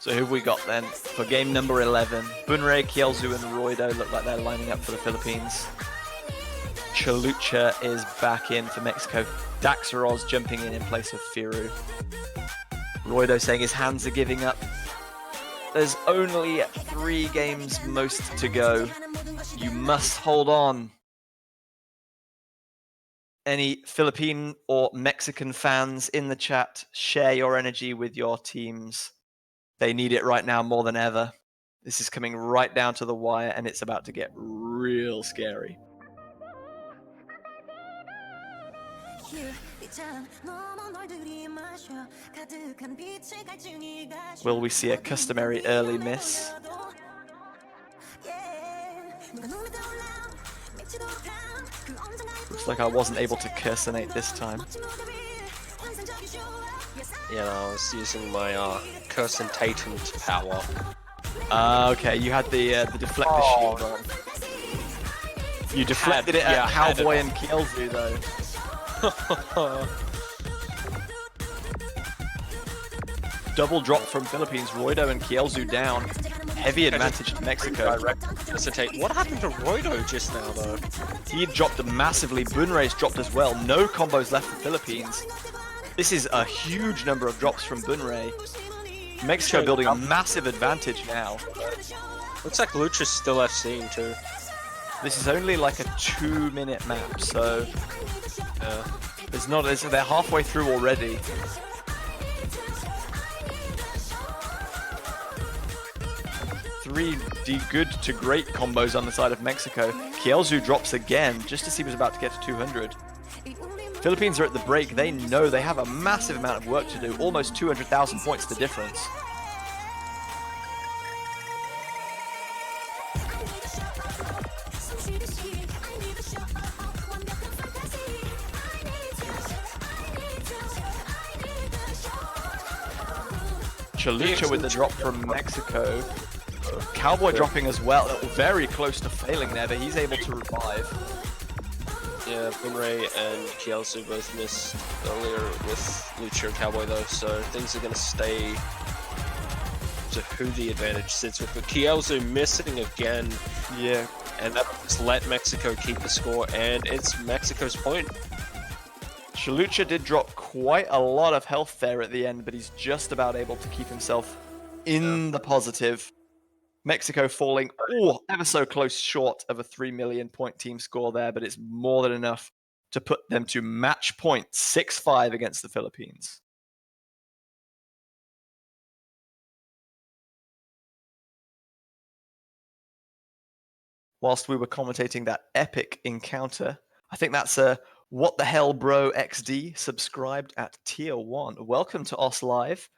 S1: So who have we got then for game number 11? Bunray, Kielzu, and Roido look like they're lining up for the Philippines. Chalucha is back in for Mexico. Daxaroz jumping in place of Firu. Roido saying his hands are giving up. There's only 3 games most to go. You must hold on. Any Philippine or Mexican fans in the chat, share your energy with your teams. They need it right now more than ever. This is coming right down to the wire, and it's about to get real scary. Will we see a customary early miss? Looks like I wasn't able to cursonate this time.
S4: Yeah, I was using my cursonatant power.
S1: Okay, you had the deflector shield on. You deflected it at Cowboy and Kielzu though. Double drop from Philippines, Roido and Kielzu down. Heavy advantage to Mexico.
S4: What happened to Roido just now though?
S1: He dropped massively, Bunray's dropped as well. No combos left for Philippines. This is a huge number of drops from Bunray. Mexico building a massive advantage now.
S4: Looks like Lucha's still FCing too.
S1: This is only like a 2-minute map, so they're halfway through already. Good to great combos on the side of Mexico. Kielzu drops again, just as he was about to get to 200. Philippines are at the break. They know they have a massive amount of work to do, almost 200,000 points the difference. Chalucha with the drop from Mexico. Cowboy dropping as well, very close to failing there, but he's able to revive.
S4: Yeah, Bunray and Kielzu both missed earlier with Lucha and Cowboy though, so things are going to stay to who the advantage sits with. But Kielzu missing again.
S1: Yeah.
S4: And that just let Mexico keep the score, and it's Mexico's point.
S1: Chalucha did drop quite a lot of health there at the end, but he's just about able to keep himself in the positive. Mexico falling ever so close short of a 3 million point team score there, but it's more than enough to put them to match point 6-5 against the Philippines. Whilst we were commentating that epic encounter, I think that's a What the Hell Bro XD subscribed at tier 1. Welcome to OS Live.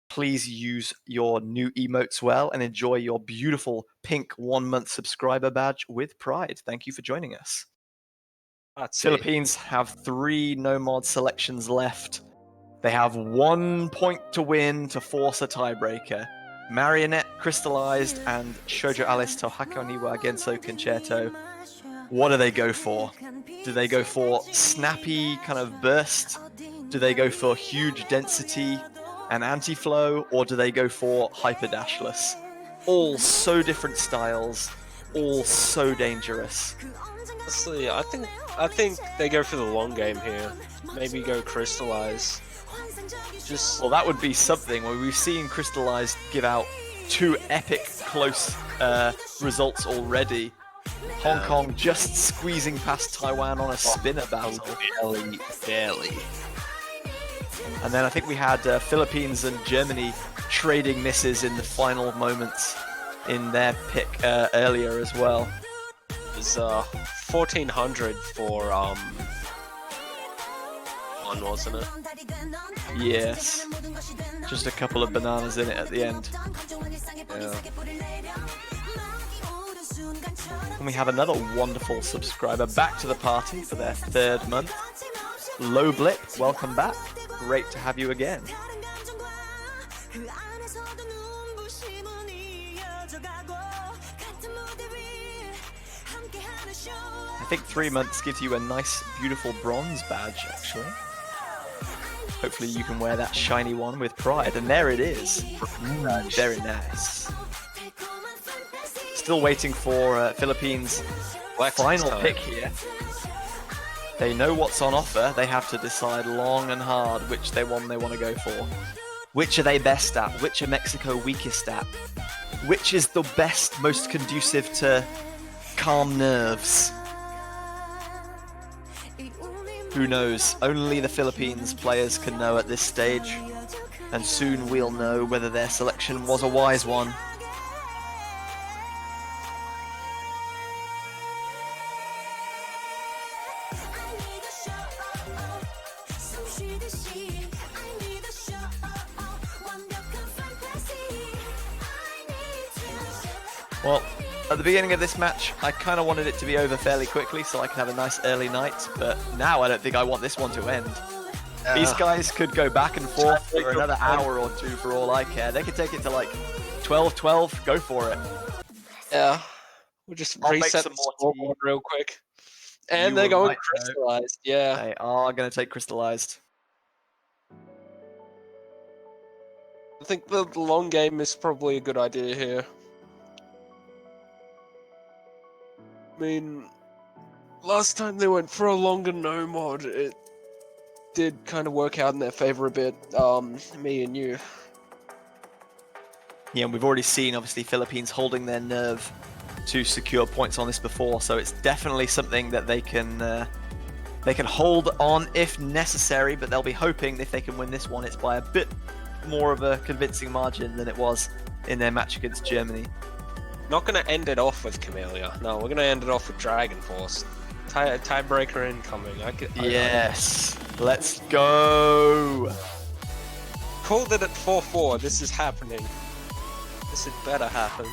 S1: Please use your new emotes well and enjoy your beautiful pink 1-month subscriber badge with pride. Thank you for joining us. Philippines have 3 no-mod selections left. They have 1 point to win to force a tiebreaker. Marionette, Crystallized, and Shoujo Alice Tohako Niwa Genso Concerto. What do they go for? Do they go for snappy kind of burst? Do they go for huge density and anti-flow? Or do they go for hyper dashless? All so different styles, all so dangerous.
S4: Honestly, I think they go for the long game here. Maybe go Crystallize.
S1: Well, that would be something. Where we've seen Crystallized give out 2 epic close results already. Hong Kong just squeezing past Taiwan on a spinner battle.
S4: Barely.
S1: And then I think we had Philippines and Germany trading misses in the final moments in their pick earlier as well.
S4: There's 1400 for one, wasn't it?
S1: Yes. Just a couple of bananas in it at the end.
S4: Yeah.
S1: And we have another wonderful subscriber back to the party for their 3rd month. Low Blip, welcome back. Great to have you again. I think 3 months gives you a nice, beautiful bronze badge, actually. Hopefully you can wear that shiny one with pride. And there it is. Very nice. Still waiting for Philippines' final pick here. They know what's on offer. They have to decide long and hard which one they want to go for. Which are they best at? Which are Mexico weakest at? Which is the best, most conducive to calm nerves? Who knows? Only the Philippines players can know at this stage. And soon we'll know whether their selection was a wise one. Well, at the beginning of this match, I kind of wanted it to be over fairly quickly so I could have a nice early night, but now I don't think I want this one to end. These guys could go back and forth for another hour or 2 for all I care. They could take it to like 12-12, go for it.
S4: Yeah, we'll just reset the scoreboard real quick. And they're going Crystallized, yeah.
S1: They are going to take Crystallized.
S4: I think the long game is probably a good idea here. I mean, last time they went for a longer no mod, it did kind of work out in their favor a bit, me and you.
S1: Yeah, and we've already seen, obviously, Philippines holding their nerve to secure points on this before, so it's definitely something that they can hold on if necessary, but they'll be hoping if they can win this one, it's by a bit more of a convincing margin than it was in their match against Germany.
S4: Not gonna end it off with Camellia. No, we're gonna end it off with Dragon Force. Tiebreaker incoming.
S1: Yes, let's go.
S4: Called it at 4-4. This is happening. This had better happen.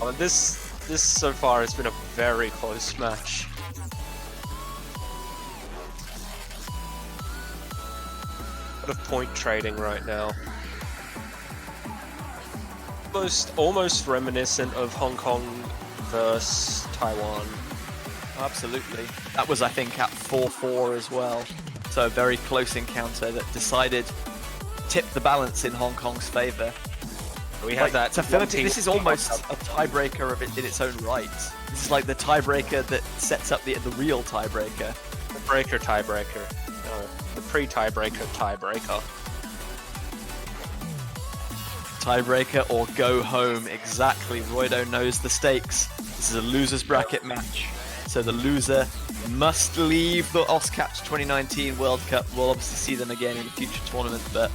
S4: Oh, this so far has been a very close match. A lot of point trading right now. Almost reminiscent of Hong Kong versus Taiwan.
S1: Absolutely. That was, I think, at 4-4 as well. So a very close encounter that tipped the balance in Hong Kong's favour.
S4: We had that.
S1: To Philippines, this is almost a tiebreaker of it in its own right. This is like the tiebreaker that sets up the real tiebreaker.
S4: The tiebreaker. No, the pre-tiebreaker tiebreaker.
S1: Tiebreaker or go home, exactly. Roido knows the stakes. This is a loser's bracket match. So the loser must leave the Oscatch 2019 World Cup. We'll obviously see them again in a future tournament, but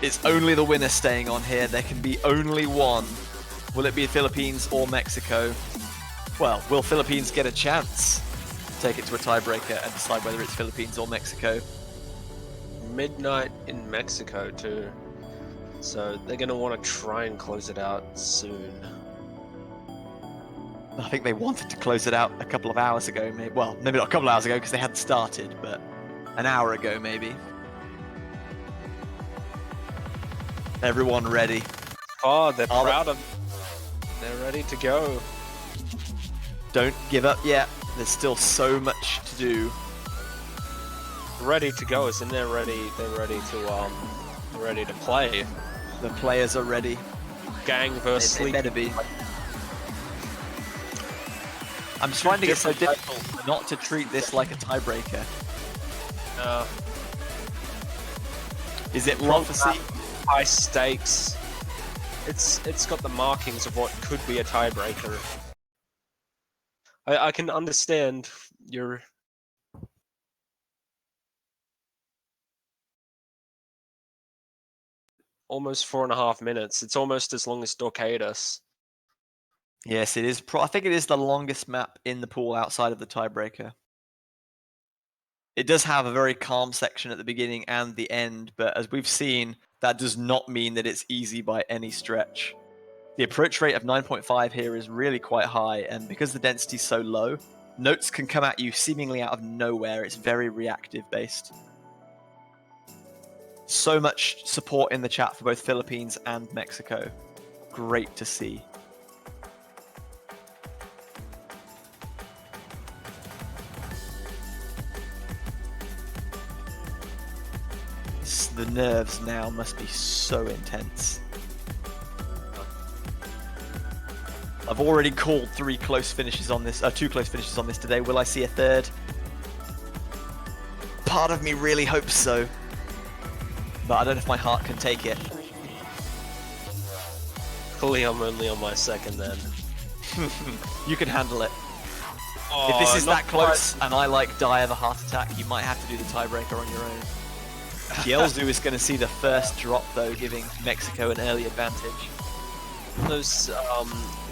S1: it's only the winner staying on here. There can be only one. Will it be Philippines or Mexico? Well, will Philippines get a chance to take it to a tiebreaker and decide whether it's Philippines or Mexico?
S4: Midnight in Mexico too. So they're going to want to try and close it out soon.
S1: I think they wanted to close it out a couple of hours ago. Maybe, well, maybe not a couple of hours ago because they hadn't started, but an hour ago maybe. Everyone ready.
S4: Oh, they're proud of. They're ready to go.
S1: Don't give up yet. There's still so much to do.
S4: Ready to go, as in they're ready to play.
S1: The players are ready.
S4: Gang versus
S1: They
S4: Sleep.
S1: better be. I'm just finding it so difficult not to treat this like a tiebreaker. Is it prophecy?
S4: High stakes. It's got the markings of what could be a tiebreaker. I can understand your. Almost 4.5 minutes. It's almost as long as Dorcadus.
S1: Yes, it is. I think it is the longest map in the pool outside of the tiebreaker. It does have a very calm section at the beginning and the end, but as we've seen, that does not mean that it's easy by any stretch. The approach rate of 9.5 here is really quite high, and because the density is so low, notes can come at you seemingly out of nowhere. It's very reactive based. So much support in the chat for both Philippines and Mexico. Great to see. The nerves now must be so intense. I've already called two close finishes on this today. Will I see a third? Part of me really hopes so, but I don't know if my heart can take it.
S4: Clearly, I'm only on my second then.
S1: You can handle it.
S4: Oh,
S1: If this is that close and I die of a heart attack, you might have to do the tiebreaker on your own. Kielzu is going to see the first drop though, giving Mexico an early advantage.
S4: Those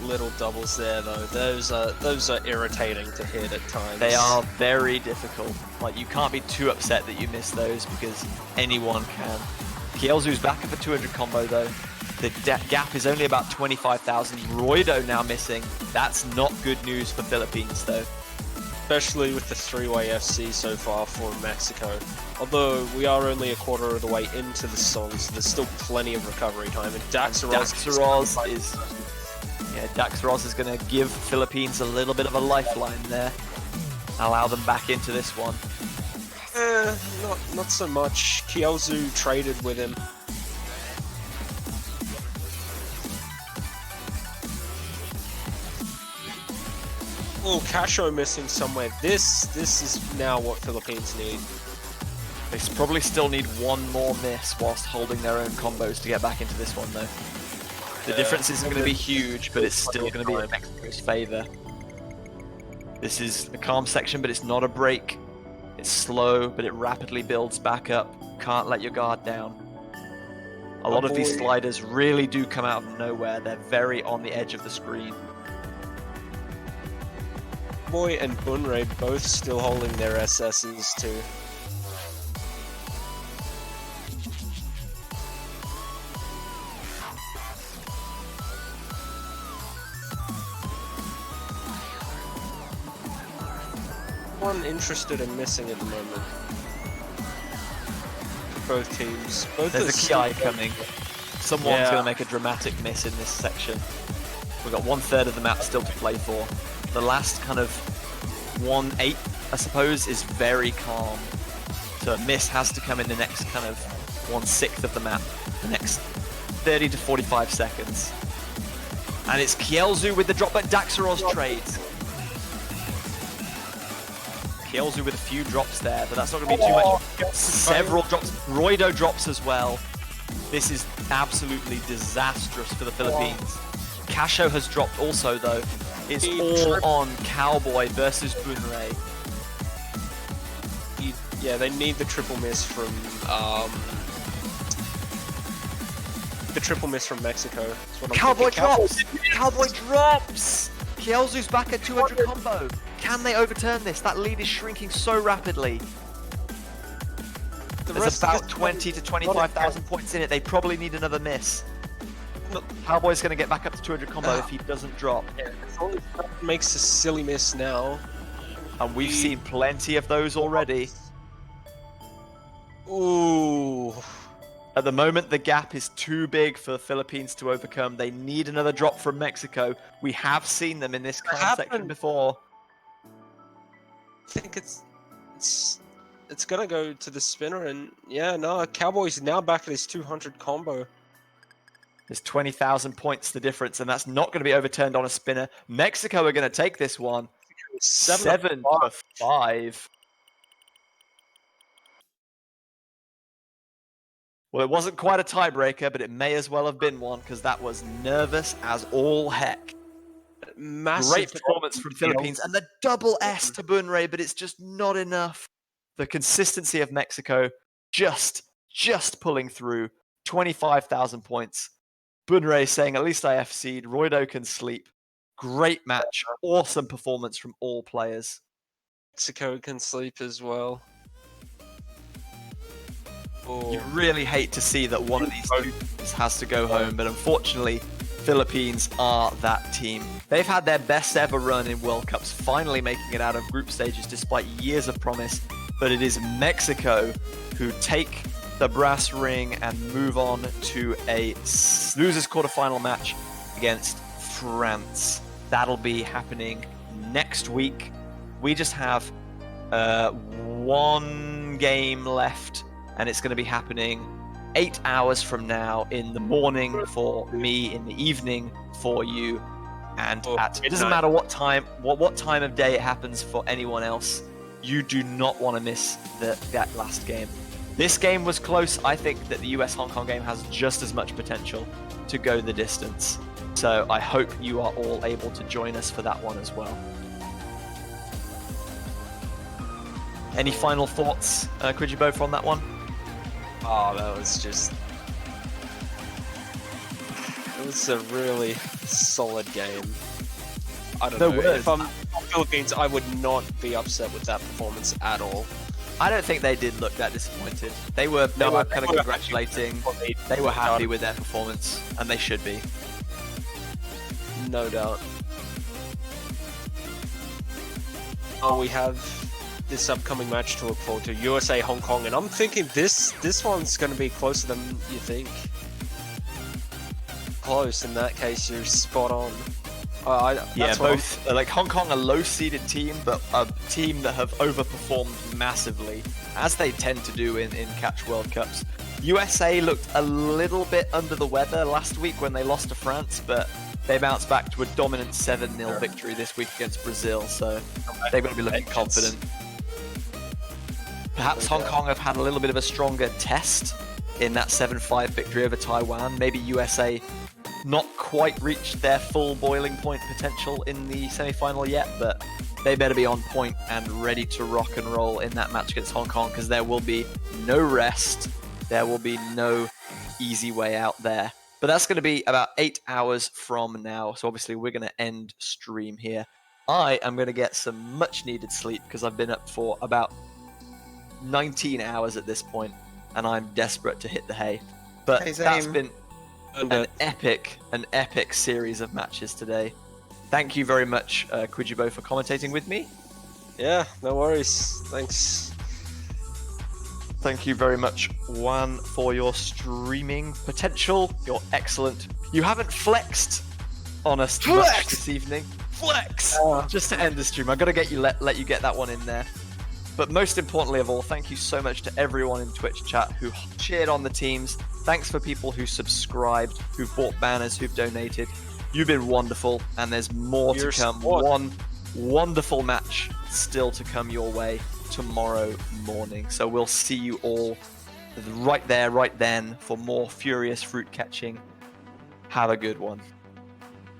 S4: little doubles there though, those are irritating to hit at times.
S1: They are very difficult. You can't be too upset that you miss those because anyone can. Kielzu's back at the 200 combo though. The gap is only about 25,000. Roido now missing. That's not good news for Philippines though.
S4: Especially with the three-way FC so far for Mexico. Although we are only a quarter of the way into the song, so there's still plenty of recovery time. And Daxaroz
S1: is going to give Philippines a little bit of a lifeline there. Allow them back into this one.
S4: Not so much. Kielzu traded with him. Oh, Casho missing somewhere. This is now what Philippines need.
S1: They probably still need one more miss whilst holding their own combos to get back into this one, though. The difference isn't going to be huge, but it's still going to be in Mexico's favour. This is a calm section, but it's not a break. It's slow, but it rapidly builds back up. Can't let your guard down. A lot of these sliders really do come out of nowhere. They're very on the edge of the screen.
S4: Boy and Bunray both still holding their SSs too. One interested in missing at the moment. For both teams.
S1: There's a Ki coming. Someone's going to make a dramatic miss in this section. We've got 1/3 of the map still to play for. The last kind of 1/8, I suppose, is very calm. So a miss has to come in the next kind of 1/6 of the map, the next 30 to 45 seconds. And it's Kielzu with the drop, but Daxaros trades. Kielzu with a few drops there, but that's not going to be too much. Several drops. Roido drops as well. This is absolutely disastrous for the Philippines. Casho has dropped also, though. It's all on Cowboy versus Bunray.
S4: Yeah, they need the triple miss from Mexico. That's what I'm
S1: Cowboy
S4: thinking.
S1: drops! Cowboy drops! Kielzu's back at 200 combo. Can they overturn this? That lead is shrinking so rapidly. There's about 20 to 25,000 points in it. They probably need another miss. Cowboy's going to get back up to 200 combo if he doesn't drop.
S4: Yeah, makes a silly miss now.
S1: And we've seen plenty of those already.
S4: Ooh.
S1: At the moment, the gap is too big for the Philippines to overcome. They need another drop from Mexico. We have seen them in this calm section before.
S4: I think it's gonna go to the spinner, and yeah, no, Cowboy's now back at his 200 combo.
S1: There's 20,000 points the difference, and that's not going to be overturned on a spinner. Mexico are going to take this one. 7 to 5. Well, it wasn't quite a tiebreaker, but it may as well have been one, because that was nervous as all heck.
S4: Massive
S1: Great performance from the Philippines, and the double S to Bunray, but it's just not enough. The consistency of Mexico just pulling through. 25,000 points. Bunray saying, at least I FC'd. Roido can sleep. Great match. Awesome performance from all players.
S4: Mexico can sleep as well. Oh.
S1: You really hate to see that one of these two teams has to go home, but unfortunately, Philippines are that team. They've had their best ever run in World Cups, finally making it out of group stages despite years of promise. But it is Mexico who take the brass ring and move on to a losers quarterfinal match against France. That'll be happening next week. We just have one game left, and it's going to be happening 8 hours from now in the morning for me, in the evening for you, and it doesn't matter what time of day it happens for anyone else. You do not want to miss that last game. This game was close. I think that the US-Hong Kong game has just as much potential to go the distance. So I hope you are all able to join us for that one as well. Any final thoughts, Krijibo, on that one?
S4: Oh, that was just... It was a really solid game. I don't know. If I'm Philippines, I would not be upset with that performance at all.
S1: I don't think they did look that disappointed. They were kind of congratulating. They were happy with their performance, and they should be.
S4: No doubt. Oh, we have this upcoming match to look forward to, USA Hong Kong, and I'm thinking this one's going to be closer than you think. Close. In that case, you're spot on.
S1: Yeah, both like Hong Kong, a low-seeded team, but a team that have overperformed massively, as they tend to do in Catch World Cups. USA looked a little bit under the weather last week when they lost to France, but they bounced back to a dominant 7-0 victory this week against Brazil, so they're going to be looking confident. Perhaps Hong Kong have had a little bit of a stronger test in that 7-5 victory over Taiwan. Maybe USA not quite reached their full boiling point potential in the semi-final yet, but they better be on point and ready to rock and roll in that match against Hong Kong, because there will be no rest, there will be no easy way out there. But that's going to be about 8 hours from now. So obviously we're going to end stream here. I am going to get some much needed sleep because I've been up for about 19 hours at this point, and I'm desperate to hit the hay. But
S3: Hey,
S1: that's
S3: same.
S1: been an epic series of matches today. Thank you very much, Kujibo, for commentating with me.
S4: Yeah, no worries. Thanks.
S1: Thank you very much, Juan, for your streaming potential. You're excellent. You haven't flexed on us much this evening. Flex! Just to end the stream. I've got to get you let you get that one in there. But most importantly of all, thank you so much to everyone in Twitch chat who cheered on the teams. Thanks for people who subscribed, who've bought banners, who've donated. You've been wonderful, and there's more to come. One wonderful match still to come your way tomorrow morning. So we'll see you all right there, right then, for more furious fruit catching. Have a good one.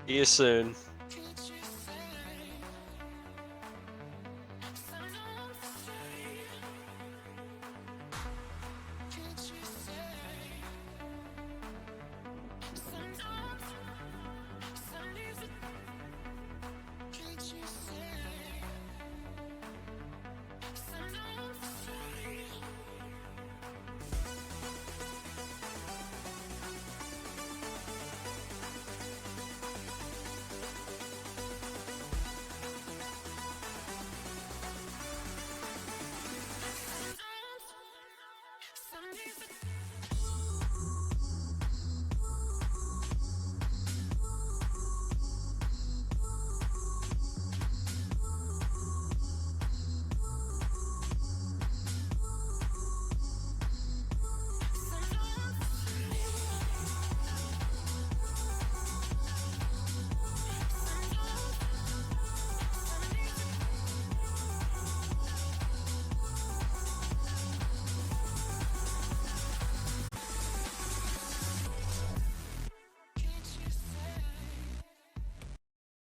S4: See you soon.